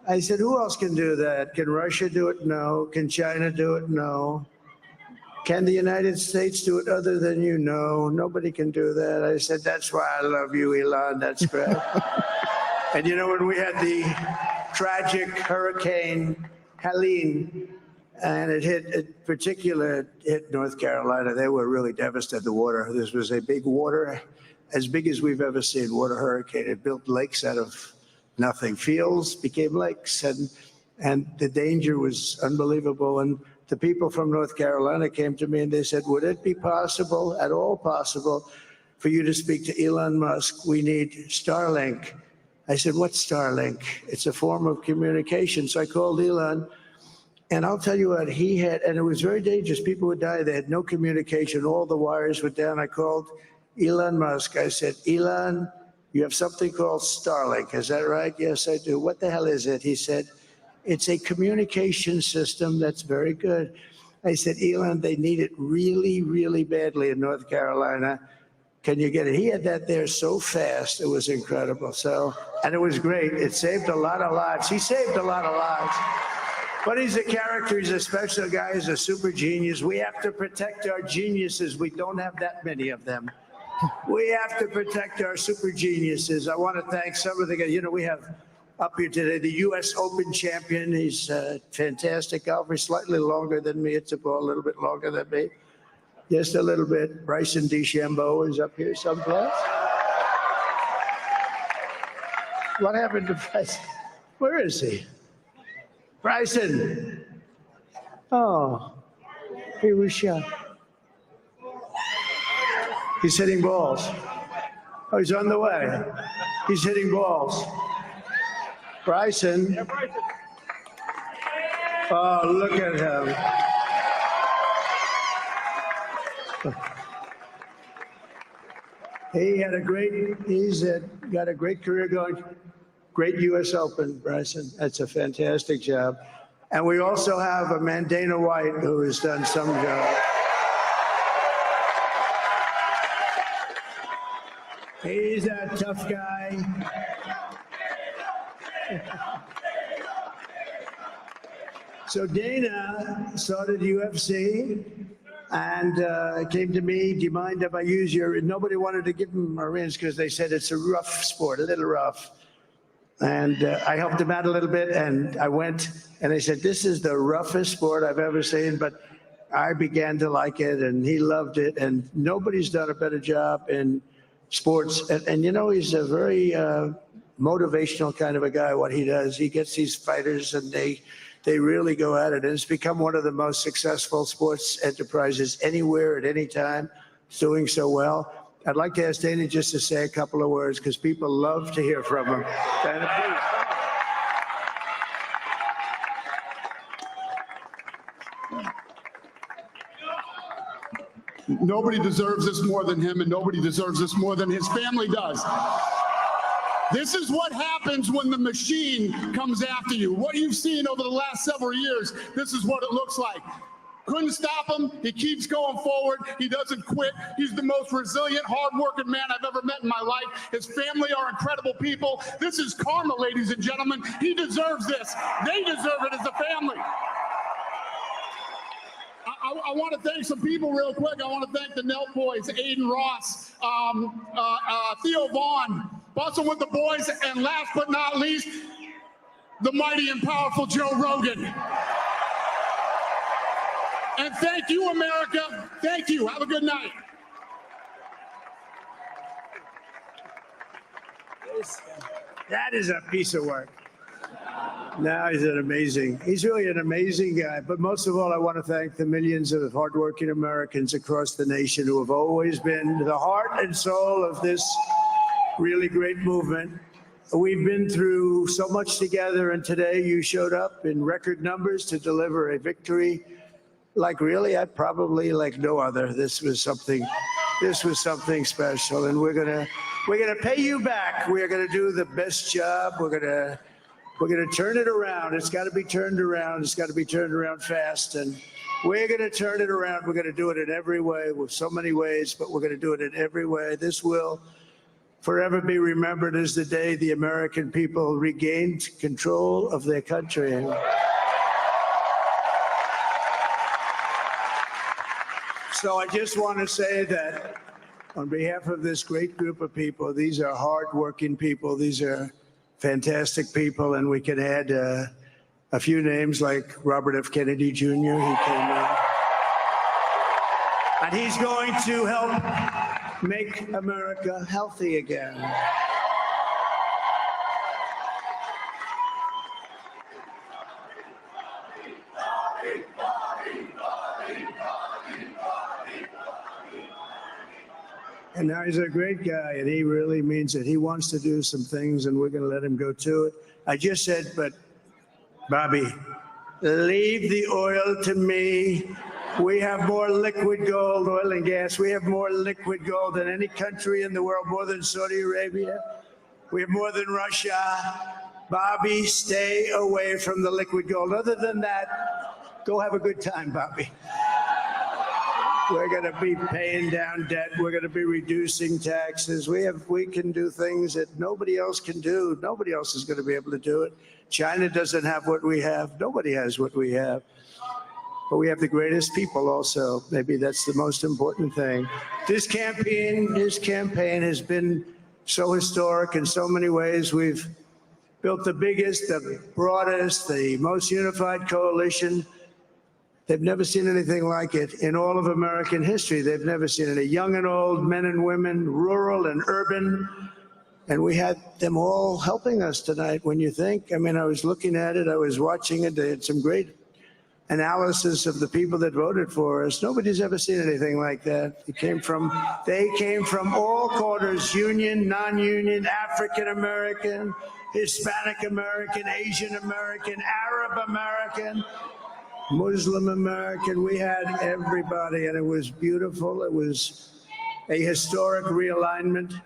Speaker 24: I said, who else can do that? Can Russia do it? No. Can China do it? No. Can the United States do it other than you? No, nobody can do that. I said, that's why I love you, Elon. That's great. And you know, when we had the tragic Hurricane Helene, and it hit North Carolina, they were really devastated. The water, this was a big water, as big as we've ever seen, water hurricane. It built lakes out of nothing. Fields became lakes, and the danger was unbelievable. And the people from North Carolina came to me and they said, would it be possible, at all possible, for you to speak to Elon Musk? We need Starlink. I said, what's Starlink? It's a form of communication. So I called Elon, and I'll tell you what, he had, and it was very dangerous. People would die. They had no communication. All the wires were down. I called Elon Musk. I said, Elon, you have something called Starlink. Is that right? Yes, I do. What the hell is it? He said, it's a communication system that's very good. I said, Elon, they need it really, really badly in North Carolina. Can you get it? He had that there so fast. It was incredible. So, and it was great. It saved a lot of lives. He saved a lot of lives. But he's a character. He's a special guy. He's a super genius. We have to protect our geniuses. We don't have that many of them. We have to protect our super geniuses. I want to thank some of the guys. You know, we have up here today the U.S. Open champion. He's a fantastic golfer, slightly longer than me. It's a ball, a little bit longer than me. Just a little bit. Bryson DeChambeau is up here someplace. What happened to Bryson? Where is he? Bryson. Oh, He was shot. He's hitting balls. Oh, he's on the way. He's hitting balls. Bryson. Oh, look at him. He's got a great career going. Great U.S. Open, Bryson. That's a fantastic job. And we also have a man, Dana White, who has done some job. He's a tough guy. So Dana started UFC and came to me, do you mind if I use your, nobody wanted to give him Marines because they said it's a rough sport, a little rough. And I helped him out a little bit, and I went, and they said, this is the roughest sport I've ever seen, but I began to like it, and he loved it, and nobody's done a better job in sports. And you know, he's a very motivational kind of a guy, what he does. He gets these fighters, and they really go at it, and it's become one of the most successful sports enterprises anywhere at any time. It's doing so well. I'd like to ask Dana just to say a couple of words because people love to hear from him. Dana, please.
Speaker 5: Nobody deserves this more than him, and nobody deserves this more than his family does. This is what happens when the machine comes after you. What you've seen over the last several years, this is what it looks like. Couldn't stop him. He keeps going forward. He doesn't quit. He's the most resilient, hardworking man I've ever met in my life. His family are incredible people. This is karma, ladies and gentlemen. He deserves this. They deserve it as a family. I want to thank some people real quick. I want to thank the Nelt boys, Aiden Ross, Theo Vaughn, Bustin' with the Boys, and last but not least, the mighty and powerful Joe Rogan. And thank you, America. Thank you. Have a good night.
Speaker 24: That is a piece of work. Now he's really an amazing guy. But most of all, I want to thank the millions of hardworking Americans across the nation who have always been the heart and soul of this really great movement. We've been through so much together, and today you showed up in record numbers to deliver a victory like really, I probably like no other. This was something special, and we're gonna pay you back. We're gonna do the best job. We're gonna turn it around. It's got to be turned around. It's got to be turned around fast, and we're gonna turn it around. We're gonna do it in every way, with so many ways, but we're gonna do it in every way. This will forever be remembered as the day the American people regained control of their country. So I just want to say that on behalf of this great group of people, these are hardworking people. These are fantastic people, and we can add a few names like Robert F. Kennedy Jr. He came in, and he's going to help make America healthy again. And now he's a great guy, and he really means it. He wants to do some things, and we're going to let him go to it. I just said, but Bobby, leave the oil to me. We have more liquid gold, oil and gas. We have more liquid gold than any country in the world, more than Saudi Arabia. We have more than Russia. Bobby, stay away from the liquid gold. Other than that, go have a good time, Bobby. We're going to be paying down debt. We're going to be reducing taxes. We can do things that nobody else can do. Nobody else is going to be able to do it. China doesn't have what we have. Nobody has what we have. But we have the greatest people also. Maybe that's the most important thing. This campaign has been so historic in so many ways. We've built the biggest, the broadest, the most unified coalition. They've never seen anything like it in all of American history. They've never seen it. Young and old, men and women, rural and urban. And we had them all helping us tonight. When you think, I mean, I was looking at it, I was watching it. They had some great analysis of the people that voted for us, nobody's ever seen anything like that. They came from all quarters, union, non-union, African American, Hispanic American, Asian American, Arab American, Muslim American. We had everybody, and it was beautiful. It was a historic realignment,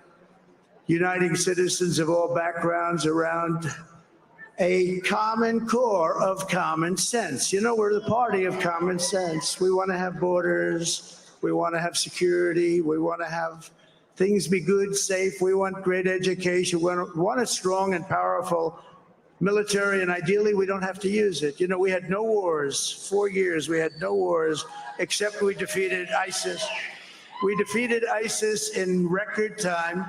Speaker 24: uniting citizens of all backgrounds around a common core of common sense. You know, we're the party of common sense. We want to have borders. We want to have security. We want to have things be good, safe. We want great education. We want a strong and powerful military, and ideally we don't have to use it. You know, we had no wars. 4 years we had no wars, except we defeated ISIS. We defeated ISIS in record time.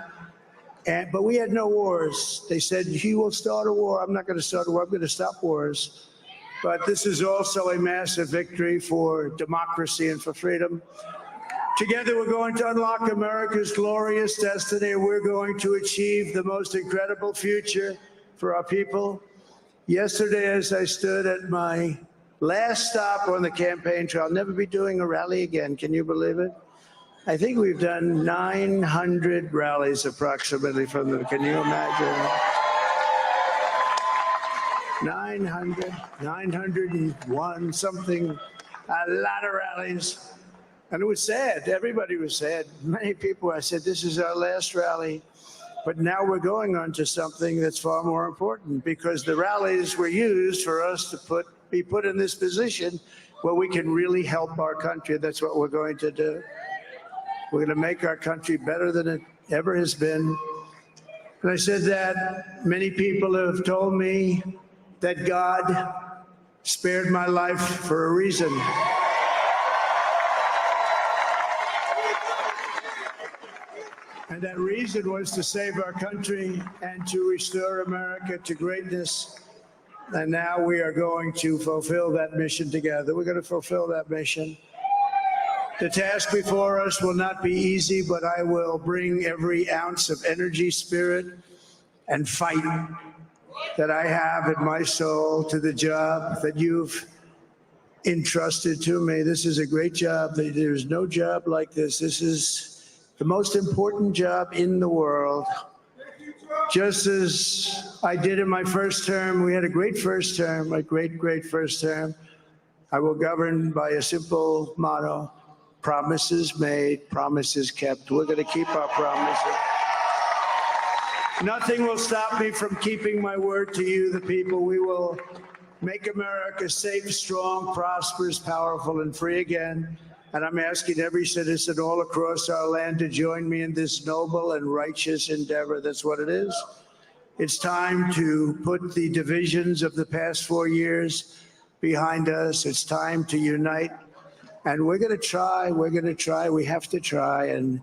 Speaker 24: But we had no wars. They said, he will start a war. I'm not going to start a war. I'm going to stop wars. But this is also a massive victory for democracy and for freedom. Together, we're going to unlock America's glorious destiny. We're going to achieve the most incredible future for our people. Yesterday, as I stood at my last stop on the campaign trail, I'll never be doing a rally again. Can you believe it? I think we've done 900 rallies approximately from them. Can you imagine? 901, something, a lot of rallies. And it was sad. Everybody was sad. Many people, I said, this is our last rally. But now we're going on to something that's far more important, because the rallies were used for us to be put in this position where we can really help our country. That's what we're going to do. We're going to make our country better than it ever has been. And I said that many people have told me that God spared my life for a reason. And that reason was to save our country and to restore America to greatness. And now we are going to fulfill that mission together. We're going to fulfill that mission. The task before us will not be easy, but I will bring every ounce of energy, spirit, and fight that I have in my soul to the job that you've entrusted to me. This is a great job. There's no job like this. This is the most important job in the world. Just as I did in my first term, we had a great first term, a great first term. I will govern by a simple motto: promises made, promises kept. We're going to keep our promises. Nothing will stop me from keeping my word to you, the people. We will make America safe, strong, prosperous, powerful, and free again. And I'm asking every citizen all across our land to join me in this noble and righteous endeavor. That's what it is. It's time to put the divisions of the past 4 years behind us. It's time to unite. And we're going to try, we have to try, and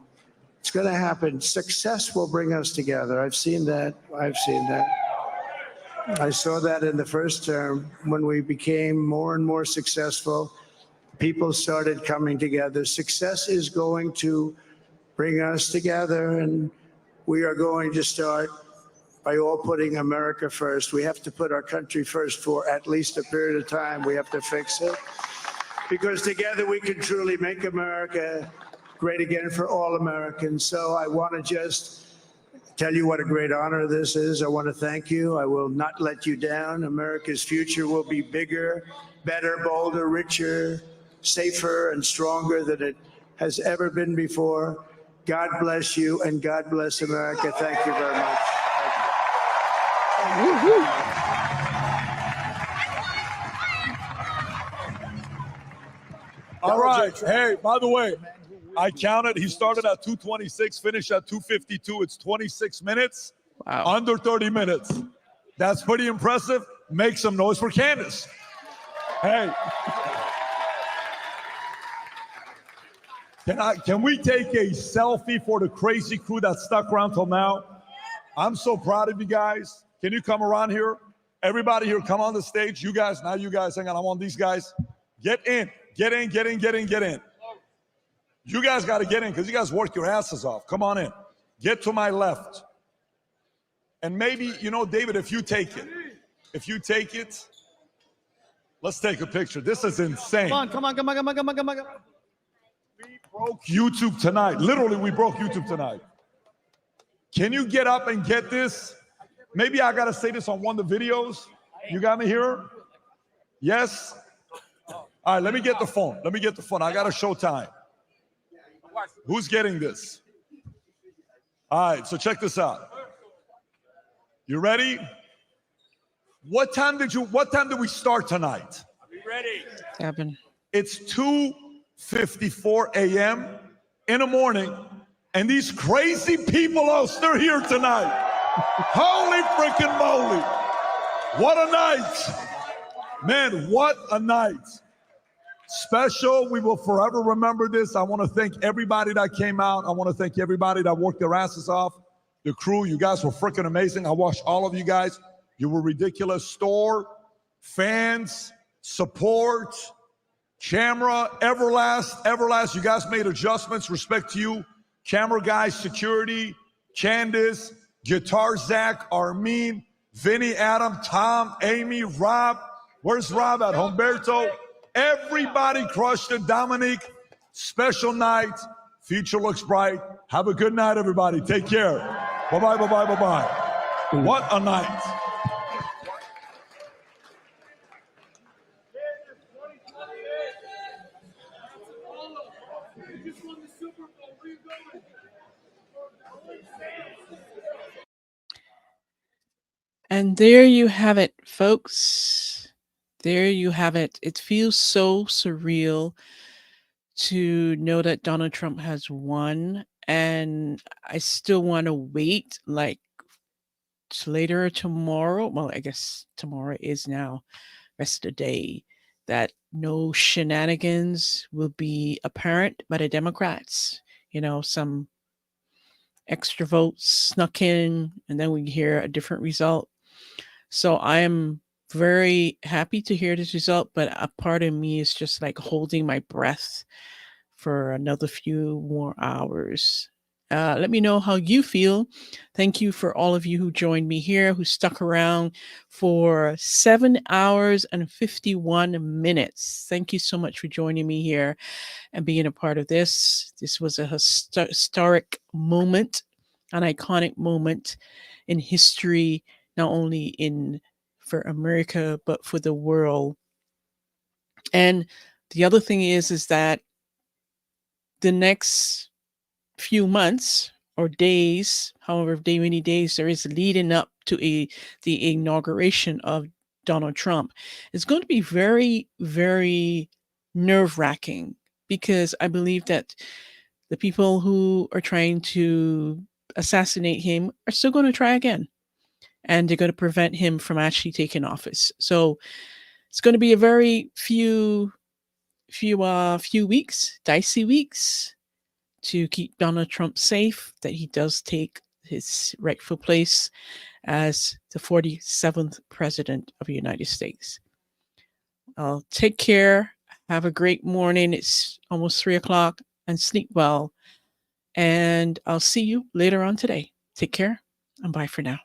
Speaker 24: it's going to happen. Success will bring us together. I've seen that. I saw that in the first term when we became more and more successful. People started coming together. Success is going to bring us together, and we are going to start by all putting America first. We have to put our country first for at least a period of time. We have to fix it, because together we can truly make America great again for all Americans. So I want to just tell you what a great honor this is. I want to thank you. I will not let you down. America's future will be bigger, better, bolder, richer, safer, and stronger than it has ever been before. God bless you, and God bless America. Thank you very much.
Speaker 9: All right. Hey, by the way, I counted. He started at 2:26, finished at 2:52. It's 26 minutes, under 30 minutes. That's pretty impressive. Make some noise for Candace. Hey. Can we take a selfie for the crazy crew that stuck around till now? I'm so proud of you guys. Can you come around here? Everybody here, come on the stage. You guys, now you guys, hang on. I want these guys. Get in. Get in. You guys got to get in because you guys work your asses off. Come on in. Get to my left. And maybe, David, if you take it, Let's take a picture. This is insane.
Speaker 11: Come on.
Speaker 9: Broke YouTube tonight. Literally, we broke YouTube tonight. Can you get up and get this? Maybe I got to say this on one of the videos. You got me here? Yes? All right, let me get the phone. I got a show time. Who's getting this? All right, so check this out. You ready? What time did we start tonight?
Speaker 1: Are we ready? 7.
Speaker 9: It's 2:54 a.m. in the morning, and these crazy people are still here tonight. Holy freaking moly. What a night. Man, what a night. Special. We will forever remember this. I want to thank everybody that came out. I want to thank everybody that worked their asses off. The crew, you guys were freaking amazing. I watched all of you guys. You were ridiculous. Store, fans, support, camera, Everlast. You guys made adjustments. Respect to you. Camera guys, security, Candace, guitar Zach, Armin, Vinny, Adam, Tom, Amy, Rob. Where's Rob at? Humberto. Everybody crushed it. Dominic, special night. Future looks bright. Have a good night, everybody. Take care. Bye-bye, bye-bye, bye-bye. What a night.
Speaker 1: And there you have it, folks. There you have it. It feels so surreal to know that Donald Trump has won. And I still want to wait like later tomorrow. Well, I guess tomorrow is now rest of the day, that no shenanigans will be apparent by the Democrats. You know, some extra votes snuck in, and then we hear a different result. So I am very happy to hear this result, but a part of me is just like holding my breath for another few more hours. Let me know how you feel. Thank you for all of you who joined me here, who stuck around for 7 hours and 51 minutes. Thank you so much for joining me here and being a part of this. This was a historic moment, an iconic moment in history, not only for America, but for the world. And the other thing is that the next few months or days, however many days there is leading up to the inauguration of Donald Trump, is going to be very, very nerve-wracking, because I believe that the people who are trying to assassinate him are still going to try again, and they're going to prevent him from actually taking office. So it's going to be a very few weeks, dicey weeks, to keep Donald Trump safe, that he does take his rightful place as the 47th president of the United States. Take care. Have a great morning. It's almost 3 o'clock, and sleep well. And I'll see you later on today. Take care, and bye for now.